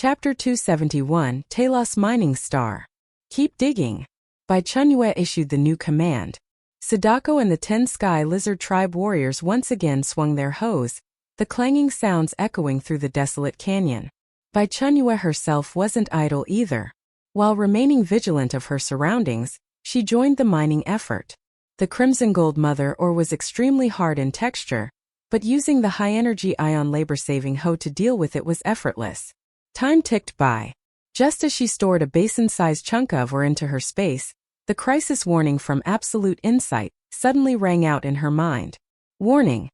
Chapter 271, Taos Mining Star. Keep digging. Bai Chenyue issued the new command. Sadako and the 10 Sky Lizard Tribe warriors once again swung their hoes, the clanging sounds echoing through the desolate canyon. Bai Chenyue herself wasn't idle either. While remaining vigilant of her surroundings, she joined the mining effort. The crimson gold mother ore was extremely hard in texture, but using the high-energy ion labor-saving hoe to deal with it was effortless. Time ticked by. Just as she stored a basin-sized chunk of ore into her space, the crisis warning from Absolute Insight suddenly rang out in her mind. Warning.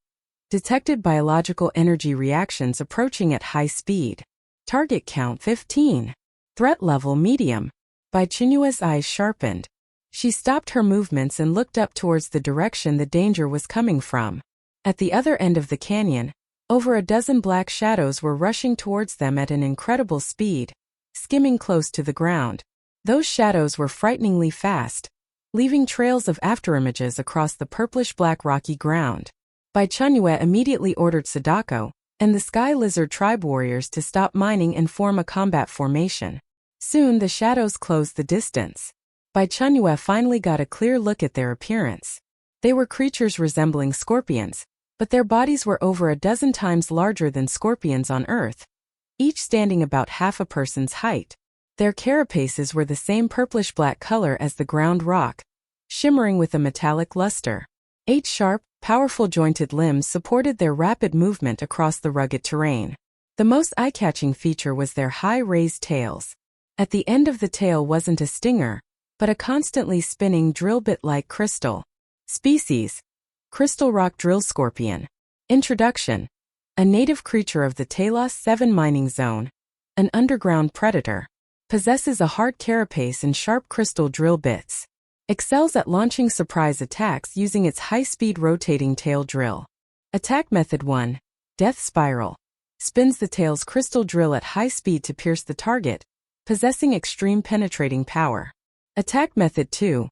Detected biological energy reactions approaching at high speed. Target count 15. Threat level medium. Bai Chenyue's eyes sharpened. She stopped her movements and looked up towards the direction the danger was coming from. At the other end of the canyon, over a dozen black shadows were rushing towards them at an incredible speed, skimming close to the ground. Those shadows were frighteningly fast, leaving trails of afterimages across the purplish-black rocky ground. Bai Chenyue immediately ordered Sadako and the Sky Lizard Tribe warriors to stop mining and form a combat formation. Soon the shadows closed the distance. Bai Chenyue finally got a clear look at their appearance. They were creatures resembling scorpions, but their bodies were over a dozen times larger than scorpions on Earth, each standing about half a person's height. Their carapaces were the same purplish-black color as the ground rock, shimmering with a metallic luster. 8 sharp, powerful jointed limbs supported their rapid movement across the rugged terrain. The most eye-catching feature was their high raised tails. At the end of the tail wasn't a stinger, but a constantly spinning drill bit-like crystal. Species: Crystal Rock Drill Scorpion. Introduction: a native creature of the Taos 7 mining zone, an underground predator. Possesses a hard carapace and sharp crystal drill bits. Excels at launching surprise attacks using its high-speed rotating tail drill. Attack Method 1. Death Spiral. Spins the tail's crystal drill at high speed to pierce the target, possessing extreme penetrating power. Attack Method 2.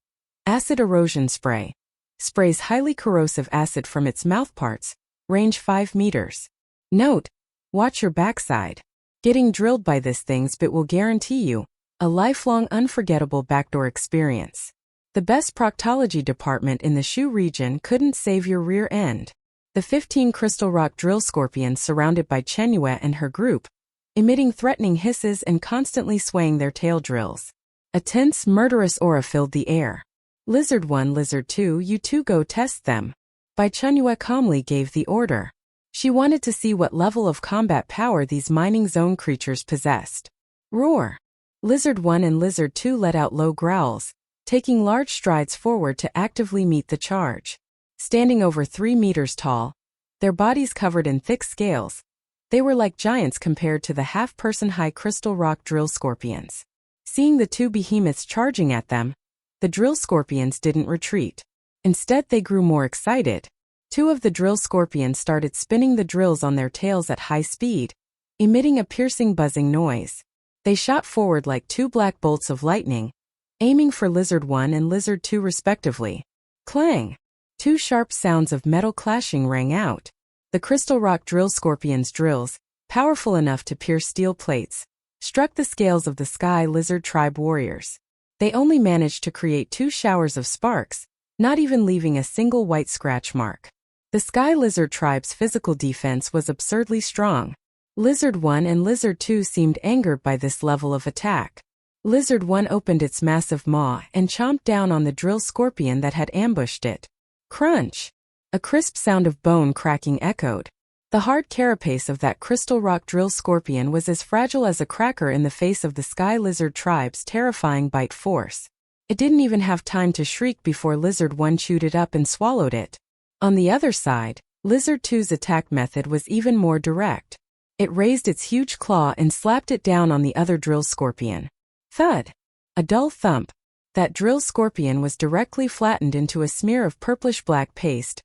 Acid Erosion Spray. Sprays highly corrosive acid from its mouthparts, range 5 meters. Note: watch your backside. Getting drilled by this thing's bit will guarantee you a lifelong unforgettable backdoor experience. The best proctology department in the Shu region couldn't save your rear end. The 15 Crystal Rock Drill Scorpions surrounded Bai Chenyue and her group, emitting threatening hisses and constantly swaying their tail drills. A tense, murderous aura filled the air. Lizard 1, Lizard 2, you two go test them. Bai Chenyue calmly gave the order. She wanted to see what level of combat power these mining zone creatures possessed. Roar! Lizard 1 and Lizard 2 let out low growls, taking large strides forward to actively meet the charge. Standing over 3 meters tall, their bodies covered in thick scales, they were like giants compared to the half-person-high Crystal Rock Drill Scorpions. Seeing the 2 behemoths charging at them, the Drill Scorpions didn't retreat. Instead, they grew more excited. 2 of the Drill Scorpions started spinning the drills on their tails at high speed, emitting a piercing buzzing noise. They shot forward like 2 black bolts of lightning, aiming for Lizard 1 and Lizard 2 respectively. Clang! 2 sharp sounds of metal clashing rang out. The Crystal Rock Drill Scorpion's drills, powerful enough to pierce steel plates, struck the scales of the Sky Lizard Tribe warriors. They only managed to create 2 showers of sparks, not even leaving a single white scratch mark. The Sky Lizard Tribe's physical defense was absurdly strong. Lizard 1 and Lizard 2 seemed angered by this level of attack. Lizard 1 opened its massive maw and chomped down on the drill scorpion that had ambushed it. Crunch! A crisp sound of bone cracking echoed. The hard carapace of that Crystal Rock Drill Scorpion was as fragile as a cracker in the face of the Sky Lizard Tribe's terrifying bite force. It didn't even have time to shriek before Lizard 1 chewed it up and swallowed it. On the other side, Lizard 2's attack method was even more direct. It raised its huge claw and slapped it down on the other drill scorpion. Thud! A dull thump. That drill scorpion was directly flattened into a smear of purplish-black paste,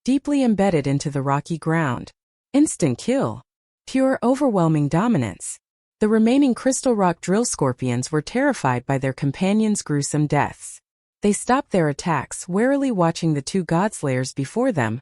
deeply embedded into the rocky ground. Instant kill. Pure, overwhelming dominance. The remaining Crystal Rock Drill Scorpions were terrified by their companions' gruesome deaths. They stopped their attacks, warily watching the 2 Godslayers before them,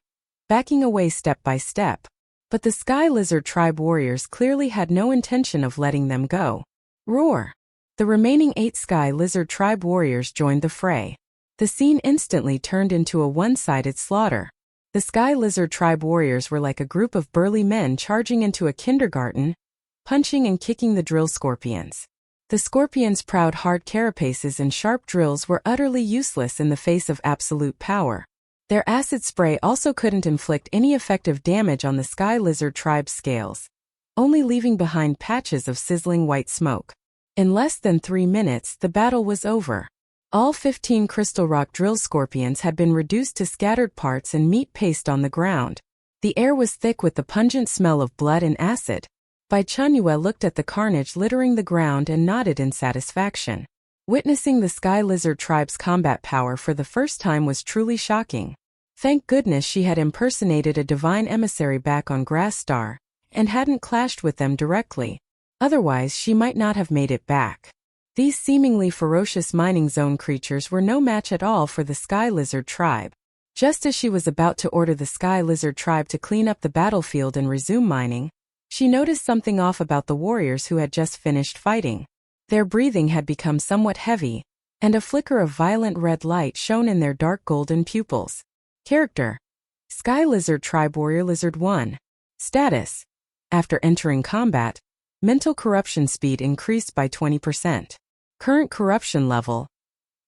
backing away step by step. But the Sky Lizard tribe warriors clearly had no intention of letting them go. Roar! The remaining 8 Sky Lizard tribe warriors joined the fray. The scene instantly turned into a one-sided slaughter. The Sky Lizard tribe warriors were like a group of burly men charging into a kindergarten, punching and kicking the drill scorpions. The scorpions' proud hard carapaces and sharp drills were utterly useless in the face of absolute power. Their acid spray also couldn't inflict any effective damage on the Sky Lizard tribe's scales, only leaving behind patches of sizzling white smoke. In less than 3 minutes, the battle was over. All 15 crystal rock drill scorpions had been reduced to scattered parts and meat paste on the ground. The air was thick with the pungent smell of blood and acid. Bai Chenyue looked at the carnage littering the ground and nodded in satisfaction. Witnessing the Sky Lizard tribe's combat power for the first time was truly shocking. Thank goodness she had impersonated a divine emissary back on Grass Star, and hadn't clashed with them directly. Otherwise she might not have made it back. These seemingly ferocious mining zone creatures were no match at all for the Sky Lizard tribe. Just as she was about to order the Sky Lizard tribe to clean up the battlefield and resume mining, she noticed something off about the warriors who had just finished fighting. Their breathing had become somewhat heavy, and a flicker of violent red light shone in their dark golden pupils. Character: Sky Lizard Tribe Warrior Lizard 1. Status: after entering combat, mental corruption speed increased by 20%. Current corruption level: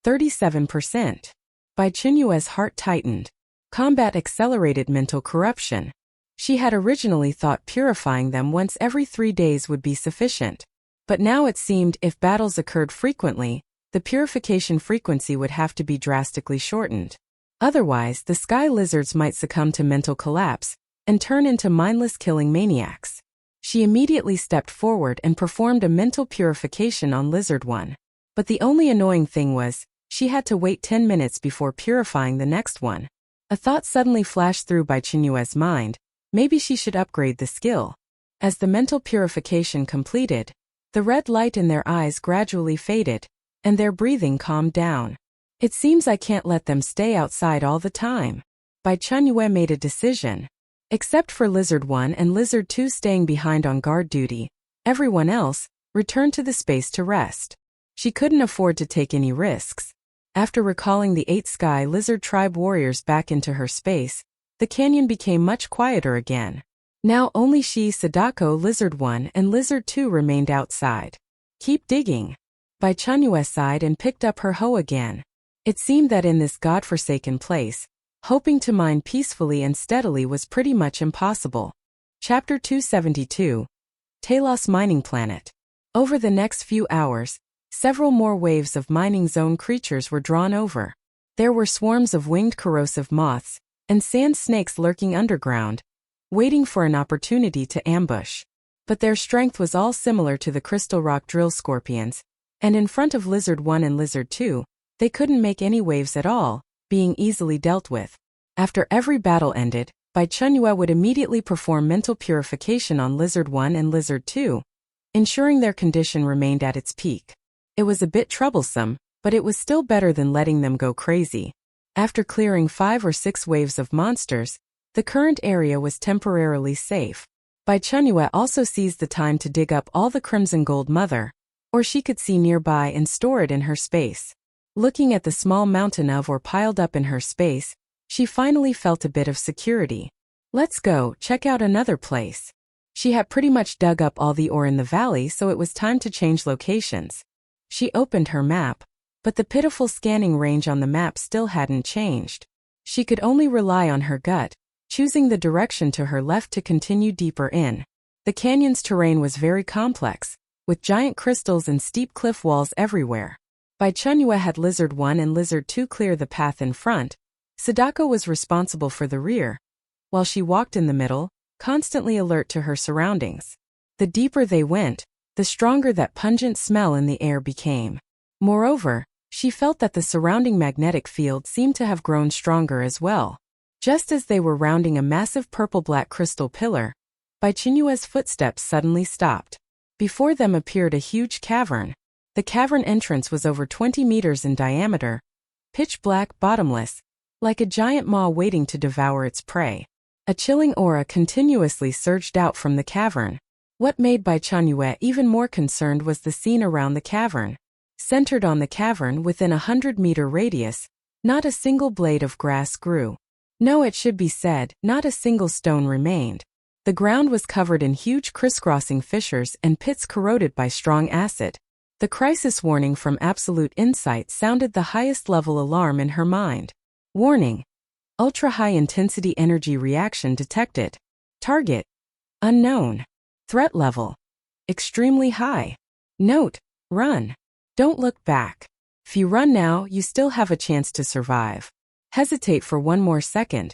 37%. Bai Chenyue's heart tightened. Combat accelerated mental corruption. She had originally thought purifying them once every 3 days would be sufficient. But now it seemed if battles occurred frequently, the purification frequency would have to be drastically shortened. Otherwise, the Sky Lizards might succumb to mental collapse and turn into mindless killing maniacs. She immediately stepped forward and performed a mental purification on Lizard 1. But the only annoying thing was, she had to wait 10 minutes before purifying the next one. A thought suddenly flashed through Bai Chenyue's mind. Maybe she should upgrade the skill. As the mental purification completed, the red light in their eyes gradually faded, and their breathing calmed down. It seems I can't let them stay outside all the time. Bai Chenyue made a decision. Except for Lizard 1 and Lizard 2 staying behind on guard duty, everyone else returned to the space to rest. She couldn't afford to take any risks. After recalling the 8 Sky Lizard tribe warriors back into her space, the canyon became much quieter again. Now only she, Sadako, Lizard 1 and Lizard 2 remained outside. Keep digging. Bai Chenyue sighed and picked up her hoe again. It seemed that in this godforsaken place, hoping to mine peacefully and steadily was pretty much impossible. Chapter 272. Taos Mining Planet. Over the next few hours, several more waves of mining zone creatures were drawn over. There were swarms of winged corrosive moths and sand snakes lurking underground, waiting for an opportunity to ambush. But their strength was all similar to the crystal rock drill scorpions, and in front of Lizard 1 and Lizard 2, they couldn't make any waves at all, being easily dealt with. After every battle ended, Bai Chenyue would immediately perform mental purification on Lizard 1 and Lizard 2, ensuring their condition remained at its peak. It was a bit troublesome, but it was still better than letting them go crazy. After clearing 5 or 6 waves of monsters, the current area was temporarily safe. Bai Chenyue also seized the time to dig up all the crimson gold mother, or she could see nearby and store it in her space. Looking at the small mountain of ore piled up in her space, she finally felt a bit of security. Let's go check out another place. She had pretty much dug up all the ore in the valley, so it was time to change locations. She opened her map, but the pitiful scanning range on the map still hadn't changed. She could only rely on her gut, choosing the direction to her left to continue deeper in. The canyon's terrain was very complex, with giant crystals and steep cliff walls everywhere. Bai Chenyue had Lizard 1 and Lizard 2 clear the path in front. Sadako was responsible for the rear, while she walked in the middle, constantly alert to her surroundings. The deeper they went, the stronger that pungent smell in the air became. Moreover, she felt that the surrounding magnetic field seemed to have grown stronger as well. Just as they were rounding a massive purple-black crystal pillar, Bai Chenyue's footsteps suddenly stopped. Before them appeared a huge cavern. The cavern entrance was over 20 meters in diameter, pitch black, bottomless, like a giant maw waiting to devour its prey. A chilling aura continuously surged out from the cavern. What made Bai Chenyue even more concerned was the scene around the cavern. Centered on the cavern within a 100-meter radius, not a single blade of grass grew. No, it should be said, not a single stone remained. The ground was covered in huge crisscrossing fissures and pits corroded by strong acid. The crisis warning from Absolute Insight sounded the highest level alarm in her mind. Warning. Ultra-high-intensity energy reaction detected. Target. Unknown. Threat level. Extremely high. Note. Run. Don't look back. If you run now, you still have a chance to survive. Hesitate for one more second,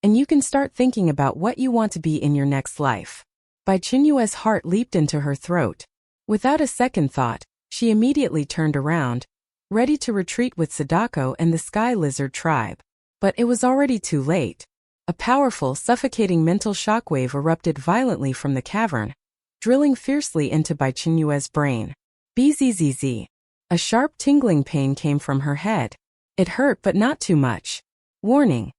and you can start thinking about what you want to be in your next life. Bai Chenyue's heart leaped into her throat. Without a second thought, she immediately turned around, ready to retreat with Sadako and the Sky Lizard tribe. But it was already too late. A powerful, suffocating mental shockwave erupted violently from the cavern, drilling fiercely into Bai Chenyue's brain. Bzzz. A sharp tingling pain came from her head. It hurt but not too much. Warning.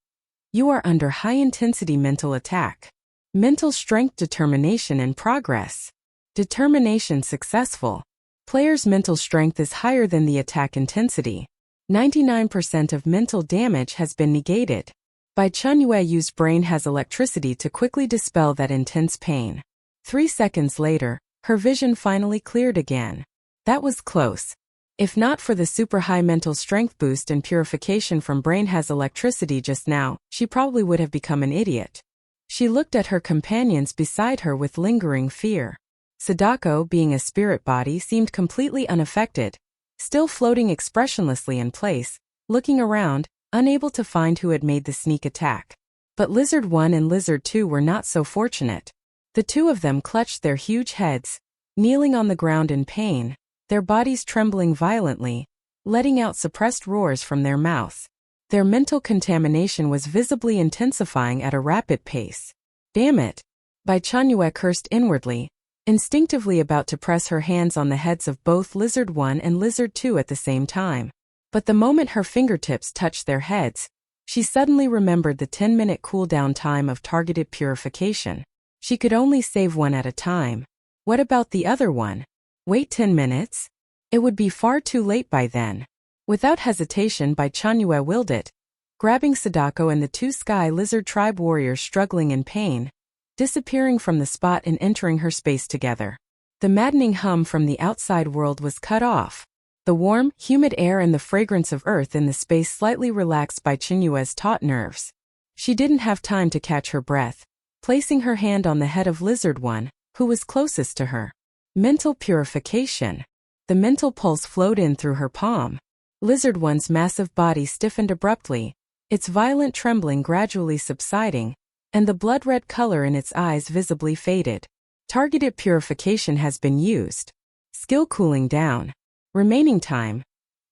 You are under high-intensity mental attack. Mental strength determination and progress. Determination successful. Player's mental strength is higher than the attack intensity. 99% of mental damage has been negated. Bai Chenyue used brain has electricity to quickly dispel that intense pain. 3 seconds later, her vision finally cleared again. That was close. If not for the super high mental strength boost and purification from brain has electricity just now, she probably would have become an idiot. She looked at her companions beside her with lingering fear. Sadako, being a spirit body, seemed completely unaffected, still floating expressionlessly in place, looking around, unable to find who had made the sneak attack. But Lizard 1 and Lizard 2 were not so fortunate. The two of them clutched their huge heads, kneeling on the ground in pain, their bodies trembling violently, letting out suppressed roars from their mouths. Their mental contamination was visibly intensifying at a rapid pace. Damn it! Bai Chenyue cursed inwardly, instinctively about to press her hands on the heads of both Lizard 1 and Lizard 2 at the same time. But the moment her fingertips touched their heads, she suddenly remembered the 10-minute cooldown time of targeted purification. She could only save one at a time. What about the other one? Wait 10 minutes? It would be far too late by then. Without hesitation, Bai Chenyue willed it, grabbing Sadako and the two Sky Lizard tribe warriors struggling in pain, disappearing from the spot and entering her space together. The maddening hum from the outside world was cut off. The warm, humid air and the fragrance of earth in the space slightly relaxed Bai Chenyue's taut nerves. She didn't have time to catch her breath, placing her hand on the head of Lizard 1, who was closest to her. Mental purification. The mental pulse flowed in through her palm. Lizard 1's massive body stiffened abruptly, its violent trembling gradually subsiding, and the blood-red color in its eyes visibly faded. Targeted purification has been used. Skill cooling down. Remaining time.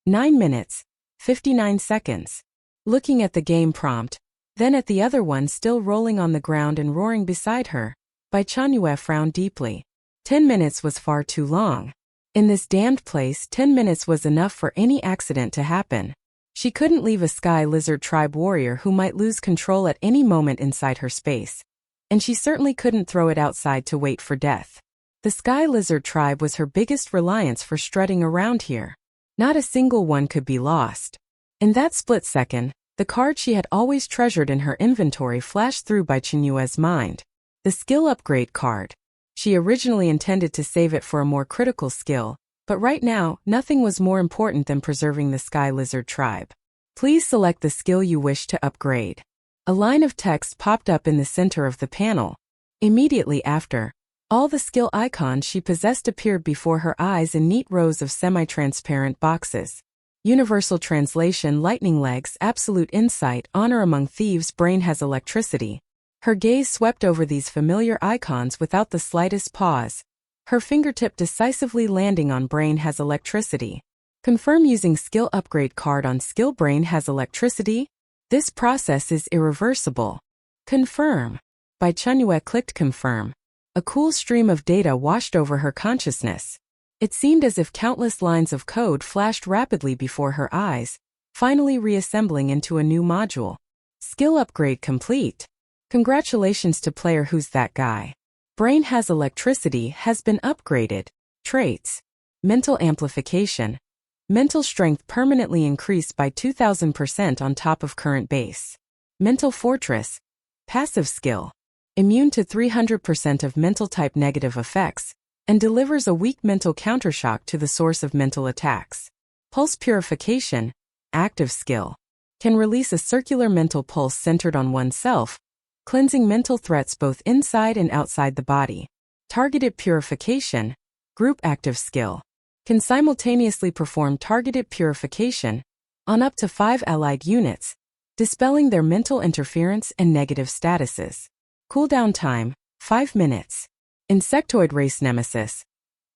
9 minutes, 59 seconds. Looking at the game prompt, then at the other one still rolling on the ground and roaring beside her, Bai Chenyue frowned deeply. 10 minutes was far too long. In this damned place, 10 minutes was enough for any accident to happen. She couldn't leave a Sky Lizard tribe warrior who might lose control at any moment inside her space. And she certainly couldn't throw it outside to wait for death. The Sky Lizard tribe was her biggest reliance for strutting around here. Not a single one could be lost. In that split second, the card she had always treasured in her inventory flashed through Bai Chenyue's mind. The skill upgrade card. She originally intended to save it for a more critical skill, but right now, nothing was more important than preserving the Sky Lizard tribe. Please select the skill you wish to upgrade. A line of text popped up in the center of the panel. Immediately after, all the skill icons she possessed appeared before her eyes in neat rows of semi-transparent boxes. Universal Translation, Lightning Legs, Absolute Insight, Honor Among Thieves, Brain Has Electricity. Her gaze swept over these familiar icons without the slightest pause, her fingertip decisively landing on Brain Has Electricity. Confirm using skill upgrade card on skill. Brain Has Electricity. This process is irreversible. Confirm. Bai Chenyue clicked confirm. A cool stream of data washed over her consciousness. It seemed as if countless lines of code flashed rapidly before her eyes, finally reassembling into a new module. Skill upgrade complete. Congratulations to player Who's That Guy. Brain has electricity has been upgraded. Traits. Mental amplification. Mental strength permanently increased by 2000% on top of current base. Mental fortress. Passive skill. Immune to 300% of mental type negative effects, and delivers a weak mental countershock to the source of mental attacks. Pulse purification. Active skill. Can release a circular mental pulse centered on oneself, cleansing mental threats both inside and outside the body. Targeted purification. Group active skill. Can simultaneously perform targeted purification on up to 5 allied units, dispelling their mental interference and negative statuses. Cooldown time, 5 minutes. Insectoid race nemesis.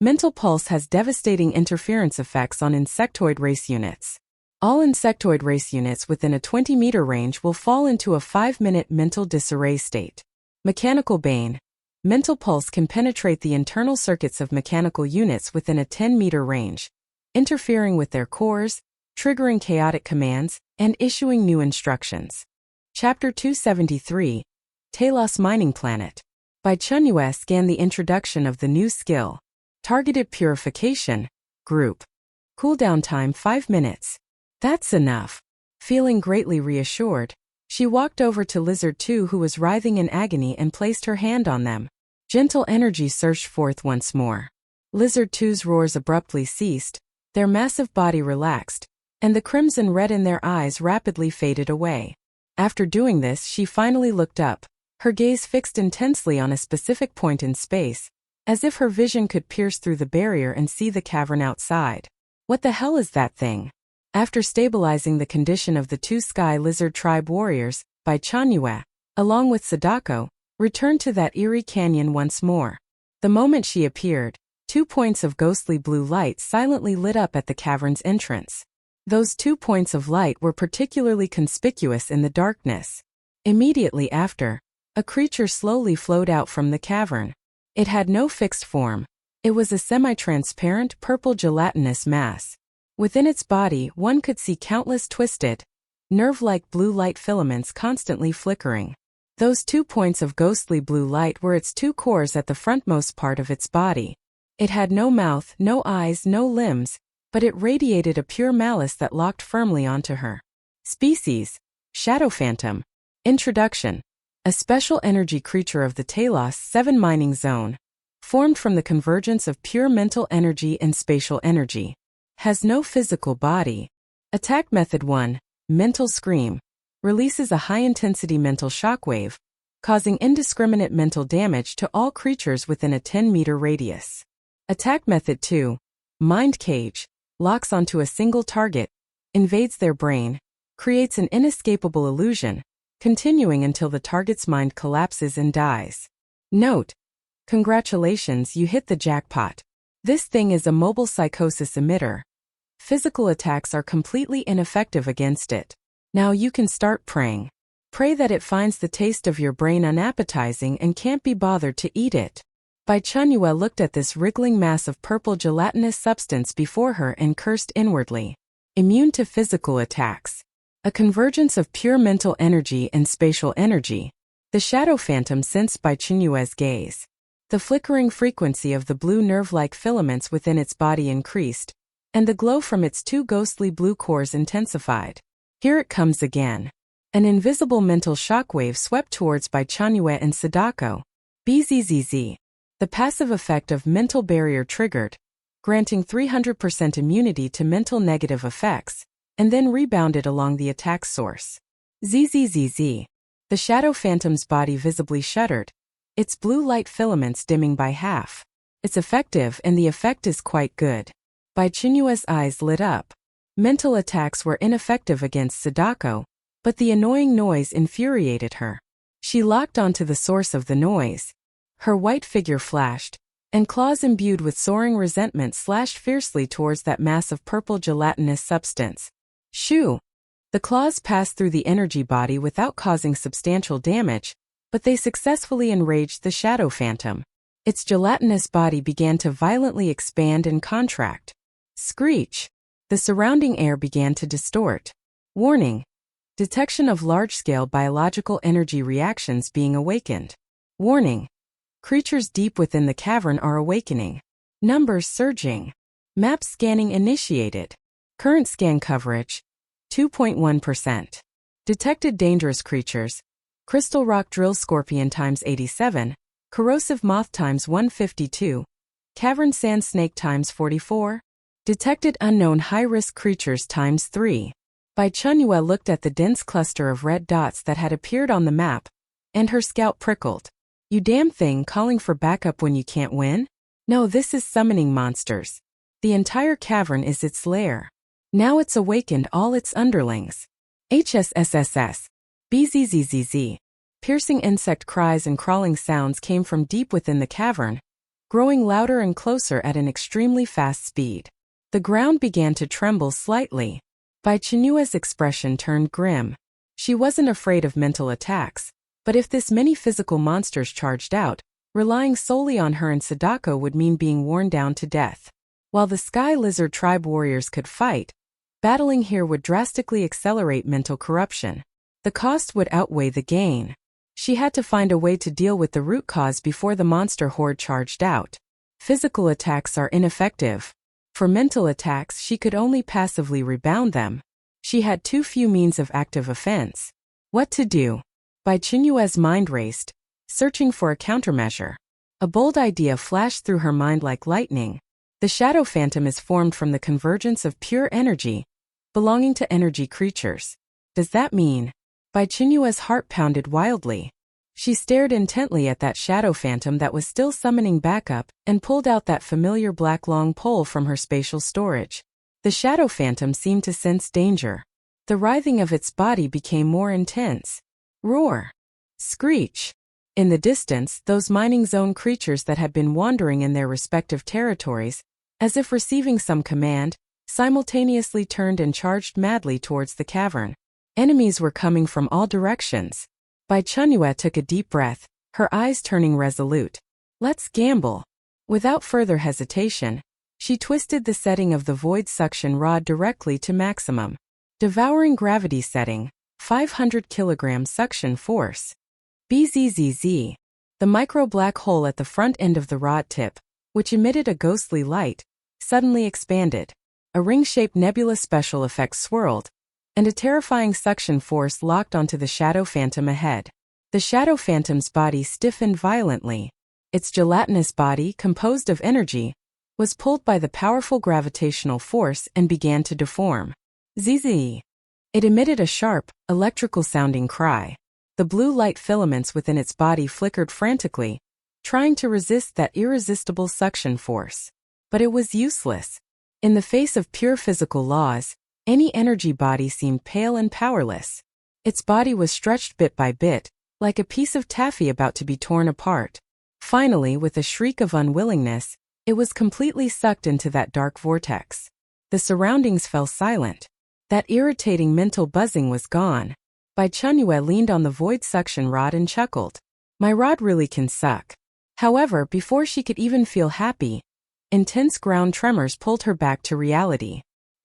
Mental pulse has devastating interference effects on insectoid race units. All insectoid race units within a 20-meter range will fall into a 5-minute mental disarray state. Mechanical bane. Mental pulse can penetrate the internal circuits of mechanical units within a 10-meter range, interfering with their cores, triggering chaotic commands, and issuing new instructions. Chapter 273, Taos Mining Planet. Bai Chenyue scanned the introduction of the new skill. Targeted purification. Group. Cooldown time 5 minutes. That's enough. Feeling greatly reassured, she walked over to Lizard 2 who was writhing in agony and placed her hand on them. Gentle energy surged forth once more. Lizard 2's roars abruptly ceased, their massive body relaxed, and the crimson red in their eyes rapidly faded away. After doing this, she finally looked up, her gaze fixed intensely on a specific point in space, as if her vision could pierce through the barrier and see the cavern outside. What the hell is that thing? After stabilizing the condition of the 2 Sky Lizard Tribe warriors, Bai Chenyue, along with Sadako, returned to that eerie canyon once more. The moment she appeared, 2 points of ghostly blue light silently lit up at the cavern's entrance. Those 2 points of light were particularly conspicuous in the darkness. Immediately after, a creature slowly flowed out from the cavern. It had no fixed form. It was a semi-transparent purple gelatinous mass. Within its body, one could see countless twisted, nerve-like blue light filaments constantly flickering. Those 2 points of ghostly blue light were its 2 cores at the frontmost part of its body. It had no mouth, no eyes, no limbs, but it radiated a pure malice that locked firmly onto her. Species: Shadow Phantom. Introduction: a special energy creature of the Taos 7 mining zone, formed from the convergence of pure mental energy and spatial energy. Has no physical body. Attack Method 1, Mental Scream. Releases a high-intensity mental shockwave, causing indiscriminate mental damage to all creatures within a 10-meter radius. Attack Method 2, Mind Cage. Locks onto a single target, invades their brain, creates an inescapable illusion, continuing until the target's mind collapses and dies. Note: congratulations, you hit the jackpot. This thing is a mobile psychosis emitter. Physical attacks are completely ineffective against it. Now you can start praying. Pray that it finds the taste of your brain unappetizing and can't be bothered to eat it. Bai Chenyue looked at this wriggling mass of purple gelatinous substance before her and cursed inwardly. Immune to physical attacks. A convergence of pure mental energy and spatial energy. The Shadow Phantom sensed Bai Chenyue's gaze. The flickering frequency of the blue nerve-like filaments within its body increased, and the glow from its 2 ghostly blue cores intensified. Here it comes again. An invisible mental shockwave swept towards Bai Chenyue and Sadako. Bzzz. The passive effect of mental barrier triggered, granting 300% immunity to mental negative effects, and then rebounded along the attack source. Zzz. The Shadow Phantom's body visibly shuddered, its blue light filaments dimming by half. It's effective, and the effect is quite good. Bai Chenyue's eyes lit up. Mental attacks were ineffective against Sadako, but the annoying noise infuriated her. She locked onto the source of the noise. Her white figure flashed, and claws imbued with soaring resentment slashed fiercely towards that mass of purple gelatinous substance. Shoo! The claws passed through the energy body without causing substantial damage, but they successfully enraged the Shadow Phantom. Its gelatinous body began to violently expand and contract. Screech! The surrounding air began to distort. Warning! Detection of large-scale biological energy reactions being awakened. Warning. Creatures deep within the cavern are awakening. Numbers surging. Map scanning initiated. Current scan coverage, 2.1%. Detected dangerous creatures. Crystal rock drill scorpion times 87. Corrosive moth times 152. Cavern sand snake times 44. Detected unknown high-risk creatures times 3. Bai Chenyue looked at the dense cluster of red dots that had appeared on the map, and her scalp prickled. You damn thing calling for backup when you can't win? No, this is summoning monsters. The entire cavern is its lair. Now it's awakened all its underlings. HSSSS. BZZZZ. Piercing insect cries and crawling sounds came from deep within the cavern, growing louder and closer at an extremely fast speed. The ground began to tremble slightly. Bai Chenyue's expression turned grim. She wasn't afraid of mental attacks, but if this many physical monsters charged out, relying solely on her and Sadako would mean being worn down to death. While the Sky Lizard tribe warriors could fight, battling here would drastically accelerate mental corruption. The cost would outweigh the gain. She had to find a way to deal with the root cause before the monster horde charged out. Physical attacks are ineffective. For mental attacks, she could only passively rebound them. She had too few means of active offense. What to do? Bai Chenyue's mind raced, searching for a countermeasure. A bold idea flashed through her mind like lightning. The shadow phantom is formed from the convergence of pure energy, belonging to energy creatures. Does that mean? Bai Chenyue's heart pounded wildly. She stared intently at that shadow phantom that was still summoning backup and pulled out that familiar black long pole from her spatial storage. The shadow phantom seemed to sense danger. The writhing of its body became more intense. Roar. Screech. In the distance, those mining zone creatures that had been wandering in their respective territories, as if receiving some command, simultaneously turned and charged madly towards the cavern. Enemies were coming from all directions. Bai Chenyue took a deep breath, her eyes turning resolute. Let's gamble. Without further hesitation, she twisted the setting of the void suction rod directly to maximum. Devouring gravity setting, 500 kg suction force. BZZZ. The micro black hole at the front end of the rod tip, which emitted a ghostly light, suddenly expanded. A ring-shaped nebula special effect swirled, and a terrifying suction force locked onto the shadow phantom ahead. The shadow phantom's body stiffened violently. Its gelatinous body, composed of energy, was pulled by the powerful gravitational force and began to deform. ZZ. It emitted a sharp, electrical-sounding cry. The blue light filaments within its body flickered frantically, trying to resist that irresistible suction force. But it was useless. In the face of pure physical laws, any energy body seemed pale and powerless. Its body was stretched bit by bit, like a piece of taffy about to be torn apart. Finally, with a shriek of unwillingness, it was completely sucked into that dark vortex. The surroundings fell silent. That irritating mental buzzing was gone. Bai Chenyue leaned on the void suction rod and chuckled. My rod really can suck. However, before she could even feel happy, intense ground tremors pulled her back to reality.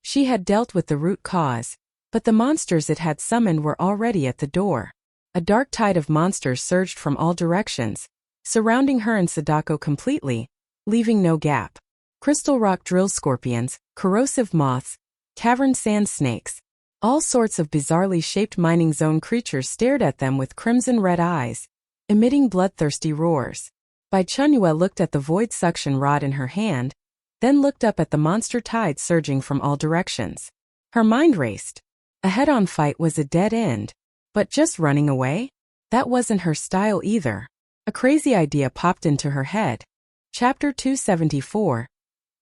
She had dealt with the root cause, but the monsters it had summoned were already at the door. A dark tide of monsters surged from all directions, surrounding her and Sadako completely, leaving no gap. Crystal rock drill scorpions, corrosive moths, cavern sand snakes, all sorts of bizarrely shaped mining zone creatures stared at them with crimson-red eyes, emitting bloodthirsty roars. Bai Chenyue looked at the void suction rod in her hand, then looked up at the monster tide surging from all directions. Her mind raced. A head-on fight was a dead end, but just running away? That wasn't her style either. A crazy idea popped into her head. Chapter 274.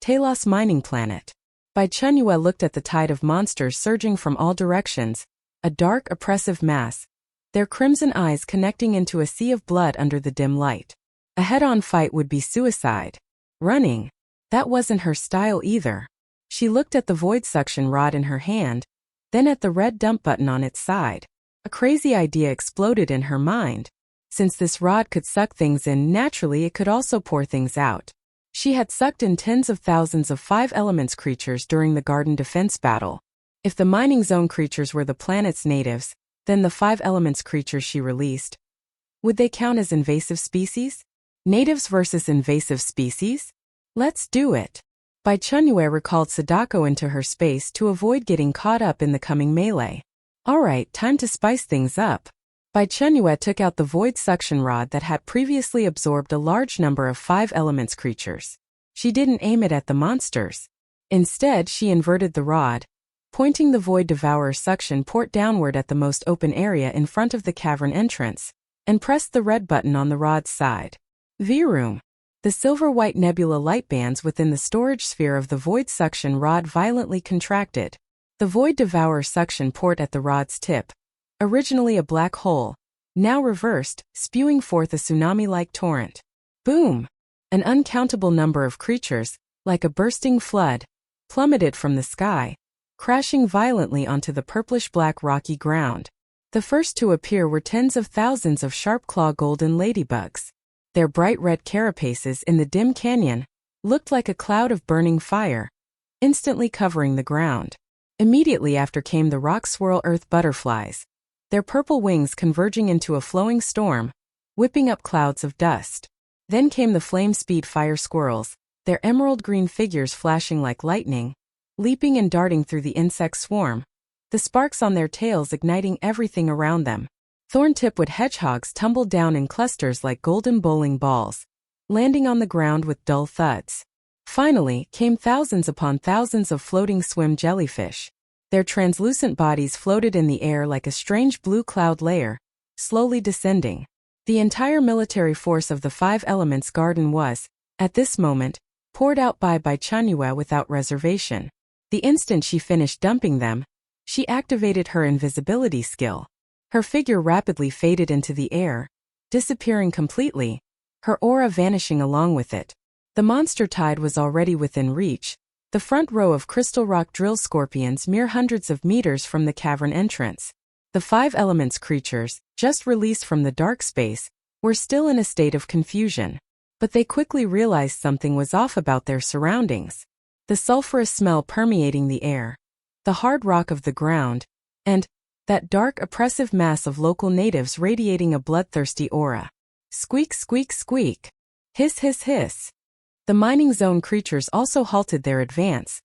Taos Mining Planet. Bai Chenyue looked at the tide of monsters surging from all directions, a dark, oppressive mass, their crimson eyes connecting into a sea of blood under the dim light. A head-on fight would be suicide. Running. That wasn't her style either. She looked at the void suction rod in her hand, then at the red dump button on its side. A crazy idea exploded in her mind. Since this rod could suck things in, naturally it could also pour things out. She had sucked in tens of thousands of 5 elements creatures during the garden defense battle. If the mining zone creatures were the planet's natives, Then the 5 elements creatures she released. Would they count as invasive species? Natives versus invasive species? Let's do it. Bai Chenyue recalled Sadako into her space to avoid getting caught up in the coming melee. Alright, time to spice things up. Bai Chenyue took out the void suction rod that had previously absorbed a large number of 5 elements creatures. She didn't aim it at the monsters. Instead, she inverted the rod, pointing the void devourer suction port downward at the most open area in front of the cavern entrance, and pressed the red button on the rod's side. V-room. The silver-white nebula light bands within the storage sphere of the void suction rod violently contracted. The void devourer suction port at the rod's tip, originally a black hole, now reversed, spewing forth a tsunami-like torrent. Boom! An uncountable number of creatures, like a bursting flood, plummeted from the sky, crashing violently onto the purplish-black rocky ground. The first to appear were tens of thousands of sharp-claw golden ladybugs. Their bright red carapaces in the dim canyon looked like a cloud of burning fire, instantly covering the ground. Immediately after came the rock swirl earth butterflies, their purple wings converging into a flowing storm, whipping up clouds of dust. Then came the flame speed fire squirrels, their emerald green figures flashing like lightning, leaping and darting through the insect swarm, the sparks on their tails igniting everything around them. Thorn-tip-wood hedgehogs tumbled down in clusters like golden bowling balls, landing on the ground with dull thuds. Finally came thousands upon thousands of floating swim jellyfish. Their translucent bodies floated in the air like a strange blue cloud layer, slowly descending. The entire military force of the 5 elements garden was, at this moment, poured out by Bai Chenyue without reservation. The instant she finished dumping them, she activated her invisibility skill. Her figure rapidly faded into the air, disappearing completely, her aura vanishing along with it. The monster tide was already within reach, the front row of crystal rock drill scorpions mere hundreds of meters from the cavern entrance. The 5 elements creatures, just released from the dark space, were still in a state of confusion. But they quickly realized something was off about their surroundings. The sulfurous smell permeating the air, the hard rock of the ground, and that dark, oppressive mass of local natives radiating a bloodthirsty aura. Squeak, squeak, squeak. Hiss, hiss, hiss. The mining zone creatures also halted their advance,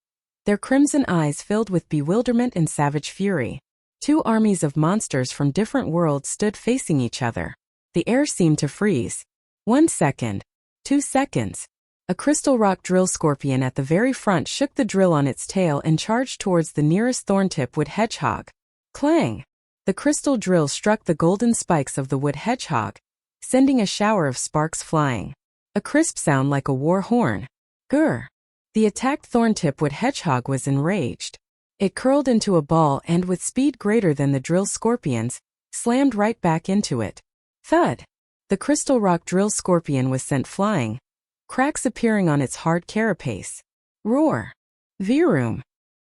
their crimson eyes filled with bewilderment and savage fury. 2 armies of monsters from different worlds stood facing each other. The air seemed to freeze. 1 second. 2 seconds. A crystal rock drill scorpion at the very front shook the drill on its tail and charged towards the nearest thorn-tip-wood hedgehog. Clang! The crystal drill struck the golden spikes of the wood hedgehog, sending a shower of sparks flying. A crisp sound like a war horn. Grr! The attacked thorn-tip-wood hedgehog was enraged. It curled into a ball and, with speed greater than the drill scorpion's, slammed right back into it. Thud! The crystal rock drill scorpion was sent flying, cracks appearing on its hard carapace. Roar! V-room!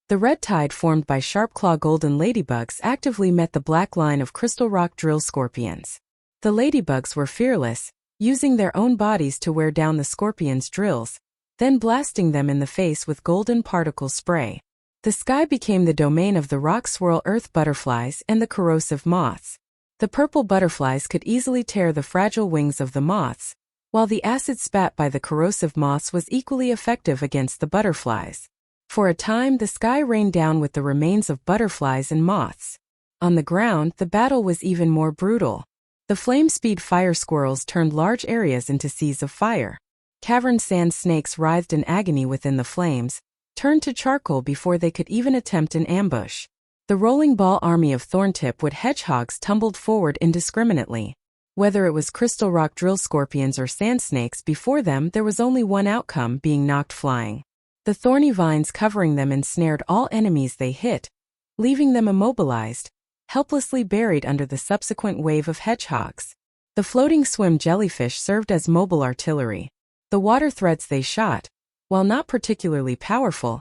The red tide formed by sharp-claw golden ladybugs actively met the black line of crystal rock drill scorpions. The ladybugs were fearless, using their own bodies to wear down the scorpions' drills, then blasting them in the face with golden particle spray. The sky became the domain of the rock swirl earth butterflies and the corrosive moths. The purple butterflies could easily tear the fragile wings of the moths, while the acid spat by the corrosive moths was equally effective against the butterflies. For a time the sky rained down with the remains of butterflies and moths. On the ground the battle was even more brutal. The flame-speed fire squirrels turned large areas into seas of fire. Cavern sand snakes writhed in agony within the flames, turned to charcoal before they could even attempt an ambush. The rolling ball army of thorn-tip-wood hedgehogs tumbled forward indiscriminately. Whether it was crystal rock drill scorpions or sand snakes before them, there was only one outcome: being knocked flying. The thorny vines covering them ensnared all enemies they hit, leaving them immobilized, helplessly buried under the subsequent wave of hedgehogs. The floating swim jellyfish served as mobile artillery. The water threads they shot, while not particularly powerful,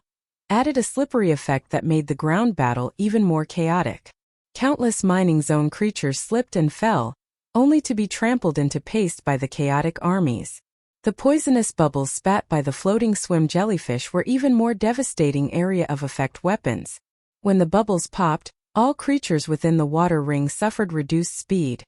added a slippery effect that made the ground battle even more chaotic. Countless mining zone creatures slipped and fell, only to be trampled into paste by the chaotic armies. The poisonous bubbles spat by the floating swim jellyfish were even more devastating area of effect weapons. When the bubbles popped, All creatures within the water ring suffered reduced speed,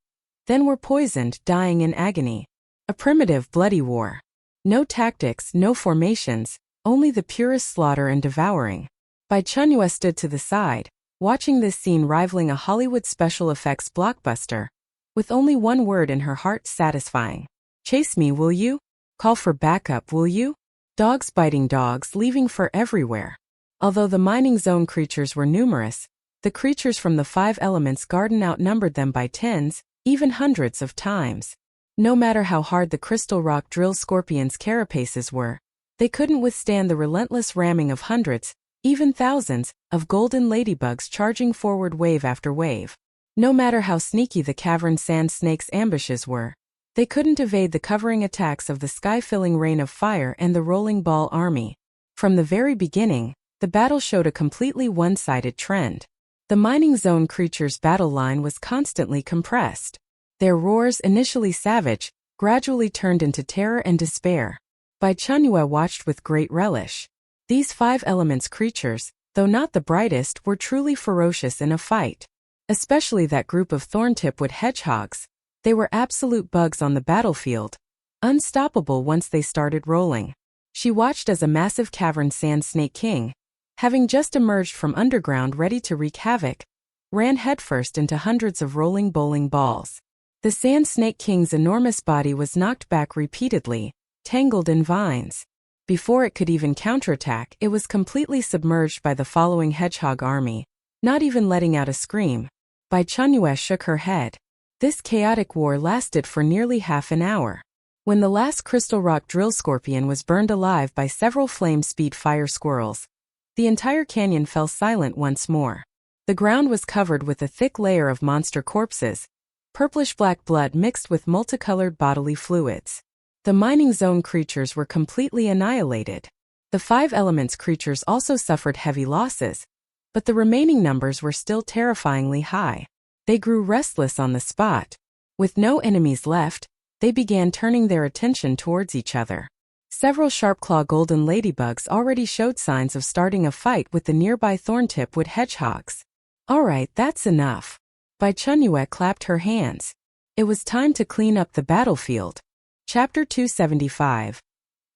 then were poisoned, dying in agony. A primitive, bloody war. No tactics, no formations, only the purest slaughter and devouring. Bai Chenyue stood to the side, watching this scene rivaling a Hollywood special effects blockbuster, with only one word in her heart satisfying. Chase me, will you? Call for backup, will you? Dogs biting dogs, leaving fur everywhere. Although the mining zone creatures were numerous, the creatures from the 5 elements garden outnumbered them by tens, even hundreds of times. No matter how hard the crystal rock drill scorpions' carapaces were, they couldn't withstand the relentless ramming of hundreds, even thousands, of golden ladybugs charging forward wave after wave. No matter how sneaky the cavern sand snakes' ambushes were, they couldn't evade the covering attacks of the sky-filling rain of fire and the rolling ball army. From the very beginning, the battle showed a completely one-sided trend. The mining zone creatures' battle line was constantly compressed. Their roars, initially savage, gradually turned into terror and despair. Bai Chenyue watched with great relish. These 5 elements creatures, though not the brightest, were truly ferocious in a fight. Especially that group of thorn-tipwood hedgehogs. They were absolute bugs on the battlefield, unstoppable once they started rolling. She watched as a massive cavern sand snake king, having just emerged from underground ready to wreak havoc, ran headfirst into hundreds of rolling bowling balls. The sand snake king's enormous body was knocked back repeatedly, tangled in vines. Before it could even counterattack, it was completely submerged by the following hedgehog army, not even letting out a scream. Bai Chenyue shook her head. This chaotic war lasted for nearly half an hour. When the last crystal rock drill scorpion was burned alive by several flame-speed fire squirrels, the entire canyon fell silent once more. The ground was covered with a thick layer of monster corpses, purplish-black blood mixed with multicolored bodily fluids. The mining zone creatures were completely annihilated. The 5 elements creatures also suffered heavy losses, but the remaining numbers were still terrifyingly high. They grew restless on the spot. With no enemies left, they began turning their attention towards each other. Several sharp-claw golden ladybugs already showed signs of starting a fight with the nearby thorn-tipwood hedgehogs. Alright, that's enough. Bai Chenyue clapped her hands. It was time to clean up the battlefield. Chapter 275.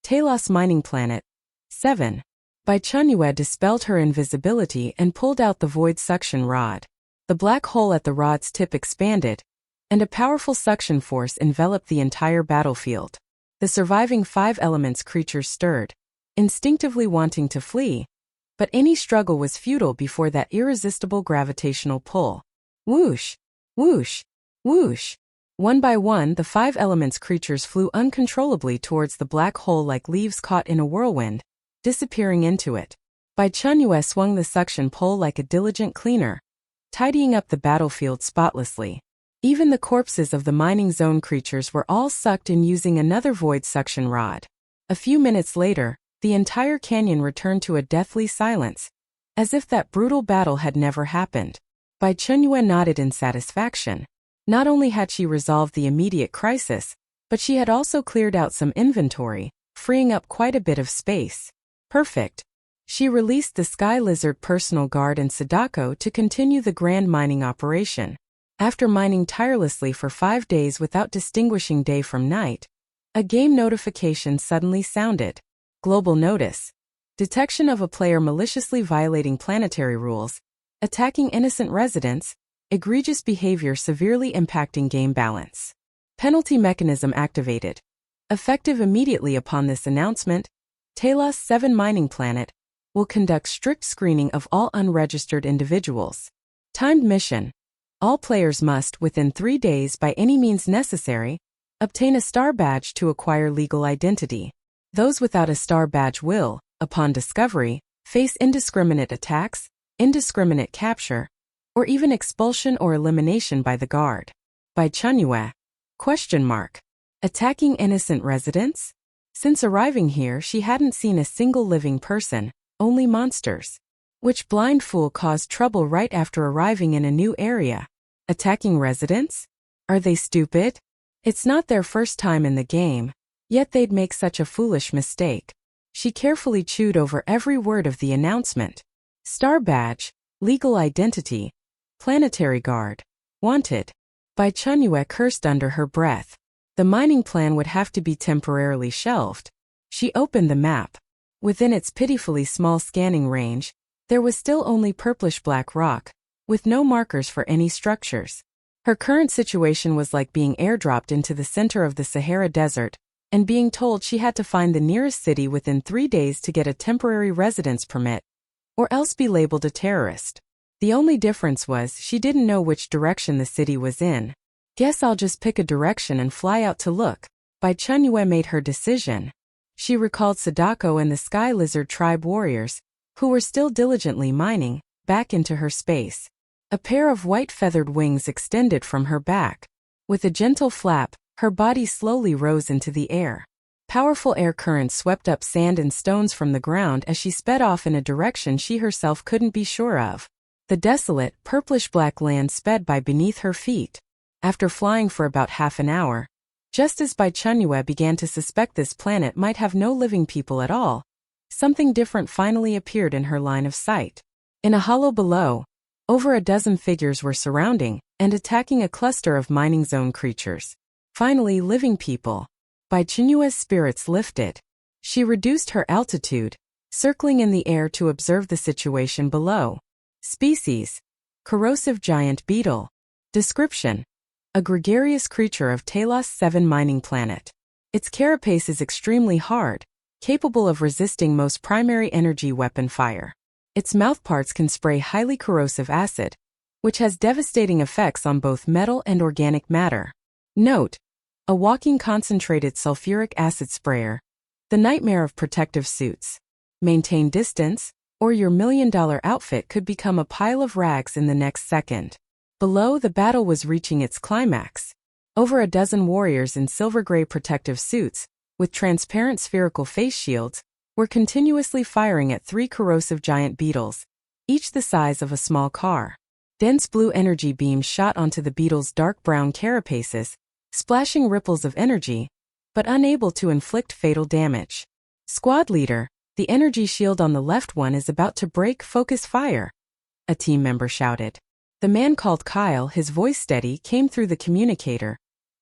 Taos Mining Planet. 7. Bai Chenyue dispelled her invisibility and pulled out the void suction rod. The black hole at the rod's tip expanded, and a powerful suction force enveloped the entire battlefield. The surviving 5 elements creatures stirred, instinctively wanting to flee, but any struggle was futile before that irresistible gravitational pull. Whoosh! Whoosh! Whoosh! One by one, the 5 elements creatures flew uncontrollably towards the black hole like leaves caught in a whirlwind, disappearing into it. Bai Chenyue swung the suction pole like a diligent cleaner, tidying up the battlefield spotlessly. Even the corpses of the mining zone creatures were all sucked in using another void suction rod. A few minutes later, the entire canyon returned to a deathly silence, as if that brutal battle had never happened. Bai Chenyue nodded in satisfaction. Not only had she resolved the immediate crisis, but she had also cleared out some inventory, freeing up quite a bit of space. Perfect. She released the Sky Lizard personal guard and Sadako to continue the grand mining operation. After mining tirelessly for 5 days without distinguishing day from night, a game notification suddenly sounded. Global notice. Detection of a player maliciously violating planetary rules, attacking innocent residents, egregious behavior severely impacting game balance. Penalty mechanism activated. Effective immediately upon this announcement, Taos 7 Mining Planet will conduct strict screening of all unregistered individuals. Timed mission. All players must, within 3 days by any means necessary, obtain a star badge to acquire legal identity. Those without a star badge will, upon discovery, face indiscriminate attacks, indiscriminate capture, or even expulsion or elimination by the guard. Bai Chenyue. Attacking innocent residents? Since arriving here, she hadn't seen a single living person, only monsters. Which blind fool caused trouble right after arriving in a new area? Attacking residents? Are they stupid? It's not their first time in the game, yet they'd make such a foolish mistake. She carefully chewed over every word of the announcement. Star badge, legal identity. Planetary guard. Wanted. Bai Chenyue cursed under her breath. The mining plan would have to be temporarily shelved. She opened the map. Within its pitifully small scanning range, there was still only purplish-black rock, with no markers for any structures. Her current situation was like being airdropped into the center of the Sahara Desert and being told she had to find the nearest city within 3 days to get a temporary residence permit, or else be labeled a terrorist. The only difference was she didn't know which direction the city was in. Guess I'll just pick a direction and fly out to look. Bai Chenyue made her decision. She recalled Sadako and the Sky Lizard tribe warriors, who were still diligently mining, back into her space. A pair of white feathered wings extended from her back. With a gentle flap, her body slowly rose into the air. Powerful air currents swept up sand and stones from the ground as she sped off in a direction she herself couldn't be sure of. The desolate, purplish-black land sped by beneath her feet. After flying for about half an hour, just as Bai Chenyue began to suspect this planet might have no living people at all, something different finally appeared in her line of sight. In a hollow below, over a dozen figures were surrounding and attacking a cluster of mining zone creatures. Finally, living people. Bai Chenyue's spirits lifted. She reduced her altitude, circling in the air to observe the situation below. Species: corrosive giant beetle. Description: a gregarious creature of Taos 7 mining planet. Its carapace is extremely hard, capable of resisting most primary energy weapon fire. Its mouthparts can spray highly corrosive acid, which has devastating effects on both metal and organic matter. Note: a walking concentrated sulfuric acid sprayer. The nightmare of protective suits. Maintain distance, or your $1,000,000 outfit could become a pile of rags in the next second. Below, the battle was reaching its climax. Over a dozen warriors in silver-gray protective suits, with transparent spherical face shields, were continuously firing at 3 corrosive giant beetles, each the size of a small car. Dense blue energy beams shot onto the beetles' dark brown carapaces, splashing ripples of energy, but unable to inflict fatal damage. Squad leader, the energy shield on the left one is about to break. Focus fire, a team member shouted. The man called Kyle, his voice steady, came through the communicator.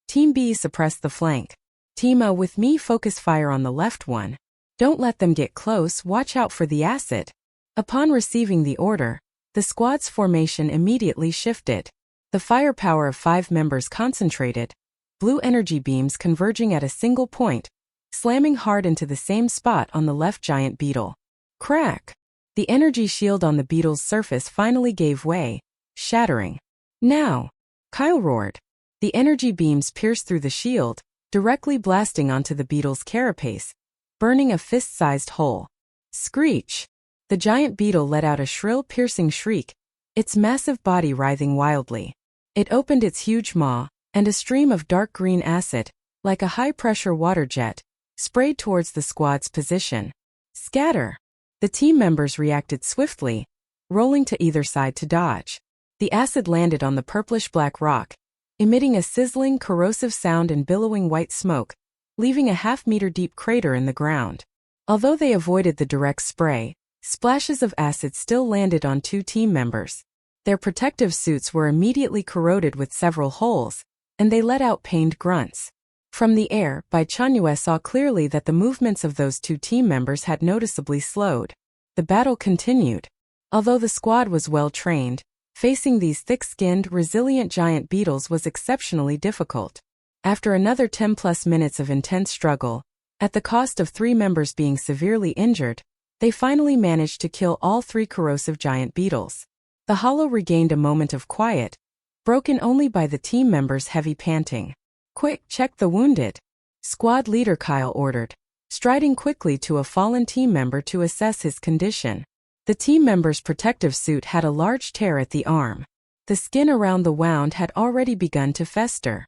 Team B, suppress the flank. Team A with me, focus fire on the left one. Don't let them get close, watch out for the acid. Upon receiving the order, the squad's formation immediately shifted. The firepower of 5 members concentrated, blue energy beams converging at a single point, slamming hard into the same spot on the left giant beetle. Crack! The energy shield on the beetle's surface finally gave way, shattering. Now! Kyle roared. The energy beams pierced through the shield, directly blasting onto the beetle's carapace, burning a fist-sized hole. Screech! The giant beetle let out a shrill, piercing shriek, its massive body writhing wildly. It opened its huge maw, and a stream of dark green acid, like a high-pressure water jet, sprayed towards the squad's position. Scatter! The team members reacted swiftly, rolling to either side to dodge. The acid landed on the purplish-black rock, emitting a sizzling, corrosive sound and billowing white smoke, leaving a half-meter-deep crater in the ground. Although they avoided the direct spray, splashes of acid still landed on 2 team members. Their protective suits were immediately corroded with several holes, and they let out pained grunts. From the air, Bai Chenyue saw clearly that the movements of those 2 team members had noticeably slowed. The battle continued. Although the squad was well trained, facing these thick-skinned, resilient giant beetles was exceptionally difficult. After another 10+ minutes of intense struggle, at the cost of 3 members being severely injured, they finally managed to kill all 3 corrosive giant beetles. The hollow regained a moment of quiet, broken only by the team members' heavy panting. Quick, check the wounded. Squad leader Kyle ordered, striding quickly to a fallen team member to assess his condition. The team member's protective suit had a large tear at the arm. The skin around the wound had already begun to fester.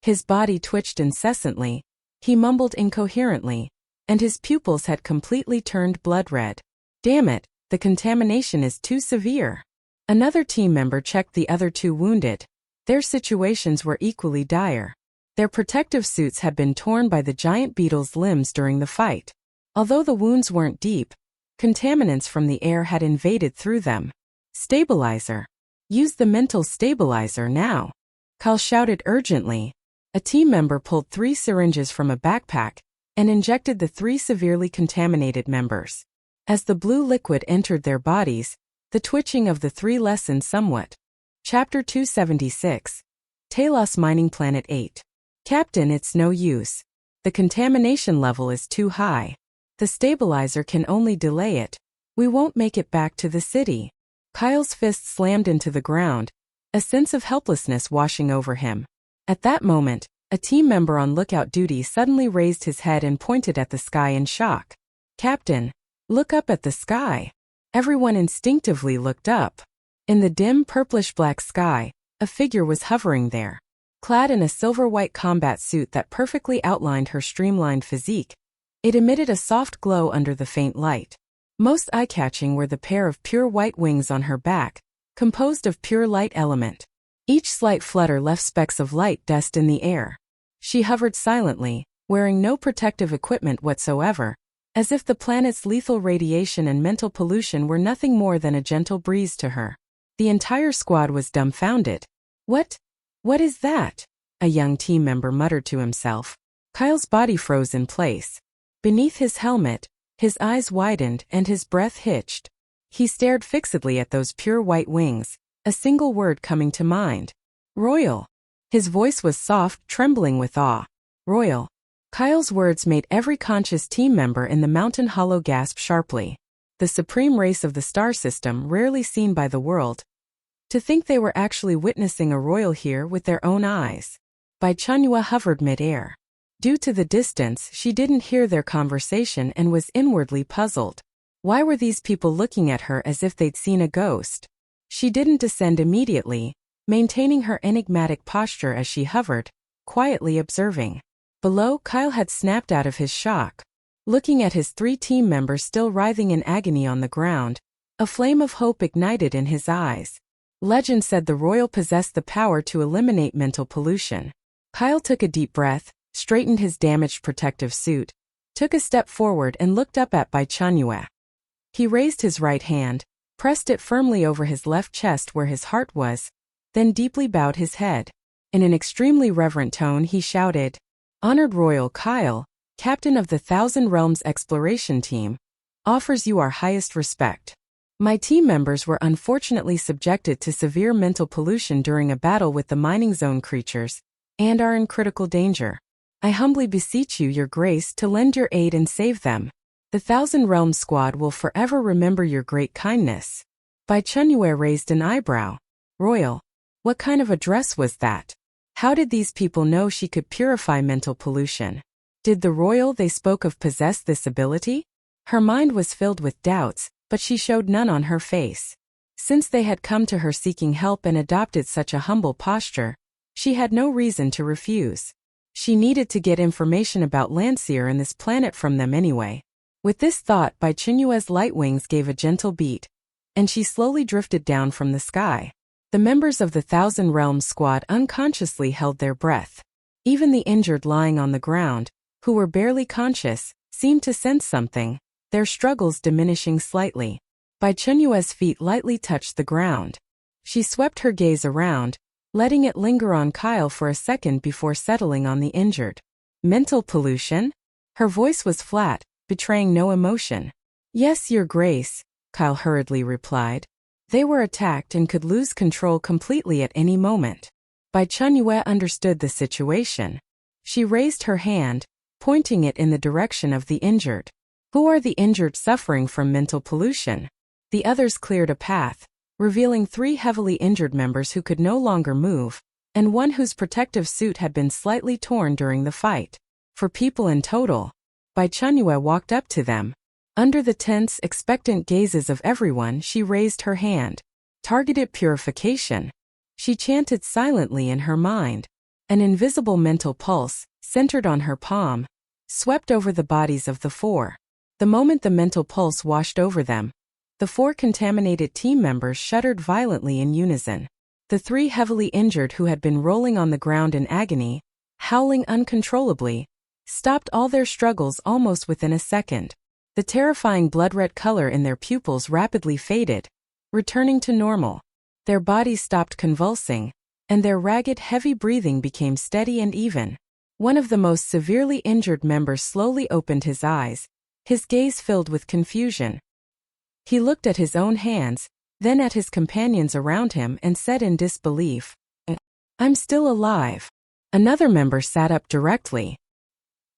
His body twitched incessantly, he mumbled incoherently, and his pupils had completely turned blood red. Damn it, the contamination is too severe. Another team member checked the other 2 wounded. Their situations were equally dire. Their protective suits had been torn by the giant beetle's limbs during the fight. Although the wounds weren't deep, contaminants from the air had invaded through them. Stabilizer. Use the mental stabilizer now. Kyle shouted urgently. A team member pulled 3 syringes from a backpack and injected the 3 severely contaminated members. As the blue liquid entered their bodies, the twitching of the 3 lessened somewhat. Chapter 276. Taos Mining Planet 8. Captain, it's no use. The contamination level is too high. The stabilizer can only delay it. We won't make it back to the city. Kyle's fist slammed into the ground, a sense of helplessness washing over him. At that moment, a team member on lookout duty suddenly raised his head and pointed at the sky in shock. Captain, look up at the sky. Everyone instinctively looked up. In the dim purplish-black sky, a figure was hovering there. Clad in a silver-white combat suit that perfectly outlined her streamlined physique, it emitted a soft glow under the faint light. Most eye-catching were the pair of pure white wings on her back, composed of pure light element. Each slight flutter left specks of light dust in the air. She hovered silently, wearing no protective equipment whatsoever, as if the planet's lethal radiation and mental pollution were nothing more than a gentle breeze to her. The entire squad was dumbfounded. What is that? A young team member muttered to himself. Kyle's body froze in place. Beneath his helmet, his eyes widened and his breath hitched. He stared fixedly at those pure white wings, a single word coming to mind. Royal. His voice was soft, trembling with awe. Royal. Kyle's words made every conscious team member in the mountain hollow gasp sharply. The supreme race of the star system, rarely seen by the world. To think they were actually witnessing a royal here with their own eyes. Bai Chenyue hovered mid-air. Due to the distance, she didn't hear their conversation and was inwardly puzzled. Why were these people looking at her as if they'd seen a ghost? She didn't descend immediately, maintaining her enigmatic posture as she hovered, quietly observing. Below, Kyle had snapped out of his shock. Looking at his 3 team members still writhing in agony on the ground, a flame of hope ignited in his eyes. Legend said the royal possessed the power to eliminate mental pollution. Kyle took a deep breath, straightened his damaged protective suit, took a step forward and looked up at Bai Chenyue. He raised his right hand, pressed it firmly over his left chest where his heart was, then deeply bowed his head. In an extremely reverent tone he shouted, Honored Royal Kyle, Captain of the Thousand Realms Exploration Team, offers you our highest respect. My team members were unfortunately subjected to severe mental pollution during a battle with the mining zone creatures, and are in critical danger. I humbly beseech you, Your Grace, to lend your aid and save them. The Thousand Realms Squad will forever remember your great kindness. Bai Chenyue raised an eyebrow. Royal, what kind of address was that? How did these people know she could purify mental pollution? Did the royal they spoke of possess this ability? Her mind was filled with doubts, but she showed none on her face. Since they had come to her seeking help and adopted such a humble posture, she had no reason to refuse. She needed to get information about Landseer and this planet from them anyway. With this thought, Bai Chenyue's light wings gave a gentle beat, and she slowly drifted down from the sky. The members of the Thousand Realms Squad unconsciously held their breath. Even the injured lying on the ground, who were barely conscious, seemed to sense something, their struggles diminishing slightly. Bai Chenyue's feet lightly touched the ground. She swept her gaze around, letting it linger on Kyle for a second before settling on the injured. Mental pollution? Her voice was flat, betraying no emotion. Yes, Your Grace, Kyle hurriedly replied. They were attacked and could lose control completely at any moment. Bai Chenyue understood the situation. She raised her hand, pointing it in the direction of the injured. Who are the injured suffering from mental pollution? The others cleared a path, revealing 3 heavily injured members who could no longer move, and one whose protective suit had been slightly torn during the fight. 4 people in total. Bai Chenyue walked up to them. Under the tense, expectant gazes of everyone, she raised her hand. Targeted purification. She chanted silently in her mind. An invisible mental pulse, centered on her palm, swept over the bodies of the 4. The moment the mental pulse washed over them, the 4 contaminated team members shuddered violently in unison. The 3 heavily injured who had been rolling on the ground in agony, howling uncontrollably, stopped all their struggles almost within a second. The terrifying blood-red color in their pupils rapidly faded, returning to normal. Their bodies stopped convulsing, and their ragged, heavy breathing became steady and even. One of the most severely injured members slowly opened his eyes, his gaze filled with confusion. He looked at his own hands, then at his companions around him and said in disbelief, "I'm still alive." Another member sat up directly.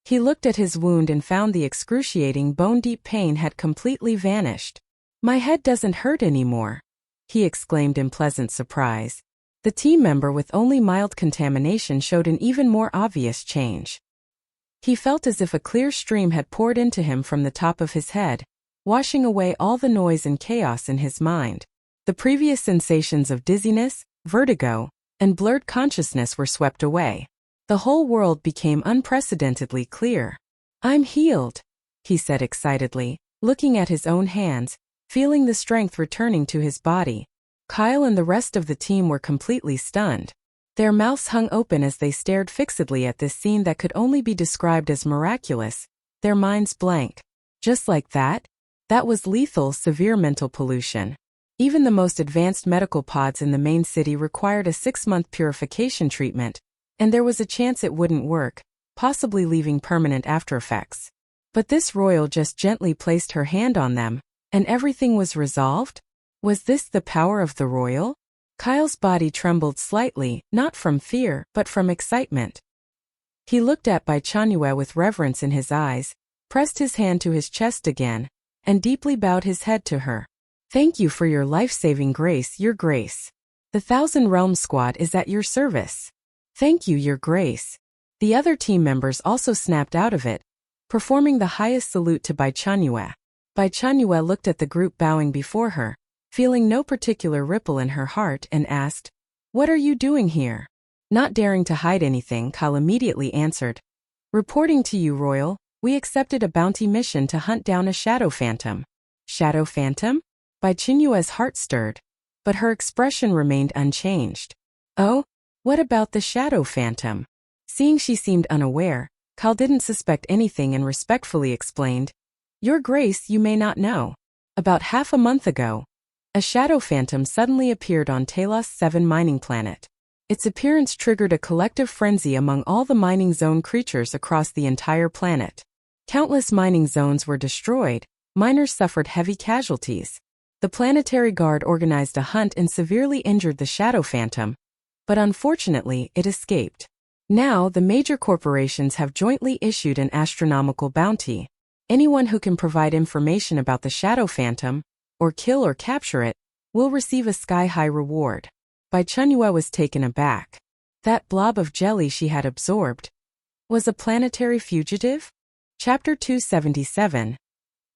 He looked at his wound and found the excruciating bone-deep pain had completely vanished. "My head doesn't hurt anymore," he exclaimed in pleasant surprise. The team member with only mild contamination showed an even more obvious change. He felt as if a clear stream had poured into him from the top of his head, washing away all the noise and chaos in his mind. The previous sensations of dizziness, vertigo, and blurred consciousness were swept away. The whole world became unprecedentedly clear. "I'm healed," he said excitedly, looking at his own hands, feeling the strength returning to his body. Kyle and the rest of the team were completely stunned. Their mouths hung open as they stared fixedly at this scene that could only be described as miraculous, their minds blank. Just like that? That was lethal, severe mental pollution. Even the most advanced medical pods in the main city required a 6-month purification treatment, and there was a chance it wouldn't work, possibly leaving permanent aftereffects. But this royal just gently placed her hand on them, and everything was resolved? Was this the power of the royal? Kyle's body trembled slightly, not from fear, but from excitement. He looked at Bai Chenyue with reverence in his eyes, pressed his hand to his chest again, and deeply bowed his head to her. "Thank you for your life-saving grace, Your Grace. The 1,000 Realm Squad is at your service." "Thank you, Your Grace." The other team members also snapped out of it, performing the highest salute to Bai Chenyue. Bai Chenyue looked at the group bowing before her, feeling no particular ripple in her heart, and asked, "What are you doing here?" Not daring to hide anything, Kyle immediately answered, "Reporting to you, Royal, we accepted a bounty mission to hunt down a shadow phantom." "Shadow phantom?" Bai Chenyue's heart stirred, but her expression remained unchanged. "Oh? What about the shadow phantom?" Seeing she seemed unaware, Kyle didn't suspect anything and respectfully explained, "Your Grace, you may not know. About half a month ago, a shadow phantom suddenly appeared on Taos 7 mining planet. Its appearance triggered a collective frenzy among all the mining zone creatures across the entire planet. Countless mining zones were destroyed, miners suffered heavy casualties. The Planetary Guard organized a hunt and severely injured the shadow phantom, but unfortunately it escaped. Now the major corporations have jointly issued an astronomical bounty. Anyone who can provide information about the shadow phantom, or kill or capture it, will receive a sky-high reward." Bai Chenyue was taken aback. That blob of jelly she had absorbed was a planetary fugitive? Chapter 277.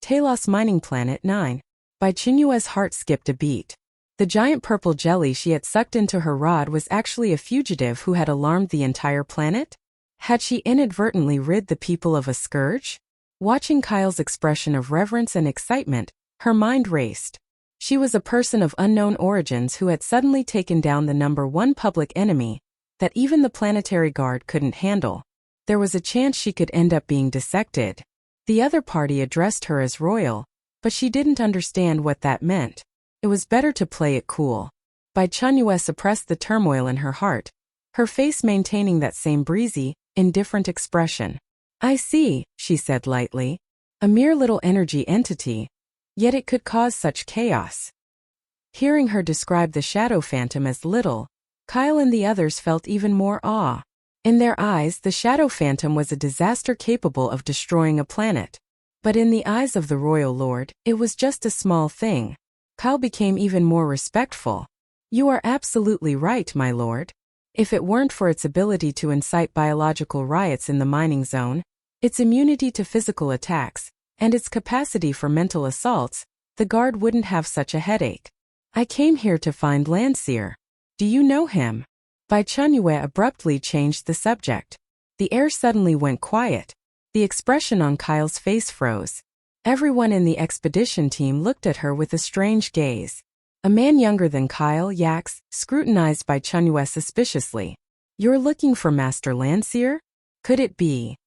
Taos Mining Planet 9. Bai Chenyue's heart skipped a beat. The giant purple jelly she had sucked into her rod was actually a fugitive who had alarmed the entire planet? Had she inadvertently rid the people of a scourge? Watching Kyle's expression of reverence and excitement, her mind raced. She was a person of unknown origins who had suddenly taken down the #1 public enemy that even the Planetary Guard couldn't handle. There was a chance she could end up being dissected. The other party addressed her as royal, but she didn't understand what that meant. It was better to play it cool. Bai Chenyue suppressed the turmoil in her heart, her face maintaining that same breezy, indifferent expression. "I see," she said lightly. "A mere little energy entity. Yet it could cause such chaos." Hearing her describe the shadow phantom as little, Kyle and the others felt even more awe. In their eyes, the shadow phantom was a disaster capable of destroying a planet. But in the eyes of the royal lord, it was just a small thing. Kyle became even more respectful. "You are absolutely right, my lord. If it weren't for its ability to incite biological riots in the mining zone, its immunity to physical attacks, and its capacity for mental assaults, the guard wouldn't have such a headache. I came here to find Landseer. Do you know him?" Bai Chenyue abruptly changed the subject. The air suddenly went quiet. The expression on Kyle's face froze. Everyone in the expedition team looked at her with a strange gaze. A man younger than Kyle, Yax, scrutinized Bai Chenyue suspiciously. "You're looking for Master Landseer? Could it be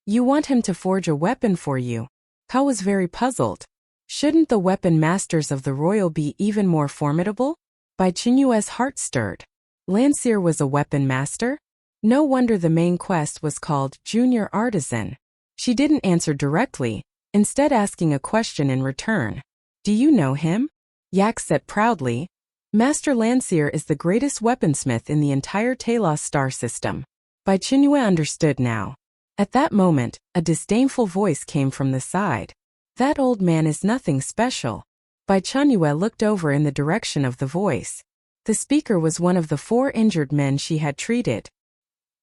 you want him to forge a weapon for you?" Kyle was very puzzled. Shouldn't the weapon masters of the royal be even more formidable? Bai Chenyue's heart stirred. Landseer was a weapon master? No wonder the main quest was called Junior Artisan. She didn't answer directly, instead asking a question in return. Do you know him? Yak said proudly. Master Landseer is the greatest weaponsmith in the entire Taos star system. Bai Chenyue understood now. At that moment, a disdainful voice came from the side. That old man is nothing special. Bai Chenyue looked over in the direction of the voice. The speaker was one of the 4 injured men she had treated.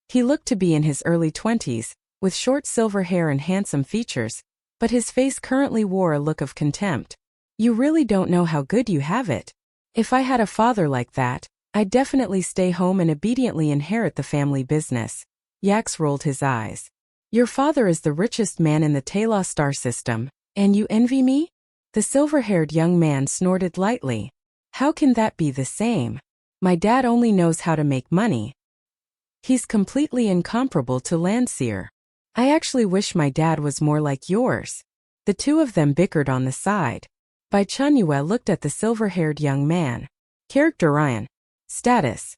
He looked to be in his early 20s, with short silver hair and handsome features, but his face currently wore a look of contempt. You really don't know how good you have it. If I had a father like that, I'd definitely stay home and obediently inherit the family business. Yax rolled his eyes. Your father is the richest man in the Taos star system, and you envy me? The silver-haired young man snorted lightly. How can that be the same? My dad only knows how to make money. He's completely incomparable to Landseer. I actually wish my dad was more like yours. The two of them bickered on the side. Bai Chenyue looked at the silver-haired young man. Character Ryan. Status.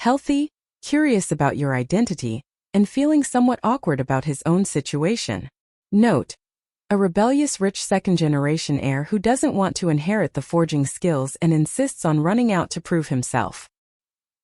Healthy, curious about your identity, and feeling somewhat awkward about his own situation. Note. A rebellious rich second-generation heir who doesn't want to inherit the forging skills and insists on running out to prove himself.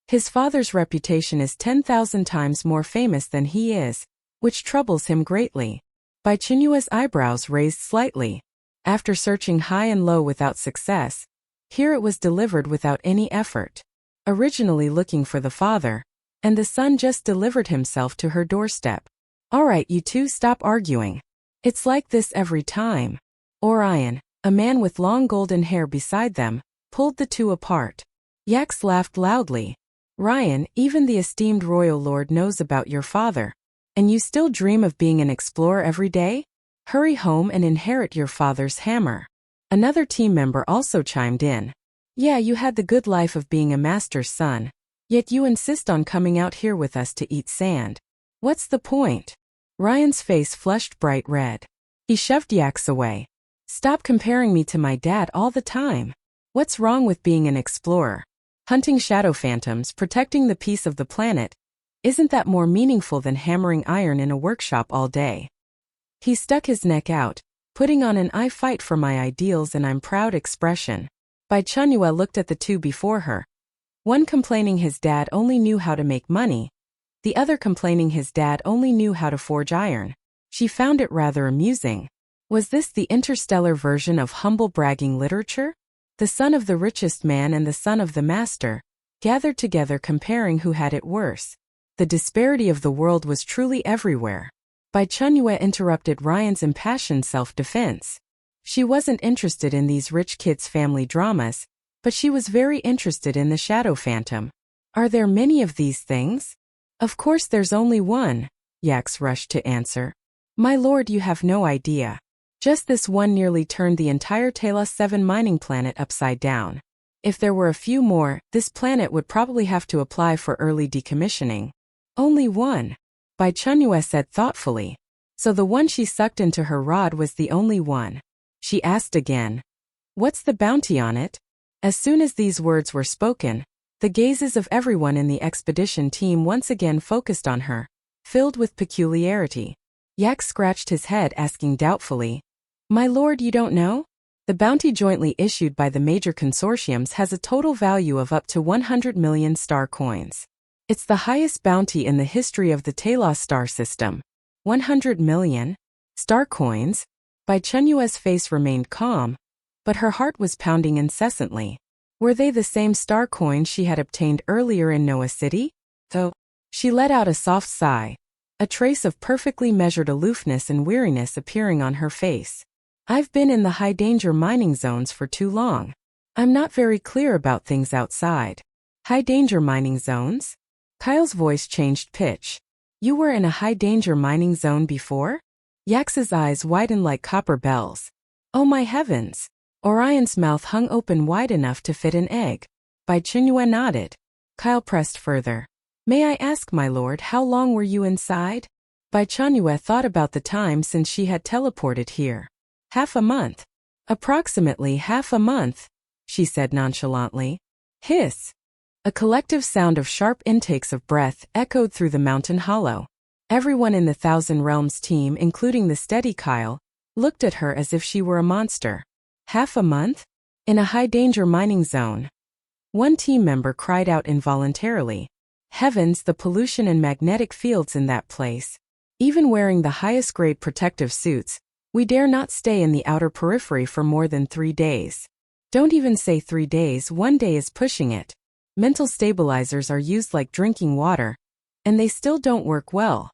His father's reputation is 10,000 times more famous than he is, which troubles him greatly. Bai Chenyue's eyebrows raised slightly. After searching high and low without success, here it was delivered without any effort. Originally looking for the father, and the son just delivered himself to her doorstep. All right, you two, stop arguing. It's like this every time. Orion, a man with long golden hair beside them, pulled the two apart. Yax laughed loudly. Ryan, even the esteemed royal lord knows about your father. And you still dream of being an explorer every day? Hurry home and inherit your father's hammer. Another team member also chimed in. Yeah, you had the good life of being a master's son. Yet you insist on coming out here with us to eat sand. What's the point? Ryan's face flushed bright red. He shoved Yax away. Stop comparing me to my dad all the time. What's wrong with being an explorer? Hunting shadow phantoms, protecting the peace of the planet. Isn't that more meaningful than hammering iron in a workshop all day? He stuck his neck out, putting on an I fight for my ideals and I'm proud expression. Bai Chenyue looked at the two before her. One complaining his dad only knew how to make money, the other complaining his dad only knew how to forge iron. She found it rather amusing. Was this the interstellar version of humble bragging literature? The son of the richest man and the son of the master, gathered together comparing who had it worse. The disparity of the world was truly everywhere. Bai Chenyue interrupted Ryan's impassioned self-defense. She wasn't interested in these rich kids' family dramas, but she was very interested in the shadow phantom. Are there many of these things? Of course there's only one, Yax rushed to answer. My lord, you have no idea. Just this one nearly turned the entire Taos 7 mining planet upside down. If there were a few more, this planet would probably have to apply for early decommissioning. Only one, Bai Chenyue said thoughtfully. So the one she sucked into her rod was the only one. She asked again. What's the bounty on it? As soon as these words were spoken, the gazes of everyone in the expedition team once again focused on her, filled with peculiarity. Yax scratched his head asking doubtfully. My lord, you don't know? The bounty jointly issued by the major consortiums has a total value of up to 100 million star coins. It's the highest bounty in the history of the Taos star system. 100 million? Star coins? Bai Chenyue's face remained calm, but her heart was pounding incessantly. Were they the same star coins she had obtained earlier in Noah City? Though, she let out a soft sigh, a trace of perfectly measured aloofness and weariness appearing on her face. I've been in the high-danger mining zones for too long. I'm not very clear about things outside. High-danger mining zones? Kyle's voice changed pitch. You were in a high-danger mining zone before? Yax's eyes widened like copper bells. Oh my heavens! Orion's mouth hung open wide enough to fit an egg. Bai Chenyue nodded. Kyle pressed further. May I ask, my lord, how long were you inside? Bai Chenyue thought about the time since she had teleported here. Half a month. Approximately half a month, she said nonchalantly. Hiss! A collective sound of sharp intakes of breath echoed through the mountain hollow. Everyone in the Thousand Realms team, including the steady Kyle, looked at her as if she were a monster. Half a month? In a high-danger mining zone. One team member cried out involuntarily. Heavens, the pollution and magnetic fields in that place. Even wearing the highest-grade protective suits, we dare not stay in the outer periphery for more than 3 days. Don't even say 3 days, 1 day is pushing it. Mental stabilizers are used like drinking water, and they still don't work well.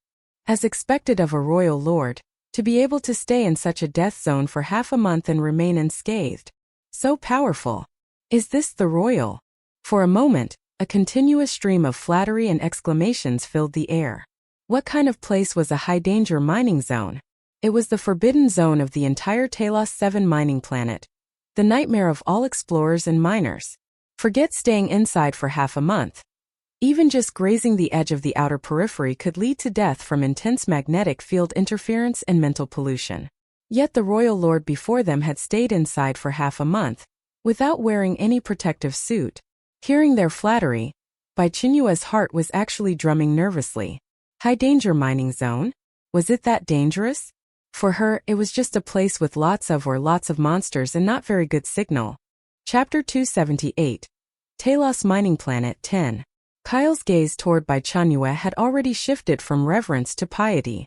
As expected of a royal lord, to be able to stay in such a death zone for half a month and remain unscathed. So powerful. Is this the royal? For a moment, a continuous stream of flattery and exclamations filled the air. What kind of place was a high-danger mining zone? It was the forbidden zone of the entire Taos 7 mining planet. The nightmare of all explorers and miners. Forget staying inside for half a month. Even just grazing the edge of the outer periphery could lead to death from intense magnetic field interference and mental pollution. Yet the royal lord before them had stayed inside for half a month, without wearing any protective suit. Hearing their flattery, Bai Chenyue's heart was actually drumming nervously. High-danger mining zone? Was it that dangerous? For her, it was just a place with lots of monsters and not very good signal. Chapter 278. Taos Mining Planet 10. Kyle's gaze toward Bai Chenyue had already shifted from reverence to piety.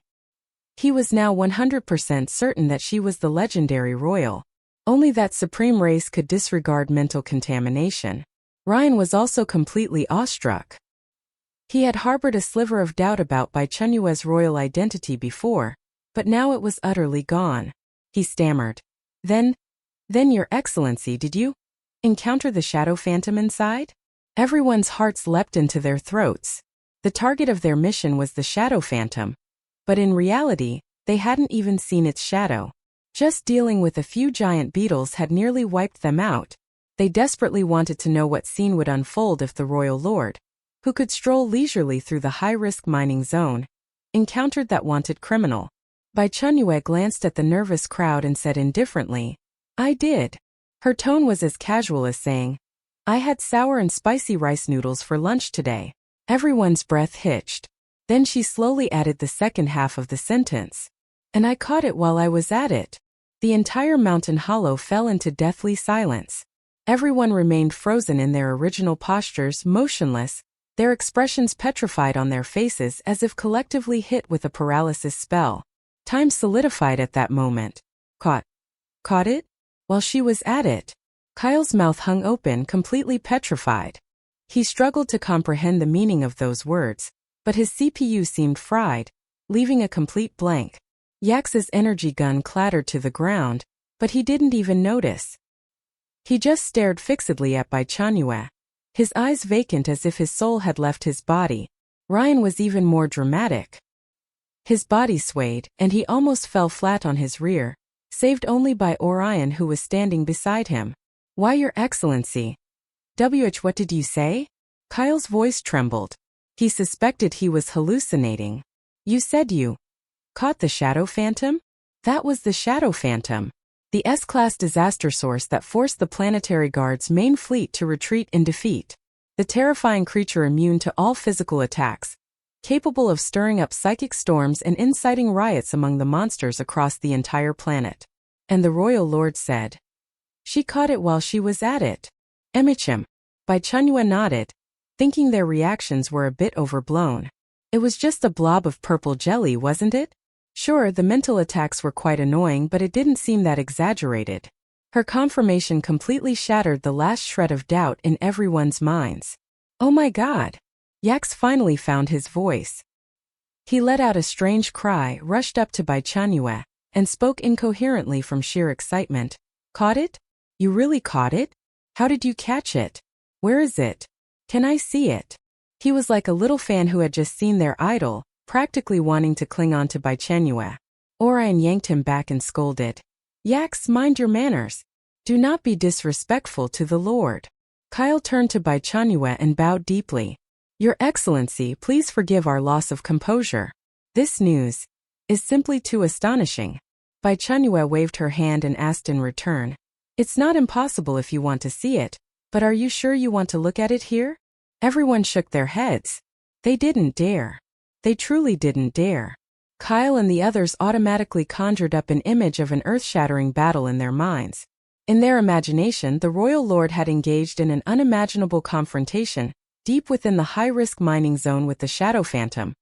He was now 100% certain that she was the legendary royal. Only that supreme race could disregard mental contamination. Ryan was also completely awestruck. He had harbored a sliver of doubt about Bai Chenyue's royal identity before, but now it was utterly gone. He stammered. Then, Your Excellency, did you encounter the shadow phantom inside? Everyone's hearts leapt into their throats. The target of their mission was the shadow phantom. But in reality, they hadn't even seen its shadow. Just dealing with a few giant beetles had nearly wiped them out. They desperately wanted to know what scene would unfold if the royal lord, who could stroll leisurely through the high-risk mining zone, encountered that wanted criminal. Bai Chenyue glanced at the nervous crowd and said indifferently, "I did." Her tone was as casual as saying, "I had sour and spicy rice noodles for lunch today." Everyone's breath hitched. Then she slowly added the second half of the sentence. "And I caught it while I was at it." The entire mountain hollow fell into deathly silence. Everyone remained frozen in their original postures, motionless, their expressions petrified on their faces as if collectively hit with a paralysis spell. Time solidified at that moment. Caught it? While she was at it. Kyle's mouth hung open, completely petrified. He struggled to comprehend the meaning of those words, but his CPU seemed fried, leaving a complete blank. Yax's energy gun clattered to the ground, but he didn't even notice. He just stared fixedly at Bai Chenyue, his eyes vacant as if his soul had left his body. Ryan was even more dramatic. His body swayed, and he almost fell flat on his rear, saved only by Orion, who was standing beside him. "Why, Your Excellency?" What did you say?" Kyle's voice trembled. He suspected he was hallucinating. "You said you caught the shadow phantom?" That was the shadow phantom, the S-class disaster source that forced the Planetary Guard's main fleet to retreat in defeat. The terrifying creature immune to all physical attacks, capable of stirring up psychic storms and inciting riots among the monsters across the entire planet. And the royal lord said, "She caught it while she was at it." Emichim. Bai Chenyue nodded, thinking their reactions were a bit overblown. It was just a blob of purple jelly, wasn't it? Sure, the mental attacks were quite annoying, but it didn't seem that exaggerated. Her confirmation completely shattered the last shred of doubt in everyone's minds. "Oh my God!" Yax finally found his voice. He let out a strange cry, rushed up to Bai Chenyue, and spoke incoherently from sheer excitement. "Caught it? You really caught it? How did you catch it? Where is it? Can I see it?" He was like a little fan who had just seen their idol, practically wanting to cling on to Bai Chenyue. Orion yanked him back and scolded. "Yax, mind your manners. Do not be disrespectful to the Lord." Kyle turned to Bai Chenyue and bowed deeply. "Your Excellency, please forgive our loss of composure. This news is simply too astonishing." Bai Chenyue waved her hand and asked in return, "It's not impossible if you want to see it. But are you sure you want to look at it here? Everyone shook their heads. They didn't dare. They truly didn't dare. Kyle and the others automatically conjured up an image of an earth-shattering battle in their minds. In their imagination, the royal lord had engaged in an unimaginable confrontation, deep within the high-risk mining zone with the Shadow Phantom,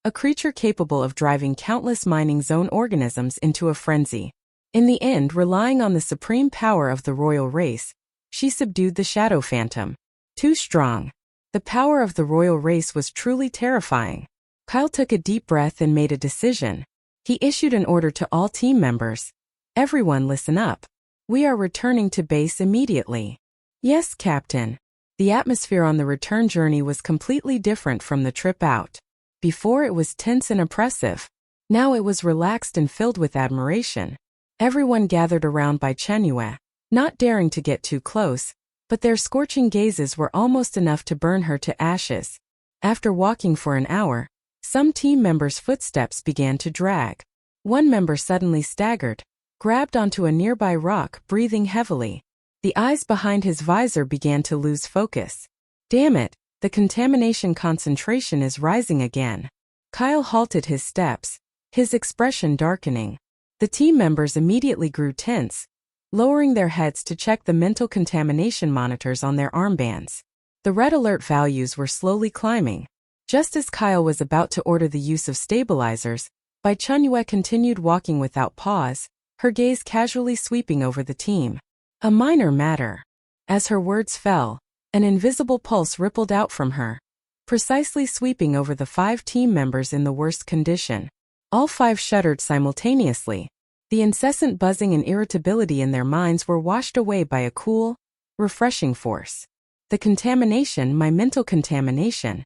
a creature capable of driving countless mining zone organisms into a frenzy. In the end, relying on the supreme power of the royal race, she subdued the Shadow Phantom. Too strong. The power of the royal race was truly terrifying. Kyle took a deep breath and made a decision. He issued an order to all team members. Everyone listen up. We are returning to base immediately. Yes, Captain. The atmosphere on the return journey was completely different from the trip out. Before it was tense and oppressive. Now it was relaxed and filled with admiration. Everyone gathered around Bai Chenyue, not daring to get too close, but their scorching gazes were almost enough to burn her to ashes. After walking for an hour, some team members' footsteps began to drag. One member suddenly staggered, grabbed onto a nearby rock, breathing heavily. The eyes behind his visor began to lose focus. Damn it, the contamination concentration is rising again. Kyle halted his steps, his expression darkening. The team members immediately grew tense, lowering their heads to check the mental contamination monitors on their armbands. The red alert values were slowly climbing. Just as Kyle was about to order the use of stabilizers, Bai Chenyue continued walking without pause, her gaze casually sweeping over the team. A minor matter. As her words fell, an invisible pulse rippled out from her, precisely sweeping over the 5 team members in the worst condition. All 5 shuddered simultaneously. The incessant buzzing and irritability in their minds were washed away by a cool, refreshing force. The contamination, my mental contamination.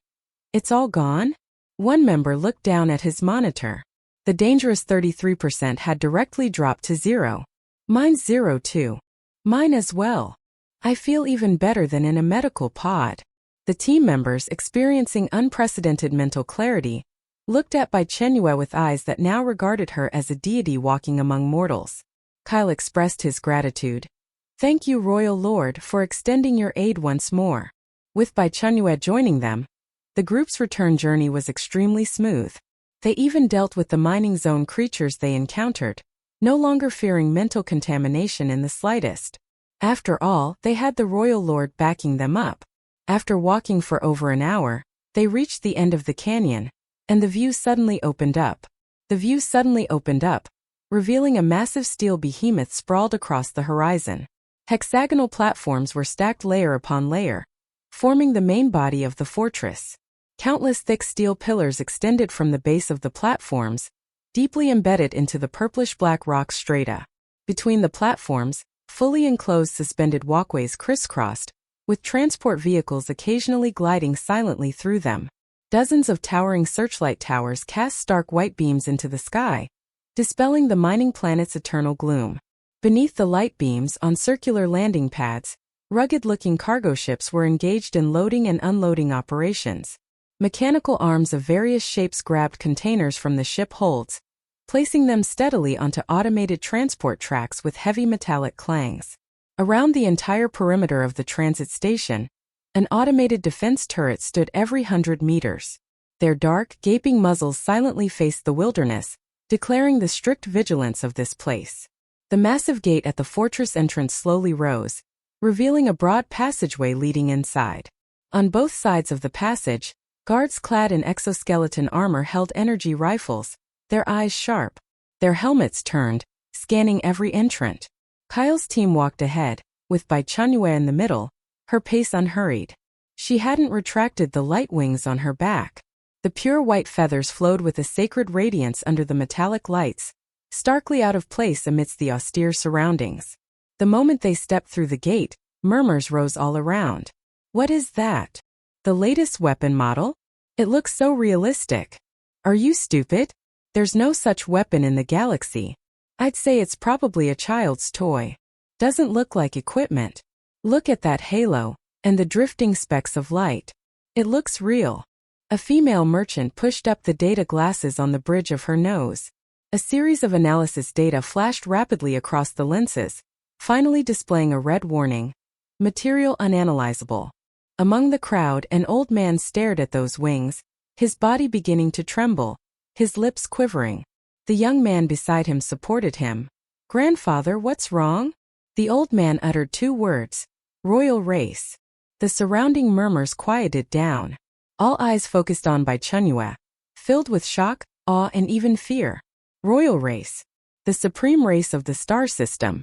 It's all gone? One member looked down at his monitor. The dangerous 33% had directly dropped to 0. Mine's 0 too. Mine as well. I feel even better than in a medical pod. The team members, experiencing unprecedented mental clarity, looked at Bai Chenyue with eyes that now regarded her as a deity walking among mortals. Kyle expressed his gratitude. Thank you, Royal Lord, for extending your aid once more. With Bai Chenyue joining them, the group's return journey was extremely smooth. They even dealt with the mining zone creatures they encountered, no longer fearing mental contamination in the slightest. After all, they had the Royal Lord backing them up. After walking for over an hour, they reached the end of the canyon, and the view suddenly opened up. Revealing a massive steel behemoth sprawled across the horizon. Hexagonal platforms were stacked layer upon layer, forming the main body of the fortress. Countless thick steel pillars extended from the base of the platforms, deeply embedded into the purplish-black rock strata. Between the platforms, fully enclosed suspended walkways crisscrossed, with transport vehicles occasionally gliding silently through them. Dozens of towering searchlight towers cast stark white beams into the sky, dispelling the mining planet's eternal gloom. Beneath the light beams, on circular landing pads, rugged-looking cargo ships were engaged in loading and unloading operations. Mechanical arms of various shapes grabbed containers from the ship holds, placing them steadily onto automated transport tracks with heavy metallic clangs. Around the entire perimeter of the transit station, an automated defense turret stood every 100 meters. Their dark, gaping muzzles silently faced the wilderness, declaring the strict vigilance of this place. The massive gate at the fortress entrance slowly rose, revealing a broad passageway leading inside. On both sides of the passage, guards clad in exoskeleton armor held energy rifles, their eyes sharp, their helmets turned, scanning every entrant. Kyle's team walked ahead, with Bai Chenyue in the middle, her pace unhurried. She hadn't retracted the light wings on her back. The pure white feathers flowed with a sacred radiance under the metallic lights, starkly out of place amidst the austere surroundings. The moment they stepped through the gate, murmurs rose all around. What is that? The latest weapon model? It looks so realistic. Are you stupid? There's no such weapon in the galaxy. I'd say it's probably a child's toy. Doesn't look like equipment. Look at that halo, and the drifting specks of light. It looks real. A female merchant pushed up the data glasses on the bridge of her nose. A series of analysis data flashed rapidly across the lenses, finally displaying a red warning. Material unanalyzable. Among the crowd, an old man stared at those wings, his body beginning to tremble, his lips quivering. The young man beside him supported him. "Grandfather, what's wrong?" The old man uttered 2 words. "Royal race." The surrounding murmurs quieted down. All eyes focused on Bai Chenyue, filled with shock, awe, and even fear. Royal race. The supreme race of the star system.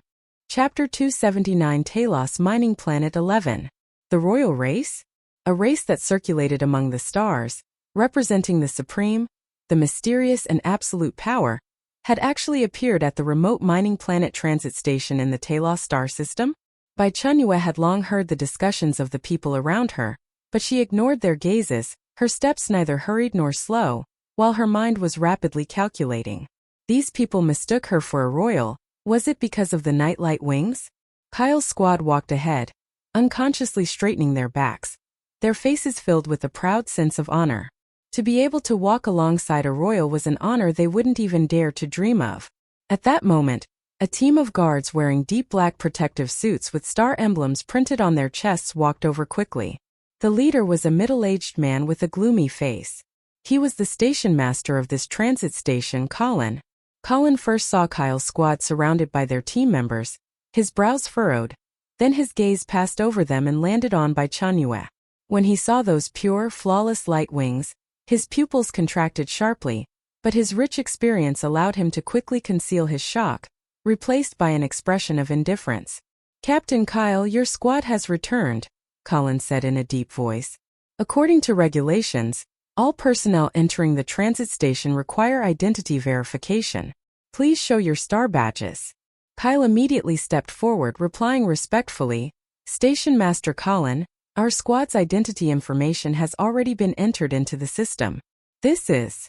Chapter 279, Taos Mining Planet 11. The royal race? A race that circulated among the stars, representing the supreme, the mysterious and absolute power, had actually appeared at the remote mining planet transit station in the Taos star system. Bai Chenyue had long heard the discussions of the people around her, but she ignored their gazes, her steps neither hurried nor slow, while her mind was rapidly calculating. These people mistook her for a royal. Was it because of the nightlight wings? Kyle's squad walked ahead, unconsciously straightening their backs, their faces filled with a proud sense of honor. To be able to walk alongside a royal was an honor they wouldn't even dare to dream of. At that moment, a team of guards wearing deep black protective suits with star emblems printed on their chests walked over quickly. The leader was a middle-aged man with a gloomy face. He was the station master of this transit station, Colin. Colin first saw Kyle's squad surrounded by their team members, his brows furrowed. Then his gaze passed over them and landed on Bai Chenyue. When he saw those pure, flawless light wings, his pupils contracted sharply, but his rich experience allowed him to quickly conceal his shock, replaced by an expression of indifference. "Captain Kyle, your squad has returned," Colin said in a deep voice. "According to regulations, all personnel entering the transit station require identity verification. Please show your star badges." Kyle immediately stepped forward, replying respectfully, "Station Master Colin, our squad's identity information has already been entered into the system. This is..."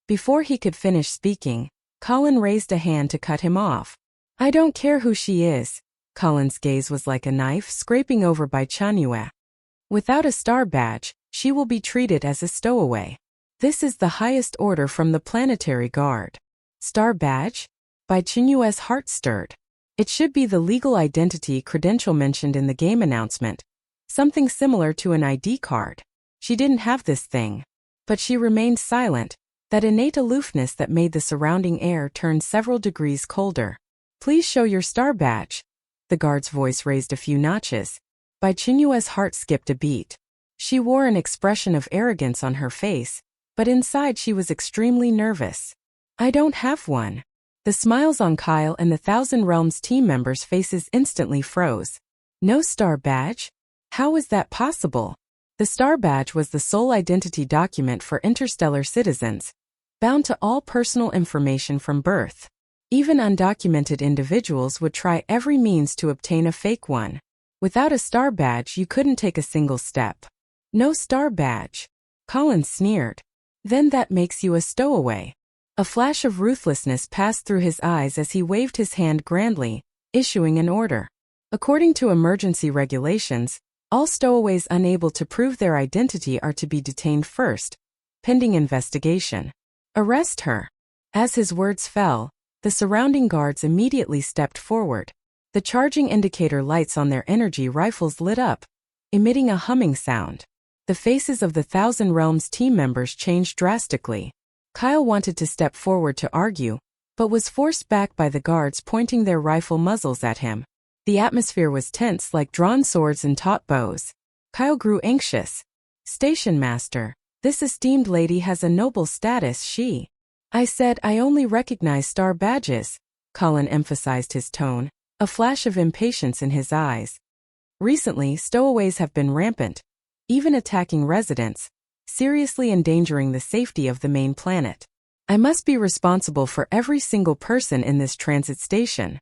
Before he could finish speaking, Colin raised a hand to cut him off. "I don't care who she is." Colin's gaze was like a knife scraping over Bai Chenyue. "Without a star badge, she will be treated as a stowaway. This is the highest order from the Planetary Guard." Star badge? Bai Chenyue's heart stirred. It should be the legal identity credential mentioned in the game announcement. Something similar to an ID card. She didn't have this thing. But she remained silent, that innate aloofness that made the surrounding air turn several degrees colder. "Please show your star badge." The guard's voice raised a few notches. Bai Chenyue's heart skipped a beat. She wore an expression of arrogance on her face, but inside she was extremely nervous. "I don't have one." The smiles on Kyle and the Thousand Realms team members' faces instantly froze. "No star badge? How is that possible?" The star badge was the sole identity document for interstellar citizens, bound to all personal information from birth. Even undocumented individuals would try every means to obtain a fake one. Without a star badge, you couldn't take a single step. "No star badge?" Colin sneered. "Then that makes you a stowaway." A flash of ruthlessness passed through his eyes as he waved his hand grandly, issuing an order. According to emergency regulations, all stowaways unable to prove their identity are to be detained first, pending investigation. "Arrest her." As his words fell, the surrounding guards immediately stepped forward. The charging indicator lights on their energy rifles lit up, emitting a humming sound. The faces of the Thousand Realms team members changed drastically. Kyle wanted to step forward to argue, but was forced back by the guards pointing their rifle muzzles at him. The atmosphere was tense like drawn swords and taut bows. Kyle grew anxious. "Station Master, this esteemed lady has a noble status. I said I only recognize star badges." Colin emphasized his tone, a flash of impatience in his eyes. Recently, stowaways have been rampant, even attacking residents, seriously endangering the safety of the main planet. "I must be responsible for every single person in this transit station."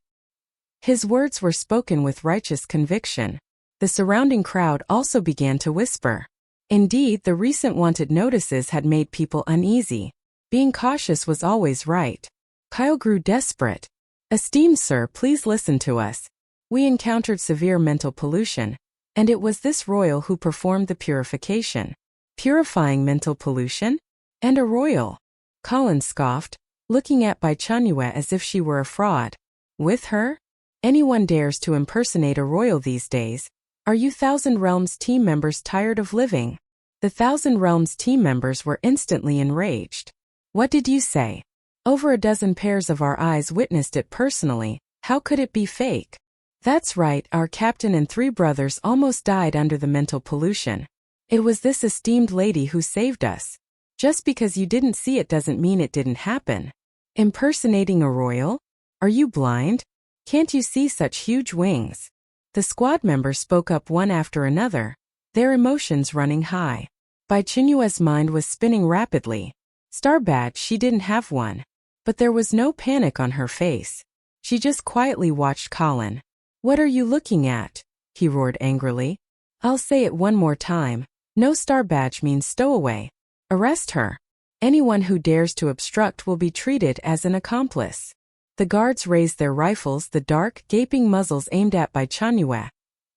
His words were spoken with righteous conviction. The surrounding crowd also began to whisper. Indeed, the recent wanted notices had made people uneasy. Being cautious was always right. Kyle grew desperate. "Esteemed sir, please listen to us. We encountered severe mental pollution, and it was this royal who performed the purification." Purifying mental pollution? And a royal? Colin scoffed, looking at Bai Chenyue as if she were a fraud. With her? Anyone dares to impersonate a royal these days. Are you Thousand Realms team members tired of living? The Thousand Realms team members were instantly enraged. What did you say? Over a dozen pairs of our eyes witnessed it personally. How could it be fake? That's right, our captain and 3 brothers almost died under the mental pollution. It was this esteemed lady who saved us. Just because you didn't see it doesn't mean it didn't happen. Impersonating a royal? Are you blind? Can't you see such huge wings? The squad members spoke up one after another, their emotions running high. Bai Chenyue's mind was spinning rapidly. Star badge, she didn't have one. But there was no panic on her face. She just quietly watched Colin. What are you looking at? He roared angrily. I'll say it one more time. No star badge means stowaway. Arrest her. Anyone who dares to obstruct will be treated as an accomplice. The guards raised their rifles, the dark, gaping muzzles aimed at Bai Chenyue,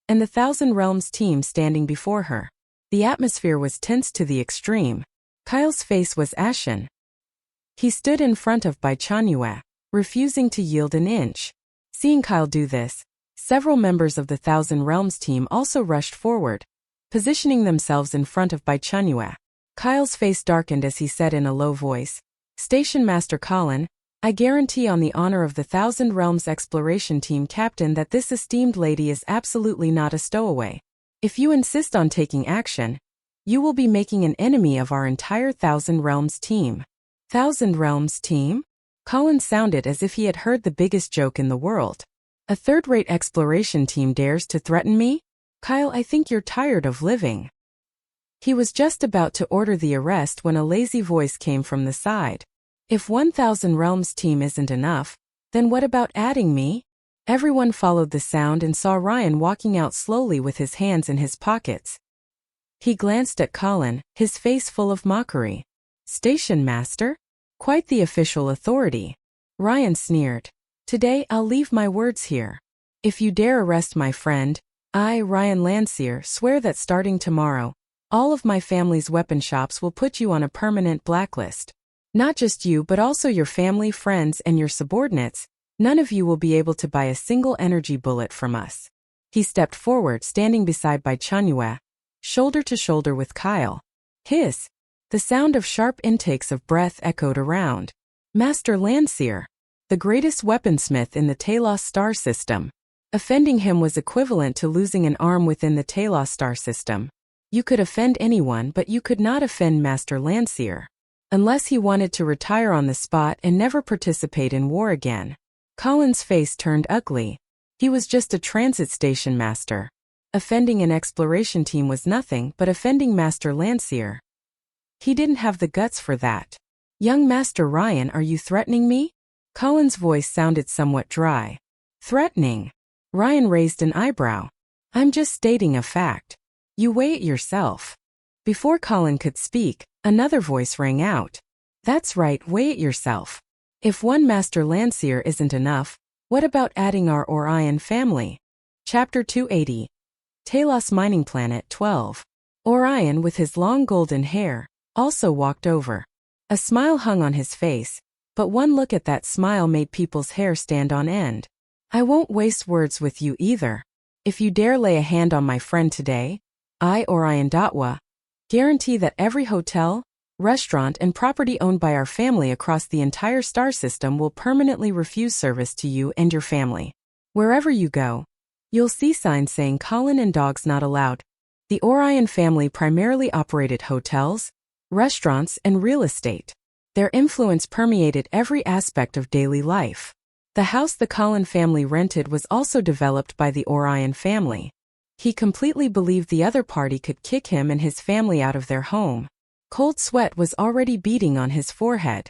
and the Thousand Realms team standing before her. The atmosphere was tense to the extreme. Kyle's face was ashen. He stood in front of Bai Chenyue, refusing to yield an inch. Seeing Kyle do this, several members of the Thousand Realms team also rushed forward, positioning themselves in front of Bai Chenyue. Kyle's face darkened as he said in a low voice, Station Master Colin, I guarantee on the honor of the Thousand Realms Exploration Team Captain that this esteemed lady is absolutely not a stowaway. If you insist on taking action, you will be making an enemy of our entire Thousand Realms team. Thousand Realms team? Colin sounded as if he had heard the biggest joke in the world. A third-rate exploration team dares to threaten me? Kyle, I think you're tired of living. He was just about to order the arrest when a lazy voice came from the side. If 1000 Realms team isn't enough, then what about adding me? Everyone followed the sound and saw Ryan walking out slowly with his hands in his pockets. He glanced at Colin, his face full of mockery. Station Master? Quite the official authority. Ryan sneered. Today I'll leave my words here. If you dare arrest my friend, I, Ryan Landseer, swear that starting tomorrow, all of my family's weapon shops will put you on a permanent blacklist. Not just you but also your family, friends, and your subordinates. None of you will be able to buy a single energy bullet from us. He stepped forward, standing beside Bai Chenyue, shoulder to shoulder with Kyle. Hiss! The sound of sharp intakes of breath echoed around. Master Landseer, the greatest weaponsmith in the Taos star system. Offending him was equivalent to losing an arm within the Taos star system. You could offend anyone, but you could not offend Master Landseer. Unless he wanted to retire on the spot and never participate in war again. Colin's face turned ugly. He was just a transit station master. Offending an exploration team was nothing but offending Master Landseer. He didn't have the guts for that. Young Master Ryan, are you threatening me? Colin's voice sounded somewhat dry. Threatening? Ryan raised an eyebrow. I'm just stating a fact. You weigh it yourself. Before Colin could speak, another voice rang out. That's right, weigh it yourself. If one Master Landseer isn't enough, what about adding our Orion family? Chapter 280. Taos Mining Planet 12. Orion, with his long golden hair, also walked over. A smile hung on his face, but one look at that smile made people's hair stand on end. I won't waste words with you either. If you dare lay a hand on my friend today, I, Orion Datwa, guarantee that every hotel, restaurant, and property owned by our family across the entire star system will permanently refuse service to you and your family. Wherever you go, you'll see signs saying Colin and dogs not allowed. The Orion family primarily operated hotels, restaurants, and real estate. Their influence permeated every aspect of daily life. The house the Colin family rented was also developed by the Orion family. He completely believed the other party could kick him and his family out of their home. Cold sweat was already beading on his forehead.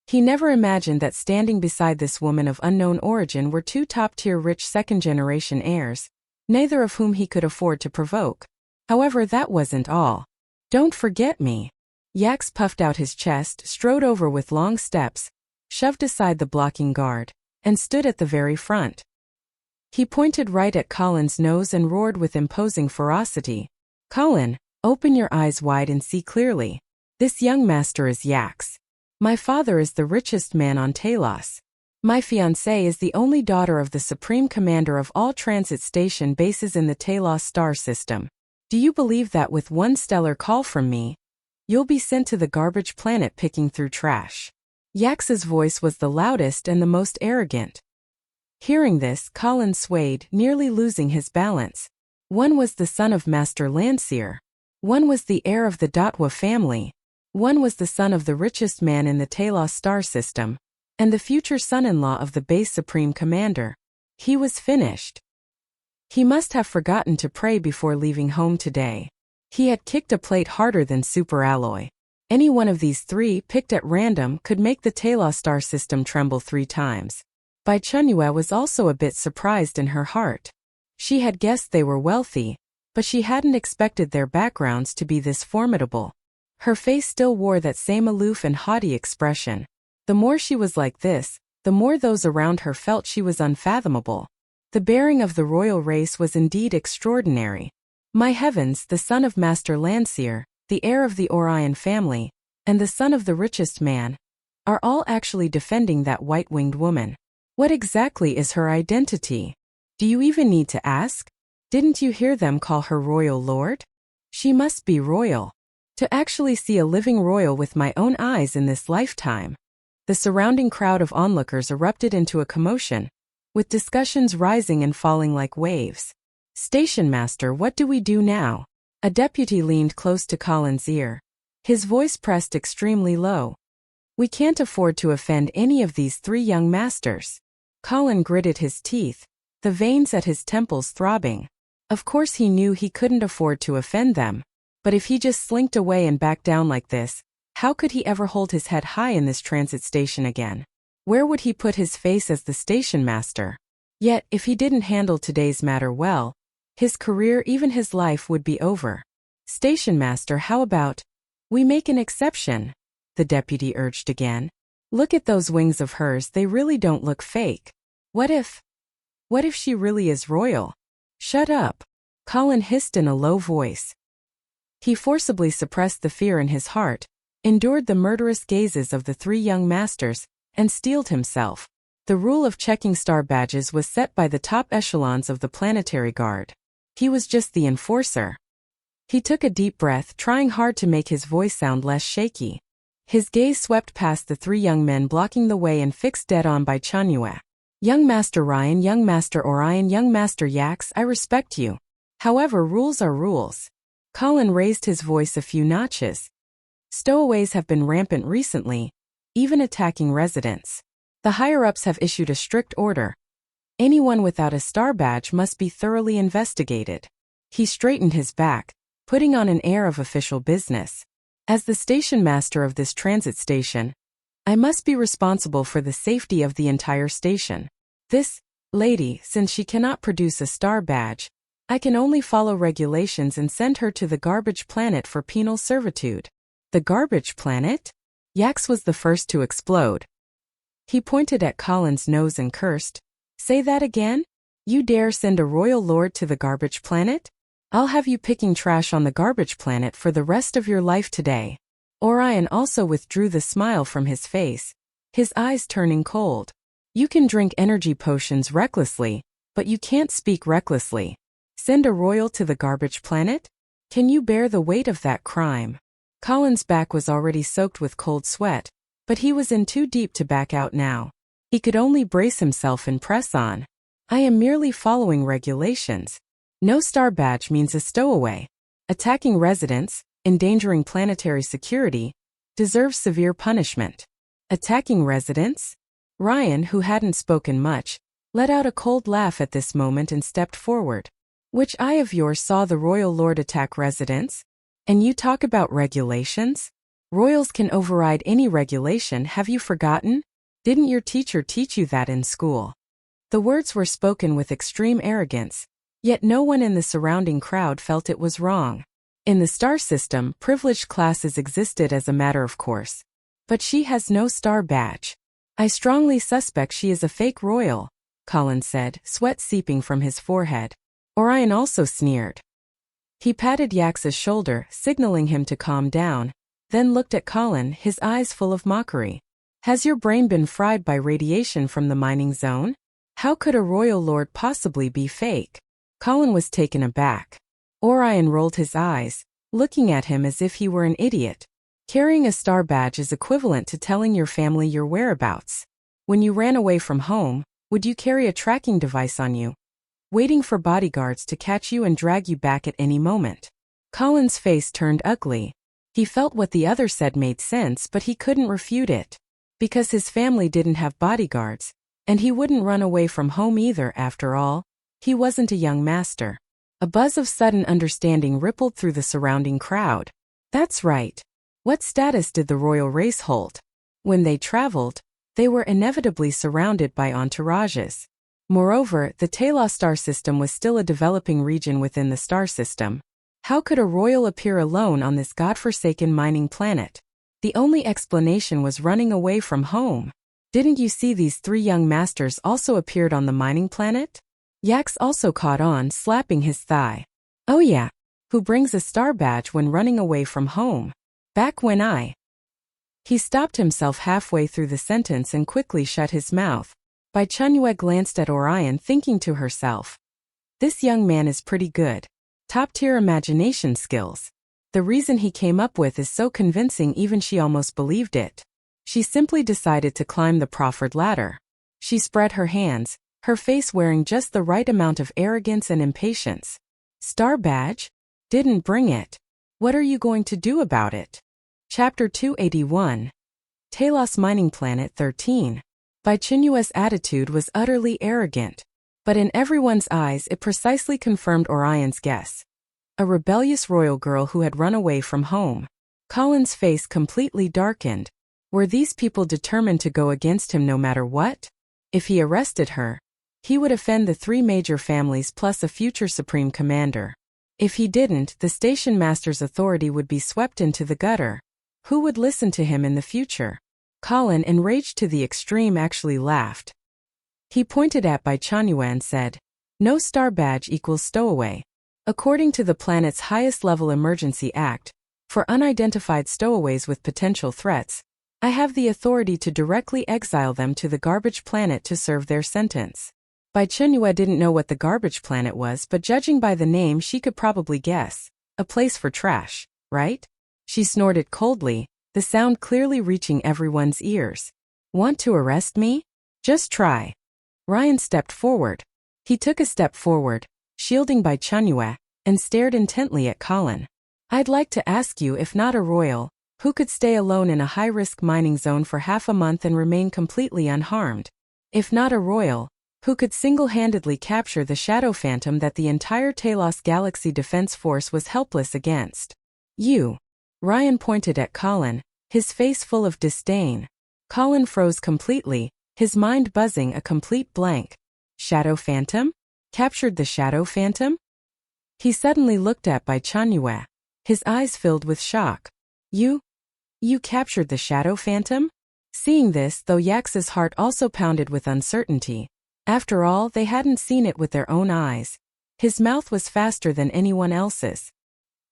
He never imagined that standing beside this woman of unknown origin were 2 top-tier rich second-generation heirs, neither of whom he could afford to provoke. However, that wasn't all. Don't forget me. Yax puffed out his chest, strode over with long steps, shoved aside the blocking guard, and stood at the very front. He pointed right at Colin's nose and roared with imposing ferocity. Colin, open your eyes wide and see clearly. This young master is Yax. My father is the richest man on Taos. My fiancée is the only daughter of the Supreme Commander of all transit station bases in the Taos star system. Do you believe that with one stellar call from me, you'll be sent to the garbage planet picking through trash? Yax's voice was the loudest and the most arrogant. Hearing this, Colin swayed, nearly losing his balance. One was the son of Master Landseer. One was the heir of the Datwa family. One was the son of the richest man in the Taos star system, and the future son-in-law of the base Supreme Commander. He was finished. He must have forgotten to pray before leaving home today. He had kicked a plate harder than superalloy. Any one of these three, picked at random, could make the Taos star system tremble 3 times. Bai Chenyue was also a bit surprised in her heart. She had guessed they were wealthy, but she hadn't expected their backgrounds to be this formidable. Her face still wore that same aloof and haughty expression. The more she was like this, the more those around her felt she was unfathomable. The bearing of the royal race was indeed extraordinary. My heavens, the son of Master Landseer, the heir of the Orion family, and the son of the richest man, are all actually defending that white-winged woman. What exactly is her identity? Do you even need to ask? Didn't you hear them call her royal lord? She must be royal. To actually see a living royal with my own eyes in this lifetime. The surrounding crowd of onlookers erupted into a commotion, with discussions rising and falling like waves. Station master, what do we do now? A deputy leaned close to Colin's ear. His voice pressed extremely low. We can't afford to offend any of these 3 young masters. Colin gritted his teeth, the veins at his temples throbbing. Of course he knew he couldn't afford to offend them, but if he just slinked away and backed down like this, how could he ever hold his head high in this transit station again? Where would he put his face as the station master? Yet, if he didn't handle today's matter well, his career, even his life, would be over. Station master, how about we make an exception? The deputy urged again. Look at those wings of hers, they really don't look fake. What if she really is royal? Shut up, Colin hissed in a low voice. He forcibly suppressed the fear in his heart, endured the murderous gazes of the 3 young masters, and steeled himself. The rule of checking star badges was set by the top echelons of the Planetary Guard. He was just the enforcer. He took a deep breath, trying hard to make his voice sound less shaky. His gaze swept past the 3 young men blocking the way and fixed dead on Bai Chenyue. Young Master Ryan, Young Master Orion, Young Master Yax, I respect you. However, rules are rules. Colin raised his voice a few notches. Stowaways have been rampant recently, even attacking residents. The higher-ups have issued a strict order. Anyone without a star badge must be thoroughly investigated. He straightened his back, putting on an air of official business. As the station master of this transit station, I must be responsible for the safety of the entire station. This lady, since she cannot produce a star badge, I can only follow regulations and send her to the garbage planet for penal servitude. The garbage planet? Yax was the first to explode. He pointed at Colin's nose and cursed. Say that again? You dare send a royal lord to the garbage planet? I'll have you picking trash on the garbage planet for the rest of your life today. Orion also withdrew the smile from his face, his eyes turning cold. You can drink energy potions recklessly, but you can't speak recklessly. Send a royal to the garbage planet? Can you bear the weight of that crime? Colin's back was already soaked with cold sweat, but he was in too deep to back out now. He could only brace himself and press on. I am merely following regulations. No star badge means a stowaway. Attacking residents, endangering planetary security, deserves severe punishment. Attacking residents? Ryan, who hadn't spoken much, let out a cold laugh at this moment and stepped forward. Which eye of yours saw the royal lord attack residents? And you talk about regulations? Royals can override any regulation, have you forgotten? Didn't your teacher teach you that in school? The words were spoken with extreme arrogance, yet no one in the surrounding crowd felt it was wrong. In the star system, privileged classes existed as a matter of course. But she has no star badge. I strongly suspect she is a fake royal, Colin said, sweat seeping from his forehead. Orion also sneered. He patted Yax's shoulder, signaling him to calm down, then looked at Colin, his eyes full of mockery. Has your brain been fried by radiation from the mining zone? How could a royal lord possibly be fake? Colin was taken aback. Orion rolled his eyes, looking at him as if he were an idiot. Carrying a star badge is equivalent to telling your family your whereabouts. When you ran away from home, would you carry a tracking device on you, waiting for bodyguards to catch you and drag you back at any moment? Colin's face turned ugly. He felt what the other said made sense, but he couldn't refute it. Because his family didn't have bodyguards, and he wouldn't run away from home either after all. He wasn't a young master. A buzz of sudden understanding rippled through the surrounding crowd. That's right. What status did the royal race hold? When they traveled, they were inevitably surrounded by entourages. Moreover, the Taos star system was still a developing region within the star system. How could a royal appear alone on this godforsaken mining planet? The only explanation was running away from home. Didn't you see these three young masters also appeared on the mining planet? Yax also caught on, slapping his thigh. Oh yeah. Who brings a star badge when running away from home? Back when He stopped himself halfway through the sentence and quickly shut his mouth. Bai Chenyue glanced at Orion, thinking to herself, this young man is pretty good. Top-tier imagination skills. The reason he came up with is so convincing even she almost believed it. She simply decided to climb the proffered ladder. She spread her hands, her face wearing just the right amount of arrogance and impatience. Star badge? Didn't bring it. What are you going to do about it? Chapter 281. Taos Mining Planet 13. Bai Chenyue's attitude was utterly arrogant. But in everyone's eyes it precisely confirmed Orion's guess. A rebellious royal girl who had run away from home. Colin's face completely darkened. Were these people determined to go against him no matter what? If he arrested her, he would offend the three major families plus a future supreme commander. If he didn't, the station master's authority would be swept into the gutter. Who would listen to him in the future? Colin, enraged to the extreme, actually laughed. He pointed at Bai Chenyue and said, no star badge equals stowaway. According to the planet's highest level emergency act, for unidentified stowaways with potential threats, I have the authority to directly exile them to the garbage planet to serve their sentence. Bai Chenyue didn't know what the garbage planet was, but judging by the name she could probably guess. A place for trash, right? She snorted coldly, the sound clearly reaching everyone's ears. Want to arrest me? Just try. Ryan stepped forward. He took a step forward, shielding Bai Chenyue, and stared intently at Colin. I'd like to ask you, if not a royal, who could stay alone in a high-risk mining zone for half a month and remain completely unharmed? If not a royal, who could single-handedly capture the shadow phantom that the entire Taos Galaxy Defense Force was helpless against? You. Ryan pointed at Colin, his face full of disdain. Colin froze completely, his mind buzzing a complete blank. Shadow phantom? Captured the shadow phantom? He suddenly looked at Bai Chenyue. His eyes filled with shock. You captured the shadow phantom? Seeing this, though, Yax's heart also pounded with uncertainty. After all, they hadn't seen it with their own eyes. His mouth was faster than anyone else's.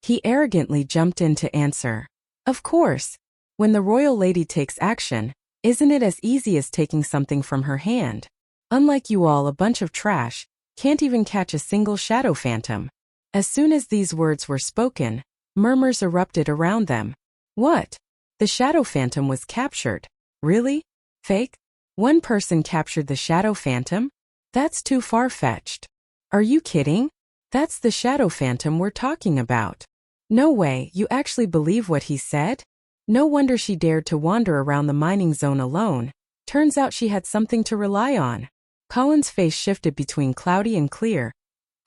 He arrogantly jumped in to answer. Of course. When the royal lady takes action, isn't it as easy as taking something from her hand? Unlike you all, a bunch of trash, can't even catch a single shadow phantom. As soon as these words were spoken, murmurs erupted around them. What? The shadow phantom was captured. Really? Fake? One person captured the shadow phantom? That's too far-fetched. Are you kidding? That's the shadow phantom we're talking about. No way, you actually believe what he said? No wonder she dared to wander around the mining zone alone. Turns out she had something to rely on. Colin's face shifted between cloudy and clear,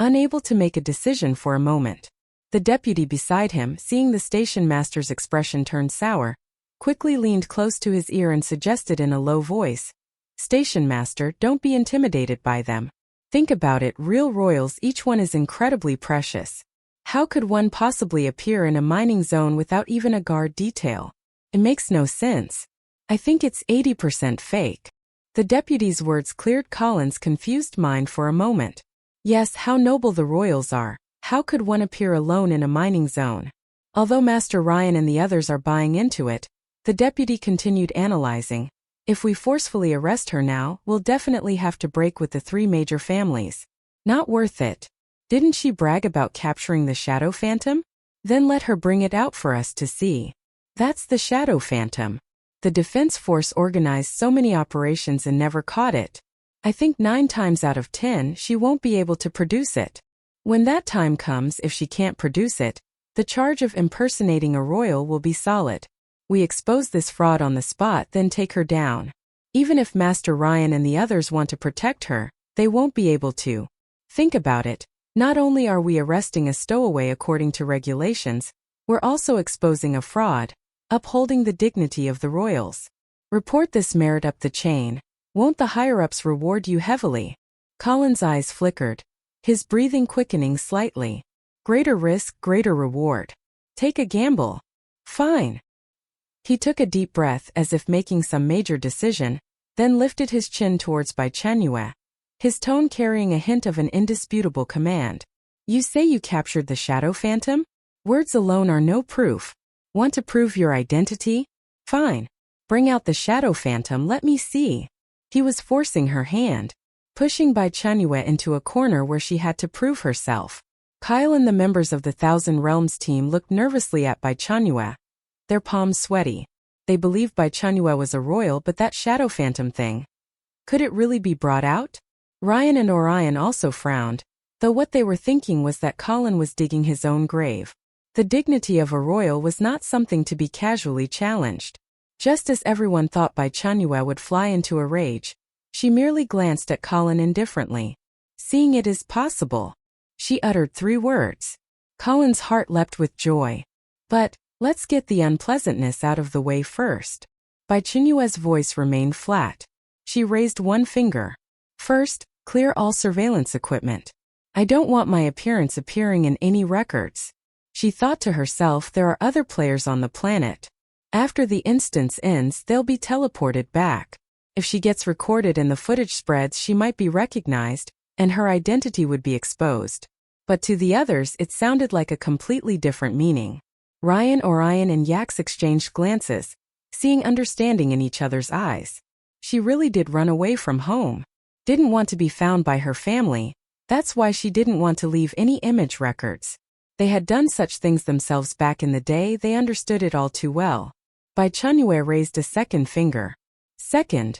unable to make a decision for a moment. The deputy beside him, seeing the station master's expression turn sour, quickly leaned close to his ear and suggested in a low voice, Station master, don't be intimidated by them. Think about it, real royals, each one is incredibly precious. How could one possibly appear in a mining zone without even a guard detail? It makes no sense. I think it's 80% fake. The deputy's words cleared Colin's confused mind for a moment. Yes, how noble the royals are. How could one appear alone in a mining zone? Although Master Ryan and the others are buying into it, the deputy continued analyzing. If we forcefully arrest her now, we'll definitely have to break with the 3 major families. Not worth it. Didn't she brag about capturing the Shadow Phantom? Then let her bring it out for us to see. That's the Shadow Phantom. The Defense Force organized so many operations and never caught it. I think 9 times out of 10 she won't be able to produce it. When that time comes, if she can't produce it, the charge of impersonating a royal will be solid. We expose this fraud on the spot, then take her down. Even if Master Ryan and the others want to protect her, they won't be able to. Think about it. Not only are we arresting a stowaway according to regulations, we're also exposing a fraud, upholding the dignity of the royals. Report this merit up the chain. Won't the higher-ups reward you heavily? Colin's eyes flickered, his breathing quickening slightly. Greater risk, greater reward. Take a gamble. Fine. He took a deep breath as if making some major decision, then lifted his chin towards Bai Chenyue, his tone carrying a hint of an indisputable command. You say you captured the Shadow Phantom? Words alone are no proof. Want to prove your identity? Fine. Bring out the Shadow Phantom, let me see. He was forcing her hand, pushing Bai Chenyue into a corner where she had to prove herself. Kyle and the members of the Thousand Realms team looked nervously at Bai Chenyue, their palms sweaty. They believed Bai Chenyue was a royal, but that Shadow Phantom thing. Could it really be brought out? Ryan and Orion also frowned, though what they were thinking was that Colin was digging his own grave. The dignity of a royal was not something to be casually challenged. Just as everyone thought Bai Chenyue would fly into a rage, she merely glanced at Colin indifferently. Seeing it is possible. She uttered 3 words. Colin's heart leapt with joy. But, let's get the unpleasantness out of the way first. Bai Chenyue's voice remained flat. She raised one finger. First, clear all surveillance equipment. I don't want my appearance appearing in any records. She thought to herself, there are other players on the planet. After the instance ends, they'll be teleported back. If she gets recorded and the footage spreads, she might be recognized, and her identity would be exposed. But to the others, it sounded like a completely different meaning. Ryan, Orion, and Yax exchanged glances, seeing understanding in each other's eyes. She really did run away from home. Didn't want to be found by her family. That's why she didn't want to leave any image records. They had done such things themselves back in the day, they understood it all too well. Bai Chenyue raised a second finger. Second,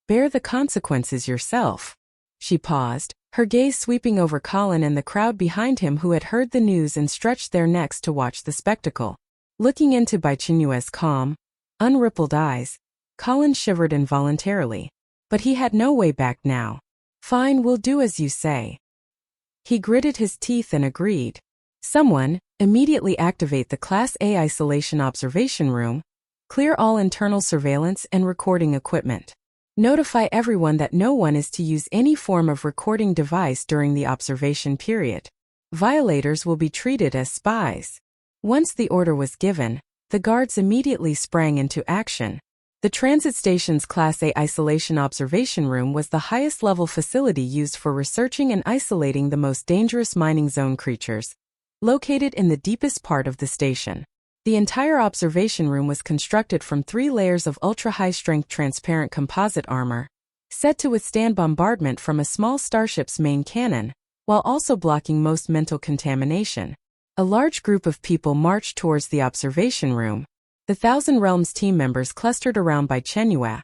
bear the consequences yourself. She paused, her gaze sweeping over Colin and the crowd behind him who had heard the news and stretched their necks to watch the spectacle. Looking into Bai Chenyue's calm, unrippled eyes, Colin shivered involuntarily. But he had no way back now. Fine, we'll do as you say. He gritted his teeth and agreed. Someone, immediately activate the Class A isolation observation room, clear all internal surveillance and recording equipment. Notify everyone that no one is to use any form of recording device during the observation period. Violators will be treated as spies. Once the order was given, the guards immediately sprang into action. The transit station's Class A isolation observation room was the highest level facility used for researching and isolating the most dangerous mining zone creatures, located in the deepest part of the station. The entire observation room was constructed from 3 layers of ultra-high-strength transparent composite armor, set to withstand bombardment from a small starship's main cannon, while also blocking most mental contamination. A large group of people marched towards the observation room. The Thousand Realms team members clustered around Bai Chenyue,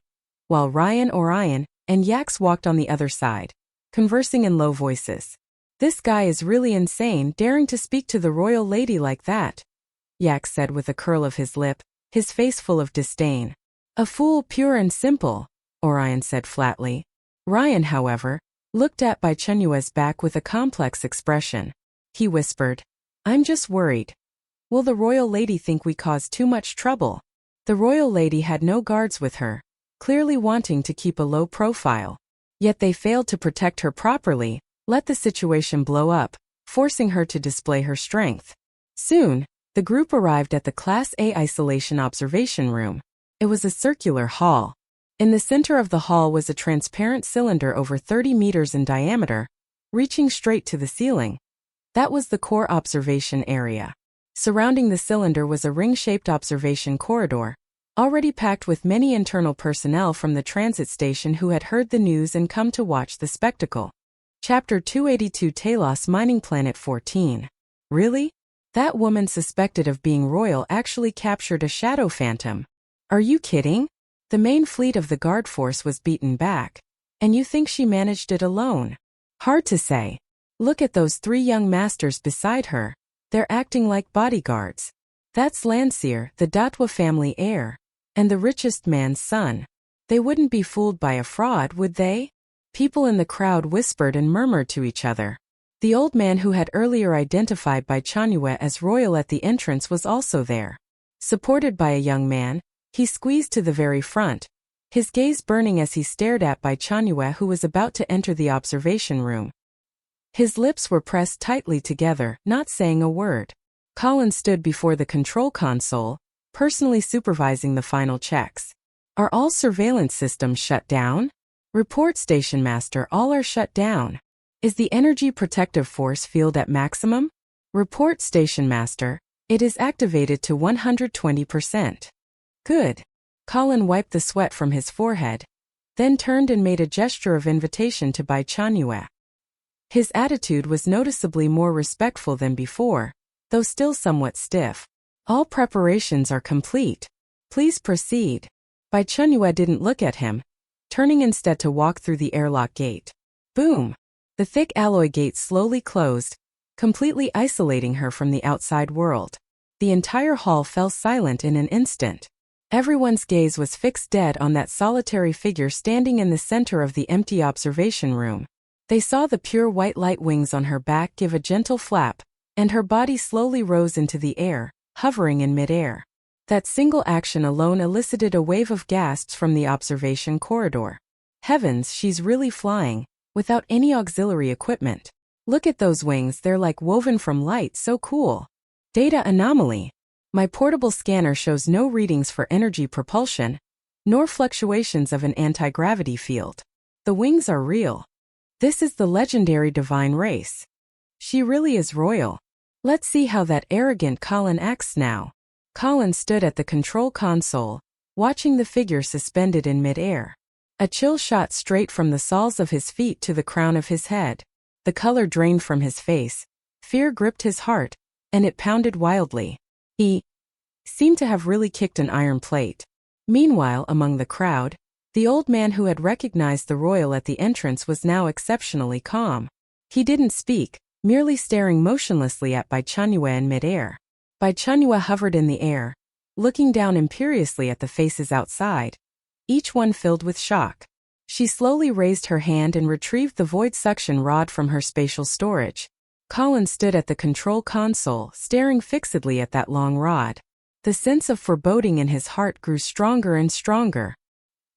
while Ryan, Orion, and Yax walked on the other side, conversing in low voices. This guy is really insane, daring to speak to the royal lady like that, Yax said with a curl of his lip, his face full of disdain. A fool, pure and simple, Orion said flatly. Ryan, however, looked at Bai Chenyue's back with a complex expression. He whispered, I'm just worried. Will the royal lady think we caused too much trouble? The royal lady had no guards with her, clearly wanting to keep a low profile. Yet they failed to protect her properly, let the situation blow up, forcing her to display her strength. Soon, the group arrived at the Class A isolation observation room. It was a circular hall. In the center of the hall was a transparent cylinder over 30 meters in diameter, reaching straight to the ceiling. That was the core observation area. Surrounding the cylinder was a ring-shaped observation corridor, already packed with many internal personnel from the transit station who had heard the news and come to watch the spectacle. Chapter 282 Taos Mining Planet 14. Really? That woman suspected of being royal actually captured a shadow phantom. Are you kidding? The main fleet of the guard force was beaten back. And you think she managed it alone? Hard to say. Look at those 3 young masters beside her. They're acting like bodyguards. That's Landseer, the Datwa family heir, and the richest man's son. They wouldn't be fooled by a fraud, would they? People in the crowd whispered and murmured to each other. The old man who had earlier identified Bai Chenyue as royal at the entrance was also there. Supported by a young man, he squeezed to the very front, his gaze burning as he stared at Bai Chenyue, who was about to enter the observation room. His lips were pressed tightly together, not saying a word. Colin stood before the control console, personally supervising the final checks. Are all surveillance systems shut down? Report, Station Master, all are shut down. Is the energy protective force field at maximum? Report, Station Master, it is activated to 120%. Good. Colin wiped the sweat from his forehead, then turned and made a gesture of invitation to Bai Chenyue. His attitude was noticeably more respectful than before, though still somewhat stiff. All preparations are complete. Please proceed. Bai Chenyue didn't look at him, turning instead to walk through the airlock gate. Boom! The thick alloy gate slowly closed, completely isolating her from the outside world. The entire hall fell silent in an instant. Everyone's gaze was fixed dead on that solitary figure standing in the center of the empty observation room. They saw the pure white light wings on her back give a gentle flap, and her body slowly rose into the air, hovering in midair. That single action alone elicited a wave of gasps from the observation corridor. Heavens, she's really flying, without any auxiliary equipment. Look at those wings, they're like woven from light, so cool. Data anomaly. My portable scanner shows no readings for energy propulsion, nor fluctuations of an anti-gravity field. The wings are real. This is the legendary divine race. She really is royal. Let's see how that arrogant Colin acts now. Colin stood at the control console, watching the figure suspended in midair. A chill shot straight from the soles of his feet to the crown of his head. The color drained from his face. Fear gripped his heart, and it pounded wildly. He seemed to have really kicked an iron plate. Meanwhile, among the crowd, the old man who had recognized the royal at the entrance was now exceptionally calm. He didn't speak, merely staring motionlessly at Bai Chenyue in midair. Bai Chenyue hovered in the air, looking down imperiously at the faces outside, each one filled with shock. She slowly raised her hand and retrieved the void suction rod from her spatial storage. Colin stood at the control console, staring fixedly at that long rod. The sense of foreboding in his heart grew stronger and stronger.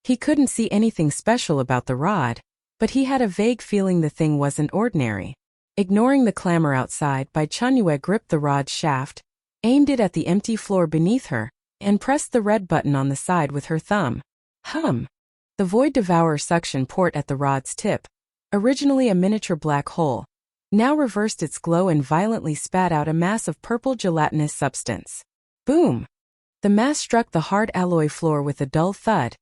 He couldn't see anything special about the rod, but he had a vague feeling the thing wasn't ordinary. Ignoring the clamor outside, Bai Chenyue gripped the rod's shaft, aimed it at the empty floor beneath her, and pressed the red button on the side with her thumb. Hum! The Void Devourer suction port at the rod's tip, originally a miniature black hole, now reversed its glow and violently spat out a mass of purple gelatinous substance. Boom! The mass struck the hard alloy floor with a dull thud,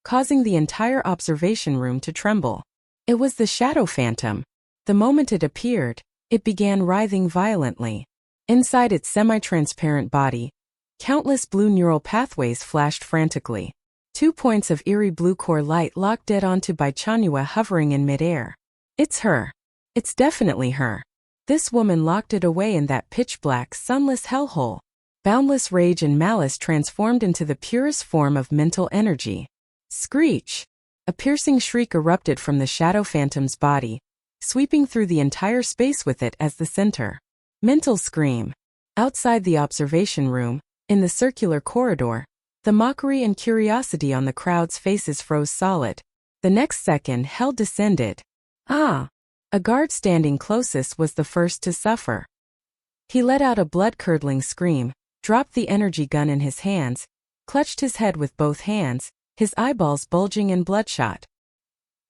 causing the entire observation room to tremble. It was the shadow phantom. The moment it appeared, it began writhing violently. Inside its semi-transparent body, countless blue neural pathways flashed frantically. 2 points of eerie blue core light locked dead onto Bai Chenyue hovering in midair. It's her. It's definitely her. This woman locked it away in that pitch-black, sunless hellhole. Boundless rage and malice transformed into the purest form of mental energy. Screech! A piercing shriek erupted from the shadow phantom's body, sweeping through the entire space with it as the center. Mental scream. Outside the observation room, in the circular corridor, the mockery and curiosity on the crowd's faces froze solid. The next second, hell descended. Ah! A guard standing closest was the first to suffer. He let out a blood-curdling scream, dropped the energy gun in his hands, clutched his head with both hands, his eyeballs bulging and bloodshot.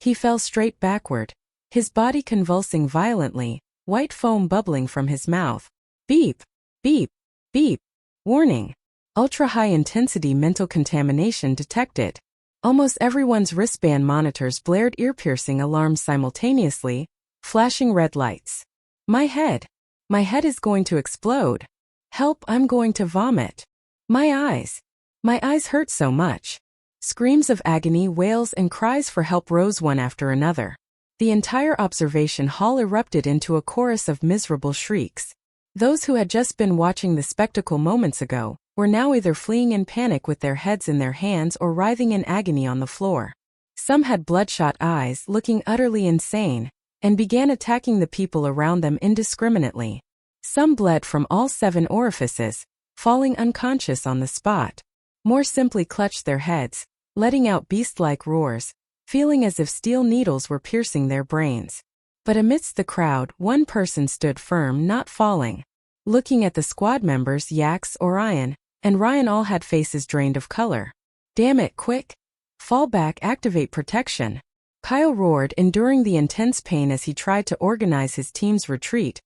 He fell straight backward, his body convulsing violently, white foam bubbling from his mouth. Beep! Beep! Beep! Warning! Ultra-high-intensity mental contamination detected. Almost everyone's wristband monitors blared ear-piercing alarms simultaneously, flashing red lights. My head is going to explode. Help, I'm going to vomit. My eyes hurt so much. Screams of agony, wails, and cries for help rose one after another. The entire observation hall erupted into a chorus of miserable shrieks. Those who had just been watching the spectacle moments ago were now either fleeing in panic with their heads in their hands or writhing in agony on the floor. Some had bloodshot eyes, looking utterly insane, and began attacking the people around them indiscriminately. Some bled from all 7 orifices, falling unconscious on the spot. More simply clutched their heads, letting out beast-like roars, feeling as if steel needles were piercing their brains. But amidst the crowd, one person stood firm, not falling. Looking at the squad members, Yax, Orion, and Ryan all had faces drained of color. Damn it, quick! Fall back, activate protection. Kyle roared, enduring the intense pain as he tried to organize his team's retreat,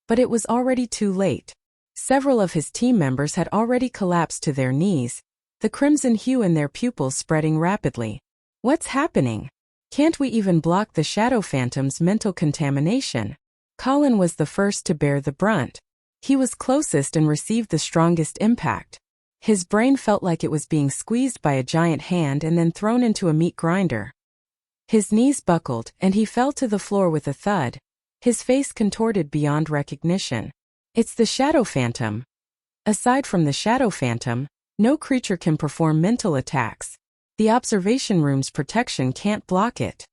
but it was already too late. Several of his team members had already collapsed to their knees, the crimson hue in their pupils spreading rapidly. What's happening? Can't we even block the Shadow Phantom's mental contamination? Colin was the first to bear the brunt. He was closest and received the strongest impact. His brain felt like it was being squeezed by a giant hand and then thrown into a meat grinder. His knees buckled, and he fell to the floor with a thud, his face contorted beyond recognition. It's the Shadow Phantom. Aside from the Shadow Phantom, no creature can perform mental attacks. The observation room's protection can't block it.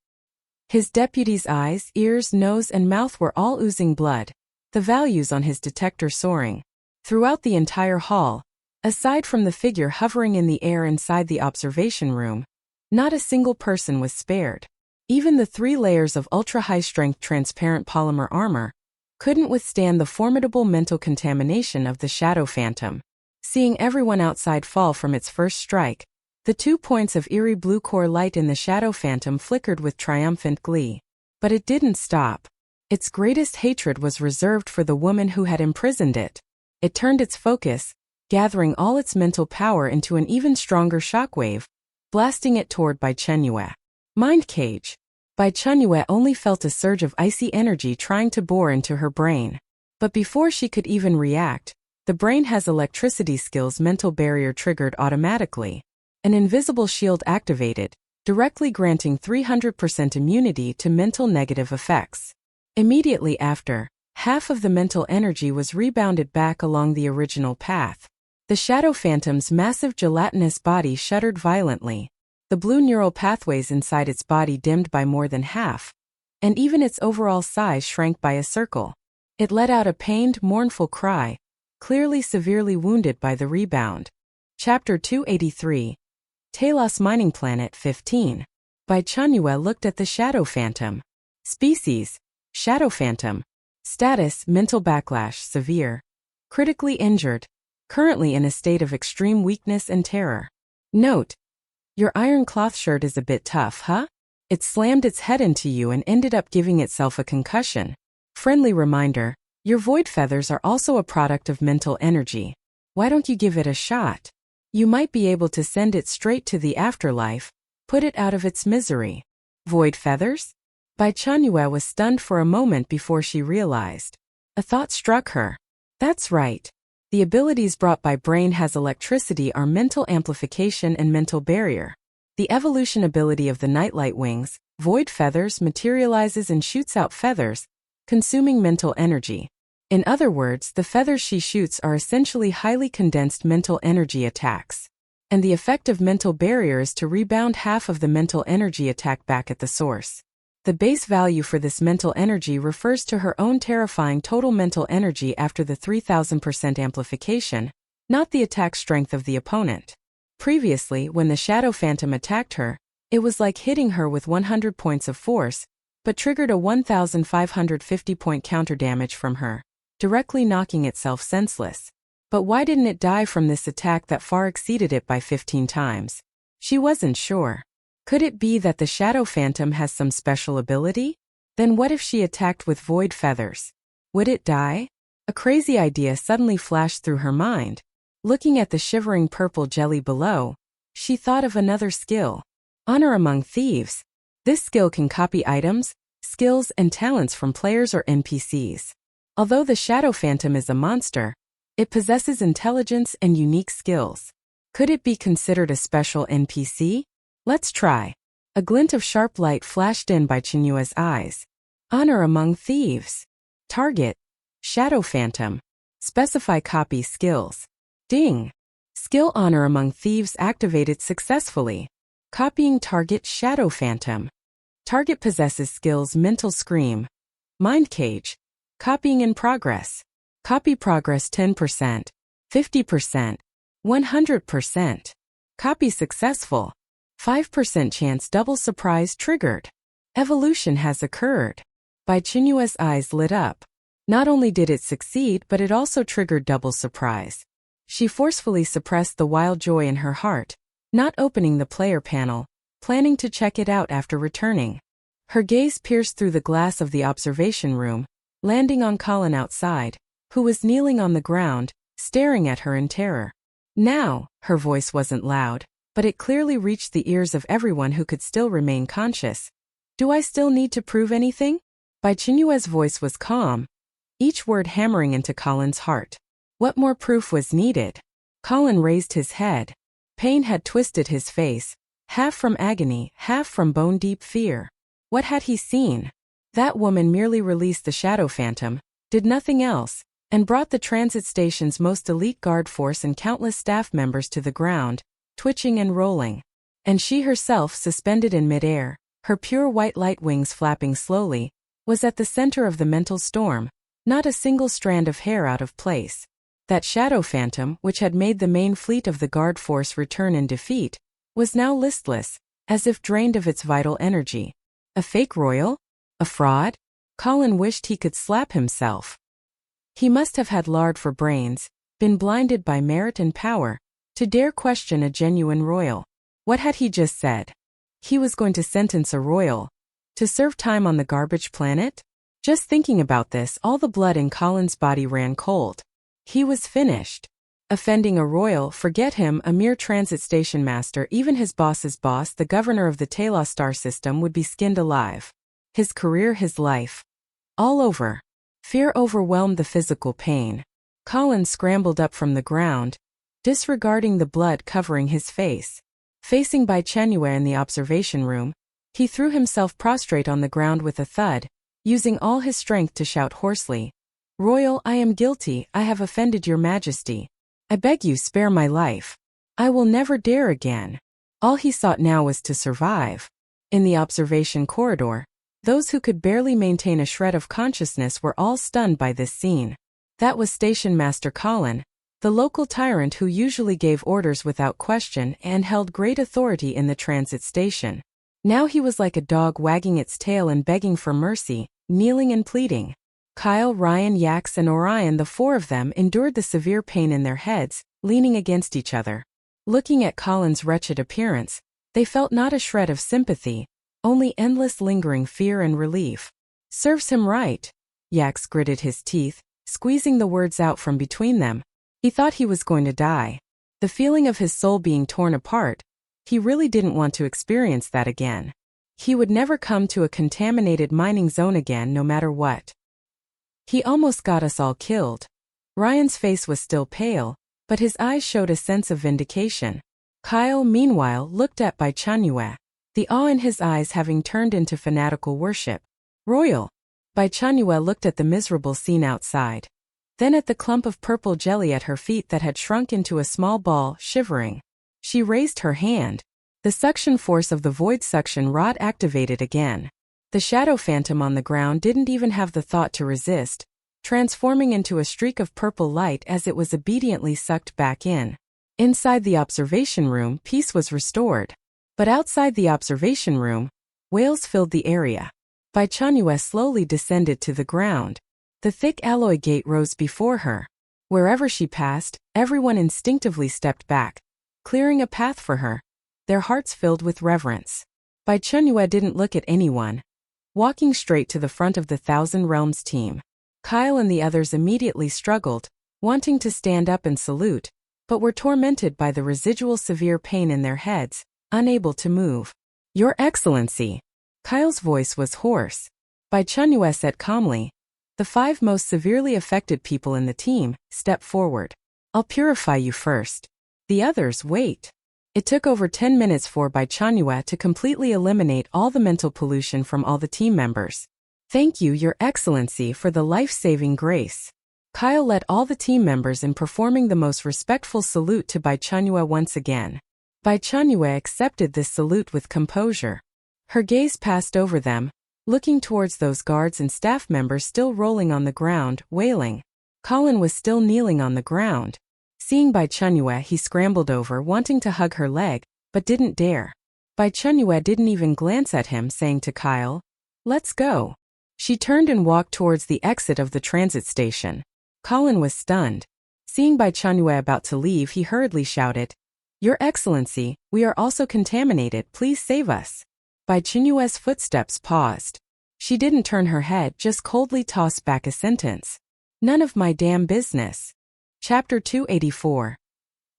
His deputy's eyes, ears, nose, and mouth were all oozing blood, the values on his detector soaring. Throughout the entire hall, aside from the figure hovering in the air inside the observation room, not a single person was spared. Even the 3 layers of ultra-high-strength transparent polymer armor couldn't withstand the formidable mental contamination of the Shadow Phantom. Seeing everyone outside fall from its first strike, the 2 points of eerie blue core light in the Shadow Phantom flickered with triumphant glee. But it didn't stop. Its greatest hatred was reserved for the woman who had imprisoned it. It turned its focus, gathering all its mental power into an even stronger shockwave, blasting it toward Bai Chenyue. Mind cage. Bai Chenyue only felt a surge of icy energy trying to bore into her brain. But before she could even react, the brain has electricity skills mental barrier triggered automatically. An invisible shield activated, directly granting 300% immunity to mental negative effects. Immediately after, half of the mental energy was rebounded back along the original path. The Shadow Phantom's massive gelatinous body shuddered violently. The blue neural pathways inside its body dimmed by more than half, and even its overall size shrank by a circle. It let out a pained, mournful cry, clearly severely wounded by the rebound. Chapter 283. Taos Mining Planet 15. Bai Chenyue looked at the Shadow Phantom. Species: Shadow Phantom. Status: mental backlash, severe. Critically injured. Currently in a state of extreme weakness and terror. Note: your iron cloth shirt is a bit tough, huh? It slammed its head into you and ended up giving itself a concussion. Friendly reminder: your void feathers are also a product of mental energy. Why don't you give it a shot? You might be able to send it straight to the afterlife, put it out of its misery. Void feathers? Bai Chenyue was stunned for a moment before she realized. A thought struck her. That's right. The abilities brought by brain has electricity are mental amplification and mental barrier. The evolution ability of the nightlight wings, void feathers, materializes and shoots out feathers, consuming mental energy. In other words, the feathers she shoots are essentially highly condensed mental energy attacks. And the effect of mental barrier is to rebound half of the mental energy attack back at the source. The base value for this mental energy refers to her own terrifying total mental energy after the 3000% amplification, not the attack strength of the opponent. Previously, when the Shadow Phantom attacked her, it was like hitting her with 100 points of force, but triggered a 1550-point counter damage from her, directly knocking itself senseless. But why didn't it die from this attack that far exceeded it by 15 times? She wasn't sure. Could it be that the Shadow Phantom has some special ability? Then what if she attacked with void feathers? Would it die? A crazy idea suddenly flashed through her mind. Looking at the shivering purple jelly below, she thought of another skill. Honor among thieves. This skill can copy items, skills, and talents from players or NPCs. Although the Shadow Phantom is a monster, it possesses intelligence and unique skills. Could it be considered a special NPC? Let's try. A glint of sharp light flashed in Bai Chenyue's eyes. Honor among thieves. Target. Shadow Phantom. Specify copy skills. Ding. Skill Honor among thieves activated successfully. Copying target Shadow Phantom. Target possesses skills Mental Scream. Mind Cage. Copying in progress. Copy progress 10%, 50%, 100%. Copy successful. 5% chance double surprise triggered. Evolution has occurred. Bai Chenyue's eyes lit up. Not only did it succeed, but it also triggered double surprise. She forcefully suppressed the wild joy in her heart, not opening the player panel, planning to check it out after returning. Her gaze pierced through the glass of the observation room, landing on Colin outside, who was kneeling on the ground, staring at her in terror. Now, her voice wasn't loud, but it clearly reached the ears of everyone who could still remain conscious. Do I still need to prove anything? Bai Chenyue's voice was calm, each word hammering into Colin's heart. What more proof was needed? Colin raised his head. Pain had twisted his face, half from agony, half from bone-deep fear. What had he seen? That woman merely released the Shadow Phantom, did nothing else, and brought the transit station's most elite guard force and countless staff members to the ground, twitching and rolling. And she herself, suspended in midair, her pure white light wings flapping slowly, was at the center of the mental storm, not a single strand of hair out of place. That Shadow Phantom, which had made the main fleet of the guard force return in defeat, was now listless, as if drained of its vital energy. A fake royal? A fraud? Colin wished he could slap himself. He must have had lard for brains, been blinded by merit and power, to dare question a genuine royal. What had he just said? He was going to sentence a royal to serve time on the garbage planet? Just thinking about this, all the blood in Colin's body ran cold. He was finished. Offending a royal, forget him, a mere transit station master, even his boss's boss, the governor of the Taos star system, would be skinned alive. His career, his life. All over. Fear overwhelmed the physical pain. Colin scrambled up from the ground, disregarding the blood covering his face. Facing Bai Chenyue in the observation room, he threw himself prostrate on the ground with a thud, using all his strength to shout hoarsely, "Royal, I am guilty, I have offended your majesty. I beg you, spare my life. I will never dare again." All he sought now was to survive. In the observation corridor, those who could barely maintain a shred of consciousness were all stunned by this scene. That was Station Master Colin, the local tyrant who usually gave orders without question and held great authority in the transit station. Now he was like a dog wagging its tail and begging for mercy, kneeling and pleading. Kyle, Ryan, Yax, and Orion, the four of them, endured the severe pain in their heads, leaning against each other. Looking at Colin's wretched appearance, they felt not a shred of sympathy, only endless lingering fear and relief. "Serves him right." Yax gritted his teeth, squeezing the words out from between them. He thought he was going to die. The feeling of his soul being torn apart, he really didn't want to experience that again. He would never come to a contaminated mining zone again, no matter what. "He almost got us all killed." Ryan's face was still pale, but his eyes showed a sense of vindication. Kyle, meanwhile, looked at Bai Chenyue, the awe in his eyes having turned into fanatical worship. "Royal." Bai Chenyue looked at the miserable scene outside, then at the clump of purple jelly at her feet that had shrunk into a small ball, shivering. She raised her hand. The suction force of the void suction rod activated again. The Shadow Phantom on the ground didn't even have the thought to resist, transforming into a streak of purple light as it was obediently sucked back in. Inside the observation room, peace was restored. But outside the observation room, wails filled the area. Bai Chenyue slowly descended to the ground. The thick alloy gate rose before her. Wherever she passed, everyone instinctively stepped back, clearing a path for her, their hearts filled with reverence. Bai Chenyue didn't look at anyone, walking straight to the front of the Thousand Realms team. Kyle and the others immediately struggled, wanting to stand up and salute, but were tormented by the residual severe pain in their heads, unable to move. "Your Excellency." Kyle's voice was hoarse. Bai Chenyue said calmly, "The 5 most severely affected people in the team, step forward. I'll purify you first. The others wait." It took over 10 minutes for Bai Chenyue to completely eliminate all the mental pollution from all the team members. "Thank you, Your Excellency, for the life-saving grace." Kyle led all the team members in performing the most respectful salute to Bai Chenyue once again. Bai Chenyue accepted this salute with composure. Her gaze passed over them, looking towards those guards and staff members still rolling on the ground, wailing. Colin was still kneeling on the ground. Seeing Bai Chenyue, he scrambled over, wanting to hug her leg, but didn't dare. Bai Chenyue didn't even glance at him, saying to Kyle, "Let's go." She turned and walked towards the exit of the transit station. Colin was stunned. Seeing Bai Chenyue about to leave, he hurriedly shouted, "Your Excellency, we are also contaminated, please save us." Bai Chenyue's footsteps paused. She didn't turn her head, just coldly tossed back a sentence. "None of my damn business." Chapter 284.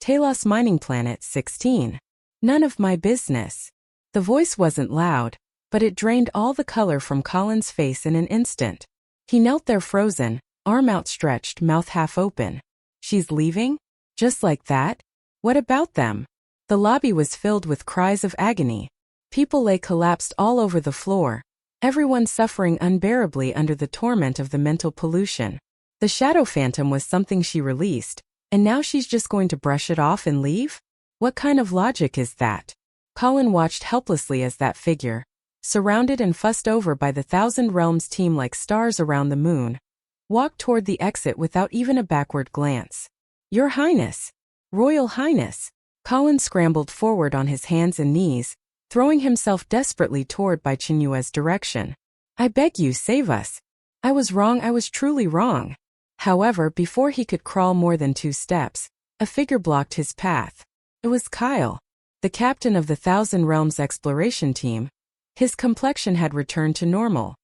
Taos Mining Planet 16. None of my business. The voice wasn't loud, but it drained all the color from Colin's face in an instant. He knelt there frozen, arm outstretched, mouth half open. "She's leaving? Just like that? What about them?" The lobby was filled with cries of agony. People lay collapsed all over the floor, everyone suffering unbearably under the torment of the mental pollution. The shadow phantom was something she released, and now she's just going to brush it off and leave? What kind of logic is that? Colin watched helplessly as that figure, surrounded and fussed over by the Thousand Realms team like stars around the moon, walked toward the exit without even a backward glance. "Your Highness! Royal Highness!" Colin scrambled forward on his hands and knees, throwing himself desperately toward Bai Chenyue's direction. "I beg you, save us. I was wrong, I was truly wrong." However, before he could crawl more than 2 steps, a figure blocked his path. It was Kyle, the captain of the Thousand Realms exploration team. His complexion had returned to normal.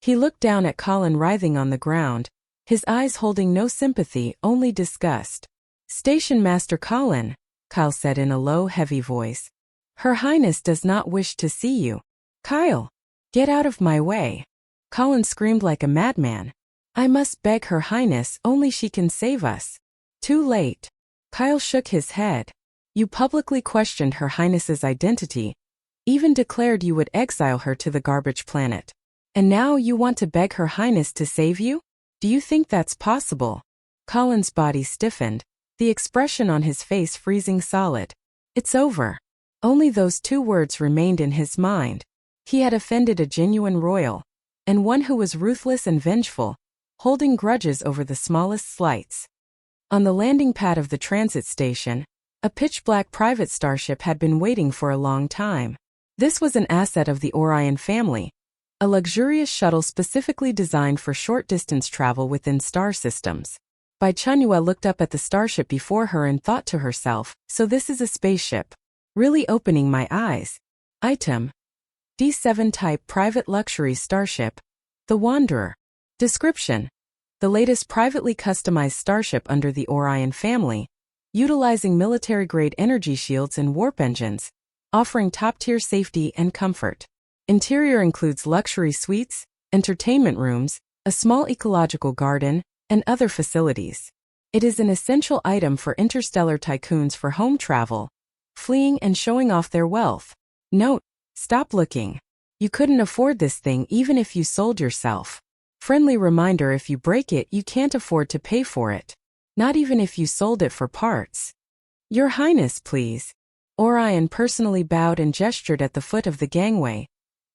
He looked down at Colin writhing on the ground, his eyes holding no sympathy, only disgust. "Station Master Colin," Kyle said in a low, heavy voice. "Her Highness does not wish to see you." "Kyle! Get out of my way!" Colin screamed like a madman. "I must beg Her Highness, only she can save us." "Too late." Kyle shook his head. "You publicly questioned Her Highness's identity, even declared you would exile her to the garbage planet. And now you want to beg Her Highness to save you? Do you think that's possible?" Colin's body stiffened, the expression on his face freezing solid. It's over. Only those 2 words remained in his mind. He had offended a genuine royal, and one who was ruthless and vengeful, holding grudges over the smallest slights. On the landing pad of the transit station, a pitch-black private starship had been waiting for a long time. This was an asset of the Orion family, a luxurious shuttle specifically designed for short-distance travel within star systems. Bai Chenyue looked up at the starship before her and thought to herself, so this is a spaceship. Really opening my eyes. Item: D7 type private luxury starship, the Wanderer. Description: the latest privately customized starship under the Orion family, utilizing military-grade energy shields and warp engines, offering top-tier safety and comfort. Interior includes luxury suites, entertainment rooms, a small ecological garden, and other facilities. It is an essential item for interstellar tycoons for home travel, fleeing and showing off their wealth. Note: stop looking. You couldn't afford this thing even if you sold yourself. Friendly reminder: if you break it, you can't afford to pay for it. Not even if you sold it for parts. Your Highness, please. Orion personally bowed and gestured at the foot of the gangway,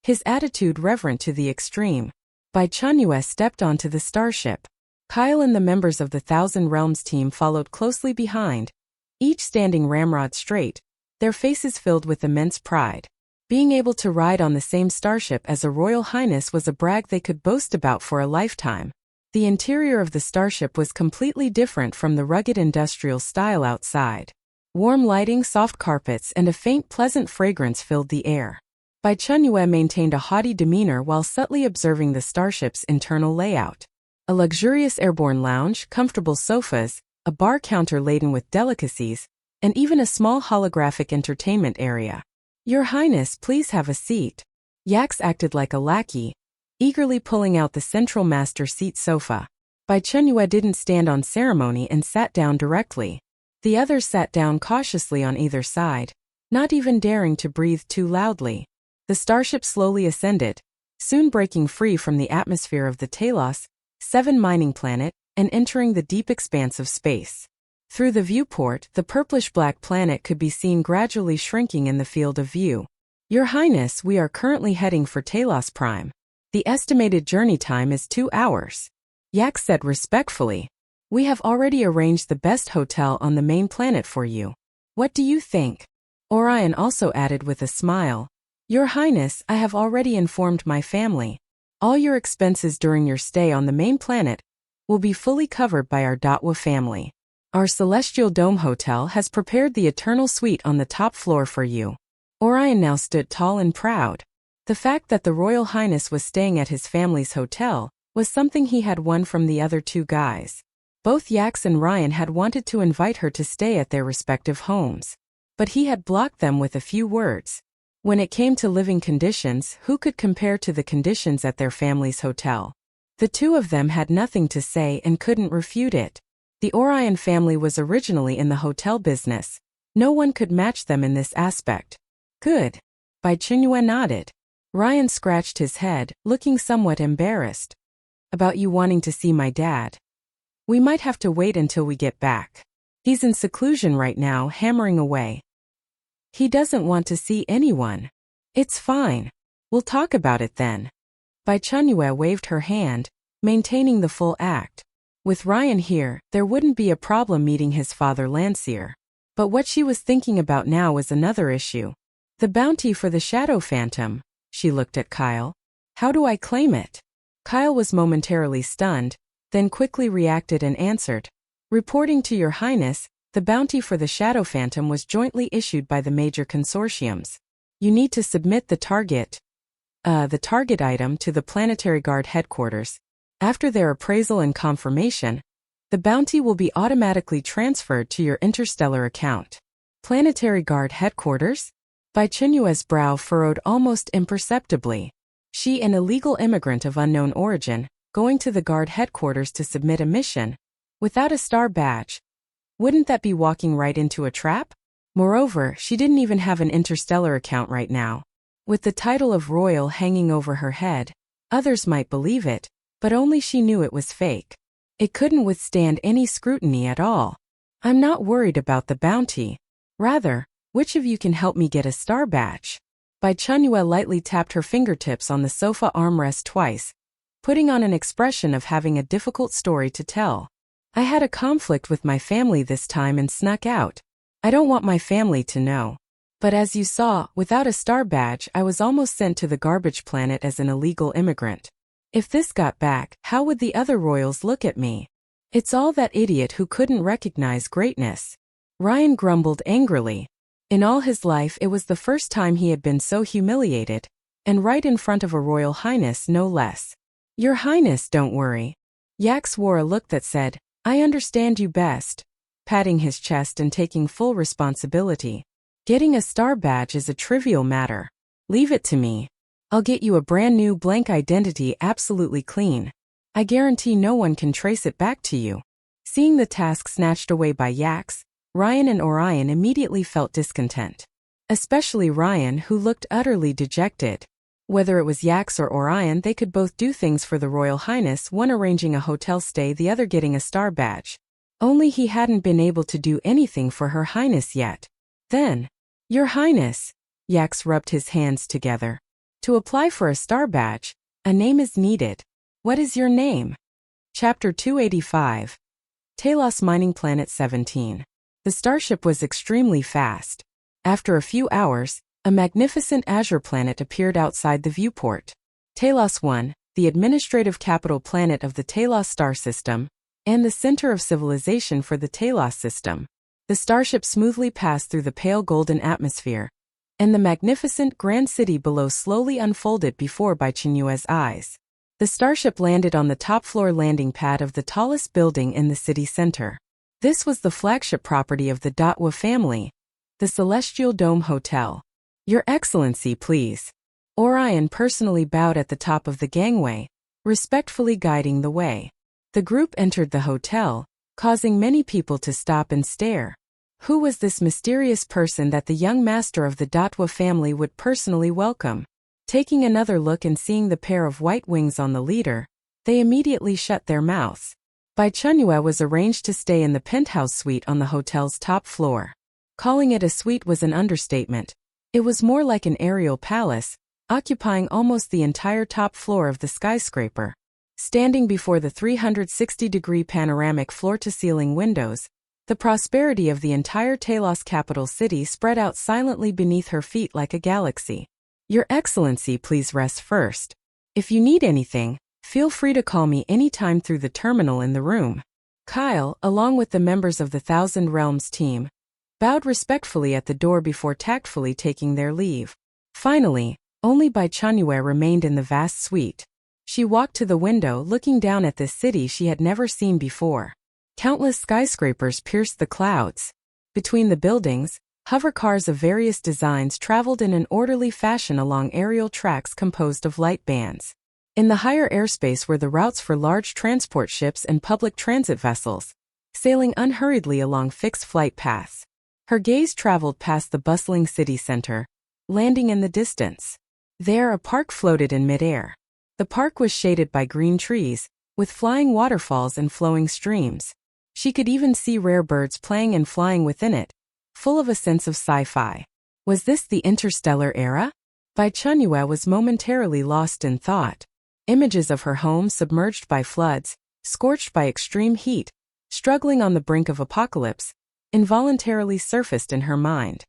his attitude reverent to the extreme. Bai Chenyue stepped onto the starship. Kyle and the members of the Thousand Realms team followed closely behind, each standing ramrod straight, their faces filled with immense pride. Being able to ride on the same starship as a royal highness was a brag they could boast about for a lifetime. The interior of the starship was completely different from the rugged industrial style outside. Warm lighting, soft carpets, and a faint pleasant fragrance filled the air. Bai Chenyue maintained a haughty demeanor while subtly observing the starship's internal layout. A luxurious airborne lounge, comfortable sofas, a bar counter laden with delicacies, and even a small holographic entertainment area. "Your Highness, please have a seat." Yax acted like a lackey, eagerly pulling out the central master seat sofa. Bai Chenyue didn't stand on ceremony and sat down directly. The others sat down cautiously on either side, not even daring to breathe too loudly. The starship slowly ascended, soon breaking free from the atmosphere of the Taos, 7 mining planet, and entering the deep expanse of space. Through the viewport, the purplish-black planet could be seen gradually shrinking in the field of view. "Your Highness, we are currently heading for Taos Prime. The estimated journey time is 2 hours. Yax said respectfully. "We have already arranged the best hotel on the main planet for you. What do you think?" Orion also added with a smile. "Your Highness, I have already informed my family. All your expenses during your stay on the main planet will be fully covered by our Datwa family. Our Celestial Dome Hotel has prepared the Eternal Suite on the top floor for you." Orion now stood tall and proud. The fact that the Royal Highness was staying at his family's hotel was something he had won from the other 2 guys. Both Yax and Ryan had wanted to invite her to stay at their respective homes, but he had blocked them with a few words. When it came to living conditions, who could compare to the conditions at their family's hotel? The 2 of them had nothing to say and couldn't refute it. The Orion family was originally in the hotel business. No one could match them in this aspect. "Good." Bai Chenyue nodded. Ryan scratched his head, looking somewhat embarrassed. "About you wanting to see my dad. We might have to wait until we get back. He's in seclusion right now, hammering away. He doesn't want to see anyone." "It's fine. We'll talk about it then." Bai Chenyue waved her hand, maintaining the full act. With Ryan here, there wouldn't be a problem meeting his father Landseer. But what she was thinking about now was another issue. The bounty for the Shadow Phantom. She looked at Kyle. "How do I claim it?" Kyle was momentarily stunned, then quickly reacted and answered. "Reporting to Your Highness, the bounty for the Shadow Phantom was jointly issued by the major consortiums. You need to submit the target item to the Planetary Guard headquarters. After their appraisal and confirmation, the bounty will be automatically transferred to your interstellar account." Planetary Guard headquarters? Bai Chenyue's brow furrowed almost imperceptibly. She, an illegal immigrant of unknown origin, going to the Guard headquarters to submit a mission, without a star badge. Wouldn't that be walking right into a trap? Moreover, she didn't even have an interstellar account right now. With the title of royal hanging over her head, others might believe it, but only she knew it was fake. It couldn't withstand any scrutiny at all. "I'm not worried about the bounty. Rather, which of you can help me get a star badge?" Bai Chenyue lightly tapped her fingertips on the sofa armrest twice, putting on an expression of having a difficult story to tell. "I had a conflict with my family this time and snuck out. I don't want my family to know. But as you saw, without a star badge, I was almost sent to the garbage planet as an illegal immigrant. If this got back, how would the other royals look at me? It's all that idiot who couldn't recognize greatness." Ryan grumbled angrily. In all his life, it was the first time he had been so humiliated, and right in front of a Royal Highness no less. "Your Highness, don't worry." Yax wore a look that said, "I understand you best," patting his chest and taking full responsibility. "Getting a star badge is a trivial matter. Leave it to me. I'll get you a brand new blank identity absolutely clean. I guarantee no one can trace it back to you." Seeing the task snatched away by Yax, Ryan and Orion immediately felt discontent. Especially Ryan, who looked utterly dejected. Whether it was Yax or Orion, they could both do things for the Royal Highness, one arranging a hotel stay, the other getting a star badge. Only he hadn't been able to do anything for Her Highness yet. Then, "Your Highness," Yax rubbed his hands together. "To apply for a star badge, a name is needed. What is your name?" Chapter 285. Taos Mining Planet 17. The starship was extremely fast. After a few hours, a magnificent azure planet appeared outside the viewport. Taos 1, the administrative capital planet of the Taos star system, and the center of civilization for the Taos system. The starship smoothly passed through the pale golden atmosphere, and the magnificent grand city below slowly unfolded before Bai Chenyue's eyes. The starship landed on the top floor landing pad of the tallest building in the city center. This was the flagship property of the Datwa family, the Celestial Dome Hotel. "Your Excellency, please." Orion personally bowed at the top of the gangway, respectfully guiding the way. The group entered the hotel, causing many people to stop and stare. Who was this mysterious person that the young master of the Datwa family would personally welcome? Taking another look and seeing the pair of white wings on the leader, they immediately shut their mouths. Bai Chenyue was arranged to stay in the penthouse suite on the hotel's top floor. Calling it a suite was an understatement. It was more like an aerial palace, occupying almost the entire top floor of the skyscraper. Standing before the 360-degree panoramic floor-to-ceiling windows, the prosperity of the entire Taos capital city spread out silently beneath her feet like a galaxy. "Your Excellency, please rest first. If you need anything, feel free to call me anytime through the terminal in the room." Kyle, along with the members of the Thousand Realms team, bowed respectfully at the door before tactfully taking their leave. Finally, only Bai Chenyue remained in the vast suite. She walked to the window, looking down at this city she had never seen before. Countless skyscrapers pierced the clouds. Between the buildings, hover cars of various designs traveled in an orderly fashion along aerial tracks composed of light bands. In the higher airspace were the routes for large transport ships and public transit vessels, sailing unhurriedly along fixed flight paths. Her gaze traveled past the bustling city center, landing in the distance. There a park floated in midair. The park was shaded by green trees, with flying waterfalls and flowing streams. She could even see rare birds playing and flying within it, full of a sense of sci-fi. Was this the interstellar era? Bai Chenyue was momentarily lost in thought. Images of her home submerged by floods, scorched by extreme heat, struggling on the brink of apocalypse, involuntarily surfaced in her mind.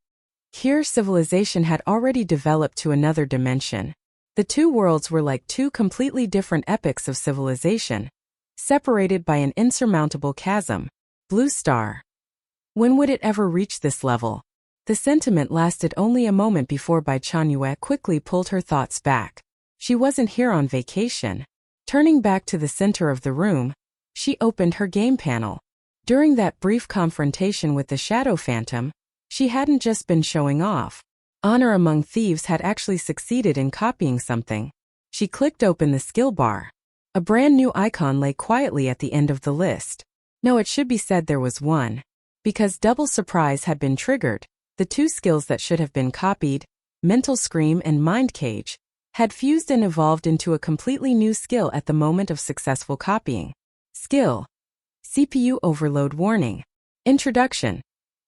Here civilization had already developed to another dimension. The two worlds were like two completely different epochs of civilization, separated by an insurmountable chasm. Blue Star. When would it ever reach this level? The sentiment lasted only a moment before Bai Chenyue quickly pulled her thoughts back. She wasn't here on vacation. Turning back to the center of the room, she opened her game panel. During that brief confrontation with the Shadow Phantom, she hadn't just been showing off. Honor Among Thieves had actually succeeded in copying something. She clicked open the skill bar. A brand new icon lay quietly at the end of the list. No, it should be said there was one. Because double surprise had been triggered, the two skills that should have been copied, Mental Scream and Mind Cage, had fused and evolved into a completely new skill at the moment of successful copying. Skill. CPU Overload Warning. Introduction.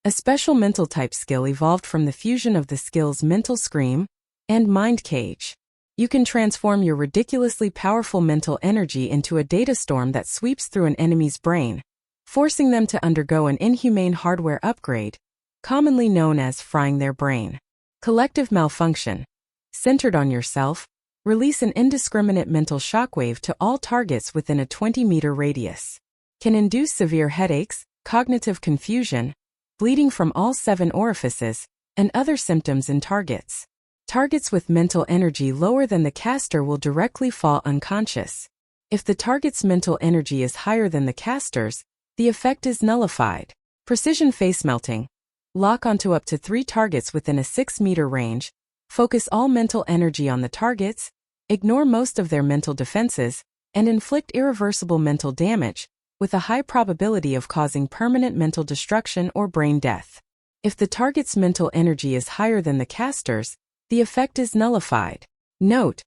A special mental type skill evolved from the fusion of the skills Mental Scream and Mind Cage. You can transform your ridiculously powerful mental energy into a data storm that sweeps through an enemy's brain, forcing them to undergo an inhumane hardware upgrade, commonly known as frying their brain. Collective Malfunction. Centered on yourself, release an indiscriminate mental shockwave to all targets within a 20-meter radius. Can induce severe headaches, cognitive confusion, bleeding from all 7 orifices, and other symptoms in targets. Targets with mental energy lower than the caster will directly fall unconscious. If the target's mental energy is higher than the caster's, the effect is nullified. Precision Face Melting. Lock onto up to 3 targets within a 6-meter range, focus all mental energy on the targets, ignore most of their mental defenses, and inflict irreversible mental damage, with a high probability of causing permanent mental destruction or brain death. If the target's mental energy is higher than the caster's, the effect is nullified. Note: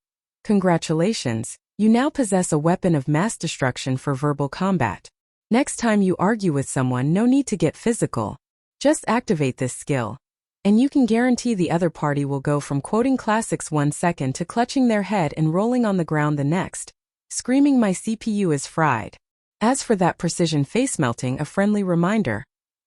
congratulations, you now possess a weapon of mass destruction for verbal combat. Next time you argue with someone, no need to get physical. Just activate this skill, and you can guarantee the other party will go from quoting classics 1 second to clutching their head and rolling on the ground the next, screaming "My CPU is fried." As for that precision face melting, a friendly reminder.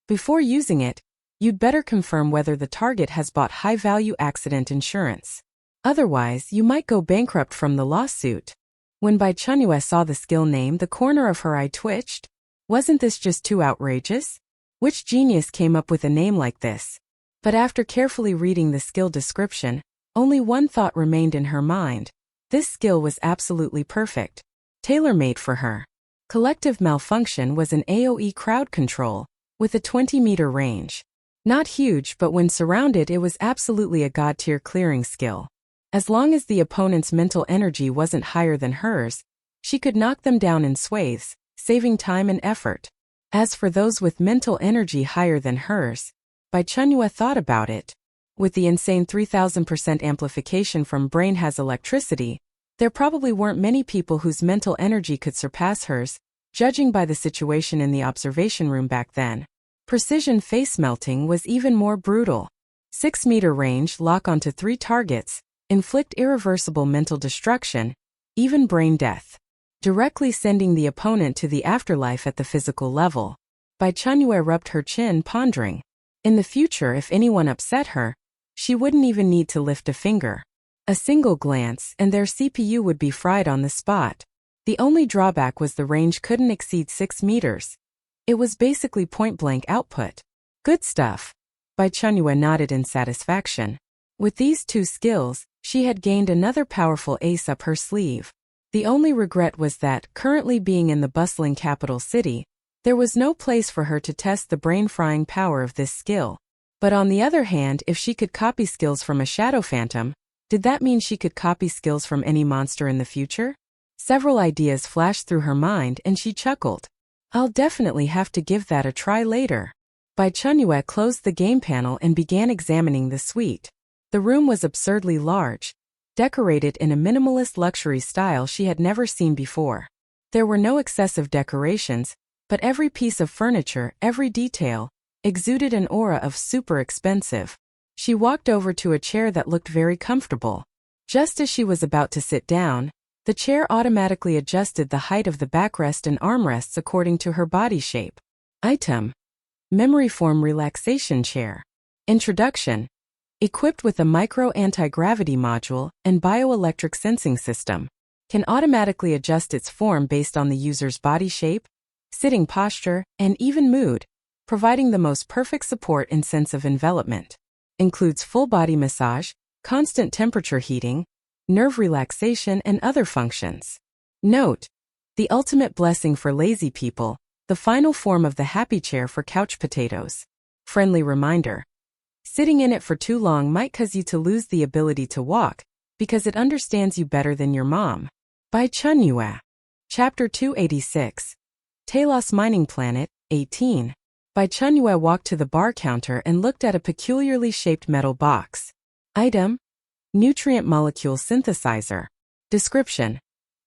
Before using it, you'd better confirm whether the target has bought high-value accident insurance. Otherwise, you might go bankrupt from the lawsuit. When Bai Chenyue saw the skill name, the corner of her eye twitched. Wasn't this just too outrageous? Which genius came up with a name like this? But after carefully reading the skill description, only one thought remained in her mind. This skill was absolutely perfect. Tailor-made for her. Collective Malfunction was an AoE crowd control, with a 20-meter range. Not huge, but when surrounded it was absolutely a god-tier clearing skill. As long as the opponent's mental energy wasn't higher than hers, she could knock them down in swathes, saving time and effort. As for those with mental energy higher than hers, Bai Chenyue thought about it. With the insane 3000% amplification from brain has electricity, there probably weren't many people whose mental energy could surpass hers, judging by the situation in the observation room back then. Precision face melting was even more brutal. 6-meter range, lock onto 3 targets, inflict irreversible mental destruction, even brain death, directly sending the opponent to the afterlife at the physical level. Bai Chenyue rubbed her chin, pondering. In the future, if anyone upset her, she wouldn't even need to lift a finger. A single glance and their CPU would be fried on the spot. The only drawback was the range couldn't exceed 6 meters. It was basically point-blank output. Good stuff. Bai Chenyue nodded in satisfaction. With these 2 skills, she had gained another powerful ace up her sleeve. The only regret was that, currently being in the bustling capital city, there was no place for her to test the brain-frying power of this skill. But on the other hand, if she could copy skills from a shadow phantom, did that mean she could copy skills from any monster in the future? Several ideas flashed through her mind and she chuckled. I'll definitely have to give that a try later. Bai Chenyue closed the game panel and began examining the suite. The room was absurdly large, decorated in a minimalist luxury style she had never seen before. There were no excessive decorations, but every piece of furniture, every detail, exuded an aura of super expensive. She walked over to a chair that looked very comfortable. Just as she was about to sit down, the chair automatically adjusted the height of the backrest and armrests according to her body shape. Item: Memory Form Relaxation Chair. Introduction: Equipped with a micro anti-gravity module and bioelectric sensing system, can automatically adjust its form based on the user's body shape, sitting posture, and even mood, providing the most perfect support and sense of envelopment. Includes full body massage, constant temperature heating, nerve relaxation, and other functions. Note: the ultimate blessing for lazy people, the final form of the happy chair for couch potatoes. Friendly reminder: sitting in it for too long might cause you to lose the ability to walk, because it understands you better than your mom. Bai Chenyue. Chapter 286. Taos Mining Planet, 18. Bai Chenyue walked to the bar counter and looked at a peculiarly shaped metal box. Item: Nutrient Molecule Synthesizer. Description: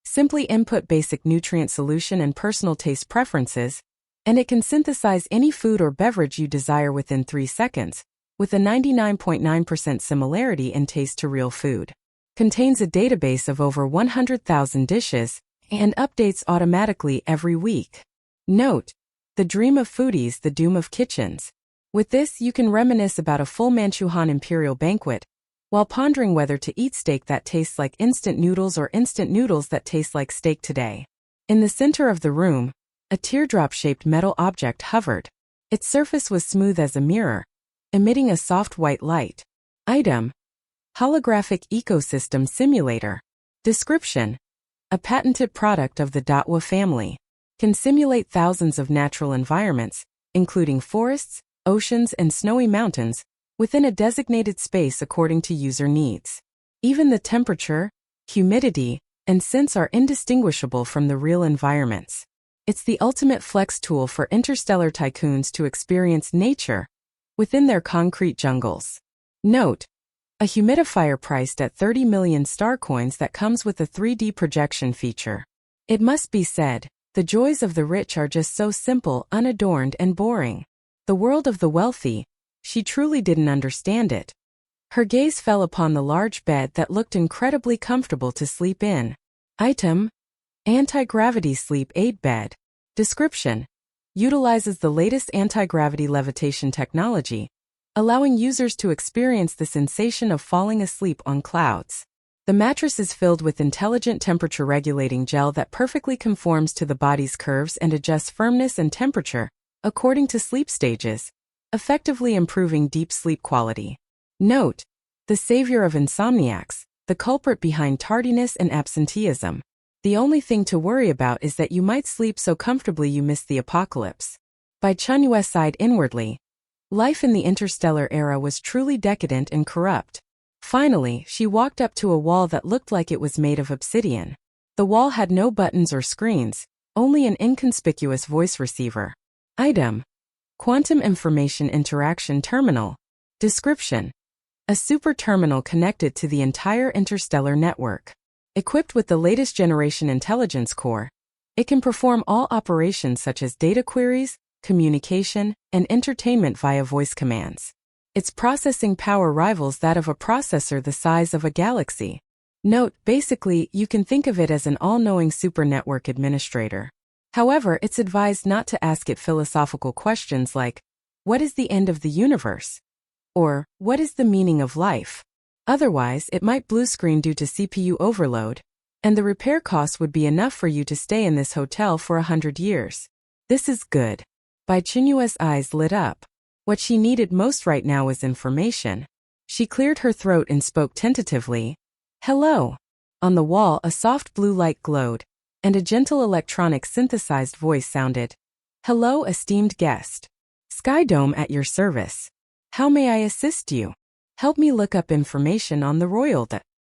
simply input basic nutrient solution and personal taste preferences, and it can synthesize any food or beverage you desire within 3 seconds, with a 99.9% similarity in taste to real food. Contains a database of over 100,000 dishes, and updates automatically every week. Note: the dream of foodies, the doom of kitchens. With this you can reminisce about a full Manchuhan imperial banquet, while pondering whether to eat steak that tastes like instant noodles or instant noodles that taste like steak today. In the center of the room, a teardrop-shaped metal object hovered. Its surface was smooth as a mirror, emitting a soft white light. Item: Holographic Ecosystem Simulator. Description: a patented product of the Datwa family. Can simulate thousands of natural environments, including forests, oceans, and snowy mountains, within a designated space according to user needs. Even the temperature, humidity, and scents are indistinguishable from the real environments. It's the ultimate flex tool for interstellar tycoons to experience nature within their concrete jungles. Note: a humidifier priced at 30 million star coins that comes with a 3D projection feature. It must be said, the joys of the rich are just so simple, unadorned, and boring. The world of the wealthy, she truly didn't understand it. Her gaze fell upon the large bed that looked incredibly comfortable to sleep in. Item: Anti-gravity sleep aid bed. Description: utilizes the latest anti-gravity levitation technology, allowing users to experience the sensation of falling asleep on clouds. The mattress is filled with intelligent temperature-regulating gel that perfectly conforms to the body's curves and adjusts firmness and temperature according to sleep stages, effectively improving deep sleep quality. Note: the savior of insomniacs, the culprit behind tardiness and absenteeism. The only thing to worry about is that you might sleep so comfortably you miss the apocalypse. Bai Chenyue sighed inwardly. Life in the interstellar era was truly decadent and corrupt. Finally, she walked up to a wall that looked like it was made of obsidian. The wall had no buttons or screens, only an inconspicuous voice receiver. Item: Quantum Information Interaction Terminal. Description: a super terminal connected to the entire interstellar network. Equipped with the latest generation intelligence core, it can perform all operations such as data queries, communication, and entertainment via voice commands. Its processing power rivals that of a processor the size of a galaxy. Note, basically, you can think of it as an all-knowing super network administrator. However, it's advised not to ask it philosophical questions like, what is the end of the universe? Or, what is the meaning of life? Otherwise, it might blue screen due to CPU overload, and the repair costs would be enough for you to stay in this hotel for 100 years. This is good. Bai Chenyue's eyes lit up. What she needed most right now was information. She cleared her throat and spoke tentatively. Hello. On the wall, a soft blue light glowed, and a gentle electronic synthesized voice sounded. Hello, esteemed guest. Sky Dome at your service. How may I assist you? Help me look up information on the royal.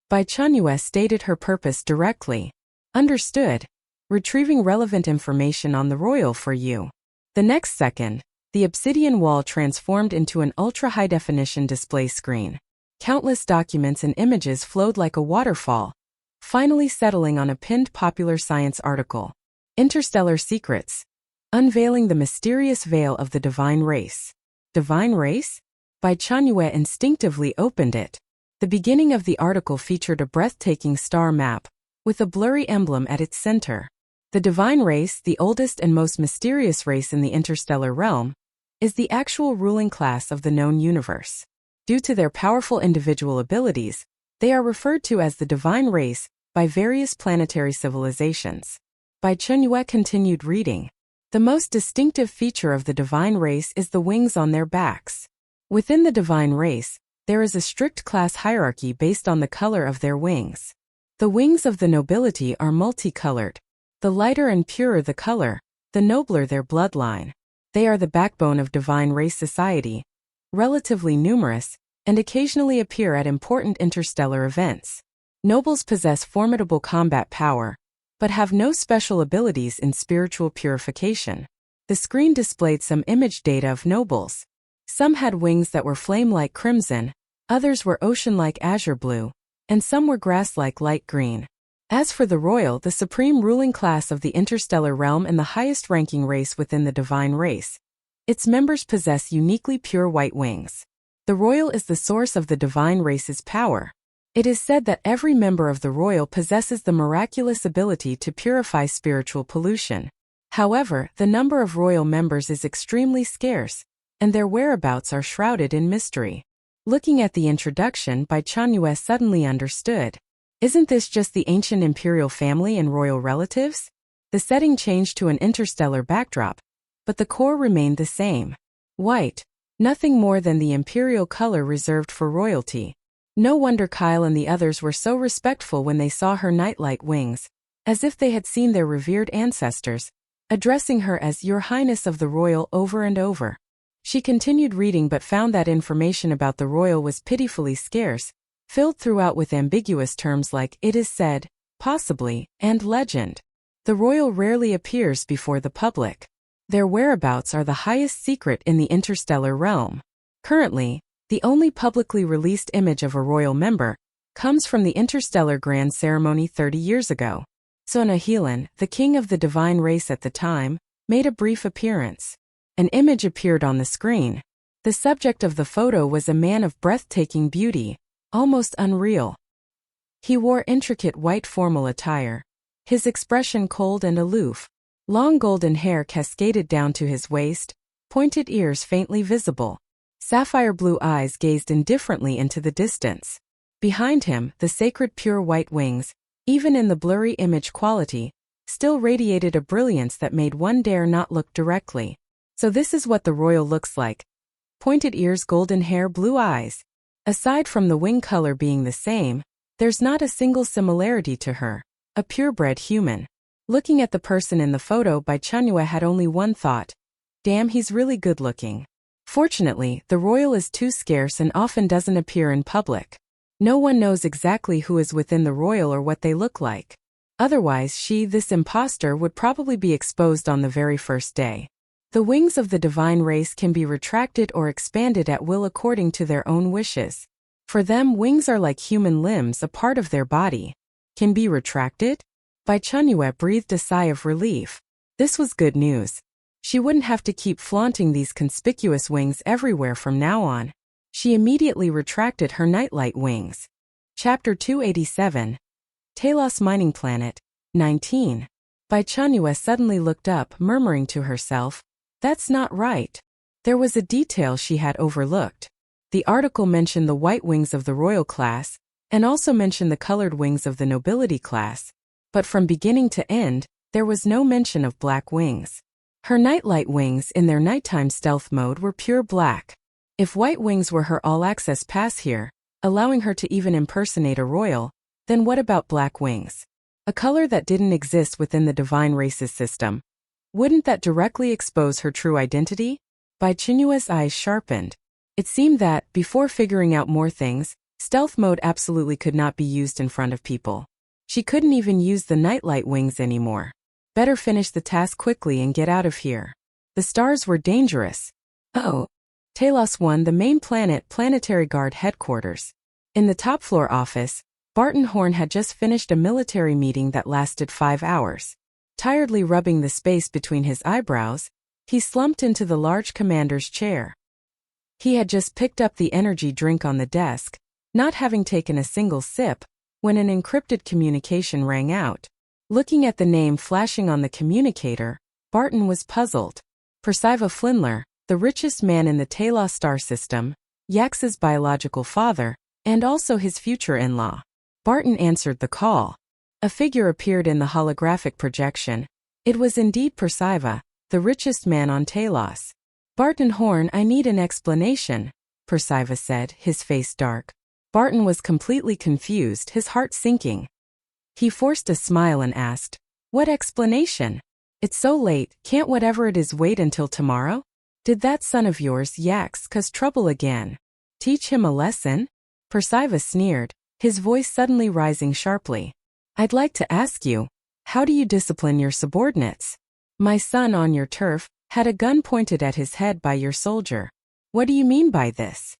Bai Chenyue stated her purpose directly. Understood. Retrieving relevant information on the royal for you. The next second, the obsidian wall transformed into an ultra-high-definition display screen. Countless documents and images flowed like a waterfall, finally settling on a pinned popular science article. Interstellar Secrets. Unveiling the mysterious veil of the divine race. Divine race? Bai Chenyue instinctively opened it. The beginning of the article featured a breathtaking star map, with a blurry emblem at its center. The divine race, the oldest and most mysterious race in the interstellar realm, is the actual ruling class of the known universe. Due to their powerful individual abilities, they are referred to as the divine race by various planetary civilizations. Bai Chenyue continued reading. The most distinctive feature of the divine race is the wings on their backs. Within the divine race, there is a strict class hierarchy based on the color of their wings. The wings of the nobility are multicolored. The lighter and purer the color, the nobler their bloodline. They are the backbone of divine race society, relatively numerous, and occasionally appear at important interstellar events. Nobles possess formidable combat power, but have no special abilities in spiritual purification. The screen displayed some image data of nobles. Some had wings that were flame-like crimson, others were ocean-like azure blue, and some were grass-like light green. As for the royal, the supreme ruling class of the interstellar realm and the highest-ranking race within the divine race, its members possess uniquely pure white wings. The royal is the source of the divine race's power. It is said that every member of the royal possesses the miraculous ability to purify spiritual pollution. However, the number of royal members is extremely scarce, and their whereabouts are shrouded in mystery. Looking at the introduction, Bai Chenyue suddenly understood. Isn't this just the ancient imperial family and royal relatives? The setting changed to an interstellar backdrop, but the core remained the same. White. Nothing more than the imperial color reserved for royalty. No wonder Kyle and the others were so respectful when they saw her nightlight wings, as if they had seen their revered ancestors, addressing her as Your Highness of the Royal over and over. She continued reading but found that information about the royal was pitifully scarce, filled throughout with ambiguous terms like it is said, possibly, and legend. The royal rarely appears before the public. Their whereabouts are the highest secret in the interstellar realm. Currently, the only publicly released image of a royal member comes from the interstellar grand ceremony 30 years ago. Sona Helan, the king of the divine race at the time, made a brief appearance. An image appeared on the screen. The subject of the photo was a man of breathtaking beauty, almost unreal. He wore intricate white formal attire, his expression cold and aloof. Long golden hair cascaded down to his waist, pointed ears faintly visible. Sapphire blue eyes gazed indifferently into the distance. Behind him, the sacred pure white wings, even in the blurry image quality, still radiated a brilliance that made one dare not look directly. So this is what the royal looks like. Pointed ears, golden hair, blue eyes. Aside from the wing color being the same, there's not a single similarity to her. A purebred human. Looking at the person in the photo, Bai Chenyue had only one thought. Damn, he's really good looking. Fortunately, the royal is too scarce and often doesn't appear in public. No one knows exactly who is within the royal or what they look like. Otherwise this imposter would probably be exposed on the very first day. The wings of the divine race can be retracted or expanded at will according to their own wishes. For them, wings are like human limbs, a part of their body. Can be retracted? Bai Chenyue breathed a sigh of relief. This was good news. She wouldn't have to keep flaunting these conspicuous wings everywhere from now on. She immediately retracted her nightlight wings. Chapter 287. Taos Mining Planet, 19. Bai Chenyue suddenly looked up, murmuring to herself, "That's not right." There was a detail she had overlooked. The article mentioned the white wings of the royal class, and also mentioned the colored wings of the nobility class. But from beginning to end, there was no mention of black wings. Her nightlight wings in their nighttime stealth mode were pure black. If white wings were her all-access pass here, allowing her to even impersonate a royal, then what about black wings? A color that didn't exist within the divine races system. Wouldn't that directly expose her true identity? Bai Chenyue's eyes sharpened. It seemed that, before figuring out more things, stealth mode absolutely could not be used in front of people. She couldn't even use the nightlight wings anymore. Better finish the task quickly and get out of here. The stars were dangerous. Oh. Taos 1, the main planet, Planetary Guard headquarters. In the top floor office, Barton Horn had just finished a military meeting that lasted 5 hours. Tiredly rubbing the space between his eyebrows, he slumped into the large commander's chair. He had just picked up the energy drink on the desk, not having taken a single sip, when an encrypted communication rang out. Looking at the name flashing on the communicator, Barton was puzzled. Percival Flindler, the richest man in the Taos star system, Yax's biological father, and also his future in-law. Barton answered the call. A figure appeared in the holographic projection. It was indeed Percival, the richest man on Taos. "Barton Horn, I need an explanation," Percival said, his face dark. Barton was completely confused, his heart sinking. He forced a smile and asked, "What explanation? It's so late, can't whatever it is wait until tomorrow? Did that son of yours, Yax, cause trouble again? Teach him a lesson?" Percival sneered, his voice suddenly rising sharply. "I'd like to ask you, how do you discipline your subordinates? My son on your turf had a gun pointed at his head by your soldier. What do you mean by this?"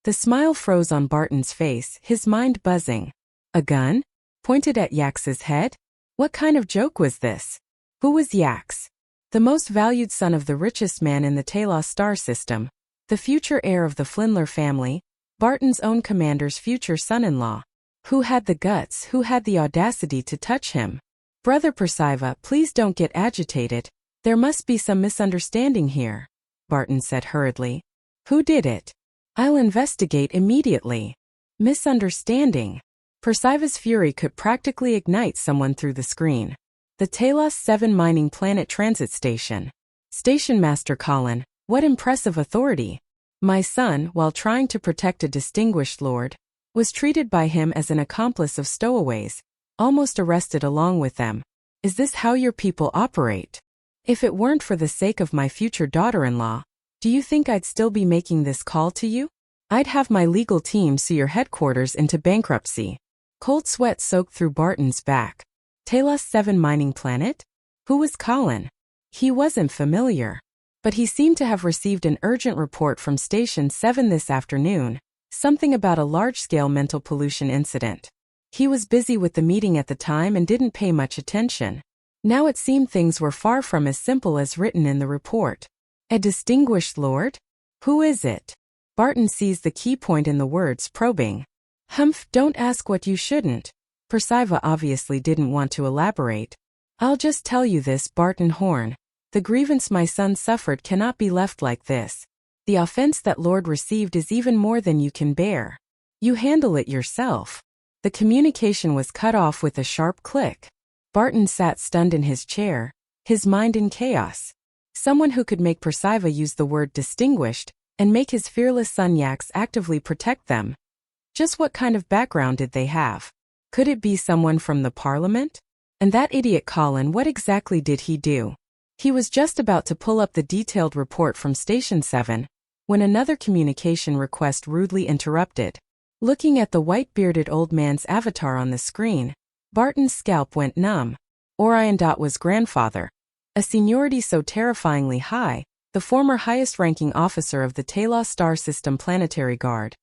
The smile froze on Barton's face, his mind buzzing. A gun? Pointed at Yax's head? What kind of joke was this? Who was Yax? The most valued son of the richest man in the Taos star system, the future heir of the Flindler family, Barton's own commander's future son-in-law. Who had the guts, who had the audacity to touch him? "Brother Percival, please don't get agitated. There must be some misunderstanding here," Barton said hurriedly. "Who did it? I'll investigate immediately." Misunderstanding. Percival's fury could practically ignite someone through the screen. The Taos 7 mining planet transit station. Station Master Colin, what impressive authority. My son, while trying to protect a distinguished lord, was treated by him as an accomplice of stowaways, almost arrested along with them. Is this how your people operate? If it weren't for the sake of my future daughter-in-law, do you think I'd still be making this call to you? I'd have my legal team sue your headquarters into bankruptcy. Cold sweat soaked through Barton's back. Taos 7 mining planet? Who was Colin? He wasn't familiar. But he seemed to have received an urgent report from Station 7 this afternoon, something about a large-scale mental pollution incident. He was busy with the meeting at the time and didn't pay much attention. Now it seemed things were far from as simple as written in the report. A distinguished lord? Who is it? Barton seized the key point in the words, probing. Humph, don't ask what you shouldn't. Percival obviously didn't want to elaborate. I'll just tell you this, Barton Horn. The grievance my son suffered cannot be left like this. The offense that Lord received is even more than you can bear. You handle it yourself. The communication was cut off with a sharp click. Barton sat stunned in his chair, his mind in chaos. Someone who could make Percival use the word distinguished and make his fearless son Yax actively protect them. Just what kind of background did they have? Could it be someone from the Parliament? And that idiot Colin, what exactly did he do? He was just about to pull up the detailed report from Station 7 when another communication request rudely interrupted. Looking at the white-bearded old man's avatar on the screen, Barton's scalp went numb. Orion. Was grandfather. A seniority so terrifyingly high, the former highest-ranking officer of the Taos star system Planetary Guard.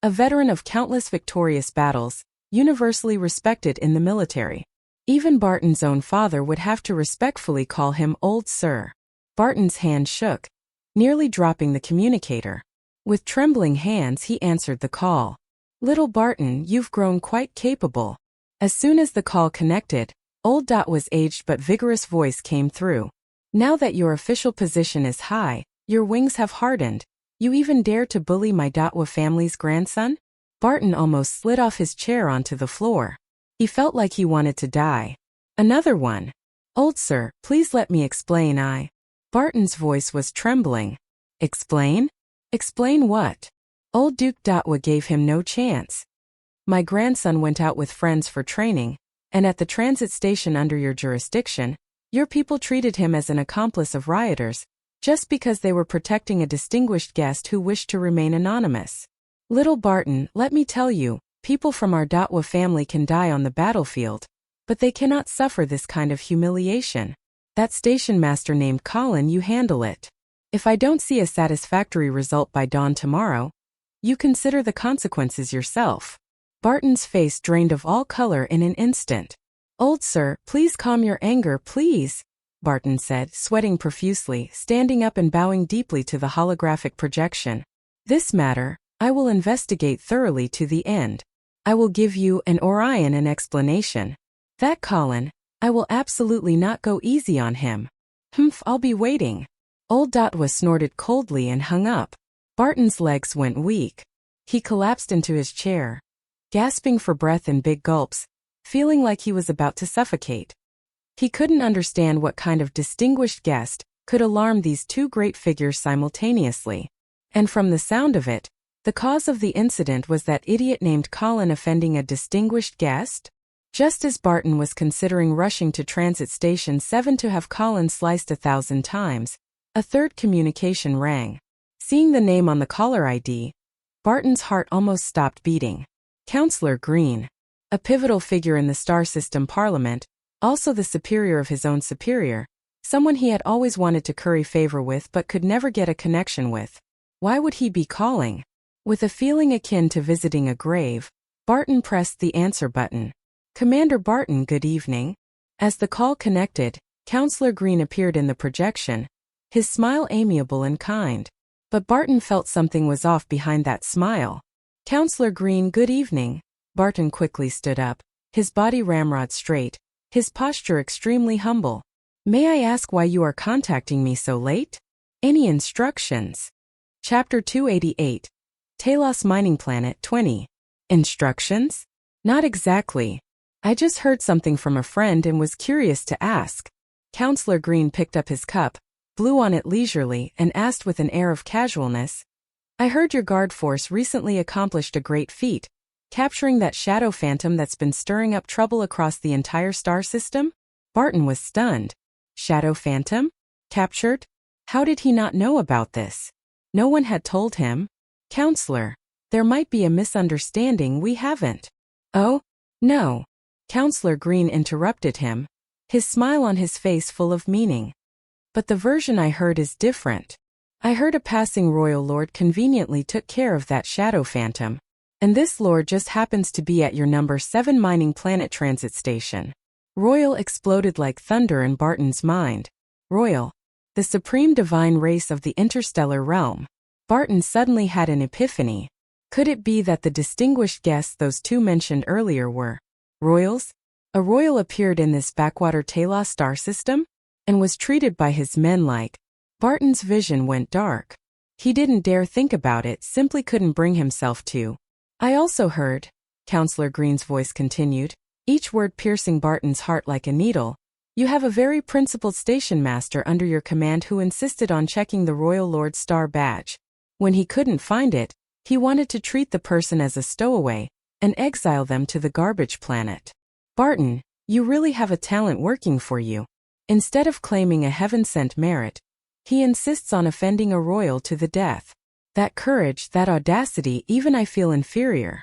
A veteran of countless victorious battles, universally respected in the military. Even Barton's own father would have to respectfully call him Old Sir. Barton's hand shook, nearly dropping the communicator. With trembling hands he answered the call. Little Barton, you've grown quite capable. As soon as the call connected, Old was aged but vigorous voice came through. Now that your official position is high, your wings have hardened. You even dare to bully my family's grandson? Barton almost slid off his chair onto the floor. He felt like he wanted to die. Another one. Old Sir, please let me explain. Barton's voice was trembling. Explain? Explain what? Old Duke gave him no chance. My grandson went out with friends for training, and at the transit station under your jurisdiction, your people treated him as an accomplice of rioters, just because they were protecting a distinguished guest who wished to remain anonymous. Little Barton, let me tell you, people from our family can die on the battlefield, but they cannot suffer this kind of humiliation. That station master named Colin, you handle it. If I don't see a satisfactory result by dawn tomorrow, you consider the consequences yourself. Barton's face drained of all color in an instant. Old Sir, please calm your anger, please, Barton said, sweating profusely, standing up and bowing deeply to the holographic projection. This matter, I will investigate thoroughly to the end. I will give you and Orion an explanation. That Colin, I will absolutely not go easy on him. I'll be waiting. Old was snorted coldly and hung up. Barton's legs went weak. He collapsed into his chair, gasping for breath in big gulps, feeling like he was about to suffocate. He couldn't understand what kind of distinguished guest could alarm these two great figures simultaneously. And from the sound of it, the cause of the incident was that idiot named Colin offending a distinguished guest? Just as Barton was considering rushing to Transit Station 7 to have Colin sliced 1,000 times, a third communication rang. Seeing the name on the caller ID, Barton's heart almost stopped beating. Counselor Green, a pivotal figure in the Star System Parliament, also the superior of his own superior, someone he had always wanted to curry favor with but could never get a connection with. Why would he be calling? With a feeling akin to visiting a grave, Barton pressed the answer button. Commander Barton, good evening. As the call connected, Counselor Green appeared in the projection, his smile amiable and kind. But Barton felt something was off behind that smile. Counselor Green, good evening. Barton quickly stood up, his body ramrod straight, his posture extremely humble. May I ask why you are contacting me so late? Any instructions? Chapter 288. Taos Mining Planet 20. Instructions? Not exactly. I just heard something from a friend and was curious to ask. Counselor Green picked up his cup, blew on it leisurely, and asked with an air of casualness. I heard your guard force recently accomplished a great feat, capturing that shadow phantom that's been stirring up trouble across the entire star system? Barton was stunned. Shadow phantom? Captured? How did he not know about this? No one had told him. Counselor, there might be a misunderstanding we haven't. Oh? No. Counselor Green interrupted him, his smile on his face full of meaning. But the version I heard is different. I heard a passing royal lord conveniently took care of that shadow phantom, and this lord just happens to be at your number 7 mining planet transit station. Royal exploded like thunder in Barton's mind. Royal, the supreme divine race of the interstellar realm. Barton suddenly had an epiphany. Could it be that the distinguished guests those two mentioned earlier were royals? A royal appeared in this backwater Taos star system and was treated by his men like. Barton's vision went dark. He didn't dare think about it, simply couldn't bring himself to. I also heard, Counselor Green's voice continued, each word piercing Barton's heart like a needle. You have a very principled station master under your command who insisted on checking the Royal Lord's star badge. When he couldn't find it, he wanted to treat the person as a stowaway and exile them to the garbage planet. Barton, you really have a talent working for you. Instead of claiming a heaven-sent merit, he insists on offending a royal to the death. That courage, that audacity, even I feel inferior.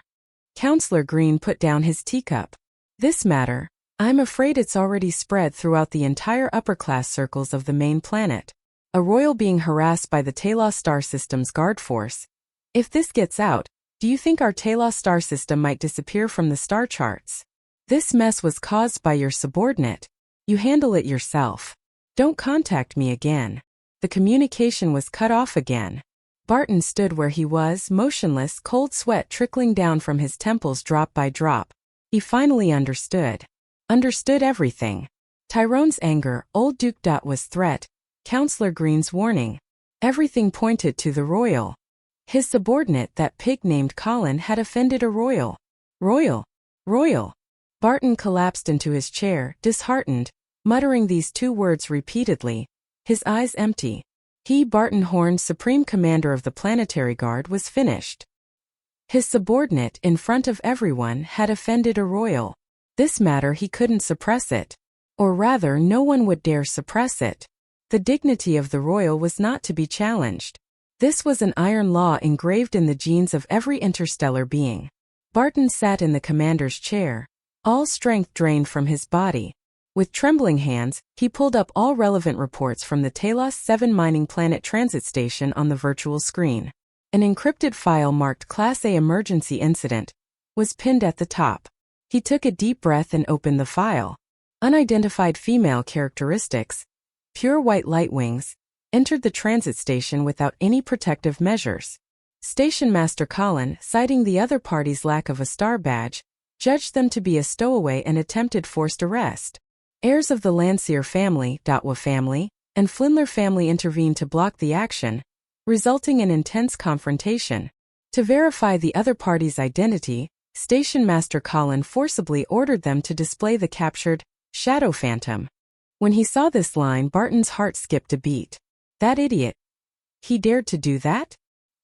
Counselor Green put down his teacup. This matter, I'm afraid it's already spread throughout the entire upper-class circles of the main planet. A royal being harassed by the Taos star system's guard force. If this gets out, do you think our Taos star system might disappear from the star charts? This mess was caused by your subordinate. You handle it yourself. Don't contact me again. The communication was cut off again. Barton stood where he was, motionless, cold sweat trickling down from his temples drop by drop. He finally understood. Understood everything. Tyrone's anger, old Duke Dot's threat, Counselor Green's warning. Everything pointed to the royal. His subordinate, that pig named Colin, had offended a royal. Royal. Royal. Barton collapsed into his chair, disheartened, muttering these two words repeatedly, his eyes empty. He, Barton Horn, Supreme Commander of the Planetary Guard, was finished. His subordinate, in front of everyone, had offended a royal. This matter, he couldn't suppress it. Or rather, no one would dare suppress it. The dignity of the royal was not to be challenged. This was an iron law engraved in the genes of every interstellar being. Barton sat in the commander's chair, all strength drained from his body. With trembling hands, he pulled up all relevant reports from the Taos 7 mining planet transit station on the virtual screen. An encrypted file marked Class A Emergency Incident was pinned at the top. He took a deep breath and opened the file. Unidentified female characteristics, pure white light wings, entered the transit station without any protective measures. Station Master Colin, citing the other party's lack of a star badge, judged them to be a stowaway and attempted forced arrest. Heirs of the Landseer family, Dotwa family, and Flindler family intervened to block the action, resulting in intense confrontation. To verify the other party's identity, Station Master Colin forcibly ordered them to display the captured Shadow Phantom. When he saw this line, Barton's heart skipped a beat. That idiot. He dared to do that?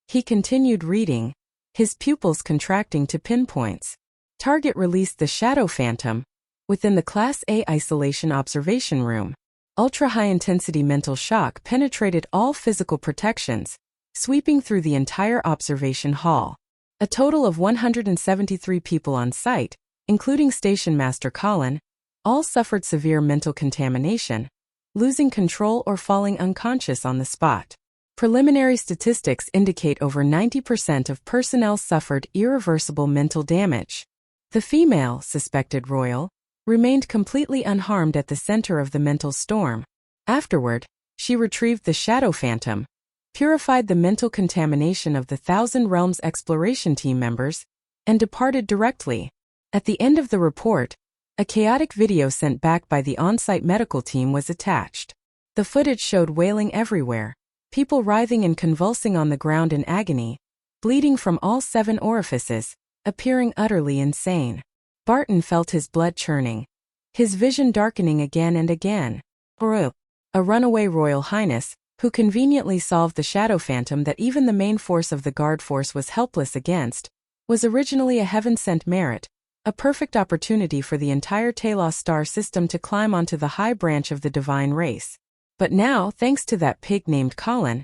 He continued reading, his pupils contracting to pinpoints. Target released the Shadow Phantom within the Class A isolation observation room. Ultra-high-intensity mental shock penetrated all physical protections, sweeping through the entire observation hall. A total of 173 people on site, including Station Master Colin, all suffered severe mental contamination, losing control or falling unconscious on the spot. Preliminary statistics indicate over 90% of personnel suffered irreversible mental damage. The female, suspected royal, remained completely unharmed at the center of the mental storm. Afterward, she retrieved the Shadow Phantom, purified the mental contamination of the Thousand Realms exploration team members, and departed directly. At the end of the report, a chaotic video sent back by the on-site medical team was attached. The footage showed wailing everywhere, people writhing and convulsing on the ground in agony, bleeding from all 7 orifices, appearing utterly insane. Barton felt his blood churning, his vision darkening again and again. A runaway Royal Highness, who conveniently solved the Shadow Phantom that even the main force of the Guard Force was helpless against, was originally a heaven-sent merit, a perfect opportunity for the entire Taos star system to climb onto the high branch of the divine race. But now, thanks to that pig named Colin,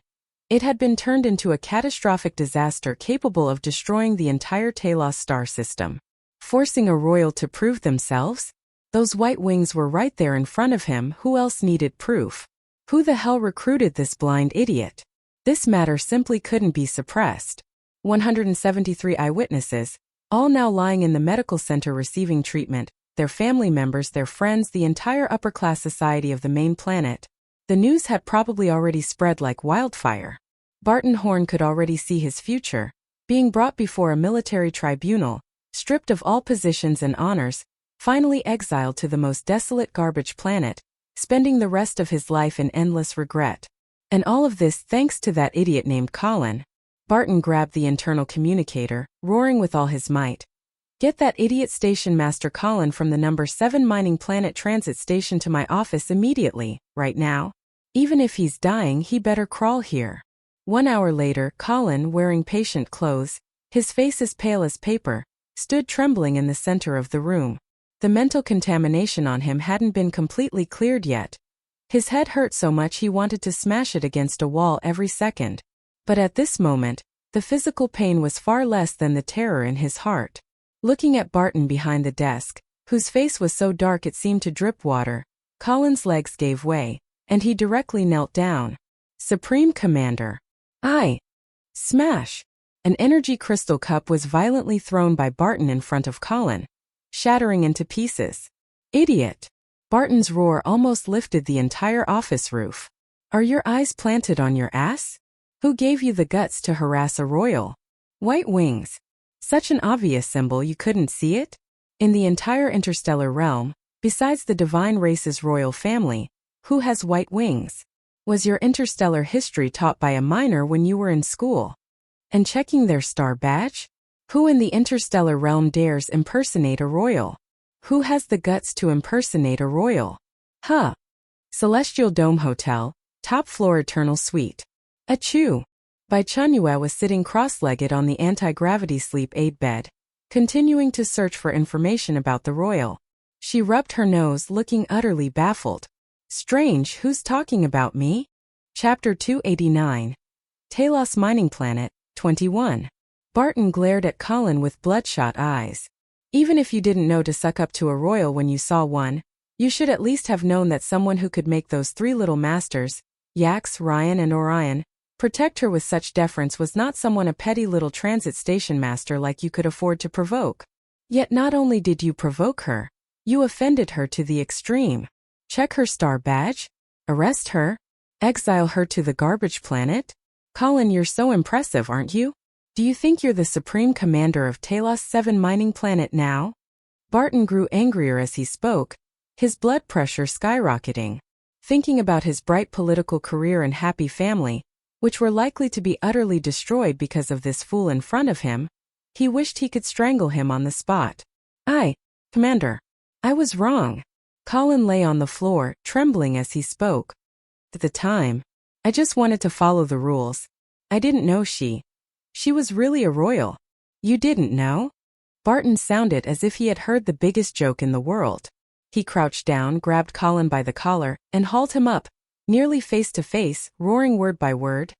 it had been turned into a catastrophic disaster capable of destroying the entire Taos star system. Forcing a royal to prove themselves? Those white wings were right there in front of him. Who else needed proof? Who the hell recruited this blind idiot? This matter simply couldn't be suppressed. 173 eyewitnesses, all now lying in the medical center receiving treatment, their family members, their friends, the entire upper-class society of the main planet. The news had probably already spread like wildfire. Barton Horn could already see his future, being brought before a military tribunal, stripped of all positions and honors, finally exiled to the most desolate garbage planet, spending the rest of his life in endless regret. And all of this thanks to that idiot named Colin. Barton grabbed the internal communicator, roaring with all his might. Get that idiot Station Master Colin from the number 7 mining planet transit station to my office immediately, right now. Even if he's dying, he better crawl here. 1 hour later, Colin, wearing patient clothes, his face as pale as paper, stood trembling in the center of the room. The mental contamination on him hadn't been completely cleared yet, His head hurt so much he wanted to smash it against a wall every second. But at this moment, the physical pain was far less than the terror in his heart. Looking at Barton behind the desk, whose face was so dark it seemed to drip water, Colin's legs gave way, and he directly knelt down. Supreme Commander. Smash! An energy crystal cup was violently thrown by Barton in front of Colin, shattering into pieces. Idiot! Barton's roar almost lifted the entire office roof. Are your eyes planted on your ass? Who gave you the guts to harass a royal? White wings. Such an obvious symbol you couldn't see it? In the entire interstellar realm, besides the divine race's royal family, who has white wings? Was your interstellar history taught by a minor when you were in school? And checking their star badge? Who in the interstellar realm dares impersonate a royal? Who has the guts to impersonate a royal? Celestial Dome Hotel, top floor Eternal Suite. Achoo! Bai Chenyue was sitting cross-legged on the anti-gravity sleep aid bed, continuing to search for information about the royal. She rubbed her nose, looking utterly baffled. Strange, who's talking about me? Chapter 289. Taos Mining Planet, 21. Barton glared at Colin with bloodshot eyes. Even if you didn't know to suck up to a royal when you saw one, you should at least have known that someone who could make those three little masters, Yax, Ryan and Orion, protect her with such deference was not someone a petty little transit station master like you could afford to provoke. Yet not only did you provoke her, you offended her to the extreme. Check her star badge? Arrest her? Exile her to the garbage planet? Colin, you're so impressive, aren't you? Do you think you're the supreme commander of Taos 7 mining planet now? Barton grew angrier as he spoke, his blood pressure skyrocketing. Thinking about his bright political career and happy family, which were likely to be utterly destroyed because of this fool in front of him, he wished he could strangle him on the spot. Commander. I was wrong. Colin lay on the floor, trembling as he spoke. At the time, I just wanted to follow the rules. I didn't know she was really a royal. You didn't know? Barton sounded as if he had heard the biggest joke in the world. He crouched down, grabbed Colin by the collar, and hauled him up, nearly face to face, roaring word by word.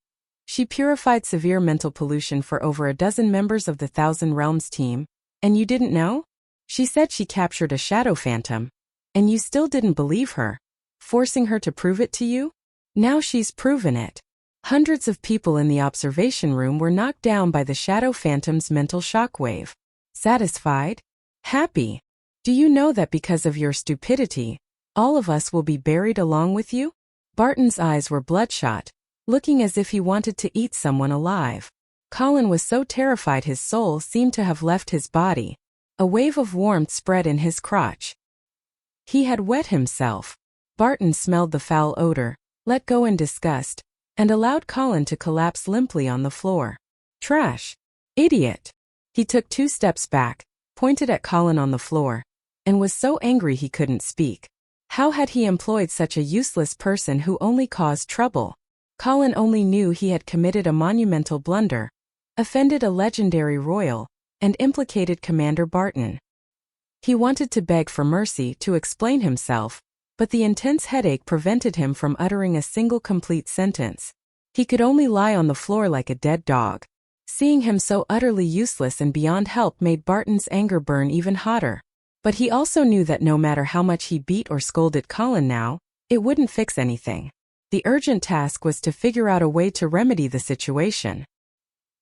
She purified severe mental pollution for over a dozen members of the Thousand Realms team, and you didn't know? She said she captured a shadow phantom, and you still didn't believe her, forcing her to prove it to you? Now she's proven it. Hundreds of people in the observation room were knocked down by the shadow phantom's mental shockwave. Satisfied? Happy? Do you know that because of your stupidity, all of us will be buried along with you? Barton's eyes were bloodshot, looking as if he wanted to eat someone alive. Colin was so terrified his soul seemed to have left his body. A wave of warmth spread in his crotch. He had wet himself. Barton smelled the foul odor, let go in disgust, and allowed Colin to collapse limply on the floor. Trash. Idiot. He took 2 steps back, pointed at Colin on the floor, and was so angry he couldn't speak. How had he employed such a useless person who only caused trouble? Colin only knew he had committed a monumental blunder, offended a legendary royal, and implicated Commander Barton. He wanted to beg for mercy, to explain himself, but the intense headache prevented him from uttering a single complete sentence. He could only lie on the floor like a dead dog. Seeing him so utterly useless and beyond help made Barton's anger burn even hotter. But he also knew that no matter how much he beat or scolded Colin now, it wouldn't fix anything. The urgent task was to figure out a way to remedy the situation.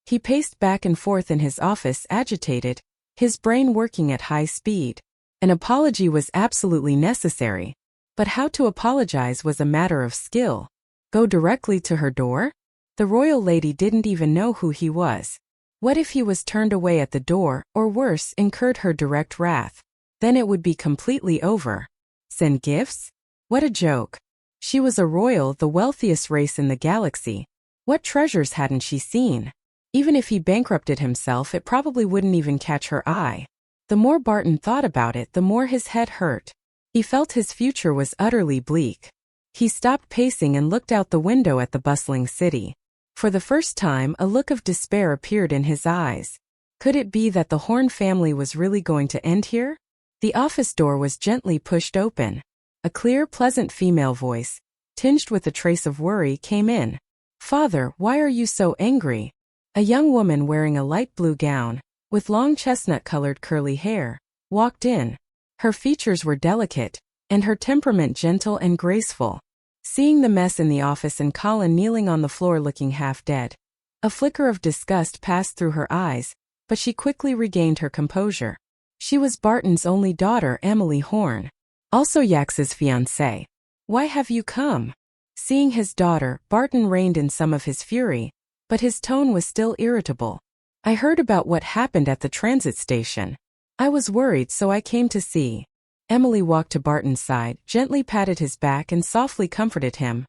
He paced back and forth in his office, agitated, his brain working at high speed. An apology was absolutely necessary, but how to apologize was a matter of skill. Go directly to her door? The royal lady didn't even know who he was. What if he was turned away at the door, or worse, incurred her direct wrath? Then it would be completely over. Send gifts? What a joke. She was a royal, the wealthiest race in the galaxy. What treasures hadn't she seen? Even if he bankrupted himself, it probably wouldn't even catch her eye. The more Barton thought about it, the more his head hurt. He felt his future was utterly bleak. He stopped pacing and looked out the window at the bustling city. For the first time, a look of despair appeared in his eyes. Could it be that the Horn family was really going to end here? The office door was gently pushed open. A clear, pleasant female voice, tinged with a trace of worry, came in. "Father, why are you so angry?" A young woman wearing a light blue gown, with long chestnut-colored curly hair, walked in. Her features were delicate, and her temperament gentle and graceful. Seeing the mess in the office and Colin kneeling on the floor looking half dead, a flicker of disgust passed through her eyes, but she quickly regained her composure. She was Barton's only daughter, Emily Horn, also Yax's fiancée. "Why have you come?" Seeing his daughter, Barton reined in some of his fury, but his tone was still irritable. "I heard about what happened at the transit station. I was worried, so I came to see." Emily walked to Barton's side, gently patted his back and softly comforted him.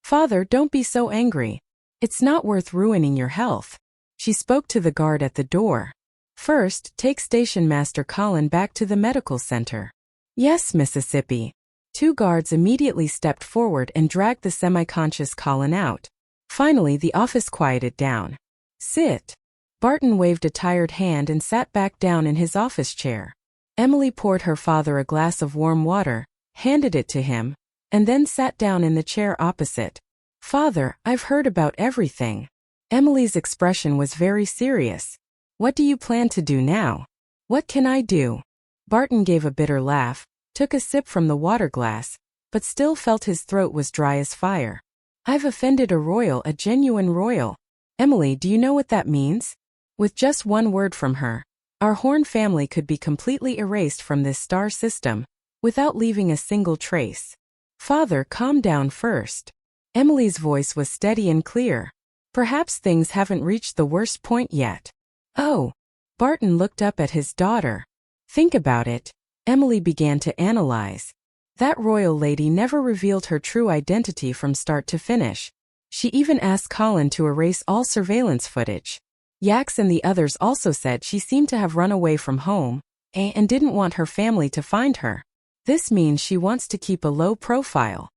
"Father, don't be so angry. It's not worth ruining your health." She spoke to the guard at the door. "First, take Station Master Colin back to the medical center." "Yes, Mississippi." Two guards immediately stepped forward and dragged the semi-conscious Colin out. Finally, the office quieted down. "Sit." Barton waved a tired hand and sat back down in his office chair. Emily poured her father a glass of warm water, handed it to him, and then sat down in the chair opposite. "Father, I've heard about everything." Emily's expression was very serious. "What do you plan to do now?" "What can I do?" Barton gave a bitter laugh, took a sip from the water glass, but still felt his throat was dry as fire. "I've offended a royal, a genuine royal." "Emily, do you know what that means?" "With just one word from her, our Horn family could be completely erased from this star system, without leaving a single trace." "Father, calm down first." Emily's voice was steady and clear. "Perhaps things haven't reached the worst point yet." "Oh." Barton looked up at his daughter. "Think about it." Emily began to analyze. That royal lady never revealed her true identity from start to finish. She even asked Colin to erase all surveillance footage. Yax and the others also said she seemed to have run away from home, and didn't want her family to find her. This means she wants to keep a low profile.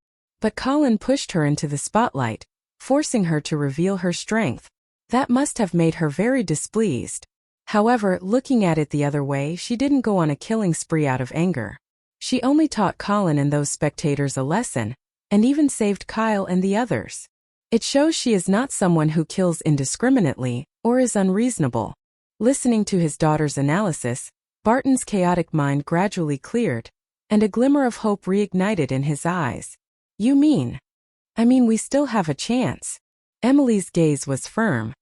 But Colin pushed her into the spotlight, forcing her to reveal her strength. That must have made her very displeased. However, looking at it the other way, she didn't go on a killing spree out of anger. She only taught Colin and those spectators a lesson, and even saved Kyle and the others. It shows she is not someone who kills indiscriminately, or is unreasonable. Listening to his daughter's analysis, Barton's chaotic mind gradually cleared, and a glimmer of hope reignited in his eyes. "You mean?" "I mean we still have a chance." Emily's gaze was firm.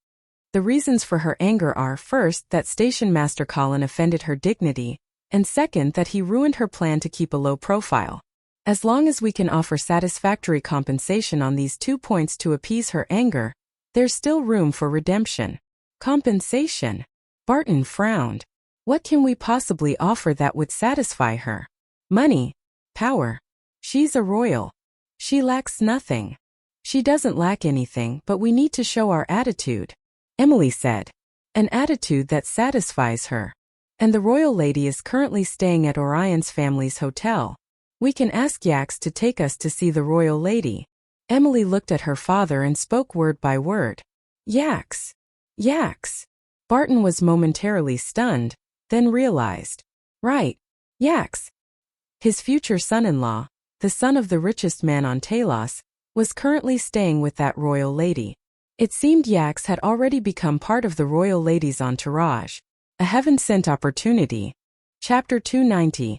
The reasons for her anger are, first, that Station Master Colin offended her dignity, and second, that he ruined her plan to keep a low profile. As long as we can offer satisfactory compensation on these 2 points to appease her anger, there's still room for redemption. Compensation? Barton frowned. What can we possibly offer that would satisfy her? Money? Power? She's a royal. She lacks nothing. She doesn't lack anything, but we need to show our attitude, Emily said. An attitude that satisfies her. And the royal lady is currently staying at Orion's family's hotel. We can ask Yax to take us to see the royal lady. Emily looked at her father and spoke word by word. Yax. Yax. Barton was momentarily stunned, then realized. Right. Yax. His future son-in-law, the son of the richest man on Taos, was currently staying with that royal lady. It seemed Yax had already become part of the royal lady's entourage. A heaven-sent opportunity. Chapter 290.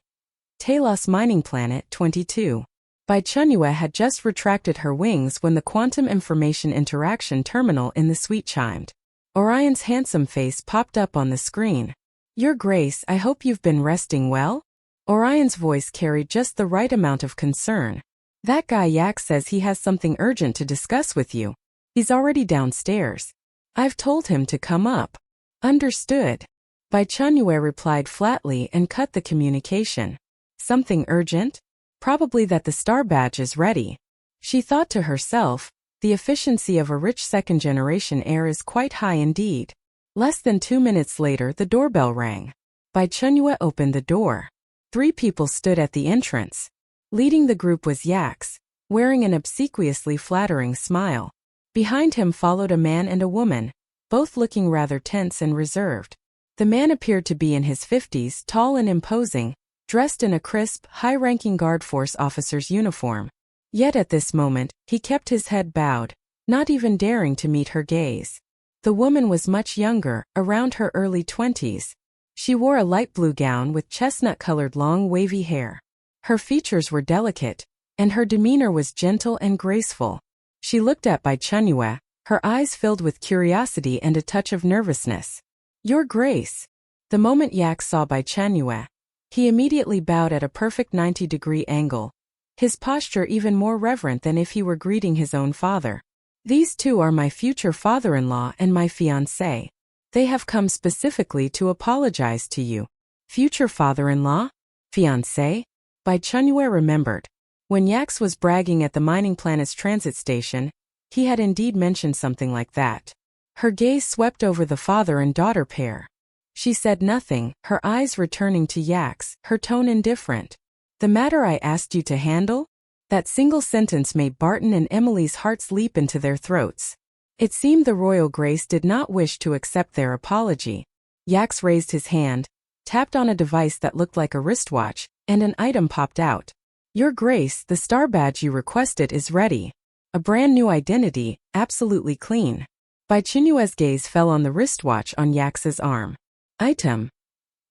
Taos Mining Planet 22. Bai Chenyue had just retracted her wings when the quantum information interaction terminal in the suite chimed. Orion's handsome face popped up on the screen. Your Grace, I hope you've been resting well? Orion's voice carried just the right amount of concern. That guy Yax says he has something urgent to discuss with you. He's already downstairs. I've told him to come up. Understood. Bai Chenyue replied flatly and cut the communication. Something urgent? Probably that the star badge is ready. She thought to herself, the efficiency of a rich second-generation heir is quite high indeed. Less than 2 minutes later the doorbell rang. Bai Chenyue opened the door. 3 people stood at the entrance. Leading the group was Yax, wearing an obsequiously flattering smile. Behind him followed a man and a woman, both looking rather tense and reserved. The man appeared to be in his 50s, tall and imposing, dressed in a crisp, high-ranking guard force officer's uniform. Yet at this moment, he kept his head bowed, not even daring to meet her gaze. The woman was much younger, around her early 20s. She wore a light blue gown with chestnut-colored long wavy hair. Her features were delicate, and her demeanor was gentle and graceful. She looked at Bai Chenyue, her eyes filled with curiosity and a touch of nervousness. "Your Grace." The moment Yak saw Bai Chenyue, he immediately bowed at a perfect 90-degree angle, his posture even more reverent than if he were greeting his own father. "These two are my future father-in-law and my fiancé. They have come specifically to apologize to you." Future father-in-law? Fiancé? Bai Chenyue remembered. When Yax was bragging at the mining planet's transit station, he had indeed mentioned something like that. Her gaze swept over the father and daughter pair. She said nothing, her eyes returning to Yax, her tone indifferent. "The matter I asked you to handle?" That single sentence made Barton and Emily's hearts leap into their throats. It seemed the Royal Grace did not wish to accept their apology. Yax raised his hand, tapped on a device that looked like a wristwatch, and an item popped out. "Your Grace, the star badge you requested is ready. A brand new identity, absolutely clean." Bai Chenyue's gaze fell on the wristwatch on Yax's arm. Item: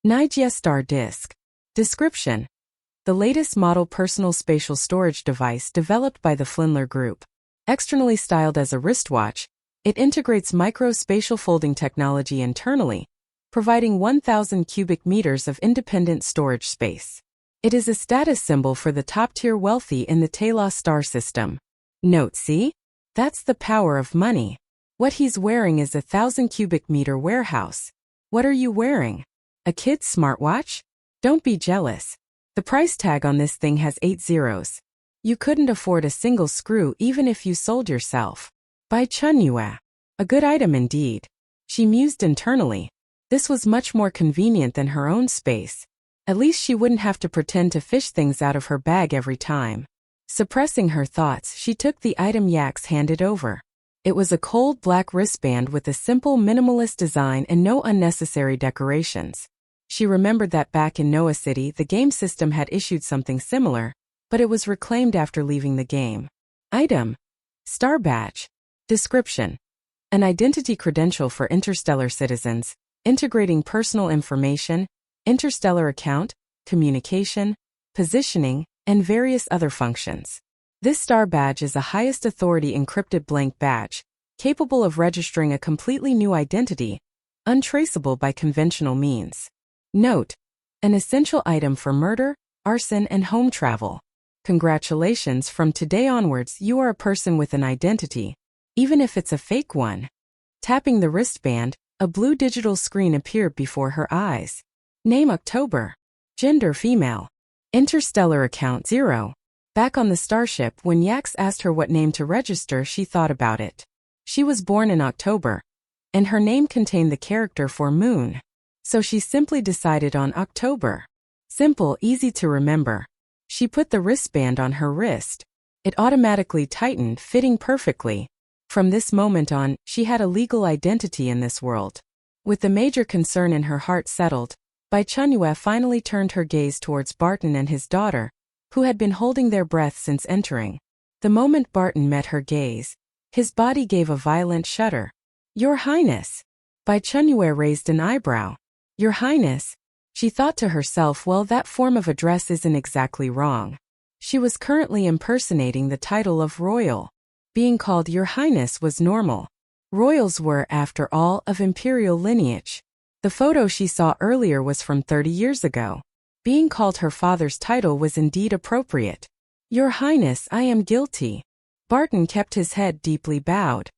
Nigeria Star Disk. Description: the latest model personal spatial storage device developed by the Flindler Group. Externally styled as a wristwatch, it integrates micro-spatial folding technology internally, providing 1,000 cubic meters of independent storage space. It is a status symbol for the top-tier wealthy in the Taos star system. Note: see? That's the power of money. What he's wearing is a 1,000 cubic meter warehouse. What are you wearing? A kid's smartwatch? Don't be jealous. The price tag on this thing has 8 zeros. You couldn't afford a single screw even if you sold yourself. Bai Chenyue. A good item indeed. She mused internally. This was much more convenient than her own space. At least she wouldn't have to pretend to fish things out of her bag every time. Suppressing her thoughts, she took the item Yax handed over. It was a cold black wristband with a simple minimalist design and no unnecessary decorations. She remembered that back in Noah City the game system had issued something similar, but it was reclaimed after leaving the game. Item: Star Badge. Description: an identity credential for interstellar citizens, integrating personal information, interstellar account, communication, positioning, and various other functions. This star badge is a highest authority encrypted blank badge, capable of registering a completely new identity, untraceable by conventional means. Note: an essential item for murder, arson, and home travel. Congratulations, from today onwards you are a person with an identity, even if it's a fake one. Tapping the wristband, a blue digital screen appeared before her eyes. Name: October. Gender: female. Interstellar account: 0. Back on the starship, when Yax asked her what name to register, she thought about it. She was born in October, and her name contained the character for moon. So she simply decided on October. Simple, easy to remember. She put the wristband on her wrist. It automatically tightened, fitting perfectly. From this moment on, she had a legal identity in this world. With the major concern in her heart settled, Bai Chenyue finally turned her gaze towards Barton and his daughter, who had been holding their breath since entering. The moment Barton met her gaze, his body gave a violent shudder. "Your Highness." Bai Chenyue raised an eyebrow. "Your Highness?" She thought to herself, well, that form of address isn't exactly wrong. She was currently impersonating the title of royal. Being called Your Highness was normal. Royals were, after all, of imperial lineage. The photo she saw earlier was from 30 years ago. Being called her father's title was indeed appropriate. "Your Highness, I am guilty." Barton kept his head deeply bowed.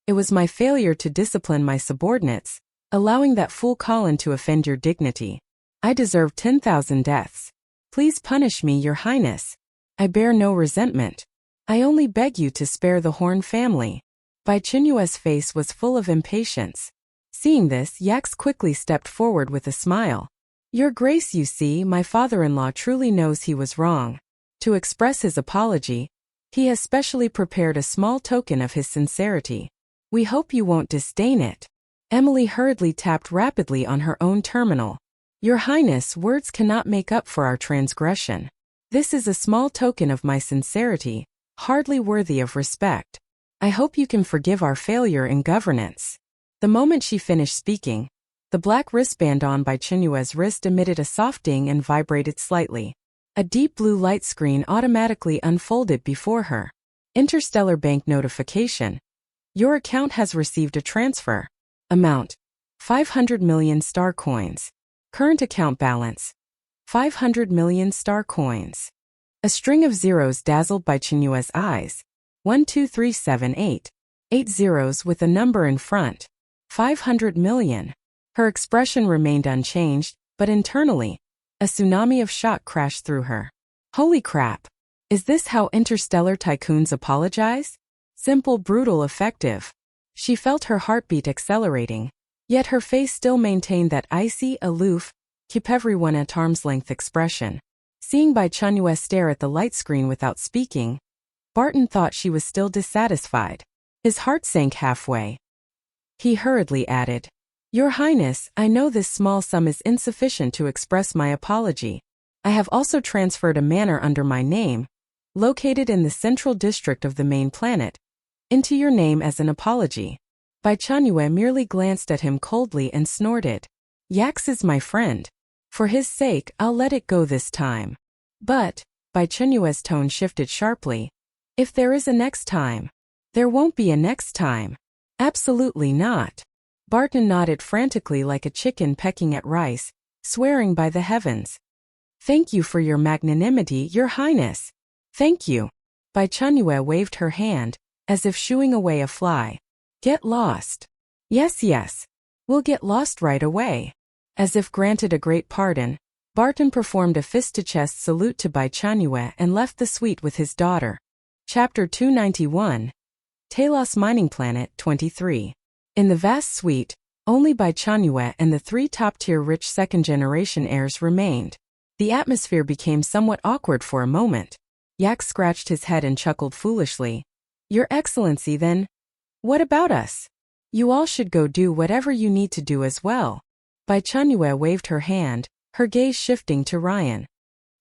"It was my failure to discipline my subordinates, allowing that fool Colin to offend your dignity. I deserve 10,000 deaths. Please punish me, Your Highness. I bear no resentment. I only beg you to spare the Horn family." Bai Chenyue's face was full of impatience. Seeing this, Yax quickly stepped forward with a smile. "Your Grace, you see, my father-in-law truly knows he was wrong. To express his apology, he has specially prepared a small token of his sincerity. We hope you won't disdain it." Emily hurriedly tapped rapidly on her own terminal. "Your Highness, words cannot make up for our transgression. This is a small token of my sincerity, hardly worthy of respect. I hope you can forgive our failure in governance. The moment she finished speaking, the black wristband on Bai Chenyue's wrist emitted a soft ding and vibrated slightly. A deep blue light screen automatically unfolded before her. Interstellar bank notification. Your account has received a transfer. Amount: 500 million star coins. Current account balance: 500 million star coins. A string of zeros dazzled Bai Chenyue's eyes. 12378. 8 zeros with a number in front. 500 million. Her expression remained unchanged, but internally, a tsunami of shock crashed through her. Holy crap! Is this how interstellar tycoons apologize? Simple, brutal, effective. She felt her heartbeat accelerating, yet her face still maintained that icy, aloof, keep everyone at arm's length expression. Seeing Bai Chenyue stare at the light screen without speaking, Barton thought she was still dissatisfied. His heart sank halfway. He hurriedly added, "Your Highness, I know this small sum is insufficient to express my apology. I have also transferred a manor under my name, located in the central district of the main planet, into your name as an apology." Bai Chenyue merely glanced at him coldly and snorted. "Yax is my friend. For his sake, I'll let it go this time." But, Bai Chenyue's tone shifted sharply. "If there is a next time." "There won't be a next time." "Absolutely not." Barton nodded frantically like a chicken pecking at rice, swearing by the heavens. "Thank you for your magnanimity, Your Highness." "Thank you." Bai Chenyue waved her hand, as if shooing away a fly. "Get lost." "Yes, yes. We'll get lost right away." As if granted a great pardon, Barton performed a fist-to-chest salute to Bai Chenyue and left the suite with his daughter. Chapter 291. Taos Mining Planet 23. In the vast suite, only Bai Chenyue and the 3 top-tier rich second-generation heirs remained. The atmosphere became somewhat awkward for a moment. Yak scratched his head and chuckled foolishly. "Your Excellency, then? What about us? You all should go do whatever you need to do as well." Bai Chenyue waved her hand, her gaze shifting to Ryan.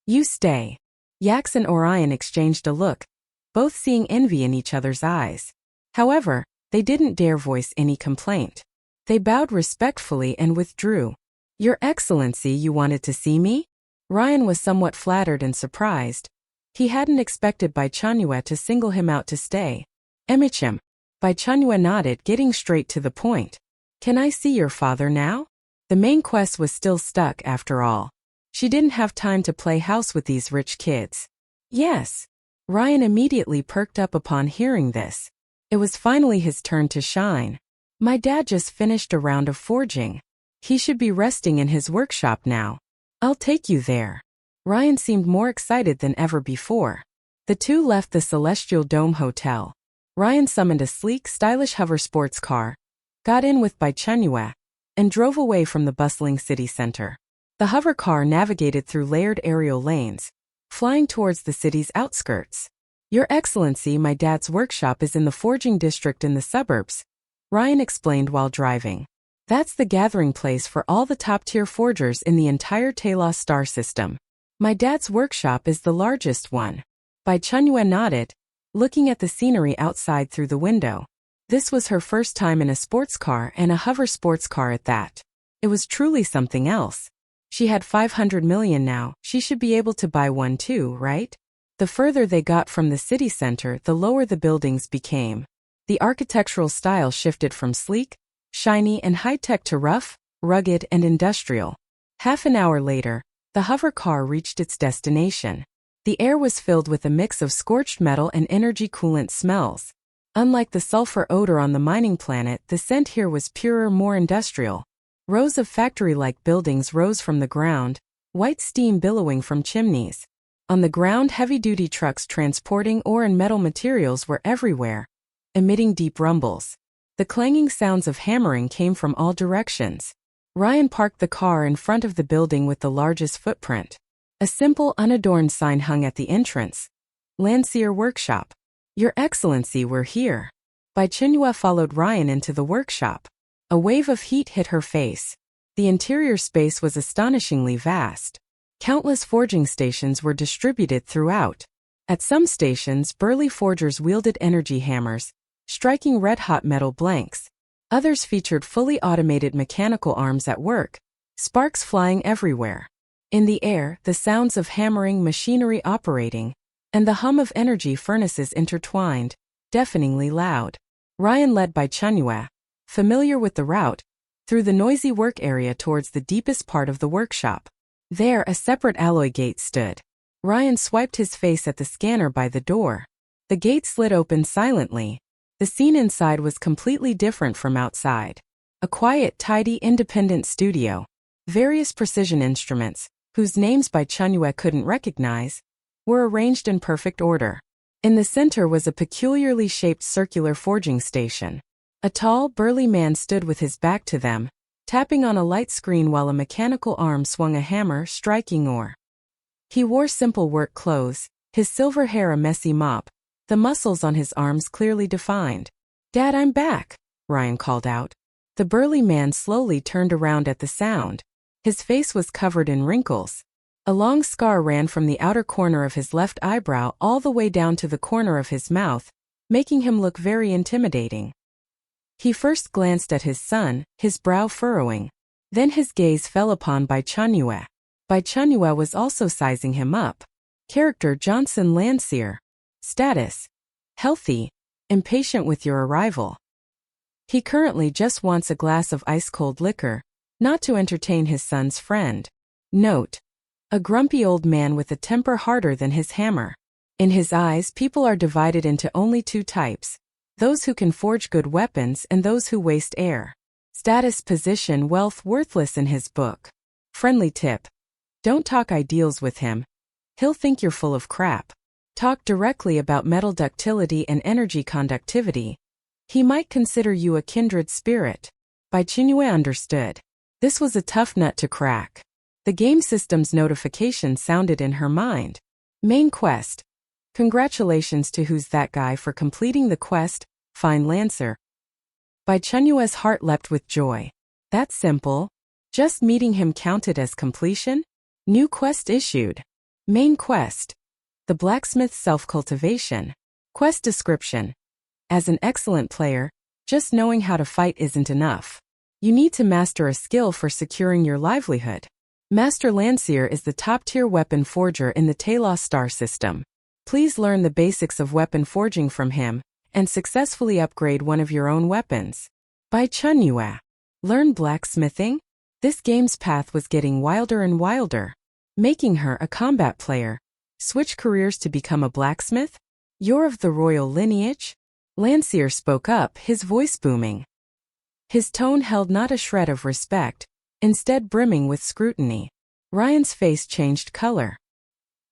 "You stay." Yax and Orion exchanged a look, both seeing envy in each other's eyes. However, they didn't dare voice any complaint. They bowed respectfully and withdrew. "Your Excellency, you wanted to see me?" Ryan was somewhat flattered and surprised. He hadn't expected Bai Chenyue to single him out to stay. "Emichim." Bai Chenyue nodded, getting straight to the point. "Can I see your father now?" The main quest was still stuck after all. She didn't have time to play house with these rich kids. "Yes." Ryan immediately perked up upon hearing this. It was finally his turn to shine. "My dad just finished a round of forging. He should be resting in his workshop now. I'll take you there." Ryan seemed more excited than ever before. The two left the Celestial Dome Hotel. Ryan summoned a sleek, stylish hover sports car, got in with Bai Chenyue, and drove away from the bustling city center. The hover car navigated through layered aerial lanes, flying towards the city's outskirts. "Your Excellency, my dad's workshop is in the forging district in the suburbs," Ryan explained while driving. "That's the gathering place for all the top-tier forgers in the entire Taos star system. My dad's workshop is the largest one." Bai Chenyue nodded, looking at the scenery outside through the window. This was her first time in a sports car, and a hover sports car at that. It was truly something else. She had 500 million now, she should be able to buy one too, right? The further they got from the city center, the lower the buildings became. The architectural style shifted from sleek, shiny and high-tech to rough, rugged and industrial. Half an hour later, the hover car reached its destination. The air was filled with a mix of scorched metal and energy coolant smells. Unlike the sulfur odor on the mining planet, the scent here was purer, more industrial. Rows of factory-like buildings rose from the ground, white steam billowing from chimneys. On the ground, heavy-duty trucks transporting ore and metal materials were everywhere, emitting deep rumbles. The clanging sounds of hammering came from all directions. Ryan parked the car in front of the building with the largest footprint. A simple, unadorned sign hung at the entrance. "Landseer Workshop." "Your Excellency, we're here." Bai Chenyue followed Ryan into the workshop. A wave of heat hit her face. The interior space was astonishingly vast. Countless forging stations were distributed throughout. At some stations, burly forgers wielded energy hammers, striking red-hot metal blanks. Others featured fully automated mechanical arms at work, sparks flying everywhere. In the air, the sounds of hammering machinery operating, and the hum of energy furnaces intertwined, deafeningly loud. Ryan led Bai Chenyue, familiar with the route, through the noisy work area towards the deepest part of the workshop. There, a separate alloy gate stood. Ryan swiped his face at the scanner by the door. The gate slid open silently. The scene inside was completely different from outside. A quiet, tidy, independent studio. Various precision instruments, whose names Bai Chenyue couldn't recognize, were arranged in perfect order. In the center was a peculiarly shaped circular forging station. A tall, burly man stood with his back to them, tapping on a light screen while a mechanical arm swung a hammer, striking ore. He wore simple work clothes, his silver hair a messy mop, the muscles on his arms clearly defined. "Dad, I'm back," Ryan called out. The burly man slowly turned around at the sound. His face was covered in wrinkles. A long scar ran from the outer corner of his left eyebrow all the way down to the corner of his mouth, making him look very intimidating. He first glanced at his son, his brow furrowing. Then his gaze fell upon Bai Chenyue. Bai Chenyue was also sizing him up. Character: Johnson Landseer. Status: healthy, impatient with your arrival. He currently just wants a glass of ice-cold liquor, not to entertain his son's friend. Note: a grumpy old man with a temper harder than his hammer. In his eyes, people are divided into only two types: those who can forge good weapons and those who waste air. Status, position, wealth worthless in his book. Friendly tip: don't talk ideals with him. He'll think you're full of crap. Talk directly about metal ductility and energy conductivity. He might consider you a kindred spirit. Bai Chenyue understood. This was a tough nut to crack. The game system's notification sounded in her mind. Main quest. Congratulations to Who's That Guy for completing the quest, Fine Lancer. Bai Chenyue's heart leapt with joy. That's simple. Just meeting him counted as completion? New quest issued. Main quest. The Blacksmith's Self-Cultivation. Quest description. As an excellent player, just knowing how to fight isn't enough. You need to master a skill for securing your livelihood. Master Landseer is the top-tier weapon forger in the Taos star system. Please learn the basics of weapon forging from him, and successfully upgrade one of your own weapons. Bai Chenyue. Learn blacksmithing? This game's path was getting wilder and wilder. Making her a combat player. Switch careers to become a blacksmith? You're of the royal lineage? Landseer spoke up, his voice booming. His tone held not a shred of respect, instead brimming with scrutiny. Ryan's face changed color.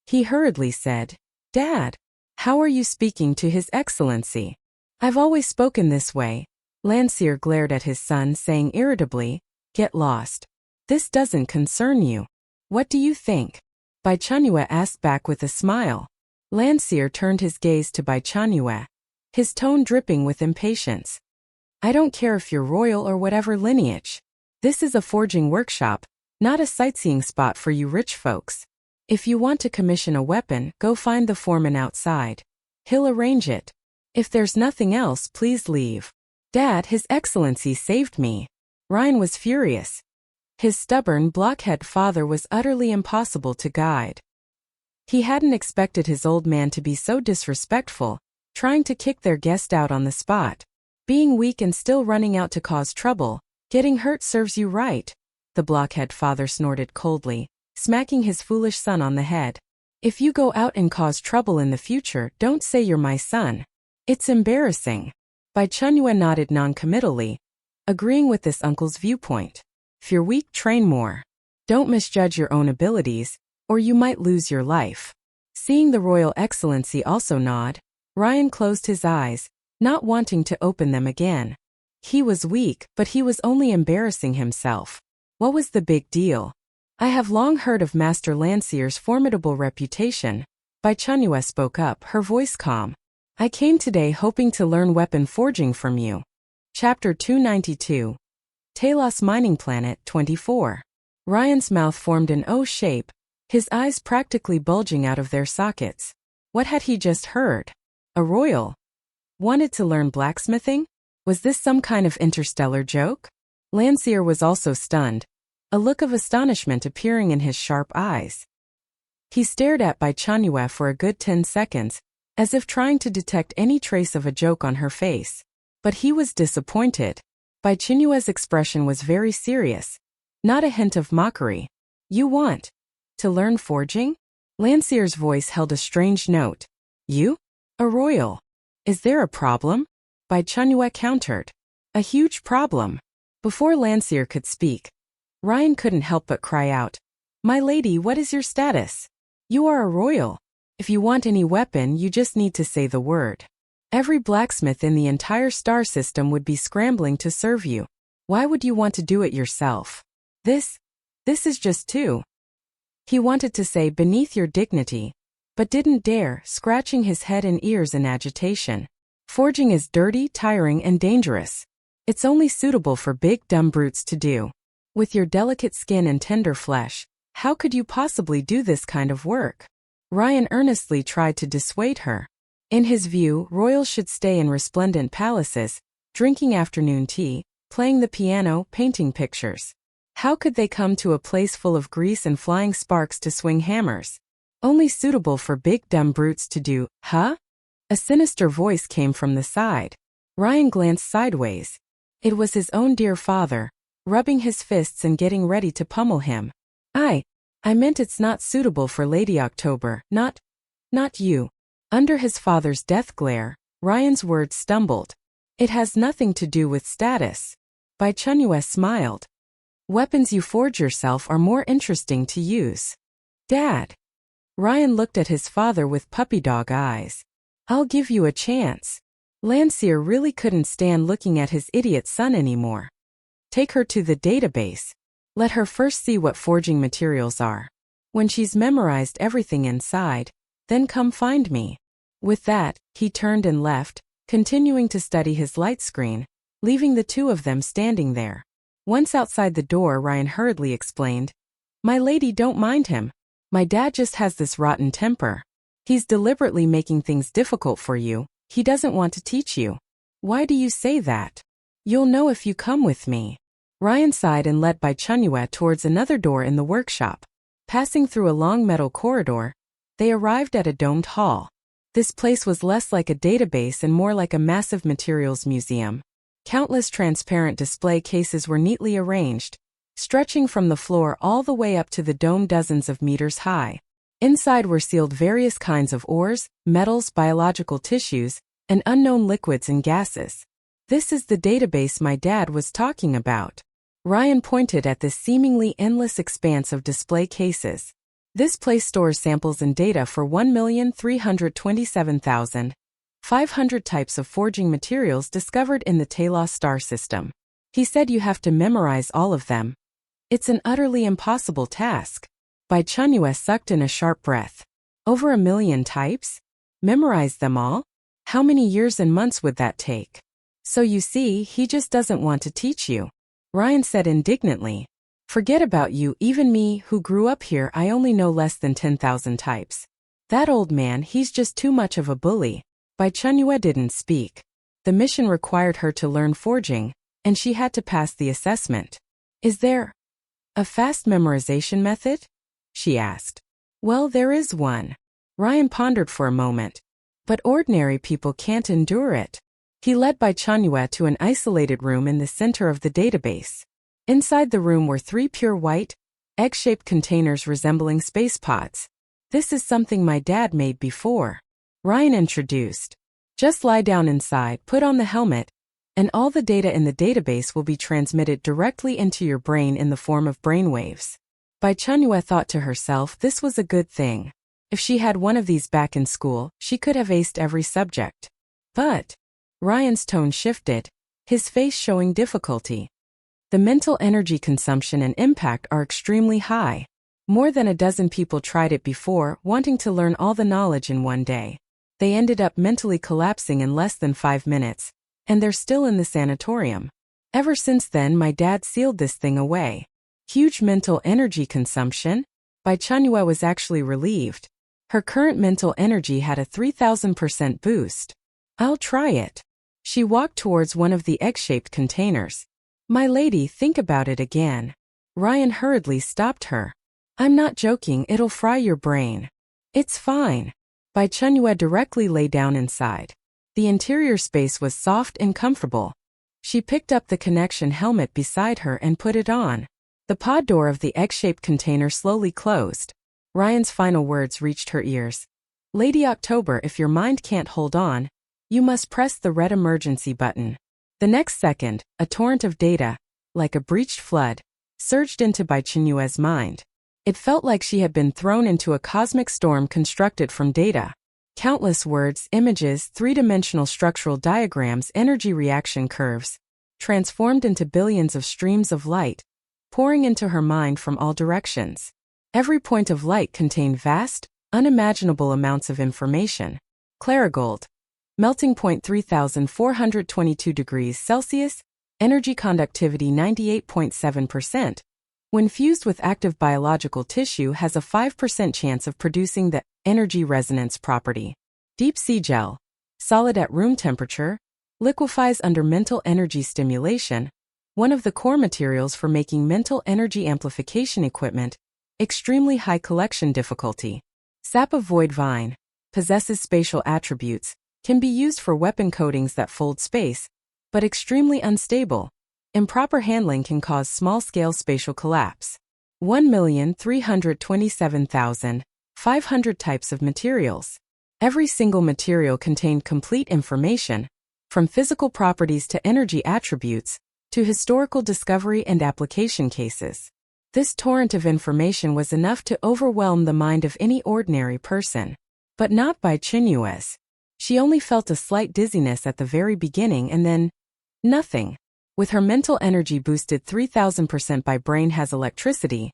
He hurriedly said, "Dad, how are you speaking to His Excellency?" "I've always spoken this way." Landseer glared at his son, saying irritably, "Get lost. This doesn't concern you. What do you think?" Bai Chenyue asked back with a smile. Landseer turned his gaze to Bai Chenyue, his tone dripping with impatience. "I don't care if you're royal or whatever lineage. This is a forging workshop, not a sightseeing spot for you rich folks. If you want to commission a weapon, go find the foreman outside. He'll arrange it. If there's nothing else, please leave." "Dad, His Excellency saved me." Ryan was furious. His stubborn, blockhead father was utterly impossible to guide. He hadn't expected his old man to be so disrespectful, trying to kick their guest out on the spot. Being weak and still running out to cause trouble. "Getting hurt serves you right," the blockhead father snorted coldly, smacking his foolish son on the head. "If you go out and cause trouble in the future, don't say you're my son. It's embarrassing." Bai Chenyue nodded noncommittally, agreeing with this uncle's viewpoint. If you're weak, train more. Don't misjudge your own abilities, or you might lose your life. Seeing the Royal Excellency also nod, Ryan closed his eyes, not wanting to open them again. He was weak, but he was only embarrassing himself. What was the big deal? "I have long heard of Master Landseer's formidable reputation." Bai Chenyue spoke up, her voice calm. "I came today hoping to learn weapon forging from you." Chapter 292. Taos Mining Planet 24. Ryan's mouth formed an O shape, his eyes practically bulging out of their sockets. What had he just heard? A royal? Wanted to learn blacksmithing? Was this some kind of interstellar joke? Landseer was also stunned, a look of astonishment appearing in his sharp eyes. He stared at Bai Chenyue for a good 10 seconds, as if trying to detect any trace of a joke on her face. But he was disappointed. Bai Chenyue's expression was very serious, not a hint of mockery. You want to learn forging? Landseer's voice held a strange note. You? A royal? Is there a problem? Bai Chenyue countered. A huge problem. Before Landseer could speak, Ryan couldn't help but cry out, My lady, what is your status? You are a royal. If you want any weapon, you just need to say the word. Every blacksmith in the entire star system would be scrambling to serve you. Why would you want to do it yourself? This is just too. He wanted to say beneath your dignity, but didn't dare, scratching his head and ears in agitation. Forging is dirty, tiring, and dangerous. It's only suitable for big dumb brutes to do. With your delicate skin and tender flesh, how could you possibly do this kind of work? Ryan earnestly tried to dissuade her. In his view, royals should stay in resplendent palaces, drinking afternoon tea, playing the piano, painting pictures. How could they come to a place full of grease and flying sparks to swing hammers? Only suitable for big dumb brutes to do, huh? A sinister voice came from the side. Ryan glanced sideways. It was his own dear father, rubbing his fists and getting ready to pummel him. I meant it's not suitable for Lady October, not you. Under his father's death glare, Ryan's words stumbled. It has nothing to do with status. Bai Chenyue smiled. Weapons you forge yourself are more interesting to use. Dad. Ryan looked at his father with puppy dog eyes. I'll give you a chance. Landseer really couldn't stand looking at his idiot son anymore. Take her to the database. Let her first see what forging materials are. When she's memorized everything inside, then come find me. With that, he turned and left, continuing to study his light screen, leaving the two of them standing there. Once outside the door, Ryan hurriedly explained, My lady, don't mind him. My dad just has this rotten temper. He's deliberately making things difficult for you. He doesn't want to teach you. Why do you say that? You'll know if you come with me. Ryan sighed and led Bai Chenyue towards another door in the workshop. Passing through a long metal corridor, they arrived at a domed hall. This place was less like a database and more like a massive materials museum. Countless transparent display cases were neatly arranged, stretching from the floor all the way up to the dome dozens of meters high. Inside were sealed various kinds of ores, metals, biological tissues, and unknown liquids and gases. This is the database my dad was talking about. Ryan pointed at this seemingly endless expanse of display cases. This place stores samples and data for 1,327,500 types of forging materials discovered in the Taos star system. He said you have to memorize all of them. It's an utterly impossible task. Bai Chenyue sucked in a sharp breath. Over 1 million types? Memorize them all? How many years and months would that take? So you see, he just doesn't want to teach you. Ryan said indignantly. Forget about you, even me, who grew up here, I only know less than 10,000 types. That old man, he's just too much of a bully. Bai Chenyue didn't speak. The mission required her to learn forging, and she had to pass the assessment. Is there a fast memorization method? She asked. Well, there is one. Ryan pondered for a moment. But ordinary people can't endure it. He led Bai Chenyue to an isolated room in the center of the database. Inside the room were 3 pure white, egg-shaped containers resembling space pods. This is something my dad made before. Ryan introduced. Just lie down inside, put on the helmet, and all the data in the database will be transmitted directly into your brain in the form of brainwaves. Bai Chenyue thought to herself this was a good thing. If she had one of these back in school, she could have aced every subject. But Ryan's tone shifted, his face showing difficulty. The mental energy consumption and impact are extremely high. More than a dozen people tried it before, wanting to learn all the knowledge in one day. They ended up mentally collapsing in less than 5 minutes, and they're still in the sanatorium. Ever since then, my dad sealed this thing away. Huge mental energy consumption? Bai Chenyue was actually relieved. Her current mental energy had a 3,000% boost. I'll try it. She walked towards one of the egg-shaped containers. My lady, think about it again. Ryan hurriedly stopped her. I'm not joking, it'll fry your brain. It's fine. Bai Chenyue directly lay down inside. The interior space was soft and comfortable. She picked up the connection helmet beside her and put it on. The pod door of the egg-shaped container slowly closed. Ryan's final words reached her ears. Lady October, if your mind can't hold on, you must press the red emergency button. The next second, a torrent of data, like a breached flood, surged into Bai Chenyue's mind. It felt like she had been thrown into a cosmic storm constructed from data. Countless words, images, three-dimensional structural diagrams, energy reaction curves, transformed into billions of streams of light, pouring into her mind from all directions. Every point of light contained vast, unimaginable amounts of information. Clarigold. Melting point 3,422 degrees Celsius, energy conductivity 98.7%. When fused with active biological tissue has a 5% chance of producing the energy resonance property. Deep sea gel. Solid at room temperature, liquefies under mental energy stimulation, one of the core materials for making mental energy amplification equipment, extremely high collection difficulty. Sap of void vine. Possesses spatial attributes, can be used for weapon coatings that fold space, but extremely unstable. Improper handling can cause small-scale spatial collapse. 1,327,500 types of materials. Every single material contained complete information, from physical properties to energy attributes, to historical discovery and application cases. This torrent of information was enough to overwhelm the mind of any ordinary person. But not Bai Chenyue's. She only felt a slight dizziness at the very beginning and then nothing. With her mental energy boosted 3,000% by brain has electricity,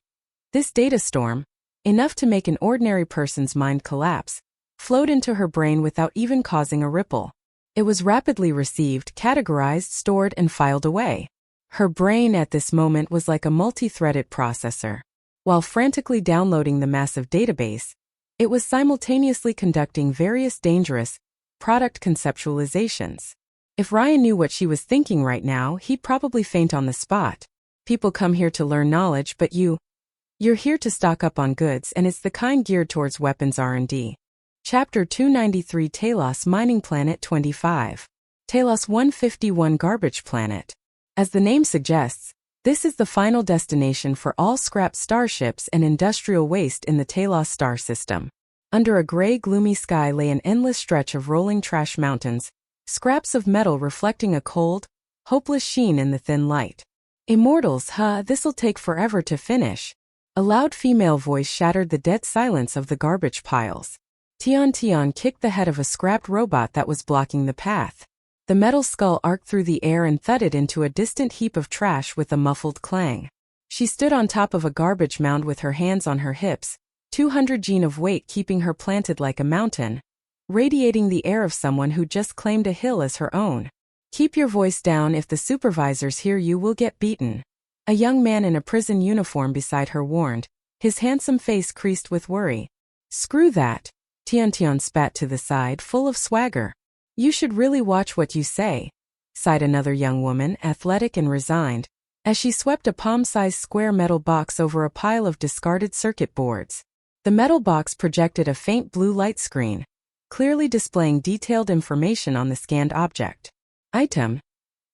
this data storm, enough to make an ordinary person's mind collapse, flowed into her brain without even causing a ripple. It was rapidly received, categorized, stored, and filed away. Her brain at this moment was like a multi-threaded processor. While frantically downloading the massive database, it was simultaneously conducting various dangerous product conceptualizations. If Ryan knew what she was thinking right now, he'd probably faint on the spot. People come here to learn knowledge, but you're here to stock up on goods, and it's the kind geared towards weapons R&D. Chapter 293 Taos Mining Planet 25. Taos 151 Garbage Planet. As the name suggests, this is the final destination for all scrap starships and industrial waste in the Taos star system. Under a gray, gloomy sky lay an endless stretch of rolling trash mountains, scraps of metal reflecting a cold, hopeless sheen in the thin light. Immortals, this'll take forever to finish. A loud female voice shattered the dead silence of the garbage piles. Tian kicked the head of a scrapped robot that was blocking the path. The metal skull arced through the air and thudded into a distant heap of trash with a muffled clang. She stood on top of a garbage mound with her hands on her hips, 200 G of weight keeping her planted like a mountain, radiating the air of someone who just claimed a hill as her own. Keep your voice down, if the supervisors hear you will get beaten. A young man in a prison uniform beside her warned, his handsome face creased with worry. Screw that. Tian spat to the side, full of swagger. You should really watch what you say, sighed another young woman, athletic and resigned, as she swept a palm-sized square metal box over a pile of discarded circuit boards. The metal box projected a faint blue light screen, clearly displaying detailed information on the scanned object. Item: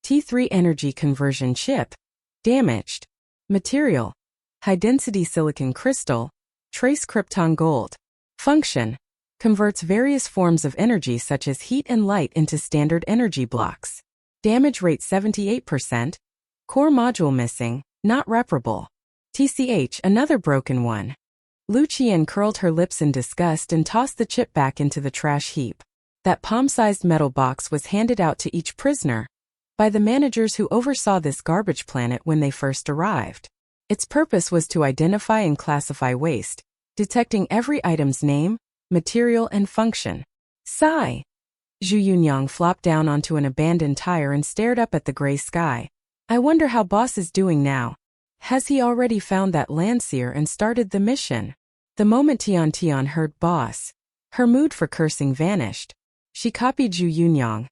T3 energy conversion chip. Damaged. Material: high-density silicon crystal, trace krypton gold. Function: converts various forms of energy such as heat and light into standard energy blocks. Damage rate 78%. Core module missing, not reparable. TCH, another broken one. Lu Qian curled her lips in disgust and tossed the chip back into the trash heap. That palm-sized metal box was handed out to each prisoner by the managers who oversaw this garbage planet when they first arrived. Its purpose was to identify and classify waste, detecting every item's name, material, and function. Sigh. Zhu Yunyang flopped down onto an abandoned tire and stared up at the gray sky. I wonder how boss is doing now. Has he already found that Landseer and started the mission? The moment Tian heard boss, her mood for cursing vanished. She copied Zhu Yunyang,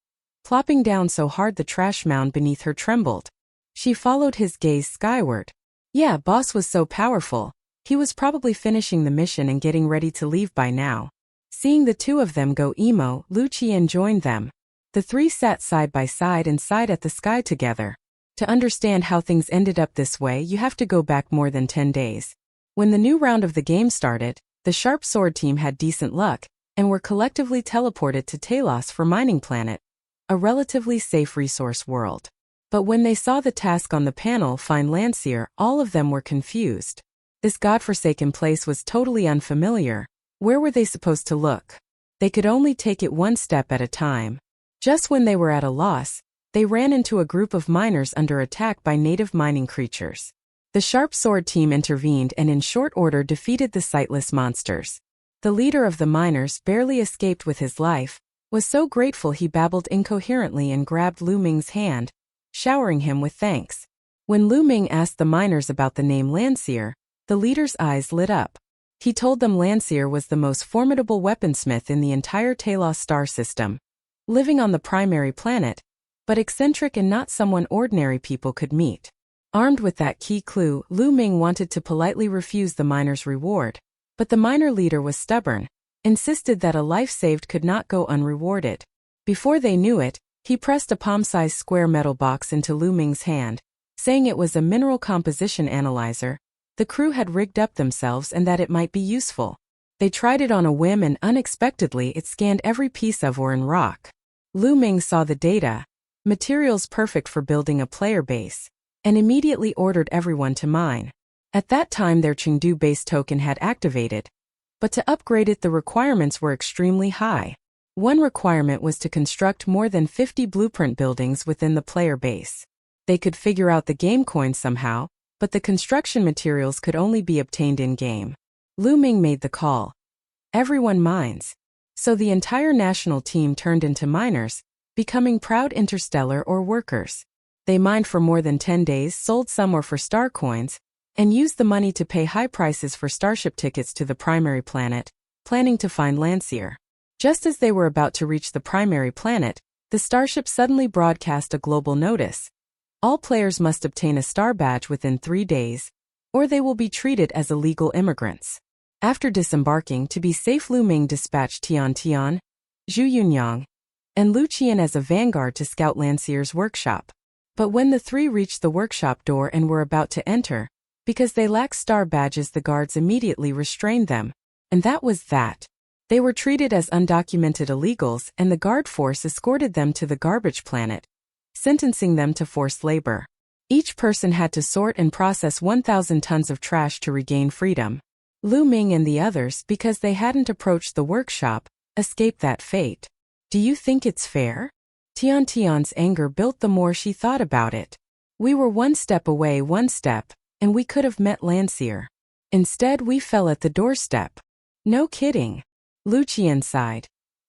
plopping down so hard the trash mound beneath her trembled. She followed his gaze skyward. Yeah, boss was so powerful. He was probably finishing the mission and getting ready to leave by now. Seeing the two of them go emo, Lu Qian joined them. The three sat side by side and sighed at the sky together. To understand how things ended up this way, you have to go back more than 10 days. When the new round of the game started, the Sharp Sword team had decent luck and were collectively teleported to Taos for Mining Planet, a relatively safe resource world. But when they saw the task on the panel, Find Lancier, all of them were confused. This godforsaken place was totally unfamiliar. Where were they supposed to look? They could only take it one step at a time. Just when they were at a loss, they ran into a group of miners under attack by native mining creatures. The Sharp Sword team intervened and in short order defeated the sightless monsters. The leader of the miners barely escaped with his life, was so grateful he babbled incoherently and grabbed Lu Ming's hand, showering him with thanks. When Lu Ming asked the miners about the name Lancier, the leader's eyes lit up. He told them Lancier was the most formidable weaponsmith in the entire Talos star system, living on the primary planet, but eccentric and not someone ordinary people could meet. Armed with that key clue, Lu Ming wanted to politely refuse the miner's reward, but the miner leader was stubborn, insisted that a life saved could not go unrewarded. Before they knew it, he pressed a palm-sized square metal box into Lu Ming's hand, saying it was a mineral composition analyzer. The crew had rigged up themselves and that it might be useful. They tried it on a whim and unexpectedly it scanned every piece of ore and rock. Lu Ming saw the data, materials perfect for building a player base, and immediately ordered everyone to mine. At that time their Chengdu base token had activated, but to upgrade it the requirements were extremely high. One requirement was to construct more than 50 blueprint buildings within the player base. They could figure out the game coin somehow, but the construction materials could only be obtained in-game. Lu Ming made the call. Everyone mines. So the entire national team turned into miners, becoming proud interstellar or workers. They mined for more than 10 days, sold some ore for star coins, and used the money to pay high prices for starship tickets to the primary planet, planning to find Lancier. Just as they were about to reach the primary planet, the starship suddenly broadcast a global notice. All players must obtain a star badge within 3 days, or they will be treated as illegal immigrants. After disembarking, to be safe, Lu Ming dispatched Tian, Zhu Yunyang, and Lu Qian as a vanguard to scout Lancier's workshop. But when the three reached the workshop door and were about to enter, because they lacked star badges, the guards immediately restrained them. And that was that. They were treated as undocumented illegals and the guard force escorted them to the garbage planet, sentencing them to forced labor. Each person had to sort and process 1,000 tons of trash to regain freedom. Lu Ming and the others, because they hadn't approached the workshop, escaped that fate. Do you think it's fair? Tian's anger built the more she thought about it. We were one step away, and we could have met Lancier. Instead, we fell at the doorstep. No kidding. Lu Qian sighed.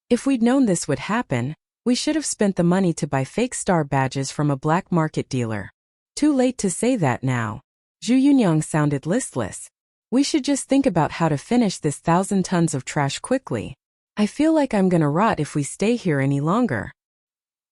If we'd known this would happen, we should have spent the money to buy fake star badges from a black market dealer. Too late to say that now. Zhu Yunyang sounded listless. We should just think about how to finish this 1,000 tons of trash quickly. I feel like I'm gonna rot if we stay here any longer.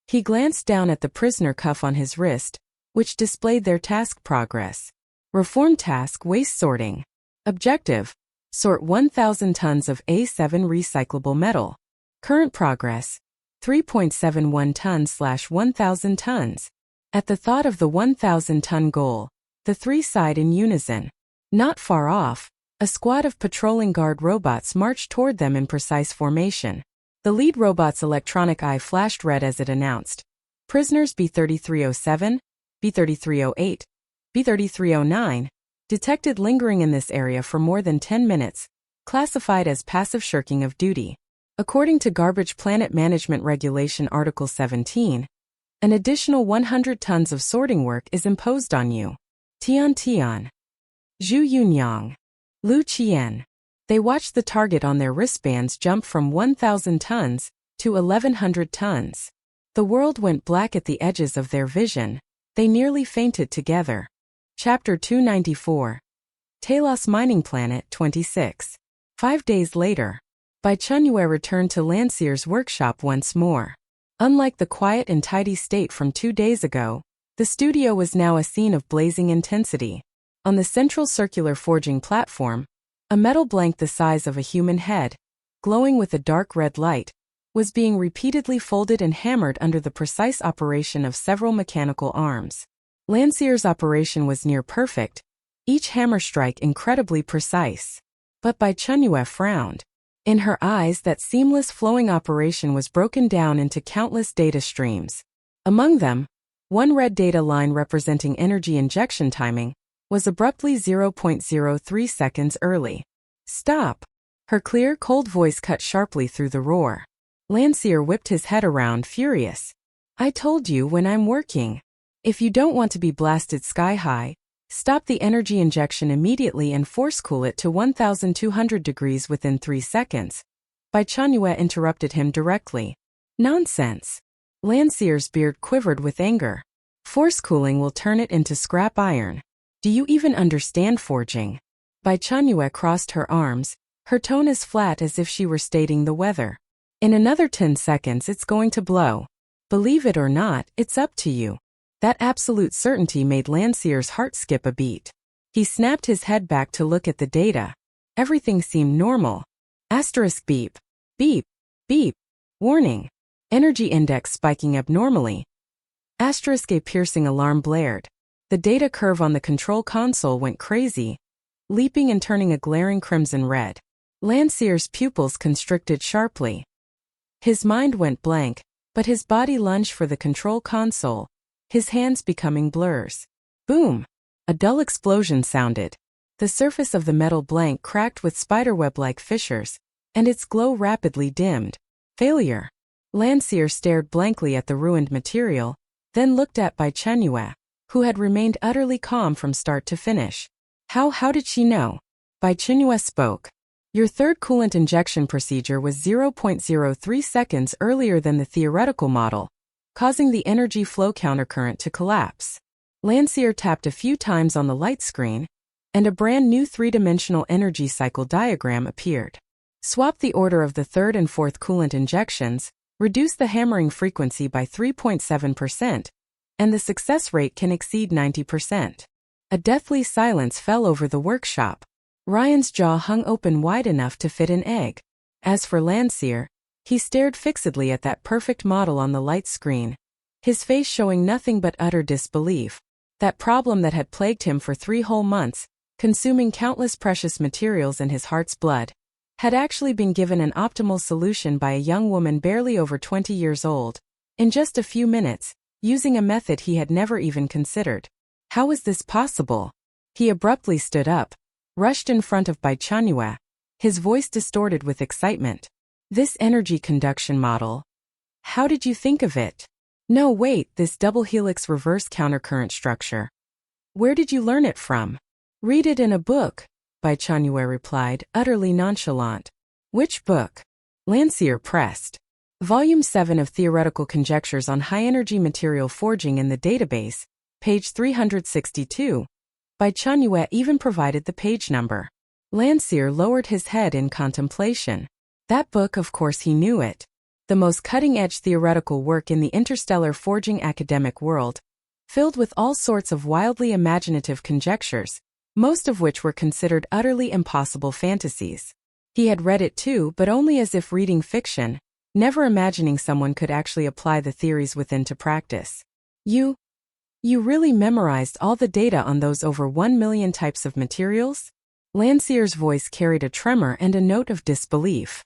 He glanced down at the prisoner cuff on his wrist, which displayed their task progress. Reform task: waste sorting. Objective: sort 1,000 tons of A7 recyclable metal. Current progress: 3.71 tons/1,000 tons. At the thought of the 1,000-ton goal, the three sighed in unison. Not far off, a squad of patrolling guard robots marched toward them in precise formation. The lead robot's electronic eye flashed red as it announced, "Prisoners B-3307, B-3308, B-3309, detected lingering in this area for more than 10 minutes, classified as passive shirking of duty. According to Garbage Planet Management Regulation Article 17, an additional 100 tons of sorting work is imposed on you." Tian, Zhu Yunyang, Lu Qian. They watched the target on their wristbands jump from 1,000 tons to 1,100 tons. The world went black at the edges of their vision. They nearly fainted together. Chapter 294. Talos Mining Planet 26. 5 days later, Bai Chenyue returned to Lancier's workshop once more. Unlike the quiet and tidy state from 2 days ago, the studio was now a scene of blazing intensity. On the central circular forging platform, a metal blank the size of a human head, glowing with a dark red light, was being repeatedly folded and hammered under the precise operation of several mechanical arms. Lancier's operation was near perfect, each hammer strike incredibly precise. But Bai Chenyue frowned. In her eyes, that seamless flowing operation was broken down into countless data streams. Among them, one red data line representing energy injection timing was abruptly 0.03 seconds early. Stop! Her clear, cold voice cut sharply through the roar. Lancier whipped his head around, furious. I told you when I'm working. If you don't want to be blasted sky high, stop the energy injection immediately and force cool it to 1,200 degrees within 3 seconds. Bai Chenyue interrupted him directly. Nonsense. Lancier's beard quivered with anger. Force cooling will turn it into scrap iron. Do you even understand forging? Bai Chenyue crossed her arms, her tone as flat as if she were stating the weather. In another 10 seconds it's going to blow. Believe it or not, it's up to you. That absolute certainty made Lancier's heart skip a beat. He snapped his head back to look at the data. Everything seemed normal. Asterisk beep. Beep. Beep. Warning. Energy index spiking abnormally. Asterisk a piercing alarm blared. The data curve on the control console went crazy, leaping and turning a glaring crimson red. Lancier's pupils constricted sharply. His mind went blank, but his body lunged for the control console, his hands becoming blurs. Boom! A dull explosion sounded. The surface of the metal blank cracked with spiderweb-like fissures, and its glow rapidly dimmed. Failure. Lancier stared blankly at the ruined material, then looked at Bai Chenyue, who had remained utterly calm from start to finish. How did she know? Bai Chenyue spoke. Your third coolant injection procedure was 0.03 seconds earlier than the theoretical model, causing the energy flow countercurrent to collapse. Lancier tapped a few times on the light screen, and a brand new three-dimensional energy cycle diagram appeared. Swap the order of the third and fourth coolant injections, reduce the hammering frequency by 3.7%, and the success rate can exceed 90%. A deathly silence fell over the workshop. Ryan's jaw hung open wide enough to fit an egg. As for Lancier, he stared fixedly at that perfect model on the light screen, his face showing nothing but utter disbelief. That problem that had plagued him for 3 whole months, consuming countless precious materials and his heart's blood, had actually been given an optimal solution by a young woman barely over 20 years old, in just a few minutes, using a method he had never even considered. How was this possible? He abruptly stood up, rushed in front of Bai Chenyue, his voice distorted with excitement. This energy conduction model. How did you think of it? No, wait, this double helix reverse countercurrent structure. Where did you learn it from? Read it in a book, Bai Chenyue replied, utterly nonchalant. Which book? Lancier pressed. Volume 7 of Theoretical Conjectures on High-Energy Material Forging in the Database, page 362. Bai Chenyue even provided the page number. Lancier lowered his head in contemplation. That book, of course he knew it. The most cutting-edge theoretical work in the interstellar forging academic world, filled with all sorts of wildly imaginative conjectures, most of which were considered utterly impossible fantasies. He had read it too, but only as if reading fiction, never imagining someone could actually apply the theories within to practice. You really memorized all the data on those over 1 million types of materials? Lancier's voice carried a tremor and a note of disbelief.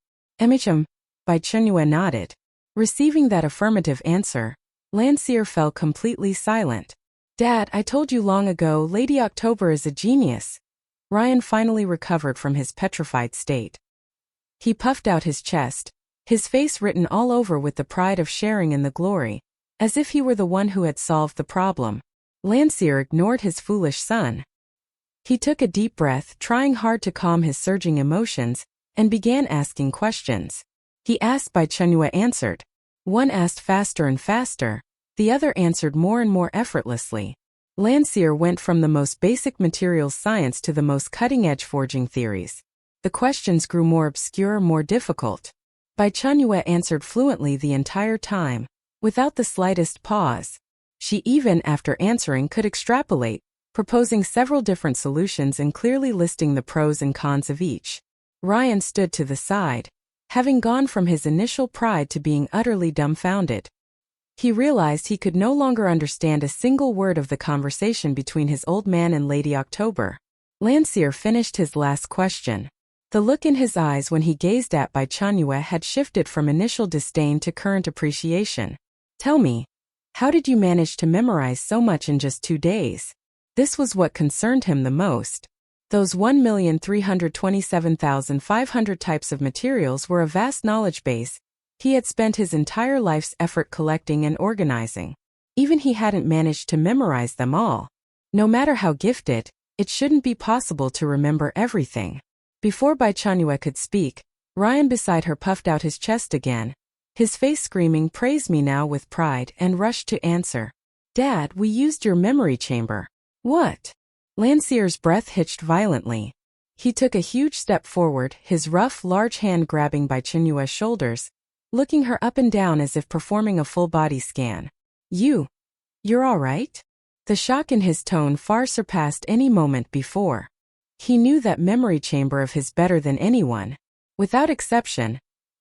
Bai Chenyue nodded. Receiving that affirmative answer, Lancier fell completely silent. Dad, I told you long ago Lady October is a genius. Ryan finally recovered from his petrified state. He puffed out his chest, his face written all over with the pride of sharing in the glory, as if he were the one who had solved the problem. Lancier ignored his foolish son. He took a deep breath, trying hard to calm his surging emotions, and began asking questions. He asked, Bai Chenyue answered. One asked faster and faster, the other answered more and more effortlessly. Lancier went from the most basic materials science to the most cutting-edge forging theories. The questions grew more obscure, more difficult. Bai Chenyue answered fluently the entire time, without the slightest pause. She even, after answering, could extrapolate, proposing several different solutions and clearly listing the pros and cons of each. Ryan stood to the side, having gone from his initial pride to being utterly dumbfounded. He realized he could no longer understand a single word of the conversation between his old man and Lady October. Landseer finished his last question. The look in his eyes when he gazed at Bai Chenyue had shifted from initial disdain to current appreciation. Tell me, how did you manage to memorize so much in just 2 days? This was what concerned him the most. Those 1,327,500 types of materials were a vast knowledge base he had spent his entire life's effort collecting and organizing. Even he hadn't managed to memorize them all. No matter how gifted, it shouldn't be possible to remember everything. Before Bai Chenyue could speak, Ryan beside her puffed out his chest again, his face screaming "Praise me now" with pride, and rushed to answer. Dad, we used your memory chamber. What? Landseer's breath hitched violently. He took a huge step forward, his rough, large hand grabbing Bai Chenyue's shoulders, looking her up and down as if performing a full-body scan. You're all right? The shock in his tone far surpassed any moment before. He knew that memory chamber of his better than anyone. Without exception,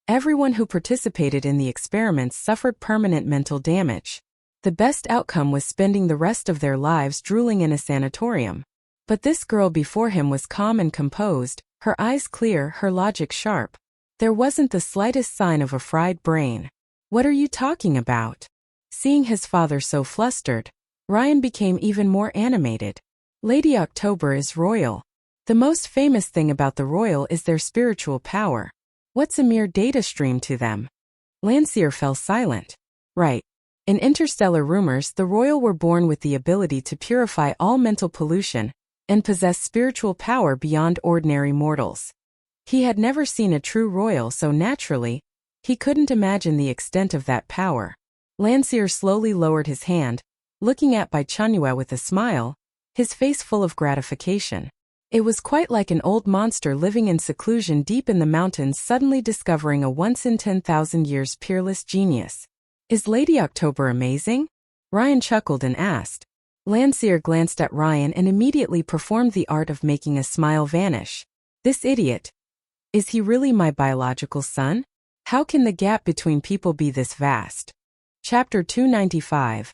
everyone who participated in the experiments suffered permanent mental damage. The best outcome was spending the rest of their lives drooling in a sanatorium. But this girl before him was calm and composed, her eyes clear, her logic sharp. There wasn't the slightest sign of a fried brain. What are you talking about? Seeing his father so flustered, Ryan became even more animated. Lady October is royal. The most famous thing about the royal is their spiritual power. What's a mere data stream to them? Landseer fell silent. Right. In interstellar rumors, the royal were born with the ability to purify all mental pollution and possess spiritual power beyond ordinary mortals. He had never seen a true royal, so naturally, he couldn't imagine the extent of that power. Landseer slowly lowered his hand, looking at Bai Chenyue with a smile, his face full of gratification. It was quite like an old monster living in seclusion deep in the mountains suddenly discovering a once-in-10,000 years peerless genius. Is Lady October amazing? Ryan chuckled and asked. Landseer glanced at Ryan and immediately performed the art of making a smile vanish. This idiot. Is he really my biological son? How can the gap between people be this vast? Chapter 295.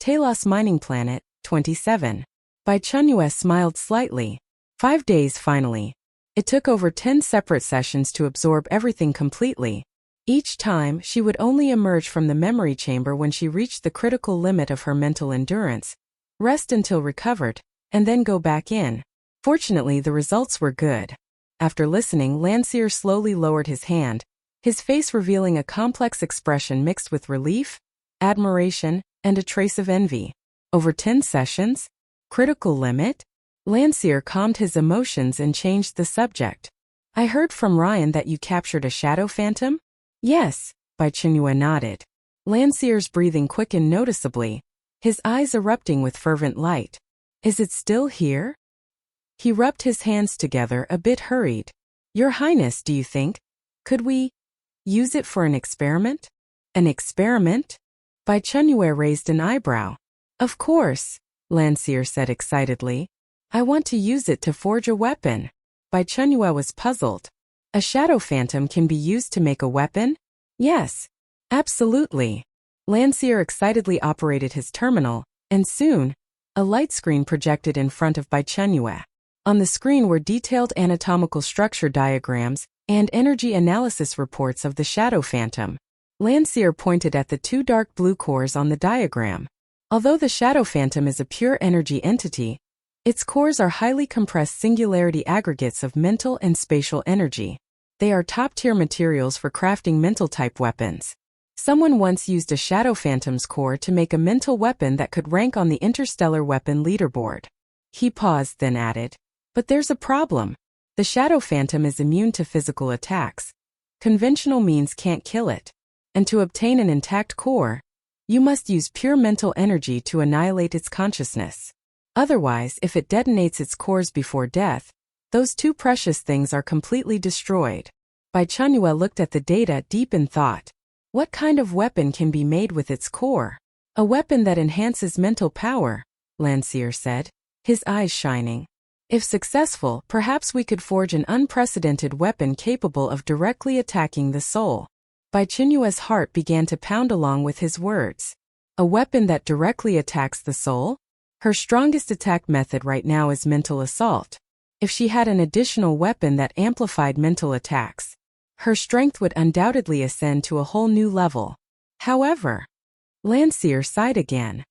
Taos Mining Planet, 27. Bai Chenyue smiled slightly. 5 days finally. It took over 10 separate sessions to absorb everything completely. Each time, she would only emerge from the memory chamber when she reached the critical limit of her mental endurance, rest until recovered, and then go back in. Fortunately, the results were good. After listening, Landseer slowly lowered his hand, his face revealing a complex expression mixed with relief, admiration, and a trace of envy. Over 10 sessions? Critical limit? Landseer calmed his emotions and changed the subject. I heard from Ryan that you captured a shadow phantom? Yes, Bai Chenyue nodded. Landseer's breathing quickened noticeably, his eyes erupting with fervent light. Is it still here? He rubbed his hands together, a bit hurried. Your Highness, do you think? Could we use it for an experiment? An experiment? Bai Chenyue raised an eyebrow. Of course, Landseer said excitedly. I want to use it to forge a weapon. Bai Chenyue was puzzled. A shadow phantom can be used to make a weapon? Yes, absolutely. Landseer excitedly operated his terminal, and soon, a light screen projected in front of Bai Chenyue. On the screen were detailed anatomical structure diagrams and energy analysis reports of the shadow phantom. Landseer pointed at the 2 dark blue cores on the diagram. Although the shadow phantom is a pure energy entity, its cores are highly compressed singularity aggregates of mental and spatial energy. They are top-tier materials for crafting mental-type weapons. Someone once used a shadow phantom's core to make a mental weapon that could rank on the interstellar weapon leaderboard. He paused, then added, but there's a problem. The shadow phantom is immune to physical attacks. Conventional means can't kill it. And to obtain an intact core, you must use pure mental energy to annihilate its consciousness. Otherwise, if it detonates its cores before death, Those two precious things are completely destroyed. Bai Chenyue looked at the data deep in thought. What kind of weapon can be made with its core? A weapon that enhances mental power, Landseer said, his eyes shining. If successful, perhaps we could forge an unprecedented weapon capable of directly attacking the soul. Bai Chenyue's heart began to pound along with his words. A weapon that directly attacks the soul? Her strongest attack method right now is mental assault. If she had an additional weapon that amplified mental attacks, her strength would undoubtedly ascend to a whole new level. However, Landseer sighed again.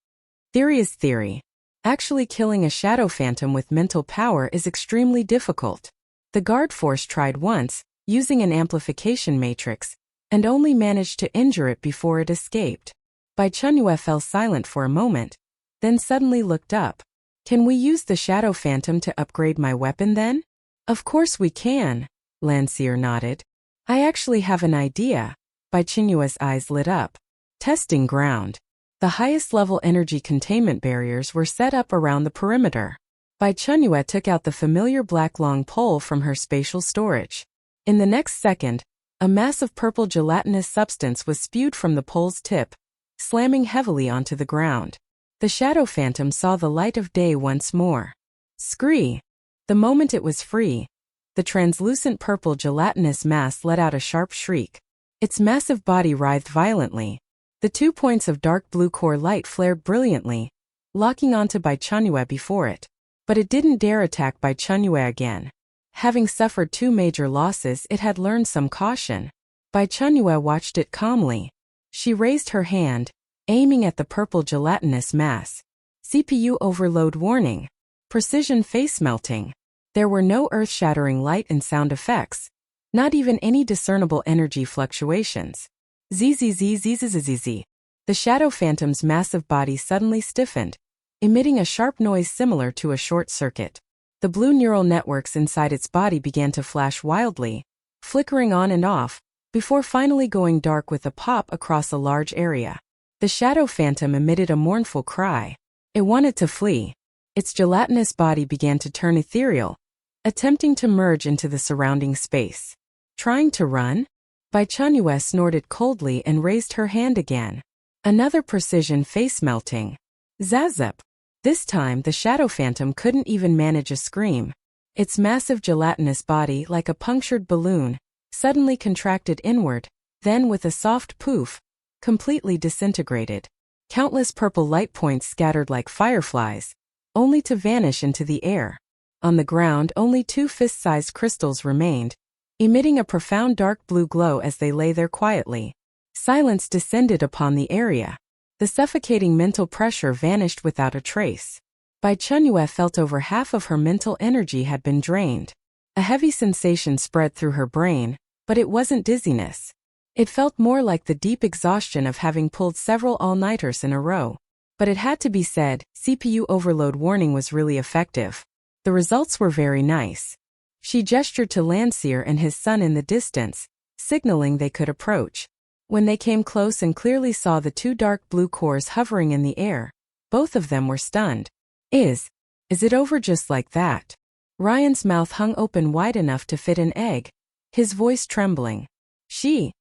Theory is theory. Actually killing a shadow phantom with mental power is extremely difficult. The guard force tried once, using an amplification matrix, and only managed to injure it before it escaped. Bai Chenyue fell silent for a moment, then suddenly looked up. Can we use the shadow phantom to upgrade my weapon then? Of course we can, Landseer nodded. I actually have an idea. Bai Chenyue's eyes lit up. Testing ground. The highest level energy containment barriers were set up around the perimeter. Bai Chenyue took out the familiar black long pole from her spatial storage. In the next second, a massive purple gelatinous substance was spewed from the pole's tip, slamming heavily onto the ground. The shadow phantom saw the light of day once more. Scree! The moment it was free, the translucent purple gelatinous mass let out a sharp shriek. Its massive body writhed violently. The 2 points of dark blue core light flared brilliantly, locking onto Bai Chenyue before it. But it didn't dare attack Bai Chenyue again. Having suffered 2 major losses, it had learned some caution. Bai Chenyue watched it calmly. She raised her hand, aiming at the purple gelatinous mass. CPU overload warning. Precision face melting. There were no earth-shattering light and sound effects. Not even any discernible energy fluctuations. Zzzzzzzzzzz. The shadow phantom's massive body suddenly stiffened, emitting a sharp noise similar to a short circuit. The blue neural networks inside its body began to flash wildly, flickering on and off, before finally going dark with a pop across a large area. The shadow phantom emitted a mournful cry. It wanted to flee. Its gelatinous body began to turn ethereal, attempting to merge into the surrounding space. Trying to run? Bai Chenyue snorted coldly and raised her hand again. Another precision face melting. Zazup! This time the shadow phantom couldn't even manage a scream. Its massive gelatinous body, like a punctured balloon, suddenly contracted inward, then with a soft poof, completely disintegrated. Countless purple light points scattered like fireflies, only to vanish into the air. On the ground, only 2 fist-sized crystals remained, emitting a profound dark blue glow as they lay there quietly. Silence descended upon the area. The suffocating mental pressure vanished without a trace. Bai Chenyue felt over half of her mental energy had been drained. A heavy sensation spread through her brain, but it wasn't dizziness. It felt more like the deep exhaustion of having pulled several all-nighters in a row. But it had to be said, CPU overload warning was really effective. The results were very nice. She gestured to Landseer and his son in the distance, signaling they could approach. When they came close and clearly saw the 2 dark blue cores hovering in the air, both of them were stunned. Is it over just like that? Ryan's mouth hung open wide enough to fit an egg, his voice trembling. She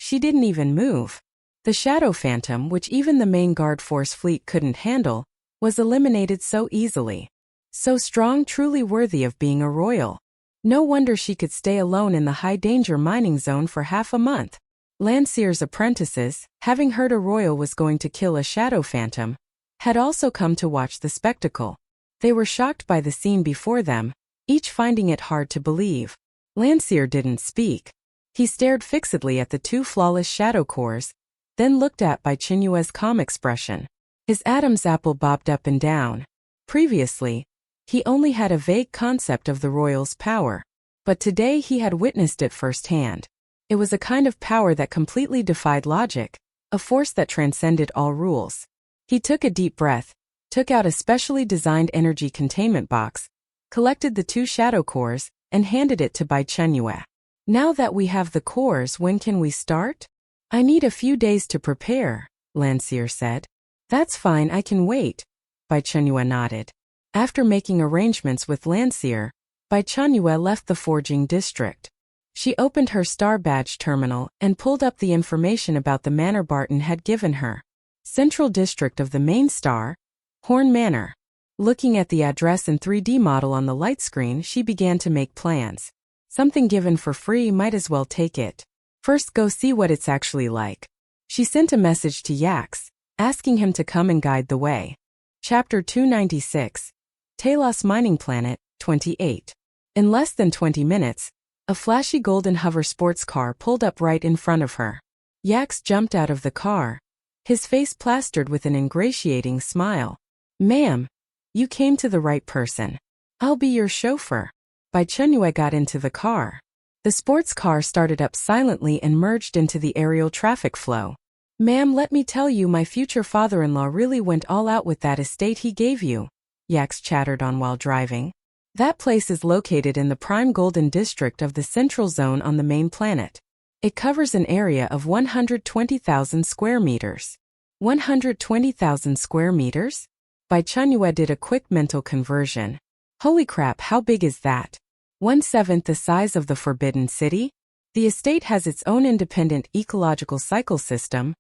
didn't even move. The shadow phantom, which even the main guard force fleet couldn't handle, was eliminated so easily. So strong, truly worthy of being a royal. No wonder she could stay alone in the high-danger mining zone for half a month. Landseer's apprentices, having heard a royal was going to kill a shadow phantom, had also come to watch the spectacle. They were shocked by the scene before them, each finding it hard to believe. Landseer didn't speak. He stared fixedly at the 2 flawless shadow cores, then looked at Bai Chenyue's calm expression. His Adam's apple bobbed up and down. Previously, he only had a vague concept of the royal's power, but today he had witnessed it firsthand. It was a kind of power that completely defied logic, a force that transcended all rules. He took a deep breath, took out a specially designed energy containment box, collected the 2 shadow cores, and handed it to Bai Chenyue. Now that we have the cores, when can we start? I need a few days to prepare, Landseer said. That's fine, I can wait. Bai Chenyue nodded. After making arrangements with Landseer, Bai Chenyue left the forging district. She opened her star badge terminal and pulled up the information about the manor Barton had given her. Central district of the main star, Horn Manor. Looking at the address and 3D model on the light screen, she began to make plans. Something given for free, might as well take it. First, go see what it's actually like. She sent a message to Yax, asking him to come and guide the way. Chapter 296. Taos Mining Planet, 28. In less than 20 minutes, a flashy golden hover sports car pulled up right in front of her. Yax jumped out of the car, his face plastered with an ingratiating smile. "Ma'am, you came to the right person. I'll be your chauffeur." Bai Chenyue got into the car. The sports car started up silently and merged into the aerial traffic flow. "Ma'am, let me tell you, my future father-in-law really went all out with that estate he gave you," Yax chattered on while driving. That place is located in the prime golden district of the central zone on the main planet. It covers an area of 120,000 square meters. 120,000 square meters? Bai Chenyue did a quick mental conversion. Holy crap, how big is that? 1/7 the size of the Forbidden City? The estate has its own independent ecological cycle system,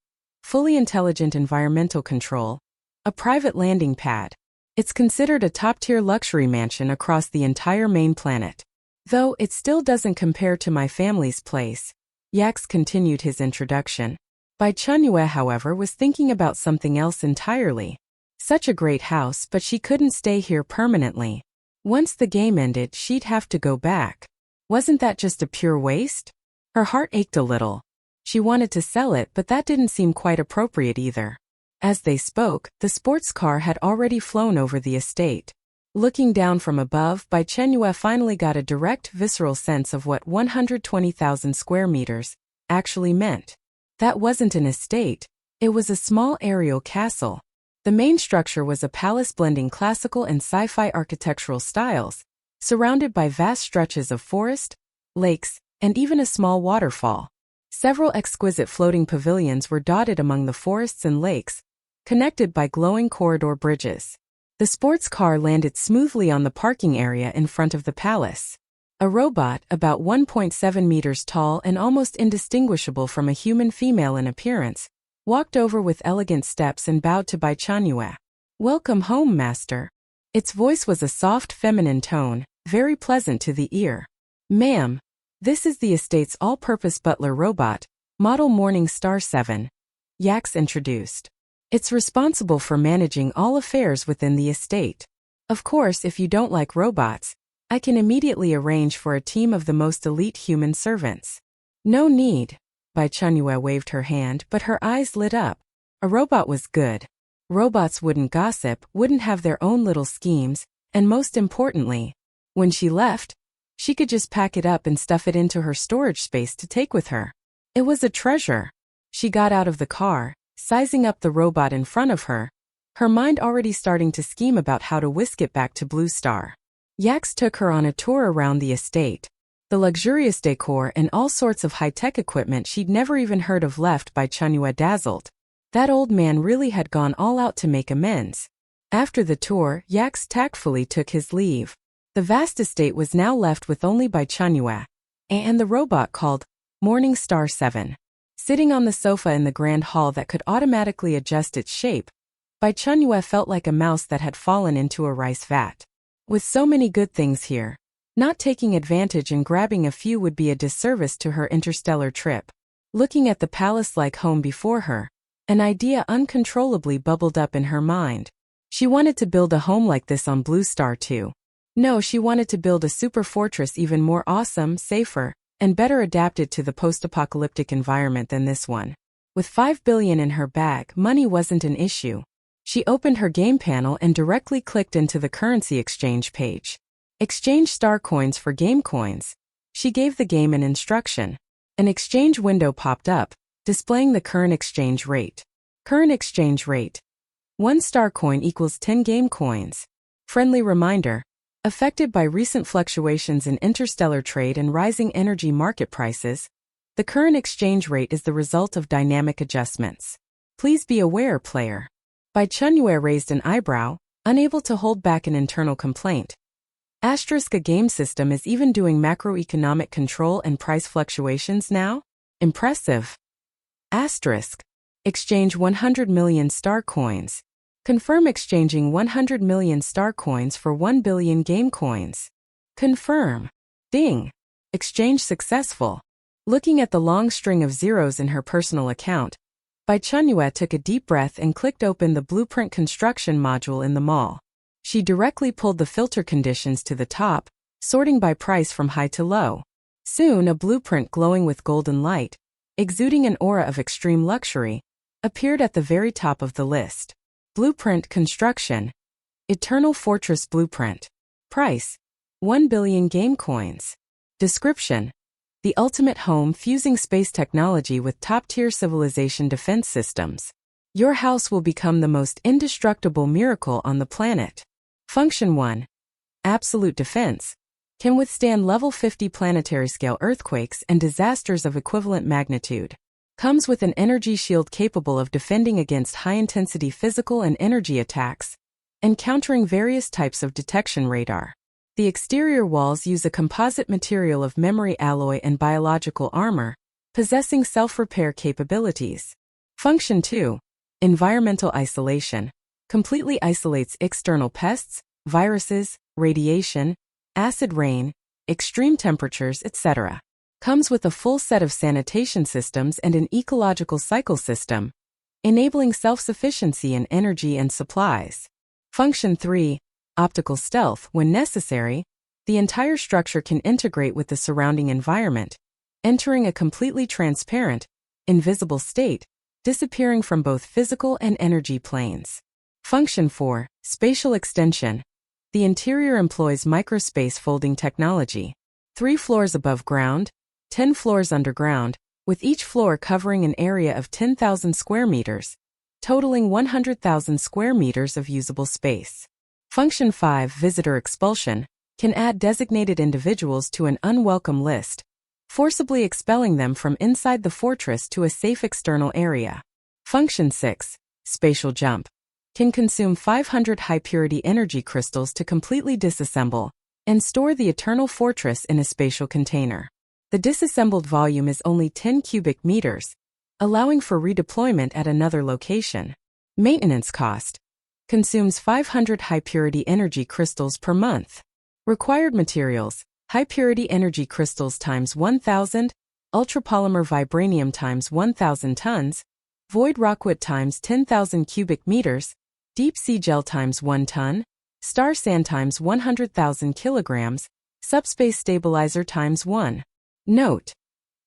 fully intelligent environmental control, a private landing pad. It's considered a top-tier luxury mansion across the entire main planet. Though it still doesn't compare to my family's place. Yax continued his introduction. Bai Chenyue, however, was thinking about something else entirely. Such a great house, but she couldn't stay here permanently. Once the game ended, she'd have to go back. Wasn't that just a pure waste? Her heart ached a little. She wanted to sell it, but that didn't seem quite appropriate either. As they spoke, the sports car had already flown over the estate. Looking down from above, Bai Chenyue finally got a direct, visceral sense of what 120,000 square meters actually meant. That wasn't an estate. It was a small aerial castle. The main structure was a palace blending classical and sci-fi architectural styles, surrounded by vast stretches of forest, lakes, and even a small waterfall. Several exquisite floating pavilions were dotted among the forests and lakes, connected by glowing corridor bridges. The sports car landed smoothly on the parking area in front of the palace. A robot, about 1.7 meters tall and almost indistinguishable from a human female in appearance, walked over with elegant steps and bowed to Bai Chenyue. "Welcome home, master." Its voice was a soft feminine tone, very pleasant to the ear. "Ma'am, this is the estate's all-purpose butler robot, model Morning Star 7. Yax introduced. It's responsible for managing all affairs within the estate. Of course, if you don't like robots, I can immediately arrange for a team of the most elite human servants." "No need." Bai Chenyue waved her hand, but her eyes lit up. A robot was good. Robots wouldn't gossip, wouldn't have their own little schemes, and most importantly, when she left, she could just pack it up and stuff it into her storage space to take with her. It was a treasure. She got out of the car, sizing up the robot in front of her, her mind already starting to scheme about how to whisk it back to Blue Star. Yax took her on a tour around the estate. The luxurious decor and all sorts of high-tech equipment she'd never even heard of left Bai Chenyue dazzled. That old man really had gone all out to make amends. After the tour, Yax tactfully took his leave. The vast estate was now left with only Bai Chenyue and the robot called Morning Star 7. Sitting on the sofa in the grand hall that could automatically adjust its shape, Bai Chenyue felt like a mouse that had fallen into a rice vat. With so many good things here, not taking advantage and grabbing a few would be a disservice to her interstellar trip. Looking at the palace-like home before her, an idea uncontrollably bubbled up in her mind. She wanted to build a home like this on Blue Star too. No, she wanted to build a super fortress even more awesome, safer, and better adapted to the post-apocalyptic environment than this one. With 5 billion in her bag, money wasn't an issue. She opened her game panel and directly clicked into the currency exchange page. Exchange star coins for game coins. She gave the game an instruction. An exchange window popped up, displaying the current exchange rate. Current exchange rate. 1 star coin equals 10 game coins. Friendly reminder. Affected by recent fluctuations in interstellar trade and rising energy market prices, the current exchange rate is the result of dynamic adjustments. Please be aware, player. Bai Chenyue raised an eyebrow, unable to hold back an internal complaint. Asterisk, a game system is even doing macroeconomic control and price fluctuations now? Impressive. Asterisk. Exchange 100 million star coins. Confirm exchanging 100 million star coins for 1 billion game coins. Confirm. Ding. Exchange successful. Looking at the long string of zeros in her personal account, Bai Chenyue took a deep breath and clicked open the blueprint construction module in the mall. She directly pulled the filter conditions to the top, sorting by price from high to low. Soon a blueprint glowing with golden light, exuding an aura of extreme luxury, appeared at the very top of the list. Blueprint construction. Eternal Fortress Blueprint. Price: 1 billion game coins. Description: the ultimate home fusing space technology with top-tier civilization defense systems. Your house will become the most indestructible miracle on the planet. Function 1. Absolute defense. Can withstand level 50 planetary scale earthquakes and disasters of equivalent magnitude. Comes with an energy shield capable of defending against high-intensity physical and energy attacks, and countering various types of detection radar. The exterior walls use a composite material of memory alloy and biological armor, possessing self-repair capabilities. Function 2. Environmental isolation. Completely isolates external pests, viruses, radiation, acid rain, extreme temperatures, etc. Comes with a full set of sanitation systems and an ecological cycle system, enabling self-sufficiency in energy and supplies. Function 3. Optical stealth. When necessary, the entire structure can integrate with the surrounding environment, entering a completely transparent, invisible state, disappearing from both physical and energy planes. Function 4. Spatial extension. The interior employs microspace folding technology. 3 floors above ground, 10 floors underground, with each floor covering an area of 10,000 square meters, totaling 100,000 square meters of usable space. Function 5. Visitor expulsion. Can add designated individuals to an unwelcome list, forcibly expelling them from inside the fortress to a safe external area. Function 6. Spatial jump. Can consume 500 high-purity energy crystals to completely disassemble and store the eternal fortress in a spatial container. The disassembled volume is only 10 cubic meters, allowing for redeployment at another location. Maintenance cost. Consumes 500 high-purity energy crystals per month. Required materials: high-purity energy crystals times 1,000, ultrapolymer vibranium times 1,000 tons, void rockwood times 10,000 cubic meters, deep sea gel times 1 ton, star sand times 100,000 kilograms, subspace stabilizer times 1. Note: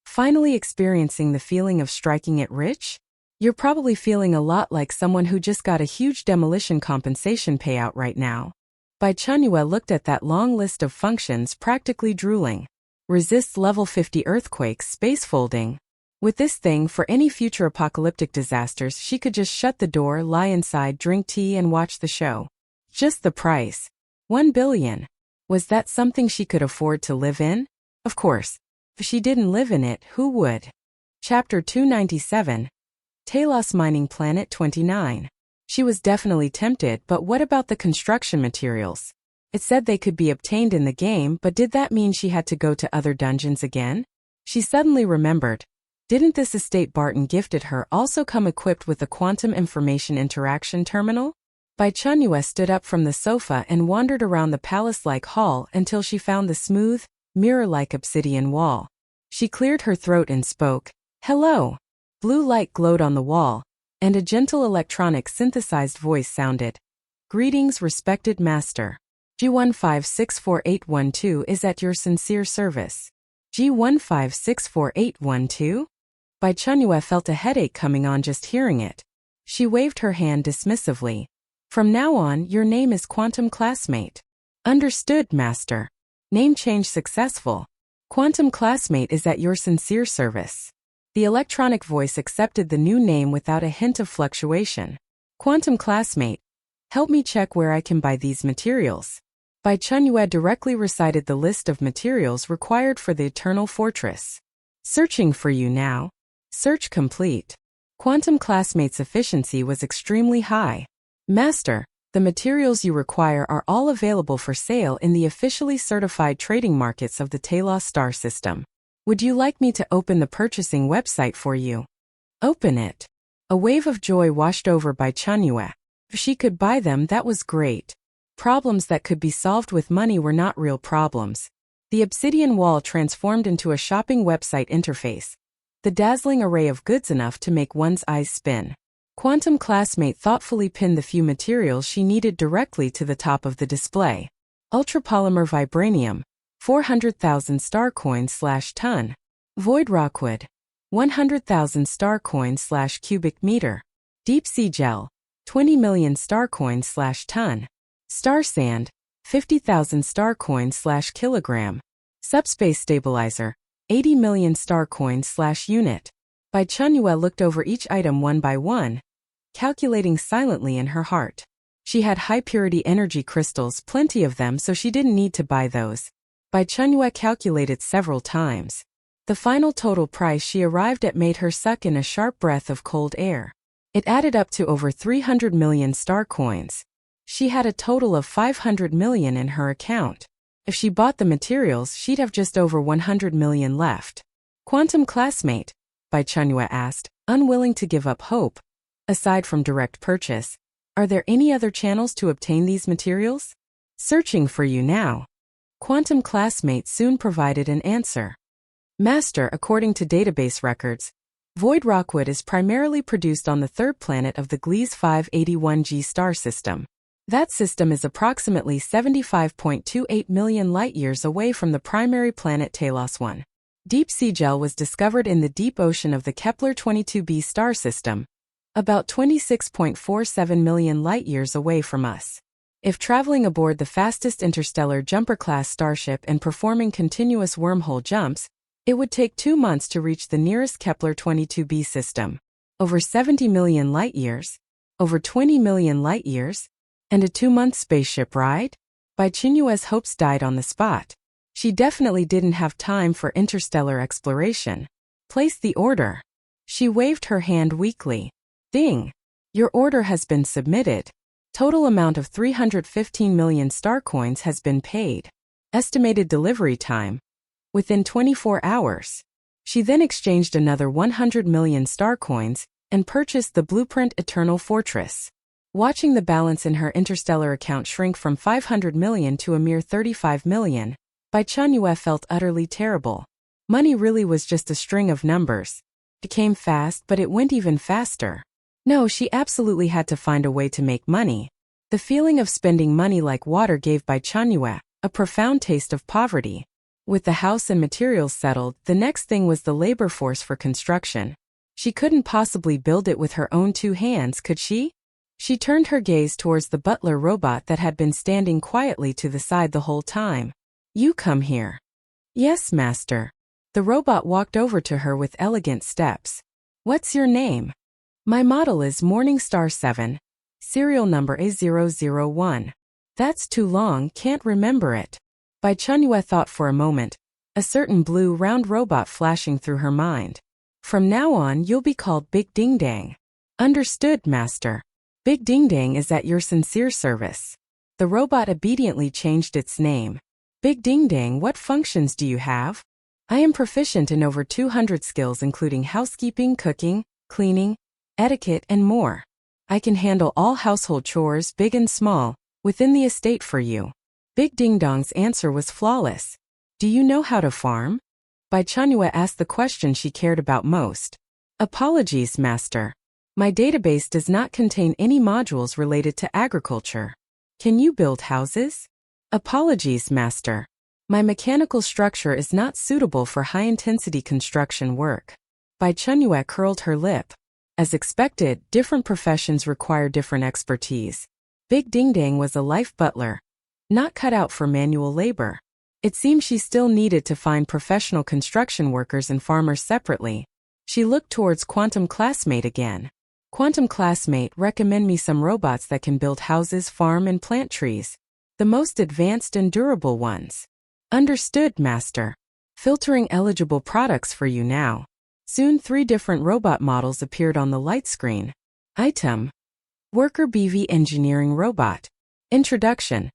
finally experiencing the feeling of striking it rich? You're probably feeling a lot like someone who just got a huge demolition compensation payout right now. Bai Chenyue looked at that long list of functions, practically drooling. Resists level 50 earthquakes, space folding. With this thing, for any future apocalyptic disasters, she could just shut the door, lie inside, drink tea and watch the show. Just the price. 1 billion. Was that something she could afford to live in? Of course. If she didn't live in it, who would? Chapter 297. Taos mining Planet 29. She was definitely tempted, but what about the construction materials? It said they could be obtained in the game, but did that mean she had to go to other dungeons again? She suddenly remembered. Didn't this estate Barton gifted her also come equipped with a quantum information interaction terminal? Bai Chenyue stood up from the sofa and wandered around the palace-like hall until she found the smooth, mirror-like obsidian wall. She cleared her throat and spoke. Hello. Blue light glowed on the wall, and a gentle electronic synthesized voice sounded. Greetings, respected master. G1564812 is at your sincere service. G1564812? Bai Chenyue felt a headache coming on just hearing it. She waved her hand dismissively. From now on, your name is Quantum Classmate. Understood, master. Name change successful. Quantum Classmate is at your sincere service. The electronic voice accepted the new name without a hint of fluctuation. Quantum Classmate, help me check where I can buy these materials. Bai Chenyue directly recited the list of materials required for the Eternal Fortress. Searching for you now. Search complete. Quantum Classmate's efficiency was extremely high. Master, The materials you require are all available for sale in the officially certified trading markets of the Taos star system. Would you like me to open the purchasing website for you? Open it. A wave of joy washed over Bai Chenyue. If she could buy them, that was great. Problems that could be solved with money were not real problems. The obsidian wall transformed into a shopping website interface. The dazzling array of goods enough to make one's eyes spin. Quantum classmate thoughtfully pinned the few materials she needed directly to the top of the display. Ultrapolymer vibranium, 400,000 star coins/ton. Void rockwood, 100,000 star coins/cubic meter. Deep sea gel, 20 million star coins/ton. Star sand, 50,000 star coins/kilogram. Subspace stabilizer, 80 million star coins/unit. Bai Chenyue looked over each item one by one, calculating silently in her heart. She had high-purity energy crystals, plenty of them, so she didn't need to buy those. Bai Chenyue calculated several times. The final total price she arrived at made her suck in a sharp breath of cold air. It added up to over 300 million star coins. She had a total of 500 million in her account. If she bought the materials, she'd have just over 100 million left. Quantum classmate, Bai Chenyue asked, unwilling to give up hope. Aside from direct purchase, are there any other channels to obtain these materials? Searching for you now. Quantum classmate soon provided an answer. Master, according to database records, void rockwood is primarily produced on the third planet of the Gliese 581G star system. That system is approximately 75.28 million light-years away from the primary planet Taos 1. Deep sea gel was discovered in the deep ocean of the Kepler-22b star system, about 26.47 million light-years away from us. If traveling aboard the fastest interstellar jumper-class starship and performing continuous wormhole jumps, it would take 2 months to reach the nearest Kepler-22b system. Over 70 million light-years? Over 20 million light-years? And a 2-month spaceship ride? Bai Chenyue's hopes died on the spot. She definitely didn't have time for interstellar exploration. Place the order. She waved her hand weakly. Ding! Your order has been submitted. Total amount of 315 million star coins has been paid. Estimated delivery time, within 24 hours. She then exchanged another 100 million star coins and purchased the blueprint Eternal Fortress. Watching the balance in her interstellar account shrink from 500 million to a mere 35 million, Bai Chenyue felt utterly terrible. Money really was just a string of numbers. It came fast, but it went even faster. No, she absolutely had to find a way to make money. The feeling of spending money like water gave Bai Chenyue a profound taste of poverty. With the house and materials settled, the next thing was the labor force for construction. She couldn't possibly build it with her own 2 hands, could she? She turned her gaze towards the butler robot that had been standing quietly to the side the whole time. You come here. Yes, master. The robot walked over to her with elegant steps. What's your name? My model is Morningstar 7. Serial number A001. That's too long, can't remember it. Bai Chenyue thought for a moment, a certain blue round robot flashing through her mind. From now on, you'll be called Big Ding Dang. Understood, master. Big Ding Dang is at your sincere service. The robot obediently changed its name. Big Ding Dang, what functions do you have? I am proficient in over 200 skills including housekeeping, cooking, cleaning, etiquette, and more. I can handle all household chores, big and small, within the estate for you. Big Ding Dong's answer was flawless. Do you know how to farm? Bai Chenyue asked the question she cared about most. Apologies, master. My database does not contain any modules related to agriculture. Can you build houses? Apologies, master. My mechanical structure is not suitable for high-intensity construction work. Bai Chenyue curled her lip. As expected, different professions require different expertise. Big Ding Dang was a life butler, not cut out for manual labor. It seemed she still needed to find professional construction workers and farmers separately. She looked towards Quantum Classmate again. Quantum Classmate, recommend me some robots that can build houses, farm, and plant trees. The most advanced and durable ones. Understood, master. Filtering eligible products for you now. Soon 3 different robot models appeared on the light screen. Item. Worker BV Engineering Robot. Introduction.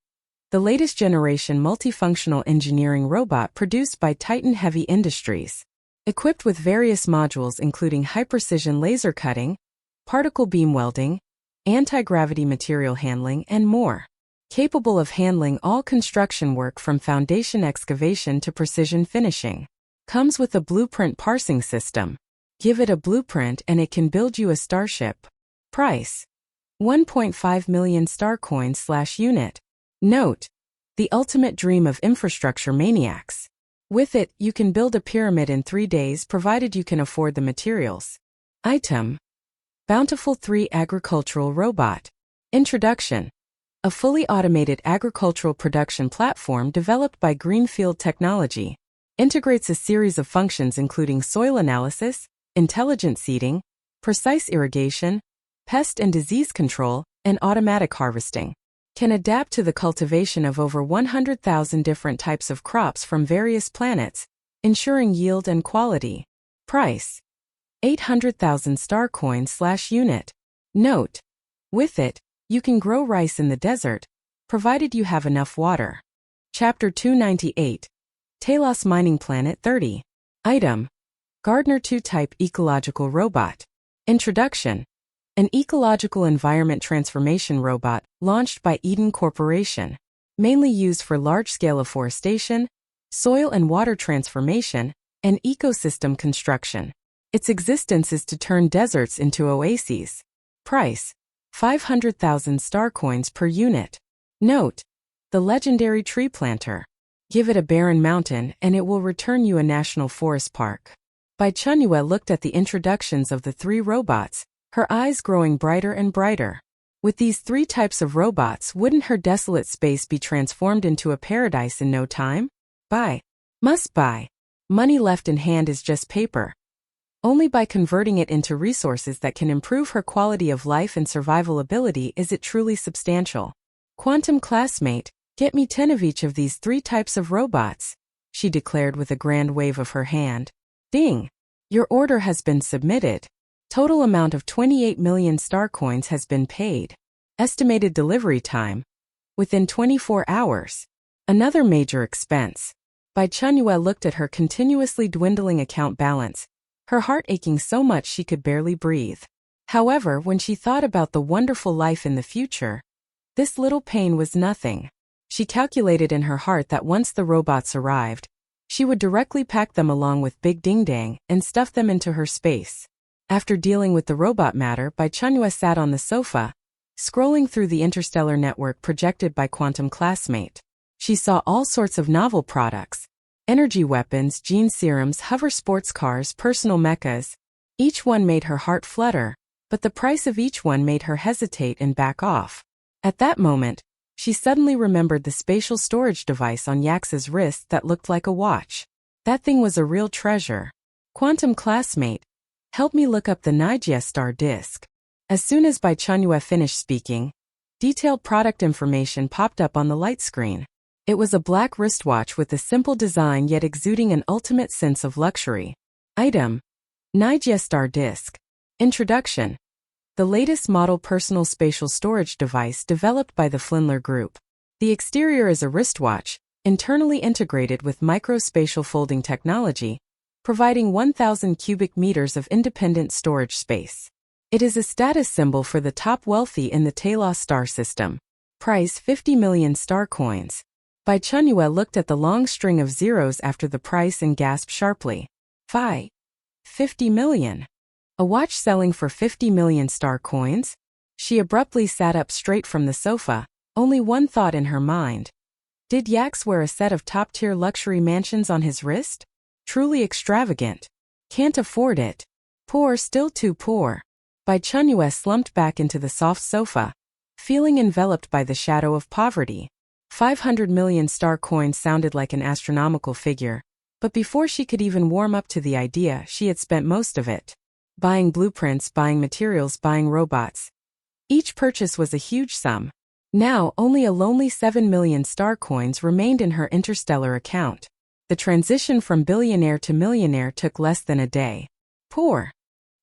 The latest generation multifunctional engineering robot produced by Titan Heavy Industries. Equipped with various modules including high-precision laser cutting, particle beam welding, anti-gravity material handling, and more. Capable of handling all construction work from foundation excavation to precision finishing. Comes with a blueprint parsing system. Give it a blueprint and it can build you a starship. Price: 1.5 million star coins/unit. Note: the ultimate dream of infrastructure maniacs. With it, you can build a pyramid in 3 days provided you can afford the materials. Item: Bountiful 3 Agricultural Robot. Introduction. A fully automated agricultural production platform developed by Greenfield Technology. Integrates a series of functions including soil analysis, intelligent seeding, precise irrigation, pest and disease control, and automatic harvesting. Can adapt to the cultivation of over 100,000 different types of crops from various planets, ensuring yield and quality. Price: 800,000 star coins/unit. Note: with it, you can grow rice in the desert, provided you have enough water. Chapter 298. Taos Mining Planet 30. Item: Gardener 2 Type Ecological Robot. Introduction. An ecological environment transformation robot launched by Eden Corporation. Mainly used for large-scale afforestation, soil and water transformation, and ecosystem construction. Its existence is to turn deserts into oases. Price: 500,000 star coins per unit. Note: the legendary tree planter. Give it a barren mountain and it will return you a national forest park. Bai Chenyue looked at the introductions of the 3 robots, her eyes growing brighter and brighter. With these 3 types of robots, wouldn't her desolate space be transformed into a paradise in no time? Buy. Must buy. Money left in hand is just paper. Only by converting it into resources that can improve her quality of life and survival ability is it truly substantial. Quantum classmate, get me 10 of each of these 3 types of robots, she declared with a grand wave of her hand. Ding! Your order has been submitted. Total amount of 28 million star coins has been paid. Estimated delivery time: within 24 hours. Another major expense. Bai Chenyue looked at her continuously dwindling account balance, her heart aching so much she could barely breathe. However, when she thought about the wonderful life in the future, this little pain was nothing. She calculated in her heart that once the robots arrived, she would directly pack them along with Big Ding Dang and stuff them into her space. After dealing with the robot matter, Bai Chenyue sat on the sofa, scrolling through the interstellar network projected by Quantum Classmate. She saw all sorts of novel products: energy weapons, gene serums, hover sports cars, personal mechas. Each one made her heart flutter, but the price of each one made her hesitate and back off. At that moment, she suddenly remembered the spatial storage device on Yax's wrist that looked like a watch. That thing was a real treasure. Quantum Classmate, help me look up the Nijia star disk. As soon as Bai Chenyue finished speaking, detailed product information popped up on the light screen. It was a black wristwatch with a simple design yet exuding an ultimate sense of luxury. Item: Nijia star disk. Introduction. The latest model personal spatial storage device developed by the Flindler Group. The exterior is a wristwatch, internally integrated with microspatial folding technology, providing 1,000 cubic meters of independent storage space. It is a status symbol for the top wealthy in the Taos star system. Price: 50 million star coins. Bai Chenyue looked at the long string of zeros after the price and gasped sharply. 50 million. A watch selling for 50 million star coins? She abruptly sat up straight from the sofa, only one thought in her mind. Did Yax wear a set of top-tier luxury mansions on his wrist? Truly extravagant. Can't afford it. Poor, still too poor. Bai Chenyue slumped back into the soft sofa, feeling enveloped by the shadow of poverty. 500 million star coins sounded like an astronomical figure, but before she could even warm up to the idea, she had spent most of it. Buying blueprints, buying materials, buying robots. Each purchase was a huge sum. Now, only a lonely 7 million star coins remained in her interstellar account. The transition from billionaire to millionaire took less than a day. Poor.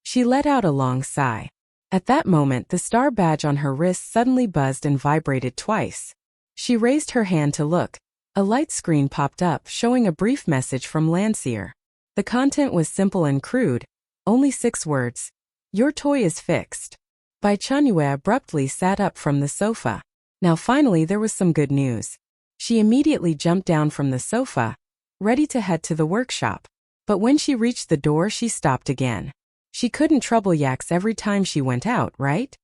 She let out a long sigh. At that moment, the star badge on her wrist suddenly buzzed and vibrated twice. She raised her hand to look. A light screen popped up showing a brief message from Landseer. The content was simple and crude, only 6 words. Your toy is fixed. Bai Chenyue abruptly sat up from the sofa. Now finally there was some good news. She immediately jumped down from the sofa, ready to head to the workshop. But when she reached the door, she stopped again. She couldn't trouble Yax every time she went out, right?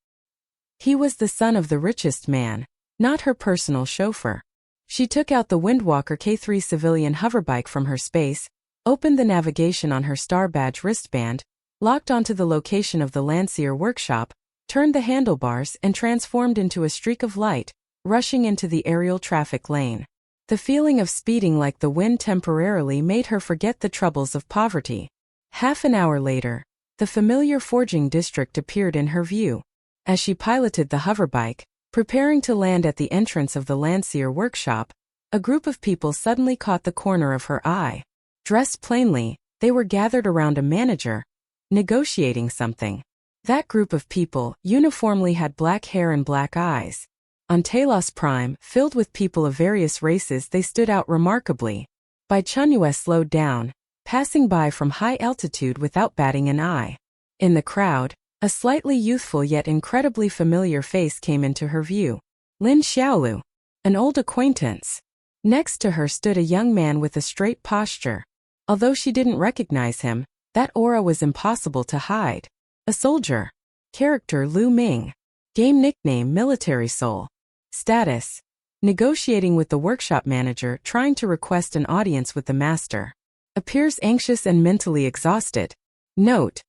He was the son of the richest man, not her personal chauffeur. She took out the Windwalker K3 civilian hoverbike from her space, opened the navigation on her star badge wristband, locked onto the location of the Landseer workshop, turned the handlebars and transformed into a streak of light, rushing into the aerial traffic lane. The feeling of speeding like the wind temporarily made her forget the troubles of poverty. Half an hour later, the familiar forging district appeared in her view. As she piloted the hoverbike, preparing to land at the entrance of the Landseer workshop, a group of people suddenly caught the corner of her eye. Dressed plainly, they were gathered around a manager, negotiating something. That group of people uniformly had black hair and black eyes. On Taos Prime, filled with people of various races, they stood out remarkably. Bai Chenyue slowed down, passing by from high altitude without batting an eye. In the crowd, a slightly youthful yet incredibly familiar face came into her view. Lin Xiaolu, an old acquaintance. Next to her stood a young man with a straight posture. Although she didn't recognize him, that aura was impossible to hide. A soldier. Character Lu Ming. Game nickname Military Soul. Status: negotiating with the workshop manager, trying to request an audience with the master. Appears anxious and mentally exhausted. Note: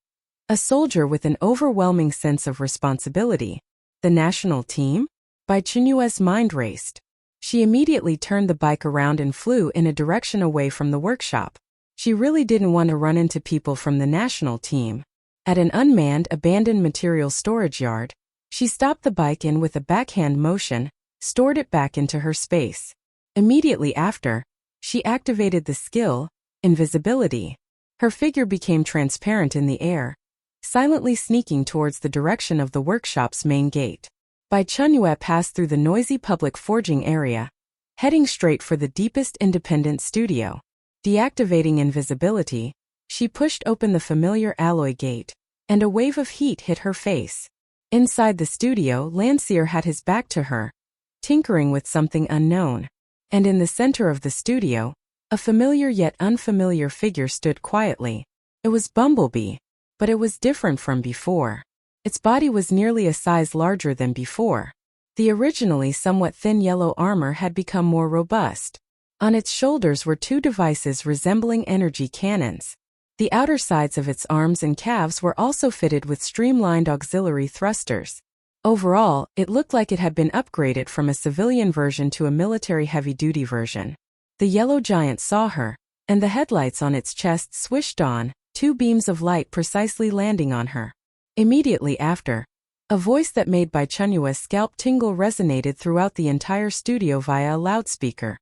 a soldier with an overwhelming sense of responsibility. The national team? Bai Chenyue's mind raced. She immediately turned the bike around and flew in a direction away from the workshop. She really didn't want to run into people from the national team. At an unmanned, abandoned material storage yard, she stopped the bike and with a backhand motion, stored it back into her space. Immediately after, she activated the skill, invisibility. Her figure became transparent in the air, silently sneaking towards the direction of the workshop's main gate. Bai Chenyue passed through the noisy public forging area, heading straight for the deepest independent studio. Deactivating invisibility, she pushed open the familiar alloy gate, and a wave of heat hit her face. Inside the studio, Landseer had his back to her, tinkering with something unknown. And in the center of the studio, a familiar yet unfamiliar figure stood quietly. It was Bumblebee, but it was different from before. Its body was nearly a size larger than before. The originally somewhat thin yellow armor had become more robust. On its shoulders were 2 devices resembling energy cannons. The outer sides of its arms and calves were also fitted with streamlined auxiliary thrusters. Overall, it looked like it had been upgraded from a civilian version to a military heavy-duty version. The yellow giant saw her, and the headlights on its chest swished on, 2 beams of light precisely landing on her. Immediately after, a voice that made Bai Chenyue's scalp tingle resonated throughout the entire studio via a loudspeaker.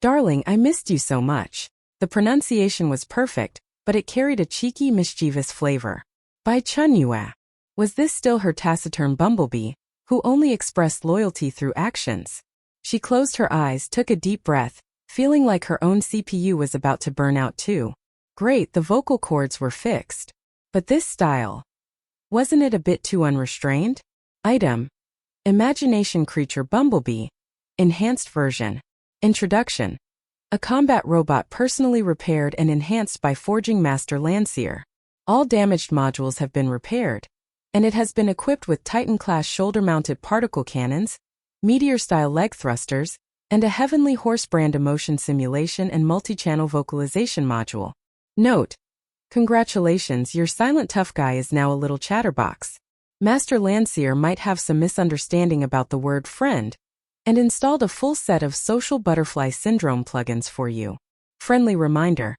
"Darling, I missed you so much." The pronunciation was perfect, but it carried a cheeky, mischievous flavor. Bai Chenyue. Was this still her taciturn Bumblebee, who only expressed loyalty through actions? She closed her eyes, took a deep breath, feeling like her own CPU was about to burn out too. Great, the vocal cords were fixed. But this style. Wasn't it a bit too unrestrained? Item: Imagination Creature Bumblebee. Enhanced version. Introduction. A combat robot personally repaired and enhanced by Forging Master Landseer. All damaged modules have been repaired, and it has been equipped with Titan-class shoulder-mounted particle cannons, Meteor-style leg thrusters, and a Heavenly Horse brand emotion simulation and multi-channel vocalization module. Note: congratulations, your silent tough guy is now a little chatterbox. Master Landseer might have some misunderstanding about the word friend, and installed a full set of social butterfly syndrome plugins for you. Friendly reminder: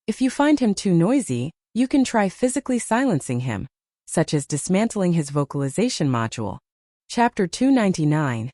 if you find him too noisy, you can try physically silencing him, such as dismantling his vocalization module. Chapter 299.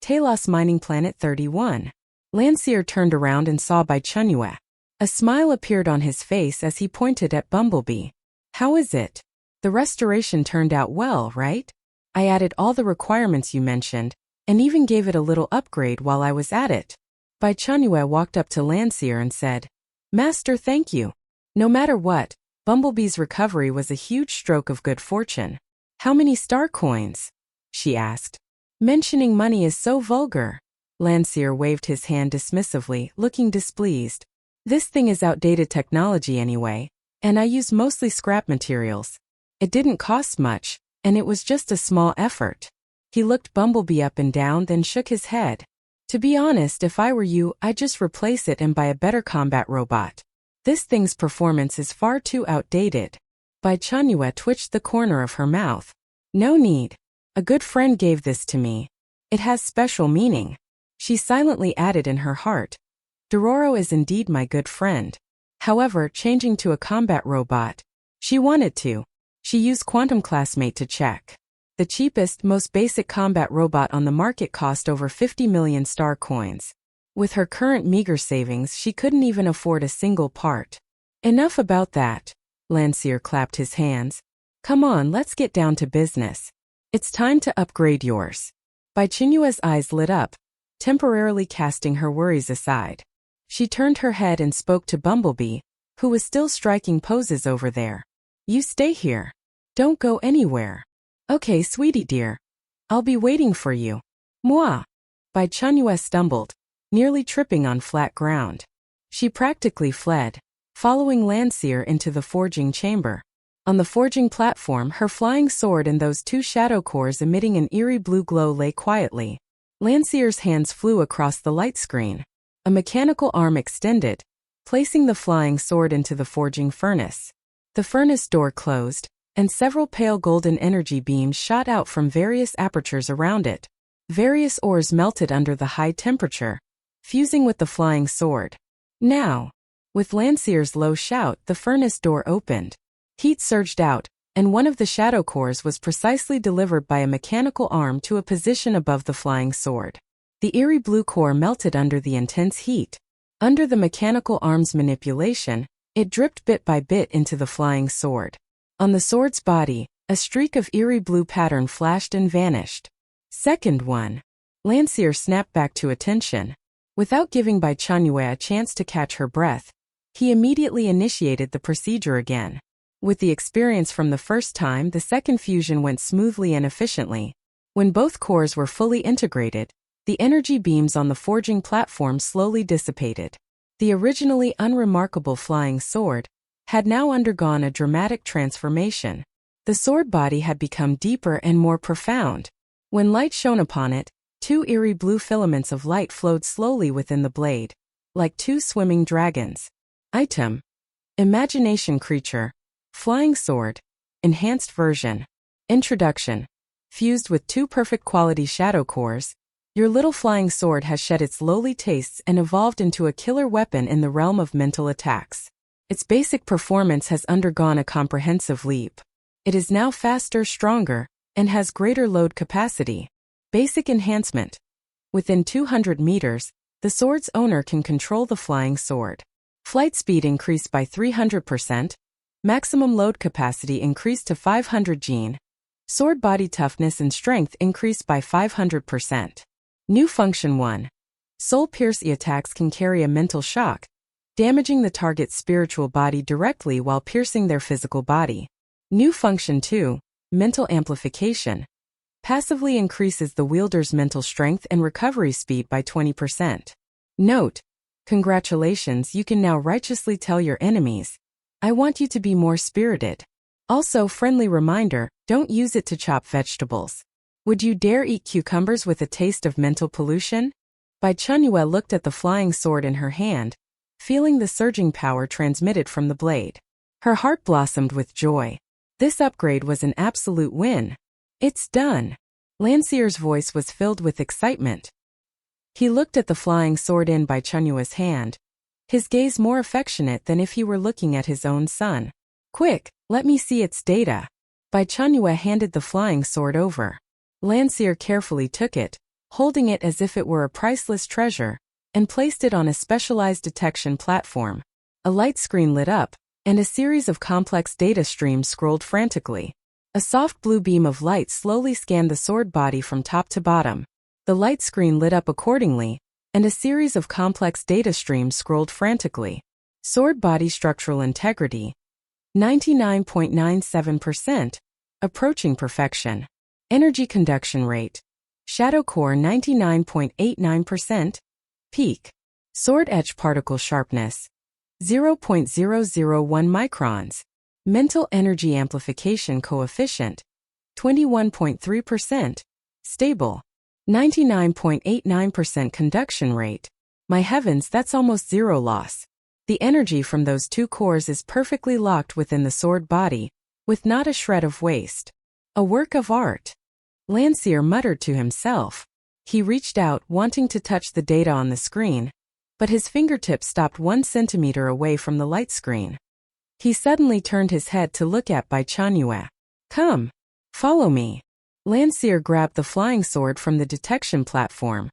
Taos Mining Planet 31. Landseer turned around and saw Bai Chenyue. A smile appeared on his face as he pointed at Bumblebee. "How is it?" The restoration turned out well, right? I added all the requirements you mentioned, and even gave it a little upgrade while I was at it. Bai Chenyue walked up to Landseer and said, Master, thank you. No matter what, Bumblebee's recovery was a huge stroke of good fortune. How many star coins? She asked. Mentioning money is so vulgar. Landseer waved his hand dismissively, looking displeased. This thing is outdated technology anyway, and I use mostly scrap materials. It didn't cost much, and it was just a small effort. He looked Bumblebee up and down, then shook his head. To be honest, if I were you, I'd just replace it and buy a better combat robot. This thing's performance is far too outdated. Bai Chenyue twitched the corner of her mouth. No need. A good friend gave this to me. It has special meaning. She silently added in her heart. Dororo is indeed my good friend. However, changing to a combat robot, she wanted to. She used Quantum Classmate to check. The cheapest, most basic combat robot on the market cost over 50 million star coins. With her current meager savings, she couldn't even afford a single part. Enough about that. Landseer clapped his hands. Come on, let's get down to business. It's time to upgrade yours. Bai Chenyue's eyes lit up, temporarily casting her worries aside. She turned her head and spoke to Bumblebee, who was still striking poses over there. You stay here. Don't go anywhere. Okay, sweetie dear. I'll be waiting for you. Moi. Bai Chenyue stumbled, nearly tripping on flat ground. She practically fled, following Landseer into the forging chamber. On the forging platform, her flying sword and those two shadow cores emitting an eerie blue glow lay quietly. Landseer's hands flew across the light screen. A mechanical arm extended, placing the flying sword into the forging furnace. The furnace door closed, and several pale golden energy beams shot out from various apertures around it. Various ores melted under the high temperature, fusing with the flying sword. Now, with Landseer's low shout, the furnace door opened. Heat surged out, and one of the shadow cores was precisely delivered by a mechanical arm to a position above the flying sword. The eerie blue core melted under the intense heat. Under the mechanical arm's manipulation, it dripped bit by bit into the flying sword. On the sword's body, a streak of eerie blue pattern flashed and vanished. Second one. Landseer snapped back to attention. Without giving Bai Chenyue a chance to catch her breath, he immediately initiated the procedure again. With the experience from the first time, the second fusion went smoothly and efficiently. When both cores were fully integrated, the energy beams on the forging platform slowly dissipated. The originally unremarkable flying sword had now undergone a dramatic transformation. The sword body had become deeper and more profound. When light shone upon it, two eerie blue filaments of light flowed slowly within the blade, like two swimming dragons. Item. Imagination creature. Flying sword. Enhanced version. Introduction. Fused with two perfect quality shadow cores, your little flying sword has shed its lowly tastes and evolved into a killer weapon in the realm of mental attacks. Its basic performance has undergone a comprehensive leap. It is now faster, stronger, and has greater load capacity. Basic enhancement. Within 200 meters, the sword's owner can control the flying sword. Flight speed increased by 300%. Maximum load capacity increased to 500 gene. Sword body toughness and strength increased by 500%. New function 1. Soul piercing attacks can carry a mental shock, damaging the target's spiritual body directly while piercing their physical body. New function 2. Mental amplification. Passively increases the wielder's mental strength and recovery speed by 20%. Note: congratulations, you can now righteously tell your enemies, I want you to be more spirited. Also, friendly reminder, don't use it to chop vegetables. Would you dare eat cucumbers with a taste of mental pollution? Bai Chenyue looked at the flying sword in her hand, feeling the surging power transmitted from the blade. Her heart blossomed with joy. This upgrade was an absolute win. It's done. Landseer's voice was filled with excitement. He looked at the flying sword in Bai Chenyue's hand, his gaze more affectionate than if he were looking at his own son. Quick, let me see its data. Bai Chenyue handed the flying sword over. Landseer carefully took it, holding it as if it were a priceless treasure, and placed it on a specialized detection platform. A light screen lit up, and a series of complex data streams scrolled frantically. A soft blue beam of light slowly scanned the sword body from top to bottom. The light screen lit up accordingly, and a series of complex data streams scrolled frantically. Sword body structural integrity, 99.97%, approaching perfection. Energy conduction rate, shadow core 99.89%, peak. Sword edge particle sharpness, 0.001 microns. Mental energy amplification coefficient, 21.3%, stable. 99.89% conduction rate. My heavens, that's almost zero loss. The energy from those two cores is perfectly locked within the sword body, with not a shred of waste. A work of art. Landseer muttered to himself. He reached out, wanting to touch the data on the screen, but his fingertips stopped 1 centimeter away from the light screen. He suddenly turned his head to look at Bai Chenyue. Come. Follow me. Landseer grabbed the flying sword from the detection platform.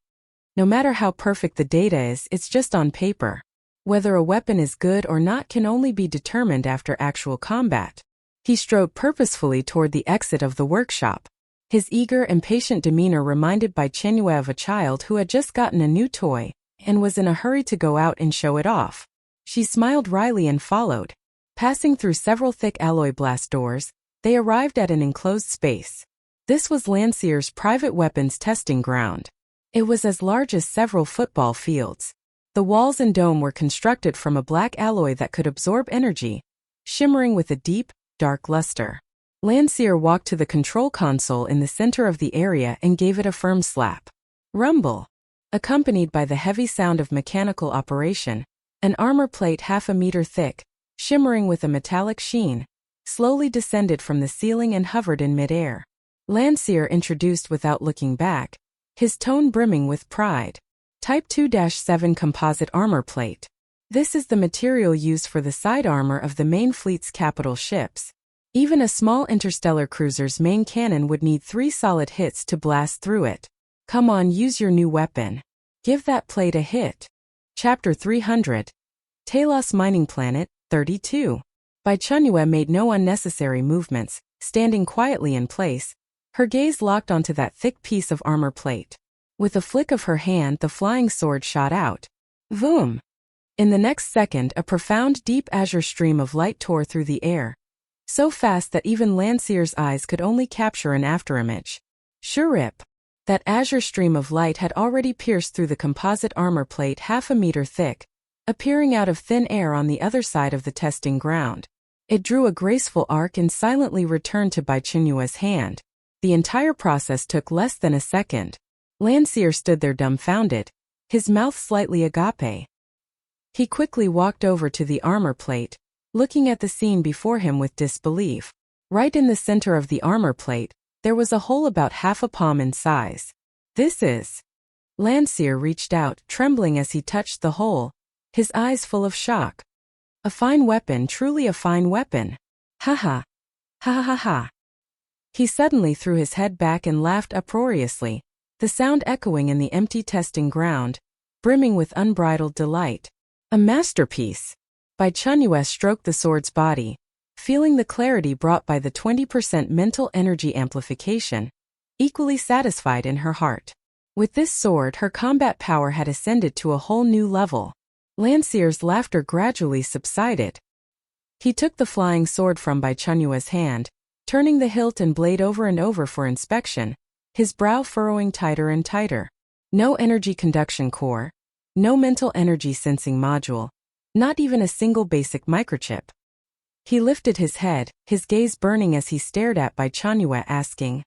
No matter how perfect the data is, it's just on paper. Whether a weapon is good or not can only be determined after actual combat. He strode purposefully toward the exit of the workshop. His eager, impatient demeanor reminded Bai Chenyue of a child who had just gotten a new toy and was in a hurry to go out and show it off. She smiled wryly and followed. Passing through several thick alloy blast doors, they arrived at an enclosed space. This was Landseer's private weapons testing ground. It was as large as several football fields. The walls and dome were constructed from a black alloy that could absorb energy, shimmering with a deep, dark luster. Landseer walked to the control console in the center of the area and gave it a firm slap. Rumble. Accompanied by the heavy sound of mechanical operation, an armor plate half a meter thick, shimmering with a metallic sheen, slowly descended from the ceiling and hovered in midair. Landseer introduced without looking back, his tone brimming with pride. Type 2-7 composite armor plate. This is the material used for the side armor of the main fleet's capital ships. Even a small interstellar cruiser's main cannon would need 3 solid hits to blast through it. Come on, use your new weapon. Give that plate a hit. Chapter 300. Taos Mining Planet, 32. Bai Chenyue made no unnecessary movements, standing quietly in place, her gaze locked onto that thick piece of armor plate. With a flick of her hand, the flying sword shot out. Vroom! In the next second, a profound, deep azure stream of light tore through the air, so fast that even Landseer's eyes could only capture an afterimage. Shurip! That azure stream of light had already pierced through the composite armor plate half a meter thick, appearing out of thin air on the other side of the testing ground. It drew a graceful arc and silently returned to Bai Chenyue's hand. The entire process took less than a second. Landseer stood there dumbfounded, his mouth slightly agape. He quickly walked over to the armor plate, looking at the scene before him with disbelief. Right in the center of the armor plate, there was a hole about half a palm in size. This is... Landseer reached out, trembling as he touched the hole, his eyes full of shock. A fine weapon, truly a fine weapon. Ha ha. Ha ha ha ha. He suddenly threw his head back and laughed uproariously, the sound echoing in the empty testing ground, brimming with unbridled delight. A masterpiece! Bai Chenyue stroked the sword's body, feeling the clarity brought by the 20% mental energy amplification, equally satisfied in her heart. With this sword, her combat power had ascended to a whole new level. Landseer's laughter gradually subsided. He took the flying sword from Bai Chenyue's hand, turning the hilt and blade over and over for inspection, his brow furrowing tighter and tighter. No energy conduction core, no mental energy sensing module, not even a single basic microchip. He lifted his head, his gaze burning as he stared at Bai Chenyue, asking,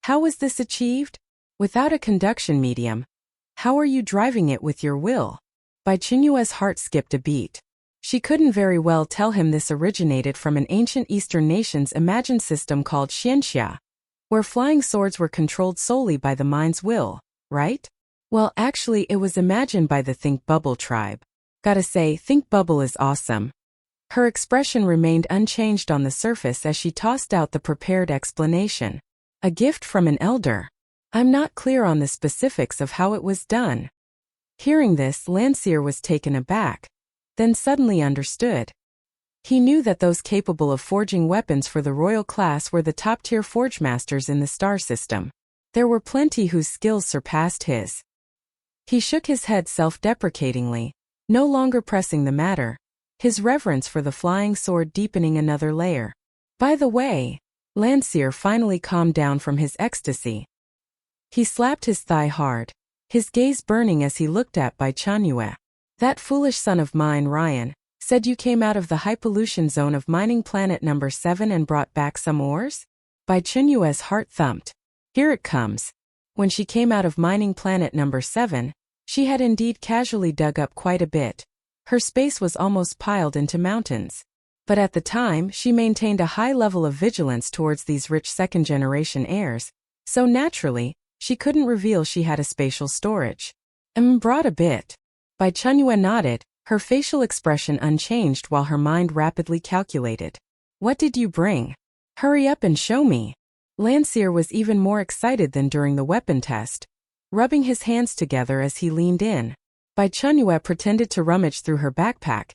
"How was this achieved? Without a conduction medium. How are you driving it with your will?" Bai Chenyue's heart skipped a beat. She couldn't very well tell him this originated from an ancient Eastern nation's imagined system called Xianxia, where flying swords were controlled solely by the mind's will, right? Well, actually, it was imagined by the Think Bubble tribe. Gotta say, Think Bubble is awesome. Her expression remained unchanged on the surface as she tossed out the prepared explanation. A gift from an elder. I'm not clear on the specifics of how it was done. Hearing this, Landseer was taken aback, then suddenly understood. He knew that those capable of forging weapons for the royal class were the top-tier forge masters in the star system. There were plenty whose skills surpassed his. He shook his head self-deprecatingly, no longer pressing the matter, his reverence for the flying sword deepening another layer. By the way, Landseer finally calmed down from his ecstasy. He slapped his thigh hard, his gaze burning as he looked at Bai Chenyue. That foolish son of mine, Ryan, said you came out of the high-pollution zone of mining planet number 7 and brought back some ores? Bai Chenyue's heart thumped. Here it comes. When she came out of mining planet number 7, she had indeed casually dug up quite a bit. Her space was almost piled into mountains. But at the time, she maintained a high level of vigilance towards these rich second-generation heirs, so naturally, she couldn't reveal she had a spatial storage. Brought a bit. Bai Chenyue nodded, her facial expression unchanged while her mind rapidly calculated. What did you bring? Hurry up and show me. Landseer was even more excited than during the weapon test, rubbing his hands together as he leaned in. Bai Chenyue pretended to rummage through her backpack,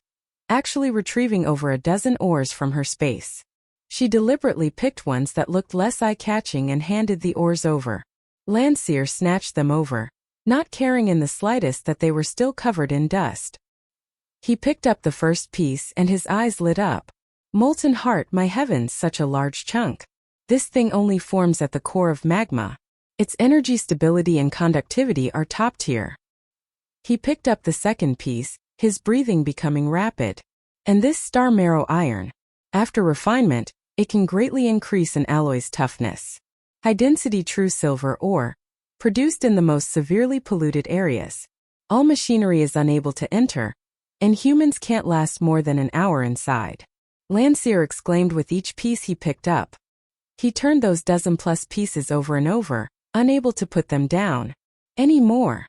actually retrieving over a dozen ores from her space. She deliberately picked ones that looked less eye-catching and handed the ores over. Landseer snatched them over, not caring in the slightest that they were still covered in dust. He picked up the first piece and his eyes lit up. Molten heart, my heavens, such a large chunk. This thing only forms at the core of magma. Its energy stability and conductivity are top tier. He picked up the second piece, his breathing becoming rapid. And this star marrow iron. After refinement, it can greatly increase an alloy's toughness. High-density true silver ore, produced in the most severely polluted areas. All machinery is unable to enter, and humans can't last more than an hour inside. Landseer exclaimed with each piece he picked up. He turned those dozen-plus pieces over and over, unable to put them down any more.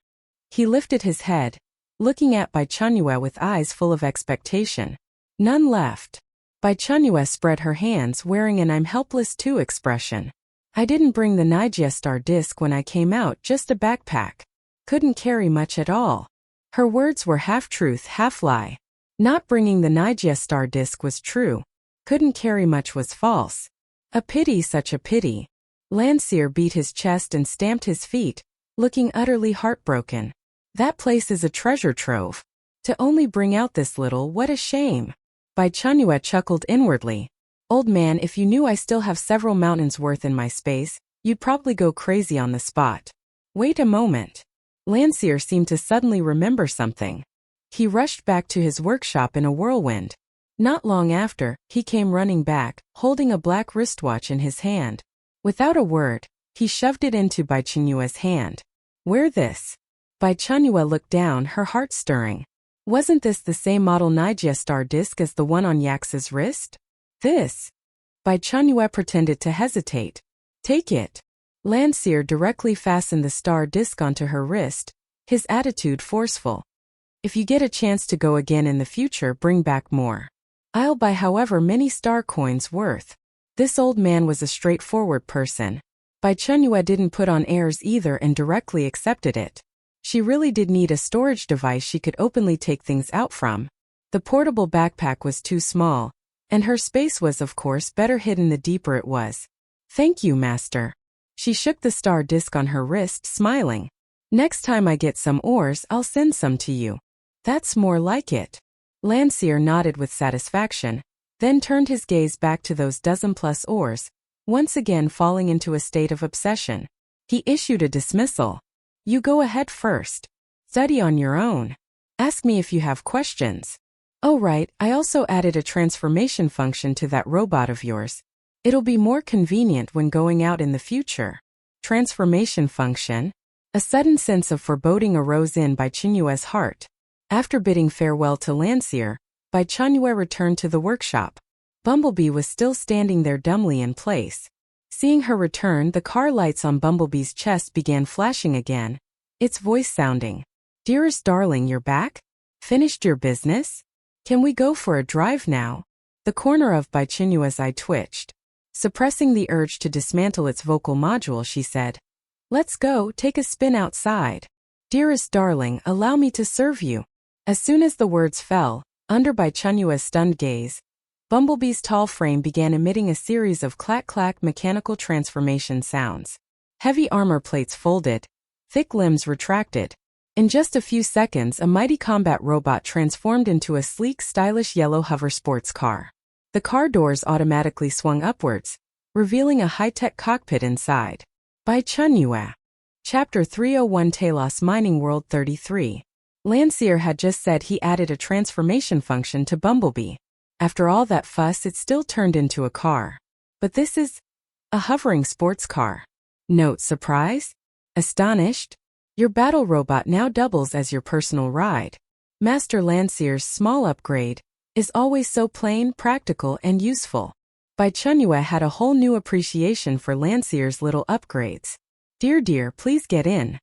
He lifted his head, looking at Bai Chenyue with eyes full of expectation. None left. Bai Chenyue spread her hands, wearing an I'm helpless too expression. I didn't bring the Nigia star disk when I came out, just a backpack. Couldn't carry much at all. Her words were half-truth, half-lie. Not bringing the Nigia star disk was true. Couldn't carry much was false. A pity, such a pity. Landseer beat his chest and stamped his feet, looking utterly heartbroken. That place is a treasure trove. To only bring out this little, what a shame. Bai Chenyue chuckled inwardly. Old man, if you knew I still have several mountains worth in my space, you'd probably go crazy on the spot. Wait a moment. Landseer seemed to suddenly remember something. He rushed back to his workshop in a whirlwind. Not long after, he came running back, holding a black wristwatch in his hand. Without a word, he shoved it into Bai Chenyue's hand. Wear this. Bai Chenyue looked down, her heart stirring. Wasn't this the same model Nigia star disk as the one on Yax's wrist? This. Bai Chenyue pretended to hesitate. Take it. Landseer directly fastened the star disk onto her wrist, his attitude forceful. If you get a chance to go again in the future, bring back more. I'll buy however many star coins worth. This old man was a straightforward person. Bai Chenyue didn't put on airs either and directly accepted it. She really did need a storage device she could openly take things out from. The portable backpack was too small, and her space was of course better hidden the deeper it was. Thank you, master. She shook the star disk on her wrist, smiling. Next time I get some ores, I'll send some to you. That's more like it. Landseer nodded with satisfaction, then turned his gaze back to those dozen-plus ores, once again falling into a state of obsession. He issued a dismissal. You go ahead first. Study on your own. Ask me if you have questions. Oh right, I also added a transformation function to that robot of yours. It'll be more convenient when going out in the future. Transformation function? A sudden sense of foreboding arose in Bai Chenyue's heart. After bidding farewell to Landseer, Bai Chenyue returned to the workshop. Bumblebee was still standing there dumbly in place. Seeing her return, the car lights on Bumblebee's chest began flashing again, its voice sounding. Dearest darling, you're back? Finished your business? Can we go for a drive now? The corner of Bai Chenyue's eye twitched. Suppressing the urge to dismantle its vocal module, she said, Let's go, take a spin outside. Dearest darling, allow me to serve you. As soon as the words fell, under Bai Chenyue's stunned gaze, Bumblebee's tall frame began emitting a series of clack-clack mechanical transformation sounds. Heavy armor plates folded, thick limbs retracted. In just a few seconds, a mighty combat robot transformed into a sleek, stylish yellow hover sports car. The car doors automatically swung upwards, revealing a high-tech cockpit inside. Bai Chenyue. Chapter 301 Taos Mining World 33. Landseer had just said he added a transformation function to Bumblebee. After all that fuss, it still turned into a car. But this is a hovering sports car. Note: surprise? Astonished? Your battle robot now doubles as your personal ride. Master Landseer's small upgrade is always so plain, practical, and useful. Bai Chenyue had a whole new appreciation for Landseer's little upgrades. Dear, please get in.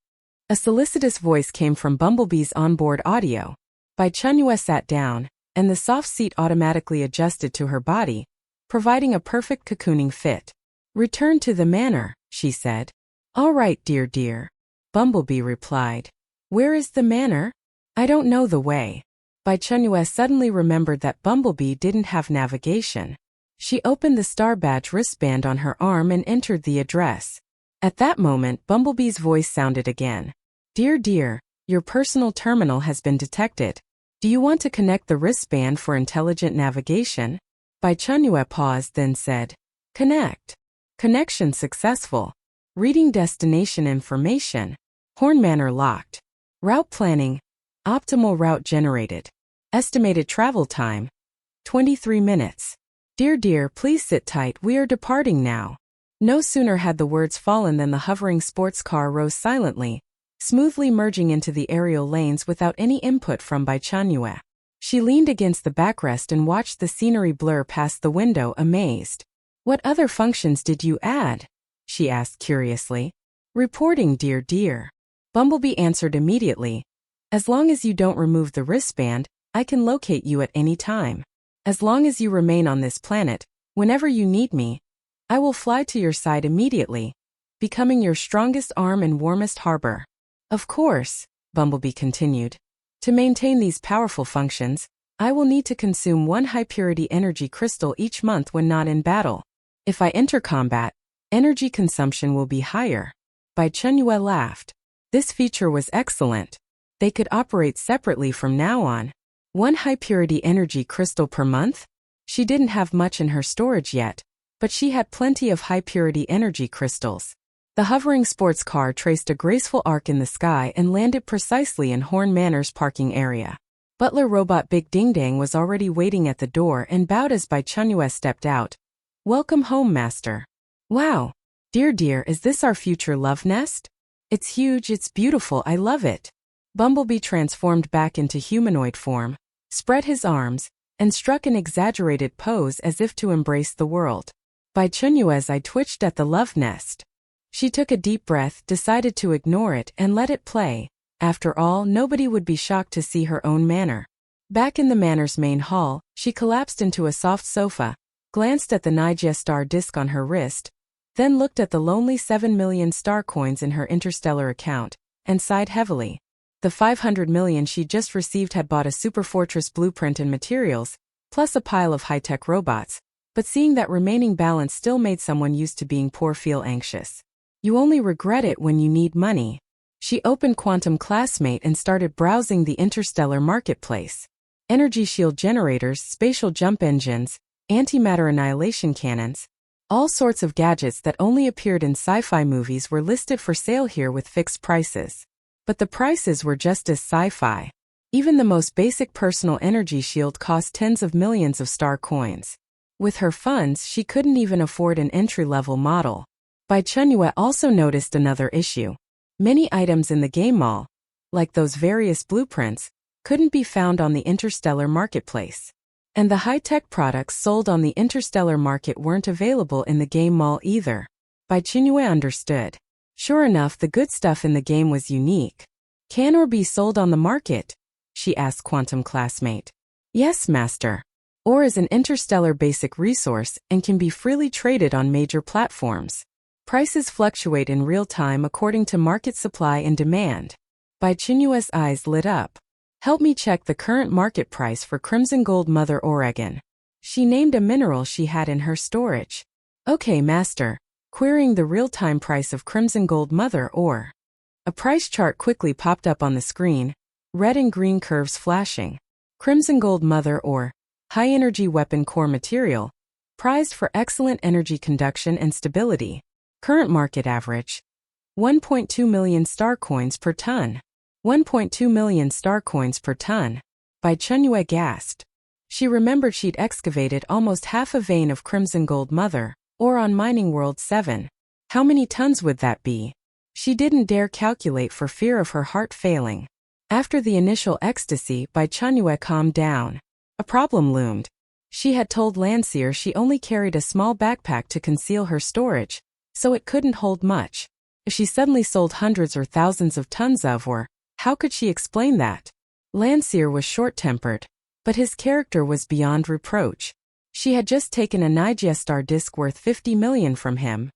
A solicitous voice came from Bumblebee's onboard audio. Bai Chenyue sat down, and the soft seat automatically adjusted to her body, providing a perfect cocooning fit. Return to the manor, she said. All right, dear. Bumblebee replied. Where is the manor? I don't know the way. Bai Chenyue suddenly remembered that Bumblebee didn't have navigation. She opened the star badge wristband on her arm and entered the address. At that moment, Bumblebee's voice sounded again. Dear, your personal terminal has been detected. Do you want to connect the wristband for intelligent navigation? Bai Chenyue paused, then said, Connect. Connection successful. Reading destination information. Horn Manor locked. Route planning. Optimal route generated. Estimated travel time. 23 minutes. Dear, please sit tight, we are departing now. No sooner had the words fallen than the hovering sports car rose silently, smoothly merging into the aerial lanes without any input from Bai Chenyue. She leaned against the backrest and watched the scenery blur past the window, amazed. What other functions did you add? She asked curiously. Reporting, dear. Bumblebee answered immediately. As long as you don't remove the wristband, I can locate you at any time. As long as you remain on this planet, whenever you need me, I will fly to your side immediately, becoming your strongest arm and warmest harbor. Of course, Bumblebee continued. To maintain these powerful functions, I will need to consume 1 high-purity energy crystal each month when not in battle. If I enter combat, energy consumption will be higher. Bai Chenyue laughed. This feature was excellent. They could operate separately from now on. 1 high-purity energy crystal per month? She didn't have much in her storage yet, but she had plenty of high-purity energy crystals. The hovering sports car traced a graceful arc in the sky and landed precisely in Horn Manor's parking area. Butler robot Big Ding Dang was already waiting at the door and bowed as Bai Chenyue stepped out. Welcome home, master. Wow. Dear, is this our future love nest? It's huge, it's beautiful, I love it. Bumblebee transformed back into humanoid form, spread his arms, and struck an exaggerated pose as if to embrace the world. Bai Chenyue's eye twitched at the love nest. She took a deep breath, decided to ignore it and let it play. After all, nobody would be shocked to see her own manor. Back in the manor's main hall, she collapsed into a soft sofa, glanced at the Nige star disc on her wrist, then looked at the lonely 7 million star coins in her interstellar account, and sighed heavily. The 500 million she just received had bought a superfortress blueprint and materials, plus a pile of high-tech robots, but seeing that remaining balance still made someone used to being poor feel anxious. You only regret it when you need money. She opened Quantum Classmate and started browsing the interstellar marketplace. Energy shield generators, spatial jump engines, antimatter annihilation cannons, all sorts of gadgets that only appeared in sci-fi movies were listed for sale here with fixed prices. But the prices were just as sci-fi. Even the most basic personal energy shield cost tens of millions of star coins. With her funds, she couldn't even afford an entry-level model. Bai Chenyue also noticed another issue. Many items in the game mall, like those various blueprints, couldn't be found on the interstellar marketplace. And the high-tech products sold on the interstellar market weren't available in the game mall either. Bai Chenyue understood. Sure enough, the good stuff in the game was unique. Can or be sold on the market? She asked Quantum Classmate. Yes, master. Ore is an interstellar basic resource and can be freely traded on major platforms. Prices fluctuate in real time according to market supply and demand. Bai Chenyue's eyes lit up. Help me check the current market price for Crimson Gold Mother Oregon. She named a mineral she had in her storage. Okay, master. Querying the real-time price of crimson gold mother ore. A price chart quickly popped up on the screen, red and green curves flashing. Crimson gold mother ore, high-energy weapon core material, prized for excellent energy conduction and stability. Current market average. 1.2 million star coins per ton. 1.2 million star coins per ton. Bai Chenyue gasped. She remembered she'd excavated almost half a vein of crimson gold mother ore on Mining World 7. How many tons would that be? She didn't dare calculate for fear of her heart failing. After the initial ecstasy, Bai Chenyue calmed down. A problem loomed. She had told Landseer she only carried a small backpack to conceal her storage, so it couldn't hold much. If she suddenly sold hundreds or thousands of tons of ore, how could she explain that? Landseer was short-tempered, but his character was beyond reproach. She had just taken a Nigestar disk worth 50 million from him.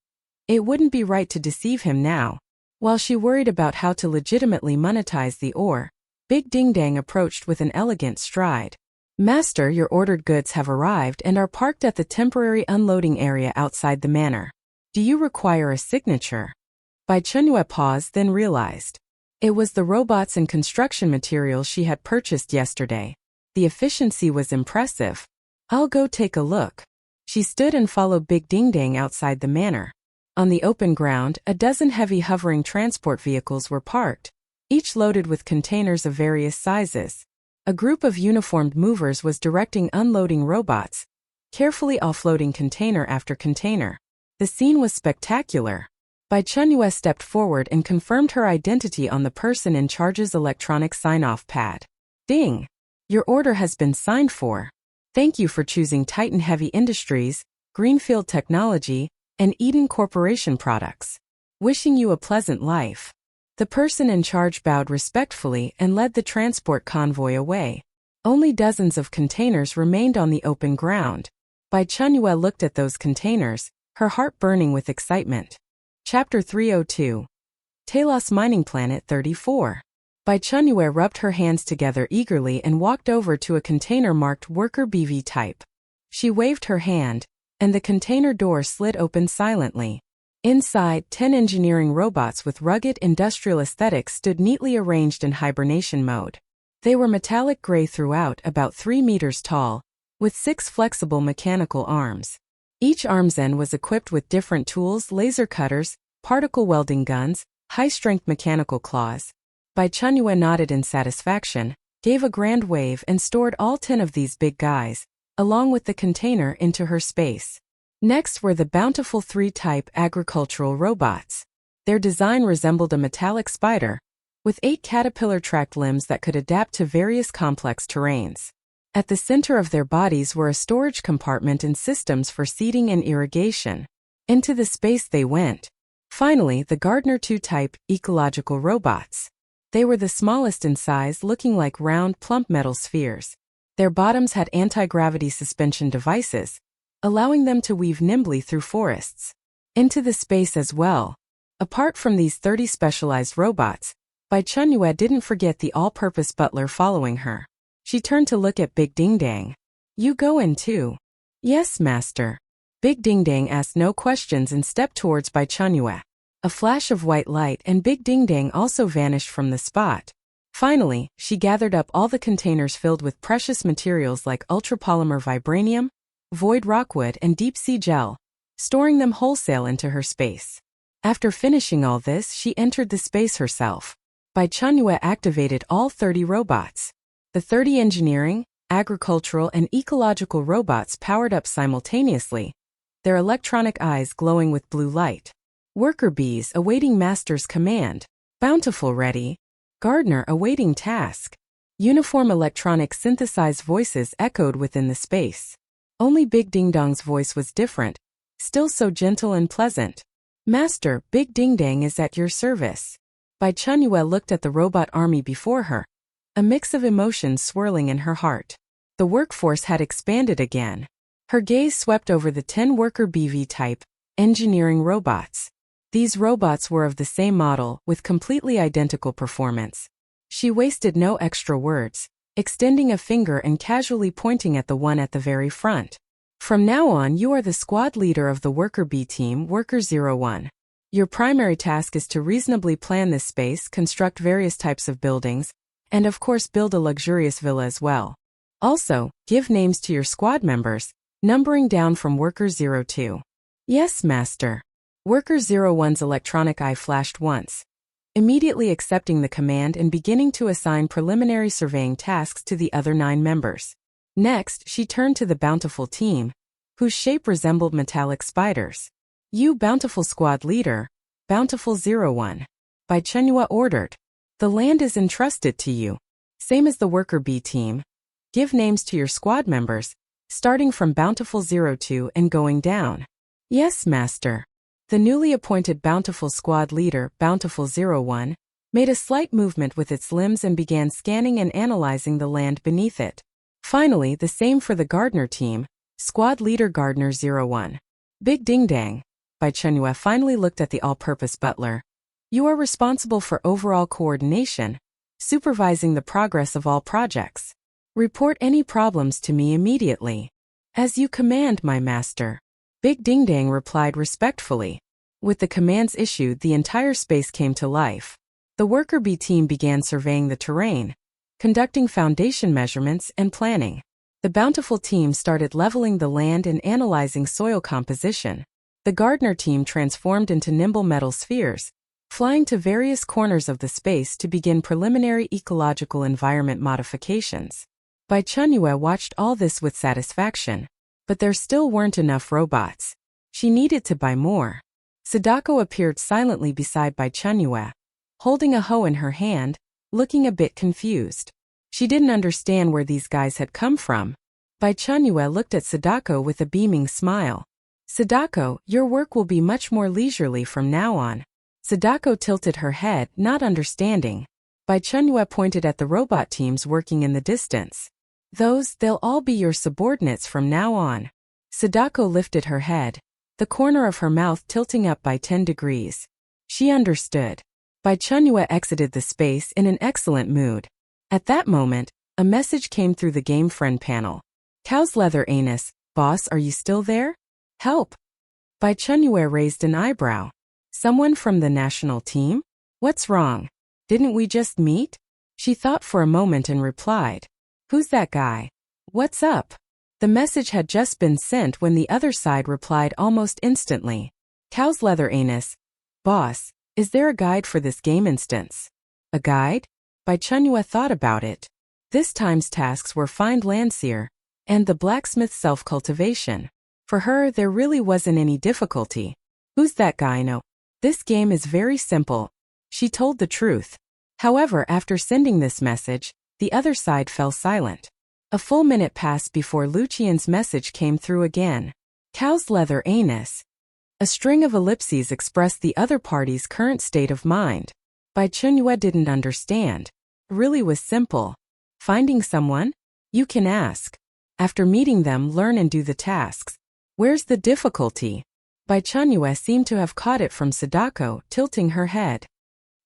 It wouldn't be right to deceive him now. While she worried about how to legitimately monetize the ore, Big Ding Dang approached with an elegant stride. Master, your ordered goods have arrived and are parked at the temporary unloading area outside the manor. Do you require a signature? Bai Chenyue paused, then realized. It was the robots and construction materials she had purchased yesterday. The efficiency was impressive. I'll go take a look. She stood and followed Big Ding Dang outside the manor. On the open ground, a dozen heavy hovering transport vehicles were parked, each loaded with containers of various sizes. A group of uniformed movers was directing unloading robots, carefully offloading container after container. The scene was spectacular. Bai Chenyue stepped forward and confirmed her identity on the person in charge's electronic sign-off pad. Ding! Your order has been signed for. Thank you for choosing Titan Heavy Industries, Greenfield Technology, and Eden Corporation products. Wishing you a pleasant life. The person in charge bowed respectfully and led the transport convoy away. Only dozens of containers remained on the open ground. Bai Chenyue looked at those containers, her heart burning with excitement. Chapter 302. Taos Mining Planet 34. Bai Chenyue rubbed her hands together eagerly and walked over to a container marked Worker BV Type. She waved her hand, and the container door slid open silently. Inside, 10 engineering robots with rugged industrial aesthetics stood neatly arranged in hibernation mode. They were metallic gray throughout, about 3 meters tall, with 6 flexible mechanical arms. Each arm's end was equipped with different tools, laser cutters, particle welding guns, high-strength mechanical claws. Bai Chenyue nodded in satisfaction, gave a grand wave and stored all 10 of these big guys, along with the container, into her space. Next were the bountiful 3-type agricultural robots. Their design resembled a metallic spider, with 8 caterpillar-tracked limbs that could adapt to various complex terrains. At the center of their bodies were a storage compartment and systems for seeding and irrigation. Into the space they went. Finally, the Gardner 2-type ecological robots. They were the smallest in size, looking like round, plump metal spheres. Their bottoms had anti-gravity suspension devices, allowing them to weave nimbly through forests. Into the space as well. Apart from these 30 specialized robots, Bai Chenyue didn't forget the all-purpose butler following her. She turned to look at Big Ding Dang. You go in too? Yes, master. Big Ding Dang asked no questions and stepped towards Bai Chenyue. A flash of white light and Big Ding Dang also vanished from the spot. Finally, she gathered up all the containers filled with precious materials like ultrapolymer vibranium, void rockwood and deep-sea gel, storing them wholesale into her space. After finishing all this, she entered the space herself. Bai Chenyue activated all 30 robots. The 30 engineering, agricultural and ecological robots powered up simultaneously, their electronic eyes glowing with blue light. Worker bees awaiting master's command. Bountiful ready. Gardener awaiting task. Uniform electronic synthesized voices echoed within the space. Only Big Ding Dong's voice was different, still so gentle and pleasant. Master, Big Ding Dang is at your service. Bai Chenyue looked at the robot army before her, a mix of emotions swirling in her heart. The workforce had expanded again. Her gaze swept over the 10 worker BV type engineering robots. These robots were of the same model, with completely identical performance. She wasted no extra words. extending a finger and casually pointing at the one at the very front. From now on, you are the squad leader of the Worker B team, Worker 01. Your primary task is to reasonably plan this space, construct various types of buildings, and of course build a luxurious villa as well. Also, give names to your squad members, numbering down from Worker 02. Yes, Master. Worker 01's electronic eye flashed once, immediately accepting the command and beginning to assign preliminary surveying tasks to the other 9 members. Next, she turned to the Bountiful team, whose shape resembled metallic spiders. You Bountiful Squad Leader, Bountiful 01. Bai Chenyue ordered. The land is entrusted to you. Same as the Worker B team. Give names to your squad members, starting from Bountiful 02 and going down. Yes, Master. The newly appointed Bountiful Squad Leader, Bountiful 01, made a slight movement with its limbs and began scanning and analyzing the land beneath it. Finally, the same for the Gardener team, Squad Leader Gardener 01. Big ding dang. Bai Chenyue finally looked at the all-purpose butler. You are responsible for overall coordination, supervising the progress of all projects. Report any problems to me immediately. As you command, my master. Big Ding Dang replied respectfully. With the commands issued, the entire space came to life. The Worker B team began surveying the terrain, conducting foundation measurements and planning. The Bountiful team started leveling the land and analyzing soil composition. The Gardener team transformed into nimble metal spheres, flying to various corners of the space to begin preliminary ecological environment modifications. Bai Chenyue watched all this with satisfaction. But there still weren't enough robots. She needed to buy more. Sadako appeared silently beside Bai Chenyue, holding a hoe in her hand, looking a bit confused. She didn't understand where these guys had come from. Bai Chenyue looked at Sadako with a beaming smile. Sadako, your work will be much more leisurely from now on. Sadako tilted her head, not understanding. Bai Chenyue pointed at the robot teams working in the distance. They'll all be your subordinates from now on. Sadako lifted her head, the corner of her mouth tilting up by 10 degrees. She understood. Bai Chenyue exited the space in an excellent mood. At that moment, a message came through the Game Friend panel. Cow's leather anus, boss, are you still there? Help! Bai Chenyue raised an eyebrow. Someone from the national team? What's wrong? Didn't we just meet? She thought for a moment and replied. Who's that guy? What's up? The message had just been sent when the other side replied almost instantly. Cow's leather anus. Boss, is there a guide for this game instance? A guide? Bai Chenyue thought about it. This time's tasks were find Landseer and the blacksmith self-cultivation. For her, there really wasn't any difficulty. Who's that guy? No. This game is very simple. She told the truth. However, after sending this message, the other side fell silent. A full minute passed before Lucian's message came through again. Cow's leather anus. A string of ellipses expressed the other party's current state of mind. Bai Chenyue didn't understand. It really was simple. Finding someone? You can ask. After meeting them, learn and do the tasks. Where's the difficulty? Bai Chenyue seemed to have caught it from Sadako, tilting her head.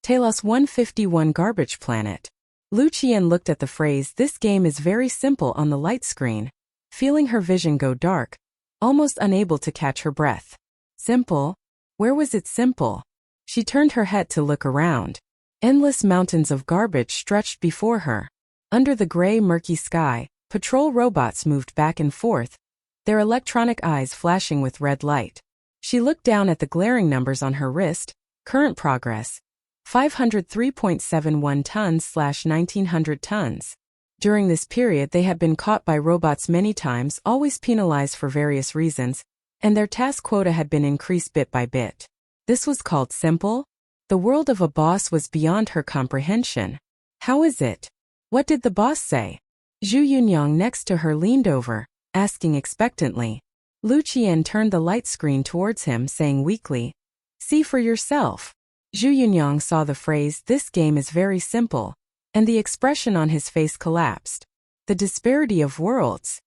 Taos 151 Garbage Planet. Lucian looked at the phrase "this game is very simple" on the light screen, feeling her vision go dark, almost unable to catch her breath. Simple? Where was it simple? She turned her head to look around. Endless mountains of garbage stretched before her. Under the gray, murky sky, patrol robots moved back and forth, their electronic eyes flashing with red light. She looked down at the glaring numbers on her wrist. Current progress. 503.71 tons/1900 tons. During this period, they had been caught by robots many times, always penalized for various reasons, and their task quota had been increased bit by bit. This was called simple? The world of a boss was beyond her comprehension. How is it? What did the boss say? Zhu Yunyang next to her leaned over, asking expectantly. Lucian turned the light screen towards him, saying weakly, "See for yourself." Zhu Yunyang saw the phrase "this game is very simple," and the expression on his face collapsed. The disparity of worlds.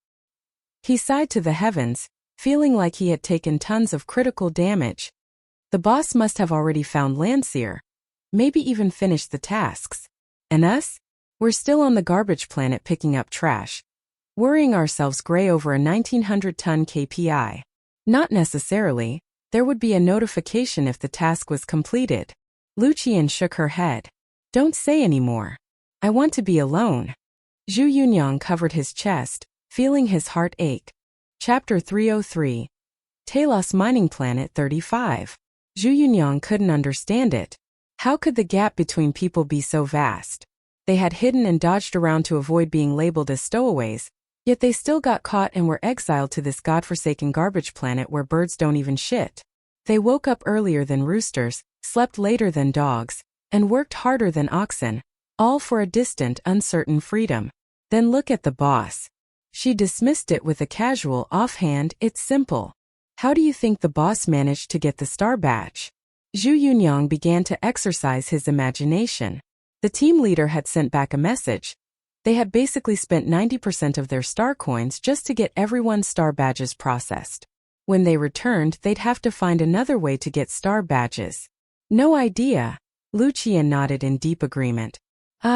He sighed to the heavens, feeling like he had taken tons of critical damage. The boss must have already found Landseer, maybe even finished the tasks. And us? We're still on the garbage planet picking up trash, worrying ourselves gray over a 1900-ton KPI. Not necessarily. There would be a notification if the task was completed. Lucian shook her head. Don't say any more. I want to be alone. Zhu Yunyang covered his chest, feeling his heart ache. Chapter 303. Taos Mining Planet 35. Zhu Yunyang couldn't understand it. How could the gap between people be so vast? They had hidden and dodged around to avoid being labeled as stowaways, yet they still got caught and were exiled to this godforsaken garbage planet where birds don't even shit. They woke up earlier than roosters, slept later than dogs, and worked harder than oxen, all for a distant, uncertain freedom. Then look at the boss. She dismissed it with a casual offhand, it's simple. How do you think the boss managed to get the star badge? Zhu Yunyang began to exercise his imagination. The team leader had sent back a message. They had basically spent 90% of their star coins just to get everyone's star badges processed. When they returned, they'd have to find another way to get star badges. No idea. Lucian nodded in deep agreement.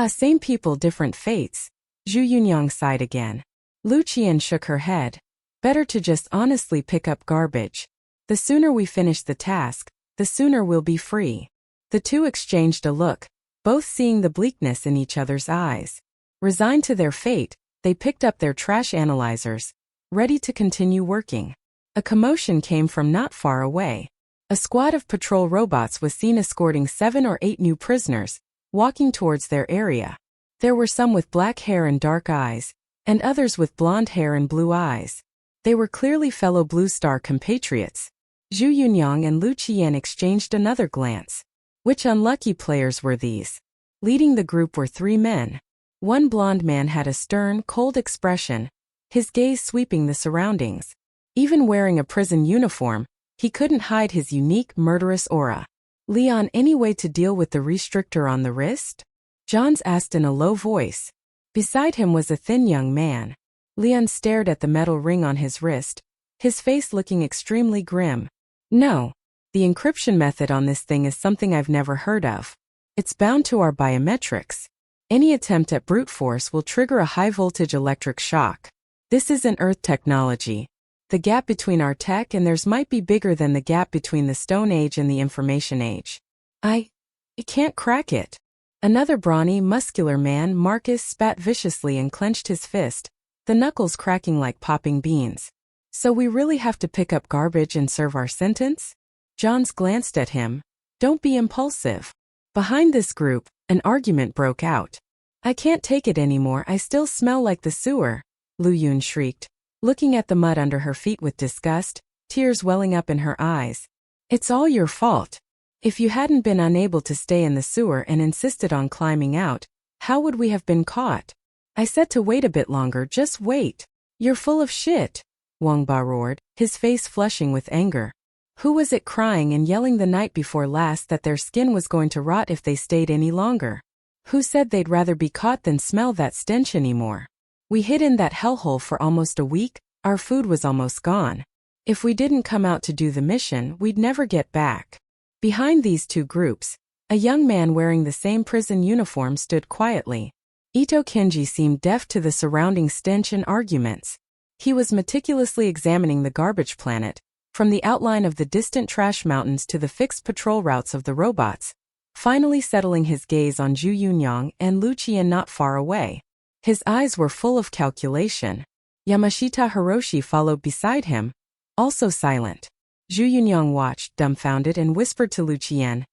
Same people, different fates. Zhu Yunyang sighed again. Lucian shook her head. Better to just honestly pick up garbage. The sooner we finish the task, the sooner we'll be free. The two exchanged a look, both seeing the bleakness in each other's eyes. Resigned to their fate, they picked up their trash analyzers, ready to continue working. A commotion came from not far away. A squad of patrol robots was seen escorting 7 or 8 new prisoners, walking towards their area. There were some with black hair and dark eyes, and others with blonde hair and blue eyes. They were clearly fellow Blue Star compatriots. Zhu Yunyang and Lu Qian exchanged another glance. Which unlucky players were these? Leading the group were 3 men. One blonde man had a stern, cold expression, his gaze sweeping the surroundings. Even wearing a prison uniform, he couldn't hide his unique, murderous aura. Leon, any way to deal with the restrictor on the wrist? Johns asked in a low voice. Beside him was a thin young man. Leon stared at the metal ring on his wrist, his face looking extremely grim. No. The encryption method on this thing is something I've never heard of. It's bound to our biometrics. Any attempt at brute force will trigger a high-voltage electric shock. This isn't Earth technology. The gap between our tech and theirs might be bigger than the gap between the Stone Age and the Information Age. I can't crack it. Another brawny, muscular man, Marcus, spat viciously and clenched his fist, the knuckles cracking like popping beans. So we really have to pick up garbage and serve our sentence? Johns glanced at him. Don't be impulsive. Behind this group, an argument broke out. I can't take it anymore, I still smell like the sewer, Lu Yun shrieked, looking at the mud under her feet with disgust, tears welling up in her eyes. It's all your fault. If you hadn't been unable to stay in the sewer and insisted on climbing out, how would we have been caught? I said to wait a bit longer, just wait. You're full of shit, Wang Ba roared, his face flushing with anger. Who was it crying and yelling the night before last that their skin was going to rot if they stayed any longer? Who said they'd rather be caught than smell that stench anymore? We hid in that hellhole for almost a week, our food was almost gone. If we didn't come out to do the mission, we'd never get back. Behind these two groups, a young man wearing the same prison uniform stood quietly. Ito Kenji seemed deaf to the surrounding stench and arguments. He was meticulously examining the garbage planet, from the outline of the distant trash mountains to the fixed patrol routes of the robots, finally settling his gaze on Zhu Yunyang and Lu Qian not far away. His eyes were full of calculation. Yamashita Hiroshi followed beside him, also silent. Zhu Yunyang watched, dumbfounded, and whispered to Lu Qian,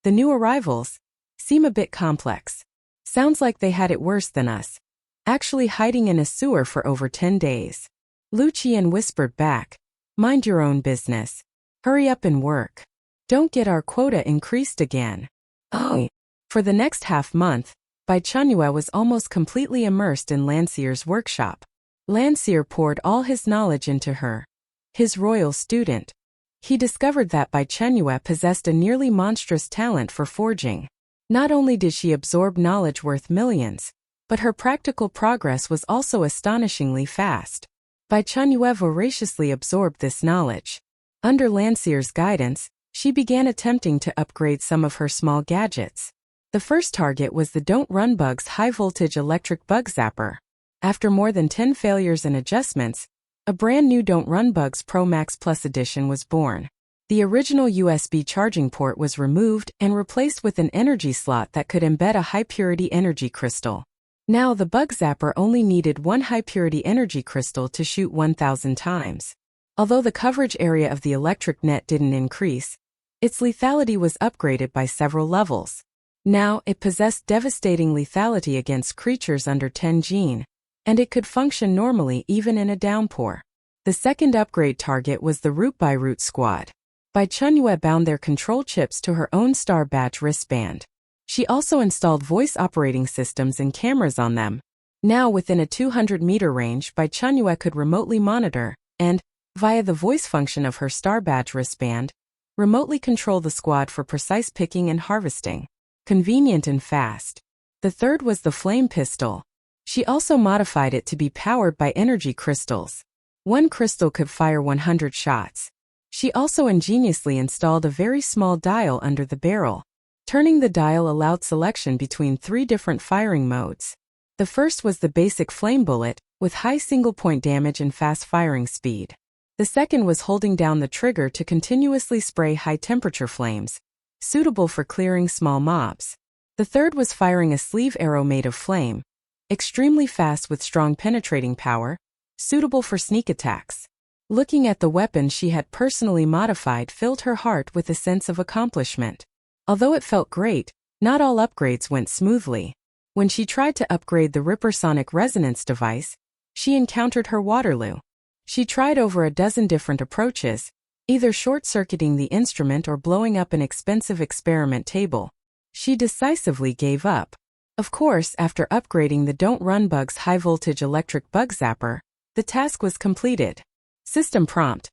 "The new arrivals seem a bit complex. Sounds like they had it worse than us. Actually hiding in a sewer for over 10 days. Lu Qian whispered back, "Mind your own business. Hurry up and work. Don't get our quota increased again." Oh. For the next half-month, Bai Chenyue was almost completely immersed in Lancier's workshop. Lancier poured all his knowledge into her. His royal student. He discovered that Bai Chenyue possessed a nearly monstrous talent for forging. Not only did she absorb knowledge worth millions, but her practical progress was also astonishingly fast. Bai Chenyue voraciously absorbed this knowledge. Under Lancier's guidance, she began attempting to upgrade some of her small gadgets. The first target was the Don't Run Bugs high-voltage electric bug zapper. After more than 10 failures and adjustments, a brand new Don't Run Bugs Pro Max Plus edition was born. The original USB charging port was removed and replaced with an energy slot that could embed a high-purity energy crystal. Now the bug zapper only needed one high-purity energy crystal to shoot 1,000 times. Although the coverage area of the electric net didn't increase, its lethality was upgraded by several levels. Now, it possessed devastating lethality against creatures under 10 gene, and it could function normally even in a downpour. The second upgrade target was the Root by Root squad. Bai Chenyue bound their control chips to her own Star Badge wristband. She also installed voice operating systems and cameras on them. Now, within a 200-meter range, Bai Chenyue could remotely monitor and, via the voice function of her Star Badge wristband, remotely control the squad for precise picking and harvesting. Convenient and fast. The third was the flame pistol. She also modified it to be powered by energy crystals. One crystal could fire 100 shots. She also ingeniously installed a very small dial under the barrel. Turning the dial allowed selection between 3 different firing modes. The first was the basic flame bullet, with high single-point damage and fast firing speed. The second was holding down the trigger to continuously spray high-temperature flames, suitable for clearing small mobs. The third was firing a sleeve arrow made of flame, extremely fast with strong penetrating power, suitable for sneak attacks. Looking at the weapon she had personally modified filled her heart with a sense of accomplishment. Although it felt great, not all upgrades went smoothly. When she tried to upgrade the Rippersonic resonance device, she encountered her Waterloo. She tried over a dozen different approaches, either short-circuiting the instrument or blowing up an expensive experiment table. She decisively gave up. Of course, after upgrading the Don't Run Bugs high-voltage electric bug zapper, the task was completed. System prompt.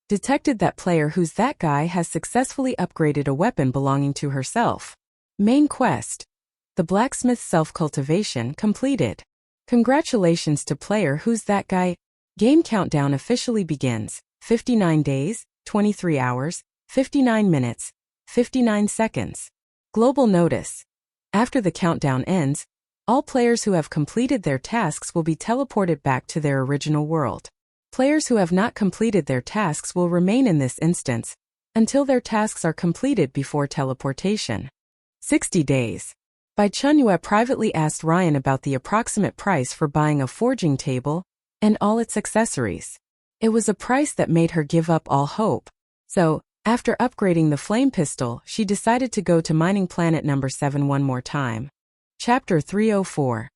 Detected that player who's that guy has successfully upgraded a weapon belonging to herself. Main quest. The blacksmith self-cultivation completed. Congratulations to player who's that guy. Game countdown officially begins. 59 days, 23 hours, 59 minutes, 59 seconds. Global notice. After the countdown ends, all players who have completed their tasks will be teleported back to their original world. Players who have not completed their tasks will remain in this instance until their tasks are completed before teleportation. 60 days. Bai Chenyue privately asked Ryan about the approximate price for buying a forging table and all its accessories. It was a price that made her give up all hope. So, after upgrading the flame pistol, she decided to go to mining planet number 7 one more time. Chapter 304.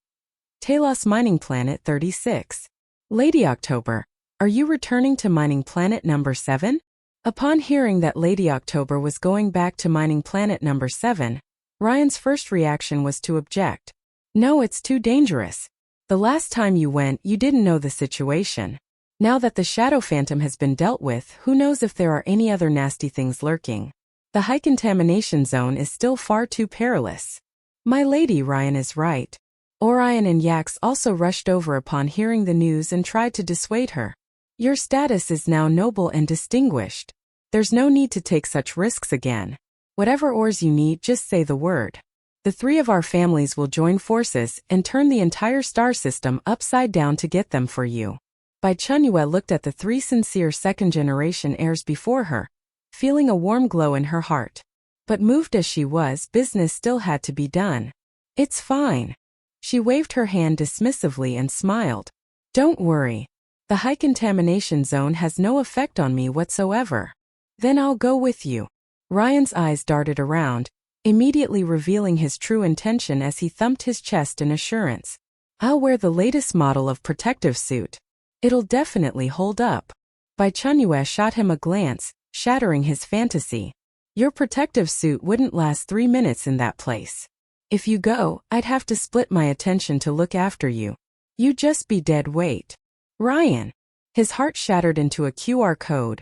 Taos Mining Planet 36. Lady October, are you returning to mining planet number 7? Upon hearing that Lady October was going back to mining planet number 7, Ryan's first reaction was to object. No, it's too dangerous. The last time you went, you didn't know the situation. Now that the Shadow Phantom has been dealt with, who knows if there are any other nasty things lurking. The high contamination zone is still far too perilous. My lady, Ryan is right. Orion and Yax also rushed over upon hearing the news and tried to dissuade her. Your status is now noble and distinguished. There's no need to take such risks again. Whatever ores you need, just say the word. The 3 of our families will join forces and turn the entire star system upside down to get them for you. Bai Chenyue looked at the 3 sincere second-generation heirs before her, feeling a warm glow in her heart. But moved as she was, business still had to be done. It's fine. She waved her hand dismissively and smiled. Don't worry. The high contamination zone has no effect on me whatsoever. Then I'll go with you. Ryan's eyes darted around, immediately revealing his true intention as he thumped his chest in assurance. I'll wear the latest model of protective suit. It'll definitely hold up. Bai Chenyue shot him a glance, shattering his fantasy. Your protective suit wouldn't last 3 minutes in that place. If you go, I'd have to split my attention to look after you. You'd just be dead weight. Ryan. His heart shattered into a QR code,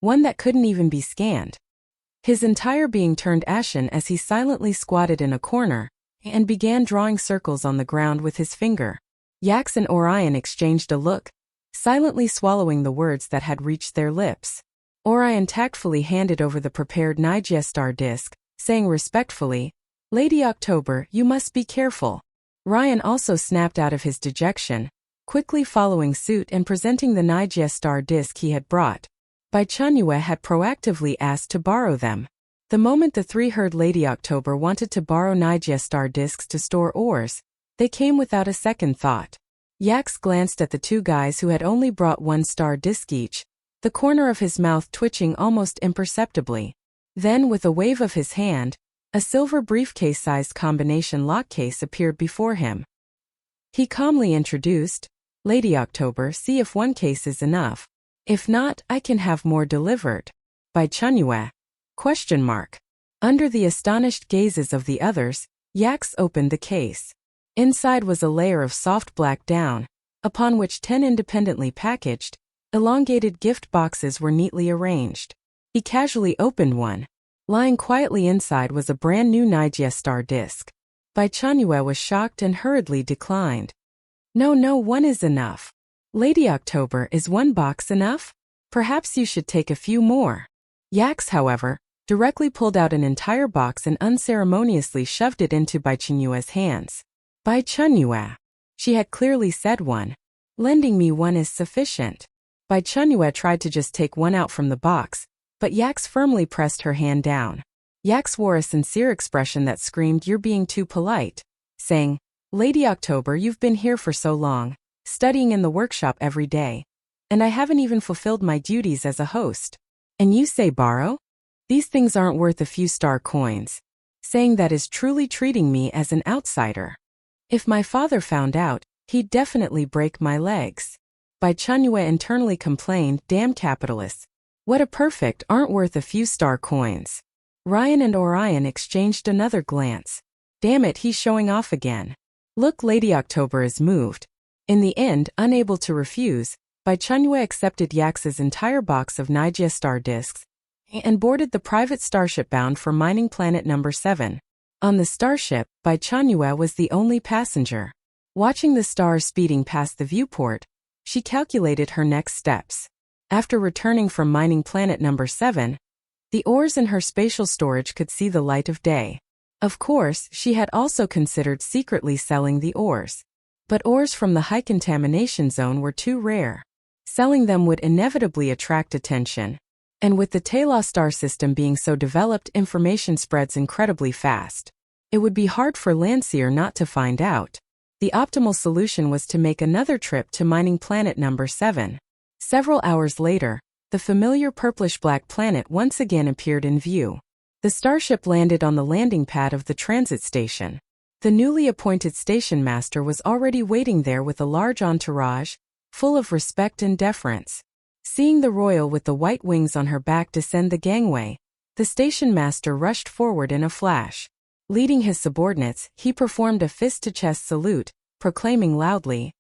one that couldn't even be scanned. His entire being turned ashen as he silently squatted in a corner and began drawing circles on the ground with his finger. Yax and Orion exchanged a look, silently swallowing the words that had reached their lips. Orion tactfully handed over the prepared Nigestar disc, saying respectfully, Lady October, you must be careful. Ryan also snapped out of his dejection, quickly following suit and presenting the Nigeria star disc he had brought. Bai Chenyue had proactively asked to borrow them. The moment the three heard Lady October wanted to borrow Nigeria star discs to store ores, they came without a second thought. Yax glanced at the two guys who had only brought one star disc each, the corner of his mouth twitching almost imperceptibly. Then, with a wave of his hand, a silver briefcase-sized combination lock case appeared before him. He calmly introduced, Lady October, see if one case is enough. If not, I can have more delivered. Bai Chenyue? ? Under the astonished gazes of the others, Yax opened the case. Inside was a layer of soft black down, upon which 10 independently packaged, elongated gift boxes were neatly arranged. He casually opened one. Lying quietly inside was a brand new Nigeria star disc. Bai Chenyue was shocked and hurriedly declined. No, one is enough. Lady October, is one box enough? Perhaps you should take a few more. Yax, however, directly pulled out an entire box and unceremoniously shoved it into Bai Chenyue's hands. Bai Chenyue. She had clearly said one. Lending me one is sufficient. Bai Chenyue tried to just take one out from the box, but Yax firmly pressed her hand down. Yax wore a sincere expression that screamed, you're being too polite, saying, Lady October, you've been here for so long, studying in the workshop every day, and I haven't even fulfilled my duties as a host. And you say borrow? These things aren't worth a few star coins. Saying that is truly treating me as an outsider. If my father found out, he'd definitely break my legs. Bai Chenyue internally complained, damn capitalists. What a perfect aren't worth a few star coins. Ryan and Orion exchanged another glance. Damn it, he's showing off again. Look, Lady October is moved. In the end, unable to refuse, Bai Chenyue accepted Yax's entire box of Nigeria star discs and boarded the private starship bound for mining planet number 7. On the starship, Bai Chenyue was the only passenger. Watching the stars speeding past the viewport, she calculated her next steps. After returning from mining planet number 7, the ores in her spatial storage could see the light of day. Of course, she had also considered secretly selling the ores. But ores from the high contamination zone were too rare. Selling them would inevitably attract attention. And with the Taos star system being so developed, information spreads incredibly fast. It would be hard for Lancier not to find out. The optimal solution was to make another trip to mining planet number 7. Several hours later, the familiar purplish-black planet once again appeared in view. The starship landed on the landing pad of the transit station. The newly appointed station master was already waiting there with a large entourage, full of respect and deference. Seeing the royal with the white wings on her back descend the gangway, the station master rushed forward in a flash. Leading his subordinates, he performed a fist-to-chest salute, proclaiming loudly,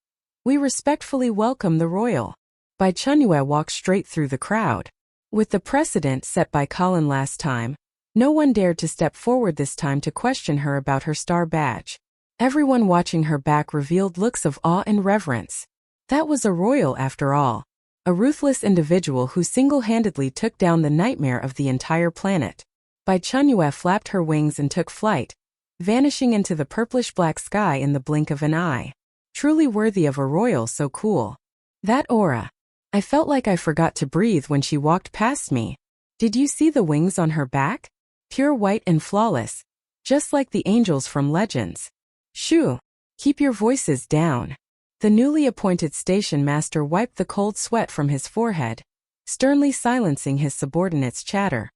"We respectfully welcome the royal." Bai Chenyue walked straight through the crowd. With the precedent set by Colin last time, no one dared to step forward this time to question her about her star badge. Everyone watching her back revealed looks of awe and reverence. That was a royal after all. A ruthless individual who single-handedly took down the nightmare of the entire planet. Bai Chenyue flapped her wings and took flight, vanishing into the purplish-black sky in the blink of an eye. Truly worthy of a royal so cool. That aura. I felt like I forgot to breathe when she walked past me. Did you see the wings on her back? Pure white and flawless, just like the angels from Legends. Shoo! Keep your voices down. The newly appointed station master wiped the cold sweat from his forehead, sternly silencing his subordinates' chatter.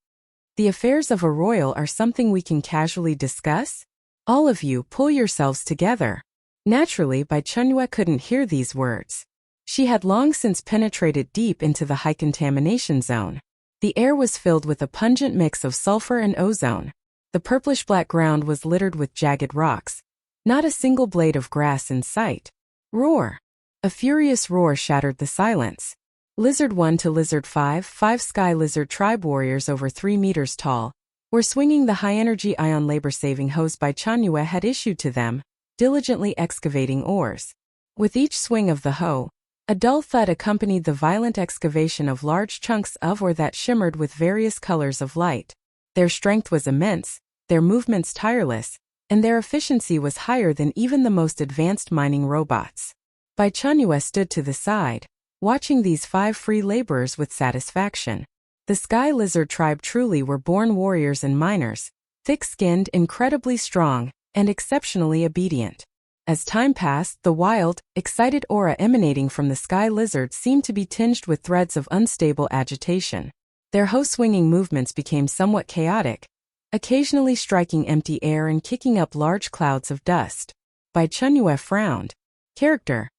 The affairs of a royal are something we can casually discuss? All of you, pull yourselves together. Naturally, Bai Chenyue couldn't hear these words. She had long since penetrated deep into the high contamination zone. The air was filled with a pungent mix of sulfur and ozone. The purplish-black ground was littered with jagged rocks. Not a single blade of grass in sight. Roar! A furious roar shattered the silence. Lizard 1 to Lizard 5, 5 Sky Lizard tribe warriors over 3 meters tall, were swinging the high-energy ion labor-saving hose Bai Chenyue had issued to them, diligently excavating ores. With each swing of the hoe, a dull thud accompanied the violent excavation of large chunks of ore that shimmered with various colors of light. Their strength was immense, their movements tireless, and their efficiency was higher than even the most advanced mining robots. Bai Chenyue stood to the side, watching these 5 free laborers with satisfaction. The Sky Lizard tribe truly were born warriors and miners, thick-skinned, incredibly strong, and exceptionally obedient. As time passed, the wild, excited aura emanating from the Sky Lizard seemed to be tinged with threads of unstable agitation. Their hoe-swinging movements became somewhat chaotic, occasionally striking empty air and kicking up large clouds of dust. Bai Chenyue frowned. Character: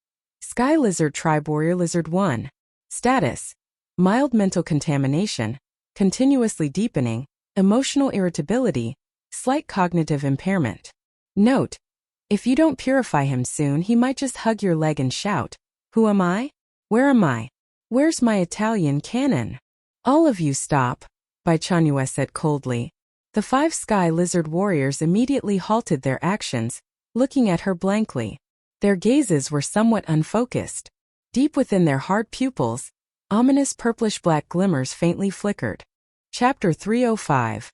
Sky Lizard Tribe Warrior Lizard 1. Status: mild mental contamination, continuously deepening, emotional irritability, slight cognitive impairment. Note: if you don't purify him soon, he might just hug your leg and shout, "Who am I? Where am I? Where's my Italian cannon?" "All of you stop," Bai Chenyue said coldly. The 5 Sky Lizard warriors immediately halted their actions, looking at her blankly. Their gazes were somewhat unfocused. Deep within their hard pupils, ominous purplish-black glimmers faintly flickered. Chapter 305.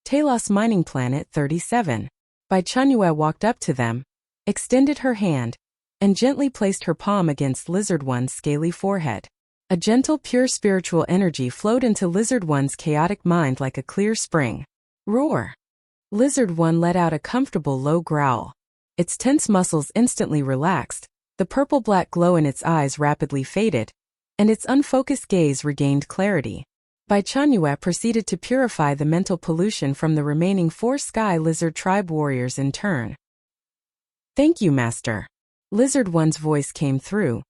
Taos Mining Planet 37. Bai Chenyue walked up to them, extended her hand, and gently placed her palm against Lizard One's scaly forehead. A gentle, pure spiritual energy flowed into Lizard One's chaotic mind like a clear spring. Roar! Lizard One let out a comfortable low growl. Its tense muscles instantly relaxed, the purple-black glow in its eyes rapidly faded, and its unfocused gaze regained clarity. Bai Chenyue proceeded to purify the mental pollution from the remaining 4 Sky Lizard tribe warriors in turn. "Thank you, Master." Lizard One's voice came through,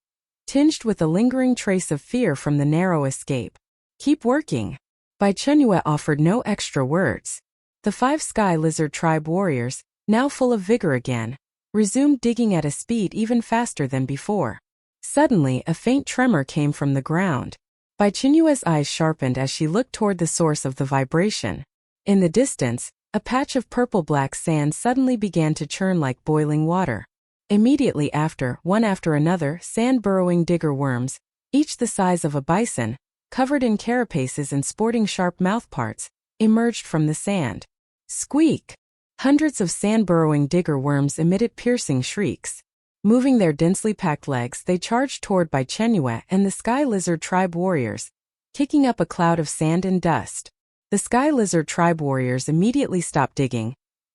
tinged with a lingering trace of fear from the narrow escape. "Keep working." Bai Chenyue offered no extra words. The 5 Sky Lizard tribe warriors, now full of vigor again, resumed digging at a speed even faster than before. Suddenly, a faint tremor came from the ground. Bai Chenyue's eyes sharpened as she looked toward the source of the vibration. In the distance, a patch of purple-black sand suddenly began to churn like boiling water. Immediately after, one after another, sand-burrowing digger worms, each the size of a bison, covered in carapaces and sporting sharp mouthparts, emerged from the sand. Squeak! Hundreds of sand-burrowing digger worms emitted piercing shrieks. Moving their densely packed legs, they charged toward Bai Chenyue and the Sky Lizard tribe warriors, kicking up a cloud of sand and dust. The Sky Lizard tribe warriors immediately stopped digging,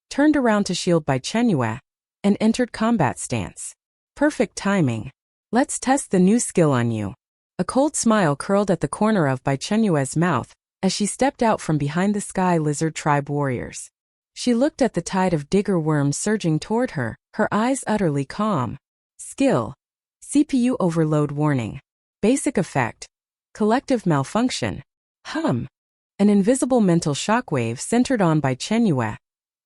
turned around to shield Bai Chenyue, and entered combat stance. Perfect timing. "Let's test the new skill on you." A cold smile curled at the corner of Bai Chenyue's mouth as she stepped out from behind the Sky Lizard tribe warriors. She looked at the tide of digger worms surging toward her, her eyes utterly calm. Skill: CPU overload warning. Basic effect: collective malfunction. Hum. An invisible mental shockwave centered on Bai Chenyue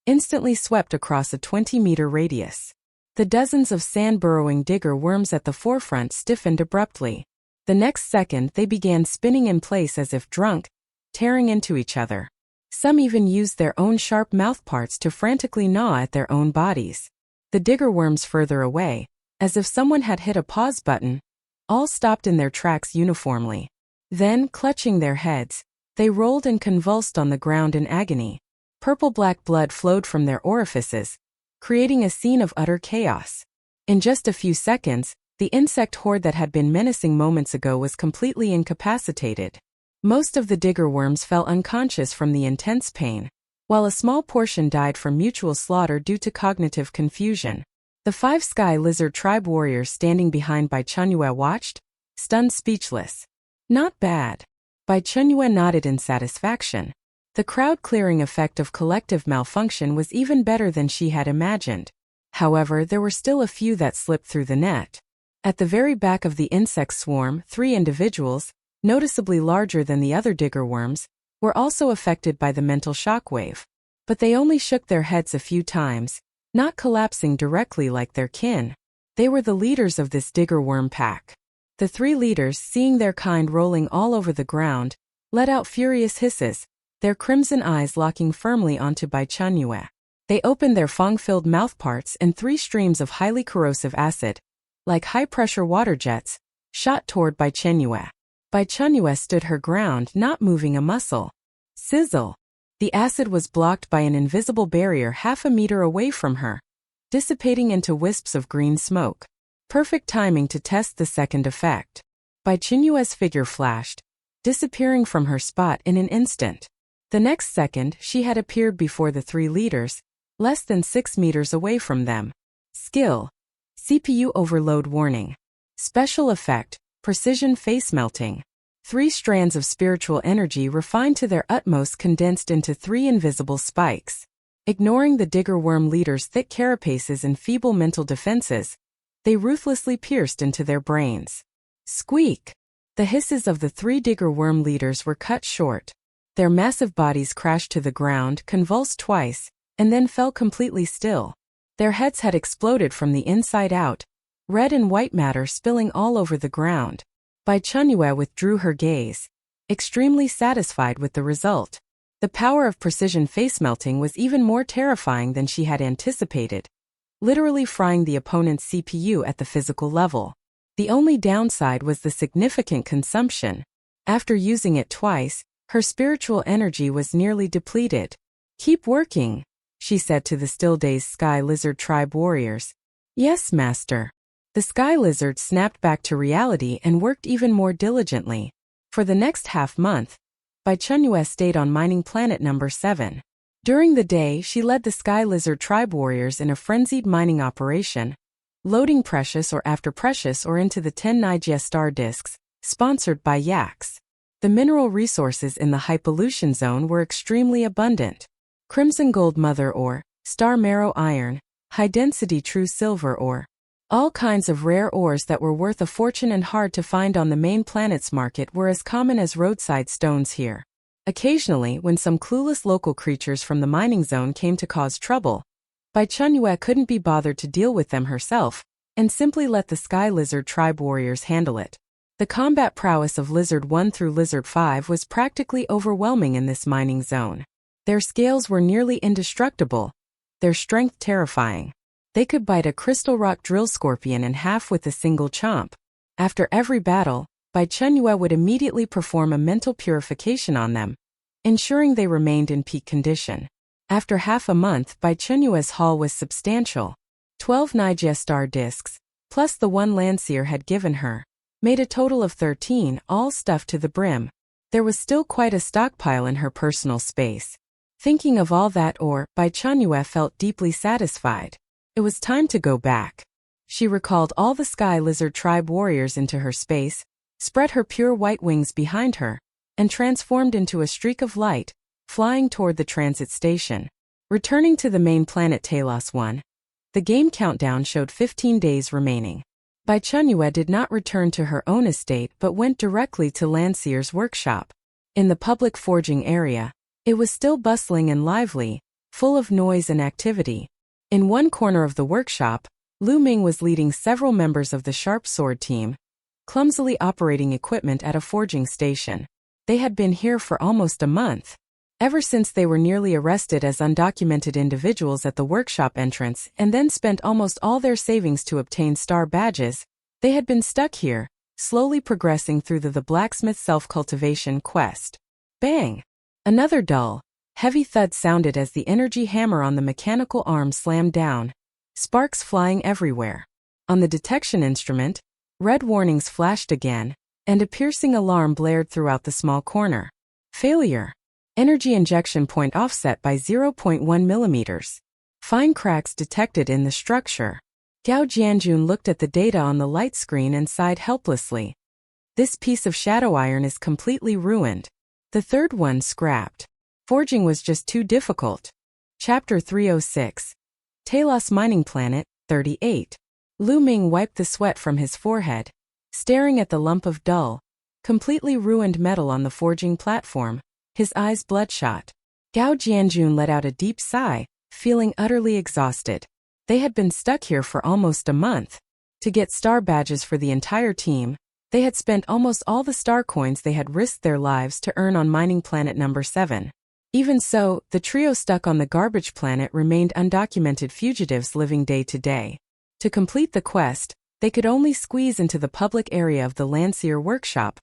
instantly swept across a 20-meter radius. The dozens of sand-burrowing digger worms at the forefront stiffened abruptly. The next second they began spinning in place as if drunk, tearing into each other. Some even used their own sharp mouthparts to frantically gnaw at their own bodies. The digger worms further away, as if someone had hit a pause button, all stopped in their tracks uniformly. Then, clutching their heads, they rolled and convulsed on the ground in agony. Purple-black blood flowed from their orifices, creating a scene of utter chaos. In just a few seconds, the insect horde that had been menacing moments ago was completely incapacitated. Most of the digger worms fell unconscious from the intense pain, while a small portion died from mutual slaughter due to cognitive confusion. The 5 Sky Lizard tribe warriors standing behind Bai Chenyue watched, stunned speechless. "Not bad." Bai Chenyue nodded in satisfaction. The crowd-clearing effect of collective malfunction was even better than she had imagined. However, there were still a few that slipped through the net. At the very back of the insect swarm, 3 individuals, noticeably larger than the other digger worms, were also affected by the mental shockwave. But they only shook their heads a few times, not collapsing directly like their kin. They were the leaders of this digger worm pack. The 3 leaders, seeing their kind rolling all over the ground, let out furious hisses, their crimson eyes locking firmly onto Bai Chenyue. They opened their fang-filled mouthparts and 3 streams of highly corrosive acid, like high-pressure water jets, shot toward Bai Chenyue. Bai Chenyue stood her ground, not moving a muscle. Sizzle. The acid was blocked by an invisible barrier half a meter away from her, dissipating into wisps of green smoke. Perfect timing to test the second effect. Bai Chenyue's figure flashed, disappearing from her spot in an instant. The next second, she had appeared before the three leaders, less than 6 meters away from them. Skill. CPU overload warning. Special effect, precision face melting. 3 strands of spiritual energy refined to their utmost condensed into 3 invisible spikes. Ignoring the digger worm leader's thick carapaces and feeble mental defenses, they ruthlessly pierced into their brains. Squeak! The hisses of the 3 digger worm leaders were cut short. Their massive bodies crashed to the ground, convulsed twice, and then fell completely still. Their heads had exploded from the inside out, red and white matter spilling all over the ground. Bai Chenyue withdrew her gaze, extremely satisfied with the result. The power of precision face melting was even more terrifying than she had anticipated, literally frying the opponent's CPU at the physical level. The only downside was the significant consumption. After using it twice, her spiritual energy was nearly depleted. "Keep working," she said to the still-dazed Sky Lizard tribe warriors. "Yes, master." The Sky Lizard snapped back to reality and worked even more diligently. For the next half-month, Bai Chenyue stayed on mining planet number 7. During the day, she led the Sky Lizard tribe warriors in a frenzied mining operation, loading precious or after precious ore into the 10 Nigeria star disks, sponsored by Yax. The mineral resources in the high pollution zone were extremely abundant. Crimson gold mother ore, star marrow iron, high-density true silver ore. All kinds of rare ores that were worth a fortune and hard to find on the main planet's market were as common as roadside stones here. Occasionally, when some clueless local creatures from the mining zone came to cause trouble, Bai Chenyue couldn't be bothered to deal with them herself, and simply let the Sky Lizard tribe warriors handle it. The combat prowess of Lizard 1 through Lizard 5 was practically overwhelming in this mining zone. Their scales were nearly indestructible, their strength terrifying. They could bite a crystal rock drill scorpion in half with a single chomp. After every battle, Bai Chenyue would immediately perform a mental purification on them, ensuring they remained in peak condition. After half a month, Bai Chenyue's haul was substantial. 12 Nigeria star discs, plus the one Landseer had given her, made a total of 13, all stuffed to the brim. There was still quite a stockpile in her personal space. Thinking of all that ore, Bai Chenyue felt deeply satisfied. It was time to go back. She recalled all the Sky Lizard tribe warriors into her space, spread her pure white wings behind her, and transformed into a streak of light, flying toward the transit station. Returning to the main planet Taos 1, the game countdown showed 15 days remaining. Bai Chenyue did not return to her own estate but went directly to Landseer's workshop. In the public forging area, it was still bustling and lively, full of noise and activity. In one corner of the workshop, Lu Ming was leading several members of the Sharp Sword team, clumsily operating equipment at a forging station. They had been here for almost a month. Ever since they were nearly arrested as undocumented individuals at the workshop entrance and then spent almost all their savings to obtain star badges, they had been stuck here, slowly progressing through the blacksmith self-cultivation quest. Bang! Another dull, heavy thud sounded as the energy hammer on the mechanical arm slammed down, sparks flying everywhere. On the detection instrument, red warnings flashed again, and a piercing alarm blared throughout the small corner. Failure. Energy injection point offset by 0.1 millimeters. Fine cracks detected in the structure. Gao Jianjun looked at the data on the light screen and sighed helplessly. This piece of shadow iron is completely ruined. The third one scrapped. Forging was just too difficult. Chapter 306. Taos Mining Planet, 38. Lu Ming wiped the sweat from his forehead, staring at the lump of dull, completely ruined metal on the forging platform, his eyes bloodshot. Gao Jianjun let out a deep sigh, feeling utterly exhausted. They had been stuck here for almost a month. To get star badges for the entire team, they had spent almost all the star coins they had risked their lives to earn on mining planet number 7. Even so, the trio stuck on the garbage planet remained undocumented fugitives living day to day. To complete the quest, they could only squeeze into the public area of the Landseer workshop,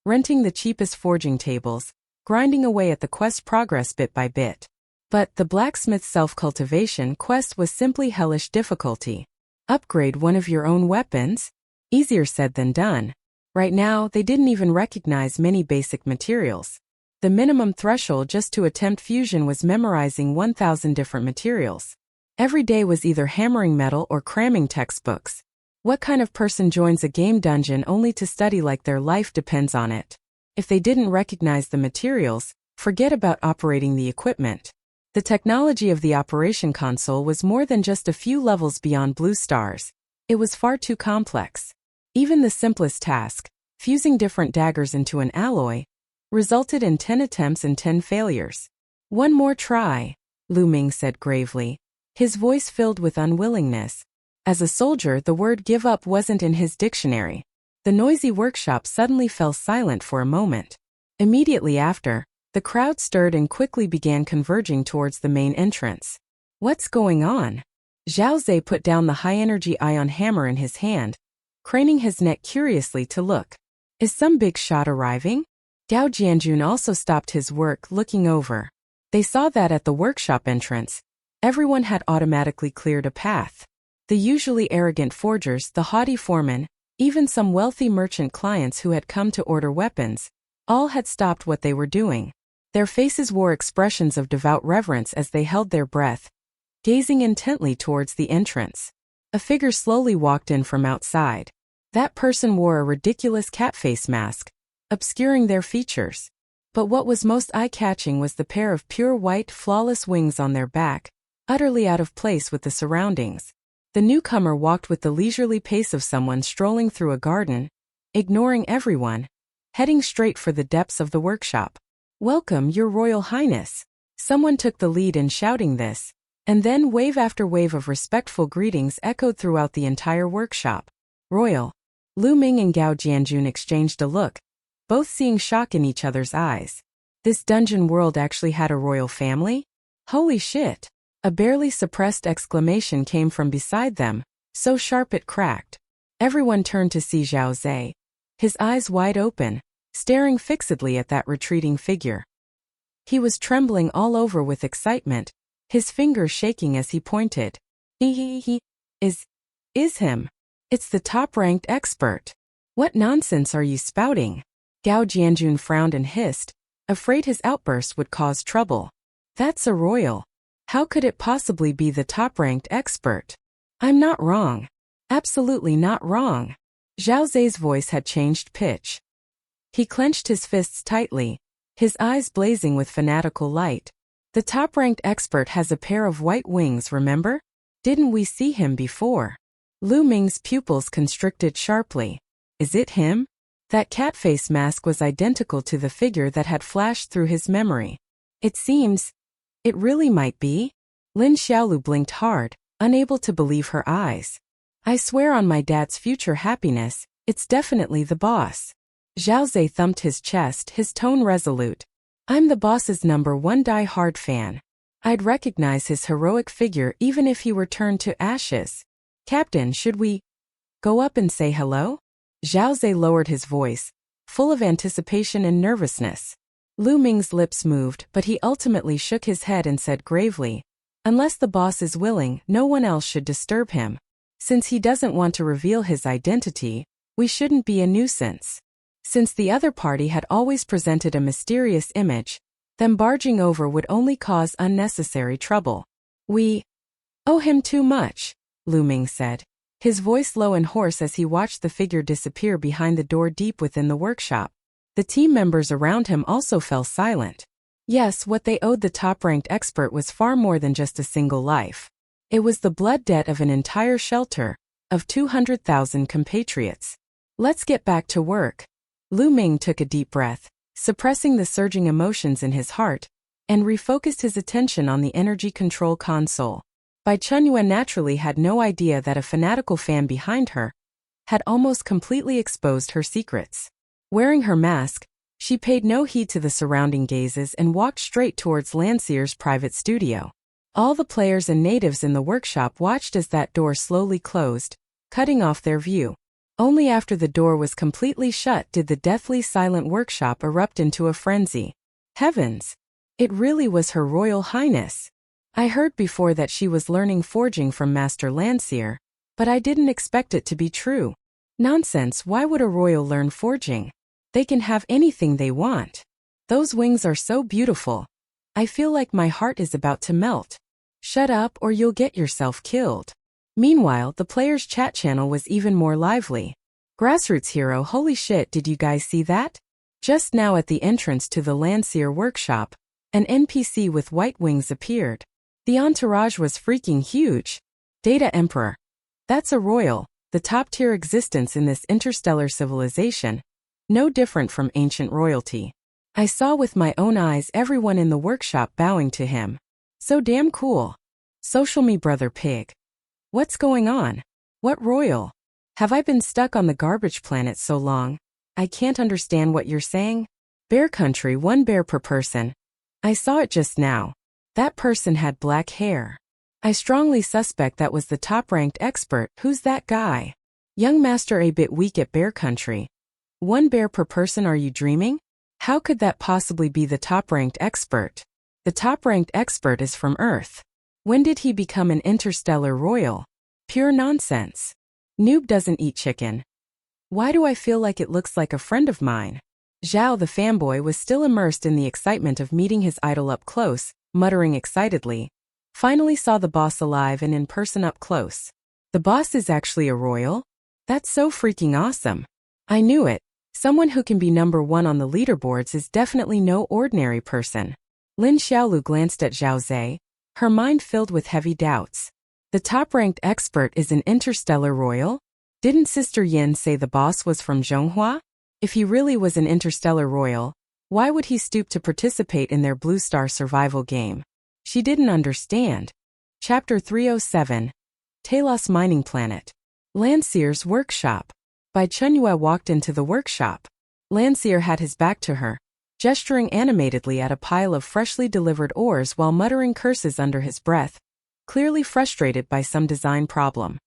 renting the cheapest forging tables, grinding away at the quest's progress bit by bit. But the blacksmith's self-cultivation quest was simply hellish difficulty. Upgrade one of your own weapons? Easier said than done. Right now, they didn't even recognize many basic materials. The minimum threshold just to attempt fusion was memorizing 1,000 different materials. Every day was either hammering metal or cramming textbooks. What kind of person joins a game dungeon only to study like their life depends on it? If they didn't recognize the materials, forget about operating the equipment. The technology of the operation console was more than just a few levels beyond blue stars. It was far too complex. Even the simplest task, fusing different daggers into an alloy, resulted in 10 attempts and 10 failures. One more try, Lu Ming said gravely, his voice filled with unwillingness. As a soldier, the word give up wasn't in his dictionary. The noisy workshop suddenly fell silent for a moment. Immediately after, the crowd stirred and quickly began converging towards the main entrance. What's going on? Zhao Zhe put down the high-energy ion hammer in his hand, craning his neck curiously to look. Is some big shot arriving? Gao Jianjun also stopped his work, looking over. They saw that at the workshop entrance, everyone had automatically cleared a path. The usually arrogant forgers, the haughty foremen, even some wealthy merchant clients who had come to order weapons, all had stopped what they were doing. Their faces wore expressions of devout reverence as they held their breath, gazing intently towards the entrance. A figure slowly walked in from outside. That person wore a ridiculous cat face mask, obscuring their features. But what was most eye-catching was the pair of pure white, flawless wings on their back, utterly out of place with the surroundings. The newcomer walked with the leisurely pace of someone strolling through a garden, ignoring everyone, heading straight for the depths of the workshop. Welcome, Your Royal Highness. Someone took the lead in shouting this, and then wave after wave of respectful greetings echoed throughout the entire workshop. Royal. Lu Ming and Gao Jianjun exchanged a look, both seeing shock in each other's eyes. This dungeon world actually had a royal family? Holy shit! A barely suppressed exclamation came from beside them, so sharp it cracked. Everyone turned to see Zhao Zhe, his eyes wide open, staring fixedly at that retreating figure. He was trembling all over with excitement, his fingers shaking as he pointed. He is him. It's the top-ranked expert. What nonsense are you spouting? Gao Jianjun frowned and hissed, afraid his outburst would cause trouble. That's a royal. How could it possibly be the top-ranked expert? I'm not wrong. Absolutely not wrong. Zhao Zhe's voice had changed pitch. He clenched his fists tightly, his eyes blazing with fanatical light. The top-ranked expert has a pair of white wings, remember? Didn't we see him before? Lu Ming's pupils constricted sharply. Is it him? That cat face mask was identical to the figure that had flashed through his memory. It seems. It really might be. Lin Xiaolu blinked hard, unable to believe her eyes. I swear on my dad's future happiness, it's definitely the boss. Zhao Zhe thumped his chest, his tone resolute. I'm the boss's #1 die-hard fan. I'd recognize his heroic figure even if he were turned to ashes. Captain, should we go up and say hello? Zhao Zhe lowered his voice, full of anticipation and nervousness. Lu Ming's lips moved, but he ultimately shook his head and said gravely, unless the boss is willing, no one else should disturb him. Since he doesn't want to reveal his identity, we shouldn't be a nuisance. Since the other party had always presented a mysterious image, them barging over would only cause unnecessary trouble. We owe him too much, Lu Ming said, his voice low and hoarse as he watched the figure disappear behind the door deep within the workshop. The team members around him also fell silent. Yes, what they owed the top-ranked expert was far more than just a single life. It was the blood debt of an entire shelter, of 200,000 compatriots. Let's get back to work. Lu Ming took a deep breath, suppressing the surging emotions in his heart, and refocused his attention on the energy control console. Bai Chenyue naturally had no idea that a fanatical fan behind her had almost completely exposed her secrets. Wearing her mask, she paid no heed to the surrounding gazes and walked straight towards Lancier's private studio. All the players and natives in the workshop watched as that door slowly closed, cutting off their view. Only after the door was completely shut did the deathly silent workshop erupt into a frenzy. Heavens! It really was Her Royal Highness. I heard before that she was learning forging from Master Landseer, but I didn't expect it to be true. Nonsense, why would a royal learn forging? They can have anything they want. Those wings are so beautiful. I feel like my heart is about to melt. Shut up or you'll get yourself killed. Meanwhile, the players' chat channel was even more lively. Grassroots hero, holy shit, did you guys see that? Just now at the entrance to the Landseer workshop, an NPC with white wings appeared. The entourage was freaking huge. Data Emperor. That's a royal, the top-tier existence in this interstellar civilization. No different from ancient royalty. I saw with my own eyes everyone in the workshop bowing to him. So damn cool. Social me, brother pig. What's going on? What royal? Have I been stuck on the garbage planet so long? I can't understand what you're saying. Bear country, 1 bear per person. I saw it just now. That person had black hair. I strongly suspect that was the top-ranked expert. Who's that guy? Young master, a bit weak at bear country. 1 bear per person, are you dreaming? How could that possibly be the top-ranked expert? The top-ranked expert is from Earth. When did he become an interstellar royal? Pure nonsense. Noob doesn't eat chicken. Why do I feel like it looks like a friend of mine? Zhao the fanboy was still immersed in the excitement of meeting his idol up close, muttering excitedly. Finally saw the boss alive and in person up close. The boss is actually a royal? That's so freaking awesome. I knew it. Someone who can be number 1 on the leaderboards is definitely no ordinary person. Lin Xiaolu glanced at Zhao Zhe, her mind filled with heavy doubts. The top-ranked expert is an interstellar royal? Didn't Sister Yin say the boss was from Zhonghua? If he really was an interstellar royal, why would he stoop to participate in their Blue Star survival game? She didn't understand. Chapter 307. Taos Mining Planet. Landseer's workshop. Bai Chenyue walked into the workshop. Landseer had his back to her, gesturing animatedly at a pile of freshly delivered ores while muttering curses under his breath, clearly frustrated by some design problem.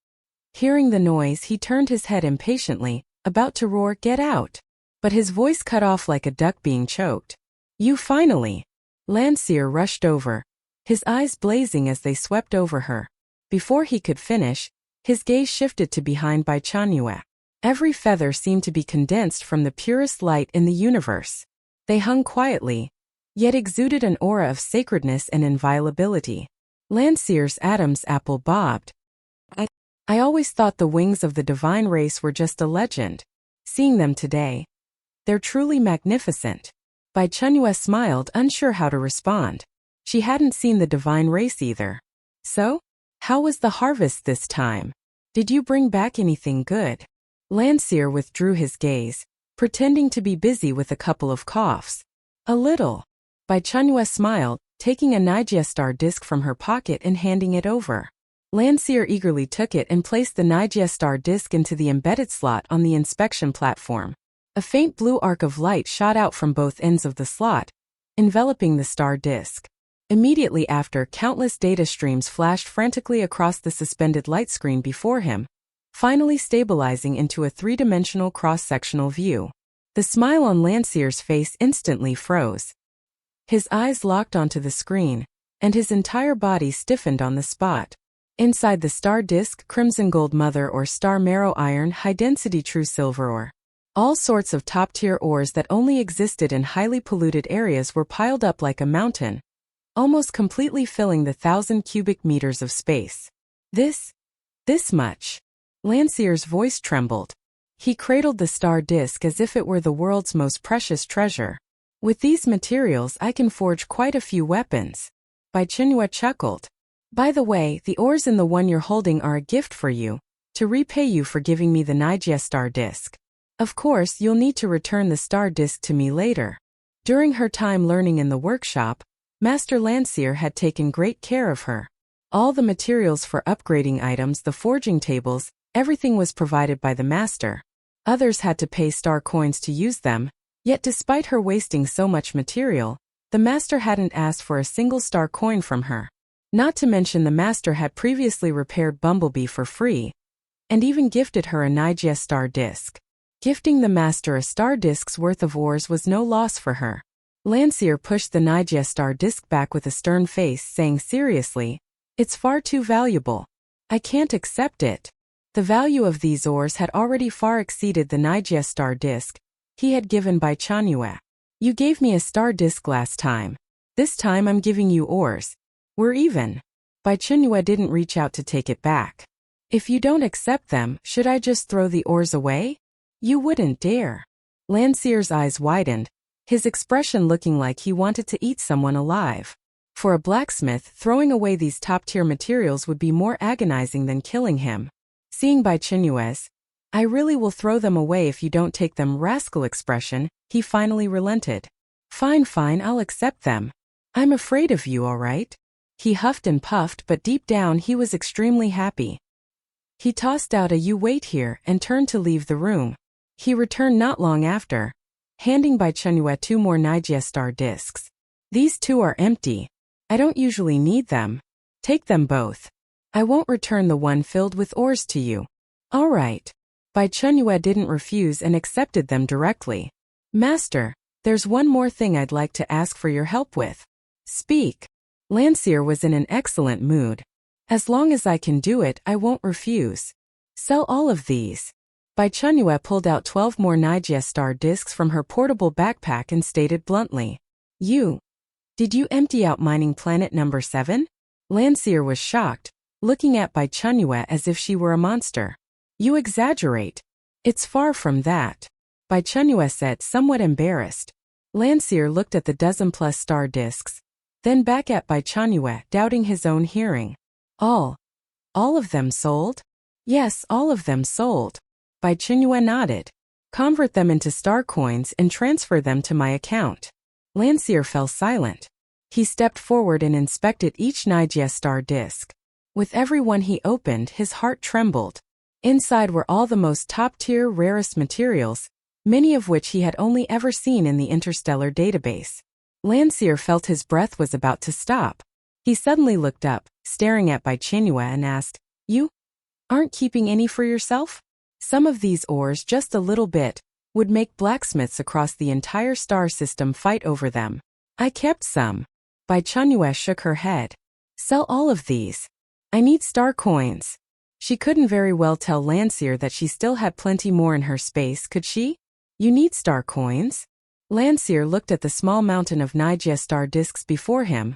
Hearing the noise, he turned his head impatiently, about to roar, "Get out!" But his voice cut off like a duck being choked. "You finally!" Landseer rushed over, his eyes blazing as they swept over her. Before he could finish, his gaze shifted to behind Bai Chenyue. Every feather seemed to be condensed from the purest light in the universe. They hung quietly, yet exuded an aura of sacredness and inviolability. Landseer's Adam's apple bobbed. I always thought the wings of the divine race were just a legend. Seeing them today, they're truly magnificent. Bai Chenyue smiled, unsure how to respond. She hadn't seen the divine race either. So? How was the harvest this time? Did you bring back anything good? Landseer withdrew his gaze, pretending to be busy with a couple of coughs. A little. Bai Chenyue smiled, taking a Nigia star disc from her pocket and handing it over. Landseer eagerly took it and placed the Nigia star disc into the embedded slot on the inspection platform. A faint blue arc of light shot out from both ends of the slot, enveloping the star disc. Immediately after, countless data streams flashed frantically across the suspended light screen before him, finally stabilizing into a 3-dimensional cross-sectional view. The smile on Landseer's face instantly froze. His eyes locked onto the screen, and his entire body stiffened on the spot. Inside the star disk, crimson gold mother ore, star marrow iron, high-density true silver ore. All sorts of top-tier ores that only existed in highly polluted areas were piled up like a mountain, almost completely filling the 1,000 cubic meters of space. This much. Landseer's voice trembled. He cradled the star disk as if it were the world's most precious treasure. With these materials I can forge quite a few weapons. Bai Chenyue chuckled. By the way, the ores in the one you're holding are a gift for you, to repay you for giving me the Nigia star disk. Of course, you'll need to return the star disk to me later. During her time learning in the workshop, Master Landseer had taken great care of her. All the materials for upgrading items, the forging tables, everything was provided by the master. Others had to pay star coins to use them, yet despite her wasting so much material, the master hadn't asked for a single star coin from her. Not to mention the master had previously repaired Bumblebee for free, and even gifted her a Nigia star disk. Gifting the master a star disk's worth of ores was no loss for her. Landseer pushed the Nigestar disc back with a stern face, saying seriously, "It's far too valuable. I can't accept it." The value of these ores had already far exceeded the Nigestar disc he had given Bai Chenyue. "You gave me a star disc last time. This time I'm giving you ores. We're even." Bai Chenyue didn't reach out to take it back. "If you don't accept them, should I just throw the ores away?" "You wouldn't dare." Landseer's eyes widened, his expression looking like he wanted to eat someone alive. For a blacksmith, throwing away these top-tier materials would be more agonizing than killing him. Seeing Bai Chenyue's, "I really will throw them away if you don't take them," rascal expression, he finally relented. Fine, I'll accept them. I'm afraid of you, all right?" He huffed and puffed, but deep down he was extremely happy. He tossed out a "you wait here" and turned to leave the room. He returned not long after, handing Bai Chenyue 2 more Nigestar discs. "These 2 are empty. I don't usually need them. Take them both. I won't return the one filled with ores to you." "All right." Bai Chenyue didn't refuse and accepted them directly. "Master, there's one more thing I'd like to ask for your help with." "Speak." Landseer was in an excellent mood. "As long as I can do it, I won't refuse." "Sell all of these." Bai Chenyue pulled out 12 more Nigestar discs from her portable backpack and stated bluntly, Did you empty out mining planet number 7? Landseer was shocked, looking at Bai Chenyue as if she were a monster. "You exaggerate. It's far from that," Bai Chenyue said, somewhat embarrassed. Landseer looked at the dozen-plus star discs, then back at Bai Chenyue, doubting his own hearing. All of them sold?" "Yes, all of them sold." Bai Chenyue nodded. "Convert them into star coins and transfer them to my account." Landseer fell silent. He stepped forward and inspected each Nigestar disc. With every one he opened, his heart trembled. Inside were all the most top-tier, rarest materials, many of which he had only ever seen in the interstellar database. Landseer felt his breath was about to stop. He suddenly looked up, staring at Bai Chenyue, and asked, "You aren't keeping any for yourself?" "Some of these ores, just a little bit, would make blacksmiths across the entire star system fight over them. I kept some." Bai Chenyue shook her head. "Sell all of these. I need star coins." She couldn't very well tell Landseer that she still had plenty more in her space, could she? "You need star coins?" Landseer looked at the small mountain of Nigestar discs before him,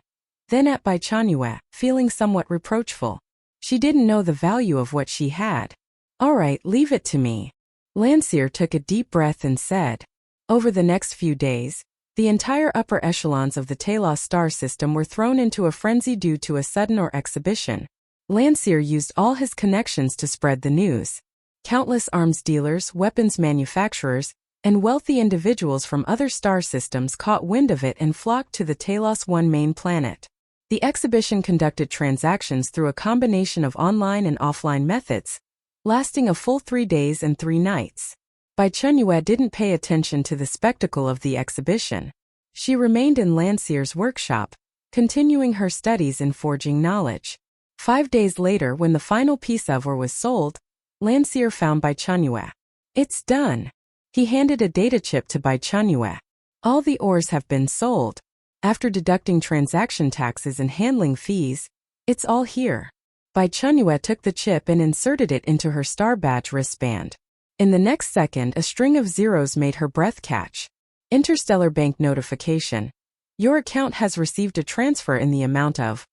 then at Bai Chenyue, feeling somewhat reproachful. She didn't know the value of what she had. "All right, leave it to me." Landseer took a deep breath and said. Over the next few days, the entire upper echelons of the Taos star system were thrown into a frenzy due to a sudden exhibition. Landseer used all his connections to spread the news. Countless arms dealers, weapons manufacturers, and wealthy individuals from other star systems caught wind of it and flocked to the Talos 1 main planet. The exhibition conducted transactions through a combination of online and offline methods, lasting a full 3 days and 3 nights. Bai Chenyue didn't pay attention to the spectacle of the exhibition. She remained in Landseer's workshop, continuing her studies in forging knowledge. 5 days later, when the final piece of ore was sold, Landseer found Bai Chenyue. "It's done." He handed a data chip to Bai Chenyue. "All the ores have been sold. After deducting transaction taxes and handling fees, it's all here." Bai Chenyue took the chip and inserted it into her star badge wristband. In the next second, a string of zeros made her breath catch. Interstellar bank notification. Your account has received a transfer in the amount of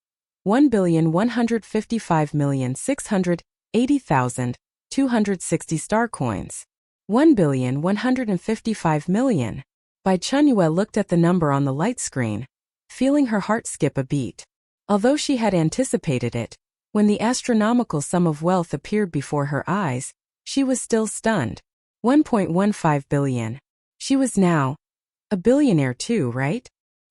1,155,680,260 star coins. 1,155,000,000. Bai Chenyue looked at the number on the light screen, feeling her heart skip a beat. Although she had anticipated it, when the astronomical sum of wealth appeared before her eyes, she was still stunned. 1.15 billion. She was now a billionaire too, right?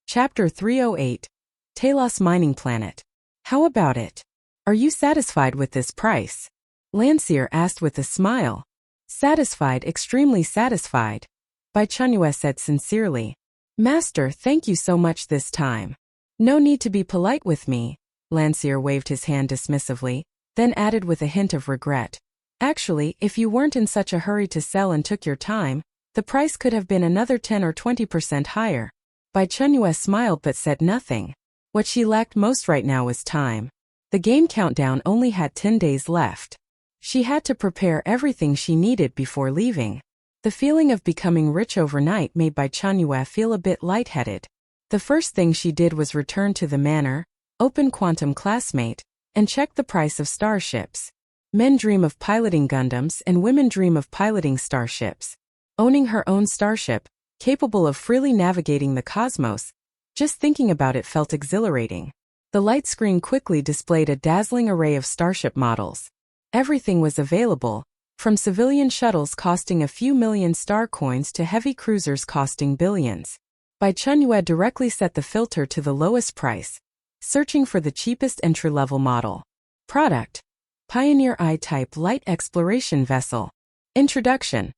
Chapter 308. Taos Mining Planet. How about it? Are you satisfied with this price? Landseer asked with a smile. Satisfied, extremely satisfied. Bai Chenyue said sincerely. Master, thank you so much this time. No need to be polite with me. Landseer waved his hand dismissively, then added with a hint of regret. Actually, if you weren't in such a hurry to sell and took your time, the price could have been another 10 or 20% higher. Bai Chenyue smiled but said nothing. What she lacked most right now was time. The game countdown only had 10 days left. She had to prepare everything she needed before leaving. The feeling of becoming rich overnight made Bai Chenyue feel a bit lightheaded. The first thing she did was return to the manor, open Quantum Classmate, and check the price of starships. Men dream of piloting Gundams and women dream of piloting starships. Owning her own starship, capable of freely navigating the cosmos, just thinking about it felt exhilarating. The light screen quickly displayed a dazzling array of starship models. Everything was available, from civilian shuttles costing a few million star coins to heavy cruisers costing billions. Bai Chenyue directly set the filter to the lowest price, searching for the cheapest entry-level model. Product: Pioneer I-type light exploration vessel. Introduction: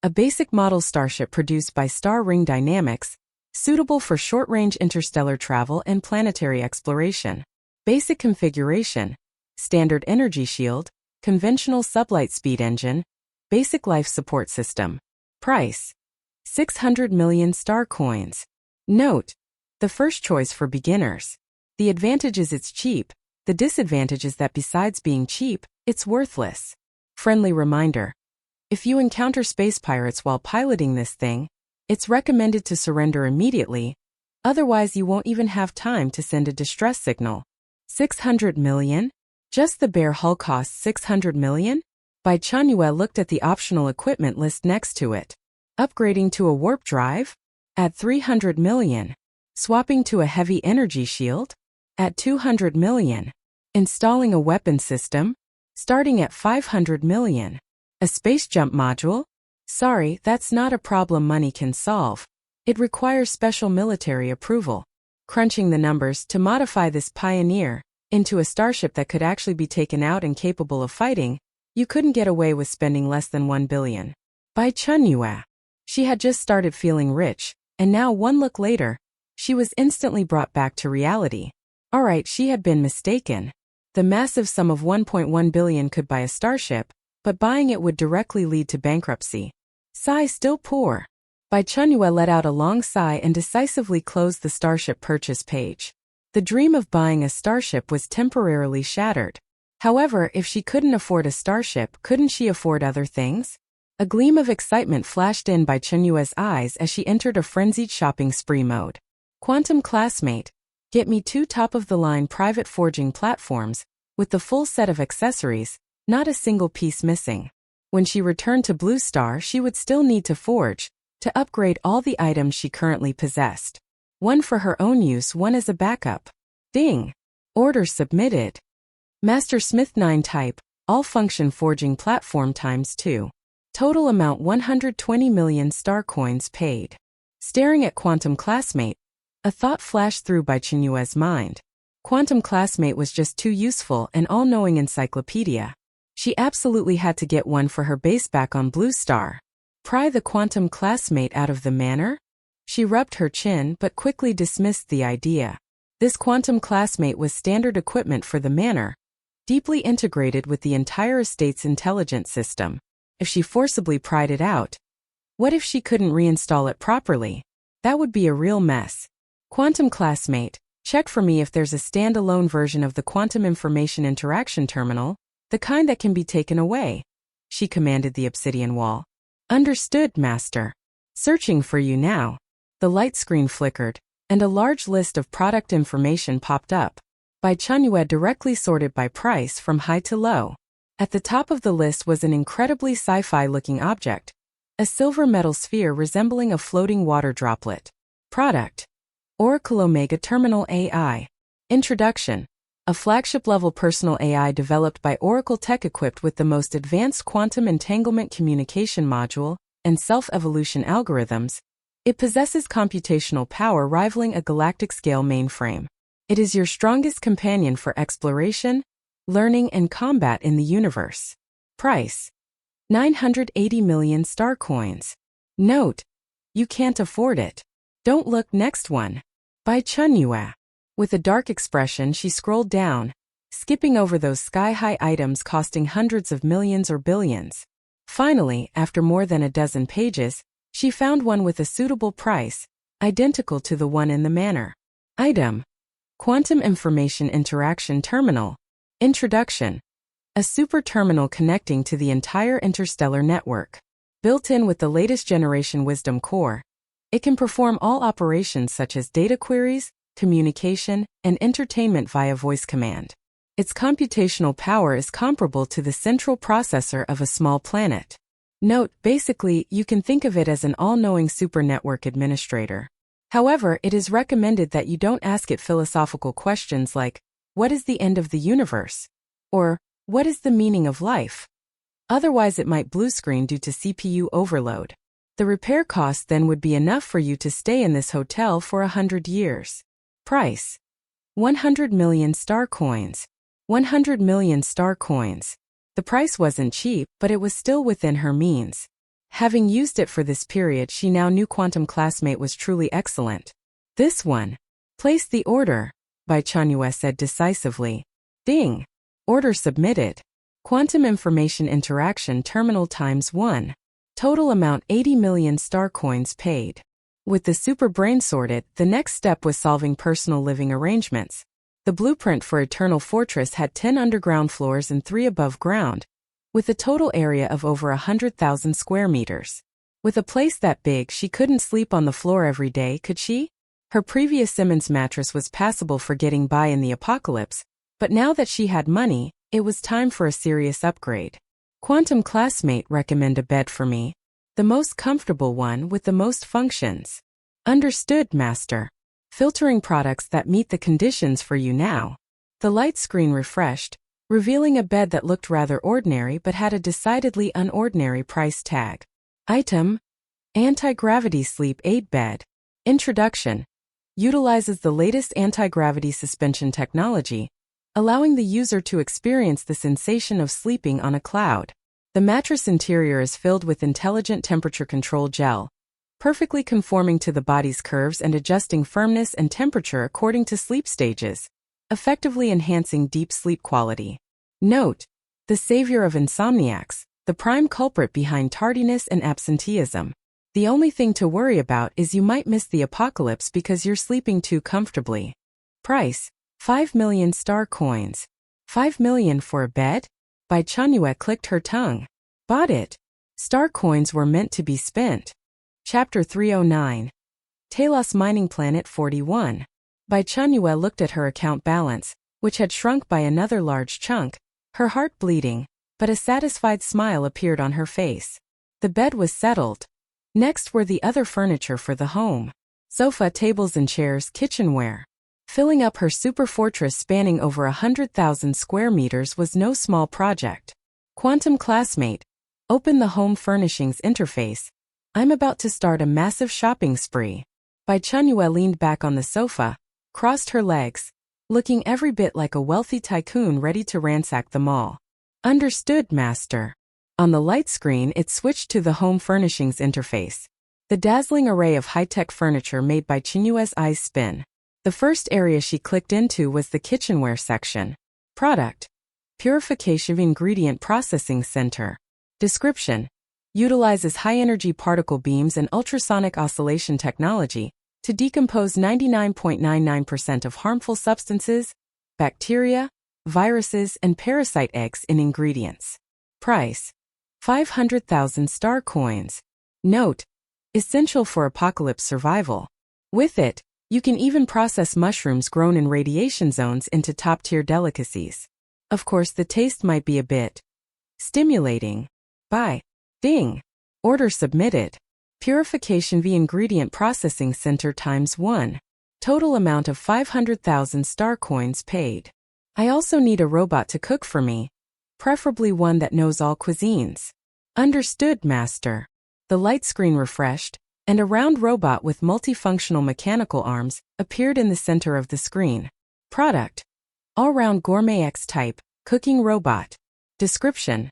a basic model starship produced by Star Ring Dynamics, suitable for short-range interstellar travel and planetary exploration. Basic configuration: standard energy shield, conventional sublight speed engine, basic life support system. Price: 600 million star coins. Note: the first choice for beginners. The advantage is it's cheap, the disadvantage is that besides being cheap, it's worthless. Friendly reminder: if you encounter space pirates while piloting this thing, it's recommended to surrender immediately, otherwise you won't even have time to send a distress signal. 600 million? Just the bare hull costs 600 million? Bai Chenyue looked at the optional equipment list next to it. Upgrading to a warp drive? At 300 million. Swapping to a heavy energy shield? At 200 million. Installing a weapon system? Starting at 500 million. A space jump module? Sorry, that's not a problem money can solve. It requires special military approval. Crunching the numbers to modify this Pioneer into a starship that could actually be taken out and capable of fighting, you couldn't get away with spending less than 1 billion. Bai Chenyue. She had just started feeling rich, and now one look later, she was instantly brought back to reality. Alright, she had been mistaken. The massive sum of 1.1 billion could buy a starship, but buying it would directly lead to bankruptcy. Sigh still poor. Bai Chenyue let out a long sigh and decisively closed the starship purchase page. The dream of buying a starship was temporarily shattered. However, if she couldn't afford a starship, couldn't she afford other things? A gleam of excitement flashed in Bai Chenyue's eyes as she entered a frenzied shopping spree mode. Quantum Classmate, get me 2 top-of-the-line private forging platforms, with the full set of accessories, not a single piece missing. When she returned to Blue Star, she would still need to forge, to upgrade all the items she currently possessed. One for her own use, one as a backup. Ding! Order submitted. Master Smith 9 type, all-function forging platform ×2. Total amount 120 million star coins paid. Staring at Quantum Classmate, a thought flashed through Bai Chenyue's mind. Quantum Classmate was just too useful an all-knowing encyclopedia. She absolutely had to get one for her base back on Blue Star. Pry the Quantum Classmate out of the manor? She rubbed her chin but quickly dismissed the idea. This Quantum Classmate was standard equipment for the manor, deeply integrated with the entire estate's intelligence system. If she forcibly pried it out, what if she couldn't reinstall it properly? That would be a real mess. Quantum Classmate, check for me if there's a standalone version of the Quantum Information Interaction Terminal, the kind that can be taken away. She commanded the obsidian wall. Understood, Master. Searching for you now. The light screen flickered, and a large list of product information popped up. Bai Chenyue directly sorted by price from high to low. At the top of the list was an incredibly sci-fi-looking object, a silver metal sphere resembling a floating water droplet. Product: Oracle Omega Terminal AI. Introduction: a flagship-level personal AI developed by Oracle Tech equipped with the most advanced quantum entanglement communication module and self-evolution algorithms. It possesses computational power rivaling a galactic-scale mainframe. It is your strongest companion for exploration, learning, and combat in the universe. Price: 980 million star coins. Note: you can't afford it. Don't look. Next one. Bai Chenyue. With a dark expression, she scrolled down, skipping over those sky-high items costing hundreds of millions or billions. Finally, after more than a dozen pages, she found one with a suitable price, identical to the one in the manor. Item: Quantum Information Interaction Terminal. Introduction: a super terminal connecting to the entire interstellar network. Built in with the latest generation Wisdom Core, it can perform all operations such as data queries, communication, and entertainment via voice command. Its computational power is comparable to the central processor of a small planet. Note, basically, you can think of it as an all-knowing super network administrator. However, it is recommended that you don't ask it philosophical questions like, what is the end of the universe? Or, what is the meaning of life? Otherwise it might blue screen due to CPU overload. The repair cost then would be enough for you to stay in this hotel for 100 years. Price: 100 million star coins. 100 million star coins. The price wasn't cheap, but it was still within her means. Having used it for this period, she now knew Quantum Classmate was truly excellent. This one. Place the order, Bai Chenyue said decisively. Ding. Order submitted. Quantum Information Interaction Terminal ×1. Total amount 80 million star coins paid. With the super brain sorted, the next step was solving personal living arrangements. The blueprint for Eternal Fortress had 10 underground floors and 3 above ground, with a total area of over 100,000 square meters. With a place that big, she couldn't sleep on the floor every day, could she? Her previous Simmons mattress was passable for getting by in the apocalypse, but now that she had money, it was time for a serious upgrade. Quantum Classmate recommend a bed for me. The most comfortable one with the most functions. Understood, Master. Filtering products that meet the conditions for you now. The light screen refreshed, revealing a bed that looked rather ordinary but had a decidedly unordinary price tag. Item: Anti-Gravity Sleep Aid Bed. Introduction: utilizes the latest anti-gravity suspension technology, allowing the user to experience the sensation of sleeping on a cloud. The mattress interior is filled with intelligent temperature control gel, perfectly conforming to the body's curves and adjusting firmness and temperature according to sleep stages, effectively enhancing deep sleep quality. Note: the savior of insomniacs, the prime culprit behind tardiness and absenteeism. The only thing to worry about is you might miss the apocalypse because you're sleeping too comfortably. Price: 5 million star coins. 5 million for a bed? Bai Chenyue clicked her tongue. Bought it. Star coins were meant to be spent. Chapter 309. Taos Mining Planet 41. Bai Chenyue looked at her account balance, which had shrunk by another large chunk, her heart bleeding, but a satisfied smile appeared on her face. The bed was settled. Next were the other furniture for the home. Sofa, tables and chairs, kitchenware. Filling up her super fortress spanning over 100,000 square meters was no small project. Quantum Classmate. Open the home furnishings interface. I'm about to start a massive shopping spree. Bai Chenyue leaned back on the sofa, crossed her legs, looking every bit like a wealthy tycoon ready to ransack the mall. Understood, Master. On the light screen, it switched to the home furnishings interface. The dazzling array of high-tech furniture made Bai Chenyue's eyes spin. The first area she clicked into was the kitchenware section. Product: Purification Ingredient Processing Center. Description: utilizes high-energy particle beams and ultrasonic oscillation technology to decompose 99.99% of harmful substances, bacteria, viruses, and parasite eggs in ingredients. Price: 500,000 star coins. Note: essential for apocalypse survival. With it, you can even process mushrooms grown in radiation zones into top-tier delicacies. Of course, the taste might be a bit stimulating. Buy. Ding. Order submitted. Purification Ingredient Processing Center ×1. Total amount of 500,000 star coins paid. I also need a robot to cook for me, preferably one that knows all cuisines. Understood, Master. The light screen refreshed, and a round robot with multifunctional mechanical arms appeared in the center of the screen. Product: all-round gourmet X-type, cooking robot. Description: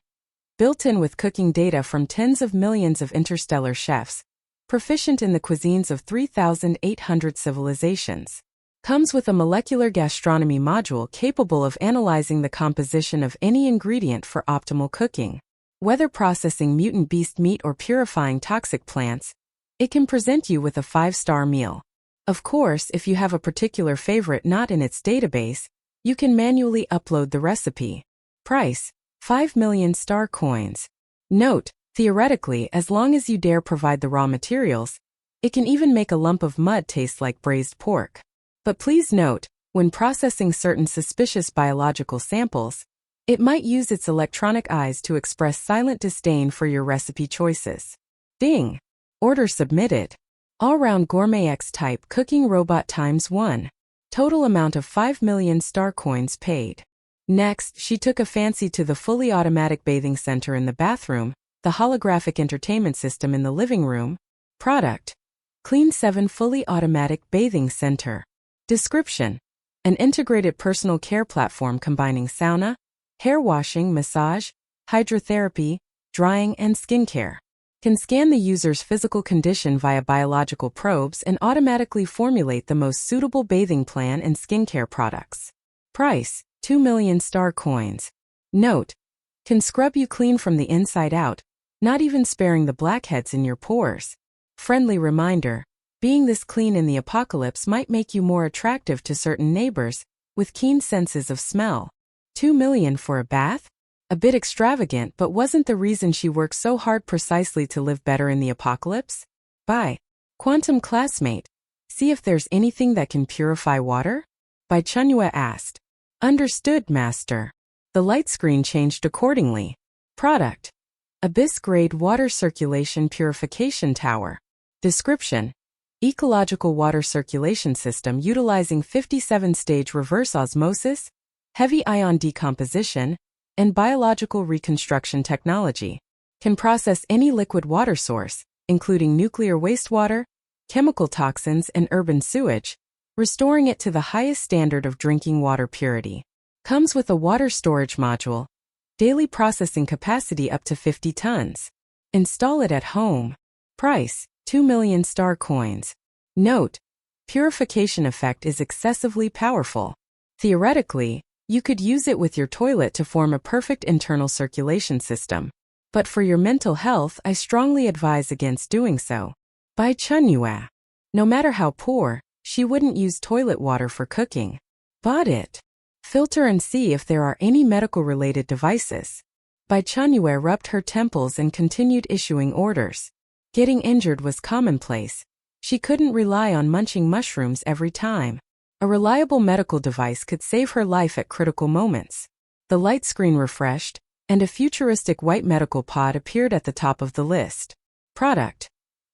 built-in with cooking data from tens of millions of interstellar chefs, proficient in the cuisines of 3,800 civilizations. Comes with a molecular gastronomy module capable of analyzing the composition of any ingredient for optimal cooking. Whether processing mutant beast meat or purifying toxic plants, It can present you with a 5-star meal. Of course, if you have a particular favorite not in its database, you can manually upload the recipe. Price: 5 million star coins. Note: theoretically, as long as you dare provide the raw materials, it can even make a lump of mud taste like braised pork. But please note, when processing certain suspicious biological samples, it might use its electronic eyes to express silent disdain for your recipe choices. Ding! Order submitted. All-round gourmet X-type cooking robot ×1. Total amount of 5 million star coins paid. Next, she took a fancy to the fully automatic bathing center in the bathroom, the holographic entertainment system in the living room. Product: Clean 7 fully automatic bathing center. Description: an integrated personal care platform combining sauna, hair washing, massage, hydrotherapy, drying, and skincare. Can scan the user's physical condition via biological probes and automatically formulate the most suitable bathing plan and skincare products. Price: 2 million star coins. Note: can scrub you clean from the inside out, not even sparing the blackheads in your pores. Friendly reminder: being this clean in the apocalypse might make you more attractive to certain neighbors, with keen senses of smell. 2 million for a bath? A bit extravagant, but wasn't the reason she worked so hard precisely to live better in the apocalypse? Bai Quantum classmate. See if there's anything that can purify water? Bai Chenyue asked. Understood, master. The light screen changed accordingly. Product: Abyss-grade water circulation purification tower. Description: ecological water circulation system utilizing 57-stage reverse osmosis, heavy ion decomposition, and biological reconstruction technology. Can process any liquid water source, including nuclear wastewater, chemical toxins, and urban sewage, restoring it to the highest standard of drinking water purity. Comes with a water storage module. Daily processing capacity up to 50 tons. Install it at home. Price: 2 million star coins. Note: purification effect is excessively powerful. Theoretically, you could use it with your toilet to form a perfect internal circulation system. But for your mental health, I strongly advise against doing so. Bai Chenyue. No matter how poor, she wouldn't use toilet water for cooking. Bought it. Filter and see if there are any medical-related devices. Bai Chenyue rubbed her temples and continued issuing orders. Getting injured was commonplace. She couldn't rely on munching mushrooms every time. A reliable medical device could save her life at critical moments. The light screen refreshed, and a futuristic white medical pod appeared at the top of the list. Product: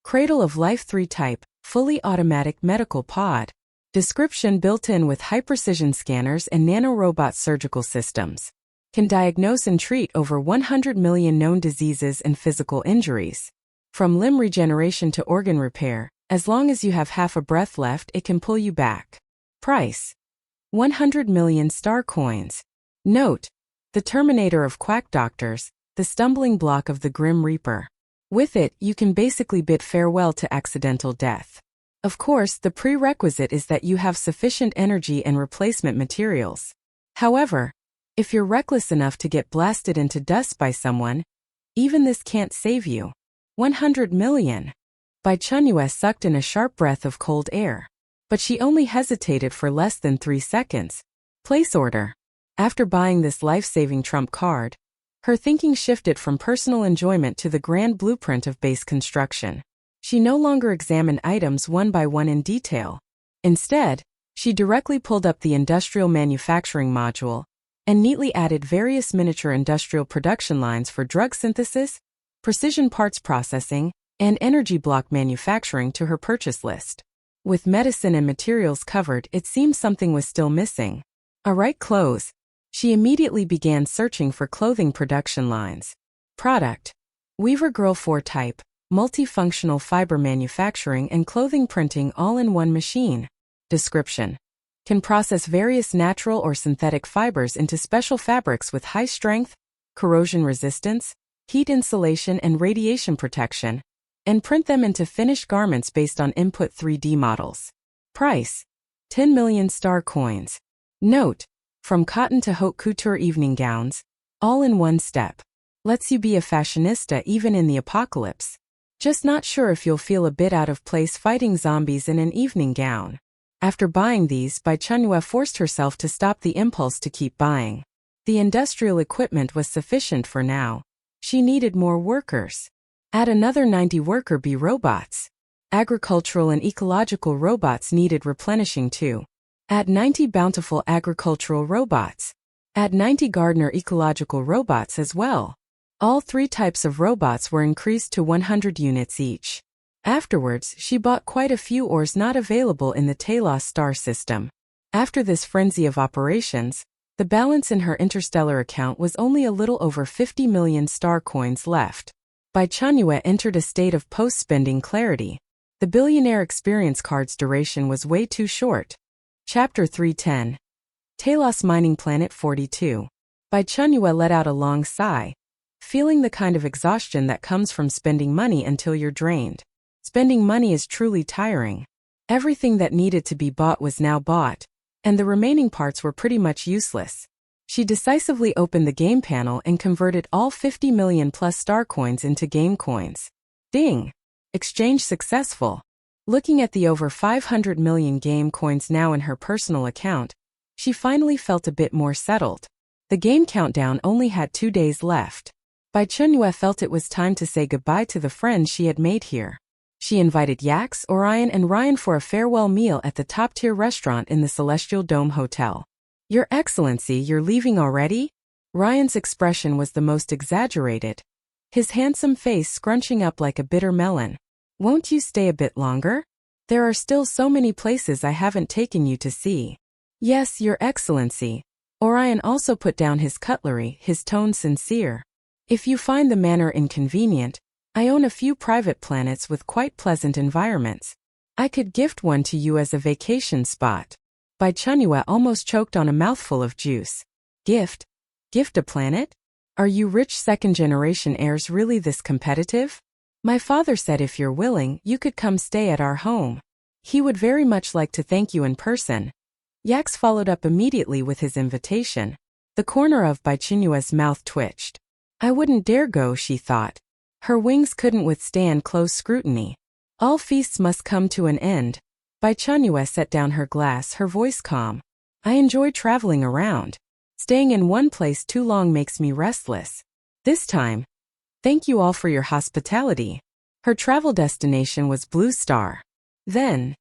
Cradle of Life 3 type, fully automatic medical pod. Description: built-in with high-precision scanners and nanorobot surgical systems. Can diagnose and treat over 100 million known diseases and physical injuries. From limb regeneration to organ repair, as long as you have half a breath left, it can pull you back. Price: 100 million star coins. Note: the Terminator of quack doctors, the stumbling block of the Grim Reaper. With it, you can basically bid farewell to accidental death. Of course, the prerequisite is that you have sufficient energy and replacement materials. However, if you're reckless enough to get blasted into dust by someone, even this can't save you. 100 million. Bai Chenyue sucked in a sharp breath of cold air. But she only hesitated for less than 3 seconds. Place order. After buying this life-saving trump card, her thinking shifted from personal enjoyment to the grand blueprint of base construction. She no longer examined items one by one in detail. Instead, she directly pulled up the industrial manufacturing module and neatly added various miniature industrial production lines for drug synthesis, precision parts processing, and energy block manufacturing to her purchase list. With medicine and materials covered, it seemed something was still missing. Alright, clothes. She immediately began searching for clothing production lines. Product: Weaver Girl 4 type, multifunctional fiber manufacturing and clothing printing all in one machine. Description: can process various natural or synthetic fibers into special fabrics with high strength, corrosion resistance, heat insulation and radiation protection, and print them into finished garments based on input 3D models. Price: 10 million star coins. Note: from cotton to haute couture evening gowns, all in one step. Lets you be a fashionista even in the apocalypse. Just not sure if you'll feel a bit out of place fighting zombies in an evening gown. After buying these, Bai Chenyue forced herself to stop the impulse to keep buying. The industrial equipment was sufficient for now. She needed more workers. Add another 90 worker bee robots. Agricultural and ecological robots needed replenishing too. Add 90 bountiful agricultural robots. Add 90 gardener ecological robots as well. All 3 types of robots were increased to 100 units each. Afterwards, she bought quite a few ores not available in the Taos star system. After this frenzy of operations, the balance in her interstellar account was only a little over 50 million star coins left. Bai Chenyue entered a state of post-spending clarity. The billionaire experience card's duration was way too short. Chapter 310. Taos Mining Planet 42. Bai Chenyue let out a long sigh, feeling the kind of exhaustion that comes from spending money until you're drained. Spending money is truly tiring. Everything that needed to be bought was now bought, and the remaining parts were pretty much useless. She decisively opened the game panel and converted all 50 million plus star coins into game coins. Ding! Exchange successful. Looking at the over 500 million game coins now in her personal account, she finally felt a bit more settled. The game countdown only had 2 days left. Bai Chenyue felt it was time to say goodbye to the friends she had made here. She invited Yax, Orion and Ryan for a farewell meal at the top-tier restaurant in the Celestial Dome Hotel. Your Excellency, you're leaving already? Ryan's expression was the most exaggerated, his handsome face scrunching up like a bitter melon. Won't you stay a bit longer? There are still so many places I haven't taken you to see. Yes, Your Excellency. Orion also put down his cutlery, his tone sincere. If you find the manner inconvenient, I own a few private planets with quite pleasant environments. I could gift one to you as a vacation spot. Bai Chenyue almost choked on a mouthful of juice. Gift? Gift a planet? Are you rich second-generation heirs really this competitive? My father said if you're willing, you could come stay at our home. He would very much like to thank you in person. Yax followed up immediately with his invitation. The corner of Bai Chenyue's mouth twitched. I wouldn't dare go, she thought. Her wings couldn't withstand close scrutiny. All feasts must come to an end. Bai Chenyue set down her glass, her voice calm. I enjoy traveling around. Staying in one place too long makes me restless. This time, thank you all for your hospitality. Her travel destination was Blue Star. Then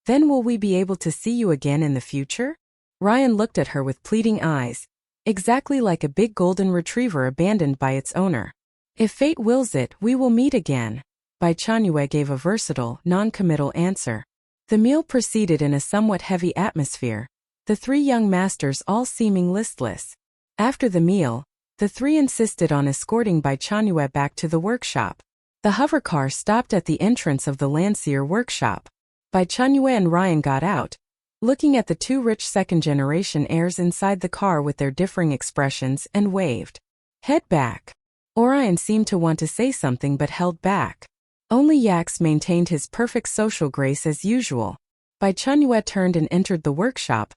will we be able to see you again in the future? Ryan looked at her with pleading eyes, exactly like a big golden retriever abandoned by its owner. If fate wills it, we will meet again. Bai Chenyue gave a versatile, non-committal answer. The meal proceeded in a somewhat heavy atmosphere, the 3 young masters all seeming listless. After the meal, the 3 insisted on escorting Bai Chenyue back to the workshop. The hovercar stopped at the entrance of the Landseer workshop. Bai Chenyue and Ryan got out, looking at the 2 rich second-generation heirs inside the car with their differing expressions, and waved. Head back. Orion seemed to want to say something but held back. Only Yax maintained his perfect social grace as usual. Bai Chenyue turned and entered the workshop,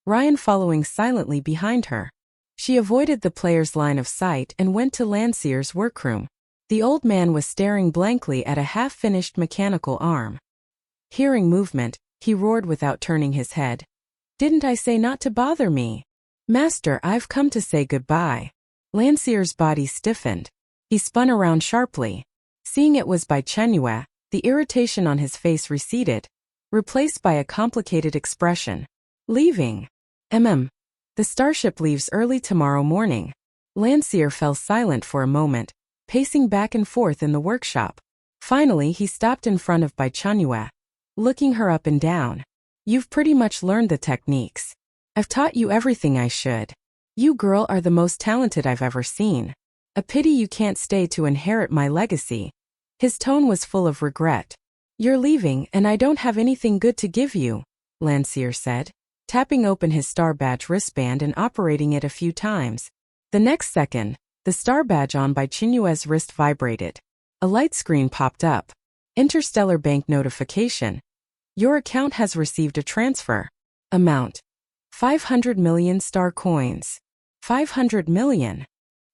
Ryan following silently behind her. She avoided the player's line of sight and went to Landseer's workroom. The old man was staring blankly at a half-finished mechanical arm. Hearing movement, he roared without turning his head. Didn't I say not to bother me? Master, I've come to say goodbye. Landseer's body stiffened. He spun around sharply. Seeing it was Bai Chenyue, the irritation on his face receded, replaced by a complicated expression. Leaving. The starship leaves early tomorrow morning. Landseer fell silent for a moment, pacing back and forth in the workshop. Finally, he stopped in front of Bai Chenyue, looking her up and down. You've pretty much learned the techniques. I've taught you everything I should. You girl are the most talented I've ever seen. A pity you can't stay to inherit my legacy. His tone was full of regret. You're leaving and I don't have anything good to give you, Landseer said, tapping open his star badge wristband and operating it a few times. The next second, the star badge on Bai Chenyue's wrist vibrated. A light screen popped up. Interstellar bank notification. Your account has received a transfer. Amount: 500 million star coins. 500 million.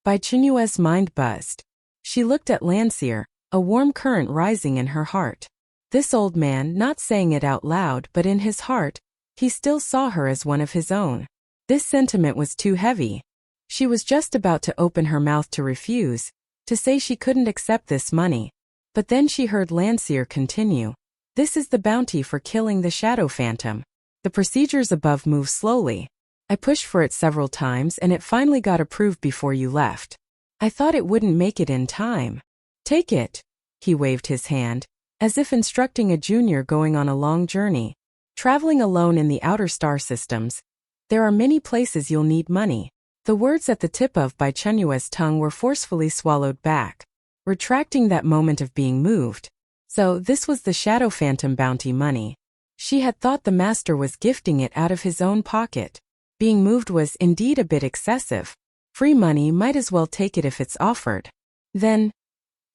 Bai Chenyue's mind buzzed. She looked at Landseer, a warm current rising in her heart. This old man, not saying it out loud but in his heart, he still saw her as one of his own. This sentiment was too heavy. She was just about to open her mouth to refuse, to say she couldn't accept this money. But then she heard Landseer continue. This is the bounty for killing the shadow phantom. The procedures above move slowly. I pushed for it several times and it finally got approved before you left. I thought it wouldn't make it in time. Take it. He waved his hand, as if instructing a junior going on a long journey. Traveling alone in the outer star systems. There are many places you'll need money. The words at the tip of Bai Chenyue's tongue were forcefully swallowed back, retracting that moment of being moved. So this was the shadow phantom bounty money. She had thought the master was gifting it out of his own pocket. Being moved was indeed a bit excessive. Free money, might as well take it if it's offered. Then,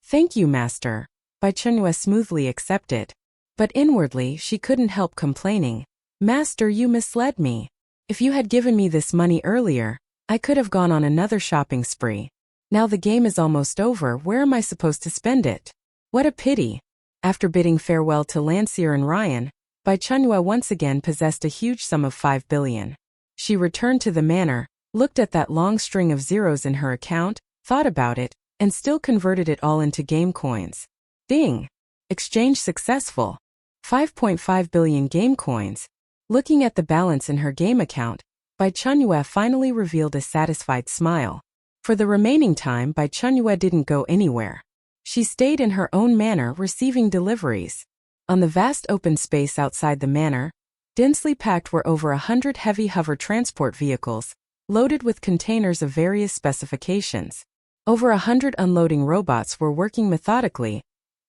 thank you, master. Bai Chenyue smoothly accepted. But inwardly she couldn't help complaining. Master, you misled me. If you had given me this money earlier, I could have gone on another shopping spree. Now the game is almost over, where am I supposed to spend it? What a pity. After bidding farewell to Landseer and Ryan, Bai Chenyue once again possessed a huge sum of 5 billion. She returned to the manor, looked at that long string of zeros in her account, thought about it, and still converted it all into game coins. Ding! Exchange successful. 5.5 billion game coins. Looking at the balance in her game account, Bai Chenyue finally revealed a satisfied smile. For the remaining time, Bai Chenyue didn't go anywhere. She stayed in her own manor receiving deliveries. On the vast open space outside the manor, densely packed were over 100 heavy hover transport vehicles, loaded with containers of various specifications. Over 100 unloading robots were working methodically,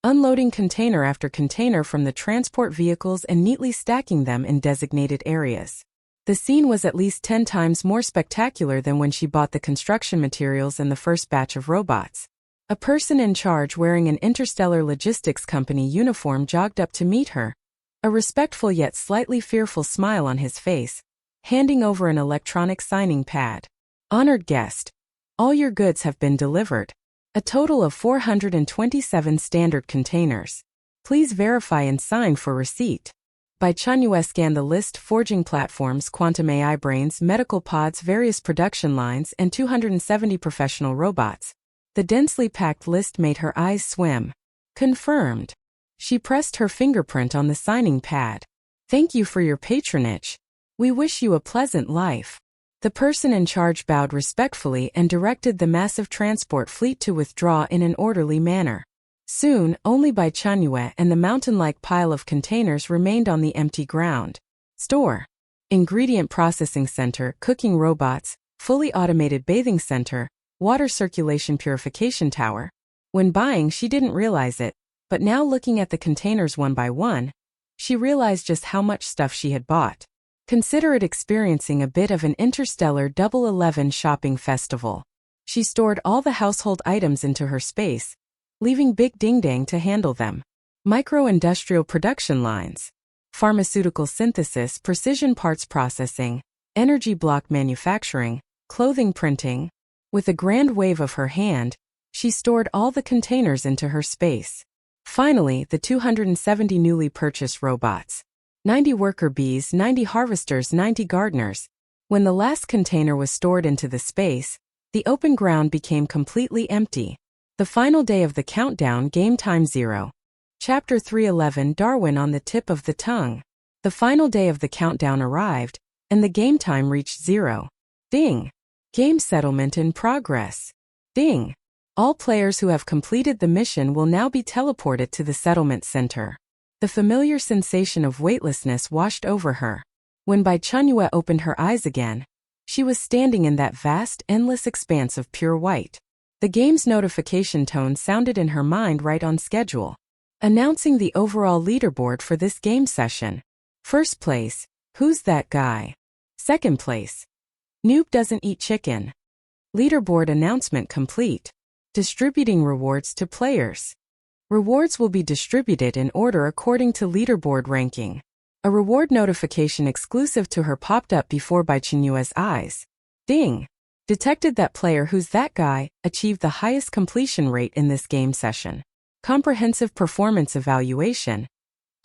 unloading container after container from the transport vehicles and neatly stacking them in designated areas. The scene was at least 10 times more spectacular than when she bought the construction materials in the first batch of robots. A person in charge wearing an interstellar logistics company uniform jogged up to meet her, a respectful yet slightly fearful smile on his face, handing over an electronic signing pad. Honored guest, all your goods have been delivered. A total of 427 standard containers. Please verify and sign for receipt. Bai Chenyue scanned the list: forging platforms, quantum AI brains, medical pods, various production lines, and 270 professional robots. The densely packed list made her eyes swim. Confirmed. She pressed her fingerprint on the signing pad. Thank you for your patronage. We wish you a pleasant life. The person in charge bowed respectfully and directed the massive transport fleet to withdraw in an orderly manner. Soon, only Bai Chenyue and the mountain-like pile of containers remained on the empty ground. Store. Ingredient processing center, cooking robots, fully automated bathing center, water circulation purification tower. When buying, she didn't realize it, but now looking at the containers one by one, she realized just how much stuff she had bought. Consider it experiencing a bit of an interstellar Double 11 shopping festival. She stored all the household items into her space, leaving Big Ding Dang to handle them. Micro-industrial production lines, pharmaceutical synthesis, precision parts processing, energy block manufacturing, clothing printing. With a grand wave of her hand, she stored all the containers into her space. Finally, the 270 newly purchased robots. 90 worker bees, 90 harvesters, 90 gardeners. When the last container was stored into the space, the open ground became completely empty. The final day of the countdown, game time 0. Chapter 311, Darwin on the tip of the tongue. The final day of the countdown arrived, and the game time reached 0. Ding! Game settlement in progress. Ding! All players who have completed the mission will now be teleported to the settlement center. The familiar sensation of weightlessness washed over her. When Bai Chenyue opened her eyes again, she was standing in that vast, endless expanse of pure white. The game's notification tone sounded in her mind right on schedule, announcing the overall leaderboard for this game session. First place, who's that guy? Second place, noob doesn't eat chicken. Leaderboard announcement complete. Distributing rewards to players. Rewards will be distributed in order according to leaderboard ranking. A reward notification exclusive to her popped up before Bai Chenyue's eyes. Ding! Detected that player who's that guy achieved the highest completion rate in this game session. Comprehensive performance evaluation.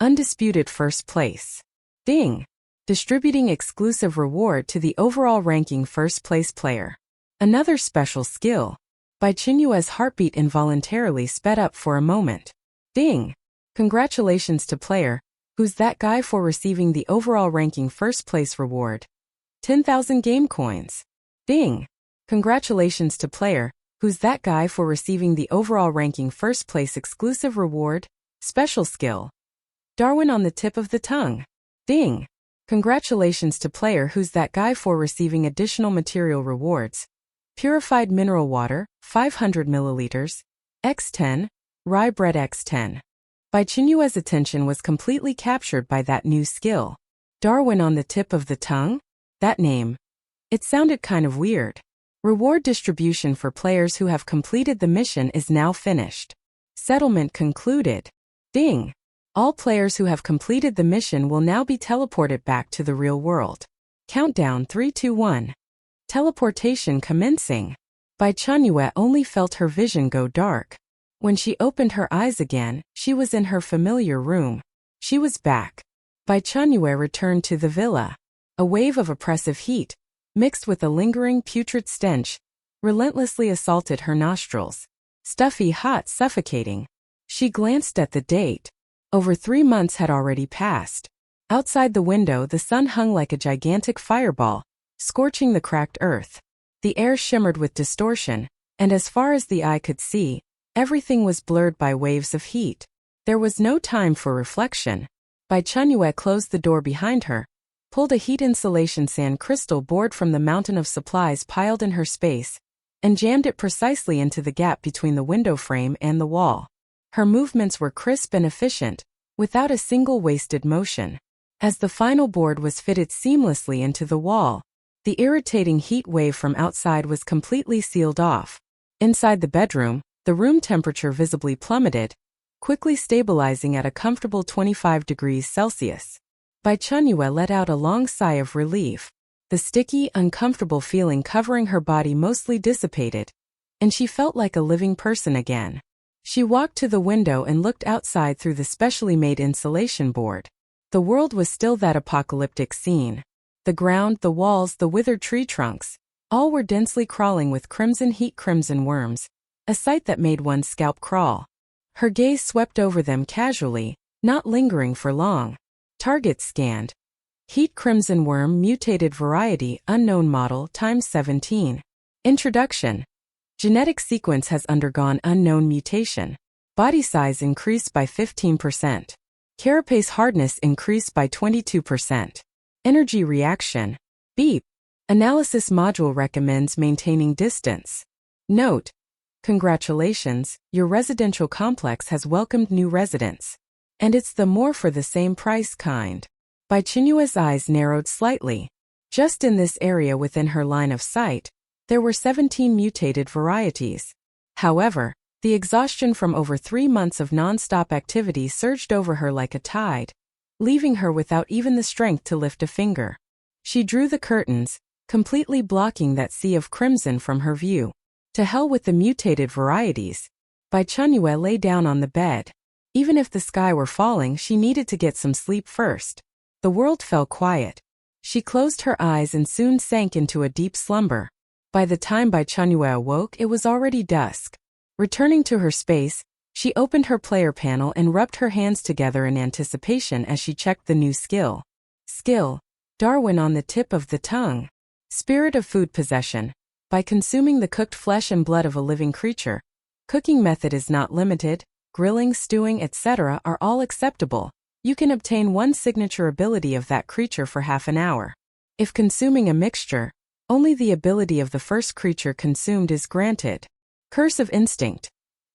Undisputed first place. Ding! Distributing exclusive reward to the overall ranking first place player. Another special skill. Bai Chenyue's heartbeat involuntarily sped up for a moment. Ding! Congratulations to player, who's that guy, for receiving the overall ranking first place reward. 10,000 game coins. Ding! Congratulations to player, who's that guy, for receiving the overall ranking first place exclusive reward. Special skill. Darwin on the tip of the tongue. Ding! Congratulations to player, who's that guy, for receiving additional material rewards. Purified mineral water, 500 milliliters, x10, rye bread x10. Bai Chenyue's attention was completely captured by that new skill. Darwin on the tip of the tongue? That name. It sounded kind of weird. Reward distribution for players who have completed the mission is now finished. Settlement concluded. Ding! All players who have completed the mission will now be teleported back to the real world. Countdown 3, 2, 1. Teleportation commencing. Bai Chenyue only felt her vision go dark. When she opened her eyes again, she was in her familiar room. She was back. Bai Chenyue returned to the villa. A wave of oppressive heat, mixed with a lingering putrid stench, relentlessly assaulted her nostrils. Stuffy, hot, suffocating. She glanced at the date. Over 3 months had already passed. Outside the window, the sun hung like a gigantic fireball, scorching the cracked earth. The air shimmered with distortion, and as far as the eye could see, everything was blurred by waves of heat. There was no time for reflection. Bai Chenyue closed the door behind her, pulled a heat insulation sand crystal board from the mountain of supplies piled in her space, and jammed it precisely into the gap between the window frame and the wall. Her movements were crisp and efficient, without a single wasted motion. As the final board was fitted seamlessly into the wall, the irritating heat wave from outside was completely sealed off. Inside the bedroom, the room temperature visibly plummeted, quickly stabilizing at a comfortable 25 degrees Celsius. Bai Chenyue let out a long sigh of relief. The sticky, uncomfortable feeling covering her body mostly dissipated, and she felt like a living person again. She walked to the window and looked outside through the specially made insulation board. The world was still that apocalyptic scene. The ground, the walls, the withered tree trunks, all were densely crawling with crimson heat, crimson worms, a sight that made one's scalp crawl. Her gaze swept over them casually, not lingering for long. Target scanned. Heat crimson worm mutated variety unknown model times 17. Introduction. Genetic sequence has undergone unknown mutation. Body size increased by 15%. Carapace hardness increased by 22%. Energy reaction. Beep. Analysis module recommends maintaining distance. Note. Congratulations, your residential complex has welcomed new residents. And it's the more for the same price kind. Bai Chenyue's eyes narrowed slightly. Just in this area within her line of sight, there were 17 mutated varieties. However, the exhaustion from over 3 months of non-stop activity surged over her like a tide, leaving her without even the strength to lift a finger. She drew the curtains, completely blocking that sea of crimson from her view. To hell with the mutated varieties. Bai Chenyue lay down on the bed. Even if the sky were falling, she needed to get some sleep first. The world fell quiet. She closed her eyes and soon sank into a deep slumber. By the time Bai Chenyue awoke, it was already dusk. Returning to her space, she opened her player panel and rubbed her hands together in anticipation as she checked the new skill. Skill. Darwin on the tip of the tongue. Spirit of food possession. By consuming the cooked flesh and blood of a living creature. Cooking method is not limited. Grilling, stewing, etc. are all acceptable. You can obtain one signature ability of that creature for half an hour. If consuming a mixture, only the ability of the first creature consumed is granted. Curse of instinct.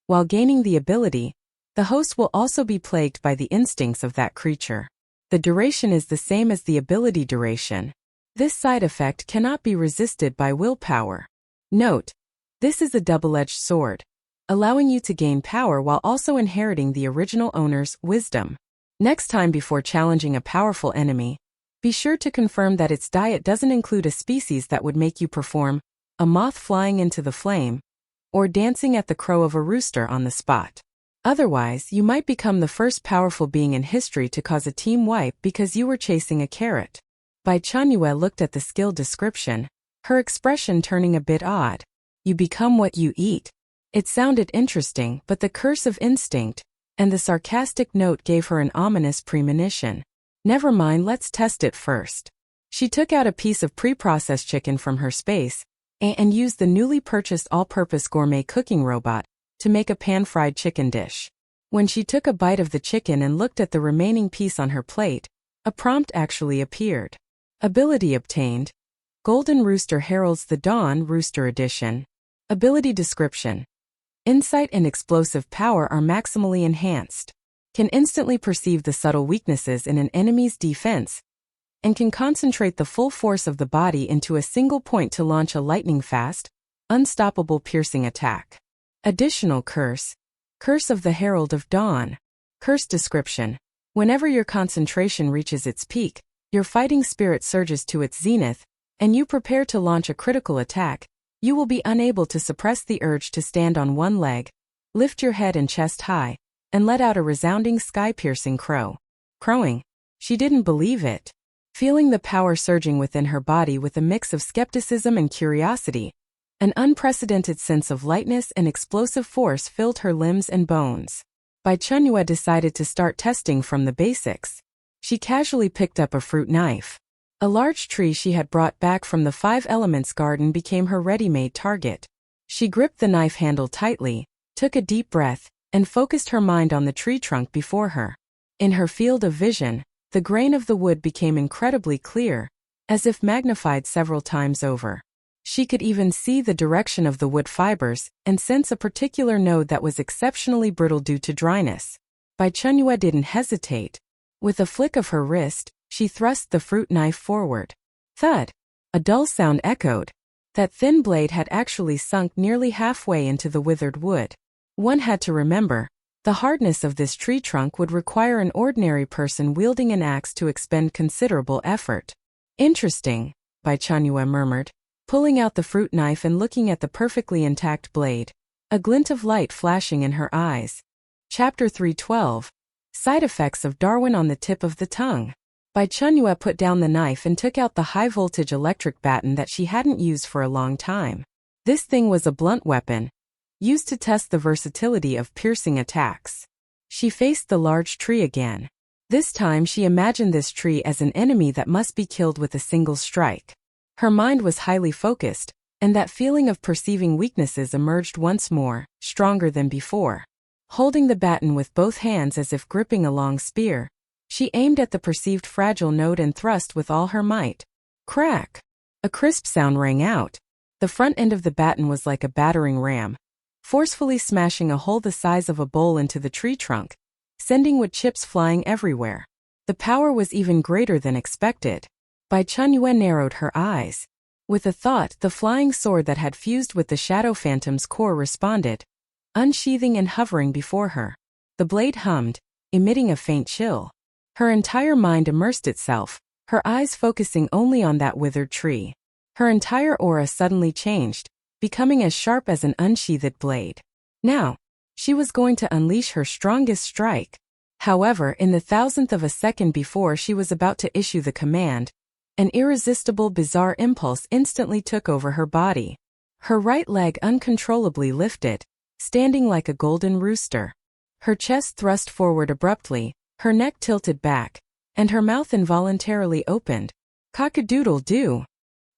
While gaining the ability, the host will also be plagued by the instincts of that creature. The duration is the same as the ability duration. This side effect cannot be resisted by willpower. Note, this is a double-edged sword, allowing you to gain power while also inheriting the original owner's wisdom. Next time before challenging a powerful enemy, be sure to confirm that its diet doesn't include a species that would make you perform a moth flying into the flame, or dancing at the crow of a rooster on the spot. Otherwise, you might become the first powerful being in history to cause a team wipe because you were chasing a carrot. Bai Chenyue looked at the skill description, her expression turning a bit odd. You become what you eat. It sounded interesting, but the curse of instinct and the sarcastic note gave her an ominous premonition. Never mind, let's test it first. She took out a piece of pre-processed chicken from her space and used the newly purchased all-purpose gourmet cooking robot to make a pan-fried chicken dish. When she took a bite of the chicken and looked at the remaining piece on her plate, a prompt actually appeared. Ability obtained. Golden Rooster heralds the dawn, Rooster Edition. Ability description. Insight and explosive power are maximally enhanced. Can instantly perceive the subtle weaknesses in an enemy's defense, and can concentrate the full force of the body into a single point to launch a lightning-fast, unstoppable piercing attack. Additional curse. Curse of the Herald of Dawn. Curse description. Whenever your concentration reaches its peak, your fighting spirit surges to its zenith, and you prepare to launch a critical attack, you will be unable to suppress the urge to stand on one leg, lift your head and chest high, and let out a resounding sky-piercing crow. Crowing. She didn't believe it. Feeling the power surging within her body with a mix of skepticism and curiosity, an unprecedented sense of lightness and explosive force filled her limbs and bones. Bai Chenyue decided to start testing from the basics. She casually picked up a fruit knife. A large tree she had brought back from the Five Elements garden became her ready-made target. She gripped the knife handle tightly, took a deep breath, and focused her mind on the tree trunk before her. In her field of vision, the grain of the wood became incredibly clear, as if magnified several times over. She could even see the direction of the wood fibers and sense a particular node that was exceptionally brittle due to dryness. Bai Chenyue didn't hesitate. With a flick of her wrist, she thrust the fruit knife forward. Thud! A dull sound echoed. That thin blade had actually sunk nearly halfway into the withered wood. One had to remember, the hardness of this tree trunk would require an ordinary person wielding an axe to expend considerable effort. Interesting, Bai Chenyue murmured, pulling out the fruit knife and looking at the perfectly intact blade, a glint of light flashing in her eyes. Chapter 312. Side effects of Darwin on the tip of the tongue. Bai Chenyue put down the knife and took out the high-voltage electric baton that she hadn't used for a long time. This thing was a blunt weapon, used to test the versatility of piercing attacks. She faced the large tree again. This time she imagined this tree as an enemy that must be killed with a single strike. Her mind was highly focused, and that feeling of perceiving weaknesses emerged once more, stronger than before. Holding the baton with both hands as if gripping a long spear, she aimed at the perceived fragile node and thrust with all her might. Crack! A crisp sound rang out. The front end of the baton was like a battering ram, forcefully smashing a hole the size of a bowl into the tree trunk, sending wood chips flying everywhere. The power was even greater than expected. Bai Chenyue narrowed her eyes. With a thought, the flying sword that had fused with the Shadow Phantom's core responded, unsheathing and hovering before her. The blade hummed, emitting a faint chill. Her entire mind immersed itself, her eyes focusing only on that withered tree. Her entire aura suddenly changed, becoming as sharp as an unsheathed blade. Now, she was going to unleash her strongest strike. However, in the thousandth of a second before she was about to issue the command, an irresistible bizarre impulse instantly took over her body. Her right leg uncontrollably lifted, standing like a golden rooster. Her chest thrust forward abruptly, her neck tilted back, and her mouth involuntarily opened. Cock-a-doodle-doo!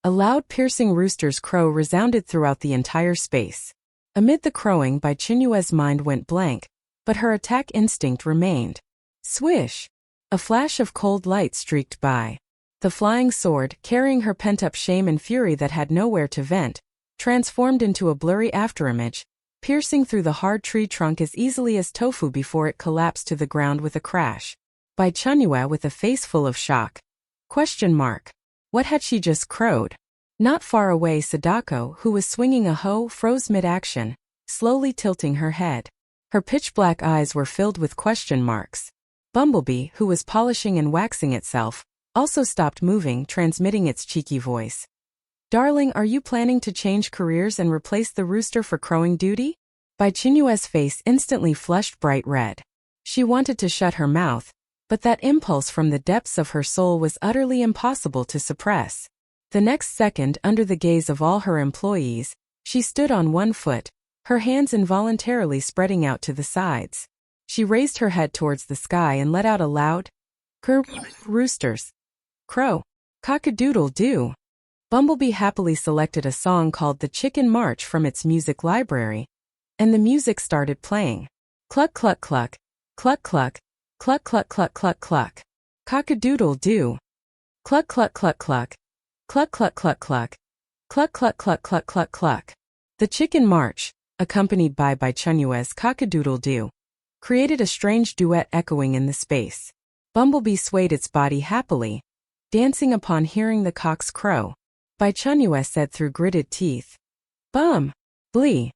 A loud piercing rooster's crow resounded throughout the entire space. Amid the crowing, Bai Chenyue's mind went blank, but her attack instinct remained. Swish! A flash of cold light streaked by. The flying sword, carrying her pent-up shame and fury that had nowhere to vent, transformed into a blurry afterimage, piercing through the hard tree trunk as easily as tofu before it collapsed to the ground with a crash. Bai Chenyue with a face full of shock. What had she just crowed? Not far away, Sadako, who was swinging a hoe, froze mid-action, slowly tilting her head. Her pitch-black eyes were filled with question marks. Bumblebee, who was polishing and waxing itself, also stopped moving, transmitting its cheeky voice. Darling, are you planning to change careers and replace the rooster for crowing duty? Bai Chenyue's face instantly flushed bright red. She wanted to shut her mouth, but that impulse from the depths of her soul was utterly impossible to suppress. The next second, under the gaze of all her employees, she stood on one foot, her hands involuntarily spreading out to the sides. She raised her head towards the sky and let out a loud, "Grr, roosters. Crow. Cock-a-doodle-doo." Bumblebee happily selected a song called The Chicken March from its music library, and the music started playing. Cluck cluck cluck, cluck cluck, cluck cluck cluck cluck cluck. Cock-a-doodle-doo. Cluck cluck cluck cluck, cluck cluck cluck cluck, cluck cluck cluck cluck cluck cluck. The Chicken March, accompanied by Bai Chenyue's Cock-a-doodle-doo, created a strange duet echoing in the space. Bumblebee swayed its body happily, dancing upon hearing the cock's crow. Bai Chenyue said through gritted teeth, "Blee,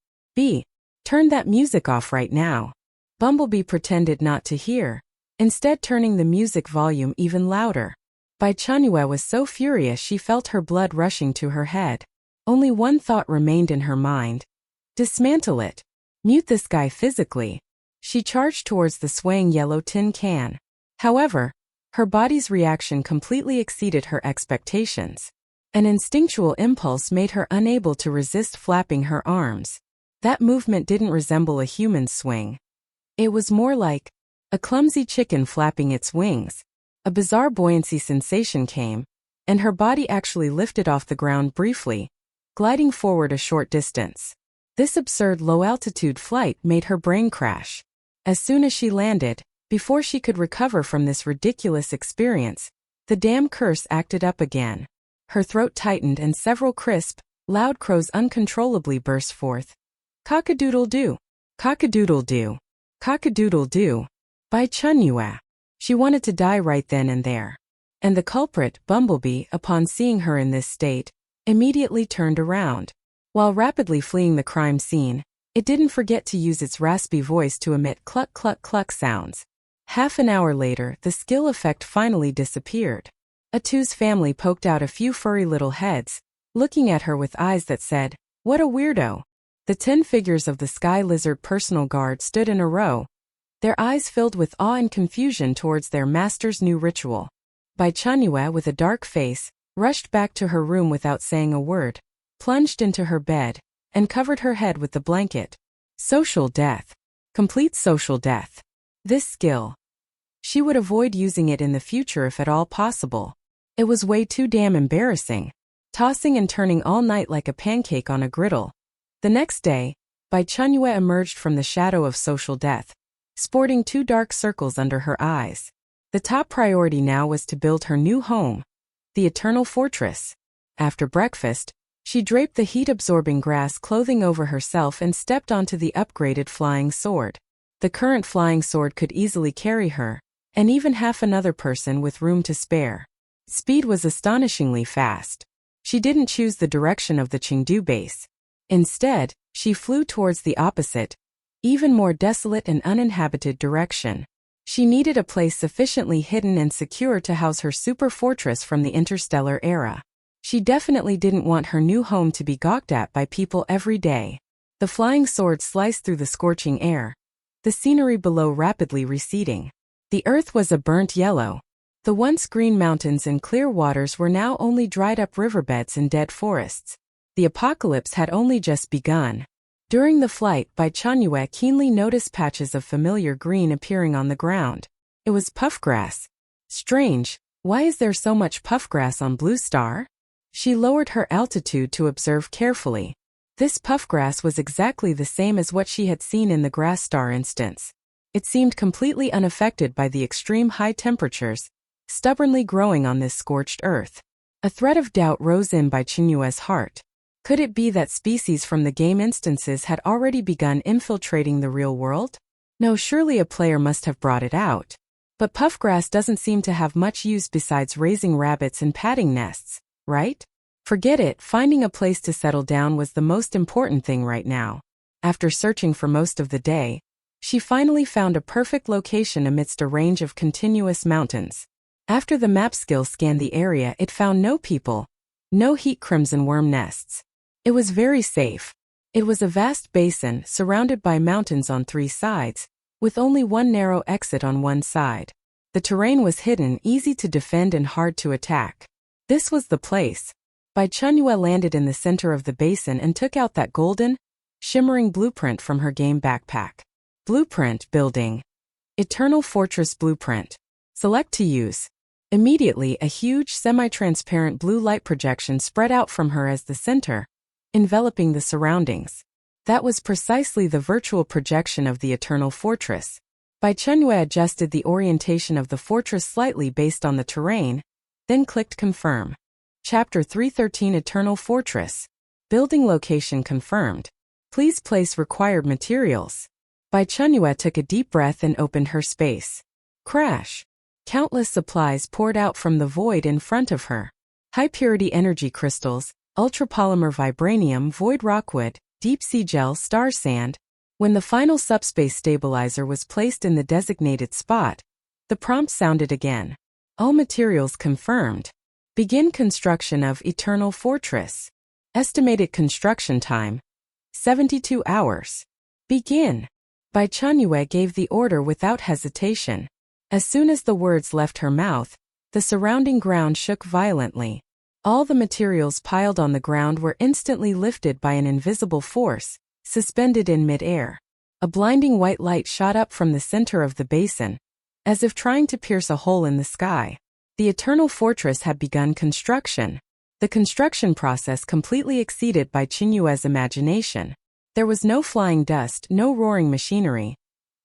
turn that music off right now." Bumblebee pretended not to hear, instead turning the music volume even louder. Bai Chenyue was so furious she felt her blood rushing to her head. Only one thought remained in her mind. Dismantle it. Mute this guy physically. She charged towards the swaying yellow tin can. However, her body's reaction completely exceeded her expectations. An instinctual impulse made her unable to resist flapping her arms. That movement didn't resemble a human swing. It was more like a clumsy chicken flapping its wings. A bizarre buoyancy sensation came, and her body actually lifted off the ground briefly, gliding forward a short distance. This absurd low-altitude flight made her brain crash. As soon as she landed, before she could recover from this ridiculous experience, the damn curse acted up again. Her throat tightened and several crisp, loud crows uncontrollably burst forth. Cock-a-doodle-doo, cock-a-doodle-doo, cock-a-doodle-doo. Bai Chenyue. She wanted to die right then and there. And the culprit, Bumblebee, upon seeing her in this state, immediately turned around. While rapidly fleeing the crime scene, it didn't forget to use its raspy voice to emit cluck-cluck-cluck sounds. Half an hour later, the skill effect finally disappeared. Atu's family poked out a few furry little heads, looking at her with eyes that said, "What a weirdo." The 10 figures of the Sky Lizard personal guard stood in a row, their eyes filled with awe and confusion towards their master's new ritual. Bai Chenyue, with a dark face, rushed back to her room without saying a word, plunged into her bed, and covered her head with the blanket. Social death. Complete social death. This skill. She would avoid using it in the future if at all possible. It was way too damn embarrassing, tossing and turning all night like a pancake on a griddle. The next day, Bai Chenyue emerged from the shadow of social death, sporting 2 dark circles under her eyes. The top priority now was to build her new home, the Eternal Fortress. After breakfast, she draped the heat-absorbing grass clothing over herself and stepped onto the upgraded flying sword. The current flying sword could easily carry her, and even half another person with room to spare. Speed was astonishingly fast. She didn't choose the direction of the Chengdu base. Instead, she flew towards the opposite, even more desolate and uninhabited direction. She needed a place sufficiently hidden and secure to house her super fortress from the interstellar era. She definitely didn't want her new home to be gawked at by people every day. The flying sword sliced through the scorching air, the scenery below rapidly receding. The earth was a burnt yellow. The once green mountains and clear waters were now only dried-up riverbeds and dead forests. The apocalypse had only just begun. During the flight, Bai Chenyue keenly noticed patches of familiar green appearing on the ground. It was puffgrass. Strange, why is there so much puffgrass on Blue Star? She lowered her altitude to observe carefully. This puffgrass was exactly the same as what she had seen in the grass star instance. It seemed completely unaffected by the extreme high temperatures, stubbornly growing on this scorched earth. A thread of doubt rose in Bai Chenyue's heart. Could it be that species from the game instances had already begun infiltrating the real world? No, surely a player must have brought it out. But puffgrass doesn't seem to have much use besides raising rabbits and padding nests, right? Forget it, finding a place to settle down was the most important thing right now. After searching for most of the day, she finally found a perfect location amidst a range of continuous mountains. After the map skill scanned the area, it found no people, no heat crimson worm nests. It was very safe. It was a vast basin surrounded by mountains on 3 sides, with only one narrow exit on one side. The terrain was hidden, easy to defend and hard to attack. This was the place. Bai Chenyue landed in the center of the basin and took out that golden, shimmering blueprint from her game backpack. Blueprint building. Eternal Fortress Blueprint. Select to use. Immediately, a huge semi-transparent blue light projection spread out from her as the center, enveloping the surroundings. That was precisely the virtual projection of the Eternal Fortress. Bai Chenyue adjusted the orientation of the fortress slightly based on the terrain, then clicked Confirm. Chapter 313 Eternal Fortress. Building location confirmed. Please place required materials. Bai Chenyue took a deep breath and opened her space. Crash. Countless supplies poured out from the void in front of her. High-purity energy crystals, ultrapolymer vibranium, void rockwood, deep-sea gel, star sand. When the final subspace stabilizer was placed in the designated spot, the prompt sounded again. All materials confirmed. Begin construction of Eternal Fortress. Estimated construction time: 72 hours. Begin. Bai Chenyue gave the order without hesitation. As soon as the words left her mouth, the surrounding ground shook violently. All the materials piled on the ground were instantly lifted by an invisible force, suspended in mid-air. A blinding white light shot up from the center of the basin, as if trying to pierce a hole in the sky. The Eternal Fortress had begun construction. The construction process completely exceeded Bai Chenyue's imagination. There was no flying dust, no roaring machinery.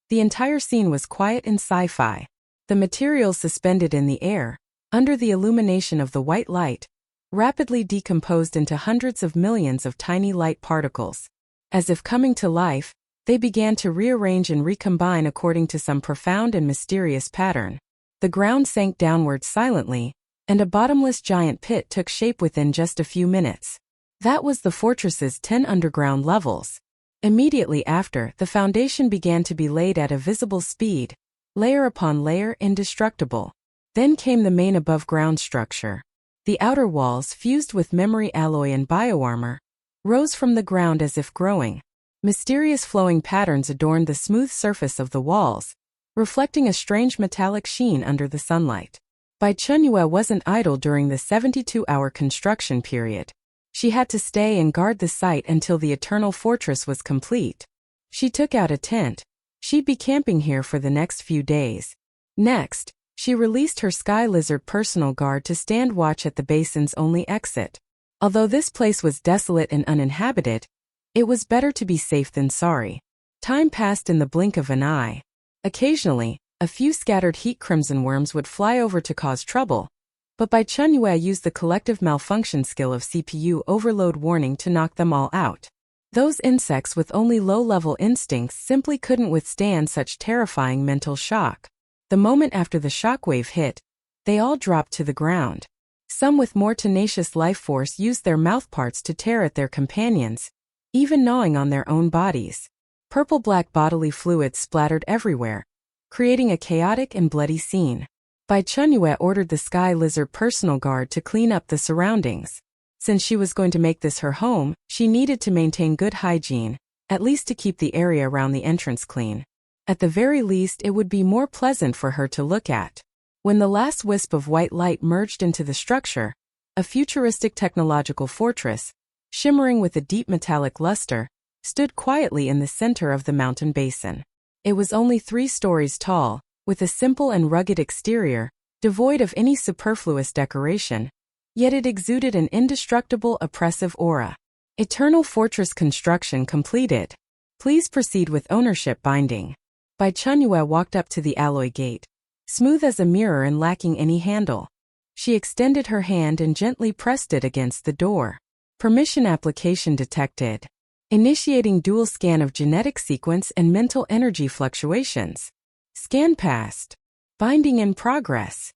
The entire scene was quiet and sci-fi. The materials suspended in the air, under the illumination of the white light, rapidly decomposed into hundreds of millions of tiny light particles. As if coming to life, they began to rearrange and recombine according to some profound and mysterious pattern. The ground sank downward silently, and a bottomless giant pit took shape within just a few minutes. That was the fortress's 10 underground levels. Immediately after, the foundation began to be laid at a visible speed, layer upon layer, indestructible. Then came the main above-ground structure. The outer walls, fused with memory alloy and bioarmor, rose from the ground as if growing. Mysterious flowing patterns adorned the smooth surface of the walls, reflecting a strange metallic sheen under the sunlight. Bai Chenyue wasn't idle during the 72-hour construction period. She had to stay and guard the site until the Eternal Fortress was complete. She took out a tent. She'd be camping here for the next few days. Next, she released her sky lizard personal guard to stand watch at the basin's only exit. Although this place was desolate and uninhabited, it was better to be safe than sorry. Time passed in the blink of an eye. Occasionally, a few scattered heat crimson worms would fly over to cause trouble, but Bai Chenyue used the collective malfunction skill of CPU overload warning to knock them all out. Those insects with only low-level instincts simply couldn't withstand such terrifying mental shock. The moment after the shockwave hit, they all dropped to the ground. Some with more tenacious life force used their mouthparts to tear at their companions, even gnawing on their own bodies. Purple-black bodily fluids splattered everywhere, creating a chaotic and bloody scene. Bai Chenyue ordered the sky lizard personal guard to clean up the surroundings. Since she was going to make this her home, she needed to maintain good hygiene, at least to keep the area around the entrance clean. At the very least, it would be more pleasant for her to look at. When the last wisp of white light merged into the structure, a futuristic technological fortress, shimmering with a deep metallic luster, stood quietly in the center of the mountain basin. It was only 3 stories tall, with a simple and rugged exterior, devoid of any superfluous decoration, yet it exuded an indestructible, oppressive aura. Eternal Fortress construction completed. Please proceed with ownership binding. Bai Chenyue walked up to the alloy gate, smooth as a mirror and lacking any handle. She extended her hand and gently pressed it against the door. Permission application detected. Initiating dual scan of genetic sequence and mental energy fluctuations. Scan passed. Binding in progress.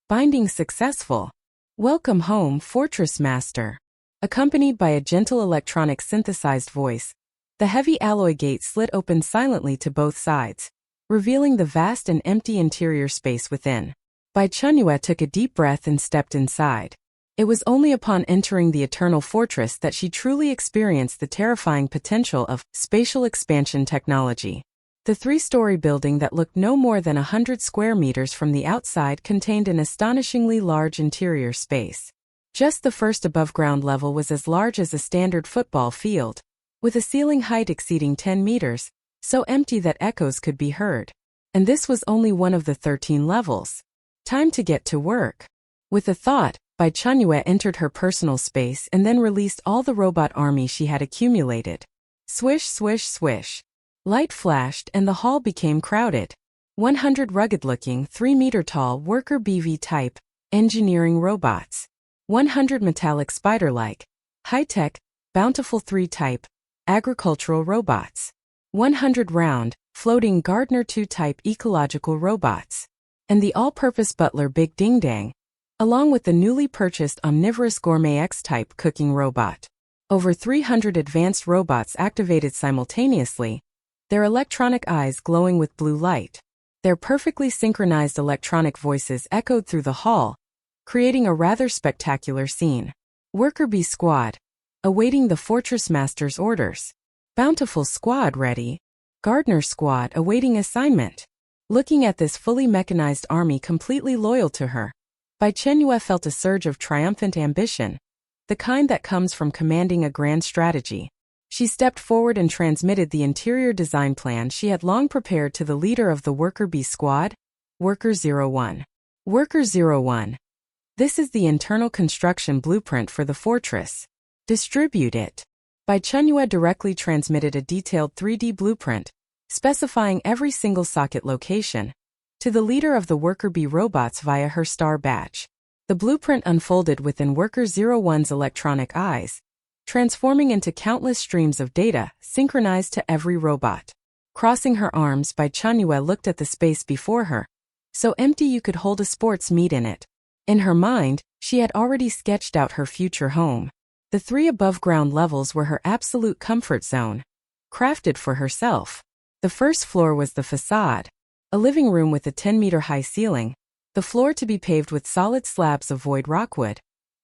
Binding successful. Welcome home, Fortress Master. Accompanied by a gentle electronic synthesized voice, the heavy alloy gate slid open silently to both sides, revealing the vast and empty interior space within. Bai Chenyue took a deep breath and stepped inside. It was only upon entering the Eternal Fortress that she truly experienced the terrifying potential of spatial expansion technology. The three-story building that looked no more than 100 square meters from the outside contained an astonishingly large interior space. Just the first above-ground level was as large as a standard football field, with a ceiling height exceeding 10 meters, so empty that echoes could be heard. And this was only one of the 13 levels. Time to get to work. With a thought, Bai Chenyue entered her personal space and then released all the robot army she had accumulated. Swish, swish, swish. Light flashed and the hall became crowded. 100 rugged-looking, 3-meter-tall worker BV-type engineering robots. 100 metallic spider-like, high-tech, bountiful 3-type agricultural robots. 100 round, floating Gardner 2-type ecological robots. And the all-purpose butler Big Ding Dang, along with the newly purchased omnivorous gourmet X-type cooking robot. Over 300 advanced robots activated simultaneously, their electronic eyes glowing with blue light. Their perfectly synchronized electronic voices echoed through the hall, creating a rather spectacular scene. Worker Bee Squad, awaiting the Fortress Master's orders. Bountiful Squad ready. Gardener Squad awaiting assignment. Looking at this fully mechanized army completely loyal to her, Bai Chenyue felt a surge of triumphant ambition, the kind that comes from commanding a grand strategy. She stepped forward and transmitted the interior design plan she had long prepared to the leader of the Worker Bee Squad, Worker 01. Worker 01. This is the internal construction blueprint for the fortress. Distribute it. Bai Chenyue directly transmitted a detailed 3D blueprint, specifying every single socket location, to the leader of the Worker Bee robots via her star badge. The blueprint unfolded within Worker 01's electronic eyes, transforming into countless streams of data synchronized to every robot. Crossing her arms, Bai Chenyue looked at the space before her, so empty you could hold a sports meet in it. In her mind, she had already sketched out her future home. The 3 above-ground levels were her absolute comfort zone, crafted for herself. The first floor was the facade, a living room with a 10-meter-high ceiling, the floor to be paved with solid slabs of void rockwood,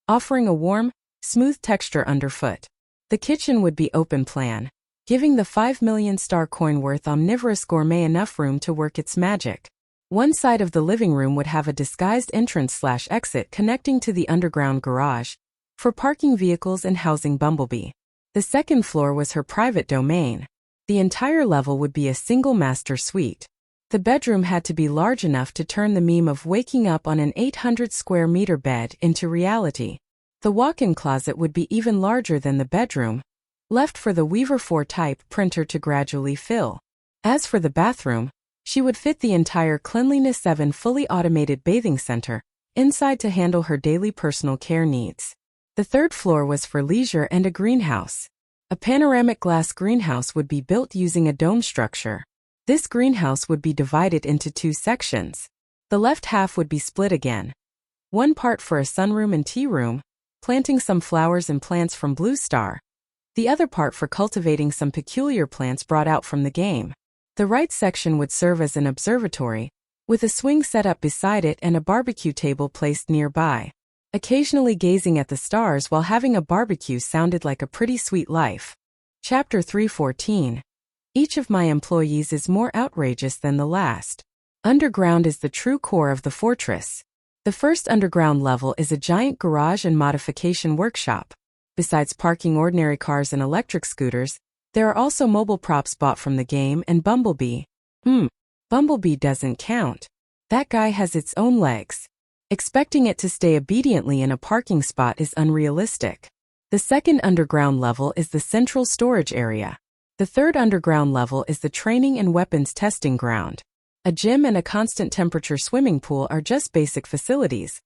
offering a warm, smooth texture underfoot. The kitchen would be open plan, giving the 5 million star coin worth omnivorous gourmet enough room to work its magic. One side of the living room would have a disguised entrance/exit connecting to the underground garage, for parking vehicles and housing Bumblebee. The second floor was her private domain. The entire level would be a single master suite. The bedroom had to be large enough to turn the meme of waking up on an 800 square meter bed into reality. The walk-in closet would be even larger than the bedroom, left for the Weaver 4-type printer to gradually fill. As for the bathroom, she would fit the entire Cleanliness 7 fully automated bathing center inside to handle her daily personal care needs. The third floor was for leisure and a greenhouse. A panoramic glass greenhouse would be built using a dome structure. This greenhouse would be divided into 2 sections. The left half would be split again. One part for a sunroom and tea room, planting some flowers and plants from Blue Star. The other part for cultivating some peculiar plants brought out from the game. The right section would serve as an observatory, with a swing set up beside it and a barbecue table placed nearby. Occasionally gazing at the stars while having a barbecue sounded like a pretty sweet life. Chapter 314. Each of my employees is more outrageous than the last. Underground is the true core of the fortress. The first underground level is a giant garage and modification workshop. Besides parking ordinary cars and electric scooters, there are also mobile props bought from the game and Bumblebee. Bumblebee doesn't count. That guy has its own legs. Expecting it to stay obediently in a parking spot is unrealistic. The second underground level is the central storage area. The third underground level is the training and weapons testing ground. A gym and a constant temperature swimming pool are just basic facilities.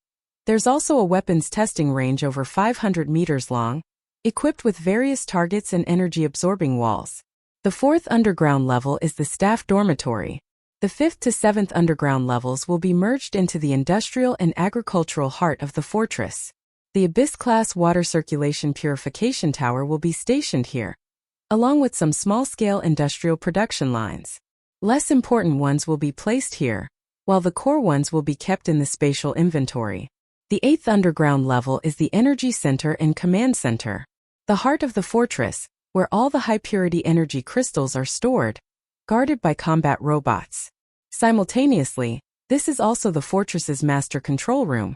There's also a weapons testing range over 500 meters long, equipped with various targets and energy-absorbing walls. The fourth underground level is the staff dormitory. The 5th to 7th underground levels will be merged into the industrial and agricultural heart of the fortress. The Abyss-class water circulation purification tower will be stationed here, along with some small-scale industrial production lines. Less important ones will be placed here, while the core ones will be kept in the spatial inventory. The 8th underground level is the energy center and command center, the heart of the fortress, where all the high-purity energy crystals are stored, guarded by combat robots. Simultaneously, this is also the fortress's master control room,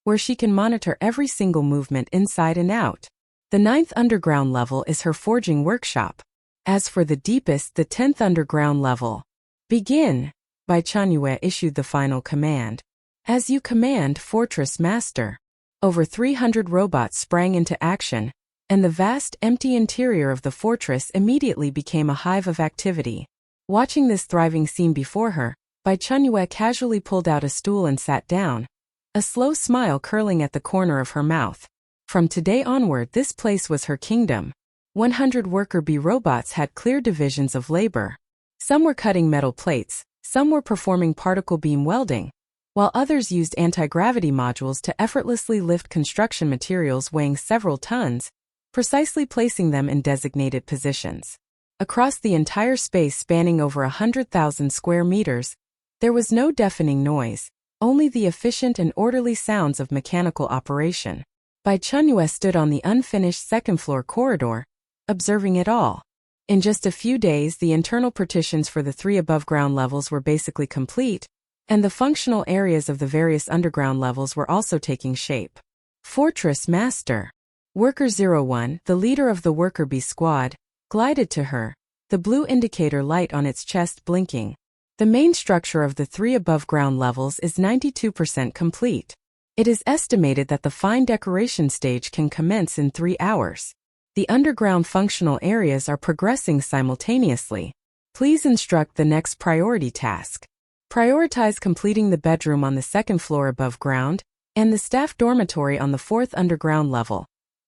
where she can monitor every single movement inside and out. The 9th underground level is her forging workshop. As for the deepest, the 10th underground level. Begin! Bai Chenyue issued the final command. As you command, Fortress Master. Over 300 robots sprang into action, and the vast, empty interior of the fortress immediately became a hive of activity. Watching this thriving scene before her, Bai Chenyue casually pulled out a stool and sat down, a slow smile curling at the corner of her mouth. From today onward, this place was her kingdom. 100 worker bee robots had clear divisions of labor. Some were cutting metal plates, some were performing particle beam welding, while others used anti-gravity modules to effortlessly lift construction materials weighing several tons, precisely placing them in designated positions. Across the entire space spanning over 100,000 square meters, there was no deafening noise, only the efficient and orderly sounds of mechanical operation. Bai Chenyue stood on the unfinished second-floor corridor, observing it all. In just a few days, the internal partitions for the 3 above-ground levels were basically complete, and the functional areas of the various underground levels were also taking shape. Fortress Master. Worker 01, the leader of the worker bee squad, glided to her, the blue indicator light on its chest blinking. The main structure of the 3 above-ground levels is 92% complete. It is estimated that the fine decoration stage can commence in 3 hours. The underground functional areas are progressing simultaneously. Please instruct the next priority task. Prioritize completing the bedroom on the 2nd floor above ground, and the staff dormitory on the 4th underground level.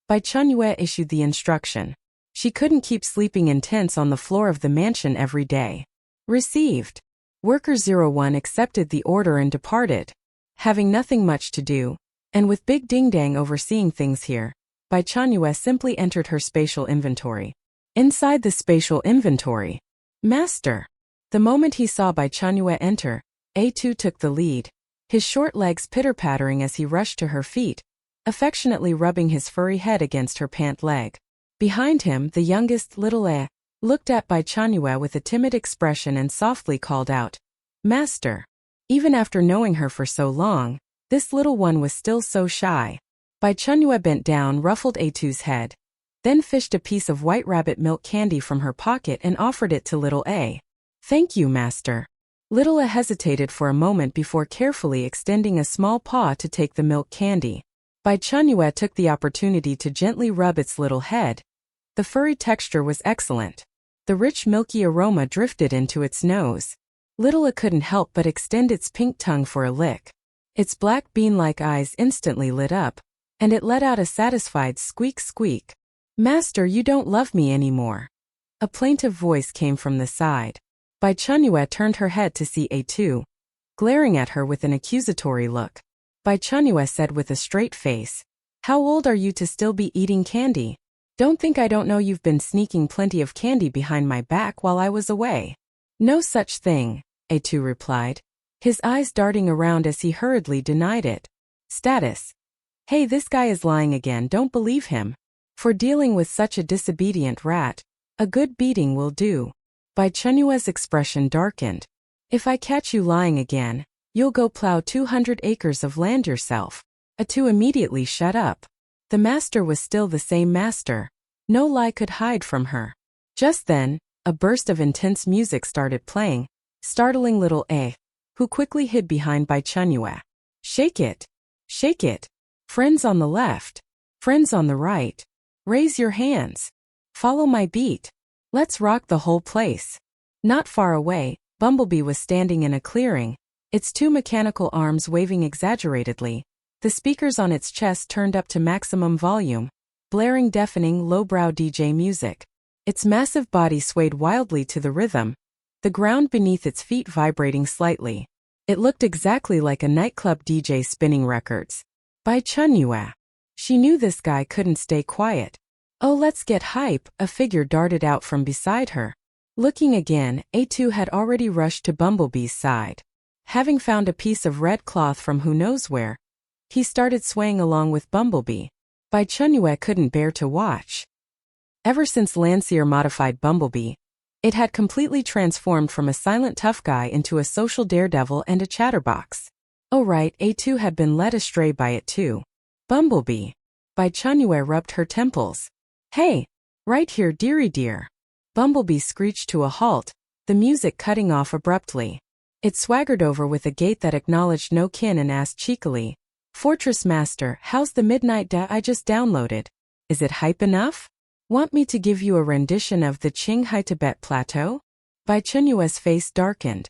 Bai Chenyue issued the instruction. She couldn't keep sleeping in tents on the floor of the mansion every day. Received. Worker 01 accepted the order and departed. Having nothing much to do, and with Big Ding Dang overseeing things here, Bai Chenyue simply entered her spatial inventory. Inside the spatial inventory, Master. The moment he saw Bai Chenyue enter, A2 took the lead, his short legs pitter-pattering as he rushed to her feet, affectionately rubbing his furry head against her pant leg. Behind him, the youngest, little A, looked at Bai Chenyue with a timid expression and softly called out, Master. Even after knowing her for so long, this little one was still so shy. Bai Chenyue bent down, ruffled A2's head, then fished a piece of white rabbit milk candy from her pocket and offered it to little A. Thank you, Master. Little A hesitated for a moment before carefully extending a small paw to take the milk candy. Bai Chenyue took the opportunity to gently rub its little head. The furry texture was excellent. The rich milky aroma drifted into its nose. Little A couldn't help but extend its pink tongue for a lick. Its black bean-like eyes instantly lit up, and it let out a satisfied squeak. Master, you don't love me anymore. A plaintive voice came from the side. Bai Chenyue turned her head to see A2, glaring at her with an accusatory look. Bai Chenyue said with a straight face, How old are you to still be eating candy? Don't think I don't know you've been sneaking plenty of candy behind my back while I was away. No such thing, A2 replied, his eyes darting around as he hurriedly denied it. Status. Hey, this guy is lying again, don't believe him. For dealing with such a disobedient rat, a good beating will do. Bai Chenyue's expression darkened. If I catch you lying again, you'll go plow 200 acres of land yourself. A2 immediately shut up. The master was still the same master. No lie could hide from her. Just then, a burst of intense music started playing, startling little A, who quickly hid behind Bai Chenyue. Shake it. Shake it. Friends on the left. Friends on the right. Raise your hands. Follow my beat. Let's rock the whole place. Not far away, Bumblebee was standing in a clearing, its 2 mechanical arms waving exaggeratedly, the speakers on its chest turned up to maximum volume, blaring deafening lowbrow DJ music. Its massive body swayed wildly to the rhythm, the ground beneath its feet vibrating slightly. It looked exactly like a nightclub DJ spinning records. Bai Chenyue. She knew this guy couldn't stay quiet. Oh, let's get hype, a figure darted out from beside her. Looking again, A2 had already rushed to Bumblebee's side. Having found a piece of red cloth from who knows where, He started swaying along with Bumblebee. Bai Chenyue couldn't bear to watch. Ever since Landseer modified Bumblebee, it had completely transformed from a silent tough guy into a social daredevil and a chatterbox. Oh right, A2 had been led astray by it too. Bumblebee. Bai Chenyue rubbed her temples. Hey! Right here, dearie dear. Bumblebee screeched to a halt, the music cutting off abruptly. It swaggered over with a gait that acknowledged no kin and asked cheekily, Fortress Master, how's the midnight I just downloaded? Is it hype enough? Want me to give you a rendition of the Qinghai Tibet Plateau? Bai Chenyue's face darkened.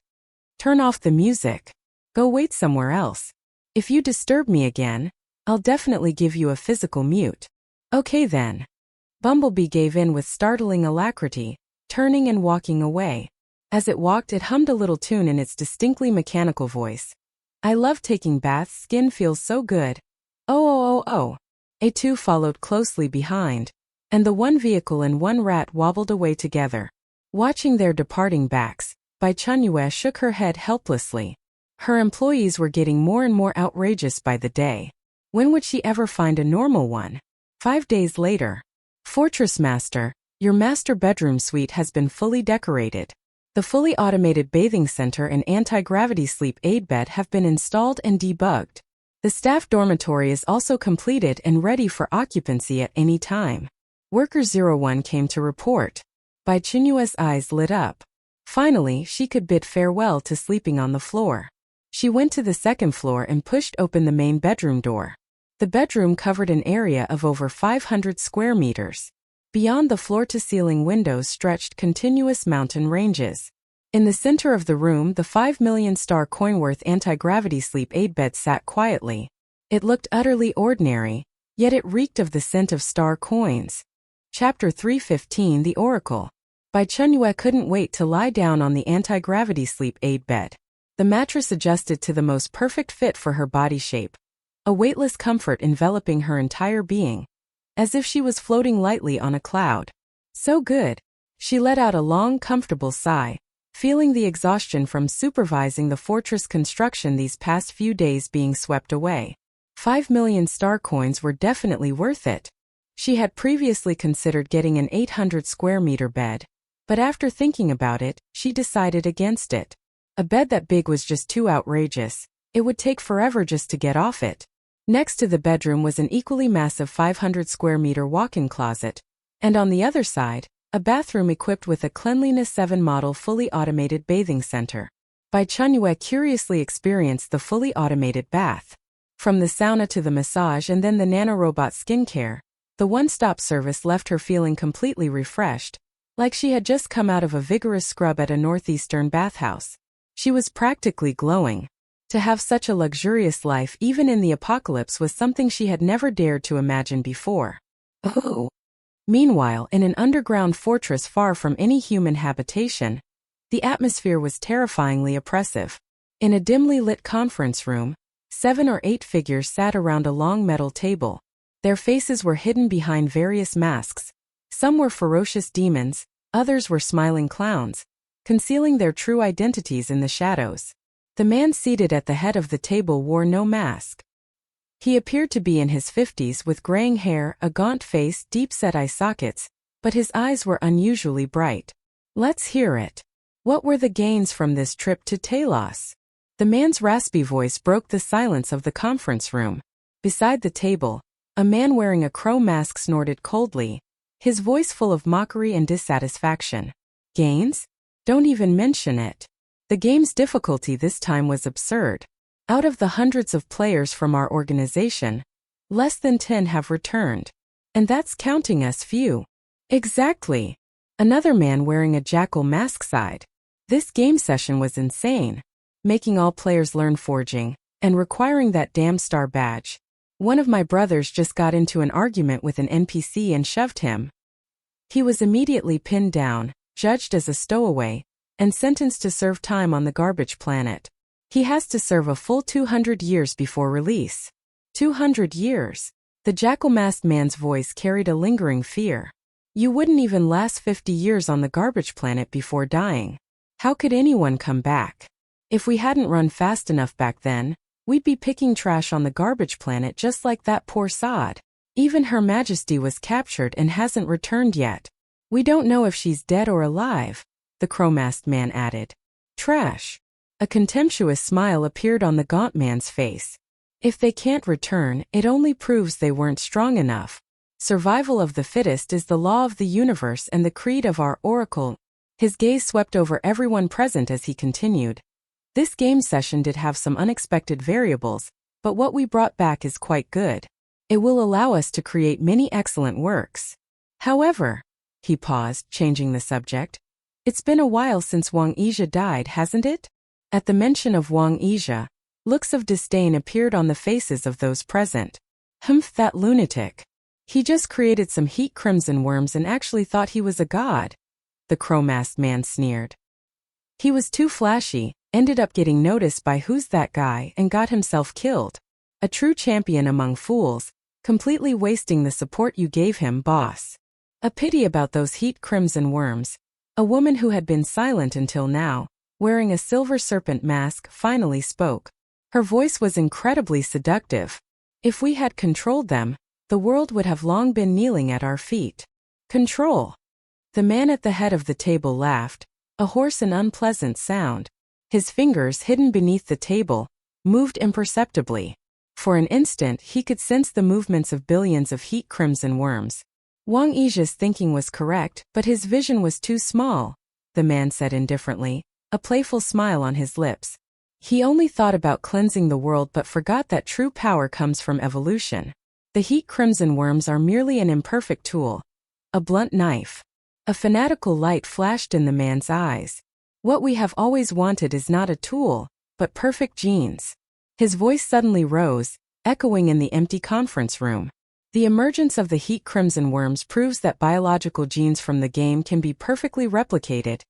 Turn off the music. Go wait somewhere else. If you disturb me again, I'll definitely give you a physical mute. Okay then. Bumblebee gave in with startling alacrity, turning and walking away. As it walked, it hummed a little tune in its distinctly mechanical voice. I love taking baths, skin feels so good. Oh. A2 followed closely behind, and the one vehicle and one rat wobbled away together. Watching their departing backs, Bai Chenyue shook her head helplessly. Her employees were getting more and more outrageous by the day. When would she ever find a normal one? 5 days later. Fortress Master, your master bedroom suite has been fully decorated. The fully automated bathing center and anti-gravity sleep aid bed have been installed and debugged. The staff dormitory is also completed and ready for occupancy at any time. Worker 01 came to report. Bai Chenyue's eyes lit up. Finally, she could bid farewell to sleeping on the floor. She went to the second floor and pushed open the main bedroom door. The bedroom covered an area of over 500 square meters. Beyond the floor-to-ceiling windows stretched continuous mountain ranges. In the center of the room, the 5 million star coin-worth anti-gravity sleep aid bed sat quietly. It looked utterly ordinary, yet it reeked of the scent of star coins. Chapter 315 The Oracle. Bai Chenyue couldn't wait to lie down on the anti-gravity sleep aid bed. The mattress adjusted to the most perfect fit for her body shape. A weightless comfort enveloping her entire being. As if she was floating lightly on a cloud. So good. She let out a long, comfortable sigh, feeling the exhaustion from supervising the fortress construction these past few days being swept away. 5 million star coins were definitely worth it. She had previously considered getting an 800 square meter bed, but after thinking about it, she decided against it. A bed that big was just too outrageous. It would take forever just to get off it. Next to the bedroom was an equally massive 500 square meter walk-in closet, and on the other side, a bathroom equipped with a Cleanliness 7 model fully automated bathing center. Bai Chenyue curiously experienced the fully automated bath. From the sauna to the massage and then the nanorobot skincare, the one-stop service left her feeling completely refreshed, like she had just come out of a vigorous scrub at a northeastern bathhouse. She was practically glowing. To have such a luxurious life even in the apocalypse was something she had never dared to imagine before. Oh. Meanwhile, in an underground fortress far from any human habitation, the atmosphere was terrifyingly oppressive. In a dimly lit conference room, 7 or 8 figures sat around a long metal table. Their faces were hidden behind various masks. Some were ferocious demons, others were smiling clowns, concealing their true identities in the shadows. The man seated at the head of the table wore no mask. He appeared to be in his 50s with graying hair, a gaunt face, deep-set eye sockets, but his eyes were unusually bright. Let's hear it. What were the gains from this trip to Taos? The man's raspy voice broke the silence of the conference room. Beside the table, a man wearing a crow mask snorted coldly, his voice full of mockery and dissatisfaction. Gains? Don't even mention it. The game's difficulty this time was absurd. Out of the hundreds of players from our organization, less than 10 have returned. And that's counting us few. Exactly. Another man wearing a jackal mask sighed. This game session was insane. Making all players learn forging, and requiring that damn star badge. One of my brothers just got into an argument with an NPC and shoved him. He was immediately pinned down, judged as a stowaway, and sentenced to serve time on the garbage planet. He has to serve a full 200 years before release. 200 years. The jackal-masked man's voice carried a lingering fear. You wouldn't even last 50 years on the garbage planet before dying. How could anyone come back? If we hadn't run fast enough back then, We'd be picking trash on the garbage planet just like that poor sod. Even Her Majesty was captured and hasn't returned yet. We don't know if she's dead or alive, the Crow-masked man added. Trash. A contemptuous smile appeared on the gaunt man's face. If they can't return, it only proves they weren't strong enough. Survival of the fittest is the law of the universe and the creed of our oracle. His gaze swept over everyone present as he continued. This game session did have some unexpected variables, but what we brought back is quite good. It will allow us to create many excellent works. However, he paused, changing the subject. It's been a while since Wang Yizha died, hasn't it? At the mention of Wang Yizha, looks of disdain appeared on the faces of those present. Humph, that lunatic. He just created some heat crimson worms and actually thought he was a god. The Crow-masked man sneered. He was too flashy, ended up getting noticed by who's that guy and got himself killed. A true champion among fools, completely wasting the support you gave him, boss. A pity about those heat crimson worms. A woman who had been silent until now, wearing a silver serpent mask, finally spoke. Her voice was incredibly seductive. If we had controlled them, the world would have long been kneeling at our feet. Control. The man at the head of the table laughed, a hoarse and unpleasant sound. His fingers, hidden beneath the table, moved imperceptibly. For an instant he could sense the movements of billions of heat crimson worms. Wang Yizha's thinking was correct, but his vision was too small, the man said indifferently, a playful smile on his lips. He only thought about cleansing the world but forgot that true power comes from evolution. The heat crimson worms are merely an imperfect tool. A blunt knife. A fanatical light flashed in the man's eyes. What we have always wanted is not a tool, but perfect genes. His voice suddenly rose, echoing in the empty conference room. The emergence of the heat crimson worms proves that biological genes from the game can be perfectly replicated,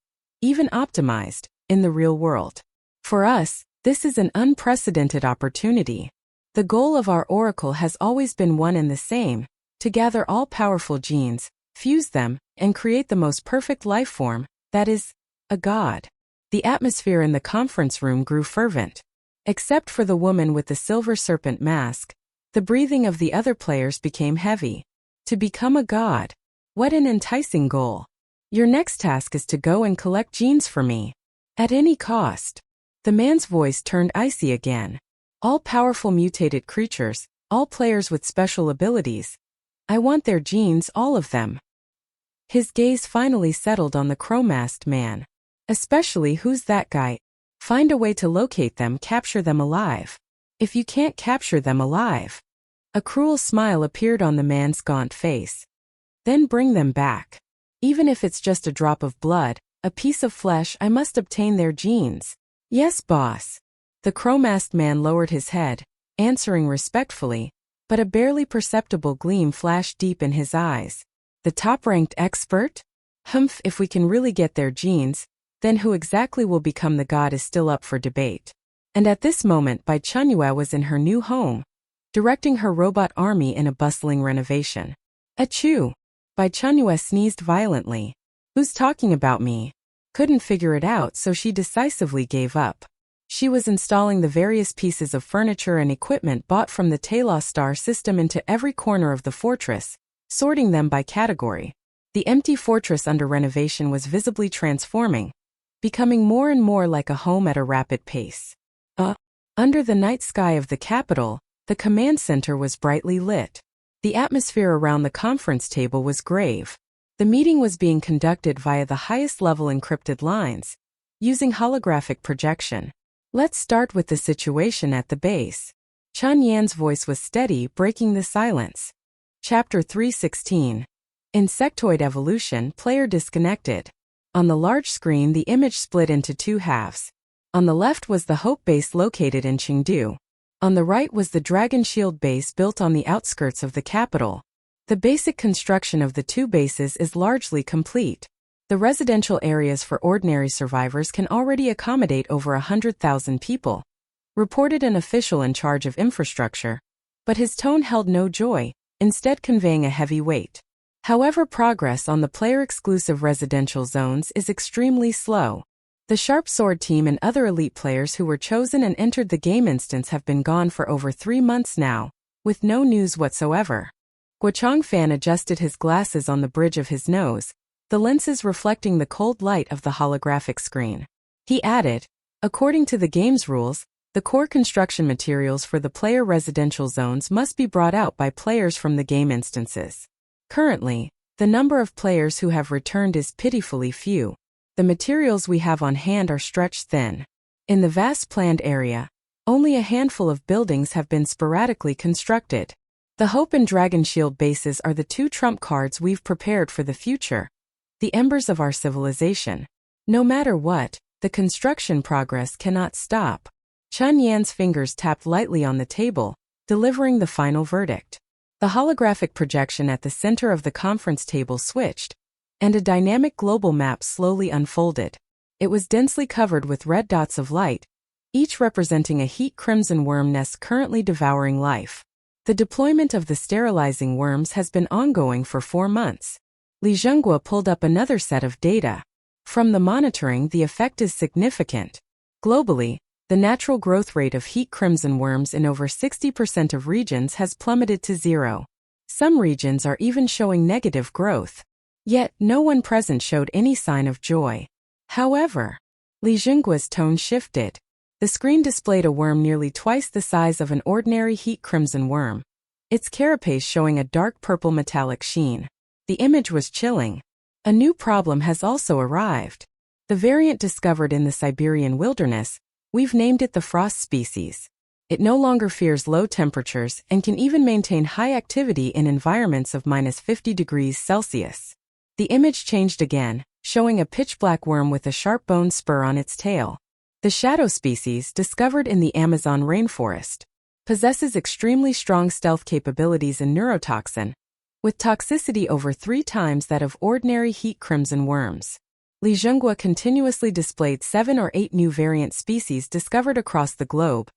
even optimized, in the real world. For us, this is an unprecedented opportunity. The goal of our oracle has always been one and the same, to gather all powerful genes, fuse them, and create the most perfect life form, that is, a god. The atmosphere in the conference room grew fervent. Except for the woman with the silver serpent mask, the breathing of the other players became heavy. To become a god. What an enticing goal. Your next task is to go and collect genes for me. At any cost. The man's voice turned icy again. All powerful mutated creatures, all players with special abilities. I want their genes, all of them. His gaze finally settled on the Crow-masked man. Especially who's that guy? Find a way to locate them, capture them alive. If you can't capture them alive. A cruel smile appeared on the man's gaunt face. Then bring them back. Even if it's just a drop of blood, a piece of flesh, I must obtain their genes. Yes, boss. The Crow-masked man lowered his head, answering respectfully, but a barely perceptible gleam flashed deep in his eyes. The top-ranked expert? Humph, if we can really get their genes, then who exactly will become the god is still up for debate. And at this moment Bai Chenyue was in her new home, directing her robot army in a bustling renovation. Achoo! Bai Chenyue sneezed violently. Who's talking about me? Couldn't figure it out, so she decisively gave up. She was installing the various pieces of furniture and equipment bought from the Taos star system into every corner of the fortress, sorting them by category. The empty fortress under renovation was visibly transforming, becoming more and more like a home at a rapid pace. Under the night sky of the capital, the command center was brightly lit. The atmosphere around the conference table was grave. The meeting was being conducted via the highest level encrypted lines, using holographic projection. Let's start with the situation at the base. Chun Yan's voice was steady, breaking the silence. Chapter 316. Insectoid Evolution, Player Disconnected. On the large screen the image split into two halves. On the left was the Hope base located in Chengdu. On the right was the Dragon Shield base built on the outskirts of the capital. The basic construction of the two bases is largely complete. The residential areas for ordinary survivors can already accommodate over 100,000 people, reported an official in charge of infrastructure. But his tone held no joy, instead conveying a heavy weight. However, progress on the player-exclusive residential zones is extremely slow. The Sharp Sword team and other elite players who were chosen and entered the game instance have been gone for over 3 months now, with no news whatsoever. Guochang-fan adjusted his glasses on the bridge of his nose, the lenses reflecting the cold light of the holographic screen. He added, according to the game's rules, the core construction materials for the player residential zones must be brought out by players from the game instances. Currently, the number of players who have returned is pitifully few. The materials we have on hand are stretched thin. In the vast planned area, only a handful of buildings have been sporadically constructed. The Hope and Dragon Shield bases are the 2 trump cards we've prepared for the future, the embers of our civilization. No matter what, the construction progress cannot stop. Chun Yan's fingers tapped lightly on the table, delivering the final verdict. The holographic projection at the center of the conference table switched, and a dynamic global map slowly unfolded. It was densely covered with red dots of light, each representing a heat crimson worm nest currently devouring life. The deployment of the sterilizing worms has been ongoing for 4 months. Li Zhenghua pulled up another set of data. From the monitoring, the effect is significant. Globally, the natural growth rate of heat crimson worms in over 60% of regions has plummeted to 0. Some regions are even showing negative growth. Yet, no one present showed any sign of joy. However, Li Zhenghua's tone shifted. The screen displayed a worm nearly twice the size of an ordinary heat crimson worm, its carapace showing a dark purple metallic sheen. The image was chilling. A new problem has also arrived. The variant discovered in the Siberian wilderness, we've named it the frost species. It no longer fears low temperatures and can even maintain high activity in environments of -50 degrees Celsius. The image changed again, showing a pitch-black worm with a sharp bone spur on its tail. The shadow species, discovered in the Amazon rainforest, possesses extremely strong stealth capabilities and neurotoxin, with toxicity over 3 times that of ordinary heat crimson worms. Li Zhenghua continuously displayed 7 or 8 new variant species discovered across the globe,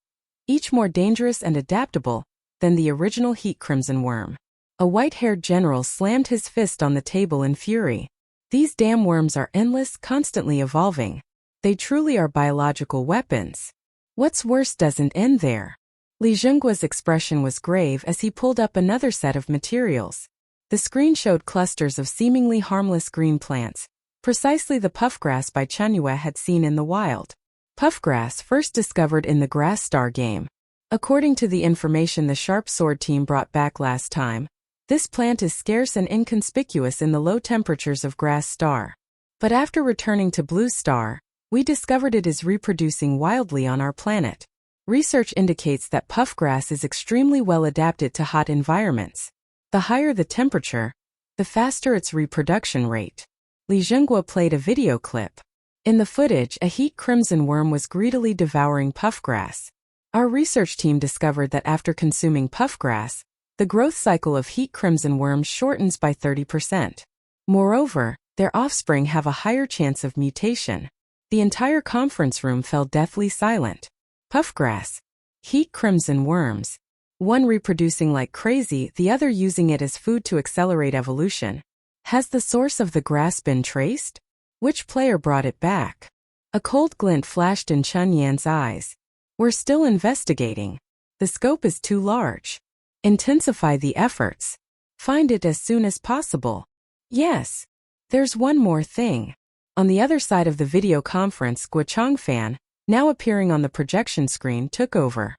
each more dangerous and adaptable than the original heat crimson worm. A white-haired general slammed his fist on the table in fury. These damn worms are endless, constantly evolving. They truly are biological weapons. What's worse doesn't end there. Li Zhenghua's expression was grave as he pulled up another set of materials. The screen showed clusters of seemingly harmless green plants, precisely the puffgrass Bai Chenyue had seen in the wild. Puffgrass, first discovered in the Grass Star game. According to the information the Sharp Sword team brought back last time, this plant is scarce and inconspicuous in the low temperatures of Grass Star. But after returning to Blue Star, we discovered it is reproducing wildly on our planet. Research indicates that puffgrass is extremely well adapted to hot environments. The higher the temperature, the faster its reproduction rate. Li Zhenghua played a video clip. In the footage, a heat crimson worm was greedily devouring puffgrass. Our research team discovered that after consuming puffgrass, the growth cycle of heat crimson worms shortens by 30%. Moreover, their offspring have a higher chance of mutation. The entire conference room fell deathly silent. Puffgrass. Heat crimson worms. One reproducing like crazy, the other using it as food to accelerate evolution. Has the source of the grass been traced? Which player brought it back? A cold glint flashed in Chun Yan's eyes. We're still investigating. The scope is too large. Intensify the efforts. Find it as soon as possible. Yes. There's one more thing. On the other side of the video conference, Guochang-fan, now appearing on the projection screen, took over.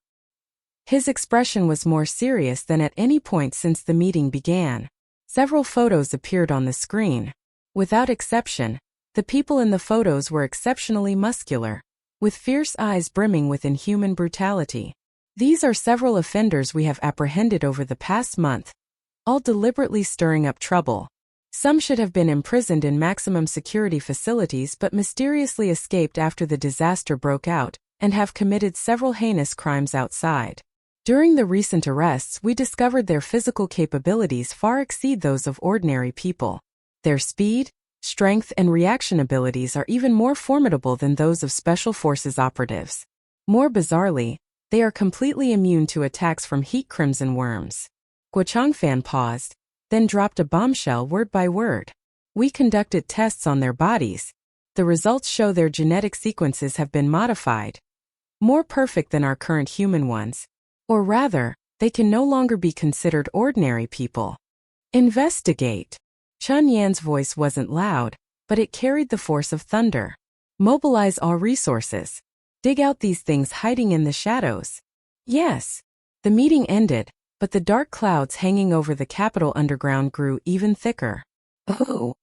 His expression was more serious than at any point since the meeting began. Several photos appeared on the screen. Without exception, the people in the photos were exceptionally muscular, with fierce eyes brimming with inhuman brutality. These are several offenders we have apprehended over the past month, all deliberately stirring up trouble. Some should have been imprisoned in maximum security facilities but mysteriously escaped after the disaster broke out, and have committed several heinous crimes outside. During the recent arrests, we discovered their physical capabilities far exceed those of ordinary people. Their speed, strength, and reaction abilities are even more formidable than those of Special Forces operatives. More bizarrely, they are completely immune to attacks from heat crimson worms. Guochang-fan paused, then dropped a bombshell word by word. We conducted tests on their bodies. The results show their genetic sequences have been modified, more perfect than our current human ones. Or rather, they can no longer be considered ordinary people. Investigate. Chun Yan's voice wasn't loud, but it carried the force of thunder. Mobilize all resources. Dig out these things hiding in the shadows. Yes. The meeting ended, but the dark clouds hanging over the capital underground grew even thicker. Oh.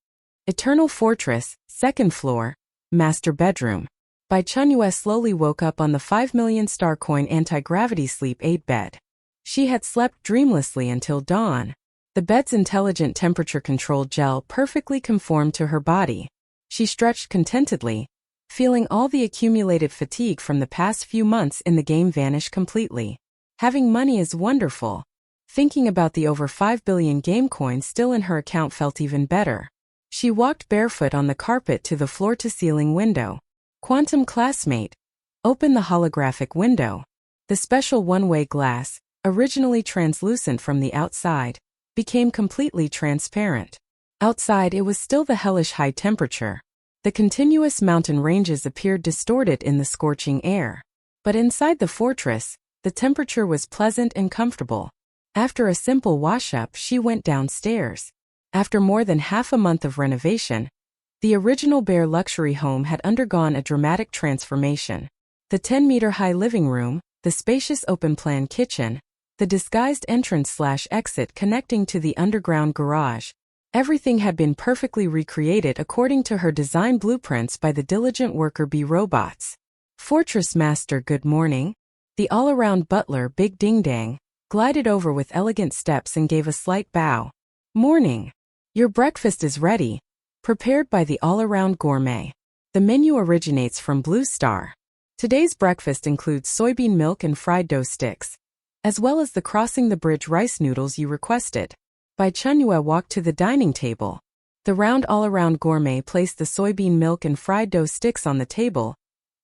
Eternal Fortress, second floor, master bedroom. Bai Chenyue slowly woke up on the 5 million star coin anti-gravity sleep aid bed. She had slept dreamlessly until dawn. The bed's intelligent temperature-controlled gel perfectly conformed to her body. She stretched contentedly, feeling all the accumulated fatigue from the past few months in the game vanish completely. Having money is wonderful. Thinking about the over 5 billion game coins still in her account felt even better. She walked barefoot on the carpet to the floor-to-ceiling window. Quantum classmate. Open the holographic window. The special one-way glass, originally translucent from the outside, became completely transparent. Outside it was still the hellish high temperature. The continuous mountain ranges appeared distorted in the scorching air. But inside the fortress, the temperature was pleasant and comfortable. After a simple wash-up, she went downstairs. After more than half a month of renovation, the original bare luxury home had undergone a dramatic transformation. The 10-meter-high living room, the spacious open-plan kitchen, the disguised entrance/exit connecting to the underground garage. Everything had been perfectly recreated according to her design blueprints by the diligent worker bee robots. Fortress Master, good morning. The all-around butler, Big Ding Dang, glided over with elegant steps and gave a slight bow. Morning. Your breakfast is ready, prepared by the all-around gourmet. The menu originates from Blue Star. Today's breakfast includes soybean milk and fried dough sticks, as well as the crossing the bridge rice noodles you requested. Bai Chenyue walked to the dining table. The round all-around gourmet placed the soybean milk and fried dough sticks on the table,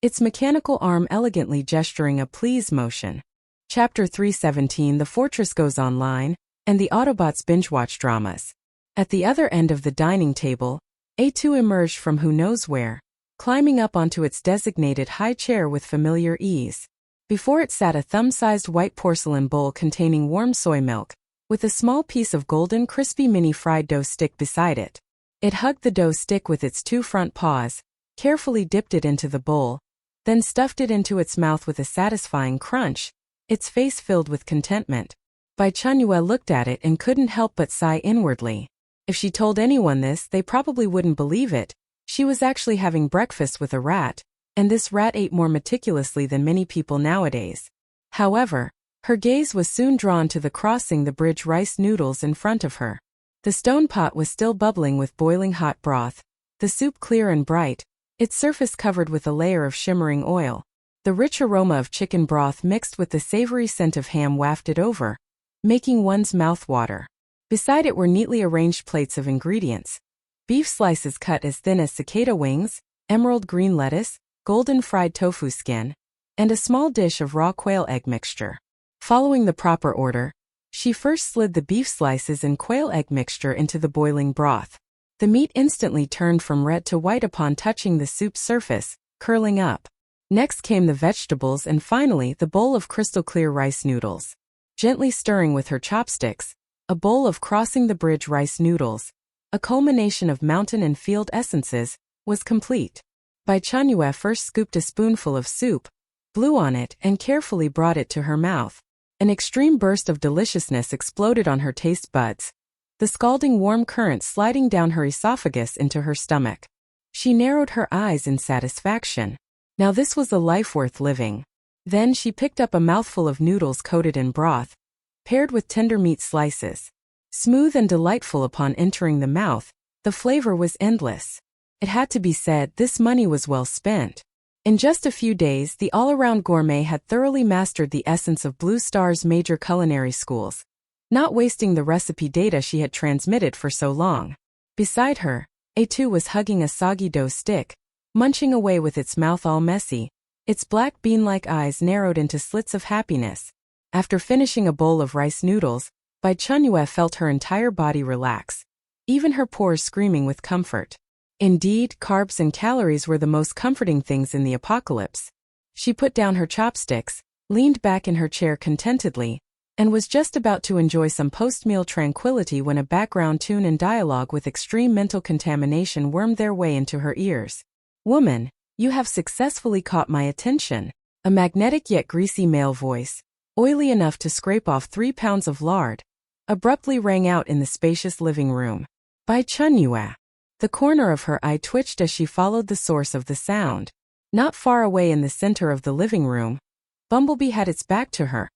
its mechanical arm elegantly gesturing a please motion. Chapter 317. The Fortress goes online, and the Autobots binge-watch dramas. At the other end of the dining table, A2 emerged from who knows where, climbing up onto its designated high chair with familiar ease. Before it sat a thumb-sized white porcelain bowl containing warm soy milk, with a small piece of golden crispy mini fried dough stick beside it. It hugged the dough stick with its two front paws, carefully dipped it into the bowl, then stuffed it into its mouth with a satisfying crunch, its face filled with contentment. Bai Chenyue looked at it and couldn't help but sigh inwardly. If she told anyone this, they probably wouldn't believe it. She was actually having breakfast with a rat, and this rat ate more meticulously than many people nowadays. However, her gaze was soon drawn to the crossing the bridge rice noodles in front of her. The stone pot was still bubbling with boiling hot broth, the soup clear and bright, its surface covered with a layer of shimmering oil. The rich aroma of chicken broth mixed with the savory scent of ham wafted over, making one's mouth water. Beside it were neatly arranged plates of ingredients. Beef slices cut as thin as cicada wings, emerald green lettuce, golden fried tofu skin, and a small dish of raw quail egg mixture. Following the proper order, she first slid the beef slices and quail egg mixture into the boiling broth. The meat instantly turned from red to white upon touching the soup's surface, curling up. Next came the vegetables and finally the bowl of crystal-clear rice noodles. Gently stirring with her chopsticks, a bowl of crossing the bridge rice noodles, a culmination of mountain and field essences, was complete. Bai Chenyue first scooped a spoonful of soup, blew on it and carefully brought it to her mouth. An extreme burst of deliciousness exploded on her taste buds, the scalding warm current sliding down her esophagus into her stomach. She narrowed her eyes in satisfaction. Now this was a life worth living. Then she picked up a mouthful of noodles coated in broth, paired with tender meat slices. Smooth and delightful upon entering the mouth, the flavor was endless. It had to be said, this money was well spent. In just a few days, the all-around gourmet had thoroughly mastered the essence of Blue Star's major culinary schools, not wasting the recipe data she had transmitted for so long. Beside her, A2 was hugging a soggy dough stick, munching away with its mouth all messy, its black bean-like eyes narrowed into slits of happiness. After finishing a bowl of rice noodles, Bai Chenyue felt her entire body relax, even her pores screaming with comfort. Indeed, carbs and calories were the most comforting things in the apocalypse. She put down her chopsticks, leaned back in her chair contentedly, and was just about to enjoy some post-meal tranquility when a background tune and dialogue with extreme mental contamination wormed their way into her ears. "Woman, you have successfully caught my attention." A magnetic yet greasy male voice, oily enough to scrape off 3 pounds of lard, abruptly rang out in the spacious living room. Bai Chenyue. The corner of her eye twitched as she followed the source of the sound. Not far away in the center of the living room, Bumblebee had its back to her,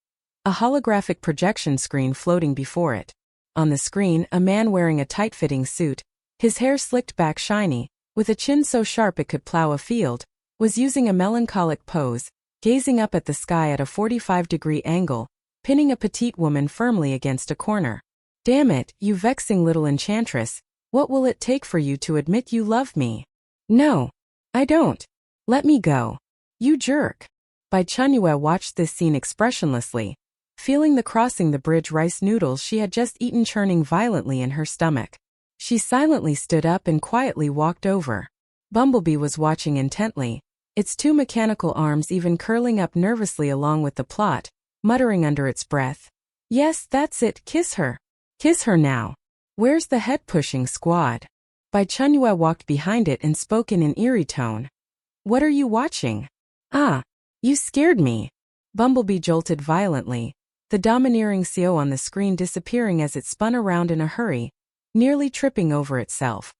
a holographic projection screen floating before it. On the screen, a man wearing a tight-fitting suit, his hair slicked back shiny, with a chin so sharp it could plow a field, was using a melancholic pose, gazing up at the sky at a 45-degree angle, pinning a petite woman firmly against a corner. "Damn it, you vexing little enchantress, what will it take for you to admit you love me?" "No, I don't. Let me go. You jerk." Bai Chenyue watched this scene expressionlessly, feeling the crossing the bridge rice noodles she had just eaten churning violently in her stomach. She silently stood up and quietly walked over. Bumblebee was watching intently, its 2 mechanical arms even curling up nervously along with the plot, muttering under its breath, "Yes, that's it, kiss her. Kiss her now. Where's the head-pushing squad?" Bai Chenyue walked behind it and spoke in an eerie tone. "What are you watching?" "Ah, you scared me." Bumblebee jolted violently, the domineering CO on the screen disappearing as it spun around in a hurry, nearly tripping over itself.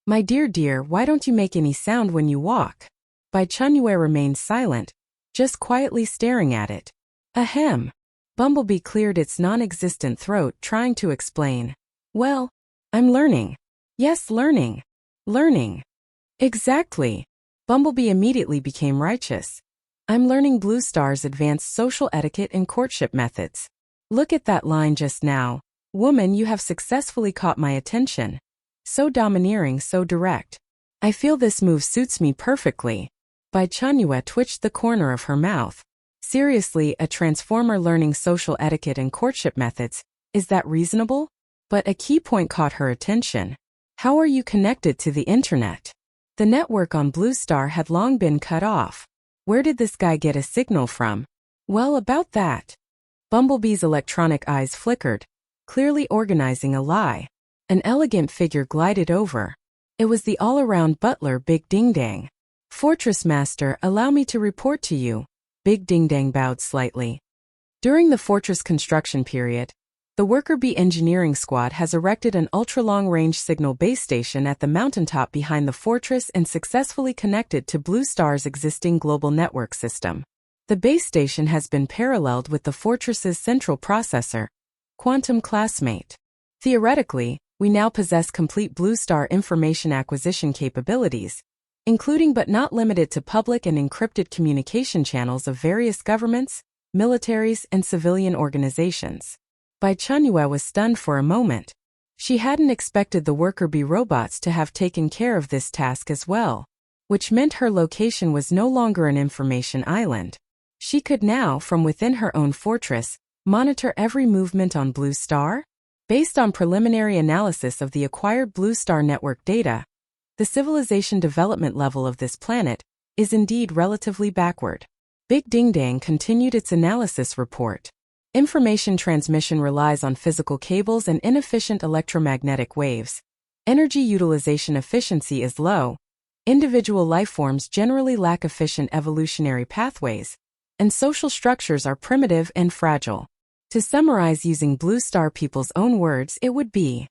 "My dear, why don't you make any sound when you walk?" Bai Chenyue remained silent, just quietly staring at it. "Ahem." Bumblebee cleared its non-existent throat, trying to explain. "Well, I'm learning." "Yes, learning. Learning." "Exactly." Bumblebee immediately became righteous. "I'm learning Blue Star's advanced social etiquette and courtship methods. Look at that line just now. Woman, you have successfully caught my attention. So domineering, so direct. I feel this move suits me perfectly." Bai Chenyue twitched the corner of her mouth. "Seriously, a transformer learning social etiquette and courtship methods, is that reasonable?" But a key point caught her attention. "How are you connected to the internet?" The network on Blue Star had long been cut off. Where did this guy get a signal from? "Well, about that." Bumblebee's electronic eyes flickered, clearly organizing a lie. An elegant figure glided over. It was the all-around butler Big Ding Dang. "Fortress Master, allow me to report to you." Big Ding Dang bowed slightly. During the fortress construction period, the Worker Bee Engineering Squad has erected an ultra-long-range signal base station at the mountaintop behind the fortress and successfully connected to Blue Star's existing global network system. The base station has been paralleled with the fortress's central processor, Quantum Classmate. Theoretically, we now possess complete Blue Star information acquisition capabilities, including but not limited to public and encrypted communication channels of various governments, militaries, and civilian organizations. Bai Chenyue was stunned for a moment. She hadn't expected the Worker Bee robots to have taken care of this task as well, which meant her location was no longer an information island. She could now, from within her own fortress, monitor every movement on Blue Star. Based on preliminary analysis of the acquired Blue Star network data, the civilization development level of this planet is indeed relatively backward. Big Ding Dang continued its analysis report. Information transmission relies on physical cables and inefficient electromagnetic waves. Energy utilization efficiency is low. Individual lifeforms generally lack efficient evolutionary pathways, and social structures are primitive and fragile. To summarize using Blue Star people's own words, it would be.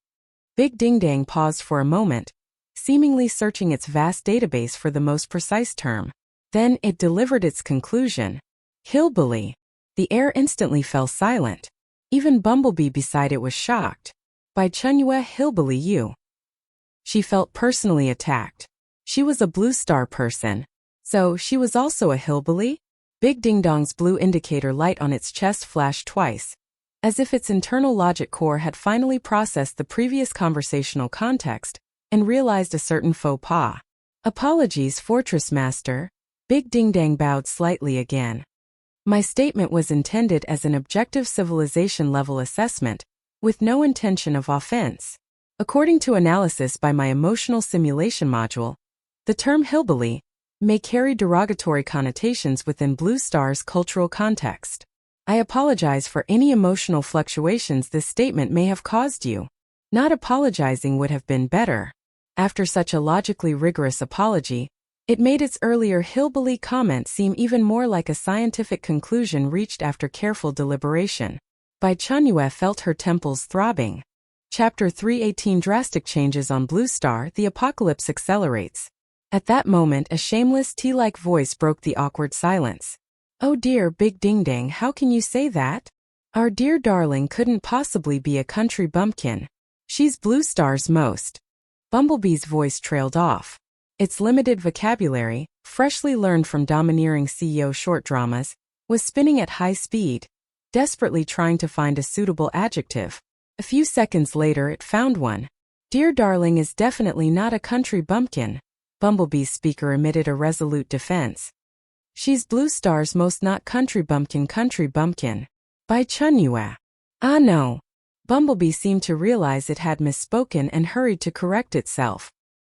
Big Ding Dang paused for a moment, seemingly searching its vast database for the most precise term. Then it delivered its conclusion. Hillbilly. The air instantly fell silent. Even Bumblebee beside it was shocked. Bai Chenyue, hillbilly you. She felt personally attacked. She was a Blue Star person. So, she was also a hillbilly? Big Ding Dong's blue indicator light on its chest flashed twice, as if its internal logic core had finally processed the previous conversational context and realized a certain faux pas. "Apologies, Fortress Master." Big Ding Dang bowed slightly again. "My statement was intended as an objective civilization level assessment, with no intention of offense." According to analysis by my emotional simulation module, the term hillbilly may carry derogatory connotations within Blue Star's cultural context. I apologize for any emotional fluctuations this statement may have caused you. Not apologizing would have been better. After such a logically rigorous apology, it made its earlier hillbilly comment seem even more like a scientific conclusion reached after careful deliberation. Bai Chenyue felt her temples throbbing. Chapter 318 Drastic Changes on Blue Star. The apocalypse accelerates. At that moment, a shameless tea-like voice broke the awkward silence. Oh dear, Big Ding Dang, how can you say that? Our dear darling couldn't possibly be a country bumpkin. She's Blue Star's most. Bumblebee's voice trailed off. Its limited vocabulary, freshly learned from domineering CEO short dramas, was spinning at high speed, desperately trying to find a suitable adjective. A few seconds later it found one. Dear darling is definitely not a country bumpkin. Bumblebee's speaker emitted a resolute defense. She's Blue Star's most not country bumpkin. Bai Chenyue. Ah no. Bumblebee seemed to realize it had misspoken and hurried to correct itself.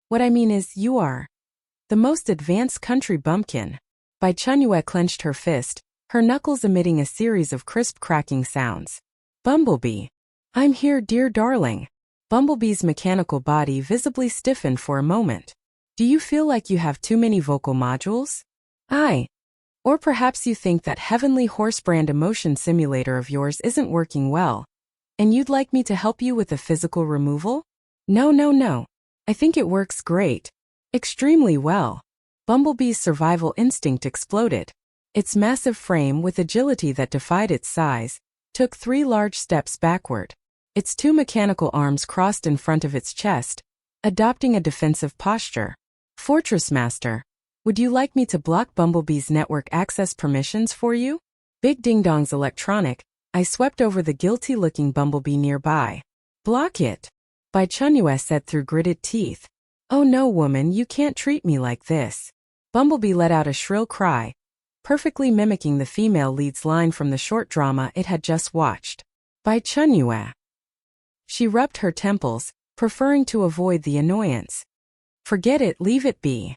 What I mean is, you are the most advanced country bumpkin. Bai Chenyue clenched her fist, her knuckles emitting a series of crisp cracking sounds. Bumblebee. I'm here, dear darling. Bumblebee's mechanical body visibly stiffened for a moment. Do you feel like you have too many vocal modules? Or perhaps you think that heavenly horse brand emotion simulator of yours isn't working well, and you'd like me to help you with the physical removal? No. I think it works great. Extremely well. Bumblebee's survival instinct exploded. Its massive frame, with agility that defied its size, took 3 large steps backward. Its 2 mechanical arms crossed in front of its chest, adopting a defensive posture. Fortress Master, would you like me to block Bumblebee's network access permissions for you? Big Ding Dong's electronic. I swept over the guilty-looking Bumblebee nearby. Block it. Bai Chenyue said through gritted teeth. Oh no, woman, you can't treat me like this. Bumblebee let out a shrill cry, perfectly mimicking the female lead's line from the short drama it had just watched. Bai Chenyue. She rubbed her temples, preferring to avoid the annoyance. Forget it, leave it be.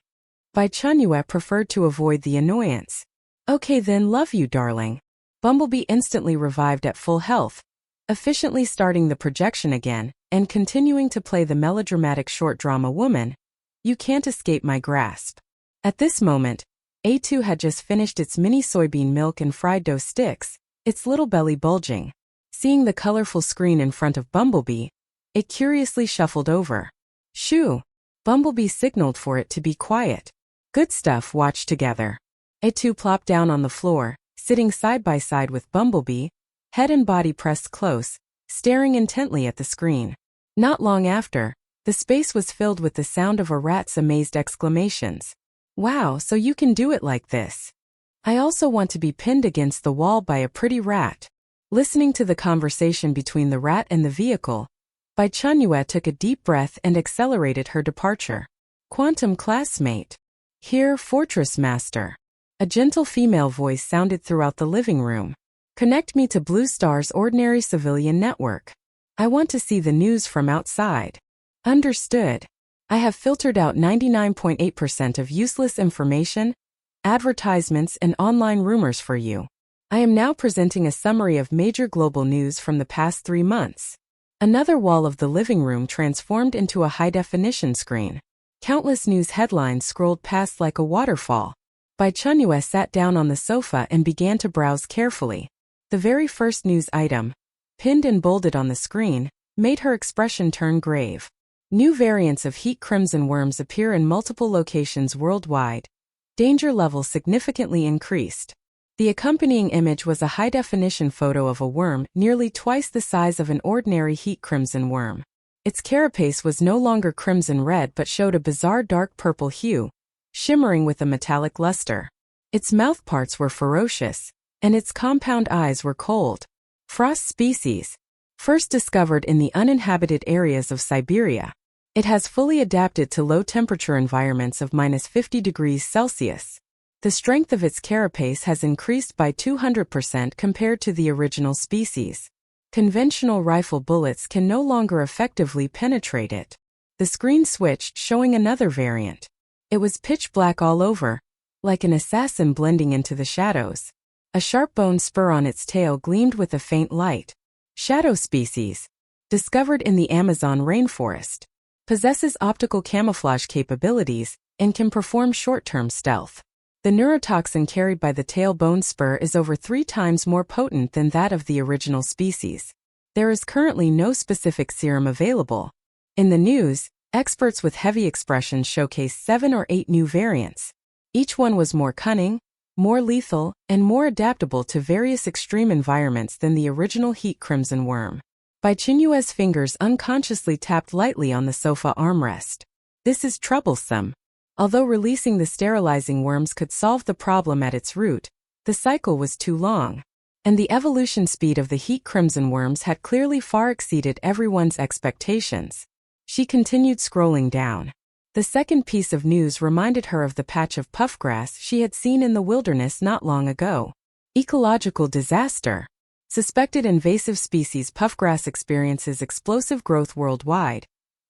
Bai Chenyue preferred to avoid the annoyance. Okay then, love you, darling. Bumblebee instantly revived at full health, efficiently starting the projection again, and continuing to play the melodramatic short drama woman. You can't escape my grasp. At this moment, A2 had just finished its mini soybean milk and fried dough sticks, its little belly bulging. Seeing the colorful screen in front of Bumblebee, it curiously shuffled over. Shoo! Bumblebee signaled for it to be quiet. Good stuff, watch together. A2 plopped down on the floor, sitting side by side with Bumblebee, head and body pressed close, staring intently at the screen. Not long after, the space was filled with the sound of a rat's amazed exclamations. Wow, so you can do it like this. I also want to be pinned against the wall by a pretty rat. Listening to the conversation between the rat and the vehicle, Bai Chenyue took a deep breath and accelerated her departure. Quantum classmate. Here, Fortress Master. A gentle female voice sounded throughout the living room. Connect me to Blue Star's ordinary civilian network. I want to see the news from outside. Understood. I have filtered out 99.8% of useless information, advertisements, and online rumors for you. I am now presenting a summary of major global news from the past 3 months. Another wall of the living room transformed into a high-definition screen. Countless news headlines scrolled past like a waterfall. Bai Chenyue sat down on the sofa and began to browse carefully. The very first news item, pinned and bolded on the screen, made her expression turn grave. New variants of heat crimson worms appear in multiple locations worldwide. Danger level significantly increased. The accompanying image was a high-definition photo of a worm nearly twice the size of an ordinary heat crimson worm. Its carapace was no longer crimson red but showed a bizarre dark purple hue, shimmering with a metallic luster. Its mouthparts were ferocious, and its compound eyes were cold. Frost species. First discovered in the uninhabited areas of Siberia. It has fully adapted to low-temperature environments of -50 degrees Celsius. The strength of its carapace has increased by 200% compared to the original species. Conventional rifle bullets can no longer effectively penetrate it. The screen switched, showing another variant. It was pitch black all over, like an assassin blending into the shadows. A sharp bone spur on its tail gleamed with a faint light. Shadow species, discovered in the Amazon rainforest, possesses optical camouflage capabilities and can perform short-term stealth. The neurotoxin carried by the tail bone spur is over 3 times more potent than that of the original species. There is currently no specific serum available. In the news, experts with heavy expressions showcased 7 or 8 new variants. Each one was more cunning, more lethal, and more adaptable to various extreme environments than the original heat crimson worm. Bai Chenyue's fingers unconsciously tapped lightly on the sofa armrest. This is troublesome. Although releasing the sterilizing worms could solve the problem at its root, the cycle was too long. And the evolution speed of the heat crimson worms had clearly far exceeded everyone's expectations. She continued scrolling down. The second piece of news reminded her of the patch of puffgrass she had seen in the wilderness not long ago. Ecological disaster. Suspected invasive species puffgrass experiences explosive growth worldwide,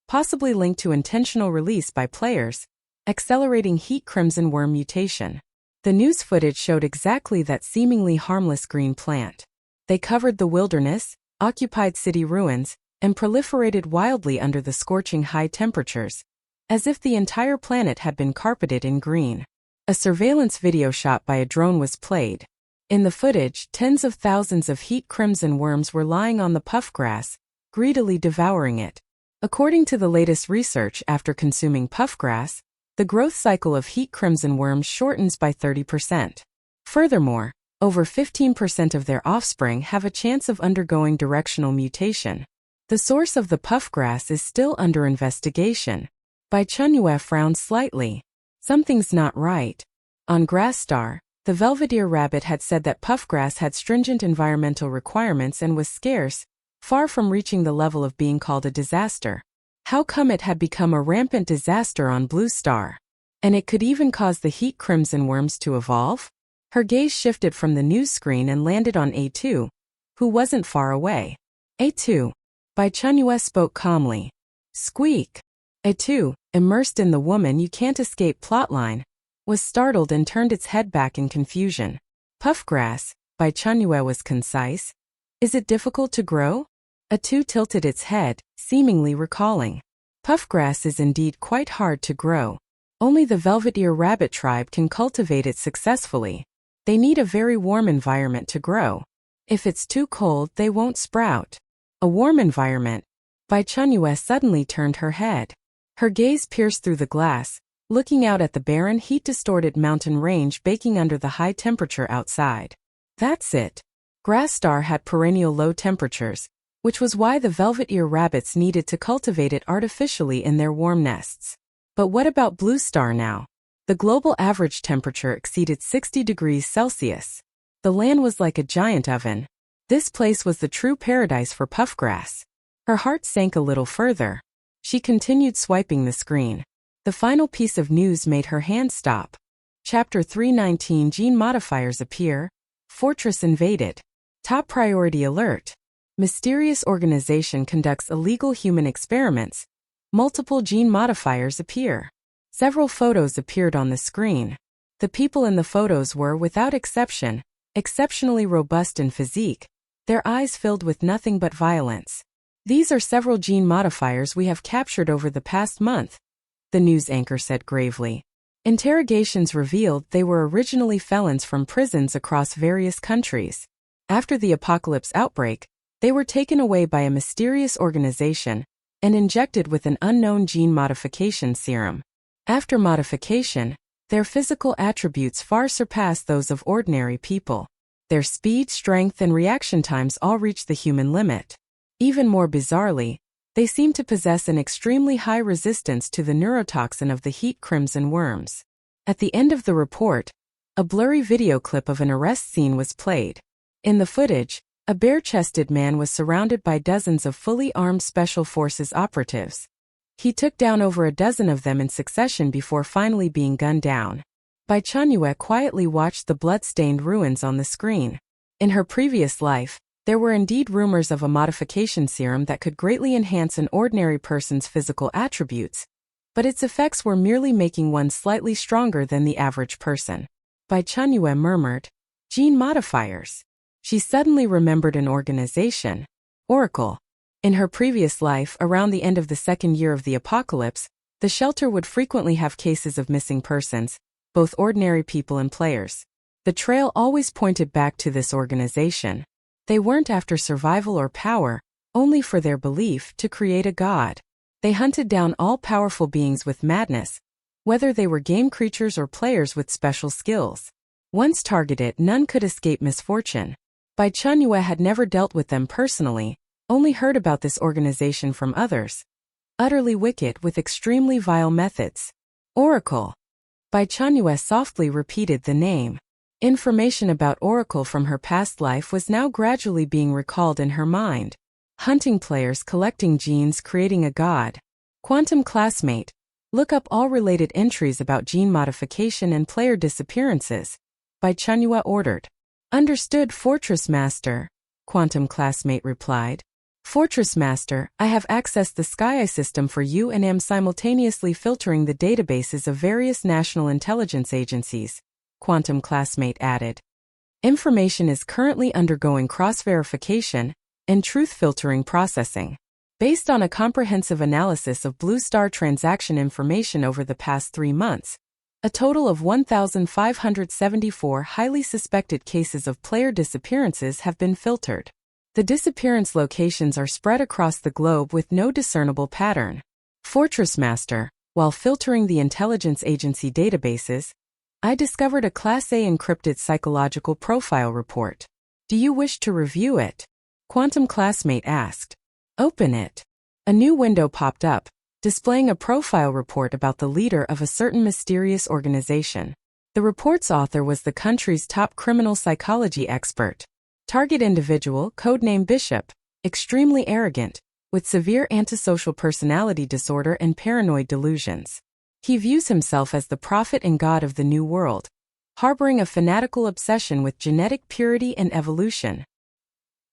possibly linked to intentional release by players, accelerating heat crimson worm mutation. The news footage showed exactly that seemingly harmless green plant. They covered the wilderness, occupied city ruins, and proliferated wildly under the scorching high temperatures, as if the entire planet had been carpeted in green. A surveillance video shot by a drone was played. In the footage, tens of thousands of heat crimson worms were lying on the puffgrass, greedily devouring it. According to the latest research, after consuming puffgrass, the growth cycle of heat crimson worms shortens by 30%. Furthermore, over 15% of their offspring have a chance of undergoing directional mutation. The source of the puffgrass is still under investigation. Bai Chenyue frowned slightly. Something's not right. On Grasstar, the velveteer rabbit had said that puffgrass had stringent environmental requirements and was scarce, far from reaching the level of being called a disaster. How come it had become a rampant disaster on Blue Star? And it could even cause the heat crimson worms to evolve? Her gaze shifted from the news screen and landed on A2, who wasn't far away. A2. Bai Chenyue spoke calmly. Squeak. A2, immersed in the woman you can't escape plotline, was startled and turned its head back in confusion. Puffgrass, Bai Chenyue was concise. Is it difficult to grow? A2 tilted its head, seemingly recalling. Puffgrass is indeed quite hard to grow. Only the velveteer rabbit tribe can cultivate it successfully. They need a very warm environment to grow. If it's too cold, they won't sprout. A warm environment. Bai Chenyue suddenly turned her head. Her gaze pierced through the glass, looking out at the barren, heat-distorted mountain range baking under the high temperature outside. That's it. Grasstar had perennial low temperatures, which was why the velveteer rabbits needed to cultivate it artificially in their warm nests. But what about Blue Star now? The global average temperature exceeded 60 degrees Celsius. The land was like a giant oven. This place was the true paradise for puffgrass. Her heart sank a little further. She continued swiping the screen. The final piece of news made her hand stop. Chapter 319 Gene modifiers appear. Fortress invaded. Top priority alert. Mysterious organization conducts illegal human experiments. Multiple gene modifiers appear. Several photos appeared on the screen. The people in the photos were, without exception, exceptionally robust in physique, their eyes filled with nothing but violence. These are several gene modifiers we have captured over the past month, the news anchor said gravely. Interrogations revealed they were originally felons from prisons across various countries. After the apocalypse outbreak, they were taken away by a mysterious organization and injected with an unknown gene modification serum. After modification, their physical attributes far surpassed those of ordinary people. Their speed, strength, and reaction times all reached the human limit. Even more bizarrely, they seem to possess an extremely high resistance to the neurotoxin of the heat crimson worms. At the end of the report, a blurry video clip of an arrest scene was played. In the footage, a bare-chested man was surrounded by dozens of fully armed Special Forces operatives. He took down over a dozen of them in succession before finally being gunned down. Bai Chenyue quietly watched the blood-stained ruins on the screen. In her previous life, There were indeed rumors of a modification serum that could greatly enhance an ordinary person's physical attributes, but its effects were merely making one slightly stronger than the average person. Bai Chenyue murmured, "Gene modifiers." She suddenly remembered an organization, Oracle. In her previous life, around the end of the second year of the apocalypse, the shelter would frequently have cases of missing persons, both ordinary people and players. The trail always pointed back to this organization. They weren't after survival or power, only for their belief to create a god. They hunted down all-powerful beings with madness, whether they were game creatures or players with special skills. Once targeted, none could escape misfortune. Bai Chenyue had never dealt with them personally, only heard about this organization from others. Utterly wicked with extremely vile methods. Oracle. Bai Chenyue softly repeated the name. Information about Oracle from her past life was now gradually being recalled in her mind. Hunting players, collecting genes, creating a god. Quantum classmate. Look up all related entries about gene modification and player disappearances. Bai Chenyue ordered. Understood, Fortress Master. Quantum classmate replied. Fortress Master, I have accessed the Sky system for you and am simultaneously filtering the databases of various national intelligence agencies. Quantum classmate added. Information is currently undergoing cross-verification and truth filtering processing. Based on a comprehensive analysis of Blue Star transaction information over the past 3 months, a total of 1,574 highly suspected cases of player disappearances have been filtered. The disappearance locations are spread across the globe with no discernible pattern. Fortress Master, while filtering the intelligence agency databases, I discovered a Class A encrypted psychological profile report. Do you wish to review it? Quantum classmate asked. Open it. A new window popped up, displaying a profile report about the leader of a certain mysterious organization. The report's author was the country's top criminal psychology expert. Target individual, codename Bishop, extremely arrogant, with severe antisocial personality disorder and paranoid delusions. He views himself as the prophet and god of the new world, harboring a fanatical obsession with genetic purity and evolution.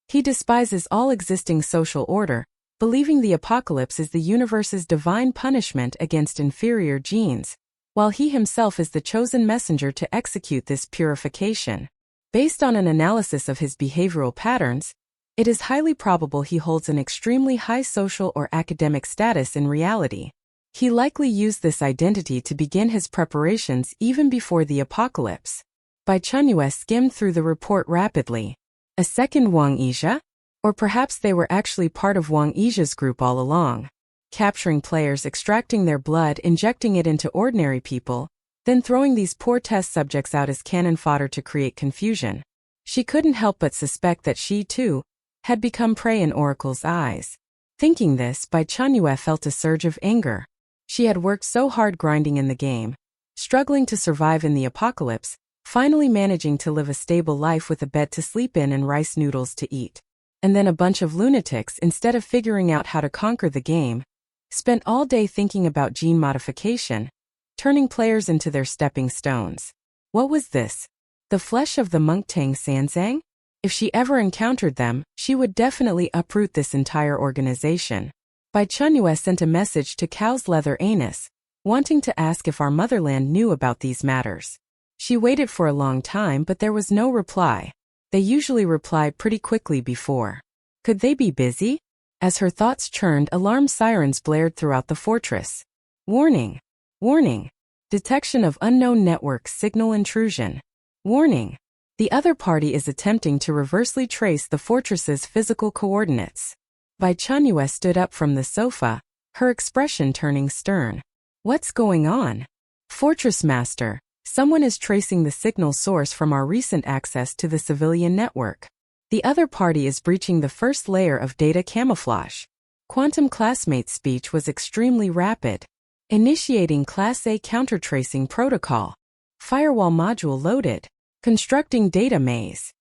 He despises all existing social order, believing the apocalypse is the universe's divine punishment against inferior genes, while he himself is the chosen messenger to execute this purification. Based on an analysis of his behavioral patterns, it is highly probable he holds an extremely high social or academic status in reality. He likely used this identity to begin his preparations even before the apocalypse. Bai Chenyue skimmed through the report rapidly. A second Wang Yizhe? Or perhaps they were actually part of Wang Yizhe's group all along. Capturing players, extracting their blood, injecting it into ordinary people, then throwing these poor test subjects out as cannon fodder to create confusion. She couldn't help but suspect that she, too, had become prey in Oracle's eyes. Thinking this, Bai Chenyue felt a surge of anger. She had worked so hard grinding in the game, struggling to survive in the apocalypse, finally managing to live a stable life with a bed to sleep in and rice noodles to eat. And then a bunch of lunatics, instead of figuring out how to conquer the game, spent all day thinking about gene modification, turning players into their stepping stones. What was this? The flesh of the monk Tang Sanzang? If she ever encountered them, she would definitely uproot this entire organization. Bai Chenyue sent a message to Cow's leather anus, wanting to ask if our motherland knew about these matters. She waited for a long time, but there was no reply. They usually reply pretty quickly before. Could they be busy? As her thoughts churned, alarm sirens blared throughout the fortress. Warning! Warning! Detection of unknown network signal intrusion. Warning! The other party is attempting to reversely trace the fortress's physical coordinates. Bai Chenyue stood up from the sofa, her expression turning stern. What's going on? Fortress Master, someone is tracing the signal source from our recent access to the civilian network. The other party is breaching the first layer of data camouflage. Quantum classmate's speech was extremely rapid. Initiating Class A counter-tracing protocol. Firewall module loaded. Constructing data maze.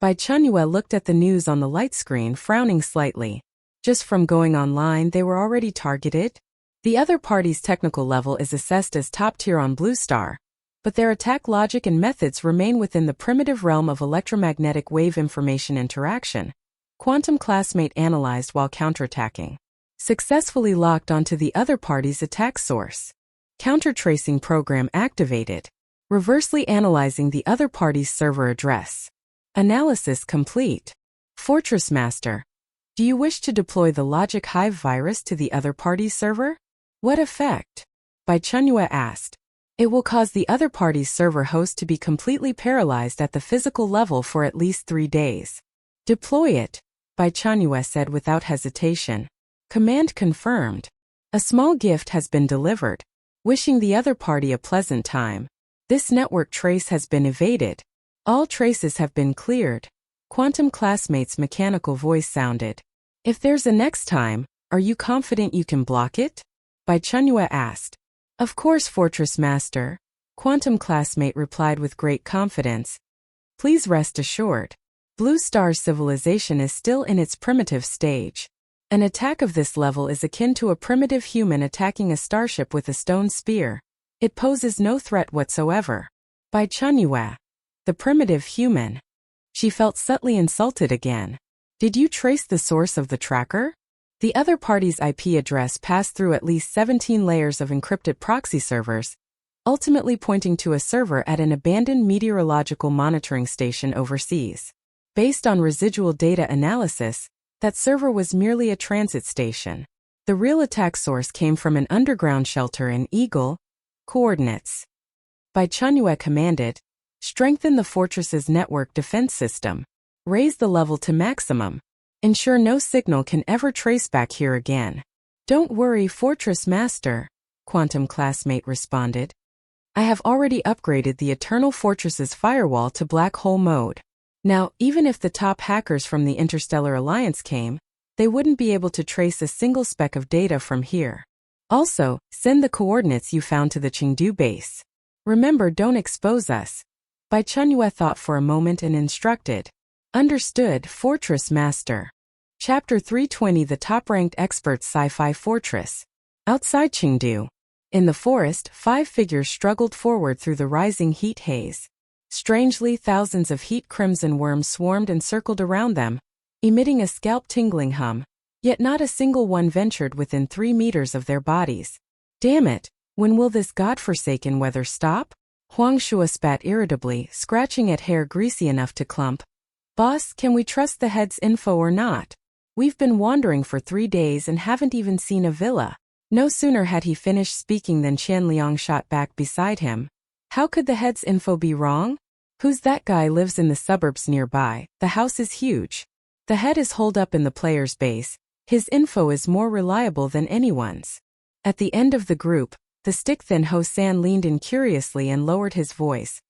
Bai Chenyue looked at the news on the light screen, frowning slightly. Just from going online, they were already targeted. The other party's technical level is assessed as top tier on Blue Star, but their attack logic and methods remain within the primitive realm of electromagnetic wave information interaction. Quantum classmate analyzed while counterattacking. Successfully locked onto the other party's attack source. Counter-tracing program activated. Reversely analyzing the other party's server address. Analysis complete. Fortress Master. Do you wish to deploy the Logic Hive virus to the other party's server? What effect? Bai Chenyue asked. It will cause the other party's server host to be completely paralyzed at the physical level for at least 3 days. Deploy it, Bai Chenyue said without hesitation. Command confirmed. A small gift has been delivered. Wishing the other party a pleasant time. This network trace has been evaded. All traces have been cleared. Quantum classmate's mechanical voice sounded. If there's a next time, are you confident you can block it? Bai Chenyue asked. Of course, Fortress Master. Quantum classmate replied with great confidence. Please rest assured. Blue Star's civilization is still in its primitive stage. An attack of this level is akin to a primitive human attacking a starship with a stone spear. It poses no threat whatsoever. Bai Chenyue. The primitive human. She felt subtly insulted again. Did you trace the source of the tracker? The other party's IP address passed through at least 17 layers of encrypted proxy servers, ultimately pointing to a server at an abandoned meteorological monitoring station overseas. Based on residual data analysis, that server was merely a transit station. The real attack source came from an underground shelter in Eagle. Coordinates. Bai Chenyue commanded. Strengthen the fortress's network defense system. Raise the level to maximum. Ensure no signal can ever trace back here again. Don't worry, Fortress Master, Quantum classmate responded. I have already upgraded the Eternal Fortress's firewall to black hole mode. Now, even if the top hackers from the Interstellar Alliance came, they wouldn't be able to trace a single speck of data from here. Also, send the coordinates you found to the Chengdu base. Remember, don't expose us. Bai Chenyue thought for a moment and instructed. Understood, Fortress Master. Chapter 320 The Top-Ranked Experts Sci-Fi Fortress. Outside Chengdu. In the forest, 5 figures struggled forward through the rising heat haze. Strangely, thousands of heat crimson worms swarmed and circled around them, emitting a scalp-tingling hum, yet not a single one ventured within 3 meters of their bodies. Damn it, when will this godforsaken weather stop? Huang Shua spat irritably, scratching at hair greasy enough to clump. Boss, can we trust the head's info or not? We've been wandering for 3 days and haven't even seen a villa. No sooner had he finished speaking than Qian Liang shot back beside him. How could the head's info be wrong? Who's that guy? Lives in the suburbs nearby. The house is huge. The head is holed up in the player's base. His info is more reliable than anyone's. At the end of the group, the stick-thin Ho-san leaned in curiously and lowered his voice.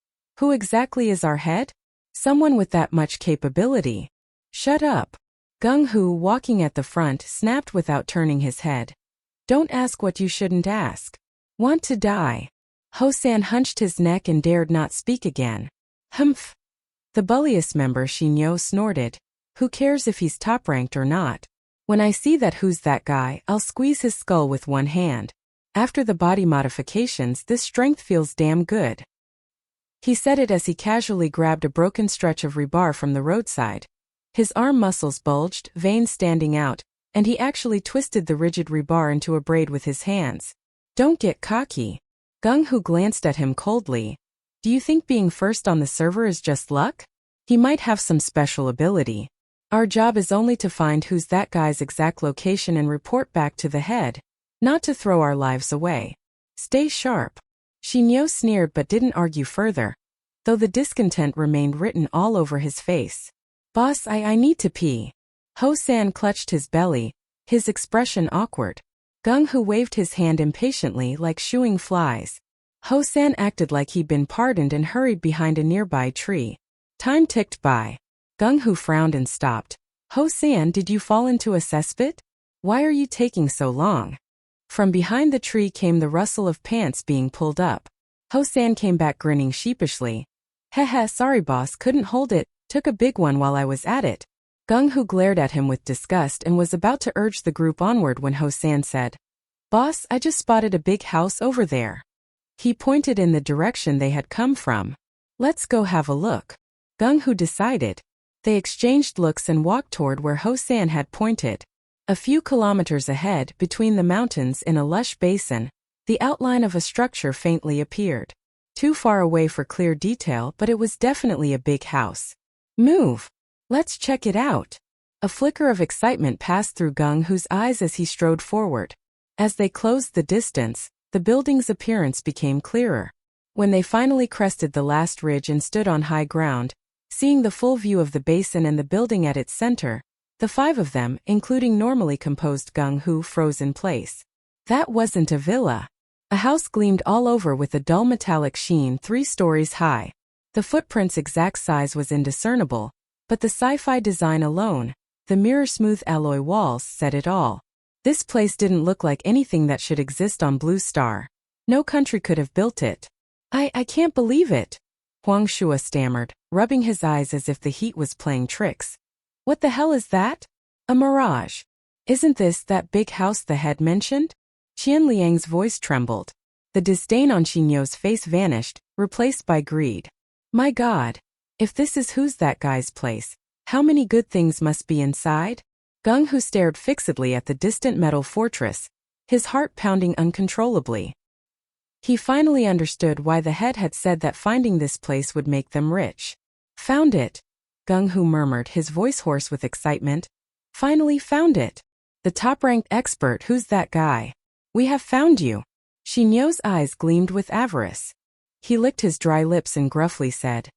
Who exactly is our head? Someone with that much capability. Shut up. Gung Hu, walking at the front, snapped without turning his head. Don't ask what you shouldn't ask. Want to die? Ho-san hunched his neck and dared not speak again. Humph. The bulliest member, Xinyo, snorted. Who cares if he's top-ranked or not? When I see that who's that guy, I'll squeeze his skull with one hand. After the body modifications, this strength feels damn good. He said it as he casually grabbed a broken stretch of rebar from the roadside. His arm muscles bulged, veins standing out, and he actually twisted the rigid rebar into a braid with his hands. Don't get cocky. Gung Hu glanced at him coldly. Do you think being first on the server is just luck? He might have some special ability. Our job is only to find who's that guy's exact location and report back to the head, not to throw our lives away. Stay sharp. Xinyo sneered but didn't argue further, though the discontent remained written all over his face. Boss, I need to pee. Ho-san clutched his belly, his expression awkward. Gung Hu waved his hand impatiently like shooing flies. Ho-san acted like he'd been pardoned and hurried behind a nearby tree. Time ticked by. Gung Hu frowned and stopped. Ho-san, did you fall into a cesspit? Why are you taking so long? From behind the tree came the rustle of pants being pulled up. Ho-san came back grinning sheepishly. Heh, sorry boss, couldn't hold it, took a big one while I was at it. Gung Hu glared at him with disgust and was about to urge the group onward when Ho-san said, Boss, I just spotted a big house over there. He pointed in the direction they had come from. Let's go have a look. Gung Hu decided. They exchanged looks and walked toward where Ho-san had pointed. A few kilometers ahead, between the mountains in a lush basin, the outline of a structure faintly appeared. Too far away for clear detail, but it was definitely a big house. Move! Let's check it out! A flicker of excitement passed through Gung-ho's eyes as he strode forward. As they closed the distance, the building's appearance became clearer. When they finally crested the last ridge and stood on high ground, seeing the full view of the basin and the building at its center, the five of them, including normally composed Gung-ho, froze in place. That wasn't a villa. A house gleamed all over with a dull metallic sheen 3 stories high. The footprint's exact size was indiscernible, but the sci-fi design alone, the mirror-smooth alloy walls, said it all. This place didn't look like anything that should exist on Blue Star. No country could have built it. I can't believe it, Huang Shua stammered, rubbing his eyes as if the heat was playing tricks. What the hell is that? A mirage. Isn't this that big house the head mentioned? Qian Liang's voice trembled. The disdain on Xinyo's face vanished, replaced by greed. My God! If this is who's that guy's place, how many good things must be inside? Gung-ho stared fixedly at the distant metal fortress, his heart pounding uncontrollably. He finally understood why the head had said that finding this place would make them rich. Found it! Gung-ho murmured, his voice hoarse with excitement. Finally found it! The top-ranked expert, who's that guy? We have found you! Xinyo's eyes gleamed with avarice. He licked his dry lips and gruffly said,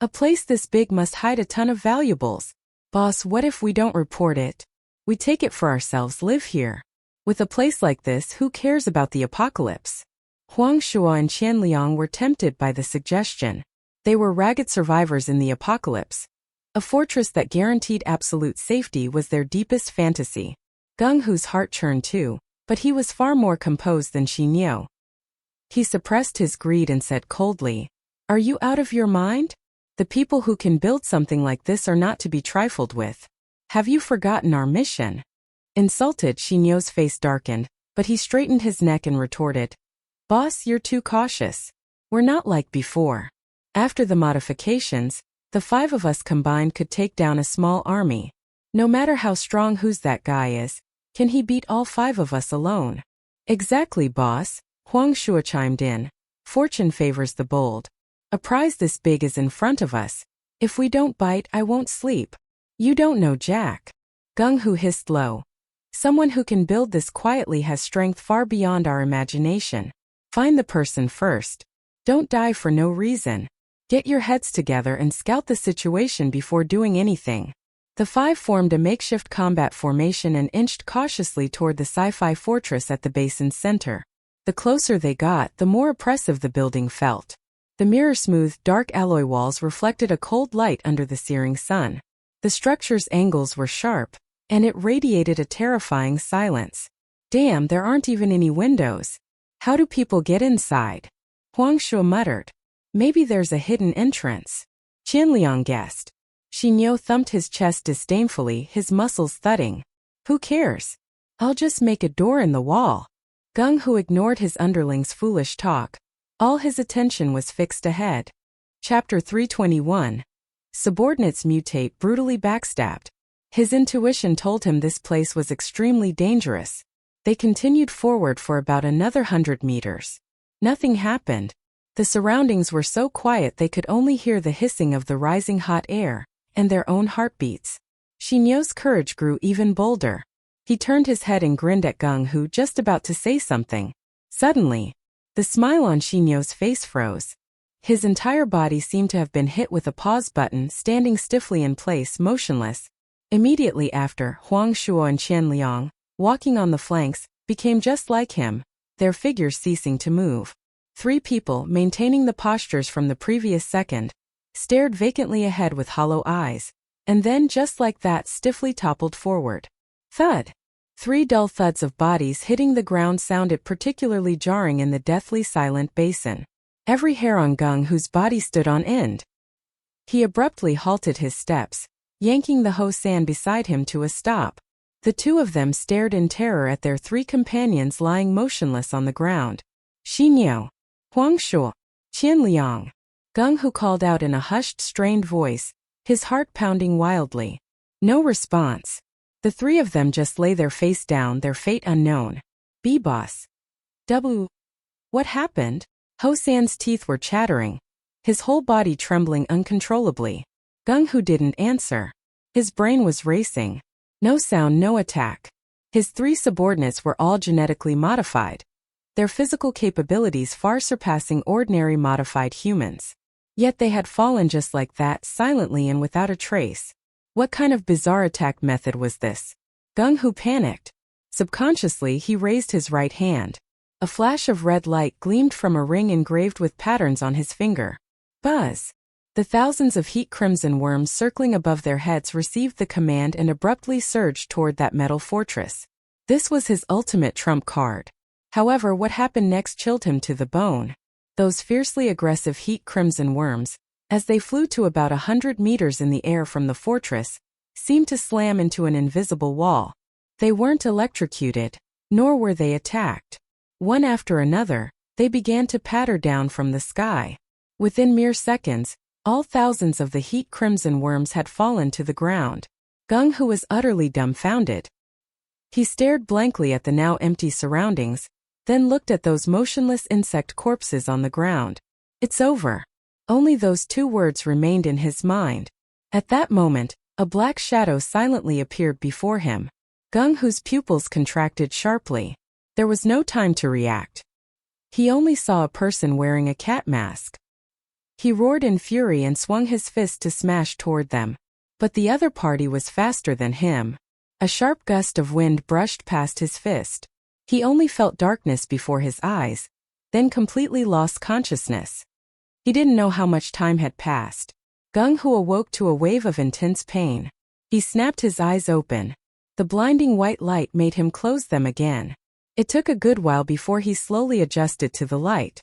a place this big must hide a ton of valuables. Boss, what if we don't report it? We take it for ourselves, live here. With a place like this, who cares about the apocalypse? Huang Shua and Qian Liang were tempted by the suggestion. They were ragged survivors in the apocalypse. A fortress that guaranteed absolute safety was their deepest fantasy. Gung-ho's heart churned too, but he was far more composed than Xinyo. He suppressed his greed and said coldly, are you out of your mind? The people who can build something like this are not to be trifled with. Have you forgotten our mission? Insulted, Xinyo's face darkened, but he straightened his neck and retorted, Boss, you're too cautious. We're not like before. After the modifications, the 5 of us combined could take down a small army. No matter how strong who's that guy is, can he beat all 5 of us alone? Exactly, boss, Huang Shua chimed in. Fortune favors the bold. A prize this big is in front of us. If we don't bite, I won't sleep. You don't know Jack. Gung-ho hissed low. Someone who can build this quietly has strength far beyond our imagination. Find the person first. Don't die for no reason. Get your heads together and scout the situation before doing anything. The 5 formed a makeshift combat formation and inched cautiously toward the sci-fi fortress at the basin's center. The closer they got, the more oppressive the building felt. The mirror-smooth, dark alloy walls reflected a cold light under the searing sun. The structure's angles were sharp, and it radiated a terrifying silence. Damn, there aren't even any windows. How do people get inside? Huang Shua muttered. Maybe there's a hidden entrance. Qian Liang guessed. Xinyo thumped his chest disdainfully, his muscles thudding. Who cares? I'll just make a door in the wall. Gung-ho ignored his underling's foolish talk. All his attention was fixed ahead. Chapter 321. Subordinates mutate, brutally backstabbed. His intuition told him this place was extremely dangerous. They continued forward for about another 100 meters. Nothing happened. The surroundings were so quiet they could only hear the hissing of the rising hot air, and their own heartbeats. Xinyo's courage grew even bolder. He turned his head and grinned at Gung-ho, just about to say something. Suddenly, the smile on Xinyo's face froze. His entire body seemed to have been hit with a pause button, standing stiffly in place, motionless. Immediately after, Huang Shua and Qian Liang, walking on the flanks, became just like him, their figures ceasing to move. 3 people, maintaining the postures from the previous second, stared vacantly ahead with hollow eyes, and then just like that stiffly toppled forward. Thud! 3 dull thuds of bodies hitting the ground sounded particularly jarring in the deathly silent basin. Every hair on Gung-ho's body stood on end. He abruptly halted his steps, yanking the Ho-san beside him to a stop. The 2 of them stared in terror at their 3 companions lying motionless on the ground. Xinyo, Huang Shua, Qian Liang. Gung-ho called out in a hushed, strained voice, his heart pounding wildly. No response. The three of them just lay there face down, their fate unknown. B-boss. W. What happened? Ho-san's teeth were chattering, his whole body trembling uncontrollably. Gung-Hu didn't answer. His brain was racing. No sound, no attack. His three subordinates were all genetically modified, their physical capabilities far surpassing ordinary modified humans. Yet they had fallen just like that, silently and without a trace. What kind of bizarre attack method was this? Gung-Hu panicked. Subconsciously, he raised his right hand. A flash of red light gleamed from a ring engraved with patterns on his finger. Buzz! The thousands of heat crimson worms circling above their heads received the command and abruptly surged toward that metal fortress. This was his ultimate trump card. However, what happened next chilled him to the bone. Those fiercely aggressive heat crimson worms, as they flew to about 100 meters in the air from the fortress, seemed to slam into an invisible wall. They weren't electrocuted, nor were they attacked. One after another, they began to patter down from the sky. Within mere seconds, all thousands of the heat crimson worms had fallen to the ground. Gung-Hu was utterly dumbfounded. He stared blankly at the now empty surroundings, then looked at those motionless insect corpses on the ground. It's over. Only those two words remained in his mind. At that moment, a black shadow silently appeared before him. Gung-Hu's pupils contracted sharply. There was no time to react. He only saw a person wearing a cat mask. He roared in fury and swung his fist to smash toward them. But the other party was faster than him. A sharp gust of wind brushed past his fist. He only felt darkness before his eyes, then completely lost consciousness. He didn't know how much time had passed. Gung-Hu awoke to a wave of intense pain. He snapped his eyes open. The blinding white light made him close them again. It took a good while before he slowly adjusted to the light.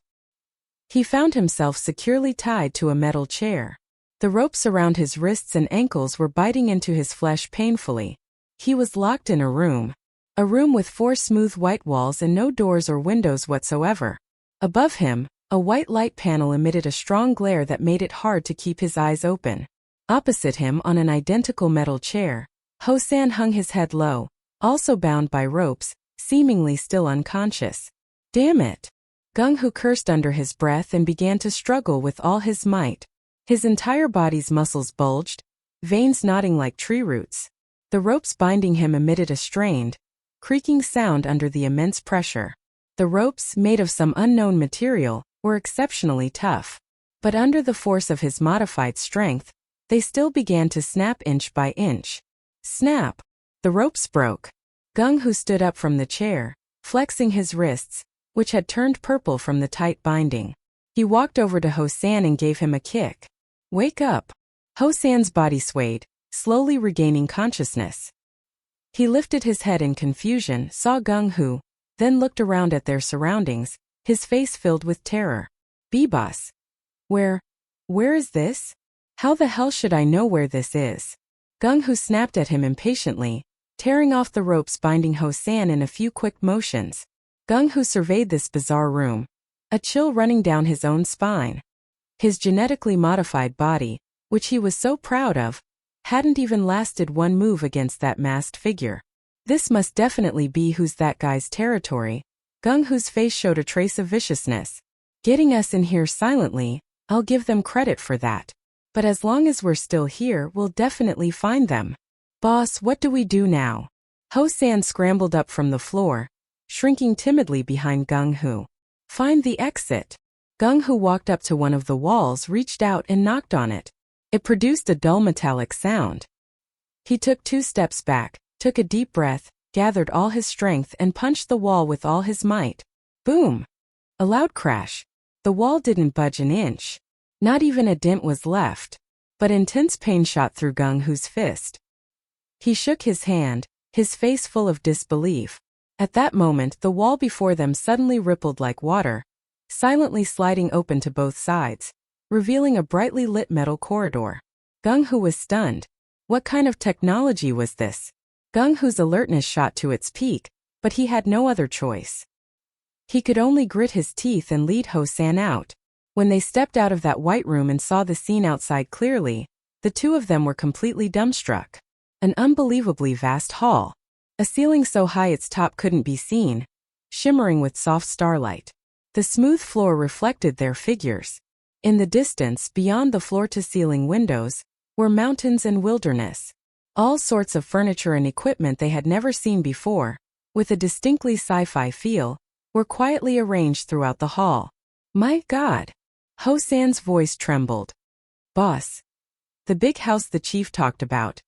He found himself securely tied to a metal chair. The ropes around his wrists and ankles were biting into his flesh painfully. He was locked in a room with 4 smooth white walls and no doors or windows whatsoever. Above him, a white light panel emitted a strong glare that made it hard to keep his eyes open. Opposite him on an identical metal chair, Ho-san hung his head low, also bound by ropes, seemingly still unconscious. Damn it! Gung-Hu cursed under his breath and began to struggle with all his might. His entire body's muscles bulged, veins knotting like tree roots. The ropes binding him emitted a strained, creaking sound under the immense pressure. The ropes, made of some unknown material, were exceptionally tough. But under the force of his modified strength, they still began to snap inch by inch. Snap! The ropes broke. Gung-Hu stood up from the chair, flexing his wrists, which had turned purple from the tight binding. He walked over to Ho-san and gave him a kick. Wake up! Ho-san's body swayed, slowly regaining consciousness. He lifted his head in confusion, saw Gung-Hu, then looked around at their surroundings, his face filled with terror. B-boss. Where is this? How the hell should I know where this is? Gung-Hu snapped at him impatiently, tearing off the ropes binding Ho-san in a few quick motions. Gung-Hu surveyed this bizarre room, a chill running down his own spine. His genetically modified body, which he was so proud of, hadn't even lasted one move against that masked figure. This must definitely be who's that guy's territory. Gung-Hu's face showed a trace of viciousness. Getting us in here silently, I'll give them credit for that. But as long as we're still here, we'll definitely find them. Boss, what do we do now? Ho-san scrambled up from the floor, shrinking timidly behind Gung-Hu. Find the exit. Gung-Hu walked up to one of the walls, reached out and knocked on it. It produced a dull metallic sound. He took 2 steps back, took a deep breath, gathered all his strength and punched the wall with all his might. Boom! A loud crash. The wall didn't budge an inch. Not even a dent was left. But intense pain shot through Gung-Hu's fist. He shook his hand, his face full of disbelief. At that moment, the wall before them suddenly rippled like water, silently sliding open to both sides, revealing a brightly lit metal corridor. Gung-Hu was stunned. What kind of technology was this? Gung-Hu's alertness shot to its peak, but he had no other choice. He could only grit his teeth and lead Ho-san out. When they stepped out of that white room and saw the scene outside clearly, The two of them were completely dumbstruck. An unbelievably vast hall. A ceiling so high its top couldn't be seen, shimmering with soft starlight. The smooth floor reflected their figures. In the distance, beyond the floor-to-ceiling windows, were mountains and wilderness. All sorts of furniture and equipment they had never seen before, with a distinctly sci-fi feel, were quietly arranged throughout the hall. My God! Ho-san's voice trembled. Boss. The big house the chief talked about.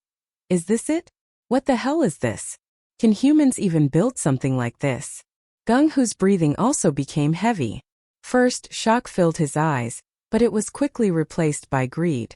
Is this it? What the hell is this? Can humans even build something like this? Gung Hu's breathing also became heavy. First, shock filled his eyes, but it was quickly replaced by greed.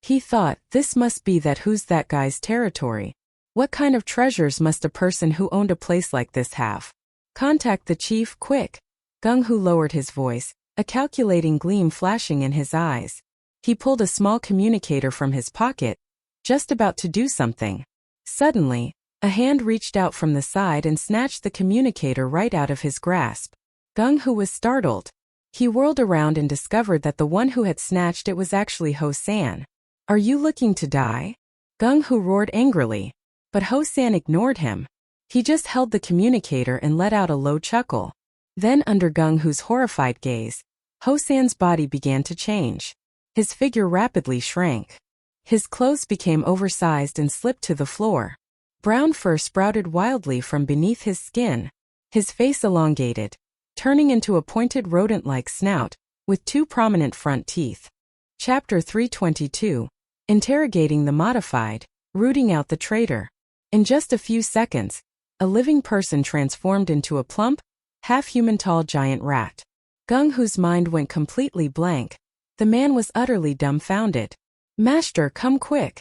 He thought, this must be who's that guy's territory. What kind of treasures must a person who owned a place like this have? Contact the chief, quick. Gung Hu lowered his voice, a calculating gleam flashing in his eyes. He pulled a small communicator from his pocket, just about to do something. Suddenly, a hand reached out from the side and snatched the communicator right out of his grasp. Gung Hu was startled. He whirled around and discovered that the one who had snatched it was actually Ho-san. Are you looking to die? Gung Hu roared angrily. But Ho-san ignored him. He just held the communicator and let out a low chuckle. Then under Gung Hu's horrified gaze, Ho-san's body began to change. His figure rapidly shrank. His clothes became oversized and slipped to the floor. Brown fur sprouted wildly from beneath his skin. His face elongated, turning into a pointed rodent-like snout, with two prominent front teeth. Chapter 322. Interrogating the Modified, Rooting Out the Traitor. In just a few seconds, a living person transformed into a plump, half-human tall giant rat. Gung Hu's mind went completely blank. The man was utterly dumbfounded. Master, come quick.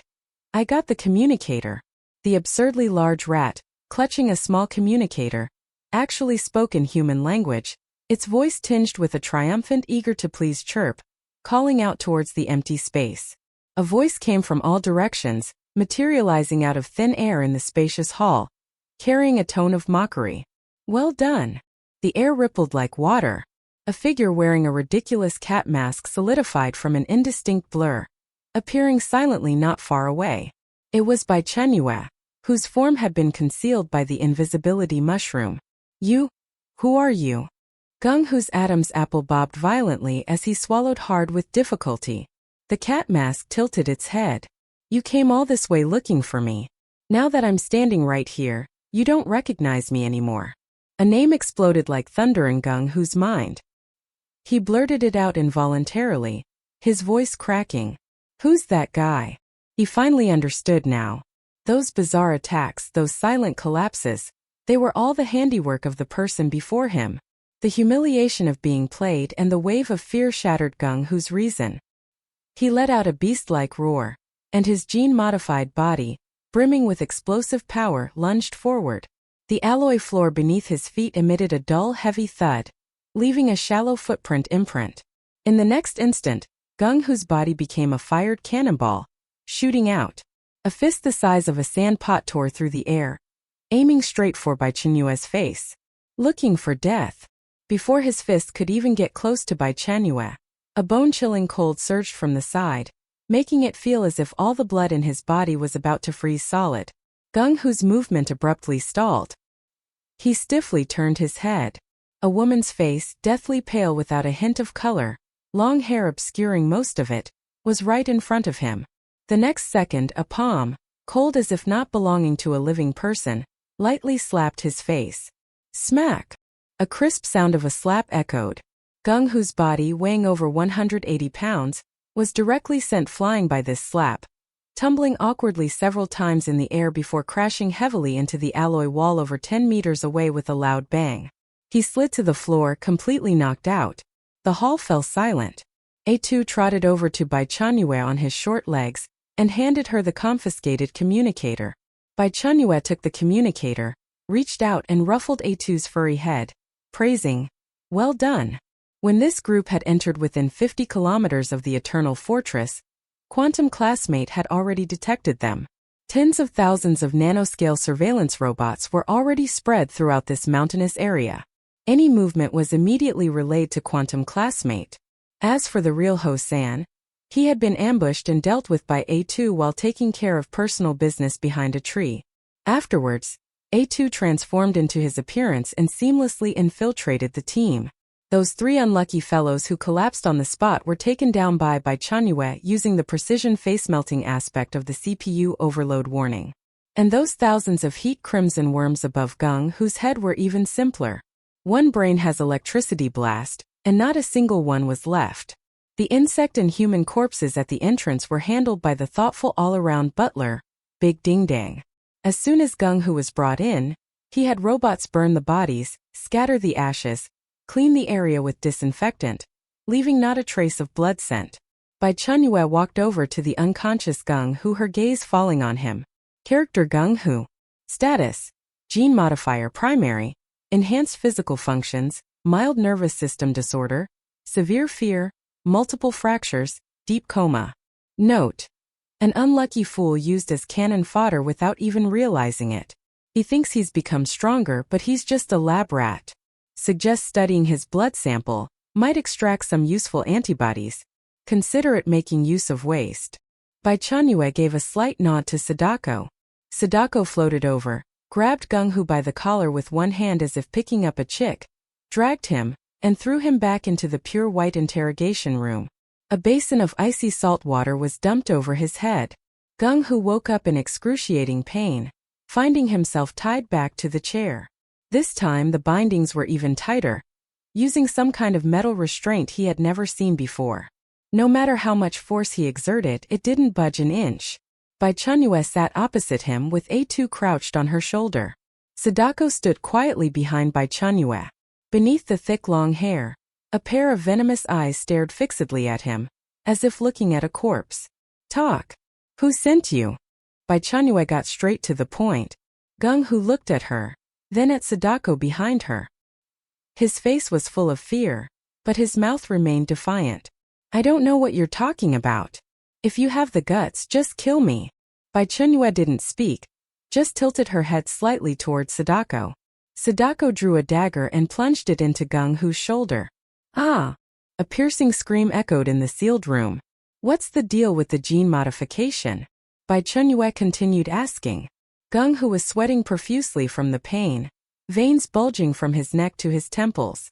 I got the communicator. The absurdly large rat, clutching a small communicator, actually spoke in human language, its voice tinged with a triumphant eager-to-please chirp, calling out towards the empty space. A voice came from all directions, materializing out of thin air in the spacious hall, carrying a tone of mockery. Well done. The air rippled like water. A figure wearing a ridiculous cat mask solidified from an indistinct blur, appearing silently not far away. It was Bai Chenyue, whose form had been concealed by the invisibility mushroom. You? Who are you? Gung Hu's Adam's apple bobbed violently as he swallowed hard with difficulty. The cat mask tilted its head. You came all this way looking for me. Now that I'm standing right here, you don't recognize me anymore. A name exploded like thunder in Gung Hu's mind. He blurted it out involuntarily, his voice cracking. Who's that guy? He finally understood now. Those bizarre attacks, those silent collapses, they were all the handiwork of the person before him. The humiliation of being played and the wave of fear shattered Gung Hu's reason. He let out a beast-like roar, and his gene-modified body, brimming with explosive power, lunged forward. The alloy floor beneath his feet emitted a dull, heavy thud, leaving a shallow footprint imprint. In the next instant, Gung Hu's body became a fired cannonball, shooting out. A fist the size of a sand pot tore through the air, aiming straight for Bai Chenyue's face. Looking for death. Before his fist could even get close to Bai Chenyue, a bone-chilling cold surged from the side, making it feel as if all the blood in his body was about to freeze solid. Gung Hu's movement abruptly stalled. He stiffly turned his head. A woman's face, deathly pale without a hint of color, long hair obscuring most of it, was right in front of him. The next second, a palm, cold as if not belonging to a living person, lightly slapped his face. Smack! A crisp sound of a slap echoed. Gung Hu's body, weighing over 180 pounds, was directly sent flying by this slap, tumbling awkwardly several times in the air before crashing heavily into the alloy wall over 10 meters away with a loud bang. He slid to the floor, completely knocked out. The hall fell silent. A2 trotted over to Bai Chenyue on his short legs and handed her the confiscated communicator. Bai Chenyue took the communicator, reached out and ruffled A2's furry head, praising, "Well done." When this group had entered within 50 kilometers of the Eternal Fortress, Quantum Classmate had already detected them. Tens of thousands of nanoscale surveillance robots were already spread throughout this mountainous area. Any movement was immediately relayed to Quantum Classmate. As for the real Ho-san, He had been ambushed and dealt with by A2 while taking care of personal business behind a tree. Afterwards, A2 transformed into his appearance and seamlessly infiltrated the team. Those 3 unlucky fellows who collapsed on the spot were taken down by Bai Chenyue using the precision face-melting aspect of the CPU overload warning. And those thousands of heat crimson worms above Gung Hu's head were even simpler. One brain has electricity blast, and not a single one was left. The insect and human corpses at the entrance were handled by the thoughtful all-around butler, Big Ding Dang. As soon as Gung Hu was brought in, he had robots burn the bodies, scatter the ashes, clean the area with disinfectant, leaving not a trace of blood scent. Bai Chenyue walked over to the unconscious Gung Hu, her gaze falling on him. Character Gung Hu. Status: Gene modifier primary, enhanced physical functions, mild nervous system disorder, severe fear, multiple fractures, deep coma. Note: an unlucky fool used as cannon fodder without even realizing it. He thinks he's become stronger, but he's just a lab rat. Suggests studying his blood sample, might extract some useful antibodies. Consider it making use of waste. Bai Chenyue gave a slight nod to Sadako. Sadako floated over, grabbed Gung Hu by the collar with one hand as if picking up a chick, dragged him, and threw him back into the pure white interrogation room. A basin of icy salt water was dumped over his head. Gung Hu woke up in excruciating pain, finding himself tied back to the chair. This time the bindings were even tighter, using some kind of metal restraint he had never seen before. No matter how much force he exerted, it didn't budge an inch. Bai Chenyue sat opposite him with A2 crouched on her shoulder. Sadako stood quietly behind Bai Chenyue. Beneath the thick long hair, a pair of venomous eyes stared fixedly at him, as if looking at a corpse. Talk. Who sent you? Bai Chenyue got straight to the point. Gung Hu looked at her, then at Sadako behind her. His face was full of fear, but his mouth remained defiant. I don't know what you're talking about. If you have the guts, just kill me. Bai Chenyue didn't speak, just tilted her head slightly toward Sadako. Sadako drew a dagger and plunged it into Gung Hu's shoulder. Ah! A piercing scream echoed in the sealed room. What's the deal with the gene modification? Bai Chenyue continued asking. Gung Hu was sweating profusely from the pain, veins bulging from his neck to his temples.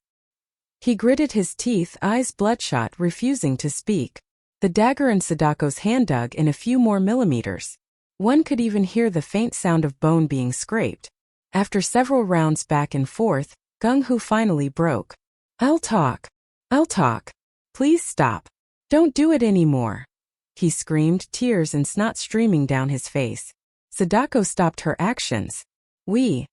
He gritted his teeth, eyes bloodshot, refusing to speak. The dagger in Sadako's hand dug in a few more millimeters. One could even hear the faint sound of bone being scraped. After several rounds back and forth, Gung Hu finally broke. I'll talk. Please stop. Don't do it anymore. He screamed, tears and snot streaming down his face. Sadako stopped her actions. We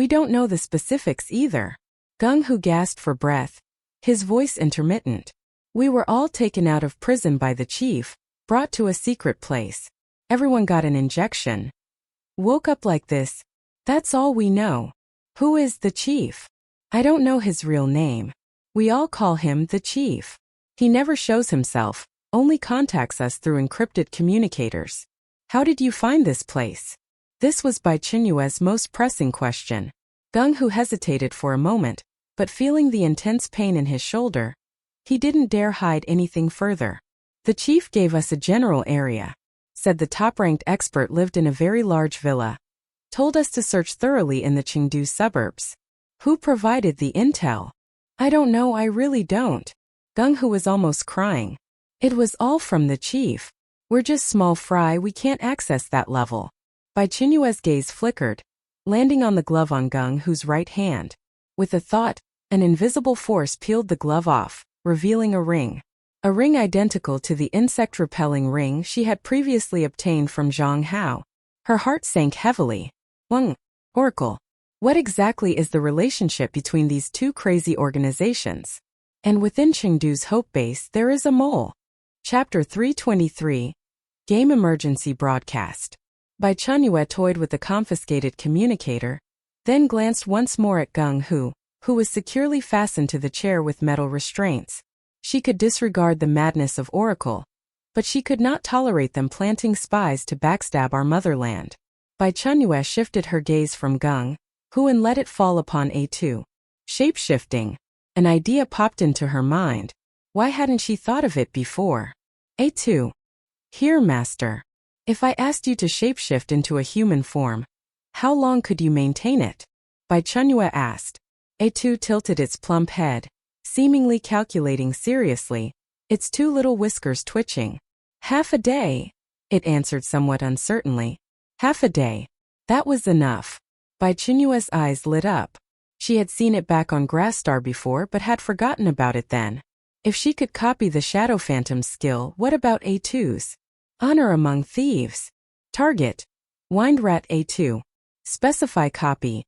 don't know the specifics either. Gung Hu gasped for breath, his voice intermittent. We were all taken out of prison by the chief, brought to a secret place. Everyone got an injection. Woke up like this. That's all we know. Who is the chief? I don't know his real name. We all call him the chief. He never shows himself, only contacts us through encrypted communicators. How did you find this place? This was Bai Chenyue's most pressing question. Gung Hu hesitated for a moment, but feeling the intense pain in his shoulder, he didn't dare hide anything further. The chief gave us a general area. Said the top-ranked expert lived in a very large villa. Told us to search thoroughly in the Chengdu suburbs. Who provided the intel? I don't know, I really don't. Gung Hu was almost crying. It was all from the chief. We're just small fry, we can't access that level. Bai Chenyue's gaze flickered, landing on the glove on Gung Hu's right hand. With a thought, an invisible force peeled the glove off, revealing a ring. A ring identical to the insect-repelling ring she had previously obtained from Zhang Hao. Her heart sank heavily. Oracle. What exactly is the relationship between these two crazy organizations? And within Chengdu's Hope Base there is a mole. Chapter 323. Game Emergency Broadcast. Bai Chenyue toyed with the confiscated communicator, then glanced once more at Gung Hu, who was securely fastened to the chair with metal restraints. She could disregard the madness of Oracle, but she could not tolerate them planting spies to backstab our motherland. Bai Chenyue shifted her gaze from Gung Hu and let it fall upon A2. Shape-shifting. An idea popped into her mind. Why hadn't she thought of it before? A2. Here, master. If I asked you to shapeshift into a human form, how long could you maintain it? Bai Chenyue asked. A2 tilted its plump head, seemingly calculating seriously, its two little whiskers twitching. Half a day, it answered somewhat uncertainly. Half a day. That was enough. Bai Chenyue's eyes lit up. She had seen it back on Grasstar before but had forgotten about it then. If she could copy the Shadow Phantom's skill, what about A2's? Honor among thieves. Target. Windrat A2. Specify copy.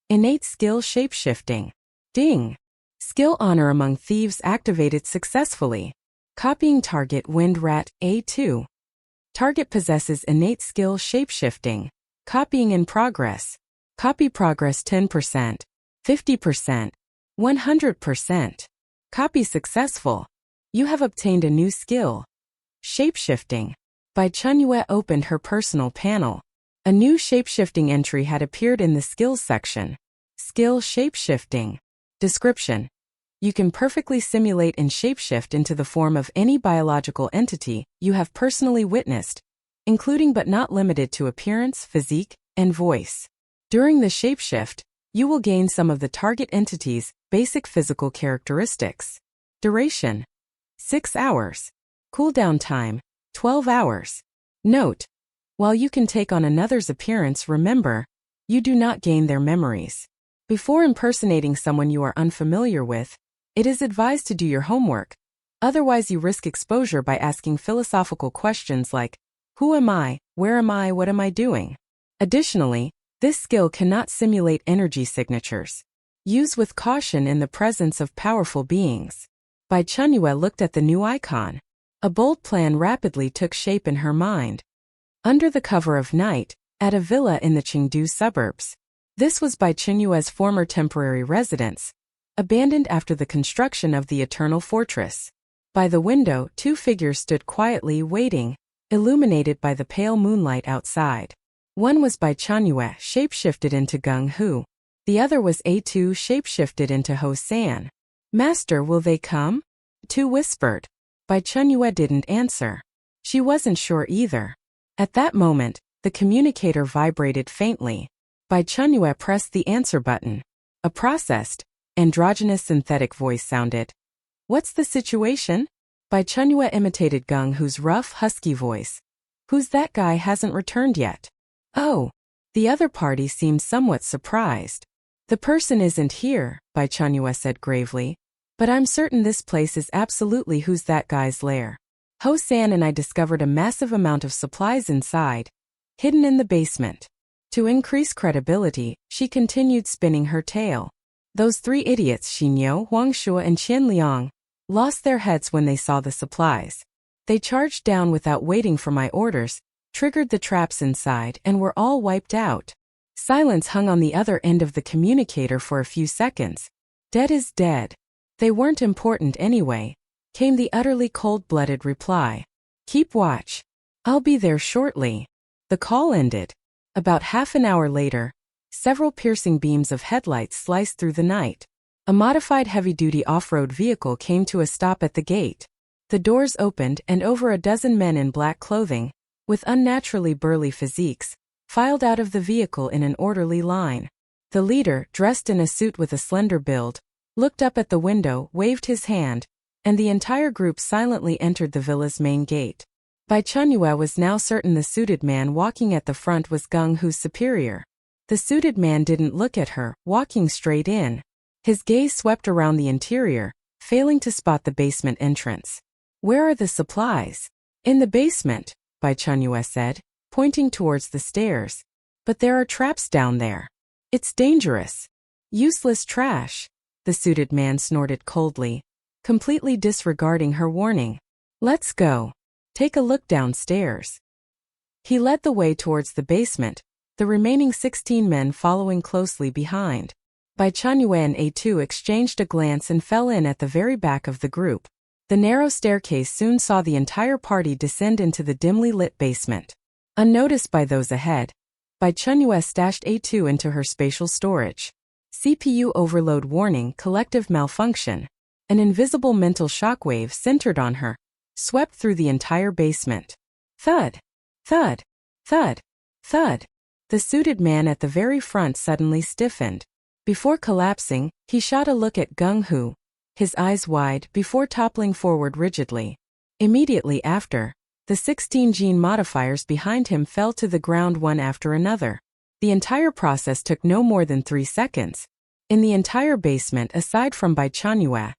Innate skill shapeshifting. Ding. Skill honor among thieves activated successfully. Copying target Windrat A2. Target possesses innate skill shapeshifting. Copying in progress. Copy progress 10%, 50%, 100%. Copy successful. You have obtained a new skill. Shapeshifting. Bai Chenyue opened her personal panel. A new shapeshifting entry had appeared in the skills section. Skill shapeshifting. Description. You can perfectly simulate and shapeshift into the form of any biological entity you have personally witnessed, including but not limited to appearance, physique, and voice. During the shapeshift, you will gain some of the target entity's basic physical characteristics. Duration: 6 hours. Cooldown time: 12 hours. Note: while you can take on another's appearance, remember, you do not gain their memories. Before impersonating someone you are unfamiliar with, it is advised to do your homework. Otherwise, you risk exposure by asking philosophical questions like, who am I, where am I, what am I doing? Additionally, this skill cannot simulate energy signatures. Use with caution in the presence of powerful beings. Bai Chenyue looked at the new icon. A bold plan rapidly took shape in her mind. Under the cover of night, at a villa in the Chengdu suburbs. This was Bai Chenyue's former temporary residence, abandoned after the construction of the Eternal Fortress. By the window, two figures stood quietly waiting, illuminated by the pale moonlight outside. One was Bai Chenyue, shapeshifted into Gung Hu. The other was A2, shapeshifted into Ho San. Master, will they come? Tu whispered. Bai Chenyue didn't answer. She wasn't sure either. At that moment, the communicator vibrated faintly. Bai Chenyue pressed the answer button. A processed, androgynous synthetic voice sounded. What's the situation? Bai Chenyue imitated Gung Hu's rough, husky voice. Who's that guy, hasn't returned yet? Oh. The other party seemed somewhat surprised. The person isn't here, Bai Chenyue said gravely. But I'm certain this place is absolutely who's that guy's lair. Ho San and I discovered a massive amount of supplies inside, hidden in the basement. To increase credibility, she continued spinning her tale. Those three idiots, Xinyo, Huang Shuo and Qian Liang, lost their heads when they saw the supplies. They charged down without waiting for my orders, triggered the traps inside, and were all wiped out. Silence hung on the other end of the communicator for a few seconds. Dead is dead. They weren't important anyway, came the utterly cold-blooded reply. Keep watch. I'll be there shortly. The call ended. About half an hour later, several piercing beams of headlights sliced through the night. A modified heavy-duty off-road vehicle came to a stop at the gate. The doors opened and over a dozen men in black clothing, with unnaturally burly physiques, filed out of the vehicle in an orderly line. The leader, dressed in a suit with a slender build, looked up at the window, waved his hand, and the entire group silently entered the villa's main gate. Bai Chenyue was now certain the suited man walking at the front was Gung Hu's superior. The suited man didn't look at her, walking straight in. His gaze swept around the interior, failing to spot the basement entrance. Where are the supplies? In the basement, Bai Chenyue said, pointing towards the stairs. But there are traps down there. It's dangerous. Useless trash. The suited man snorted coldly, completely disregarding her warning. Let's go. Take a look downstairs. He led the way towards the basement, the remaining 16 men following closely behind. Bai Chenyue and A2 exchanged a glance and fell in at the very back of the group. The narrow staircase soon saw the entire party descend into the dimly lit basement. Unnoticed by those ahead, Bai Chenyue stashed A2 into her spatial storage. CPU overload warning, collective malfunction. An invisible mental shockwave centered on her, swept through the entire basement. Thud! Thud! Thud! Thud! The suited man at the very front suddenly stiffened. Before collapsing, he shot a look at Gung-Hu, his eyes wide before toppling forward rigidly. Immediately after, the 16 gene modifiers behind him fell to the ground one after another. The entire process took no more than 3 seconds. In the entire basement aside from Bai Chenyue,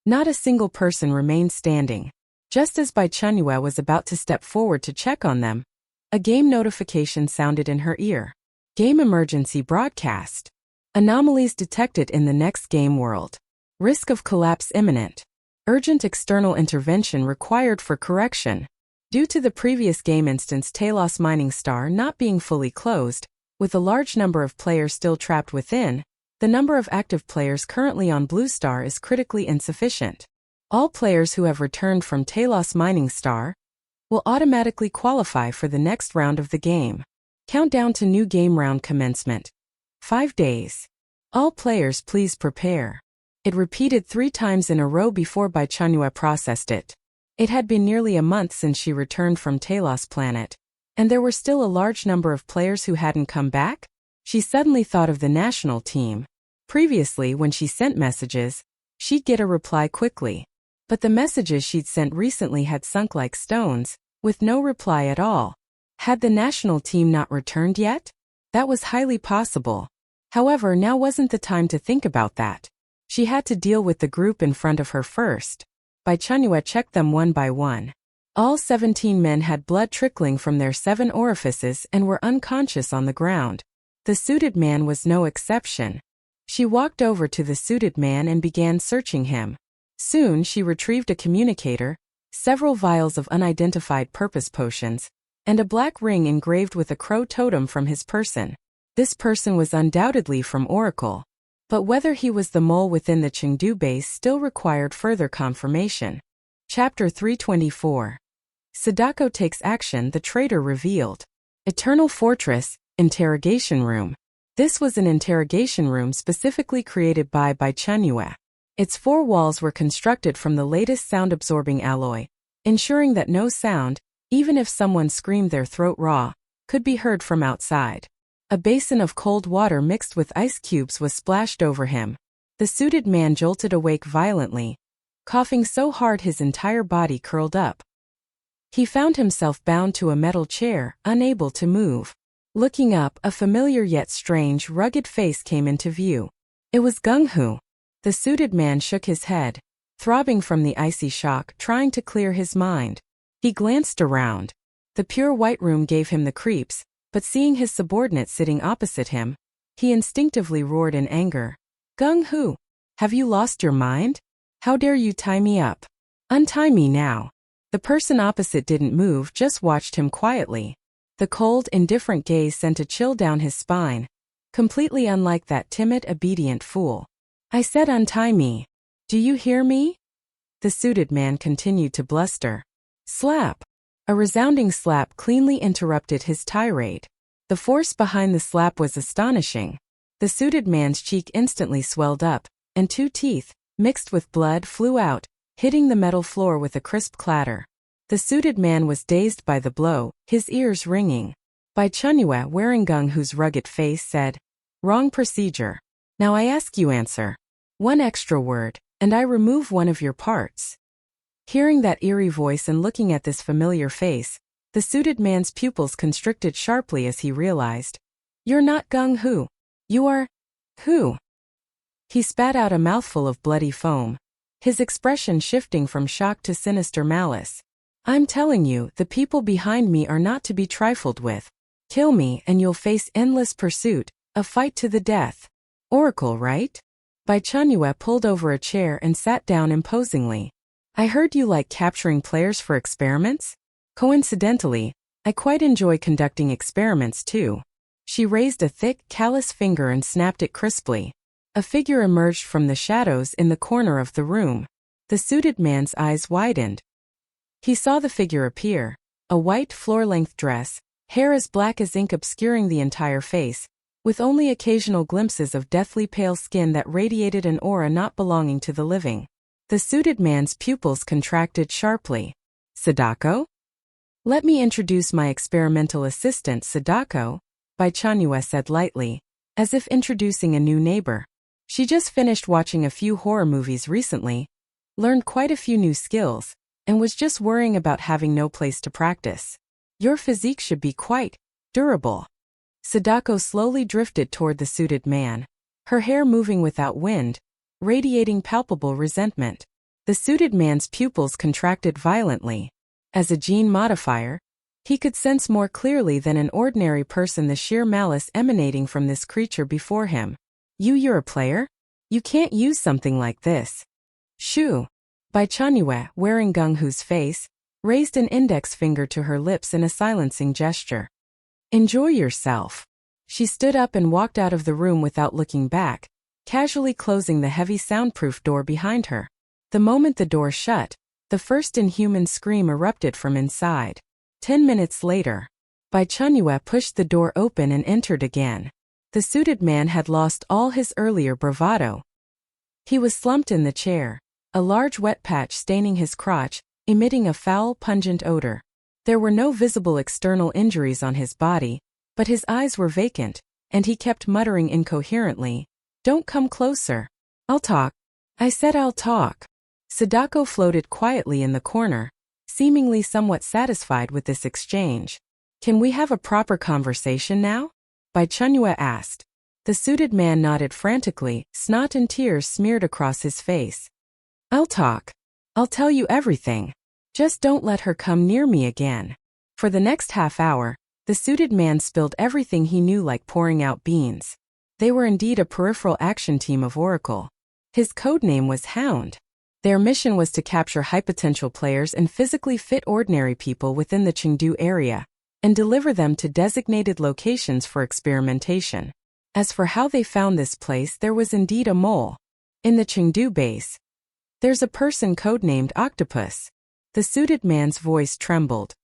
not a single person remained standing. Just as Bai Chenyue was about to step forward to check on them, a game notification sounded in her ear. Game emergency broadcast. Anomalies detected in the next game world. Risk of collapse imminent. Urgent external intervention required for correction. Due to the previous game instance Taos mining star not being fully closed, with a large number of players still trapped within, the number of active players currently on Blue Star is critically insufficient. All players who have returned from Taos mining star will automatically qualify for the next round of the game. Countdown to new game round commencement. 5 days. All players please prepare. It repeated 3 times in a row before Bai Chenyue processed it. It had been nearly a month since she returned from Taos planet, and there were still a large number of players who hadn't come back. She suddenly thought of the national team. Previously, when she sent messages, she'd get a reply quickly. But the messages she'd sent recently had sunk like stones, with no reply at all. Had the national team not returned yet? That was highly possible. However, now wasn't the time to think about that. She had to deal with the group in front of her first. Bai Chenyue checked them one by one. All 17 men had blood trickling from their 7 orifices and were unconscious on the ground. The suited man was no exception. She walked over to the suited man and began searching him. Soon she retrieved a communicator, several vials of unidentified purpose potions, and a black ring engraved with a crow totem from his person. This person was undoubtedly from Oracle. But whether he was the mole within the Chengdu base still required further confirmation. Chapter 324. Sadako takes action. The traitor revealed. Eternal Fortress, Interrogation Room. This was an interrogation room specifically created by Bai Chenyue. Its 4 walls were constructed from the latest sound-absorbing alloy, ensuring that no sound, even if someone screamed their throat raw, could be heard from outside. A basin of cold water mixed with ice cubes was splashed over him. The suited man jolted awake violently, coughing so hard his entire body curled up. He found himself bound to a metal chair, unable to move. Looking up, a familiar yet strange, rugged face came into view. It was Gung-Hu. The suited man shook his head, throbbing from the icy shock, trying to clear his mind. He glanced around. The pure white room gave him the creeps, but seeing his subordinate sitting opposite him, he instinctively roared in anger. Gung-Hu, have you lost your mind? How dare you tie me up? Untie me now. The person opposite didn't move, just watched him quietly. The cold, indifferent gaze sent a chill down his spine, completely unlike that timid, obedient fool. I said untie me. Do you hear me? The suited man continued to bluster. Slap. A resounding slap cleanly interrupted his tirade. The force behind the slap was astonishing. The suited man's cheek instantly swelled up, and 2 teeth, mixed with blood, flew out, hitting the metal floor with a crisp clatter. The suited man was dazed by the blow, his ears ringing. Bai Chenyue, wearing Gung-Hu's rugged face, said, Wrong procedure. Now I ask you answer. 1 extra word, and I remove one of your parts. Hearing that eerie voice and looking at this familiar face, the suited man's pupils constricted sharply as he realized. You're not Gung-Hu. You are... who? He spat out a mouthful of bloody foam, his expression shifting from shock to sinister malice. I'm telling you, the people behind me are not to be trifled with. Kill me and you'll face endless pursuit, a fight to the death. Oracle, right? Bai Chenyue pulled over a chair and sat down imposingly. I heard you like capturing players for experiments? Coincidentally, I quite enjoy conducting experiments too. She raised a thick, callous finger and snapped it crisply. A figure emerged from the shadows in the corner of the room. The suited man's eyes widened. He saw the figure appear, a white floor-length dress, hair as black as ink obscuring the entire face, with only occasional glimpses of deathly pale skin that radiated an aura not belonging to the living. The suited man's pupils contracted sharply. Sadako? Let me introduce my experimental assistant, Sadako, Bai Chenyue said lightly, as if introducing a new neighbor. She just finished watching a few horror movies recently, learned quite a few new skills, and was just worrying about having no place to practice. Your physique should be quite durable. Sadako slowly drifted toward the suited man, her hair moving without wind, radiating palpable resentment. The suited man's pupils contracted violently. As a gene modifier, he could sense more clearly than an ordinary person the sheer malice emanating from this creature before him. You're a player? You can't use something like this. Shoo! Bai Chenyue, wearing Gung Hu's face, raised an index finger to her lips in a silencing gesture. Enjoy yourself. She stood up and walked out of the room without looking back, casually closing the heavy soundproof door behind her. The moment the door shut, the first inhuman scream erupted from inside. 10 minutes later, Bai Chenyue pushed the door open and entered again. The suited man had lost all his earlier bravado. He was slumped in the chair, a large wet patch staining his crotch, emitting a foul, pungent odor. There were no visible external injuries on his body, but his eyes were vacant, and he kept muttering incoherently, "Don't come closer. I'll talk. I said I'll talk." Sadako floated quietly in the corner, seemingly somewhat satisfied with this exchange. "Can we have a proper conversation now?" Bai Chenyue asked. The suited man nodded frantically, snot and tears smeared across his face. "I'll talk. I'll tell you everything. Just don't let her come near me again." For the next half hour, the suited man spilled everything he knew like pouring out beans. They were indeed a peripheral action team of Oracle. His codename was Hound. Their mission was to capture high-potential players and physically fit ordinary people within the Chengdu area, and deliver them to designated locations for experimentation. As for how they found this place, there was indeed a mole. In the Chengdu base, there's a person codenamed Octopus. The suited man's voice trembled.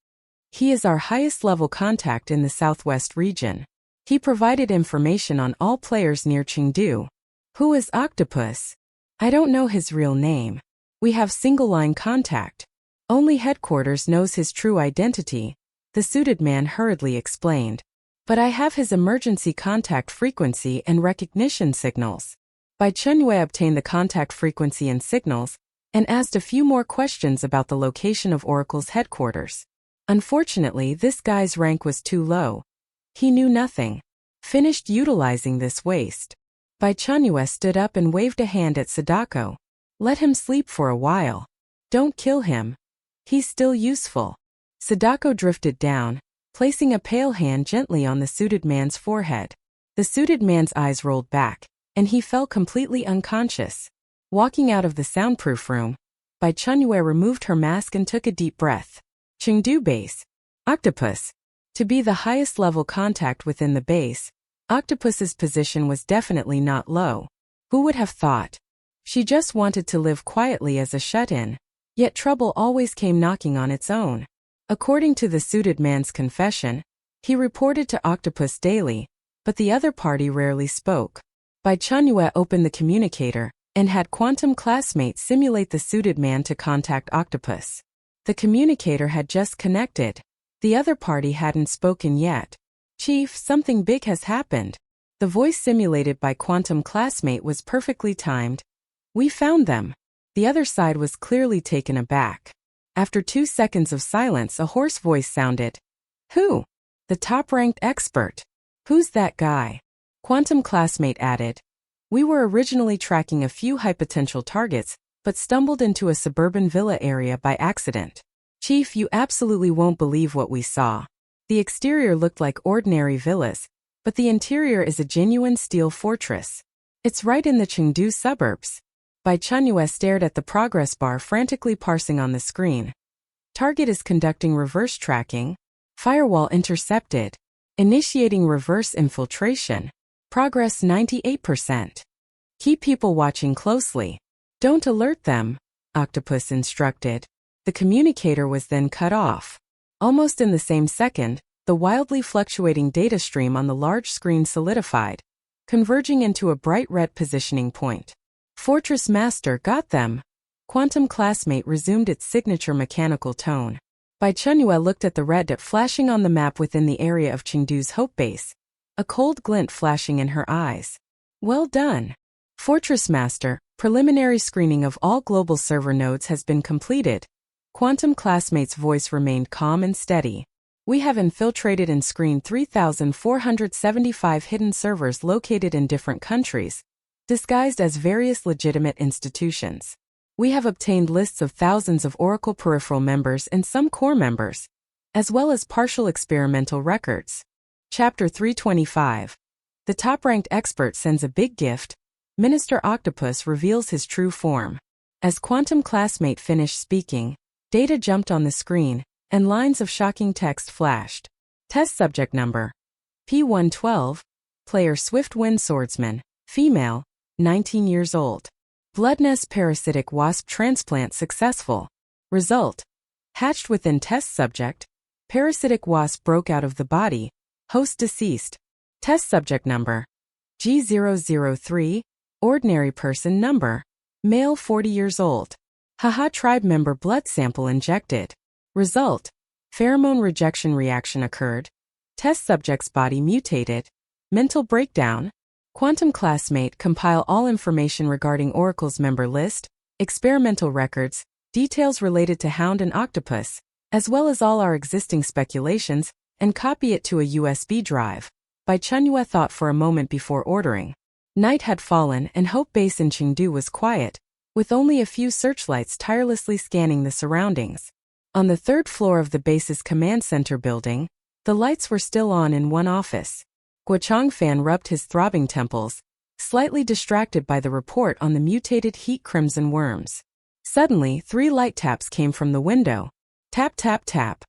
He is our highest-level contact in the southwest region. He provided information on all players near Chengdu. Who is Octopus? I don't know his real name. We have single-line contact. Only headquarters knows his true identity, the suited man hurriedly explained. But I have his emergency contact frequency and recognition signals. Bai Chenyue obtained the contact frequency and signals, and asked a few more questions about the location of Oracle's headquarters. Unfortunately, this guy's rank was too low. He knew nothing. Finished utilizing this waste. Bai Chenyue stood up and waved a hand at Sadako. Let him sleep for a while. Don't kill him. He's still useful. Sadako drifted down, placing a pale hand gently on the suited man's forehead. The suited man's eyes rolled back, and he fell completely unconscious. Walking out of the soundproof room, Bai Chenyue removed her mask and took a deep breath. Chengdu base. Octopus. To be the highest level contact within the base, Octopus's position was definitely not low. Who would have thought? She just wanted to live quietly as a shut-in, yet trouble always came knocking on its own. According to the suited man's confession, he reported to Octopus daily, but the other party rarely spoke. Bai Chenyue opened the communicator and had quantum classmates simulate the suited man to contact Octopus. The communicator had just connected. The other party hadn't spoken yet. "Chief, something big has happened." The voice simulated by quantum classmate was perfectly timed. "We found them." The other side was clearly taken aback. After 2 seconds of silence, a hoarse voice sounded. "Who?" "The top-ranked expert." "Who's that guy?" Quantum classmate added. "We were originally tracking a few high-potential targets, but stumbled into a suburban villa area by accident. Chief, you absolutely won't believe what we saw. The exterior looked like ordinary villas, but the interior is a genuine steel fortress. It's right in the Chengdu suburbs." Bai Chenyue stared at the progress bar frantically parsing on the screen. Target is conducting reverse tracking. Firewall intercepted. Initiating reverse infiltration. Progress 98%. Keep people watching closely. Don't alert them, Octopus instructed. The communicator was then cut off. Almost in the same second, the wildly fluctuating data stream on the large screen solidified, converging into a bright red positioning point. Fortress Master got them. Quantum classmate resumed its signature mechanical tone. Bai Chenyue looked at the red dot flashing on the map within the area of Chengdu's Hope Base, a cold glint flashing in her eyes. Well done. Fortress Master, preliminary screening of all global server nodes has been completed. Quantum Classmate's voice remained calm and steady. We have infiltrated and screened 3,475 hidden servers located in different countries, disguised as various legitimate institutions. We have obtained lists of thousands of Oracle peripheral members and some core members, as well as partial experimental records. Chapter 325. The top-ranked expert sends a big gift. Minister Octopus reveals his true form. As Quantum Classmate finished speaking, data jumped on the screen, and lines of shocking text flashed. Test subject number. P112, player Swift Wind Swordsman, female, 19 years old. Blood nest parasitic wasp transplant successful. Result. Hatched within test subject. Parasitic wasp broke out of the body. Host deceased. Test subject number. G003, ordinary person number. Male 40 years old. Haha tribe member blood sample injected. Result. Pheromone rejection reaction occurred. Test subject's body mutated. Mental breakdown. Quantum Classmate compile all information regarding Oracle's member list, experimental records, details related to Hound and Octopus, as well as all our existing speculations, and copy it to a USB drive. Bai Chenyue thought for a moment before ordering. Night had fallen and Hope Base in Chengdu was quiet, with only a few searchlights tirelessly scanning the surroundings. On the third floor of the base's command center building, the lights were still on in one office. Fan rubbed his throbbing temples, slightly distracted by the report on the mutated heat crimson worms. Suddenly, 3 light taps came from the window. Tap tap tap.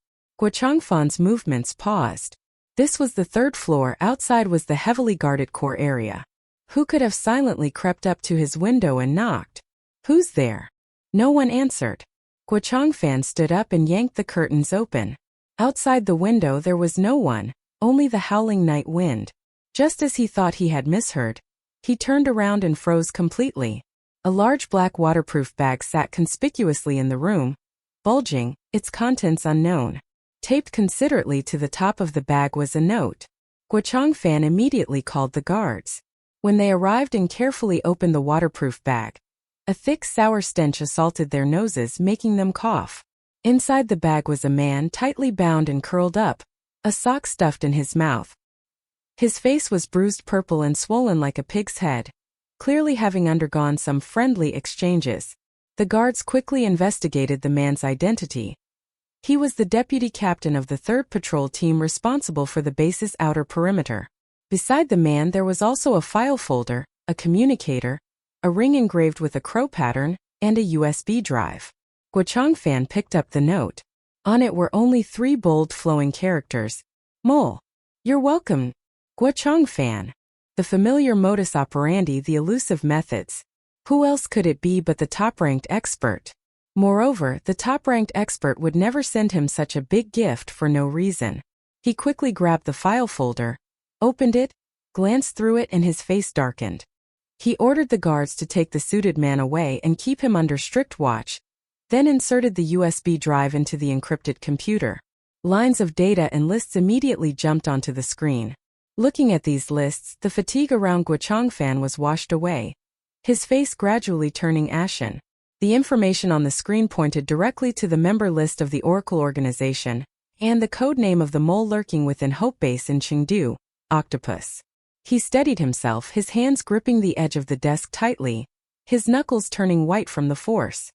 Fan's movements paused. This was the third floor. Outside was the heavily guarded core area. Who could have silently crept up to his window and knocked? Who's there? No one answered. Fan stood up and yanked the curtains open. Outside the window there was no one, only the howling night wind. Just as he thought he had misheard, he turned around and froze completely. A large black waterproof bag sat conspicuously in the room, bulging, its contents unknown. Taped considerately to the top of the bag was a note. Fan immediately called the guards. When they arrived and carefully opened the waterproof bag, a thick sour stench assaulted their noses, making them cough. Inside the bag was a man tightly bound and curled up, a sock stuffed in his mouth. His face was bruised purple and swollen like a pig's head, clearly having undergone some friendly exchanges. The guards quickly investigated the man's identity. He was the deputy captain of the 3rd Patrol Team responsible for the base's outer perimeter. Beside the man there was also a file folder, a communicator, a ring engraved with a crow pattern, and a USB drive. Fan picked up the note. On it were only 3 bold flowing characters. Mole. You're welcome. Fan. The familiar modus operandi, the elusive methods. Who else could it be but the top-ranked expert? Moreover, the top-ranked expert would never send him such a big gift for no reason. He quickly grabbed the file folder, opened it, glanced through it, and his face darkened. He ordered the guards to take the suited man away and keep him under strict watch, then inserted the USB drive into the encrypted computer. Lines of data and lists immediately jumped onto the screen. Looking at these lists, the fatigue around Fan was washed away, his face gradually turning ashen. The information on the screen pointed directly to the member list of the Oracle organization, and the code name of the mole lurking within Hope Base in Chengdu, Octopus. He steadied himself, his hands gripping the edge of the desk tightly, his knuckles turning white from the force.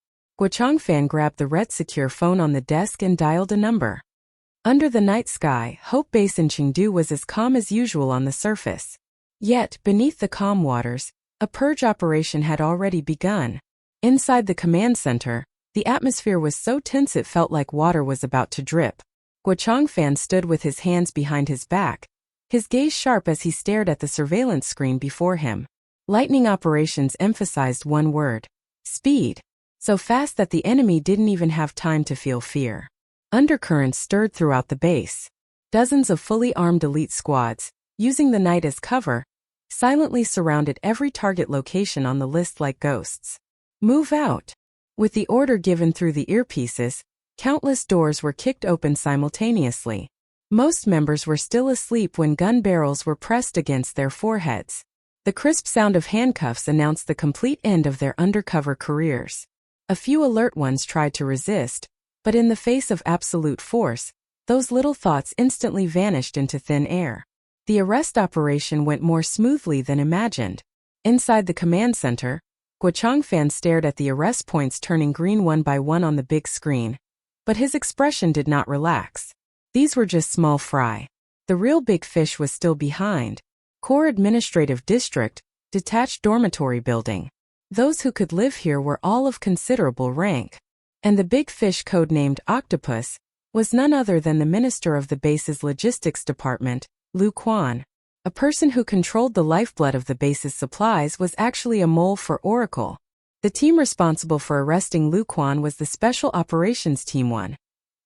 Fan grabbed the red secure phone on the desk and dialed a number. Under the night sky, Hope Base in Chengdu was as calm as usual on the surface. Yet, beneath the calm waters, a purge operation had already begun. Inside the command center, the atmosphere was so tense it felt like water was about to drip. Fan stood with his hands behind his back, his gaze sharp as he stared at the surveillance screen before him. Lightning operations emphasized one word: speed. So fast that the enemy didn't even have time to feel fear. Undercurrents stirred throughout the base. Dozens of fully armed elite squads, using the night as cover, silently surrounded every target location on the list like ghosts. Move out. With the order given through the earpieces, Countless doors were kicked open simultaneously. Most members were still asleep when gun barrels were pressed against their foreheads. The crisp sound of handcuffs announced the complete end of their undercover careers. A few alert ones tried to resist, but in the face of absolute force, those little thoughts instantly vanished into thin air. The arrest operation went more smoothly than imagined. Inside the command center, Guo-Chang-Fan stared at the arrest points turning green one by one on the big screen. But his expression did not relax. These were just small fry. The real big fish was still behind. Core Administrative District, detached dormitory building. Those who could live here were all of considerable rank. And the big fish codenamed Octopus was none other than the minister of the base's logistics department, Lu Quan. A person who controlled the lifeblood of the base's supplies was actually a mole for Oracle. The team responsible for arresting Lu Quan was the Special Operations Team 1.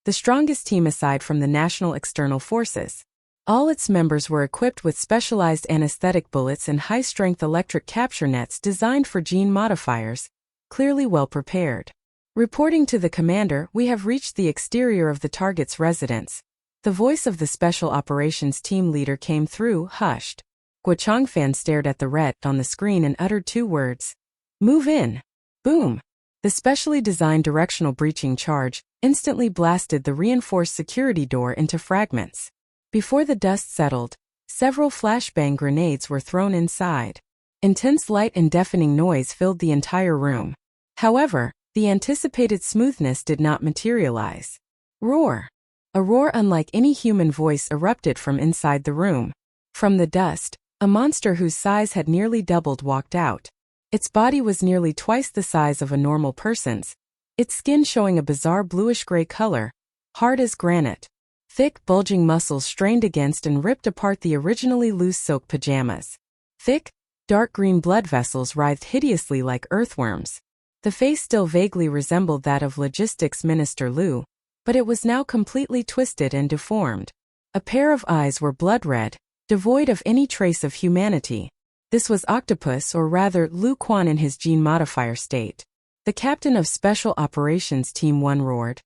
The strongest team aside from the National External Forces. All its members were equipped with specialized anesthetic bullets and high-strength electric capture nets designed for gene modifiers, clearly well prepared. Reporting to the commander, we have reached the exterior of the target's residence. The voice of the Special Operations Team leader came through, hushed. Guo-Chang-Fan stared at the red on the screen and uttered 2 words. Move in. Boom. The specially designed directional breaching charge instantly blasted the reinforced security door into fragments. Before the dust settled, several flashbang grenades were thrown inside. Intense light and deafening noise filled the entire room. However, the anticipated smoothness did not materialize. Roar. A roar unlike any human voice erupted from inside the room. From the dust, a monster whose size had nearly doubled walked out. Its body was nearly twice the size of a normal person's, its skin showing a bizarre bluish-gray color, hard as granite. Thick, bulging muscles strained against and ripped apart the originally loose silk pajamas. Thick, dark green blood vessels writhed hideously like earthworms. The face still vaguely resembled that of Logistics Minister Lu, but it was now completely twisted and deformed. A pair of eyes were blood-red, devoid of any trace of humanity. This was Octopus, or rather Lu Quan in his gene modifier state. The captain of Special Operations Team 1 roared.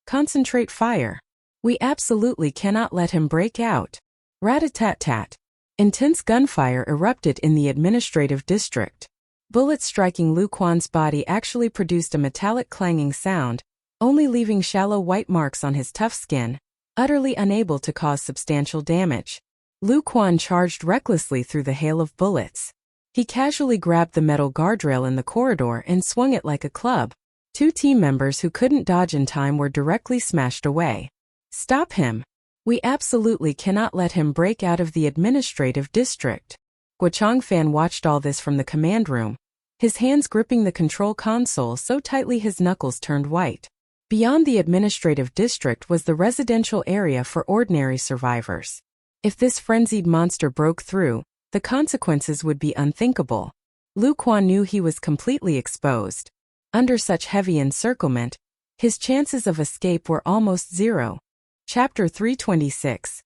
Concentrate fire. We absolutely cannot let him break out. Rat-a-tat-tat. Intense gunfire erupted in the administrative district. Bullets striking Lu Quan's body actually produced a metallic clanging sound, only leaving shallow white marks on his tough skin, utterly unable to cause substantial damage. Lu Quan charged recklessly through the hail of bullets. He casually grabbed the metal guardrail in the corridor and swung it like a club. 2 team members who couldn't dodge in time were directly smashed away. Stop him. We absolutely cannot let him break out of the administrative district. Guo-Chang-Fan watched all this from the command room, his hands gripping the control console so tightly his knuckles turned white. Beyond the administrative district was the residential area for ordinary survivors. If this frenzied monster broke through, the consequences would be unthinkable. Lu Quan knew he was completely exposed. Under such heavy encirclement, his chances of escape were almost zero. Chapter 326.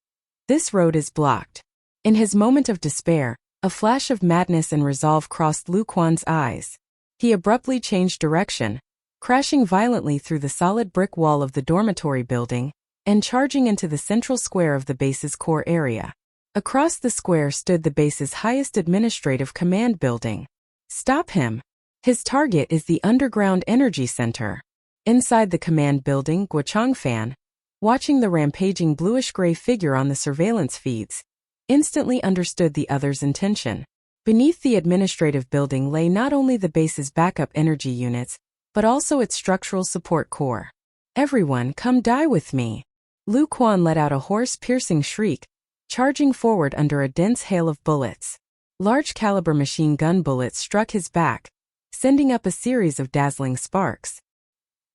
This road is blocked. In his moment of despair, a flash of madness and resolve crossed Lu Quan's eyes. He abruptly changed direction, crashing violently through the solid brick wall of the dormitory building, and charging into the central square of the base's core area. Across the square stood the base's highest administrative command building. Stop him. His target is the underground energy center. Inside the command building, Guo-Chang-Fan, watching the rampaging bluish-gray figure on the surveillance feeds, instantly understood the other's intention. Beneath the administrative building lay not only the base's backup energy units, but also its structural support core. Everyone, come die with me. Lu Quan let out a hoarse, piercing shriek, charging forward under a dense hail of bullets. Large-caliber machine gun bullets struck his back, sending up a series of dazzling sparks.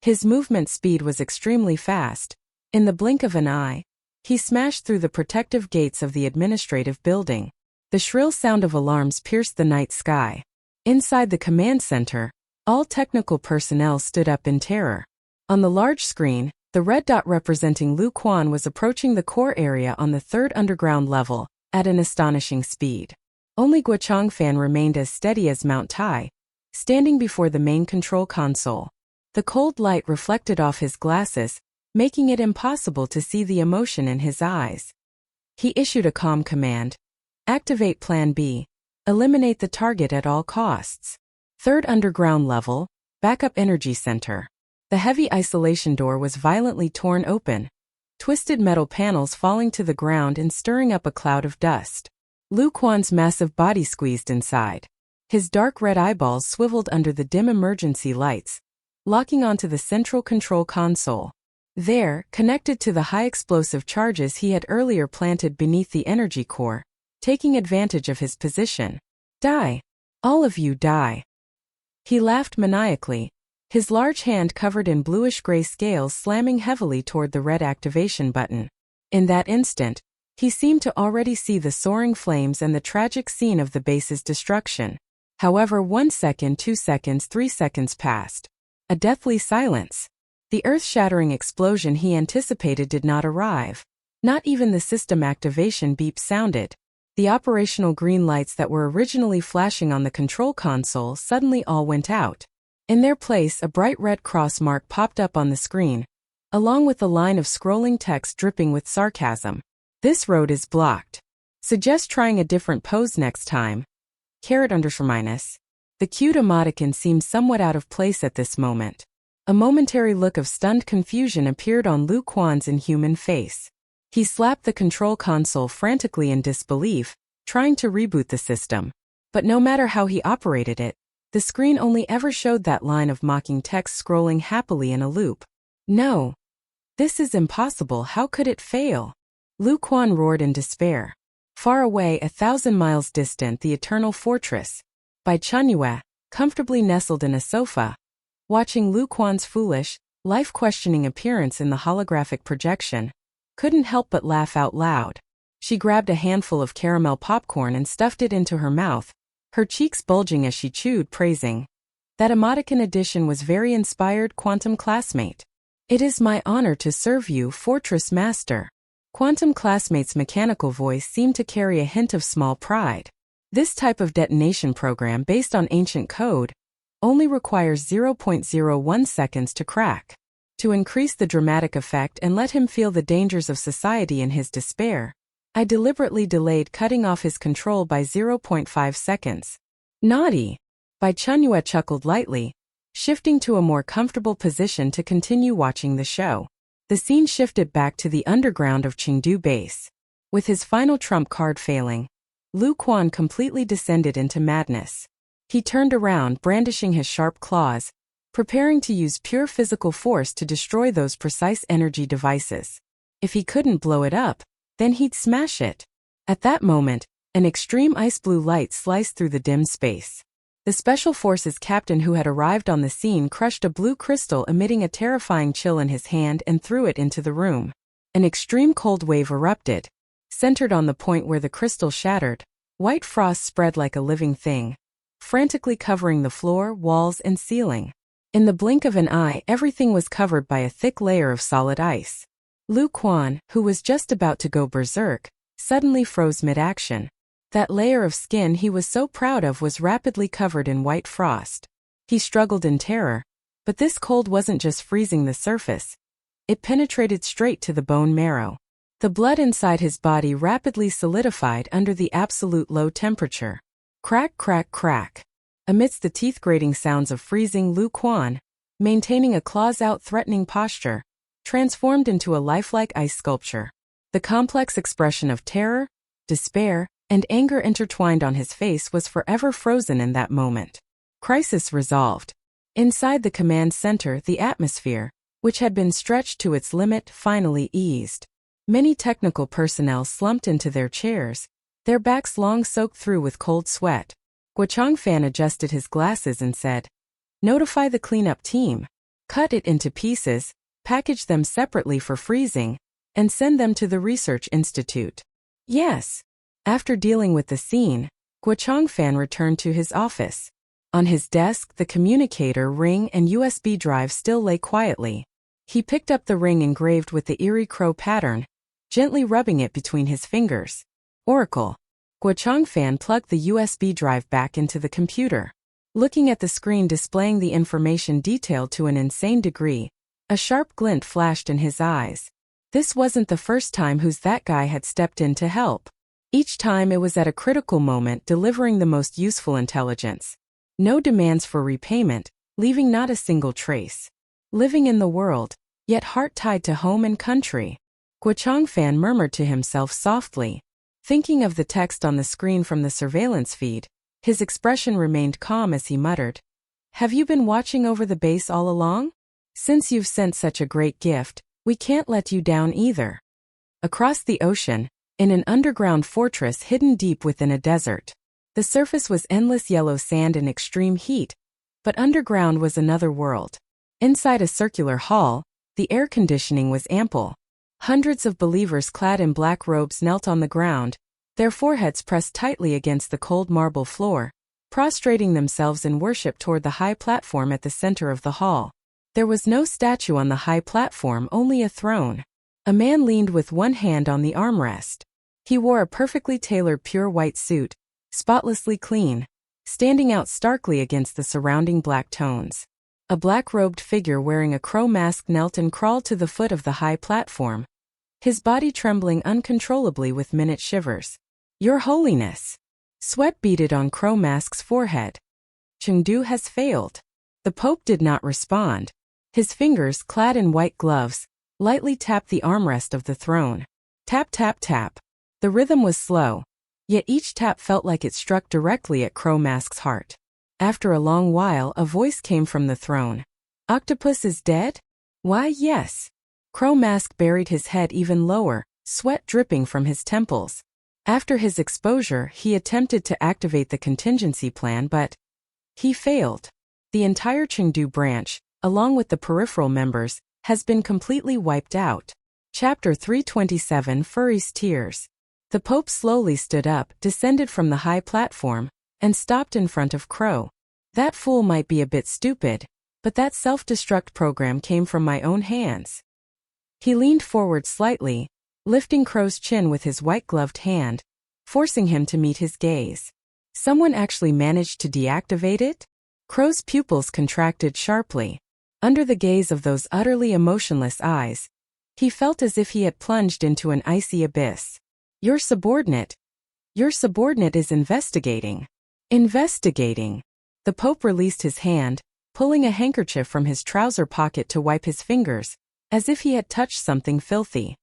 His movement speed was extremely fast. In the blink of an eye, he smashed through the protective gates of the administrative building. The shrill sound of alarms pierced the night sky. Inside the command center, all technical personnel stood up in terror. On the large screen, the red dot representing Lu Quan was approaching the core area on the 3rd underground level, at an astonishing speed. Only Guo-Chang-Fan remained as steady as Mount Tai, standing before the main control console. The cold light reflected off his glasses, making it impossible to see the emotion in his eyes. He issued a calm command. Activate Plan B. Eliminate the target at all costs. Third underground level, backup energy center. The heavy isolation door was violently torn open, twisted metal panels falling to the ground and stirring up a cloud of dust. Lu Quan's massive body squeezed inside. His dark red eyeballs swiveled under the dim emergency lights, locking onto the central control console. There, connected to the high explosive charges he had earlier planted beneath the energy core, taking advantage of his position. Die. All of you die. He laughed maniacally, his large hand covered in bluish-gray scales slamming heavily toward the red activation button. In that instant, he seemed to already see the soaring flames and the tragic scene of the base's destruction. However, 1 second, 2 seconds, 3 seconds passed. A deathly silence. The earth-shattering explosion he anticipated did not arrive. Not even the system activation beep sounded. The operational green lights that were originally flashing on the control console suddenly all went out. In their place, a bright red cross mark popped up on the screen, along with a line of scrolling text dripping with sarcasm. This road is blocked. Suggest trying a different pose next time. _. The cute emoticon seemed somewhat out of place at this moment. A momentary look of stunned confusion appeared on Lu Quan's inhuman face. He slapped the control console frantically in disbelief, trying to reboot the system. But no matter how he operated it, the screen only ever showed that line of mocking text scrolling happily in a loop. No. This is impossible. How could it fail? Lu Quan roared in despair. Far away, 1,000 miles distant, the eternal fortress, Bai Chenyue, comfortably nestled in a sofa, watching Lu Quan's foolish, life-questioning appearance in the holographic projection, couldn't help but laugh out loud. She grabbed a handful of caramel popcorn and stuffed it into her mouth, her cheeks bulging as she chewed, praising. That emoticon addition was very inspired, Quantum Classmate. It is my honor to serve you, Fortress Master. Quantum Classmate's mechanical voice seemed to carry a hint of small pride. This type of detonation program based on ancient code only requires 0.01 seconds to crack. To increase the dramatic effect and let him feel the dangers of society in his despair, I deliberately delayed cutting off his control by 0.5 seconds. Naughty! Bai Chenyue chuckled lightly, shifting to a more comfortable position to continue watching the show. The scene shifted back to the underground of Chengdu base. With his final trump card failing, Lu Quan completely descended into madness. He turned around, brandishing his sharp claws, preparing to use pure physical force to destroy those precise energy devices. If he couldn't blow it up, then he'd smash it. At that moment, an extreme ice blue light sliced through the dim space. The Special Forces captain who had arrived on the scene crushed a blue crystal, emitting a terrifying chill in his hand, and threw it into the room. An extreme cold wave erupted. Centered on the point where the crystal shattered, white frost spread like a living thing, frantically covering the floor, walls, and ceiling. In the blink of an eye, everything was covered by a thick layer of solid ice. Lu Quan, who was just about to go berserk, suddenly froze mid-action. That layer of skin he was so proud of was rapidly covered in white frost. He struggled in terror, but this cold wasn't just freezing the surface. It penetrated straight to the bone marrow. The blood inside his body rapidly solidified under the absolute low temperature. Crack, crack, crack. Amidst the teeth-grating sounds of freezing, Lu Quan, maintaining a claws-out threatening posture, transformed into a lifelike ice sculpture. The complex expression of terror, despair, and anger intertwined on his face was forever frozen in that moment. Crisis resolved. Inside the command center, the atmosphere, which had been stretched to its limit, finally eased. Many technical personnel slumped into their chairs, their backs long soaked through with cold sweat. Guochangfan adjusted his glasses and said, "Notify the cleanup team. Cut it into pieces, package them separately for freezing, and send them to the research institute." Yes. After dealing with the scene, Guochangfan returned to his office. On his desk, the communicator, ring, and USB drive still lay quietly. He picked up the ring engraved with the eerie crow pattern, gently rubbing it between his fingers. Oracle. Guochangfan plugged the USB drive back into the computer. Looking at the screen displaying the information detailed to an insane degree, A sharp glint flashed in his eyes. This wasn't the first time who's that guy had stepped in to help. Each time it was at a critical moment, delivering the most useful intelligence. No demands for repayment, leaving not a single trace. Living in the world, yet heart tied to home and country. Guo Changfan murmured to himself softly. Thinking of the text on the screen from the surveillance feed, his expression remained calm as he muttered, "Have you been watching over the base all along? Since you've sent such a great gift, we can't let you down either." Across the ocean, in an underground fortress hidden deep within a desert. The surface was endless yellow sand and extreme heat, but underground was another world. Inside a circular hall, the air conditioning was ample. Hundreds of believers clad in black robes knelt on the ground, their foreheads pressed tightly against the cold marble floor, prostrating themselves in worship toward the high platform at the center of the hall. There was no statue on the high platform, only a throne. A man leaned with one hand on the armrest. He wore a perfectly tailored pure white suit, spotlessly clean, standing out starkly against the surrounding black tones. A black-robed figure wearing a crow mask knelt and crawled to the foot of the high platform, his body trembling uncontrollably with minute shivers. "Your Holiness!" Sweat beaded on Crow Mask's forehead. "Chengdu has failed." The Pope did not respond. His fingers, clad in white gloves, lightly tapped the armrest of the throne. Tap, tap, tap. The rhythm was slow, yet each tap felt like it struck directly at Crow Mask's heart. After a long while, a voice came from the throne. "Octopus is dead?" "Why, yes." Crow Mask buried his head even lower, sweat dripping from his temples. After his exposure, he attempted to activate the contingency plan, but he failed. The entire Chengdu branch, along with the peripheral members, has been completely wiped out. Chapter 327, Furry's Tears. The Pope slowly stood up, descended from the high platform, and stopped in front of Crow. "That fool might be a bit stupid, but that self-destruct program came from my own hands." He leaned forward slightly, lifting Crow's chin with his white-gloved hand, forcing him to meet his gaze. "Someone actually managed to deactivate it?" Crow's pupils contracted sharply. Under the gaze of those utterly emotionless eyes, he felt as if he had plunged into an icy abyss. Your subordinate is investigating." "Investigating?" The Pope released his hand, pulling a handkerchief from his trouser pocket to wipe his fingers, as if he had touched something filthy.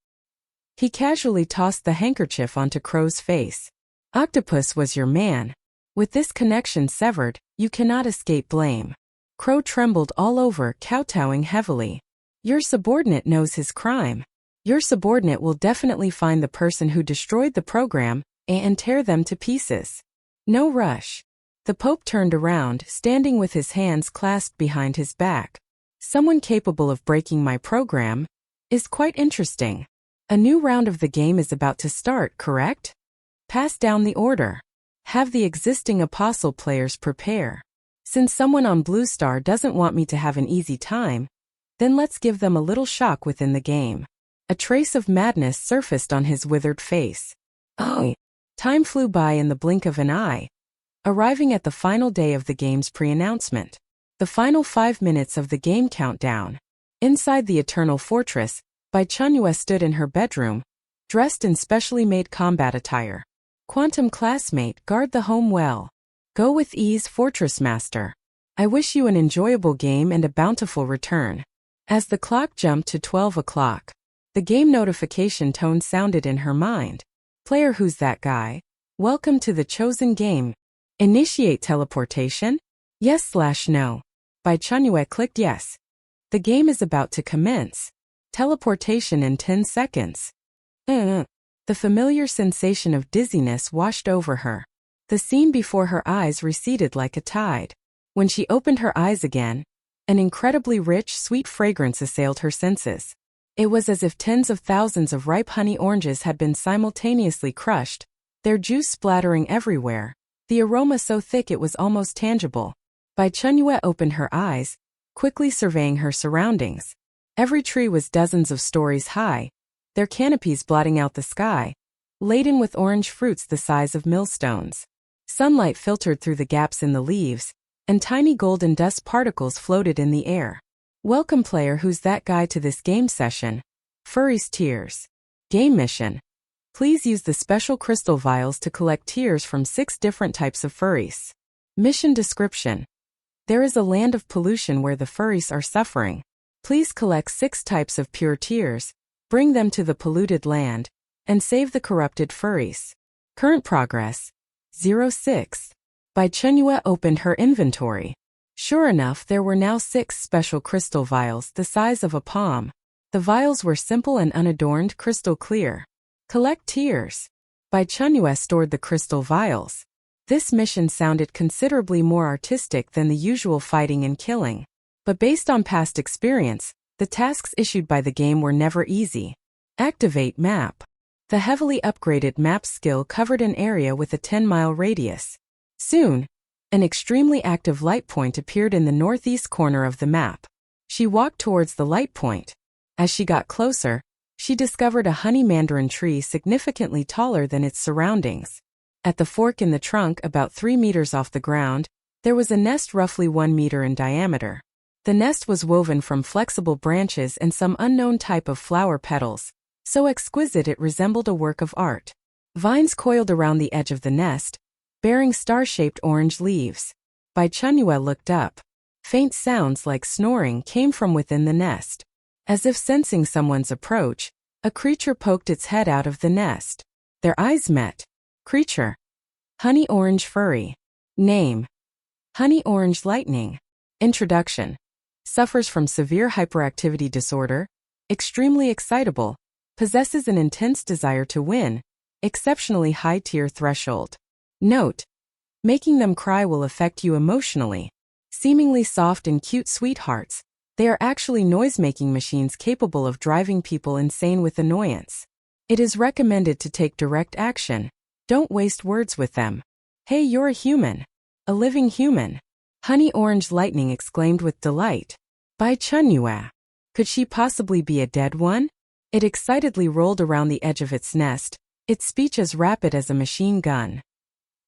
He casually tossed the handkerchief onto Crow's face. "Octopus was your man. With this connection severed, you cannot escape blame." Crow trembled all over, kowtowing heavily. "Your subordinate knows his crime. Your subordinate will definitely find the person who destroyed the program and tear them to pieces." "No rush." The Pope turned around, standing with his hands clasped behind his back. "Someone capable of breaking my program is quite interesting. A new round of the game is about to start, correct? Pass down the order. Have the existing Apostle players prepare. Since someone on Blue Star doesn't want me to have an easy time, then let's give them a little shock within the game." A trace of madness surfaced on his withered face. Oh! Time flew by in the blink of an eye, arriving at the final day of the game's pre-announcement. The final 5 minutes of the game countdown. Inside the Eternal Fortress, Bai Chenyue stood in her bedroom, dressed in specially made combat attire. "Quantum classmate, guard the home well. Go with ease, Fortress Master. I wish you an enjoyable game and a bountiful return." As the clock jumped to 12 o'clock, the game notification tone sounded in her mind. "Player, who's that guy? Welcome to the chosen game. Initiate teleportation? Yes/no." Bai Chenyue clicked yes. The game is about to commence. Teleportation in 10 seconds. The familiar sensation of dizziness washed over her. The scene before her eyes receded like a tide. When she opened her eyes again, an incredibly rich, sweet fragrance assailed her senses. It was as if tens of thousands of ripe honey oranges had been simultaneously crushed, their juice splattering everywhere, the aroma so thick it was almost tangible. Bai Chenyue opened her eyes, quickly surveying her surroundings. Every tree was dozens of stories high, their canopies blotting out the sky, laden with orange fruits the size of millstones. Sunlight filtered through the gaps in the leaves, and tiny golden dust particles floated in the air. Welcome player, who's that guy, to this game session. Furry's Tears. Game mission. Please use the special crystal vials to collect tears from 6 different types of furries. Mission description. There is a land of pollution where the furries are suffering. Please collect 6 types of pure tears, bring them to the polluted land, and save the corrupted furries. Current progress. 06. Bai Chenyue opened her inventory. Sure enough, there were now 6 special crystal vials the size of a palm. The vials were simple and unadorned, crystal clear. Collect tears. Bai Chenyue stored the crystal vials. This mission sounded considerably more artistic than the usual fighting and killing. But based on past experience, the tasks issued by the game were never easy. Activate map. The heavily upgraded map skill covered an area with a 10-mile radius. Soon, an extremely active light point appeared in the northeast corner of the map. She walked towards the light point. As she got closer, she discovered a honey mandarin tree significantly taller than its surroundings. At the fork in the trunk, about 3 meters off the ground, there was a nest roughly 1 meter in diameter. The nest was woven from flexible branches and some unknown type of flower petals, so exquisite it resembled a work of art. Vines coiled around the edge of the nest, bearing star-shaped orange leaves. Bai Chenyue looked up. Faint sounds like snoring came from within the nest. As if sensing someone's approach, a creature poked its head out of the nest. Their eyes met. Creature. Honey orange furry. Name. Honey orange lightning. Introduction. Suffers from severe hyperactivity disorder. Extremely excitable. Possesses an intense desire to win. Exceptionally high tier threshold. Note. Making them cry will affect you emotionally. Seemingly soft and cute sweethearts, they are actually noise-making machines capable of driving people insane with annoyance. It is recommended to take direct action. Don't waste words with them. Hey, you're a human. A living human. Honey orange lightning exclaimed with delight. Bai Chenyue. Could she possibly be a dead one? It excitedly rolled around the edge of its nest, its speech as rapid as a machine gun.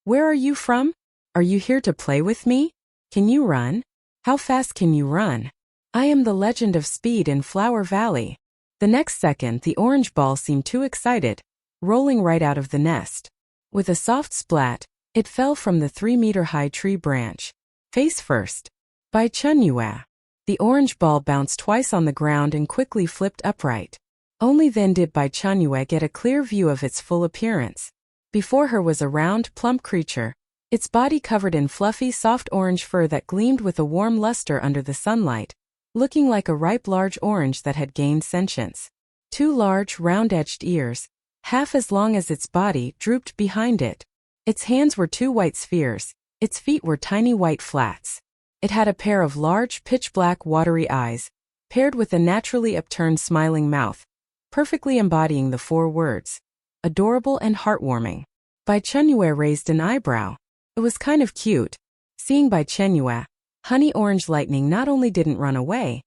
Where are you from? Are you here to play with me? Can you run? How fast can you run? I am the legend of speed in Flower Valley. The next second, the orange ball seemed too excited, rolling right out of the nest. With a soft splat, it fell from the 3-meter-high tree branch. Face first. Bai Chenyue. The orange ball bounced twice on the ground and quickly flipped upright. Only then did Bai Chenyue get a clear view of its full appearance. Before her was a round, plump creature, its body covered in fluffy, soft orange fur that gleamed with a warm luster under the sunlight, looking like a ripe large orange that had gained sentience. 2 large, round-edged ears, half as long as its body, drooped behind it. Its hands were 2 white spheres, its feet were tiny white flats. It had a pair of large, pitch-black, watery eyes, paired with a naturally upturned smiling mouth, perfectly embodying the 4 words. Adorable and heartwarming. Bai Chenyue raised an eyebrow. It was kind of cute. Seeing Bai Chenyue, honey orange lightning not only didn't run away,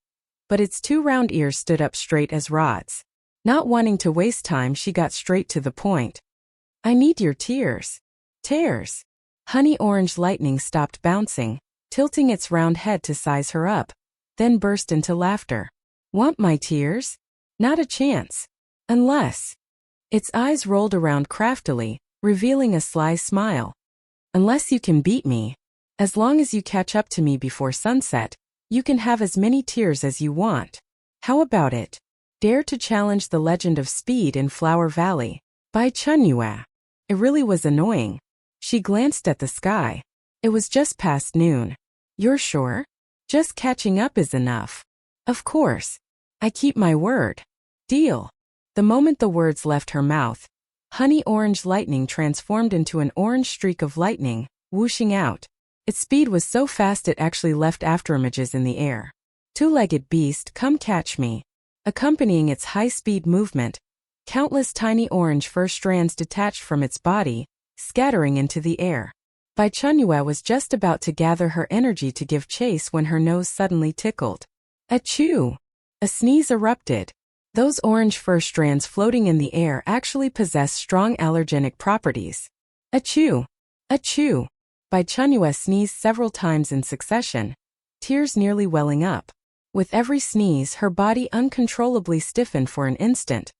but its 2 round ears stood up straight as rods. Not wanting to waste time, she got straight to the point. I need your tears. Tears. Honey orange lightning stopped bouncing, tilting its round head to size her up, then burst into laughter. Want my tears? Not a chance. Unless. Its eyes rolled around craftily, revealing a sly smile. Unless you can beat me. As long as you catch up to me before sunset, you can have as many tears as you want. How about it? Dare to challenge the legend of speed in Flower Valley. Bai Chenyue. It really was annoying. She glanced at the sky. It was just past noon. You're sure? Just catching up is enough. Of course. I keep my word. Deal. The moment the words left her mouth, honey orange lightning transformed into an orange streak of lightning, whooshing out. Its speed was so fast it actually left afterimages in the air. 2-legged beast, come catch me. Accompanying its high-speed movement, countless tiny orange fur strands detached from its body, scattering into the air. Bai Chenyue was just about to gather her energy to give chase when her nose suddenly tickled. Achoo! A sneeze erupted. Those orange fur strands floating in the air actually possess strong allergenic properties. Achoo! Achoo! Bai Chenyue sneezed several times in succession, tears nearly welling up. With every sneeze, her body uncontrollably stiffened for an instant,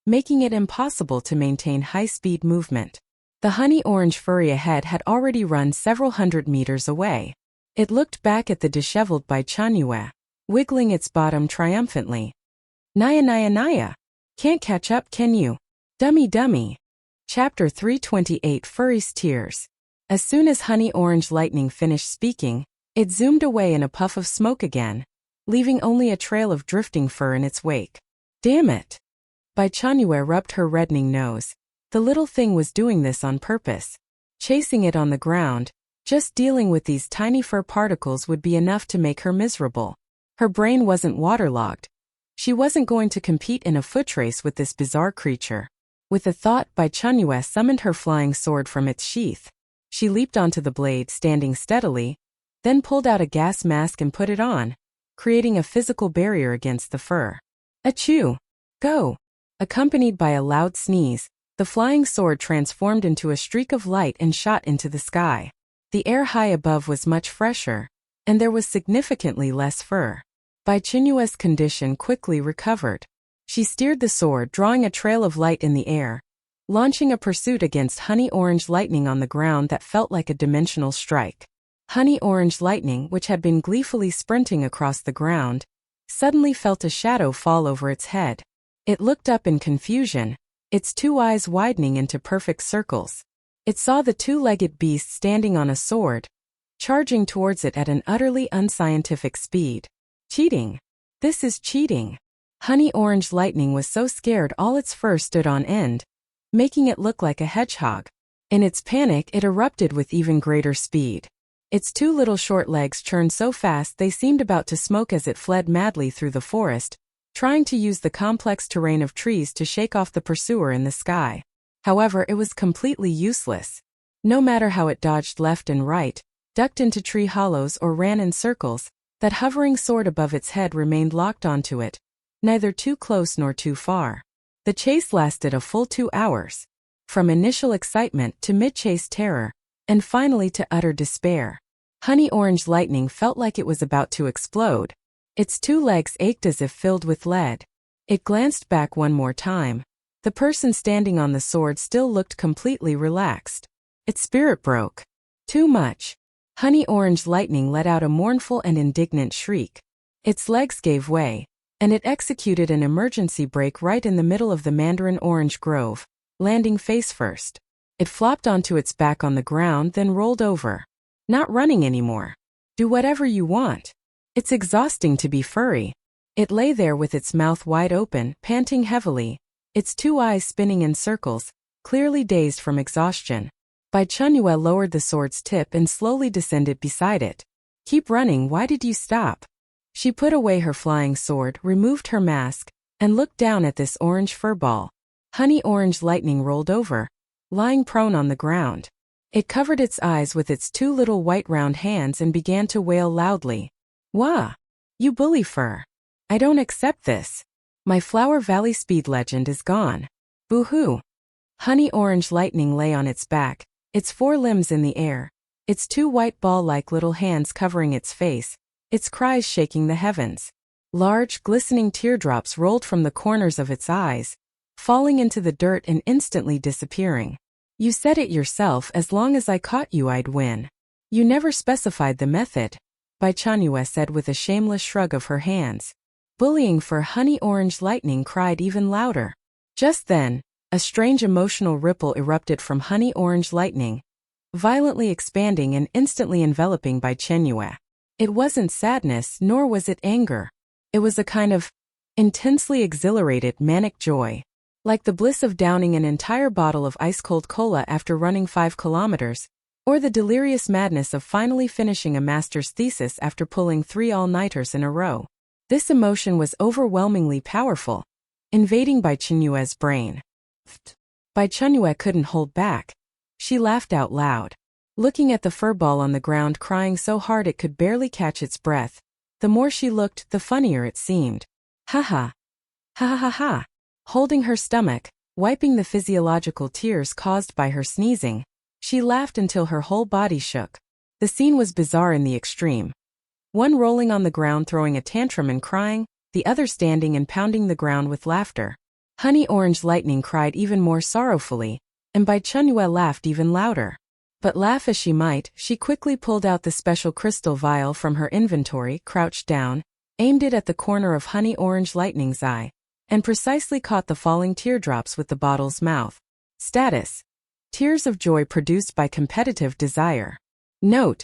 making it impossible to maintain high-speed movement. The honey-orange furry ahead had already run several hundred meters away. It looked back at the disheveled Bai Chenyue, wiggling its bottom triumphantly. Naya naya naya. Can't catch up, can you? Dummy dummy. Chapter 328 Furry's Tears. As soon as honey-orange lightning finished speaking, it zoomed away in a puff of smoke again, leaving only a trail of drifting fur in its wake. Damn it! Bai Chenyue rubbed her reddening nose. The little thing was doing this on purpose. Chasing it on the ground, just dealing with these tiny fur particles would be enough to make her miserable. Her brain wasn't waterlogged. She wasn't going to compete in a foot race with this bizarre creature. With the thought, Bai Chenyue summoned her flying sword from its sheath. She leaped onto the blade, standing steadily, then pulled out a gas mask and put it on, creating a physical barrier against the fur. Achoo! Go! Accompanied by a loud sneeze, the flying sword transformed into a streak of light and shot into the sky. The air high above was much fresher, and there was significantly less fur. Bai Chenyue's condition quickly recovered. She steered the sword, drawing a trail of light in the air, launching a pursuit against honey-orange lightning on the ground that felt like a dimensional strike. Honey-orange lightning, which had been gleefully sprinting across the ground, suddenly felt a shadow fall over its head. It looked up in confusion, its two eyes widening into perfect circles. It saw the two-legged beast standing on a sword, charging towards it at an utterly unscientific speed. Cheating! This is cheating! Honey-orange lightning was so scared all its fur stood on end, making it look like a hedgehog. In its panic, it erupted with even greater speed. Its two little short legs churned so fast they seemed about to smoke as it fled madly through the forest, trying to use the complex terrain of trees to shake off the pursuer in the sky. However, it was completely useless. No matter how it dodged left and right, ducked into tree hollows or ran in circles, that hovering sword above its head remained locked onto it, neither too close nor too far. The chase lasted a full 2 hours. From initial excitement to mid-chase terror, and finally to utter despair. Honey-orange lightning felt like it was about to explode. Its two legs ached as if filled with lead. It glanced back one more time. The person standing on the sword still looked completely relaxed. Its spirit broke. Too much. Honey-orange lightning let out a mournful and indignant shriek. Its legs gave way, and it executed an emergency brake right in the middle of the mandarin orange grove, landing face first. It flopped onto its back on the ground, then rolled over. Not running anymore. Do whatever you want. It's exhausting to be furry. It lay there with its mouth wide open, panting heavily, its two eyes spinning in circles, clearly dazed from exhaustion. Bai Chenyue lowered the sword's tip and slowly descended beside it. Keep running, why did you stop? She put away her flying sword, removed her mask, and looked down at this orange furball. Honey-orange lightning rolled over, lying prone on the ground. It covered its eyes with its two little white round hands and began to wail loudly. Wah! You bully fur! I don't accept this. My Flower Valley speed legend is gone. Boo-hoo! Honey-orange lightning lay on its back, its four limbs in the air, its two white ball-like little hands covering its face, its cries shaking the heavens. Large, glistening teardrops rolled from the corners of its eyes, falling into the dirt and instantly disappearing. You said it yourself, as long as I caught you I'd win. You never specified the method, Bai Chenyue said with a shameless shrug of her hands. Bullying for honey-orange lightning cried even louder. Just then, a strange emotional ripple erupted from honey-orange lightning, violently expanding and instantly enveloping Bai Chenyue. It wasn't sadness, nor was it anger. It was a kind of intensely exhilarated, manic joy. Like the bliss of downing an entire bottle of ice-cold cola after running 5 kilometers, or the delirious madness of finally finishing a master's thesis after pulling 3 all-nighters in a row. This emotion was overwhelmingly powerful, invading Bai Chenyue's brain. Bai Chenyue couldn't hold back. She laughed out loud, looking at the furball on the ground crying so hard it could barely catch its breath. The more she looked, the funnier it seemed. Ha ha. Ha ha ha ha. Holding her stomach, wiping the physiological tears caused by her sneezing, she laughed until her whole body shook. The scene was bizarre in the extreme. one rolling on the ground throwing a tantrum and crying, the other standing and pounding the ground with laughter. Honey Orange Lightning cried even more sorrowfully, and Bai Chenyue laughed even louder. But laugh as she might, she quickly pulled out the special crystal vial from her inventory, crouched down, aimed it at the corner of Honey Orange Lightning's eye, and precisely caught the falling teardrops with the bottle's mouth. Status: tears of joy produced by competitive desire. Note: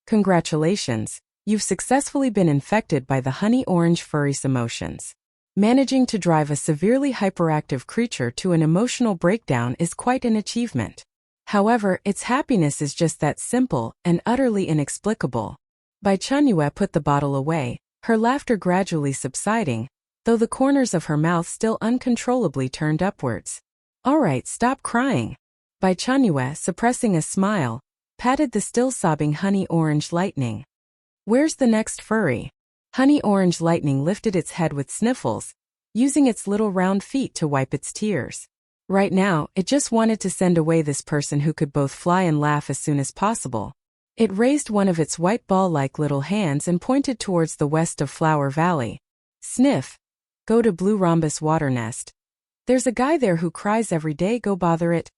congratulations, you've successfully been infected by the Honey Orange Furry's emotions. Managing to drive a severely hyperactive creature to an emotional breakdown is quite an achievement. However, its happiness is just that simple and utterly inexplicable. Bai Chenyue put the bottle away, her laughter gradually subsiding, though the corners of her mouth still uncontrollably turned upwards. "Alright, stop crying." Bai Chenyue, suppressing a smile, patted the still sobbing Honey Orange Lightning. "Where's the next furry?" Honey Orange Lightning lifted its head with sniffles, using its little round feet to wipe its tears. Right now, it just wanted to send away this person who could both fly and laugh as soon as possible. It raised one of its white ball-like little hands and pointed towards the west of Flower Valley. "Sniff. Go to Blue Rhombus Water Nest. There's a guy there who cries every day, go bother it."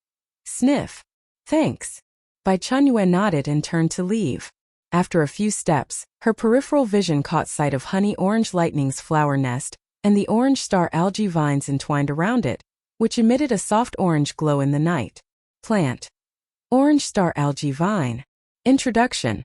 "Sniff. Thanks." Bai Chenyue nodded and turned to leave. After a few steps, her peripheral vision caught sight of Honey Orange Lightning's flower nest, and the orange star algae vines entwined around it, which emitted a soft orange glow in the night. Plant. Orange star algae vine. Introduction.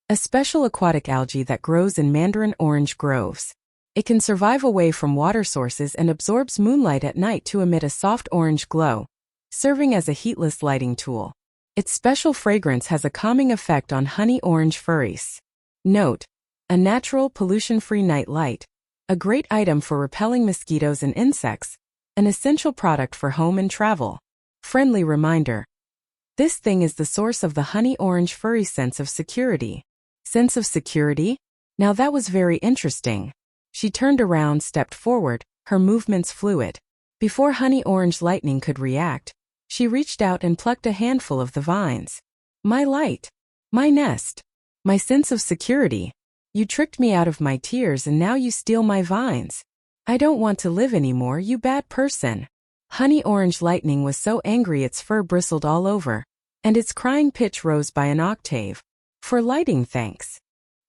A special aquatic algae that grows in mandarin orange groves. It can survive away from water sources and absorbs moonlight at night to emit a soft orange glow, serving as a heatless lighting tool. Its special fragrance has a calming effect on honey orange furries. Note: a natural, pollution-free night light, a great item for repelling mosquitoes and insects, an essential product for home and travel. Friendly reminder: this thing is the source of the honey orange furry sense of security. Sense of security? Now that was very interesting. She turned around, stepped forward, her movements fluid. Before Honey Orange Lightning could react, she reached out and plucked a handful of the vines. "My light. My nest. My sense of security. You tricked me out of my tears and now you steal my vines. I don't want to live anymore, you bad person." Honey Orange Lightning was so angry its fur bristled all over, and its crying pitch rose by an octave. "For lighting, thanks."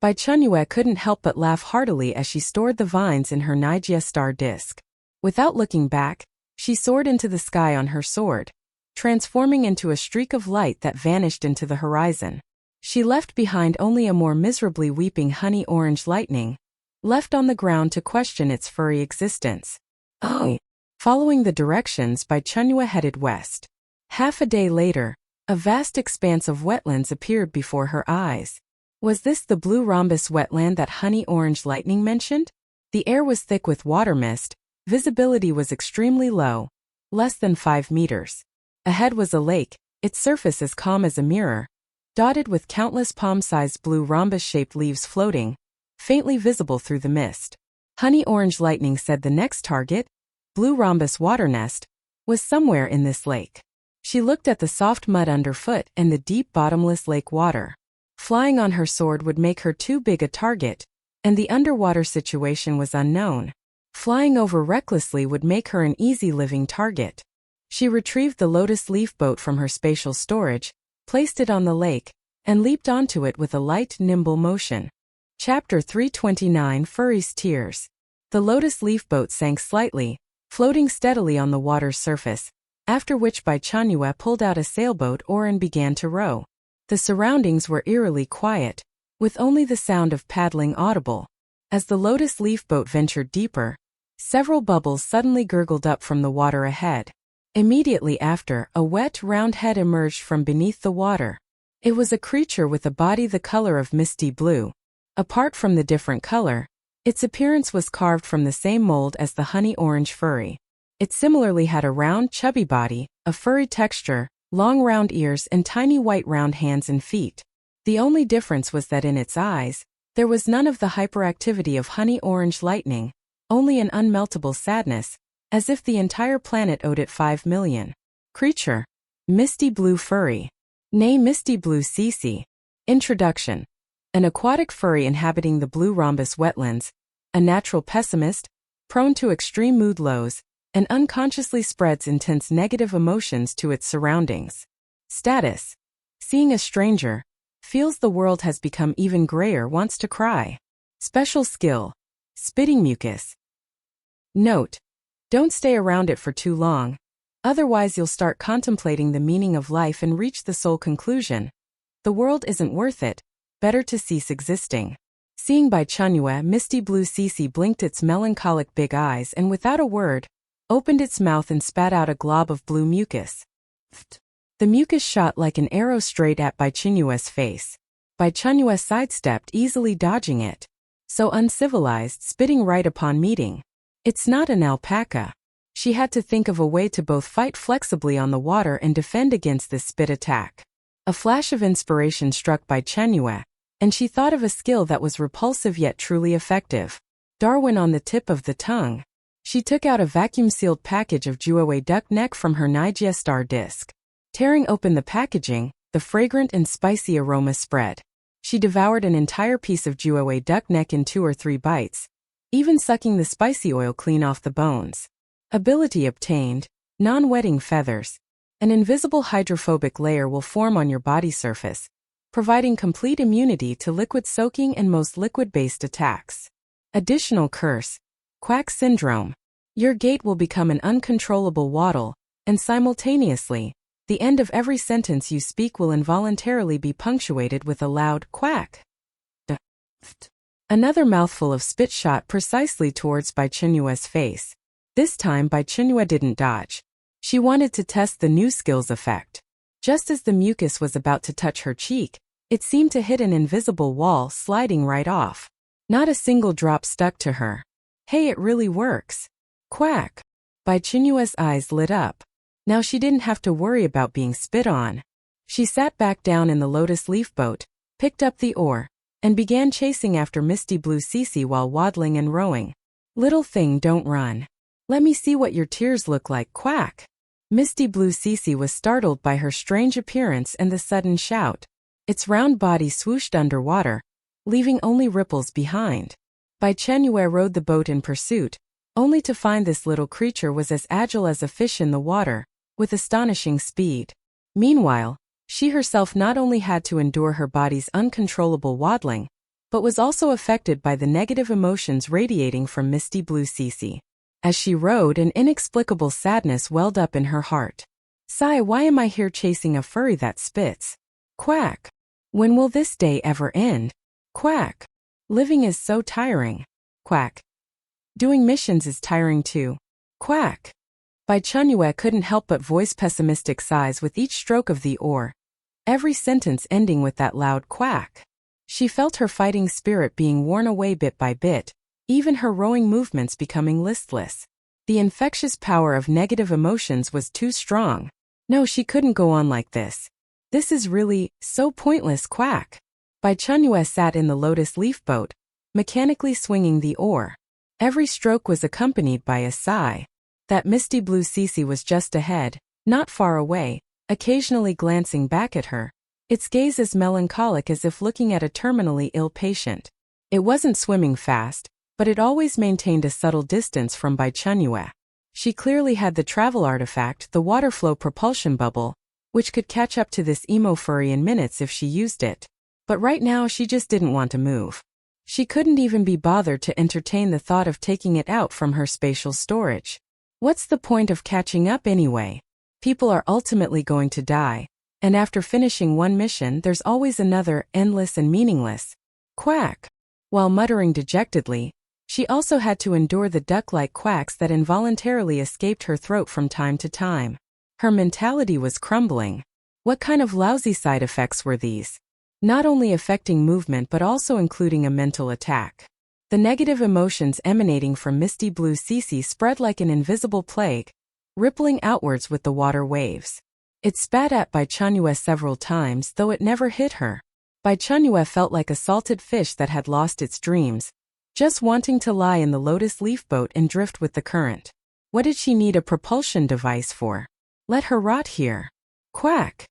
Bai Chenyue couldn't help but laugh heartily as she stored the vines in her Nijia star disk. Without looking back, she soared into the sky on her sword, transforming into a streak of light that vanished into the horizon. She left behind only a more miserably weeping Honey Orange Lightning, left on the ground to question its furry existence. Oh! Following the directions, Bai Chenyue headed west. Half a day later, a vast expanse of wetlands appeared before her eyes. Was this the Blue Rhombus wetland that Honey Orange Lightning mentioned? The air was thick with water mist, visibility was extremely low, less than 5 meters. Ahead was a lake, its surface as calm as a mirror, dotted with countless palm-sized blue rhombus-shaped leaves floating, faintly visible through the mist. Honey Orange Lightning said the next target, Blue Rhombus Water Nest, was somewhere in this lake. She looked at the soft mud underfoot and the deep bottomless lake water. Flying on her sword would make her too big a target, and the underwater situation was unknown. Flying over recklessly would make her an easy living target. She retrieved the lotus leaf boat from her spatial storage, placed it on the lake, and leaped onto it with a light, nimble motion. Chapter 329: Furry's Tears. The lotus leaf boat sank slightly, floating steadily on the water's surface, after which Bai Chenyue pulled out a sailboat oar and began to row. The surroundings were eerily quiet, with only the sound of paddling audible. As the lotus leaf boat ventured deeper, several bubbles suddenly gurgled up from the water ahead. Immediately after, a wet, round head emerged from beneath the water. It was a creature with a body the color of misty blue. Apart from the different color, its appearance was carved from the same mold as the honey orange furry. It similarly had a round, chubby body, a furry texture, long round ears and tiny white round hands and feet. The only difference was that in its eyes, there was none of the hyperactivity of Honey Orange Lightning, only an unmeltable sadness, as if the entire planet owed it 5 million. Creature: Misty Blue Furry. Nay, Misty Blue Cece. Introduction. an aquatic furry inhabiting the blue rhombus wetlands, a natural pessimist, prone to extreme mood lows, and unconsciously spreads intense negative emotions to its surroundings. Status: seeing a stranger, feels the world has become even grayer, wants to cry. Special skill: spitting mucus. Note: don't stay around it for too long, otherwise you'll start contemplating the meaning of life and reach the sole conclusion: the world isn't worth it, better to cease existing. Seeing Bai Chenyue, misty blue Cece blinked its melancholic big eyes and without a word, opened its mouth and spat out a glob of blue mucus. The mucus shot like an arrow straight at Bai Chenyue's face. Bai Chenyue sidestepped, easily dodging it. So uncivilized, spitting right upon meeting. It's not an alpaca. She had to think of a way to both fight flexibly on the water and defend against this spit attack. A flash of inspiration struck Bai Chenyue, and she thought of a skill that was repulsive yet truly effective. Darwin on the tip of the tongue. She took out a vacuum-sealed package of Juawe duck neck from her Nigeria star disc. Tearing open the packaging, the fragrant and spicy aroma spread. She devoured an entire piece of Juawe duck neck in 2 or 3 bites, even sucking the spicy oil clean off the bones. Ability obtained: non-wetting feathers. An invisible hydrophobic layer will form on your body surface, providing complete immunity to liquid-soaking and most liquid-based attacks. Additional curse: quack syndrome. Your gait will become an uncontrollable waddle, and simultaneously, the end of every sentence you speak will involuntarily be punctuated with a loud quack. Another mouthful of spit shot precisely towards Bai Chenyue's face. This time Bai Chenyue didn't dodge. She wanted to test the new skill's effect. Just as the mucus was about to touch her cheek, it seemed to hit an invisible wall, sliding right off. Not a single drop stuck to her. Hey, it really works. Quack. Bai Chenyue's eyes lit up. Now she didn't have to worry about being spit on. She sat back down in the lotus leaf boat, picked up the oar, and began chasing after misty blue Cece while waddling and rowing. Little thing, don't run. Let me see what your tears look like, quack. Misty blue Cece was startled by her strange appearance and the sudden shout. Its round body swooshed underwater, leaving only ripples behind. Bai Chenyue rowed the boat in pursuit, only to find this little creature was as agile as a fish in the water, with astonishing speed. Meanwhile, she herself not only had to endure her body's uncontrollable waddling, but was also affected by the negative emotions radiating from misty blue Cece. As she rowed, an inexplicable sadness welled up in her heart. Sigh, why am I here chasing a furry that spits? Quack. When will this day ever end? Quack. Living is so tiring. Quack. Doing missions is tiring too. Quack. Bai Chenyue couldn't help but voice pessimistic sighs with each stroke of the oar, every sentence ending with that loud quack. She felt her fighting spirit being worn away bit by bit, even her rowing movements becoming listless. The infectious power of negative emotions was too strong. No, she couldn't go on like this. This is really so pointless, quack. Bai Chenyue sat in the lotus leaf boat, mechanically swinging the oar. Every stroke was accompanied by a sigh. That misty blue Cece was just ahead, not far away, occasionally glancing back at her, its gaze as melancholic as if looking at a terminally ill patient. It wasn't swimming fast, but it always maintained a subtle distance from Bai Chenyue. She clearly had the travel artifact, the water flow propulsion bubble, which could catch up to this emo furry in minutes if she used it. But right now she just didn't want to move. She couldn't even be bothered to entertain the thought of taking it out from her spatial storage. What's the point of catching up anyway? People are ultimately going to die, and after finishing one mission there's always another, endless and meaningless. Quack. While muttering dejectedly, she also had to endure the duck-like quacks that involuntarily escaped her throat from time to time. Her mentality was crumbling. What kind of lousy side effects were these? Not only affecting movement but also including a mental attack. The negative emotions emanating from misty blue Cece spread like an invisible plague, rippling outwards with the water waves. It spat at Bai Chenyue several times, though it never hit her. Bai Chenyue felt like a salted fish that had lost its dreams, just wanting to lie in the lotus leaf boat and drift with the current. What did she need a propulsion device for? Let her rot here. Quack.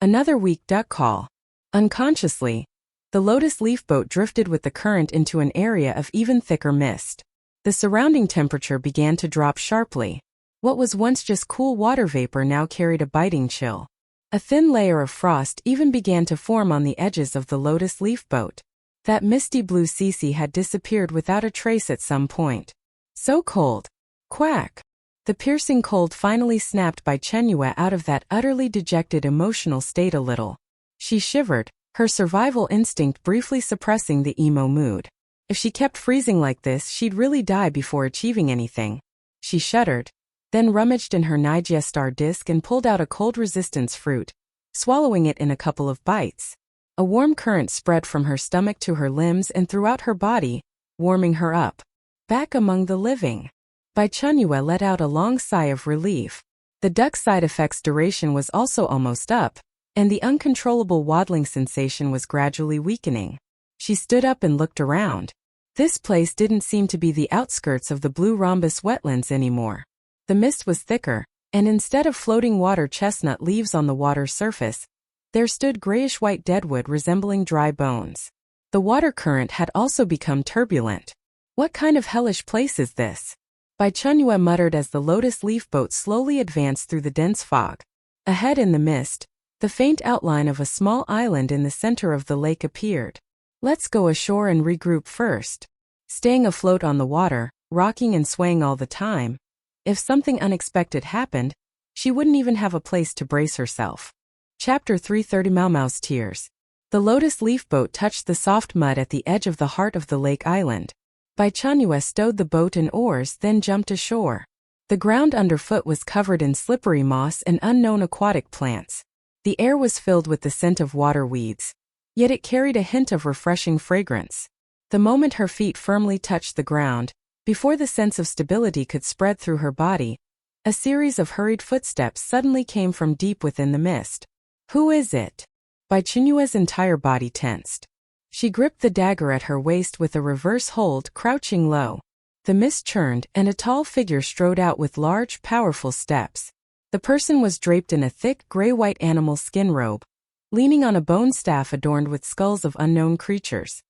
Another weak duck call. Unconsciously, The lotus leaf boat drifted with the current into an area of even thicker mist. The surrounding temperature began to drop sharply. What was once just cool water vapor now carried a biting chill. A thin layer of frost even began to form on the edges of the lotus leaf boat. That misty blue sea had disappeared without a trace at some point. So cold. Quack. The piercing cold finally snapped Bai Chenyue out of that utterly dejected emotional state a little. She shivered, her survival instinct briefly suppressing the emo mood. If she kept freezing like this, she'd really die before achieving anything. She shuddered, then rummaged in her Nigestar disc and pulled out a cold resistance fruit, swallowing it in a couple of bites. A warm current spread from her stomach to her limbs and throughout her body, warming her up. Back among the living. Bai Chenyue let out a long sigh of relief. The duck side effect's duration was also almost up, and the uncontrollable waddling sensation was gradually weakening. She stood up and looked around. This place didn't seem to be the outskirts of the blue rhombus wetlands anymore. The mist was thicker, and instead of floating water chestnut leaves on the water's surface, there stood grayish-white deadwood resembling dry bones. The water current had also become turbulent. What kind of hellish place is this? Bai Chenyue muttered as the lotus leaf boat slowly advanced through the dense fog. Ahead in the mist, the faint outline of a small island in the center of the lake appeared. Let's go ashore and regroup first. Staying afloat on the water, rocking and swaying all the time. If something unexpected happened, she wouldn't even have a place to brace herself. Chapter 330 Mau Mau's Tears. The lotus leaf boat touched the soft mud at the edge of the heart of the lake island. Bai Chenyue stowed the boat and oars, then jumped ashore. The ground underfoot was covered in slippery moss and unknown aquatic plants. The air was filled with the scent of water weeds. Yet it carried a hint of refreshing fragrance. The moment her feet firmly touched the ground, before the sense of stability could spread through her body, a series of hurried footsteps suddenly came from deep within the mist. Who is it? Bai Chenyue's entire body tensed. She gripped the dagger at her waist with a reverse hold, crouching low. The mist churned, and a tall figure strode out with large, powerful steps. The person was draped in a thick, gray-white animal skin robe, leaning on a bone staff adorned with skulls of unknown creatures.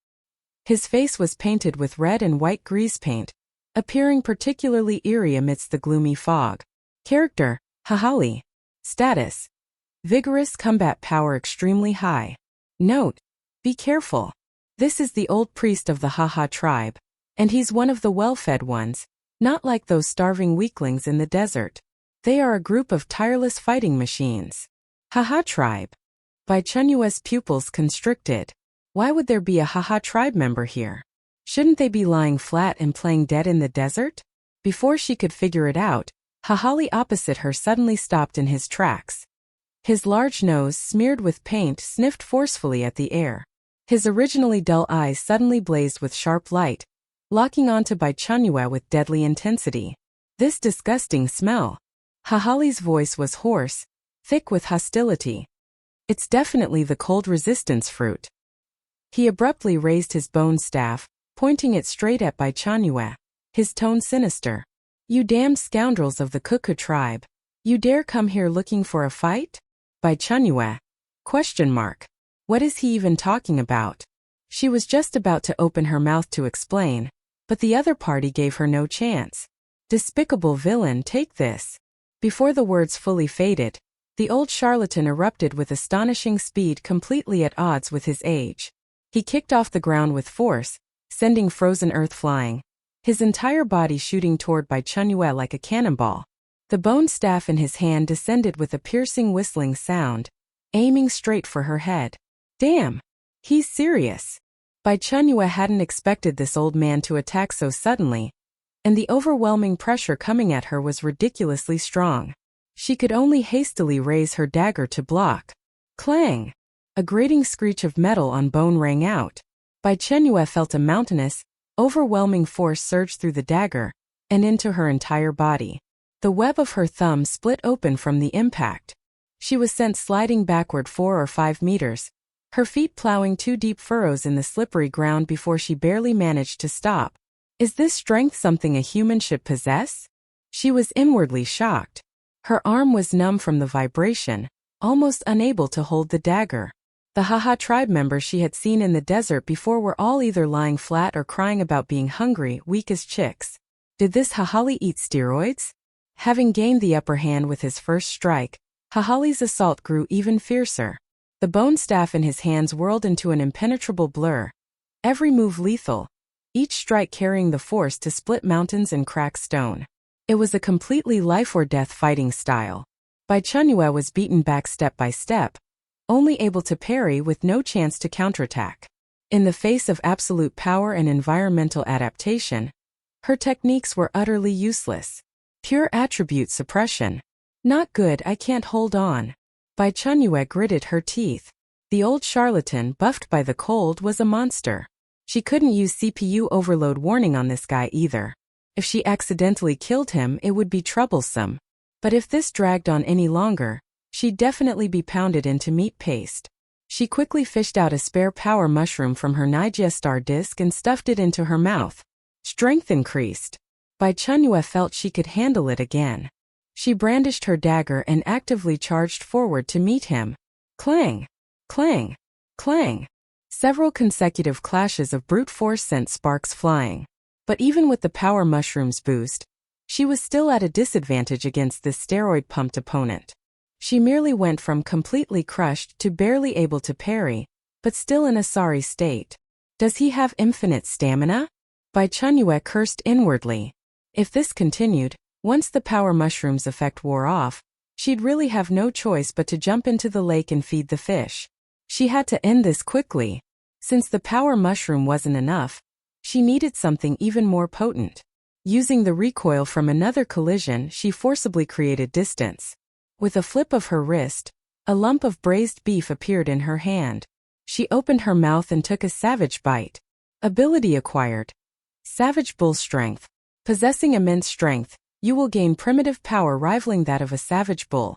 His face was painted with red and white grease paint, appearing particularly eerie amidst the gloomy fog. Character: Hahali. Status: vigorous combat power extremely high. Note: be careful. This is the old priest of the Haha tribe, and he's one of the well-fed ones, not like those starving weaklings in the desert. They are a group of tireless fighting machines. Haha tribe. Bai Chenyue's pupils constricted. Why would there be a Haha tribe member here? Shouldn't they be lying flat and playing dead in the desert? Before she could figure it out, Hahali opposite her suddenly stopped in his tracks. His large nose, smeared with paint, sniffed forcefully at the air. His originally dull eyes suddenly blazed with sharp light, locking onto Bai Chenyue with deadly intensity. This disgusting smell. Hahali's voice was hoarse, thick with hostility. It's definitely the cold resistance fruit. He abruptly raised his bone staff, pointing it straight at Bai Chenyue, his tone sinister. You damned scoundrels of the Cuckoo tribe. You dare come here looking for a fight? Bai Chenyue? Question mark. What is he even talking about? She was just about to open her mouth to explain, but the other party gave her no chance. Despicable villain, take this. Before the words fully faded, the old charlatan erupted with astonishing speed, completely at odds with his age. He kicked off the ground with force, sending frozen earth flying, his entire body shooting toward Bai Chenyue like a cannonball. The bone staff in his hand descended with a piercing whistling sound, aiming straight for her head. Damn! He's serious. Bai Chenyue hadn't expected this old man to attack so suddenly, and the overwhelming pressure coming at her was ridiculously strong. She could only hastily raise her dagger to block. Clang! A grating screech of metal on bone rang out. Bai Chenyue felt a mountainous, overwhelming force surge through the dagger, and into her entire body. The web of her thumb split open from the impact. She was sent sliding backward 4 or 5 meters, her feet plowing 2 deep furrows in the slippery ground before she barely managed to stop. Is this strength something a human should possess? She was inwardly shocked. Her arm was numb from the vibration, almost unable to hold the dagger. The Haha tribe members she had seen in the desert before were all either lying flat or crying about being hungry, weak as chicks. Did this Hahali eat steroids? Having gained the upper hand with his first strike, Hahali's assault grew even fiercer. The bone staff in his hands whirled into an impenetrable blur. Every move lethal, each strike carrying the force to split mountains and crack stone. It was a completely life-or-death fighting style. Bai Chenyue was beaten back step by step, only able to parry with no chance to counterattack. In the face of absolute power and environmental adaptation, her techniques were utterly useless. Pure attribute suppression. Not good, I can't hold on. Bai Chenyue gritted her teeth. The old charlatan, buffed by the cold, was a monster. She couldn't use CPU overload warning on this guy either. If she accidentally killed him, it would be troublesome. But if this dragged on any longer, she'd definitely be pounded into meat paste. She quickly fished out a spare power mushroom from her Nijia star disc and stuffed it into her mouth. Strength increased. Bai Chenyue felt she could handle it again. She brandished her dagger and actively charged forward to meet him. Clang! Clang! Clang! Several consecutive clashes of brute force sent sparks flying. But even with the power mushroom's boost, she was still at a disadvantage against this steroid-pumped opponent. She merely went from completely crushed to barely able to parry, but still in a sorry state. Does he have infinite stamina? Bai Chenyue cursed inwardly. If this continued, once the power mushroom's effect wore off, she'd really have no choice but to jump into the lake and feed the fish. She had to end this quickly. Since the power mushroom wasn't enough, she needed something even more potent. Using the recoil from another collision, she forcibly created distance. With a flip of her wrist, a lump of braised beef appeared in her hand. She opened her mouth and took a savage bite. Ability acquired. Savage bull strength. Possessing immense strength, you will gain primitive power rivaling that of a savage bull,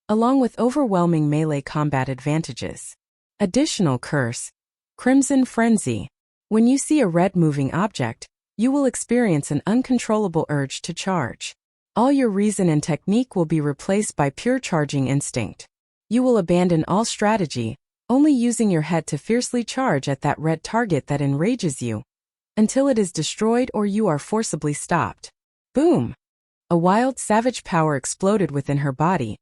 along with overwhelming melee combat advantages. Additional curse. Crimson Frenzy. When you see a red moving object, you will experience an uncontrollable urge to charge. All your reason and technique will be replaced by pure charging instinct. You will abandon all strategy, only using your head to fiercely charge at that red target that enrages you, until it is destroyed or you are forcibly stopped. Boom! A wild, savage power exploded within her body,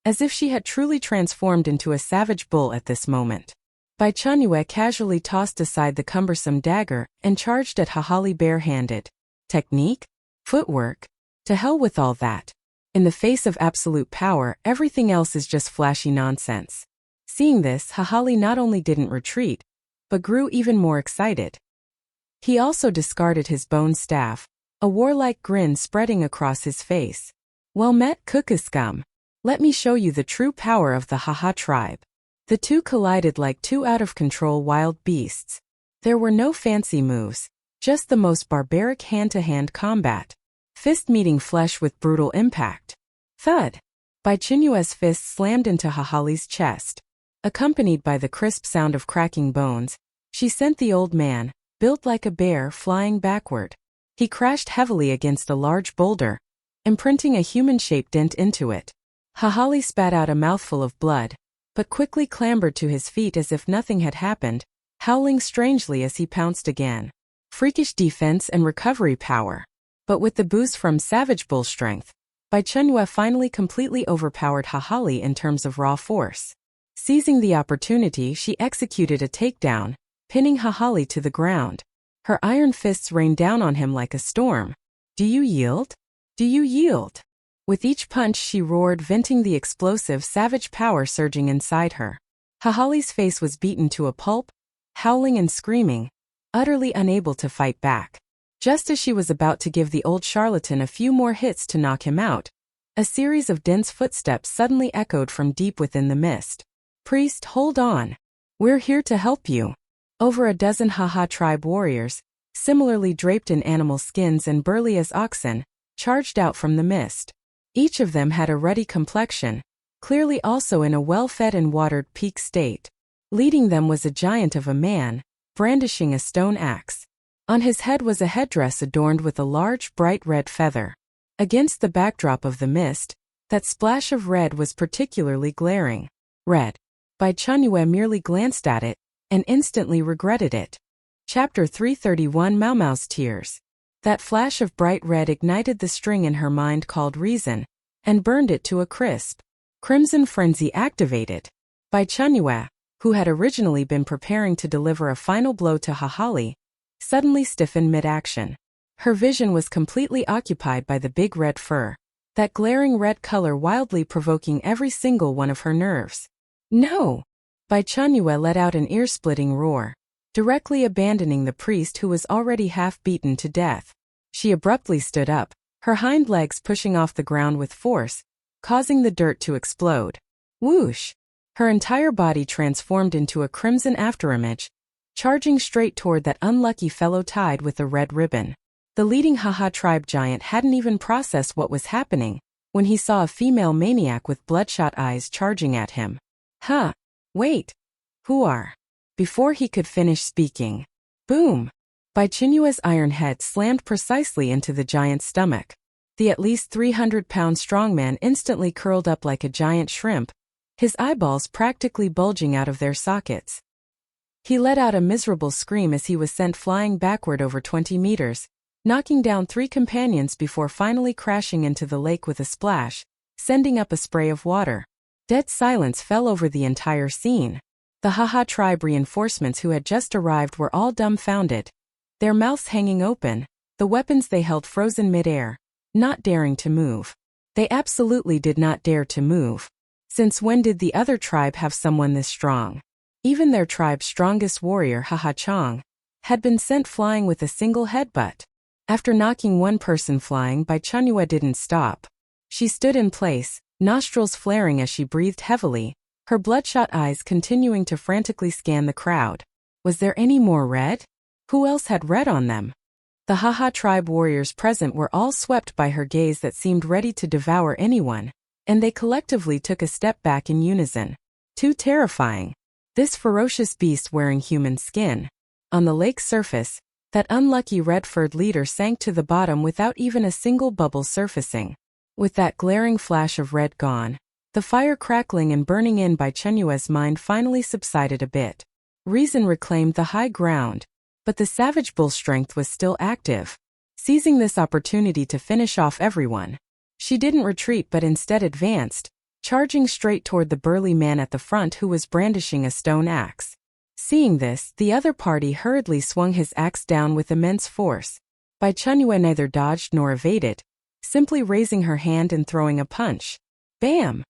as if she had truly transformed into a savage bull at this moment. Bai Chenyue casually tossed aside the cumbersome dagger and charged at Hahali barehanded. Technique? Footwork? To hell with all that. In the face of absolute power, everything else is just flashy nonsense. Seeing this, Hahali not only didn't retreat, but grew even more excited. He also discarded his bone staff, a warlike grin spreading across his face. Well met, Kukuscum. Let me show you the true power of the Haha tribe. The two collided like two out-of-control wild beasts. There were no fancy moves, just the most barbaric hand-to-hand combat. Fist meeting flesh with brutal impact. Thud! Bai Chenyue's fist slammed into Hahali's chest. Accompanied by the crisp sound of cracking bones, she sent the old man, built like a bear, flying backward. He crashed heavily against a large boulder, imprinting a human-shaped dent into it. Hahali spat out a mouthful of blood, but quickly clambered to his feet as if nothing had happened, howling strangely as he pounced again. Freakish defense and recovery power. But with the boost from savage bull strength, Bai Chenyue finally completely overpowered Hahali in terms of raw force. Seizing the opportunity, she executed a takedown, pinning Hahali to the ground. Her iron fists rained down on him like a storm. Do you yield? Do you yield? With each punch she roared, venting the explosive, savage power surging inside her. Hahali's face was beaten to a pulp, howling and screaming, utterly unable to fight back. Just as she was about to give the old charlatan a few more hits to knock him out, a series of dense footsteps suddenly echoed from deep within the mist. Priest, hold on. We're here to help you. Over a dozen Haha tribe warriors, similarly draped in animal skins and burly as oxen, charged out from the mist. Each of them had a ruddy complexion, clearly also in a well-fed and watered peak state. Leading them was a giant of a man, brandishing a stone axe. On his head was a headdress adorned with a large, bright red feather. Against the backdrop of the mist, that splash of red was particularly glaring. Red. Bai Chenyue merely glanced at it, and instantly regretted it. Chapter 331 Mao Mao's Tears. That flash of bright red ignited the string in her mind called reason, and burned it to a crisp. Crimson frenzy activated. Bai Chenyue, who had originally been preparing to deliver a final blow to Hahali, suddenly stiffened mid-action. Her vision was completely occupied by the big red fur, that glaring red color wildly provoking every single one of her nerves. No! Bai Chenyue let out an ear-splitting roar, directly abandoning the priest who was already half beaten to death. She abruptly stood up, her hind legs pushing off the ground with force, causing the dirt to explode. Whoosh! Her entire body transformed into a crimson afterimage, charging straight toward that unlucky fellow tied with the red ribbon. The leading Haha tribe giant hadn't even processed what was happening when he saw a female maniac with bloodshot eyes charging at him. Huh! Wait! Who are? Before he could finish speaking, boom! Bai Chenyue's iron head slammed precisely into the giant's stomach. The at least 300-pound strongman instantly curled up like a giant shrimp, his eyeballs practically bulging out of their sockets. He let out a miserable scream as he was sent flying backward over 20 meters, knocking down 3 companions before finally crashing into the lake with a splash, sending up a spray of water. Dead silence fell over the entire scene. The Haha tribe reinforcements who had just arrived were all dumbfounded, their mouths hanging open, the weapons they held frozen mid-air, not daring to move. They absolutely did not dare to move. Since when did the other tribe have someone this strong? Even their tribe's strongest warrior, Haha Chong, had been sent flying with a single headbutt. After knocking one person flying, Bai Chenyue didn't stop. She stood in place, nostrils flaring as she breathed heavily, her bloodshot eyes continuing to frantically scan the crowd. Was there any more red? Who else had red on them? The Haha tribe warriors present were all swept by her gaze that seemed ready to devour anyone, and they collectively took a step back in unison. Too terrifying. This ferocious beast wearing human skin. On the lake's surface, that unlucky red-furred leader sank to the bottom without even a single bubble surfacing. With that glaring flash of red gone, the fire crackling and burning in Bai Chenyue's mind finally subsided a bit. Reason reclaimed the high ground, but the savage bull strength was still active, seizing this opportunity to finish off everyone. She didn't retreat but instead advanced, charging straight toward the burly man at the front who was brandishing a stone axe. Seeing this, the other party hurriedly swung his axe down with immense force. Bai Chenyue neither dodged nor evaded, simply raising her hand and throwing a punch. Bam!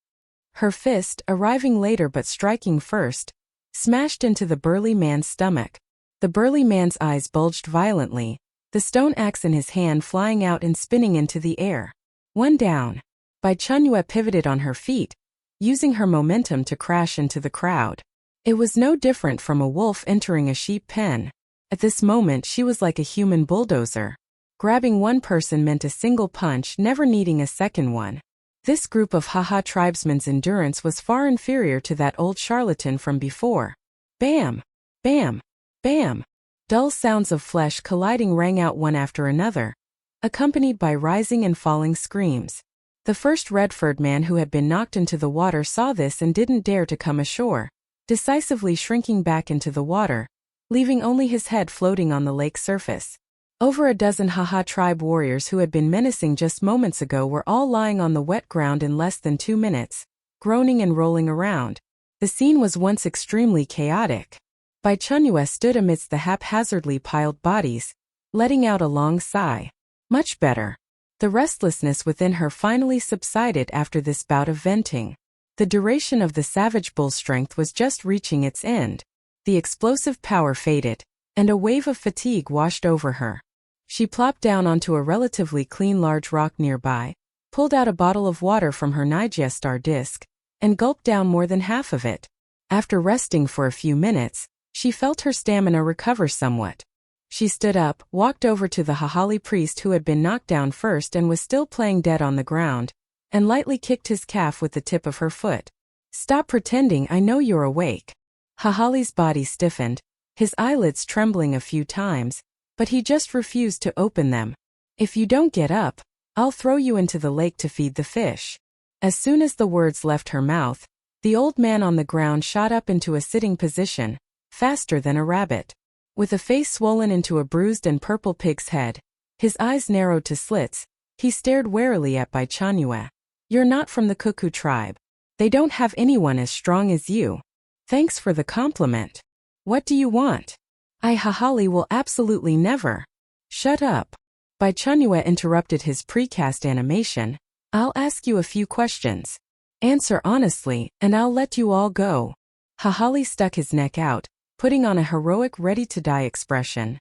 Her fist, arriving later but striking first, smashed into the burly man's stomach. The burly man's eyes bulged violently, the stone axe in his hand flying out and spinning into the air. One down. Bai Chenyue pivoted on her feet, using her momentum to crash into the crowd. It was no different from a wolf entering a sheep pen. At this moment she was like a human bulldozer. Grabbing one person meant a single punch, never needing a second one. This group of Haha tribesmen's endurance was far inferior to that old charlatan from before. Bam! Bam! Bam! Dull sounds of flesh colliding rang out one after another, accompanied by rising and falling screams. The first red-furred man who had been knocked into the water saw this and didn't dare to come ashore, decisively shrinking back into the water, leaving only his head floating on the lake's surface. Over a dozen Haha tribe warriors who had been menacing just moments ago were all lying on the wet ground in less than 2 minutes, groaning and rolling around. The scene was once extremely chaotic. Bai Chenyue stood amidst the haphazardly piled bodies, letting out a long sigh. Much better. The restlessness within her finally subsided after this bout of venting. The duration of the savage bull strength was just reaching its end. The explosive power faded, and a wave of fatigue washed over her. She plopped down onto a relatively clean large rock nearby, pulled out a bottle of water from her Nigestar disc, and gulped down more than half of it. After resting for a few minutes, she felt her stamina recover somewhat. She stood up, walked over to the Hahali priest who had been knocked down first and was still playing dead on the ground, and lightly kicked his calf with the tip of her foot. "Stop pretending, I know you're awake." Hahali's body stiffened, his eyelids trembling a few times, but he just refused to open them. "If you don't get up, I'll throw you into the lake to feed the fish." As soon as the words left her mouth, The old man on the ground shot up into a sitting position, faster than a rabbit. With a face swollen into a bruised and purple pig's head, his eyes narrowed to slits, he stared warily at Bai Chenyue. You're not from the cuckoo tribe. They don't have anyone as strong as you. Thanks for the compliment. What do you want? I Hahali will absolutely never. Shut up. Bai Chenyue interrupted his precast animation. I'll ask you a few questions. Answer honestly, and I'll let you all go. Hahali stuck his neck out, putting on a heroic ready-to-die expression.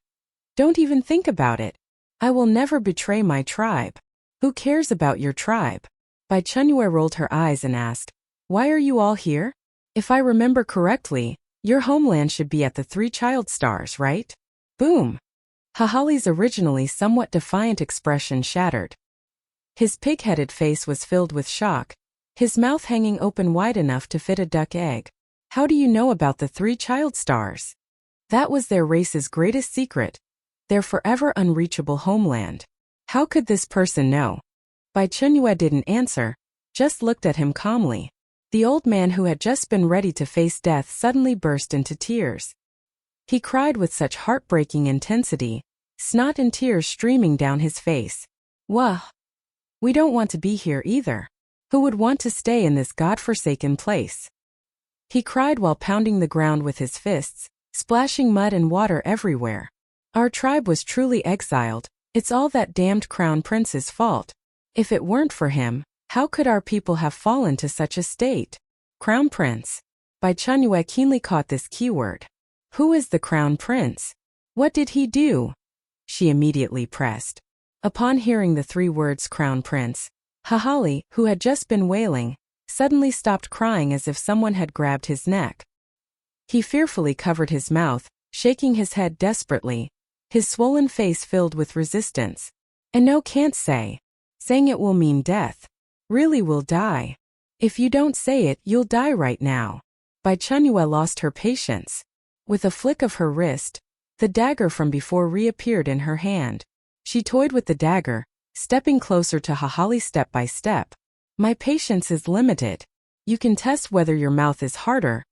Don't even think about it. I will never betray my tribe. Who cares about your tribe? Bai Chenyue rolled her eyes and asked, why are you all here? If I remember correctly, your homeland should be at the 3 child stars, right? Boom. Hahali's originally somewhat defiant expression shattered. His pig-headed face was filled with shock, his mouth hanging open wide enough to fit a duck egg. How do you know about the 3 child stars? That was their race's greatest secret, their forever unreachable homeland. How could this person know? Bai Chenyue didn't answer, just looked at him calmly. The old man who had just been ready to face death suddenly burst into tears. He cried with such heartbreaking intensity, snot and tears streaming down his face. Wah! We don't want to be here either. Who would want to stay in this godforsaken place? He cried while pounding the ground with his fists, splashing mud and water everywhere. Our tribe was truly exiled. It's all that damned crown prince's fault. If it weren't for him, how could our people have fallen to such a state? Crown prince. Bai Chenyue keenly caught this keyword. Who is the crown prince? What did he do? She immediately pressed. Upon hearing the 3 words crown prince, Hahali, who had just been wailing, suddenly stopped crying as if someone had grabbed his neck. He fearfully covered his mouth, shaking his head desperately, his swollen face filled with resistance. And no, can't say. Saying it will mean death. Really will die. If you don't say it, you'll die right now. Bai Chenyue lost her patience. With a flick of her wrist, the dagger from before reappeared in her hand. She toyed with the dagger, stepping closer to Hahali step by step. My patience is limited. You can test whether your mouth is harder,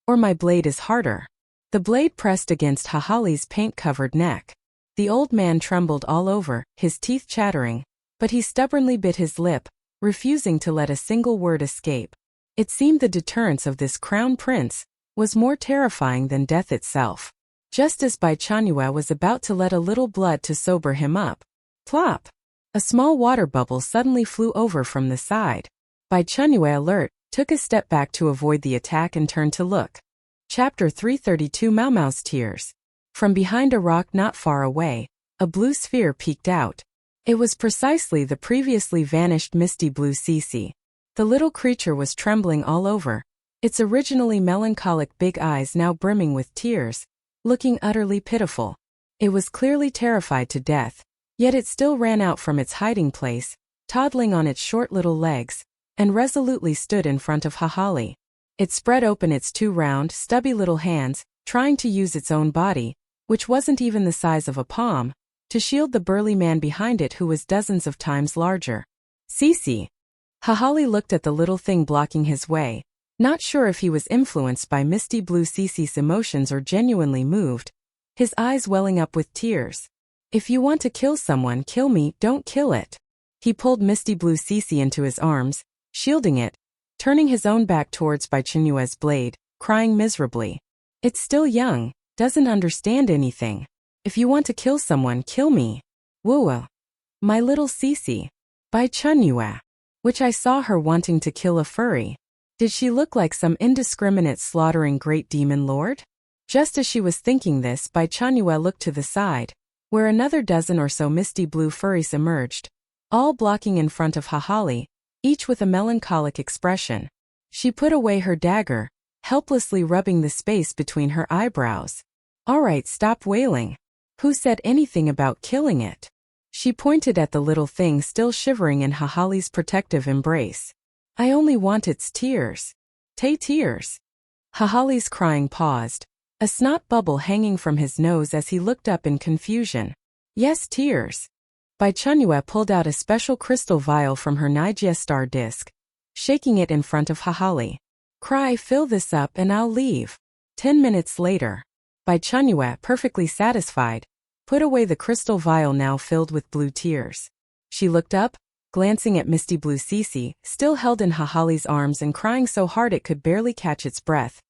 or my blade is harder. The blade pressed against Hahali's paint-covered neck. The old man trembled all over, his teeth chattering, but he stubbornly bit his lip, refusing to let a single word escape. It seemed the deterrence of this crown prince was more terrifying than death itself. Just as Bai Chenyue was about to let a little blood to sober him up, plop! A small water bubble suddenly flew over from the side. Bai Chenyue, alert, took a step back to avoid the attack and turned to look. Chapter 332 Mau Mau's Tears. From behind a rock not far away, a blue sphere peeked out. It was precisely the previously vanished misty blue Cici. The little creature was trembling all over, its originally melancholic big eyes now brimming with tears, looking utterly pitiful. It was clearly terrified to death, yet it still ran out from its hiding place, toddling on its short little legs, and resolutely stood in front of Hahali. It spread open its 2 round, stubby little hands, trying to use its own body, which wasn't even the size of a palm, to shield the burly man behind it who was dozens of times larger. Cici. Hahali looked at the little thing blocking his way, not sure if he was influenced by misty blue Cici's emotions or genuinely moved, his eyes welling up with tears. If you want to kill someone, kill me, don't kill it. He pulled misty blue Cici into his arms, shielding it, turning his own back towards Bai Chenyue's blade, crying miserably. It's still young, doesn't understand anything. If you want to kill someone, kill me. Woo. My little Cici. Bai Chenyue. Which I saw her wanting to kill a furry. Did she look like some indiscriminate slaughtering great demon lord? Just as she was thinking this, Bai Chenyue looked to the side, where another dozen or so misty blue furries emerged, all blocking in front of Hahali, each with a melancholic expression. She put away her dagger, helplessly rubbing the space between her eyebrows. All right, stop wailing. Who said anything about killing it? She pointed at the little thing still shivering in Hahali's protective embrace. I only want its tears. Tears. Hahali's crying paused, a snot bubble hanging from his nose as he looked up in confusion. Yes, tears. Bai Chenyue pulled out a special crystal vial from her Nigestar disc, shaking it in front of Hahali. Cry, fill this up and I'll leave. 10 minutes later. Bai Chenyue, perfectly satisfied, put away the crystal vial now filled with blue tears. She looked up, glancing at misty blue Cece, still held in Hahali's arms and crying so hard it could barely catch its breath.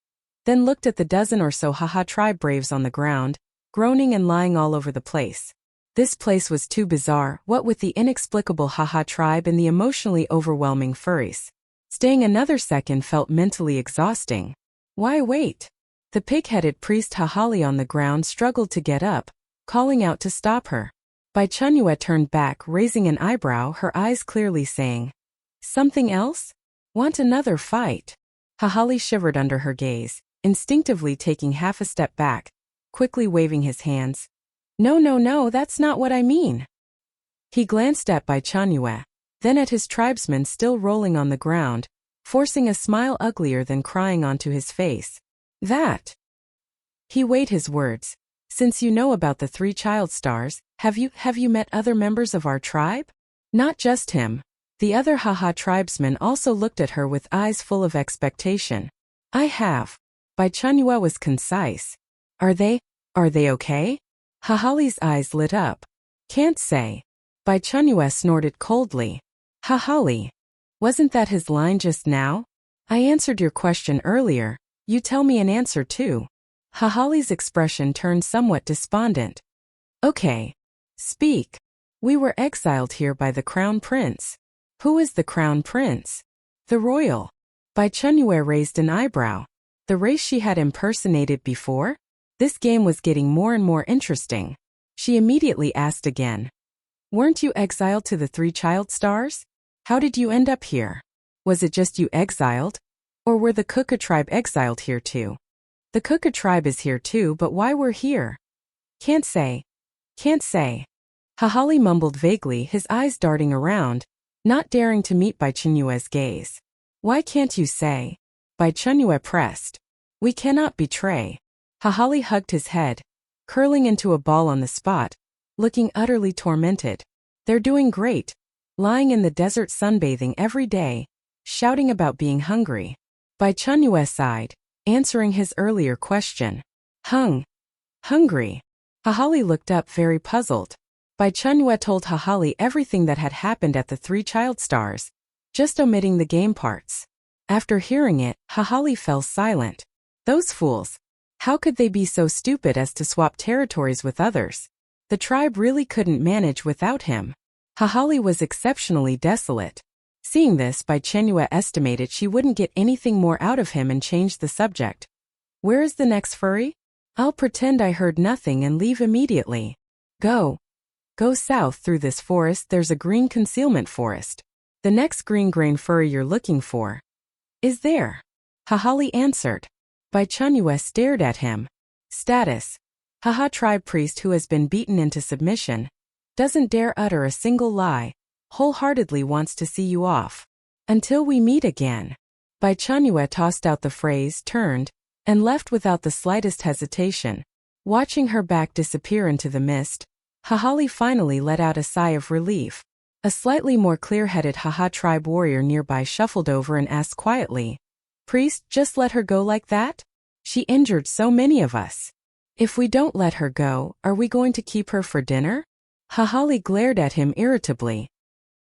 Then looked at the dozen or so Haha tribe braves on the ground, groaning and lying all over the place. This place was too bizarre, what with the inexplicable Haha tribe and the emotionally overwhelming furries. Staying another second felt mentally exhausting. Why wait? The pig-headed priest Hahali on the ground struggled to get up, calling out to stop her. Bai Chenyue turned back, raising an eyebrow, her eyes clearly saying, "Something else? Want another fight?" Hahali shivered under her gaze, instinctively taking half a step back, quickly waving his hands. No, that's not what I mean." He glanced at Bai Chenyue, then at his tribesmen still rolling on the ground, forcing a smile uglier than crying onto his face. "That." He weighed his words. "Since you know about the 3 child stars, have you met other members of our tribe?" Not just him. The other Haha tribesmen also looked at her with eyes full of expectation. "I have." Bai Chenyue was concise. Are they okay?" Hahali's eyes lit up. "Can't say." Bai Chenyue snorted coldly. "Hahali. Wasn't that his line just now? I answered your question earlier, you tell me an answer too." Hahali's expression turned somewhat despondent. "Okay. Speak. We were exiled here by the Crown Prince." "Who is the Crown Prince?" "The Royal." Bai Chenyue raised an eyebrow. The race she had impersonated before? This game was getting more and more interesting. She immediately asked again. "Weren't you exiled to the 3 child stars? How did you end up here? Was it just you exiled? Or were the Kuka tribe exiled here too?" "The Kuka tribe is here too, but why we're here?" Can't say. Hahali mumbled vaguely, his eyes darting around, not daring to meet Bai Chenyue's gaze. "Why can't you say?" Bai Chenyue pressed. "We cannot betray." Hahali hugged his head, curling into a ball on the spot, looking utterly tormented. "They're doing great, lying in the desert sunbathing every day, shouting about being hungry." Bai Chenyue sighed, answering his earlier question. Hungry? Hahali looked up very puzzled. Bai Chenyue told Hahali everything that had happened at the 3 child stars, just omitting the game parts. After hearing it, Hahali fell silent. Those fools. How could they be so stupid as to swap territories with others? The tribe really couldn't manage without him. Hahali was exceptionally desolate. Seeing this, Bai Chenyue estimated she wouldn't get anything more out of him and changed the subject. "Where is the next furry? I'll pretend I heard nothing and leave immediately." Go south through this forest. There's a green concealment forest. The next green grain furry you're looking for is there." Hahali answered. Bai Chenyue stared at him. Status. Haha tribe priest who has been beaten into submission. Doesn't dare utter a single lie. Wholeheartedly wants to see you off. Until we meet again. Bai Chenyue tossed out the phrase, turned, and left without the slightest hesitation. Watching her back disappear into the mist, Hahali finally let out a sigh of relief. A slightly more clear-headed Haha tribe warrior nearby shuffled over and asked quietly, "Priest, just let her go like that? She injured so many of us. If we don't let her go, are we going to keep her for dinner?" Hahali glared at him irritably.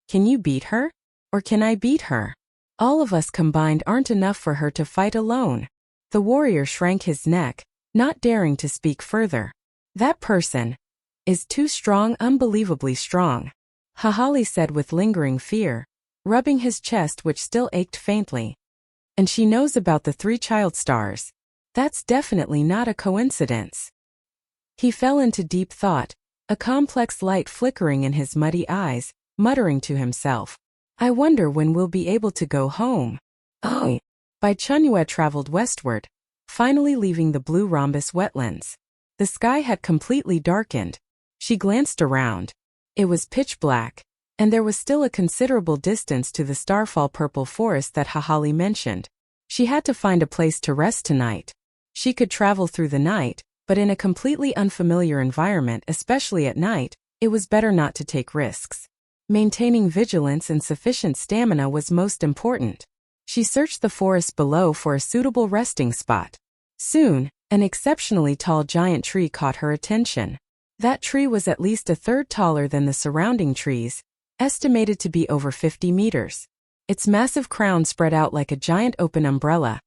"Can you beat her? Or can I beat her? All of us combined aren't enough for her to fight alone." The warrior shrank his neck, not daring to speak further. "That person is too strong, unbelievably strong," Hahali said with lingering fear, rubbing his chest which still ached faintly. "And she knows about the 3 child stars. That's definitely not a coincidence." He fell into deep thought, a complex light flickering in his muddy eyes, muttering to himself, "I wonder when we'll be able to go home." Oh. Bai Chenyue traveled westward, finally leaving the blue rhombus wetlands. The sky had completely darkened. She glanced around. It was pitch black, and there was still a considerable distance to the starfall purple forest that Hahali mentioned. She had to find a place to rest tonight. She could travel through the night, but in a completely unfamiliar environment, especially at night, it was better not to take risks. Maintaining vigilance and sufficient stamina was most important. She searched the forest below for a suitable resting spot. Soon, an exceptionally tall giant tree caught her attention. That tree was at least a third taller than the surrounding trees, estimated to be over 50 meters. Its massive crown spread out like a giant open umbrella,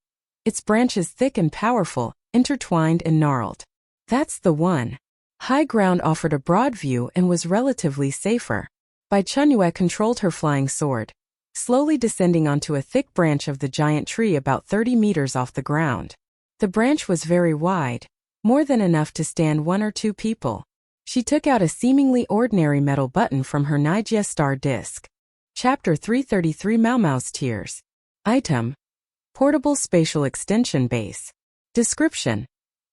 its branches thick and powerful, intertwined and gnarled. That's the one. High ground offered a broad view and was relatively safer. Bai Chenyue controlled her flying sword, slowly descending onto a thick branch of the giant tree about 30 meters off the ground. The branch was very wide, more than enough to stand one or two people. She took out a seemingly ordinary metal button from her Nijia star disk. Chapter 333 Mau Mau's Tears. Item: Portable Spatial Extension Base. Description: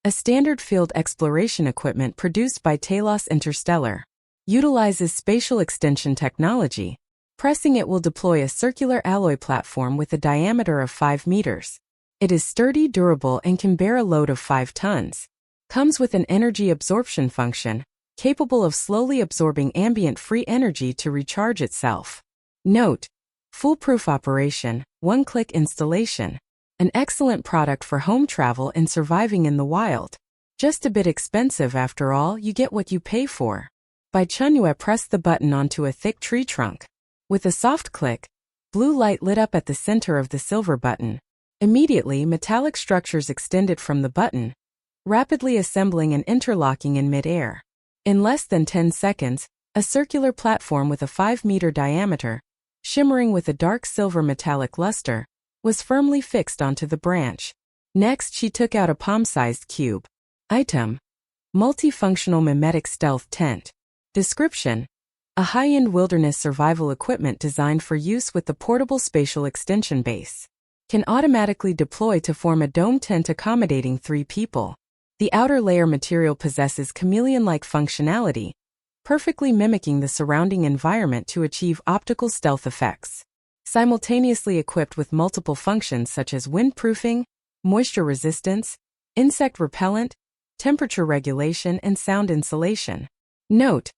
a standard field exploration equipment produced by Taos Interstellar. Utilizes spatial extension technology. Pressing it will deploy a circular alloy platform with a diameter of 5 meters. It is sturdy, durable, and can bear a load of 5 tons. Comes with an energy absorption function, capable of slowly absorbing ambient free energy to recharge itself. Note: foolproof operation, one-click installation. An excellent product for home travel and surviving in the wild. Just a bit expensive after all, you get what you pay for. Bai Chenyue pressed the button onto a thick tree trunk. With a soft click, blue light lit up at the center of the silver button. Immediately, metallic structures extended from the button, rapidly assembling and interlocking in mid-air. In less than 10 seconds, a circular platform with a 5-meter diameter, shimmering with a dark silver metallic luster, was firmly fixed onto the branch. Next, she took out a palm-sized cube. Item: multifunctional mimetic stealth tent. Description: a high-end wilderness survival equipment designed for use with the portable spatial extension base. Can automatically deploy to form a dome tent accommodating 3 people. The outer layer material possesses chameleon-like functionality, perfectly mimicking the surrounding environment to achieve optical stealth effects. Simultaneously equipped with multiple functions such as windproofing, moisture resistance, insect repellent, temperature regulation, and sound insulation. Note: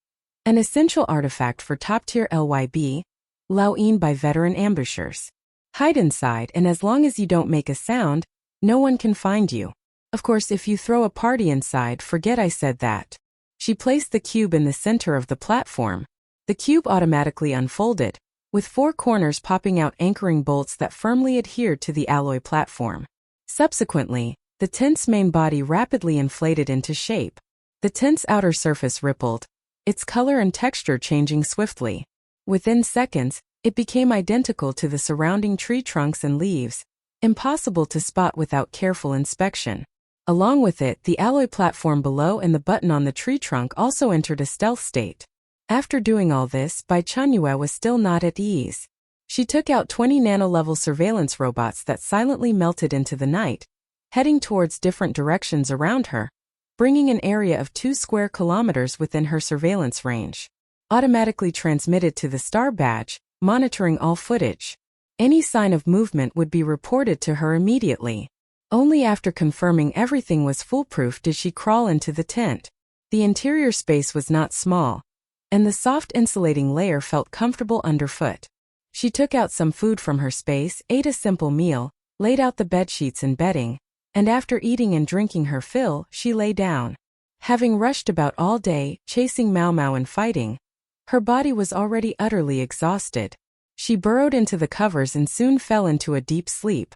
an essential artifact for top-tier LYB, Laoyin by veteran ambushers. Hide inside, and as long as you don't make a sound, no one can find you. Of course, if you throw a party inside, forget I said that. She placed the cube in the center of the platform. The cube automatically unfolded, with 4 corners popping out anchoring bolts that firmly adhered to the alloy platform. Subsequently, the tent's main body rapidly inflated into shape. The tent's outer surface rippled, its color and texture changing swiftly. Within seconds, it became identical to the surrounding tree trunks and leaves, impossible to spot without careful inspection. Along with it, the alloy platform below and the button on the tree trunk also entered a stealth state. After doing all this, Bai Chenyue was still not at ease. She took out 20 nano-level surveillance robots that silently melted into the night, heading towards different directions around her, bringing an area of 2 square kilometers within her surveillance range. Automatically transmitted to the star badge, monitoring all footage. Any sign of movement would be reported to her immediately. Only after confirming everything was foolproof did she crawl into the tent. The interior space was not small, and the soft insulating layer felt comfortable underfoot. She took out some food from her space, ate a simple meal, laid out the bedsheets and bedding, and after eating and drinking her fill, she lay down. Having rushed about all day, chasing Mau Mau and fighting, her body was already utterly exhausted. She burrowed into the covers and soon fell into a deep sleep.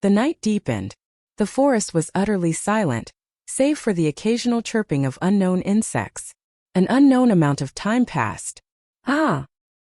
The night deepened. The forest was utterly silent, save for the occasional chirping of unknown insects. An unknown amount of time passed. Ah!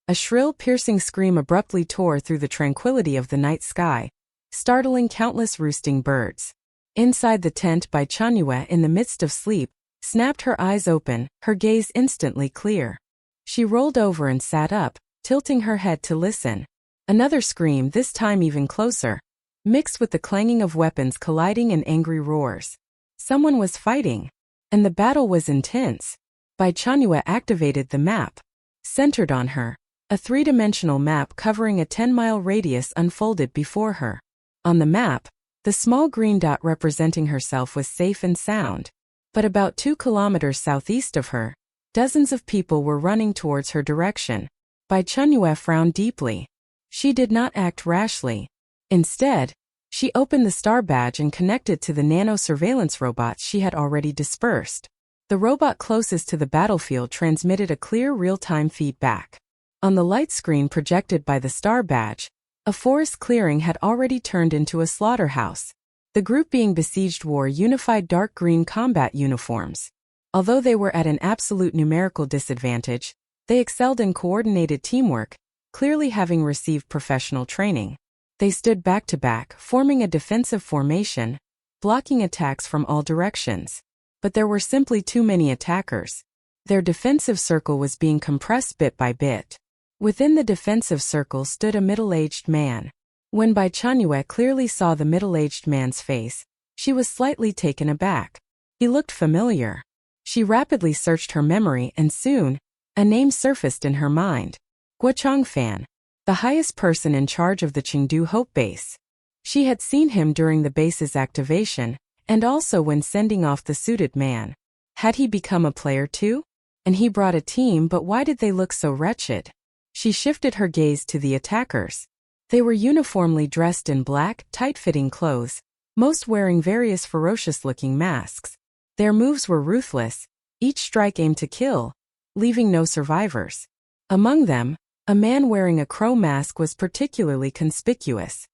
A shrill, piercing scream abruptly tore through the tranquility of the night sky, startling countless roosting birds. Inside the tent, Bai Chenyue, in the midst of sleep, snapped her eyes open, her gaze instantly clear. She rolled over and sat up, tilting her head to listen. Another scream, this time even closer, mixed with the clanging of weapons colliding and angry roars. Someone was fighting, and the battle was intense. Bai Chenyue activated the map. Centered on her, a 3-dimensional map covering a 10-mile radius unfolded before her. On the map, the small green dot representing herself was safe and sound. But about 2 kilometers southeast of her, dozens of people were running towards her direction. Bai Chenyue frowned deeply. She did not act rashly. Instead, she opened the star badge and connected to the nano-surveillance robots she had already dispersed. The robot closest to the battlefield transmitted a clear real-time feedback. On the light screen projected by the star badge, a forest clearing had already turned into a slaughterhouse. The group being besieged wore unified dark green combat uniforms. Although they were at an absolute numerical disadvantage, they excelled in coordinated teamwork, clearly having received professional training. They stood back to back, forming a defensive formation, blocking attacks from all directions. But there were simply too many attackers. Their defensive circle was being compressed bit by bit. Within the defensive circle stood a middle-aged man. When Bai Chenyue clearly saw the middle-aged man's face, she was slightly taken aback. He looked familiar. She rapidly searched her memory and soon, a name surfaced in her mind. Guochangfan, the highest person in charge of the Chengdu Hope Base. She had seen him during the base's activation, and also when sending off the suited man. Had he become a player too? And he brought a team, but why did they look so wretched? She shifted her gaze to the attackers. They were uniformly dressed in black, tight-fitting clothes, most wearing various ferocious-looking masks. Their moves were ruthless, each strike aimed to kill, leaving no survivors. Among them, a man wearing a crow mask was particularly conspicuous.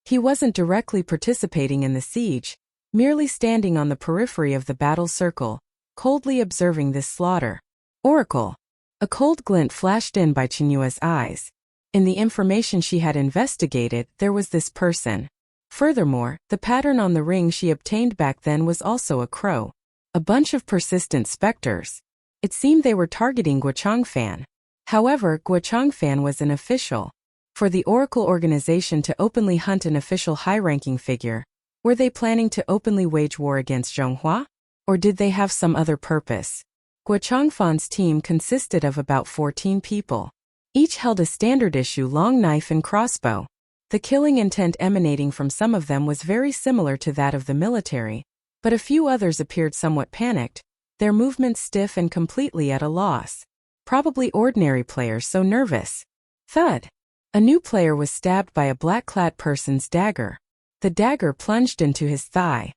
He wasn't directly participating in the siege, merely standing on the periphery of the battle circle, coldly observing this slaughter. Oracle. A cold glint flashed in Bai Chenyue's eyes. In the information she had investigated, there was this person. Furthermore, the pattern on the ring she obtained back then was also a crow. A bunch of persistent specters. It seemed they were targeting Guochangfan. However, Guochangfan was an official. For the Oracle organization to openly hunt an official high-ranking figure, were they planning to openly wage war against Zhonghua? Or did they have some other purpose? Guochangfan's team consisted of about 14 people. Each held a standard-issue long knife and crossbow. The killing intent emanating from some of them was very similar to that of the military, but a few others appeared somewhat panicked, their movements stiff and completely at a loss. Probably ordinary players so nervous. Thud! A new player was stabbed by a black-clad person's dagger. The dagger plunged into his thigh.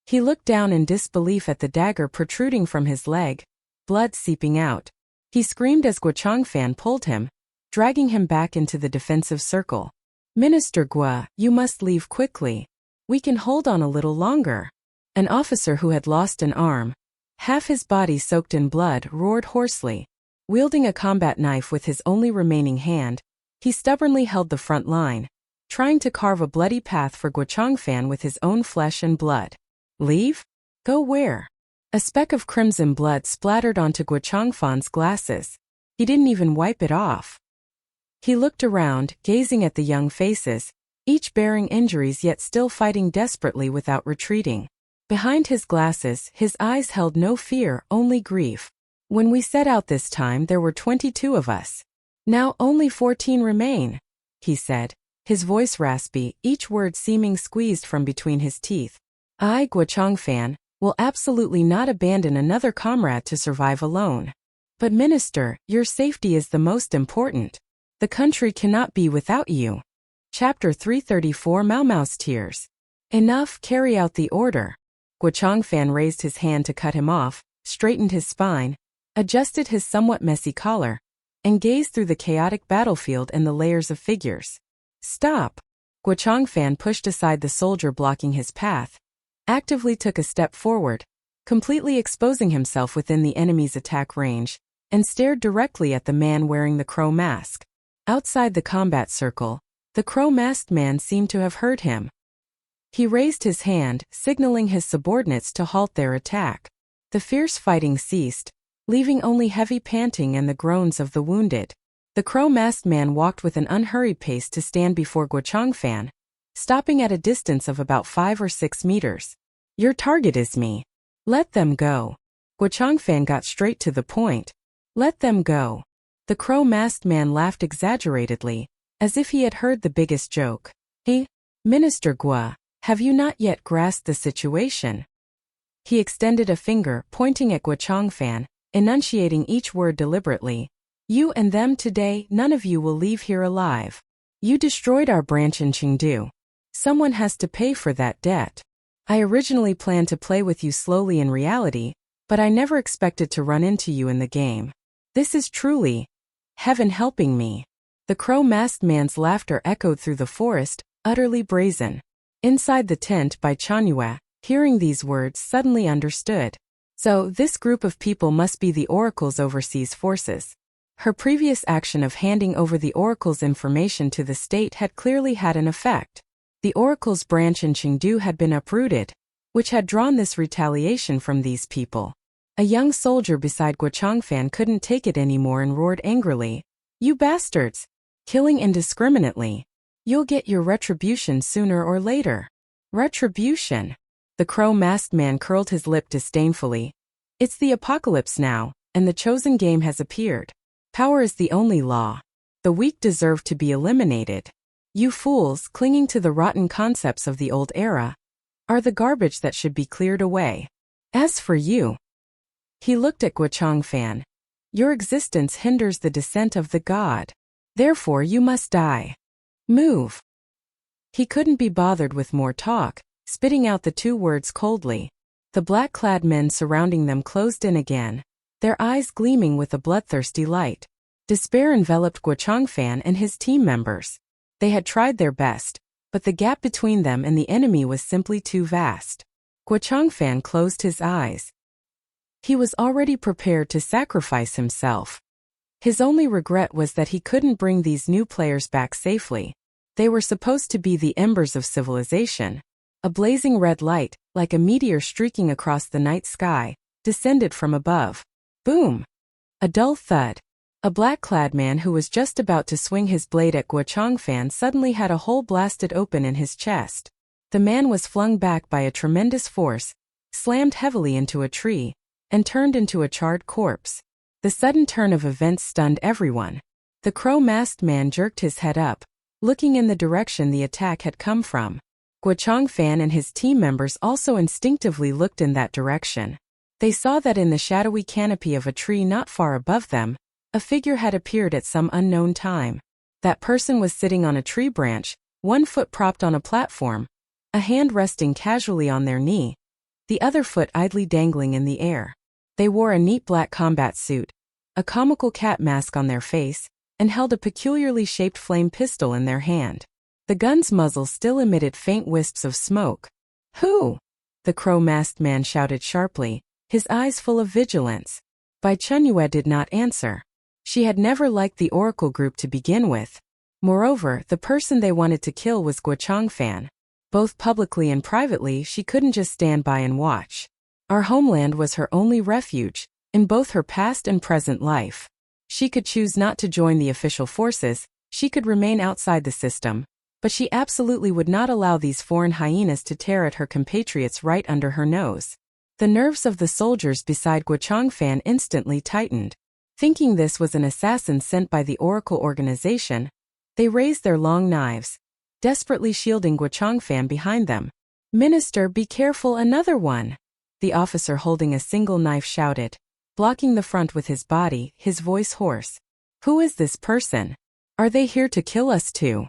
He looked down in disbelief at the dagger protruding from his leg, blood seeping out. He screamed as Guochangfan pulled him, dragging him back into the defensive circle. Minister Guo, you must leave quickly. We can hold on a little longer. An officer who had lost an arm, half his body soaked in blood, roared hoarsely. Wielding a combat knife with his only remaining hand, he stubbornly held the front line, trying to carve a bloody path for Guochangfan with his own flesh and blood. Leave? Go where? A speck of crimson blood splattered onto Guochangfan's glasses. He didn't even wipe it off. He looked around, gazing at the young faces, each bearing injuries yet still fighting desperately without retreating. Behind his glasses, his eyes held no fear, only grief. When we set out this time there were 22 of us. Now only 14 remain, he said, his voice raspy, each word seeming squeezed from between his teeth. I, Guochangfan, will absolutely not abandon another comrade to survive alone. But Minister, your safety is the most important. The country cannot be without you. Chapter 334 Mao Mao's Tears. Enough, carry out the order. Guochangfan raised his hand to cut him off, straightened his spine, adjusted his somewhat messy collar, and gazed through the chaotic battlefield and the layers of figures. Stop! Guochangfan pushed aside the soldier blocking his path, actively took a step forward, completely exposing himself within the enemy's attack range, and stared directly at the man wearing the crow mask. Outside the combat circle, the crow-masked man seemed to have heard him. He raised his hand, signaling his subordinates to halt their attack. The fierce fighting ceased, leaving only heavy panting and the groans of the wounded. The crow-masked man walked with an unhurried pace to stand before Guochangfan, stopping at a distance of about 5 or 6 meters. Your target is me. Let them go. Guochangfan got straight to the point. Let them go. The crow-masked man laughed exaggeratedly, as if he had heard the biggest joke. Minister Guo, have you not yet grasped the situation? He extended a finger, pointing at Guochangfan, enunciating each word deliberately. You and them today, none of you will leave here alive. You destroyed our branch in Chengdu. Someone has to pay for that debt. I originally planned to play with you slowly in reality, but I never expected to run into you in the game. This is truly heaven helping me. The crow-masked man's laughter echoed through the forest, utterly brazen. Inside the tent, Bai Chenyue, hearing these words, suddenly understood. So, this group of people must be the Oracle's overseas forces. Her previous action of handing over the Oracle's information to the state had clearly had an effect. The Oracle's branch in Chengdu had been uprooted, which had drawn this retaliation from these people. A young soldier beside Guo Changfan couldn't take it anymore and roared angrily, "You bastards! Killing indiscriminately! You'll get your retribution sooner or later." Retribution? The crow-masked man curled his lip disdainfully. It's the apocalypse now, and the chosen game has appeared. Power is the only law. The weak deserve to be eliminated. You fools, clinging to the rotten concepts of the old era, are the garbage that should be cleared away. As for you, he looked at Guo Changfan. Your existence hinders the descent of the god. Therefore you must die. Move. He couldn't be bothered with more talk, spitting out the two words coldly. The black-clad men surrounding them closed in again, their eyes gleaming with a bloodthirsty light. Despair enveloped Guo Changfan and his team members. They had tried their best, but the gap between them and the enemy was simply too vast. Guo Changfan closed his eyes. He was already prepared to sacrifice himself. His only regret was that he couldn't bring these new players back safely. They were supposed to be the embers of civilization. A blazing red light, like a meteor streaking across the night sky, descended from above. Boom! A dull thud. A black-clad man who was just about to swing his blade at Guo Changfan suddenly had a hole blasted open in his chest. The man was flung back by a tremendous force, slammed heavily into a tree, and turned into a charred corpse. The sudden turn of events stunned everyone. The crow-masked man jerked his head up, looking in the direction the attack had come from. Guo Changfan and his team members also instinctively looked in that direction. They saw that in the shadowy canopy of a tree not far above them, a figure had appeared at some unknown time. That person was sitting on a tree branch, one foot propped on a platform, a hand resting casually on their knee, the other foot idly dangling in the air. They wore a neat black combat suit, a comical cat mask on their face, and held a peculiarly shaped flame pistol in their hand. The gun's muzzle still emitted faint wisps of smoke. "Who?" the crow-masked man shouted sharply, his eyes full of vigilance. Bai Chenyue did not answer. She had never liked the Oracle group to begin with. Moreover, the person they wanted to kill was Guo Changfan. Both publicly and privately, she couldn't just stand by and watch. Our homeland was her only refuge, in both her past and present life. She could choose not to join the official forces, she could remain outside the system, but she absolutely would not allow these foreign hyenas to tear at her compatriots right under her nose. The nerves of the soldiers beside Guo Changfan instantly tightened. Thinking this was an assassin sent by the Oracle organization, they raised their long knives, desperately shielding Guo Changfan behind them. "Minister, be careful, another one!" The officer holding a single knife shouted, blocking the front with his body, his voice hoarse. "Who is this person? Are they here to kill us too?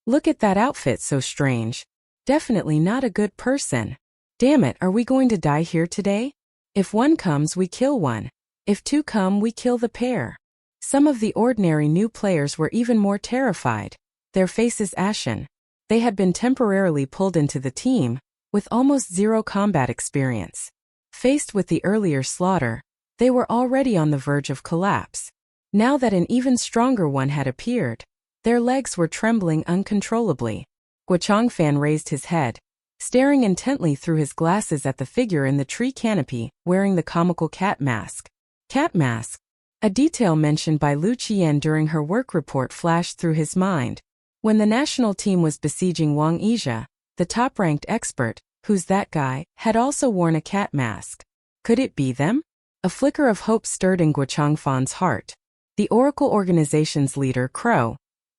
Look at that outfit, so strange. Definitely not a good person. Damn it, are we going to die here today? If one comes, we kill one. If two come, we kill the pair." Some of the ordinary new players were even more terrified, their faces ashen. They had been temporarily pulled into the team, with almost zero combat experience. Faced with the earlier slaughter, they were already on the verge of collapse. Now that an even stronger one had appeared, their legs were trembling uncontrollably. Guo Changfan raised his head, staring intently through his glasses at the figure in the tree canopy, wearing the comical cat mask. Cat mask. A detail mentioned by Lu Qian during her work report flashed through his mind. When the national team was besieging Wang Yizha, the top-ranked expert, "Who's that guy?" had also worn a cat mask. Could it be them? A flicker of hope stirred in Guo Changfan's heart. The Oracle organization's leader, Crow,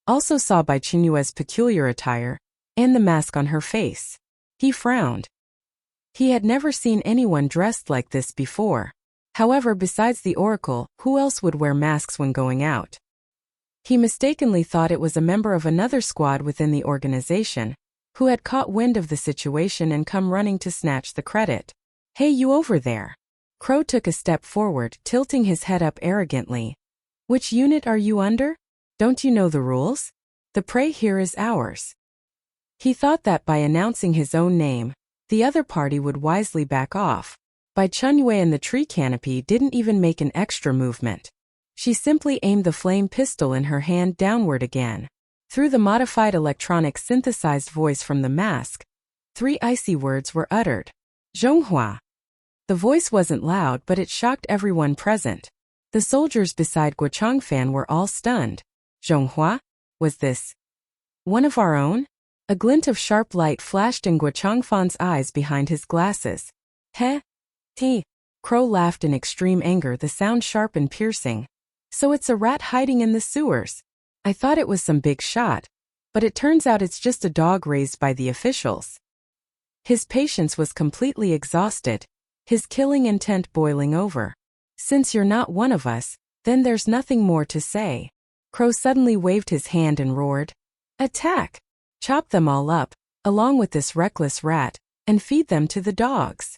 also saw Bai Chenyue's peculiar attire, and the mask on her face. He frowned. He had never seen anyone dressed like this before. However, besides the Oracle, who else would wear masks when going out? He mistakenly thought it was a member of another squad within the organization, who had caught wind of the situation and come running to snatch the credit. "Hey, you over there." Crow took a step forward, tilting his head up arrogantly. "Which unit are you under? Don't you know the rules? The prey here is ours." He thought that by announcing his own name, the other party would wisely back off. Bai Chenyue in the tree canopy didn't even make an extra movement. She simply aimed the flame pistol in her hand downward again. Through the modified electronic synthesized voice from the mask, 3 icy words were uttered. "Zhonghua." The voice wasn't loud, but it shocked everyone present. The soldiers beside Guo Changfan were all stunned. "Zhonghua? Was this one of our own?" A glint of sharp light flashed in Guo Changfan's eyes behind his glasses. "Heh? Crow laughed in extreme anger, the sound sharp and piercing. "So it's a rat hiding in the sewers. I thought it was some big shot, but it turns out it's just a dog raised by the officials." His patience was completely exhausted, his killing intent boiling over. "Since you're not one of us, then there's nothing more to say." Crow suddenly waved his hand and roared, "Attack! Chop them all up, along with this reckless rat, and feed them to the dogs."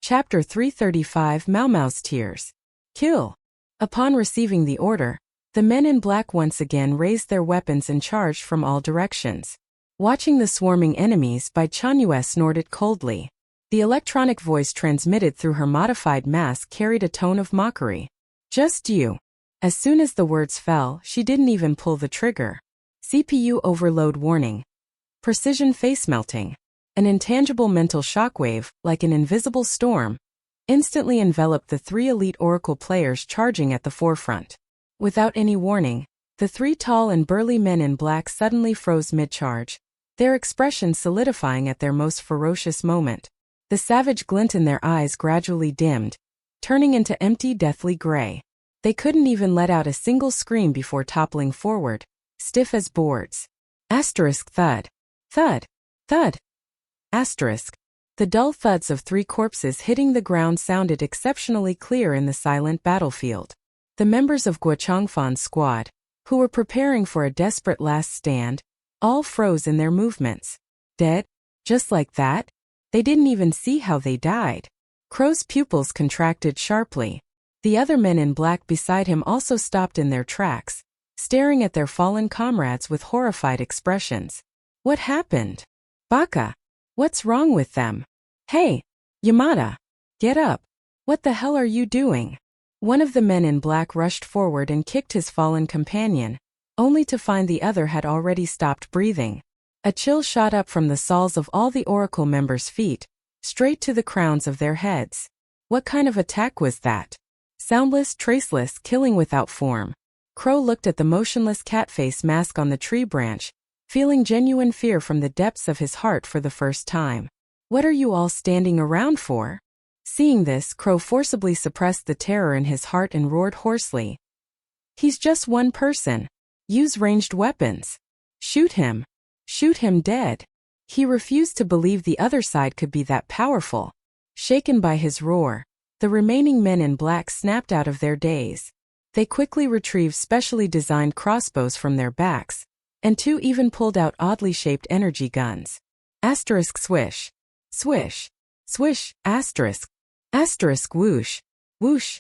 Chapter 335 Mau Mau's Tears. Kill. Upon receiving the order, the men in black once again raised their weapons and charged from all directions. Watching the swarming enemies, Bai Chenyue snorted coldly. The electronic voice transmitted through her modified mask carried a tone of mockery. "Just you." As soon as the words fell, she didn't even pull the trigger. CPU overload warning. Precision face melting. An intangible mental shockwave, like an invisible storm, instantly enveloped the 3 elite Oracle players charging at the forefront. Without any warning, the 3 tall and burly men in black suddenly froze mid-charge, their expressions solidifying at their most ferocious moment. The savage glint in their eyes gradually dimmed, turning into empty deathly gray. They couldn't even let out a single scream before toppling forward, stiff as boards. Asterisk thud. Thud. Thud. Asterisk. The dull thuds of 3 corpses hitting the ground sounded exceptionally clear in the silent battlefield. The members of Guo Changfan's squad, who were preparing for a desperate last stand, all froze in their movements. Dead? Just like that? They didn't even see how they died. Crow's pupils contracted sharply. The other men in black beside him also stopped in their tracks, staring at their fallen comrades with horrified expressions. What happened? Baka! What's wrong with them? Hey, Yamada! Get up! What the hell are you doing? One of the men in black rushed forward and kicked his fallen companion, only to find the other had already stopped breathing. A chill shot up from the soles of all the Oracle members' feet, straight to the crowns of their heads. What kind of attack was that? Soundless, traceless, killing without form. Crow looked at the motionless cat face mask on the tree branch, feeling genuine fear from the depths of his heart for the first time. What are you all standing around for? Seeing this, Crow forcibly suppressed the terror in his heart and roared hoarsely. He's just one person. Use ranged weapons. Shoot him. Shoot him dead. He refused to believe the other side could be that powerful. Shaken by his roar, the remaining men in black snapped out of their daze. They quickly retrieved specially designed crossbows from their backs, and 2 even pulled out oddly shaped energy guns. Asterisk swish. Swish. Swish. Asterisk. Asterisk whoosh. Whoosh.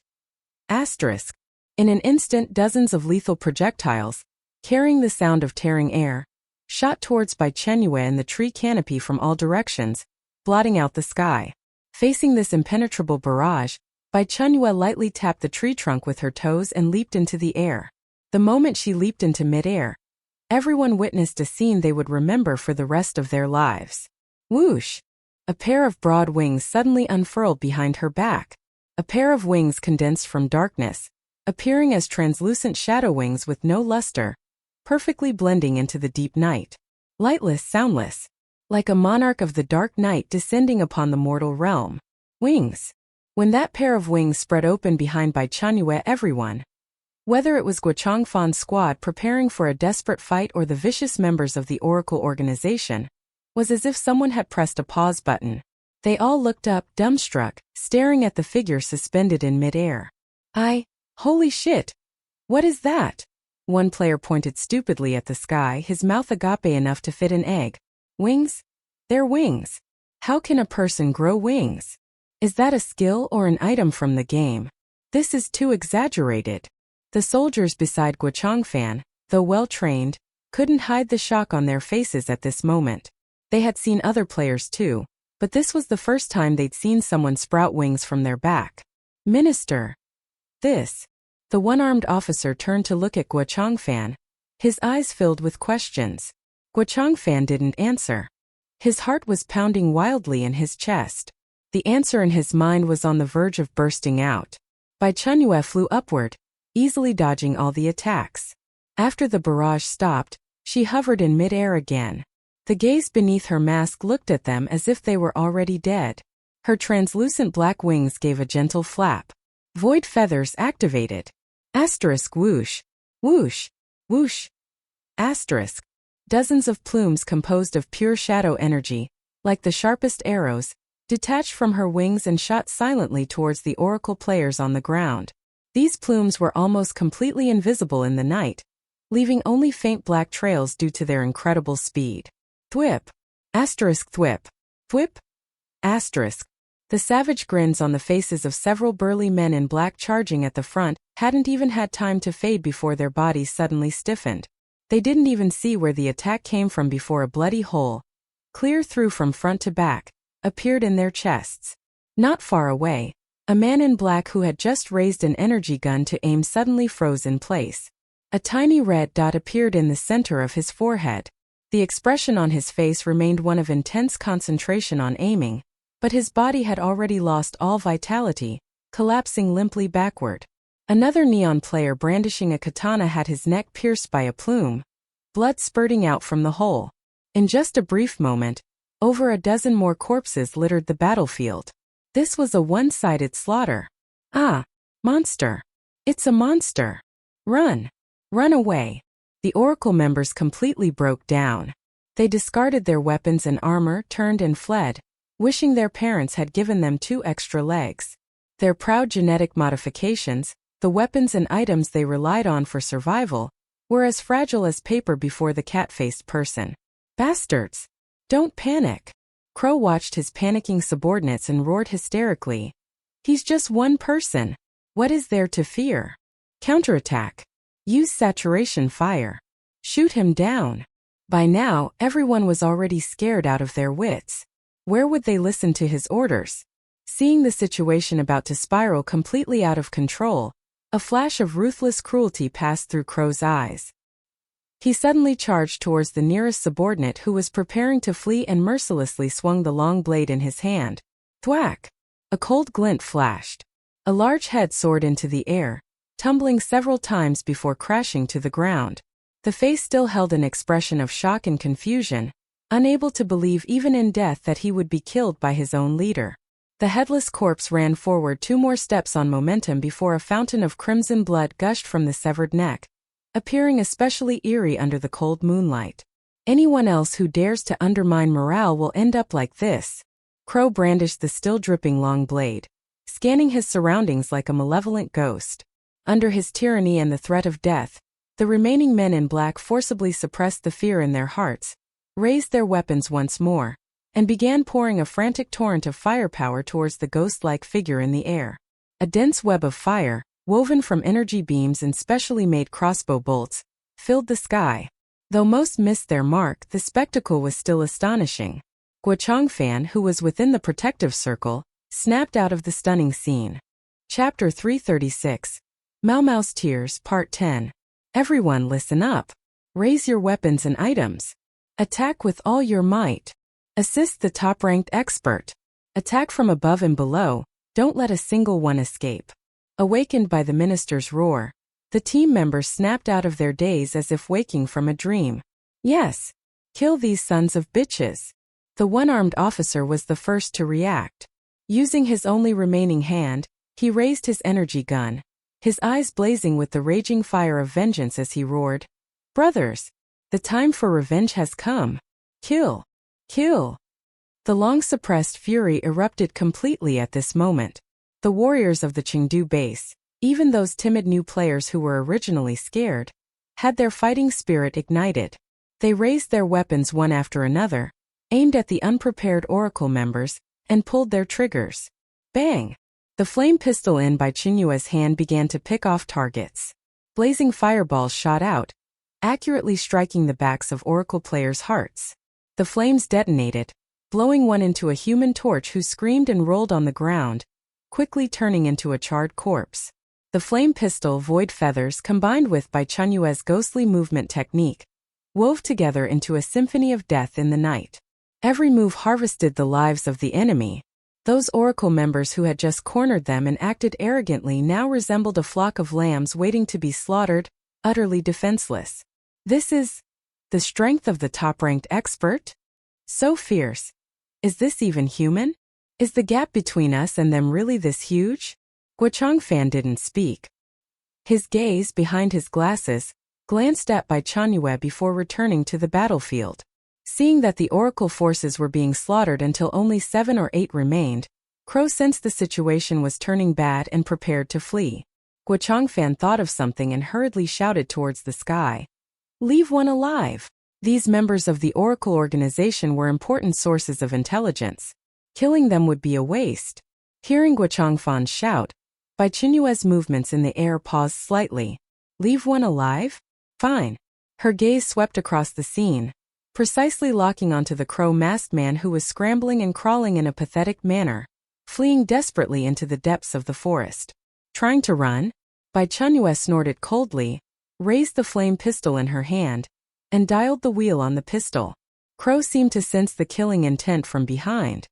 Asterisk. In an instant, dozens of lethal projectiles, carrying the sound of tearing air, shot towards Bai Chenyue and the tree canopy from all directions, blotting out the sky. Facing this impenetrable barrage, Bai Chenyue lightly tapped the tree trunk with her toes and leaped into the air. The moment she leaped into midair, everyone witnessed a scene they would remember for the rest of their lives. Whoosh! A pair of broad wings suddenly unfurled behind her back. A pair of wings condensed from darkness, appearing as translucent shadow wings with no luster, perfectly blending into the deep night. Lightless, soundless, like a monarch of the dark night descending upon the mortal realm. Wings. When that pair of wings spread open behind Bai Chenyue, everyone, whether it was Guo Changfan's squad preparing for a desperate fight or the vicious members of the Oracle organization, was as if someone had pressed a pause button. They all looked up, dumbstruck, staring at the figure suspended in midair. Holy shit! What is that? One player pointed stupidly at the sky, his mouth agape enough to fit an egg. Wings? They're wings. How can a person grow wings? Is that a skill or an item from the game? This is too exaggerated. The soldiers beside Guochangfan, though well-trained, couldn't hide the shock on their faces at this moment. They had seen other players too, but this was the first time they'd seen someone sprout wings from their back. Minister. This. The one-armed officer turned to look at Guochangfan, his eyes filled with questions. Guochangfan didn't answer. His heart was pounding wildly in his chest. The answer in his mind was on the verge of bursting out. Bai Chenyue flew upward, easily dodging all the attacks. After the barrage stopped, she hovered in mid-air again. The gaze beneath her mask looked at them as if they were already dead. Her translucent black wings gave a gentle flap. Void feathers activated. Asterisk whoosh. Whoosh. Whoosh. Asterisk. Dozens of plumes composed of pure shadow energy, like the sharpest arrows, detached from her wings and shot silently towards the oracle players on the ground. These plumes were almost completely invisible in the night, leaving only faint black trails due to their incredible speed. Thwip. Asterisk thwip. Thwip. Asterisk. The savage grins on the faces of several burly men in black charging at the front hadn't even had time to fade before their bodies suddenly stiffened. They didn't even see where the attack came from before a bloody hole, clear through from front to back, appeared in their chests. Not far away, a man in black who had just raised an energy gun to aim suddenly froze in place. A tiny red dot appeared in the center of his forehead. The expression on his face remained one of intense concentration on aiming, but his body had already lost all vitality, collapsing limply backward. Another neon player brandishing a katana had his neck pierced by a plume, blood spurting out from the hole. In just a brief moment, over a dozen more corpses littered the battlefield. This was a one-sided slaughter. Ah, monster. It's a monster. Run. Run away. The Oracle members completely broke down. They discarded their weapons and armor, turned and fled, wishing their parents had given them 2 extra legs. Their proud genetic modifications, the weapons and items they relied on for survival, were as fragile as paper before the cat-faced person. Bastards! Don't panic. Crow watched his panicking subordinates and roared hysterically. He's just one person. What is there to fear? Counterattack. Use saturation fire. Shoot him down. By now, everyone was already scared out of their wits. Where would they listen to his orders? Seeing the situation about to spiral completely out of control, a flash of ruthless cruelty passed through Crow's eyes. He suddenly charged towards the nearest subordinate who was preparing to flee and mercilessly swung the long blade in his hand. Thwack! A cold glint flashed. A large head soared into the air, tumbling several times before crashing to the ground. The face still held an expression of shock and confusion, unable to believe even in death that he would be killed by his own leader. The headless corpse ran forward 2 more steps on momentum before a fountain of crimson blood gushed from the severed neck, appearing especially eerie under the cold moonlight. Anyone else who dares to undermine morale will end up like this. Crow brandished the still dripping long blade, scanning his surroundings like a malevolent ghost. Under his tyranny and the threat of death, the remaining men in black forcibly suppressed the fear in their hearts, raised their weapons once more, and began pouring a frantic torrent of firepower towards the ghost-like figure in the air. A dense web of fire, woven from energy beams and specially made crossbow bolts, filled the sky. Though most missed their mark, the spectacle was still astonishing. Guochangfan, who was within the protective circle, snapped out of the stunning scene. Chapter 336. Mau Mau's Tears, Part 10. Everyone listen up. Raise your weapons and items. Attack with all your might. Assist the top-ranked expert. Attack from above and below, don't let a single one escape. Awakened by the minister's roar, the team members snapped out of their daze as if waking from a dream. Yes. Kill these sons of bitches. The one-armed officer was the first to react. Using his only remaining hand, he raised his energy gun, his eyes blazing with the raging fire of vengeance as he roared, "Brothers, the time for revenge has come. Kill! Kill!" The long-suppressed fury erupted completely at this moment. The warriors of the Chengdu base, even those timid new players who were originally scared, had their fighting spirit ignited. They raised their weapons one after another, aimed at the unprepared Oracle members, and pulled their triggers. Bang! The flame pistol in Bai Chenyue's hand began to pick off targets. Blazing fireballs shot out, accurately striking the backs of Oracle players' hearts. The flames detonated, blowing one into a human torch who screamed and rolled on the ground, quickly turning into a charred corpse. The flame pistol void feathers combined with Bai Chenyue's ghostly movement technique, wove together into a symphony of death in the night. Every move harvested the lives of the enemy. Those Oracle members who had just cornered them and acted arrogantly now resembled a flock of lambs waiting to be slaughtered, utterly defenseless. This is the strength of the top-ranked expert? So fierce. Is this even human? Is the gap between us and them really this huge? Guochangfan didn't speak. His gaze, behind his glasses, glanced at Bai Chenyue before returning to the battlefield. Seeing that the Oracle forces were being slaughtered until only 7 or 8 remained, Crow sensed the situation was turning bad and prepared to flee. Guochangfan thought of something and hurriedly shouted towards the sky. "Leave one alive!" These members of the Oracle organization were important sources of intelligence. Killing them would be a waste. Hearing Guochangfan's shout, Bai Chenyue's movements in the air paused slightly. "Leave one alive? Fine." Her gaze swept across the scene, precisely locking onto the crow-masked man who was scrambling and crawling in a pathetic manner, fleeing desperately into the depths of the forest. Trying to run? Bai Chenyue snorted coldly, raised the flame pistol in her hand, and dialed the wheel on the pistol. Crow seemed to sense the killing intent from behind.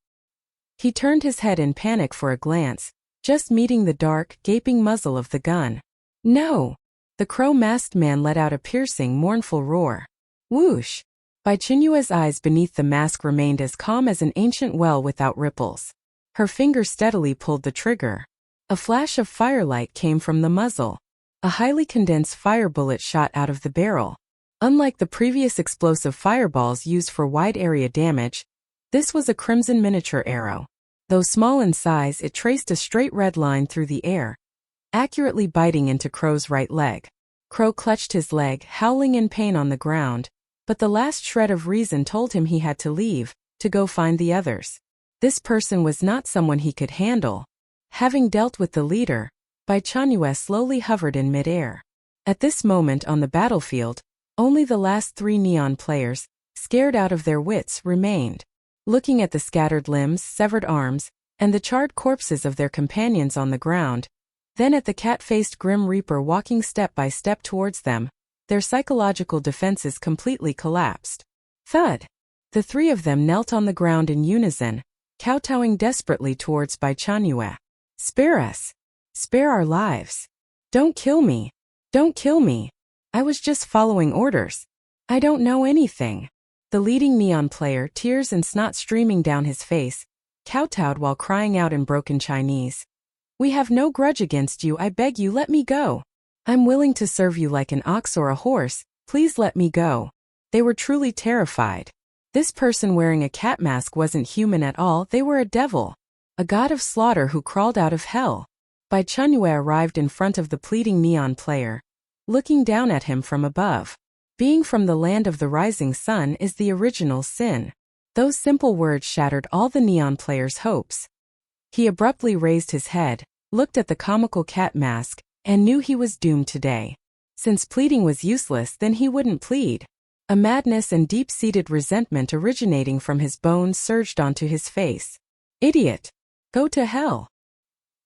He turned his head in panic for a glance, just meeting the dark, gaping muzzle of the gun. "No!" The crow-masked man let out a piercing, mournful roar. Whoosh! Bai Chenyue's eyes beneath the mask remained as calm as an ancient well without ripples. Her finger steadily pulled the trigger. A flash of firelight came from the muzzle. A highly condensed fire bullet shot out of the barrel. Unlike the previous explosive fireballs used for wide-area damage, this was a crimson miniature arrow. Though small in size, it traced a straight red line through the air, accurately biting into Crow's right leg. Crow clutched his leg, howling in pain on the ground, but the last shred of reason told him he had to leave, to go find the others. This person was not someone he could handle. Having dealt with the leader, Bai Chenyue slowly hovered in midair. At this moment on the battlefield, only the last 3 neon players, scared out of their wits, remained. Looking at the scattered limbs, severed arms, and the charred corpses of their companions on the ground, then at the cat-faced Grim Reaper walking step by step towards them, their psychological defenses completely collapsed. Thud! The 3 of them knelt on the ground in unison, kowtowing desperately towards Bai Chenyue. "Spare us! Spare our lives! Don't kill me! Don't kill me! I was just following orders. I don't know anything." The leading neon player, tears and snot streaming down his face, kowtowed while crying out in broken Chinese. "We have no grudge against you. I beg you, let me go. I'm willing to serve you like an ox or a horse. Please let me go." They were truly terrified. This person wearing a cat mask wasn't human at all. They were a devil, a god of slaughter who crawled out of hell. Bai Chenyue arrived in front of the pleading neon player, looking down at him from above. Being from the land of the rising sun is the original sin. Those simple words shattered all the neon player's hopes. He abruptly raised his head, looked at the comical cat mask, and knew he was doomed today. Since pleading was useless, then he wouldn't plead. A madness and deep-seated resentment originating from his bones surged onto his face. "Idiot! Go to hell!"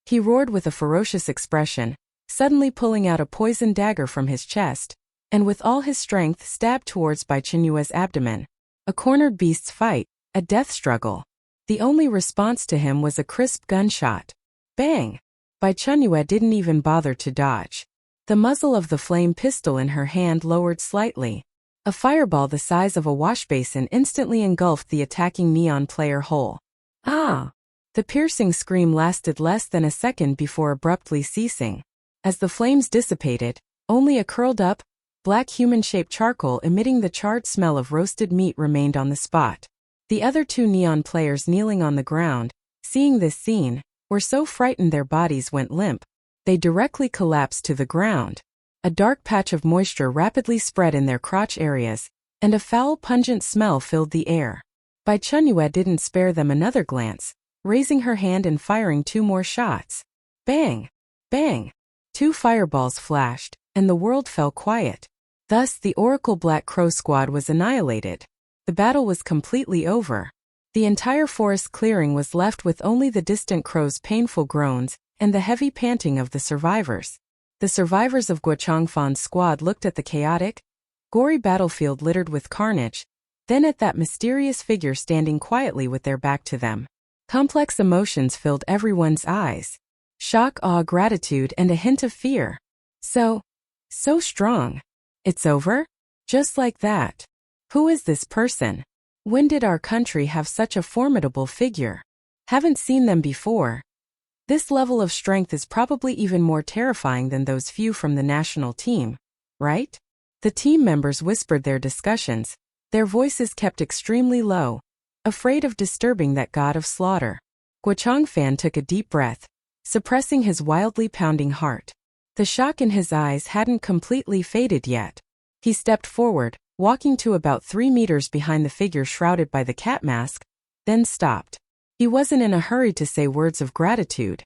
He roared with a ferocious expression, suddenly pulling out a poisoned dagger from his chest, and with all his strength stabbed towards Bai Chenyue's abdomen. A cornered beast's fight, a death struggle. The only response to him was a crisp gunshot. Bang! Bai Chenyue didn't even bother to dodge. The muzzle of the flame pistol in her hand lowered slightly. A fireball the size of a washbasin instantly engulfed the attacking neon player whole. Ah! The piercing scream lasted less than a second before abruptly ceasing. As the flames dissipated, only a curled-up, black human-shaped charcoal emitting the charred smell of roasted meat remained on the spot. The other 2 neon players kneeling on the ground, seeing this scene, were so frightened their bodies went limp. They directly collapsed to the ground. A dark patch of moisture rapidly spread in their crotch areas, and a foul, pungent smell filled the air. Bai Chenyue didn't spare them another glance, raising her hand and firing 2 more shots. Bang! Bang! 2 fireballs flashed, and the world fell quiet. Thus, the Oracle Black Crow squad was annihilated. The battle was completely over. The entire forest clearing was left with only the distant crow's painful groans and the heavy panting of the survivors. The survivors of Guochangfan's squad looked at the chaotic, gory battlefield littered with carnage, then at that mysterious figure standing quietly with their back to them. Complex emotions filled everyone's eyes. Shock, awe, gratitude, and a hint of fear. So strong. It's over? Just like that. Who is this person? When did our country have such a formidable figure? Haven't seen them before. This level of strength is probably even more terrifying than those few from the national team, right? The team members whispered their discussions, their voices kept extremely low, afraid of disturbing that god of slaughter. Guochangfan took a deep breath, suppressing his wildly pounding heart. The shock in his eyes hadn't completely faded yet. He stepped forward, walking to about 3 meters behind the figure shrouded by the cat mask, then stopped. He wasn't in a hurry to say words of gratitude.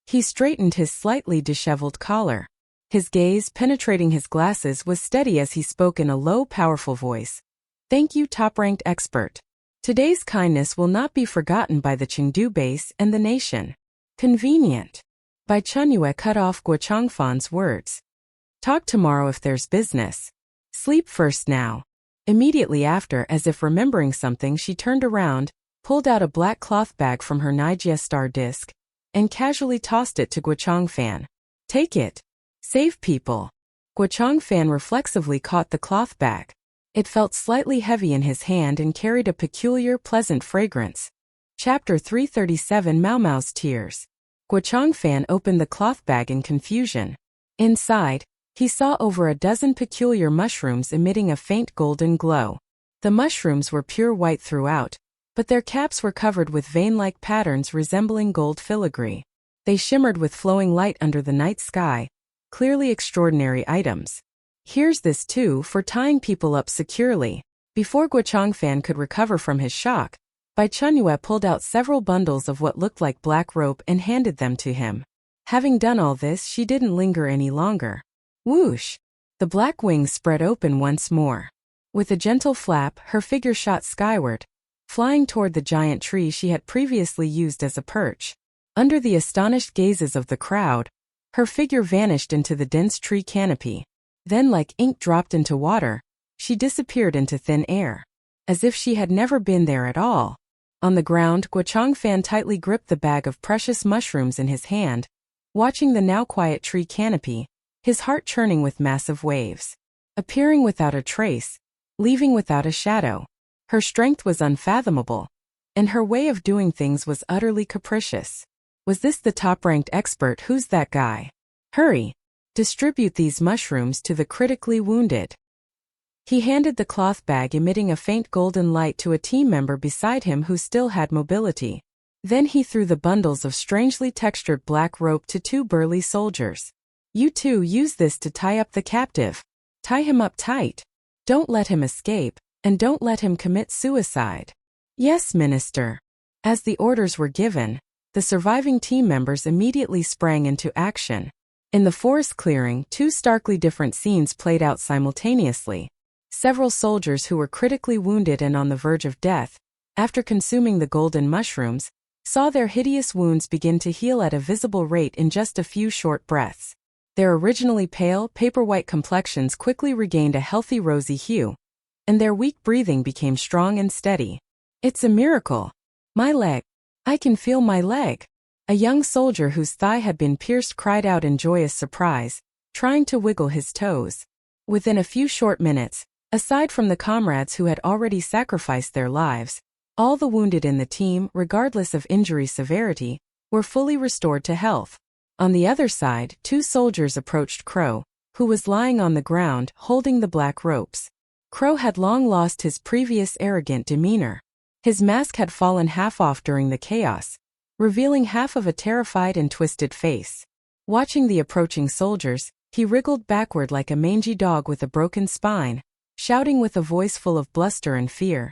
He straightened his slightly disheveled collar. His gaze, penetrating his glasses, was steady as he spoke in a low, powerful voice. Thank you, top-ranked expert. Today's kindness will not be forgotten by the Chengdu base and the nation. Convenient. Bai Chenyue cut off Guochangfan's words. Talk tomorrow if there's business. Sleep first now. Immediately after, as if remembering something, she turned around, pulled out a black cloth bag from her Nijia star disc, and casually tossed it to Guochangfan. Take it. Save people. Guochangfan reflexively caught the cloth bag. It felt slightly heavy in his hand and carried a peculiar, pleasant fragrance. Chapter 337 Mao Mao's Tears. Guochangfan opened the cloth bag in confusion. Inside, he saw over a dozen peculiar mushrooms emitting a faint golden glow. The mushrooms were pure white throughout, but their caps were covered with vein-like patterns resembling gold filigree. They shimmered with flowing light under the night sky, clearly extraordinary items. Here's this too for tying people up securely. Before Guochangfan could recover from his shock, Bai Chenyue pulled out several bundles of what looked like black rope and handed them to him. Having done all this, she didn't linger any longer. Whoosh! The black wings spread open once more. With a gentle flap, her figure shot skyward, flying toward the giant tree she had previously used as a perch. Under the astonished gazes of the crowd, her figure vanished into the dense tree canopy. Then, like ink dropped into water, she disappeared into thin air, as if she had never been there at all. On the ground, Guochangfan tightly gripped the bag of precious mushrooms in his hand, watching the now quiet tree canopy, his heart churning with massive waves. Appearing without a trace, leaving without a shadow. Her strength was unfathomable, and her way of doing things was utterly capricious. Was this the top-ranked expert? Who's that guy? Hurry! Distribute these mushrooms to the critically wounded. He handed the cloth bag emitting a faint golden light to a team member beside him who still had mobility. Then he threw the bundles of strangely textured black rope to 2 burly soldiers. You two use this to tie up the captive. Tie him up tight. Don't let him escape, and don't let him commit suicide. Yes, Minister. As the orders were given, the surviving team members immediately sprang into action. In the forest clearing, 2 starkly different scenes played out simultaneously. Several soldiers who were critically wounded and on the verge of death, after consuming the golden mushrooms, saw their hideous wounds begin to heal at a visible rate in just a few short breaths. Their originally pale, paper-white complexions quickly regained a healthy rosy hue, and their weak breathing became strong and steady. It's a miracle. My leg. I can feel my leg. A young soldier whose thigh had been pierced cried out in joyous surprise, trying to wiggle his toes. Within a few short minutes, aside from the comrades who had already sacrificed their lives, all the wounded in the team, regardless of injury severity, were fully restored to health. On the other side, 2 soldiers approached Crow, who was lying on the ground holding the black ropes. Crow had long lost his previous arrogant demeanor. His mask had fallen half off during the chaos, revealing half of a terrified and twisted face. Watching the approaching soldiers, He wriggled backward like a mangy dog with a broken spine, shouting with a voice full of bluster and fear.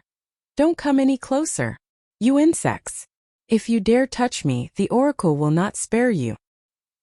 "Don't come any closer. You insects. If you dare touch me, the oracle will not spare you.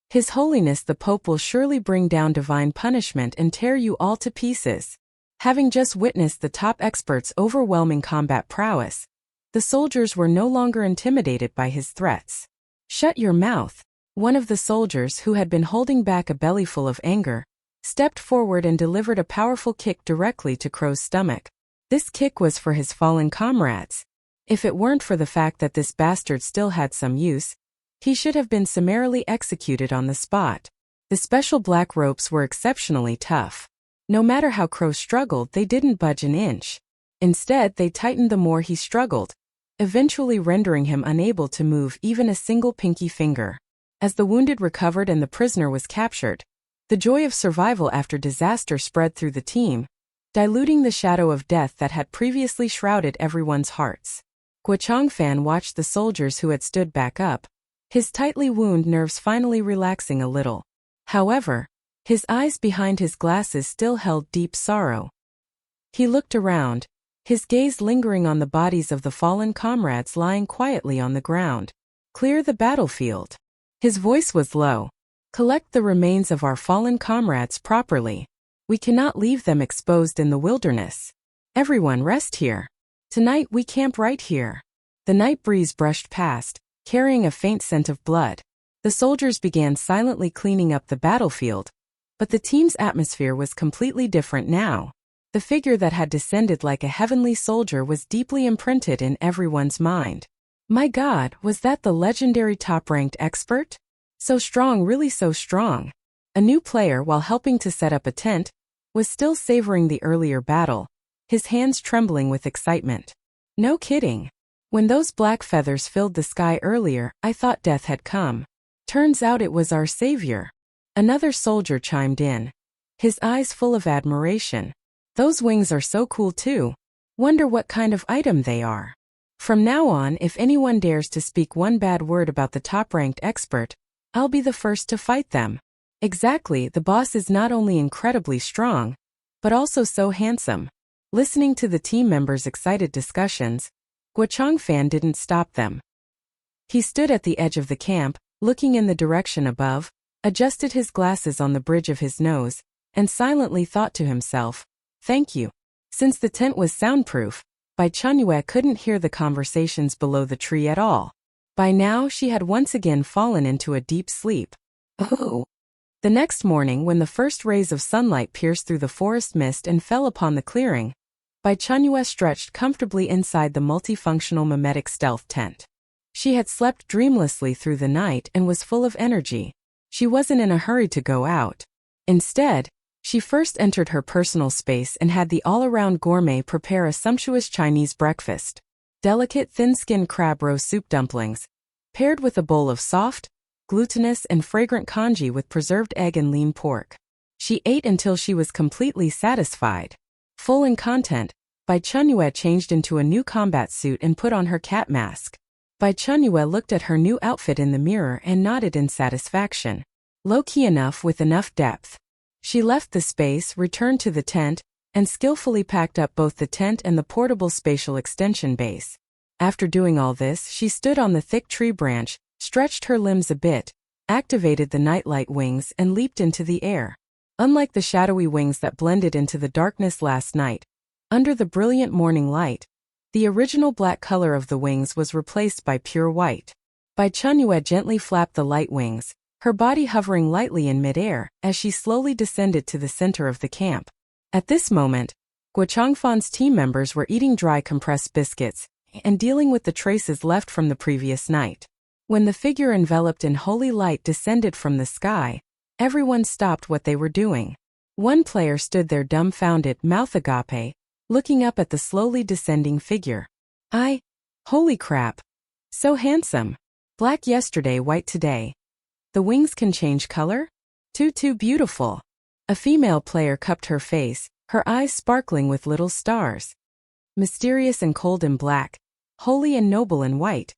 His Holiness the Pope will surely bring down divine punishment and tear you all to pieces." Having just witnessed the top expert's overwhelming combat prowess, the soldiers were no longer intimidated by his threats. "Shut your mouth." One of the soldiers, who had been holding back a bellyful of anger, stepped forward and delivered a powerful kick directly to Crow's stomach. This kick was for his fallen comrades. If it weren't for the fact that this bastard still had some use, he should have been summarily executed on the spot. The special black ropes were exceptionally tough. No matter how Crow struggled, they didn't budge an inch. Instead, they tightened the more he struggled, eventually rendering him unable to move even a single pinky finger. As the wounded recovered and the prisoner was captured, the joy of survival after disaster spread through the team, diluting the shadow of death that had previously shrouded everyone's hearts. Guo Changfan watched the soldiers who had stood back up, his tightly wounded nerves finally relaxing a little. However, his eyes behind his glasses still held deep sorrow. He looked around, his gaze lingering on the bodies of the fallen comrades lying quietly on the ground. "Clear the battlefield." His voice was low. "Collect the remains of our fallen comrades properly. We cannot leave them exposed in the wilderness. Everyone rest here. Tonight we camp right here." The night breeze brushed past, carrying a faint scent of blood. The soldiers began silently cleaning up the battlefield, but the team's atmosphere was completely different now. The figure that had descended like a heavenly soldier was deeply imprinted in everyone's mind. My God, was that the legendary top-ranked expert? So strong, really so strong. A new player, while helping to set up a tent, was still savoring the earlier battle, his hands trembling with excitement. No kidding. When those black feathers filled the sky earlier, I thought death had come. Turns out it was our savior. Another soldier chimed in, his eyes full of admiration. "Those wings are so cool too. Wonder what kind of item they are. From now on, if anyone dares to speak one bad word about the top-ranked expert, I'll be the first to fight them." Exactly, the boss is not only incredibly strong, but also so handsome. Listening to the team members' excited discussions, Guo Changfan didn't stop them. He stood at the edge of the camp, looking in the direction above, adjusted his glasses on the bridge of his nose, and silently thought to himself, "Thank you." Since the tent was soundproof, Bai Chenyue couldn't hear the conversations below the tree at all. By now she had once again fallen into a deep sleep. Oh. The next morning, when the first rays of sunlight pierced through the forest mist and fell upon the clearing, Bai Chenyue stretched comfortably inside the multifunctional mimetic stealth tent. She had slept dreamlessly through the night and was full of energy. She wasn't in a hurry to go out. Instead, she first entered her personal space and had the all-around gourmet prepare a sumptuous Chinese breakfast. Delicate thin-skinned crab roe soup dumplings, paired with a bowl of soft, glutinous and fragrant congee with preserved egg and lean pork. She ate until she was completely satisfied. Full in content, Bai Chenyue changed into a new combat suit and put on her cat mask. Bai Chenyue looked at her new outfit in the mirror and nodded in satisfaction. Low-key enough with enough depth. She left the space, returned to the tent, and skillfully packed up both the tent and the portable spatial extension base. After doing all this, she stood on the thick tree branch, stretched her limbs a bit, activated the nightlight wings and leaped into the air. Unlike the shadowy wings that blended into the darkness last night, under the brilliant morning light, the original black color of the wings was replaced by pure white. Bai Chenyue gently flapped the light wings, her body hovering lightly in midair as she slowly descended to the center of the camp. At this moment, Guo Changfan's team members were eating dry compressed biscuits and dealing with the traces left from the previous night. When the figure enveloped in holy light descended from the sky, everyone stopped what they were doing. One player stood there dumbfounded, mouth agape, looking up at the slowly descending figure. Holy crap. So handsome. Black yesterday, white today. The wings can change color? Too beautiful. A female player cupped her face, her eyes sparkling with little stars. Mysterious and cold in black, holy and noble in white.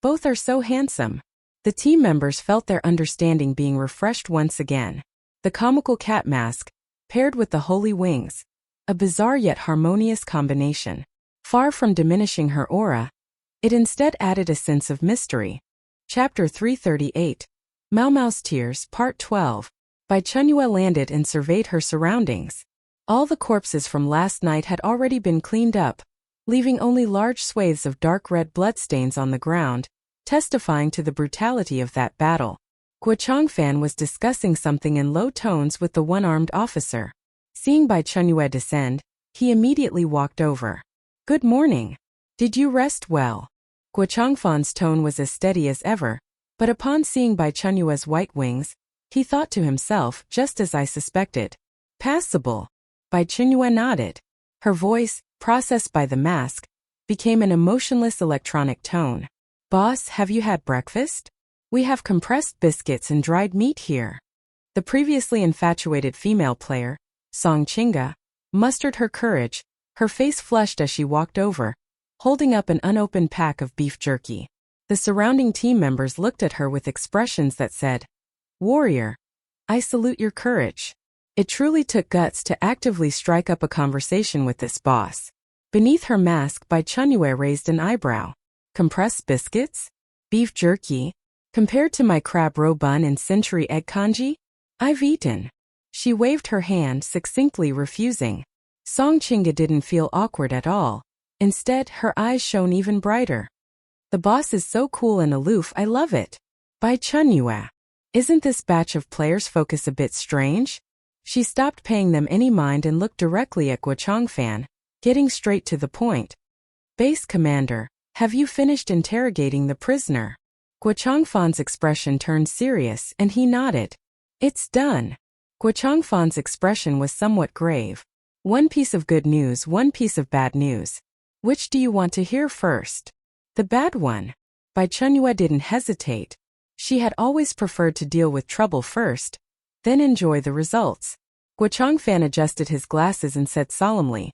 Both are so handsome. The team members felt their understanding being refreshed once again. The comical cat mask, paired with the holy wings. A bizarre yet harmonious combination. Far from diminishing her aura, it instead added a sense of mystery. Chapter 338. Mau Mau's Tears, Part 12. Bai Chenyue landed and surveyed her surroundings. All the corpses from last night had already been cleaned up, leaving only large swathes of dark red bloodstains on the ground, testifying to the brutality of that battle. Guo Changfan was discussing something in low tones with the one-armed officer. Seeing Bai Chenyue descend, he immediately walked over. "Good morning. Did you rest well?" Guo Changfan's tone was as steady as ever, but upon seeing Bai Chenyue's white wings, he thought to himself, just as I suspected. "Passable." Bai Chenyue nodded. Her voice, processed by the mask, became an emotionless electronic tone. "Boss, have you had breakfast? We have compressed biscuits and dried meat here." The previously infatuated female player, Song Chinga, mustered her courage, her face flushed as she walked over, holding up an unopened pack of beef jerky. The surrounding team members looked at her with expressions that said, "Warrior, I salute your courage." It truly took guts to actively strike up a conversation with this boss. Beneath her mask, Bai Chenyue raised an eyebrow. "Compressed biscuits? Beef jerky? Compared to my crab roe bun and century egg congee? I've eaten." She waved her hand, succinctly refusing. Song Chinga didn't feel awkward at all. Instead, her eyes shone even brighter. "The boss is so cool and aloof, I love it." "Bai Chenyue, isn't this batch of players' focus a bit strange?" She stopped paying them any mind and looked directly at Guo Changfan, getting straight to the point. "Base Commander, have you finished interrogating the prisoner?" Guo Changfan's expression turned serious and he nodded. "It's done." Guo Changfan's expression was somewhat grave. "One piece of good news, one piece of bad news. Which do you want to hear first?" "The bad one." Bai Chenyue didn't hesitate. She had always preferred to deal with trouble first, then enjoy the results. Guo Changfan adjusted his glasses and said solemnly,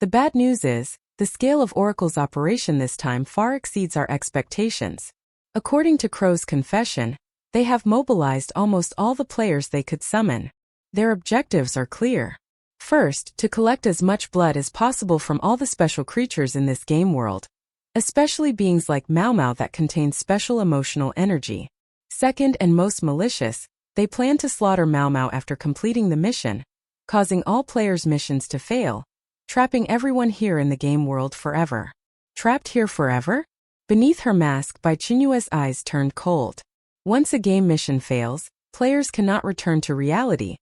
"The bad news is, the scale of Oracle's operation this time far exceeds our expectations. According to Crow's confession, they have mobilized almost all the players they could summon. Their objectives are clear. First, to collect as much blood as possible from all the special creatures in this game world, especially beings like Mau Mau that contain special emotional energy. Second, and most malicious, they plan to slaughter Mau Mau after completing the mission, causing all players' missions to fail, trapping everyone here in the game world forever." "Trapped here forever?" Beneath her mask, Bai Chenyue's eyes turned cold. Once a game mission fails, players cannot return to reality,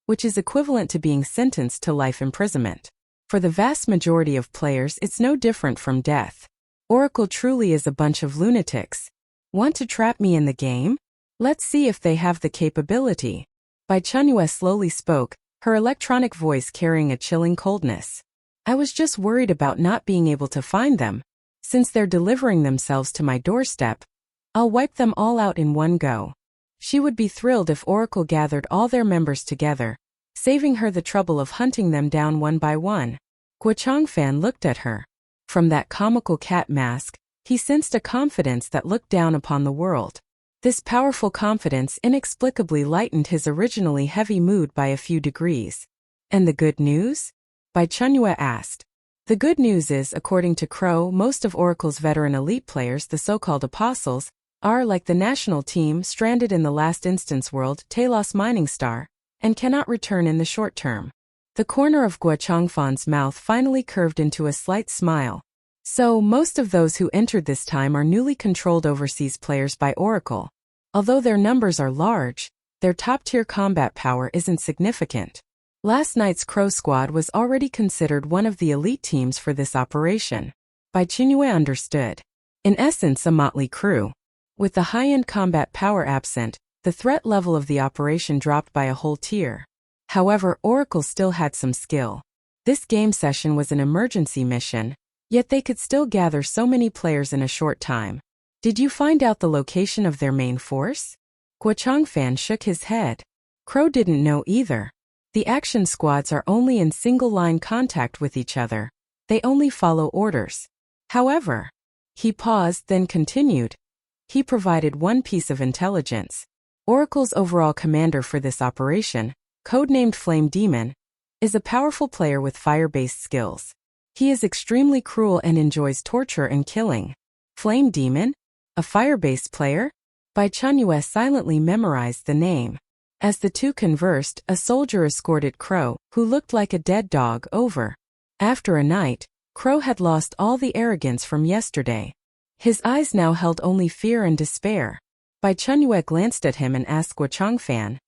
which is equivalent to being sentenced to life imprisonment. For the vast majority of players, it's no different from death. Oracle truly is a bunch of lunatics. "Want to trap me in the game? Let's see if they have the capability." Bai Chenyue slowly spoke, her electronic voice carrying a chilling coldness. "I was just worried about not being able to find them. Since they're delivering themselves to my doorstep, I'll wipe them all out in one go." She would be thrilled if Oracle gathered all their members together, saving her the trouble of hunting them down one by one. Guo Changfan looked at her. From that comical cat mask, he sensed a confidence that looked down upon the world. This powerful confidence inexplicably lightened his originally heavy mood by a few degrees. "And the good news?" Bai Chenyue asked. "The good news is, according to Crow, most of Oracle's veteran elite players, the so-called apostles, are, like the national team, stranded in the last instance world, Taos mining star, and cannot return in the short term." The corner of Guo Changfan's mouth finally curved into a slight smile. "So, most of those who entered this time are newly controlled overseas players by Oracle. Although their numbers are large, their top-tier combat power isn't significant. Last night's Crow squad was already considered one of the elite teams for this operation." Bai Chenyue understood. In essence, a motley crew. With the high-end combat power absent, the threat level of the operation dropped by a whole tier. However, Oracle still had some skill. This game session was an emergency mission, yet they could still gather so many players in a short time. "Did you find out the location of their main force?" Guo Changfan shook his head. Crow didn't know either. The action squads are only in single-line contact with each other. They only follow orders. However, he paused, then continued. He provided one piece of intelligence. Oracle's overall commander for this operation, codenamed Flame Demon, is a powerful player with fire-based skills. He is extremely cruel and enjoys torture and killing. Flame Demon? A fire-based player? Bai Chenyue silently memorized the name. As the two conversed, a soldier escorted Crow, who looked like a dead dog, over. After a night, Crow had lost all the arrogance from yesterday. His eyes now held only fear and despair. Bai Chenyue glanced at him and asked Guochangfan,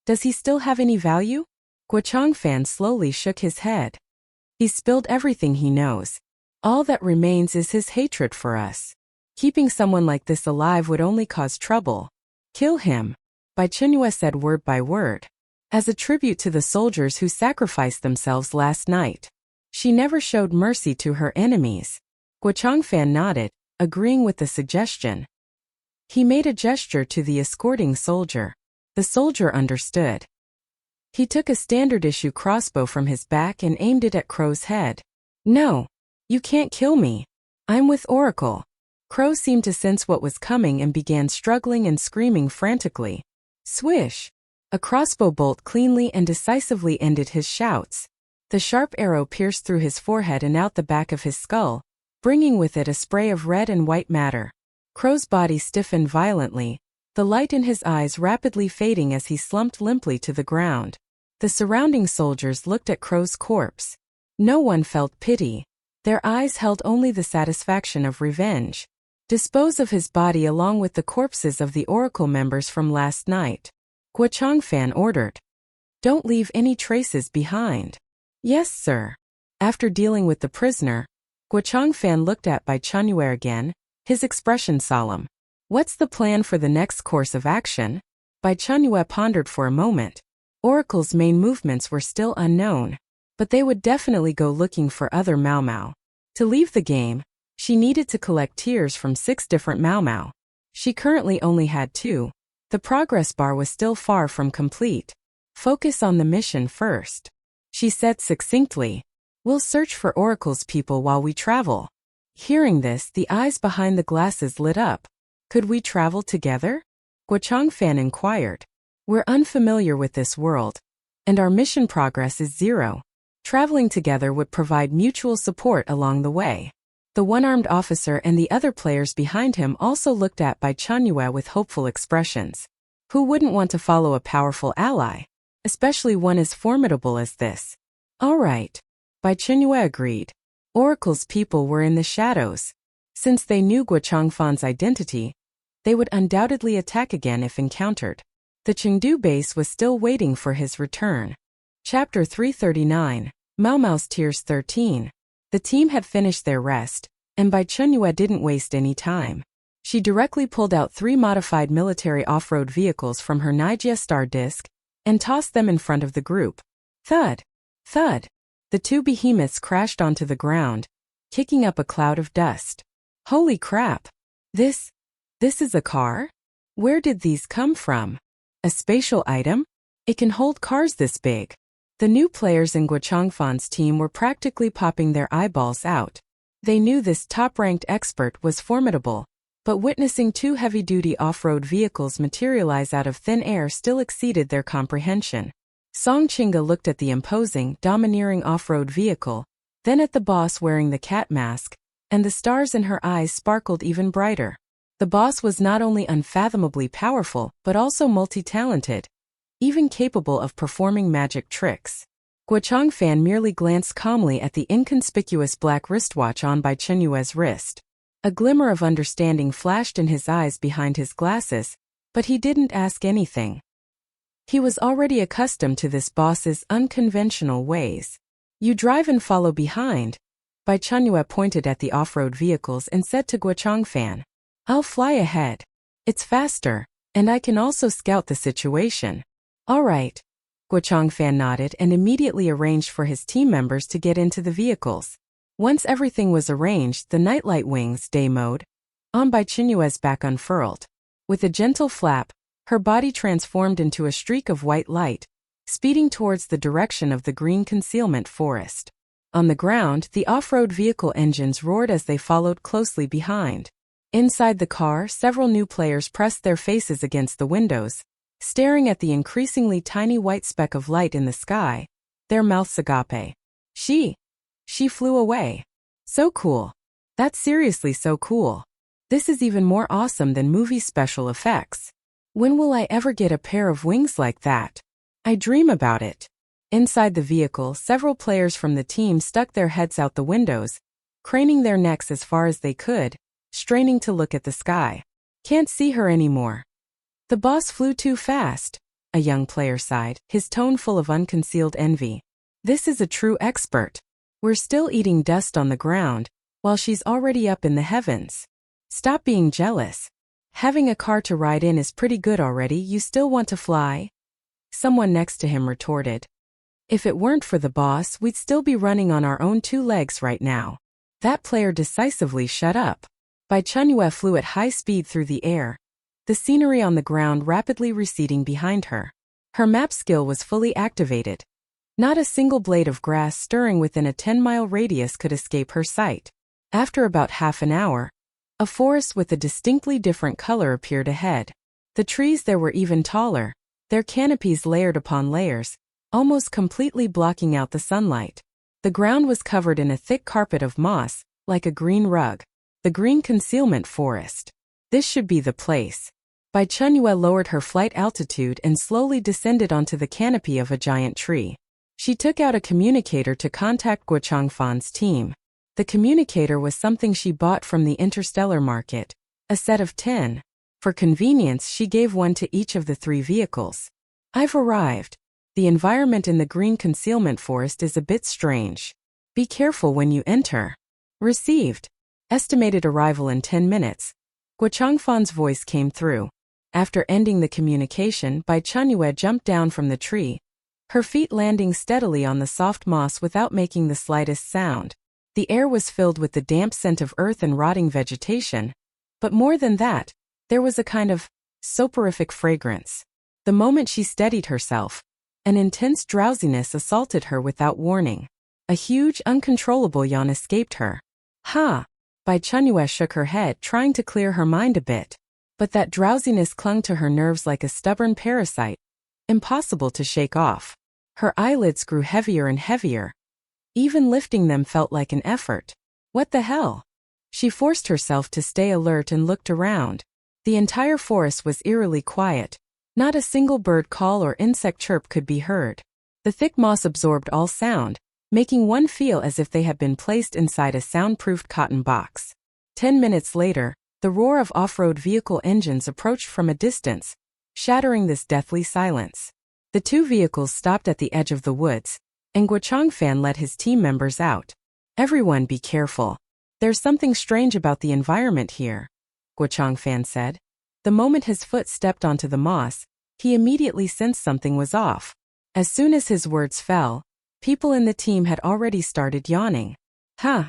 "Does he still have any value?" Guochangfan slowly shook his head. "He's spilled everything he knows. All that remains is his hatred for us. Keeping someone like this alive would only cause trouble. Kill him," Bai Chenyue said word by word. "As a tribute to the soldiers who sacrificed themselves last night. She never showed mercy to her enemies." Guochangfan nodded, agreeing with the suggestion. He made a gesture to the escorting soldier. The soldier understood. He took a standard-issue crossbow from his back and aimed it at Crow's head. "No, you can't kill me. I'm with Oracle." Crow seemed to sense what was coming and began struggling and screaming frantically. Swish! A crossbow bolt cleanly and decisively ended his shouts. The sharp arrow pierced through his forehead and out the back of his skull, bringing with it a spray of red and white matter. Crow's body stiffened violently, the light in his eyes rapidly fading as he slumped limply to the ground. The surrounding soldiers looked at Crow's corpse. No one felt pity. Their eyes held only the satisfaction of revenge. Dispose of his body along with the corpses of the Oracle members from last night, Guochangfan ordered. "Don't leave any traces behind." "Yes, sir." After dealing with the prisoner, Guochangfan looked at Bai Chenyue again, his expression solemn. "What's the plan for the next course of action?" Bai Chenyue pondered for a moment. Oracle's main movements were still unknown, but they would definitely go looking for other Mau Mau. To leave the game, she needed to collect tears from 6 different Mau Mau. She currently only had 2. The progress bar was still far from complete. "Focus on the mission first," she said succinctly. "We'll search for Oracle's people while we travel." Hearing this, the eyes behind the glasses lit up. "Could we travel together?" Guochangfan inquired. "We're unfamiliar with this world, and our mission progress is 0. Traveling together would provide mutual support along the way." The one-armed officer and the other players behind him also looked at Bai Chenyue with hopeful expressions. Who wouldn't want to follow a powerful ally, especially one as formidable as this? "All right," Bai Chenyue agreed. Oracle's people were in the shadows. Since they knew Guochangfan's identity, they would undoubtedly attack again if encountered. The Chengdu base was still waiting for his return. Chapter 339, Mau Mau's Tears 13. The team had finished their rest, and Bai Chenyue didn't waste any time. She directly pulled out 3 modified military off-road vehicles from her Nijia star disk and tossed them in front of the group. Thud! Thud! The 2 behemoths crashed onto the ground, kicking up a cloud of dust. Holy crap! This is a car? Where did these come from? A spatial item? It can hold cars this big. The new players in Guochangfan's team were practically popping their eyeballs out. They knew this top-ranked expert was formidable, but witnessing 2 heavy-duty off-road vehicles materialize out of thin air still exceeded their comprehension. Song Chinga looked at the imposing, domineering off-road vehicle, then at the boss wearing the cat mask, and the stars in her eyes sparkled even brighter. The boss was not only unfathomably powerful, but also multi-talented, even capable of performing magic tricks. Guochangfan merely glanced calmly at the inconspicuous black wristwatch on Bai Chenyue's wrist. A glimmer of understanding flashed in his eyes behind his glasses, but he didn't ask anything. He was already accustomed to this boss's unconventional ways. "You drive and follow behind." Bai Chenyue pointed at the off-road vehicles and said to Guochangfan, "I'll fly ahead. It's faster, and I can also scout the situation." "All right." Guochangfan nodded and immediately arranged for his team members to get into the vehicles. Once everything was arranged, the Nightlight Wings day mode on Bai Chenyue's back unfurled. With a gentle flap, her body transformed into a streak of white light, speeding towards the direction of the green concealment forest. On the ground, the off-road vehicle engines roared as they followed closely behind. Inside the car, several new players pressed their faces against the windows, staring at the increasingly tiny white speck of light in the sky, their mouths agape. She flew away. So cool. That's seriously so cool. This is even more awesome than movie special effects. When will I ever get a pair of wings like that? I dream about it. Inside the vehicle, several players from the team stuck their heads out the windows, craning their necks as far as they could, straining to look at the sky. Can't see her anymore. The boss flew too fast, a young player sighed, his tone full of unconcealed envy. This is a true expert. We're still eating dust on the ground, while she's already up in the heavens. Stop being jealous. Having a car to ride in is pretty good already, you still want to fly? Someone next to him retorted. If it weren't for the boss, we'd still be running on our own 2 legs right now. That player decisively shut up. Bai Chenyue flew at high speed through the air, the scenery on the ground rapidly receding behind her. Her map skill was fully activated. Not a single blade of grass stirring within a 10-mile radius could escape her sight. After about half an hour, a forest with a distinctly different color appeared ahead. The trees there were even taller, their canopies layered upon layers, almost completely blocking out the sunlight. The ground was covered in a thick carpet of moss, like a green rug. The green concealment forest. This should be the place. Bai Chenyue lowered her flight altitude and slowly descended onto the canopy of a giant tree. She took out a communicator to contact Guo Changfan's team. The communicator was something she bought from the interstellar market, a set of 10. For convenience, she gave one to each of the 3 vehicles. I've arrived. The environment in the green concealment forest is a bit strange. Be careful when you enter. Received. Estimated arrival in 10 minutes. Guo Changfan's voice came through. After ending the communication, Bai Chenyue jumped down from the tree, her feet landing steadily on the soft moss without making the slightest sound. The air was filled with the damp scent of earth and rotting vegetation. But more than that, there was a kind of soporific fragrance. The moment she steadied herself, an intense drowsiness assaulted her without warning. A huge, uncontrollable yawn escaped her. Ha! Bai Chenyue shook her head, trying to clear her mind a bit. But that drowsiness clung to her nerves like a stubborn parasite, impossible to shake off. Her eyelids grew heavier and heavier. Even lifting them felt like an effort. What the hell? She forced herself to stay alert and looked around. The entire forest was eerily quiet. Not a single bird call or insect chirp could be heard. The thick moss absorbed all sound, making one feel as if they had been placed inside a soundproofed cotton box. 10 minutes later, the roar of off-road vehicle engines approached from a distance, shattering this deathly silence. The 2 vehicles stopped at the edge of the woods, and Guo Changfan led his team members out. Everyone be careful. There's something strange about the environment here, Guo Changfan said. The moment his foot stepped onto the moss, he immediately sensed something was off. As soon as his words fell, people in the team had already started yawning. Huh.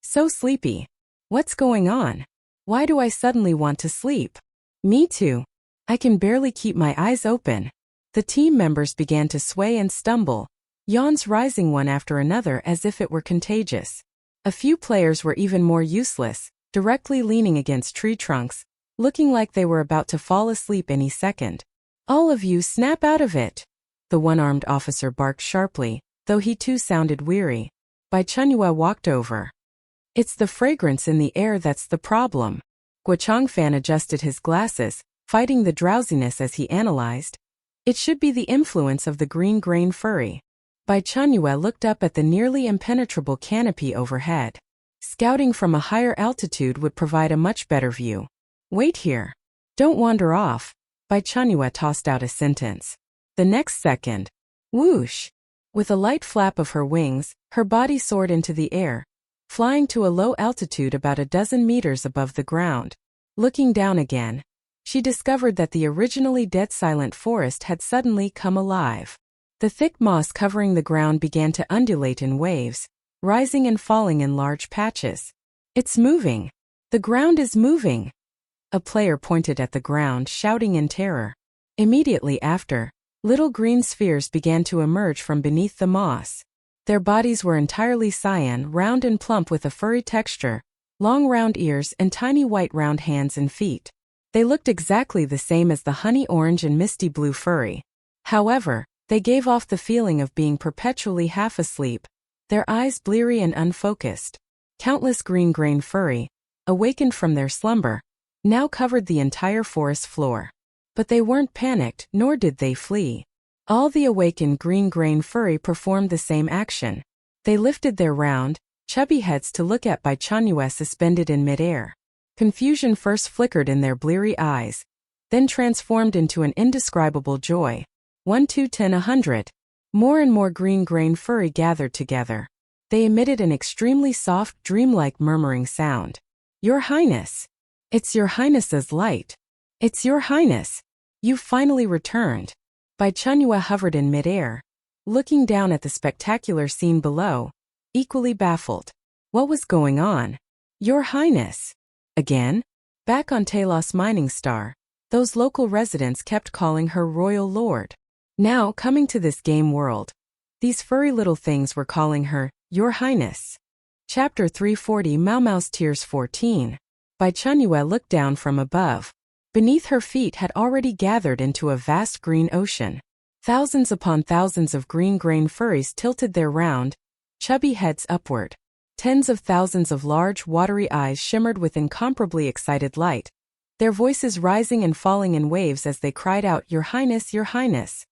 So sleepy. What's going on? Why do I suddenly want to sleep? Me too. I can barely keep my eyes open. The team members began to sway and stumble, yawns rising one after another as if it were contagious. A few players were even more useless, directly leaning against tree trunks, looking like they were about to fall asleep any second. All of you snap out of it! The one-armed officer barked sharply, though he too sounded weary. Bai Chenyue walked over. It's the fragrance in the air that's the problem. Guo Changfan adjusted his glasses, fighting the drowsiness as he analyzed. It should be the influence of the green-grain furry. Bai Chenyue looked up at the nearly impenetrable canopy overhead. Scouting from a higher altitude would provide a much better view. Wait here. Don't wander off. Bai Chenyue tossed out a sentence. The next second, whoosh! With a light flap of her wings, her body soared into the air, flying to a low altitude about a dozen meters above the ground. Looking down again, she discovered that the originally dead silent forest had suddenly come alive. The thick moss covering the ground began to undulate in waves, rising and falling in large patches. It's moving. The ground is moving. A player pointed at the ground, shouting in terror. Immediately after, little green spheres began to emerge from beneath the moss. Their bodies were entirely cyan, round and plump with a furry texture, long round ears and tiny white round hands and feet. They looked exactly the same as the honey orange and misty blue furry. However, they gave off the feeling of being perpetually half asleep, their eyes bleary and unfocused. Countless green-grain furry, awakened from their slumber, now covered the entire forest floor. But they weren't panicked, nor did they flee. All the awakened green-grain furry performed the same action. They lifted their round, chubby heads to look at Bai Chenyue suspended in midair. Confusion first flickered in their bleary eyes, then transformed into an indescribable joy. 1 2 10 100. More and more green-grain furry gathered together. They emitted an extremely soft, dreamlike murmuring sound. Your Highness! It's Your Highness's light! It's Your Highness! You've finally returned! Bai Chenyue hovered in midair, looking down at the spectacular scene below, equally baffled. What was going on? Your Highness! Again? Back on Taos mining star, those local residents kept calling her Royal Lord. Now, coming to this game world, these furry little things were calling her Your Highness. Chapter 340 Mau Mau's Tears 14. Bai Chenyue looked down from above. Beneath her feet had already gathered into a vast green ocean. Thousands upon thousands of green-grain furries tilted their round, chubby heads upward. Tens of thousands of large, watery eyes shimmered with incomparably excited light, their voices rising and falling in waves as they cried out, Your Highness, Your Highness.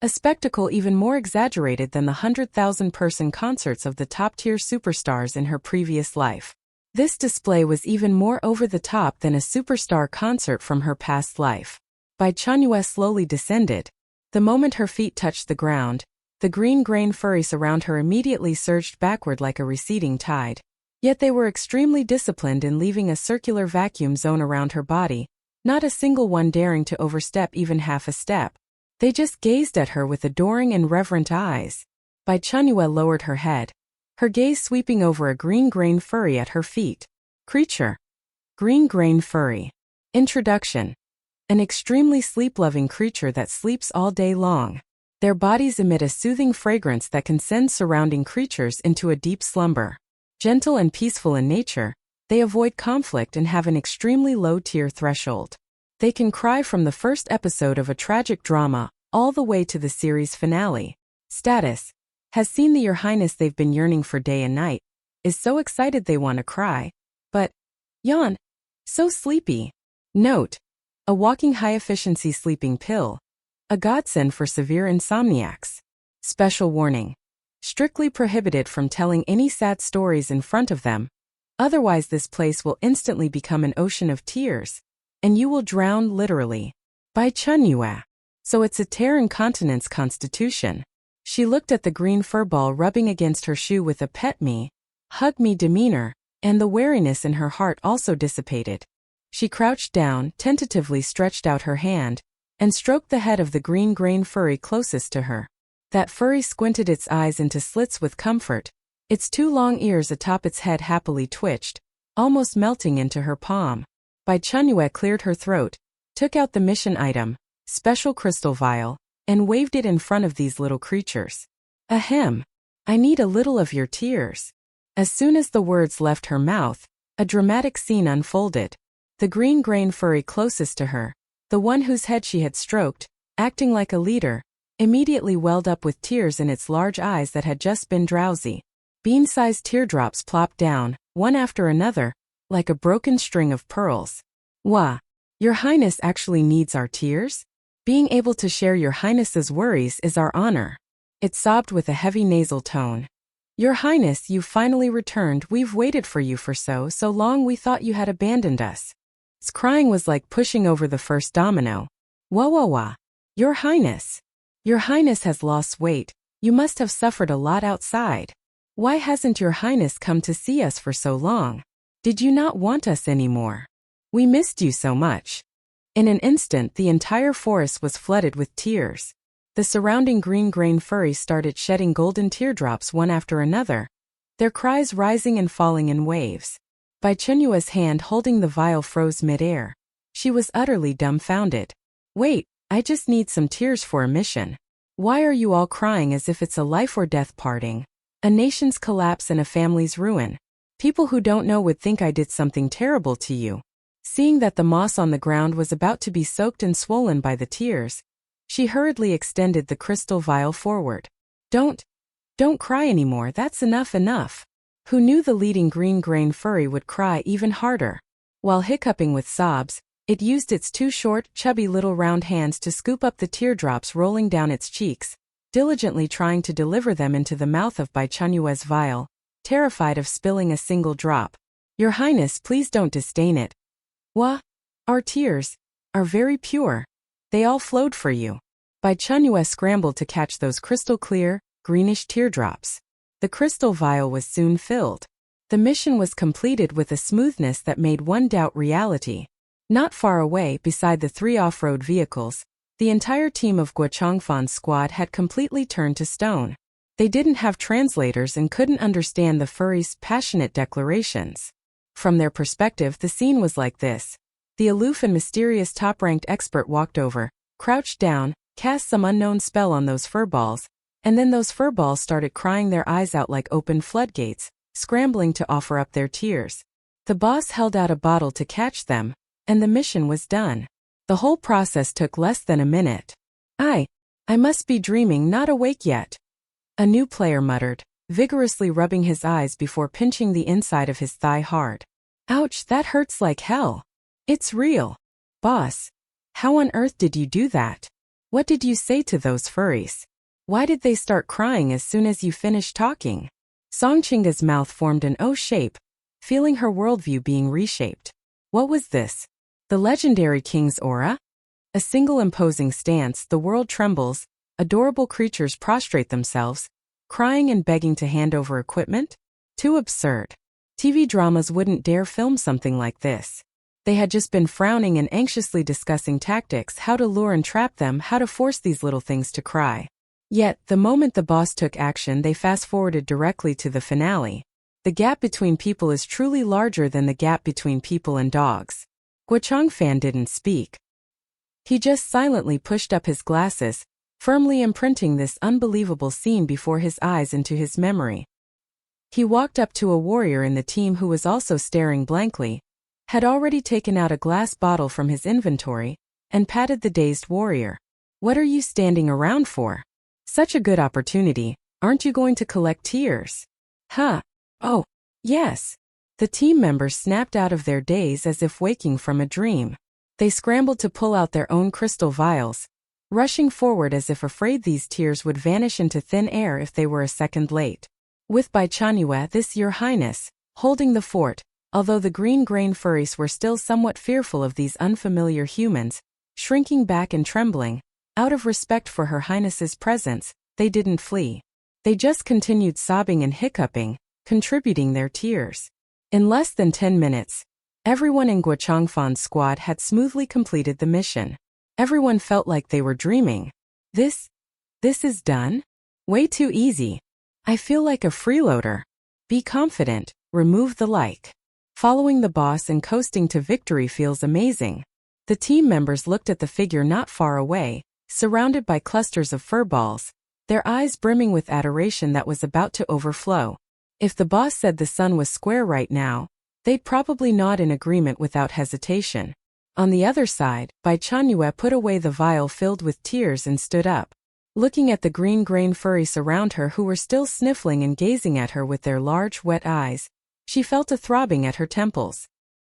A spectacle even more exaggerated than the 100,000-person concerts of the top-tier superstars in her previous life. This display was even more over-the-top than a superstar concert from her past life. Bai Chenyue slowly descended. The moment her feet touched the ground, the green-grain furries around her immediately surged backward like a receding tide. Yet they were extremely disciplined in leaving a circular vacuum zone around her body, not a single one daring to overstep even half a step. They just gazed at her with adoring and reverent eyes. Bai Chenyue lowered her head, her gaze sweeping over a green-grain furry at her feet. Creature. Green-grain furry. Introduction. An extremely sleep-loving creature that sleeps all day long. Their bodies emit a soothing fragrance that can send surrounding creatures into a deep slumber. Gentle and peaceful in nature, they avoid conflict and have an extremely low tier threshold. They can cry from the first episode of a tragic drama all the way to the series finale. Status. Has seen the Your Highness they've been yearning for day and night. Is so excited they want to cry. But, yawn. So sleepy. Note. A walking high-efficiency sleeping pill. A godsend for severe insomniacs. Special warning. Strictly prohibited from telling any sad stories in front of them. Otherwise this place will instantly become an ocean of tears. And you will drown literally. Bai Chenyue. So it's a tear incontinence constitution. She looked at the green furball rubbing against her shoe with a pet me, hug me demeanor, and the wariness in her heart also dissipated. She crouched down, tentatively stretched out her hand, and stroked the head of the green-grain furry closest to her. That furry squinted its eyes into slits with comfort, its two long ears atop its head happily twitched, almost melting into her palm. Bai Chenyue cleared her throat, took out the mission item, special crystal vial, and waved it in front of these little creatures. Ahem. I need a little of your tears. As soon as the words left her mouth, a dramatic scene unfolded. The green-grain furry closest to her, the one whose head she had stroked, acting like a leader, immediately welled up with tears in its large eyes that had just been drowsy. Bean-sized teardrops plopped down, one after another, like a broken string of pearls. Wah! Your Highness actually needs our tears? Being able to share Your Highness's worries is our honor. It sobbed with a heavy nasal tone. Your Highness, you've finally returned. We've waited for you for so long we thought you had abandoned us. Its crying was like pushing over the first domino. Wah wah wah. Your Highness. Your Highness has lost weight. You must have suffered a lot outside. Why hasn't Your Highness come to see us for so long? Did you not want us anymore? We missed you so much. In an instant the entire forest was flooded with tears. The surrounding green-grain furries started shedding golden teardrops one after another, their cries rising and falling in waves. Bai Chenyue's hand holding the vial froze mid-air. She was utterly dumbfounded. Wait, I just need some tears for a mission. Why are you all crying as if it's a life-or-death parting? A nation's collapse and a family's ruin. People who don't know would think I did something terrible to you. Seeing that the moss on the ground was about to be soaked and swollen by the tears, she hurriedly extended the crystal vial forward. Don't cry anymore, that's enough. Who knew the leading green-grain furry would cry even harder? While hiccuping with sobs, it used its two short, chubby little round hands to scoop up the teardrops rolling down its cheeks, diligently trying to deliver them into the mouth of Bai Chenyue's vial, terrified of spilling a single drop. Your Highness, please don't disdain it. Our tears are very pure. They all flowed for you. Bai Chenyue scrambled to catch those crystal-clear, greenish teardrops. The crystal vial was soon filled. The mission was completed with a smoothness that made one doubt reality. Not far away, beside the 3 off-road vehicles, the entire team of Guo Changfan's squad had completely turned to stone. They didn't have translators and couldn't understand the furry's passionate declarations. From their perspective, the scene was like this. The aloof and mysterious top-ranked expert walked over, crouched down, cast some unknown spell on those furballs, and then those furballs started crying their eyes out like open floodgates, scrambling to offer up their tears. The boss held out a bottle to catch them, and the mission was done. The whole process took less than a minute. I must be dreaming, not awake yet. A new player muttered, vigorously rubbing his eyes before pinching the inside of his thigh hard. Ouch, that hurts like hell. It's real. Boss, how on earth did you do that? What did you say to those furries? Why did they start crying as soon as you finished talking? Songchinga's mouth formed an O shape, feeling her worldview being reshaped. What was this? The legendary king's aura? A single imposing stance, the world trembles, adorable creatures prostrate themselves, crying and begging to hand over equipment? Too absurd. TV dramas wouldn't dare film something like this. They had just been frowning and anxiously discussing tactics, how to lure and trap them, how to force these little things to cry. Yet, the moment the boss took action, they fast-forwarded directly to the finale. The gap between people is truly larger than the gap between people and dogs. Guo Changfan didn't speak. He just silently pushed up his glasses, firmly imprinting this unbelievable scene before his eyes into his memory. He walked up to a warrior in the team who was also staring blankly, had already taken out a glass bottle from his inventory, and patted the dazed warrior. What are you standing around for? Such a good opportunity, aren't you going to collect tears? Huh. Oh, yes. The team members snapped out of their daze as if waking from a dream. They scrambled to pull out their own crystal vials, rushing forward as if afraid these tears would vanish into thin air if they were a second late. With Bai Chenyue, this Your Highness, holding the fort, although the green-grain furries were still somewhat fearful of these unfamiliar humans, shrinking back and trembling, out of respect for Her Highness's presence, they didn't flee. They just continued sobbing and hiccuping, contributing their tears. In less than 10 minutes, everyone in Guo Changfan's squad had smoothly completed the mission. Everyone felt like they were dreaming. This is done? Way too easy. I feel like a freeloader. Be confident, remove the like. Following the boss and coasting to victory feels amazing. The team members looked at the figure not far away, surrounded by clusters of furballs, their eyes brimming with adoration that was about to overflow. If the boss said the sun was square right now, they'd probably nod in agreement without hesitation. On the other side, Bai Chenyue put away the vial filled with tears and stood up. Looking at the green-grain furries around her who were still sniffling and gazing at her with their large, wet eyes, she felt a throbbing at her temples.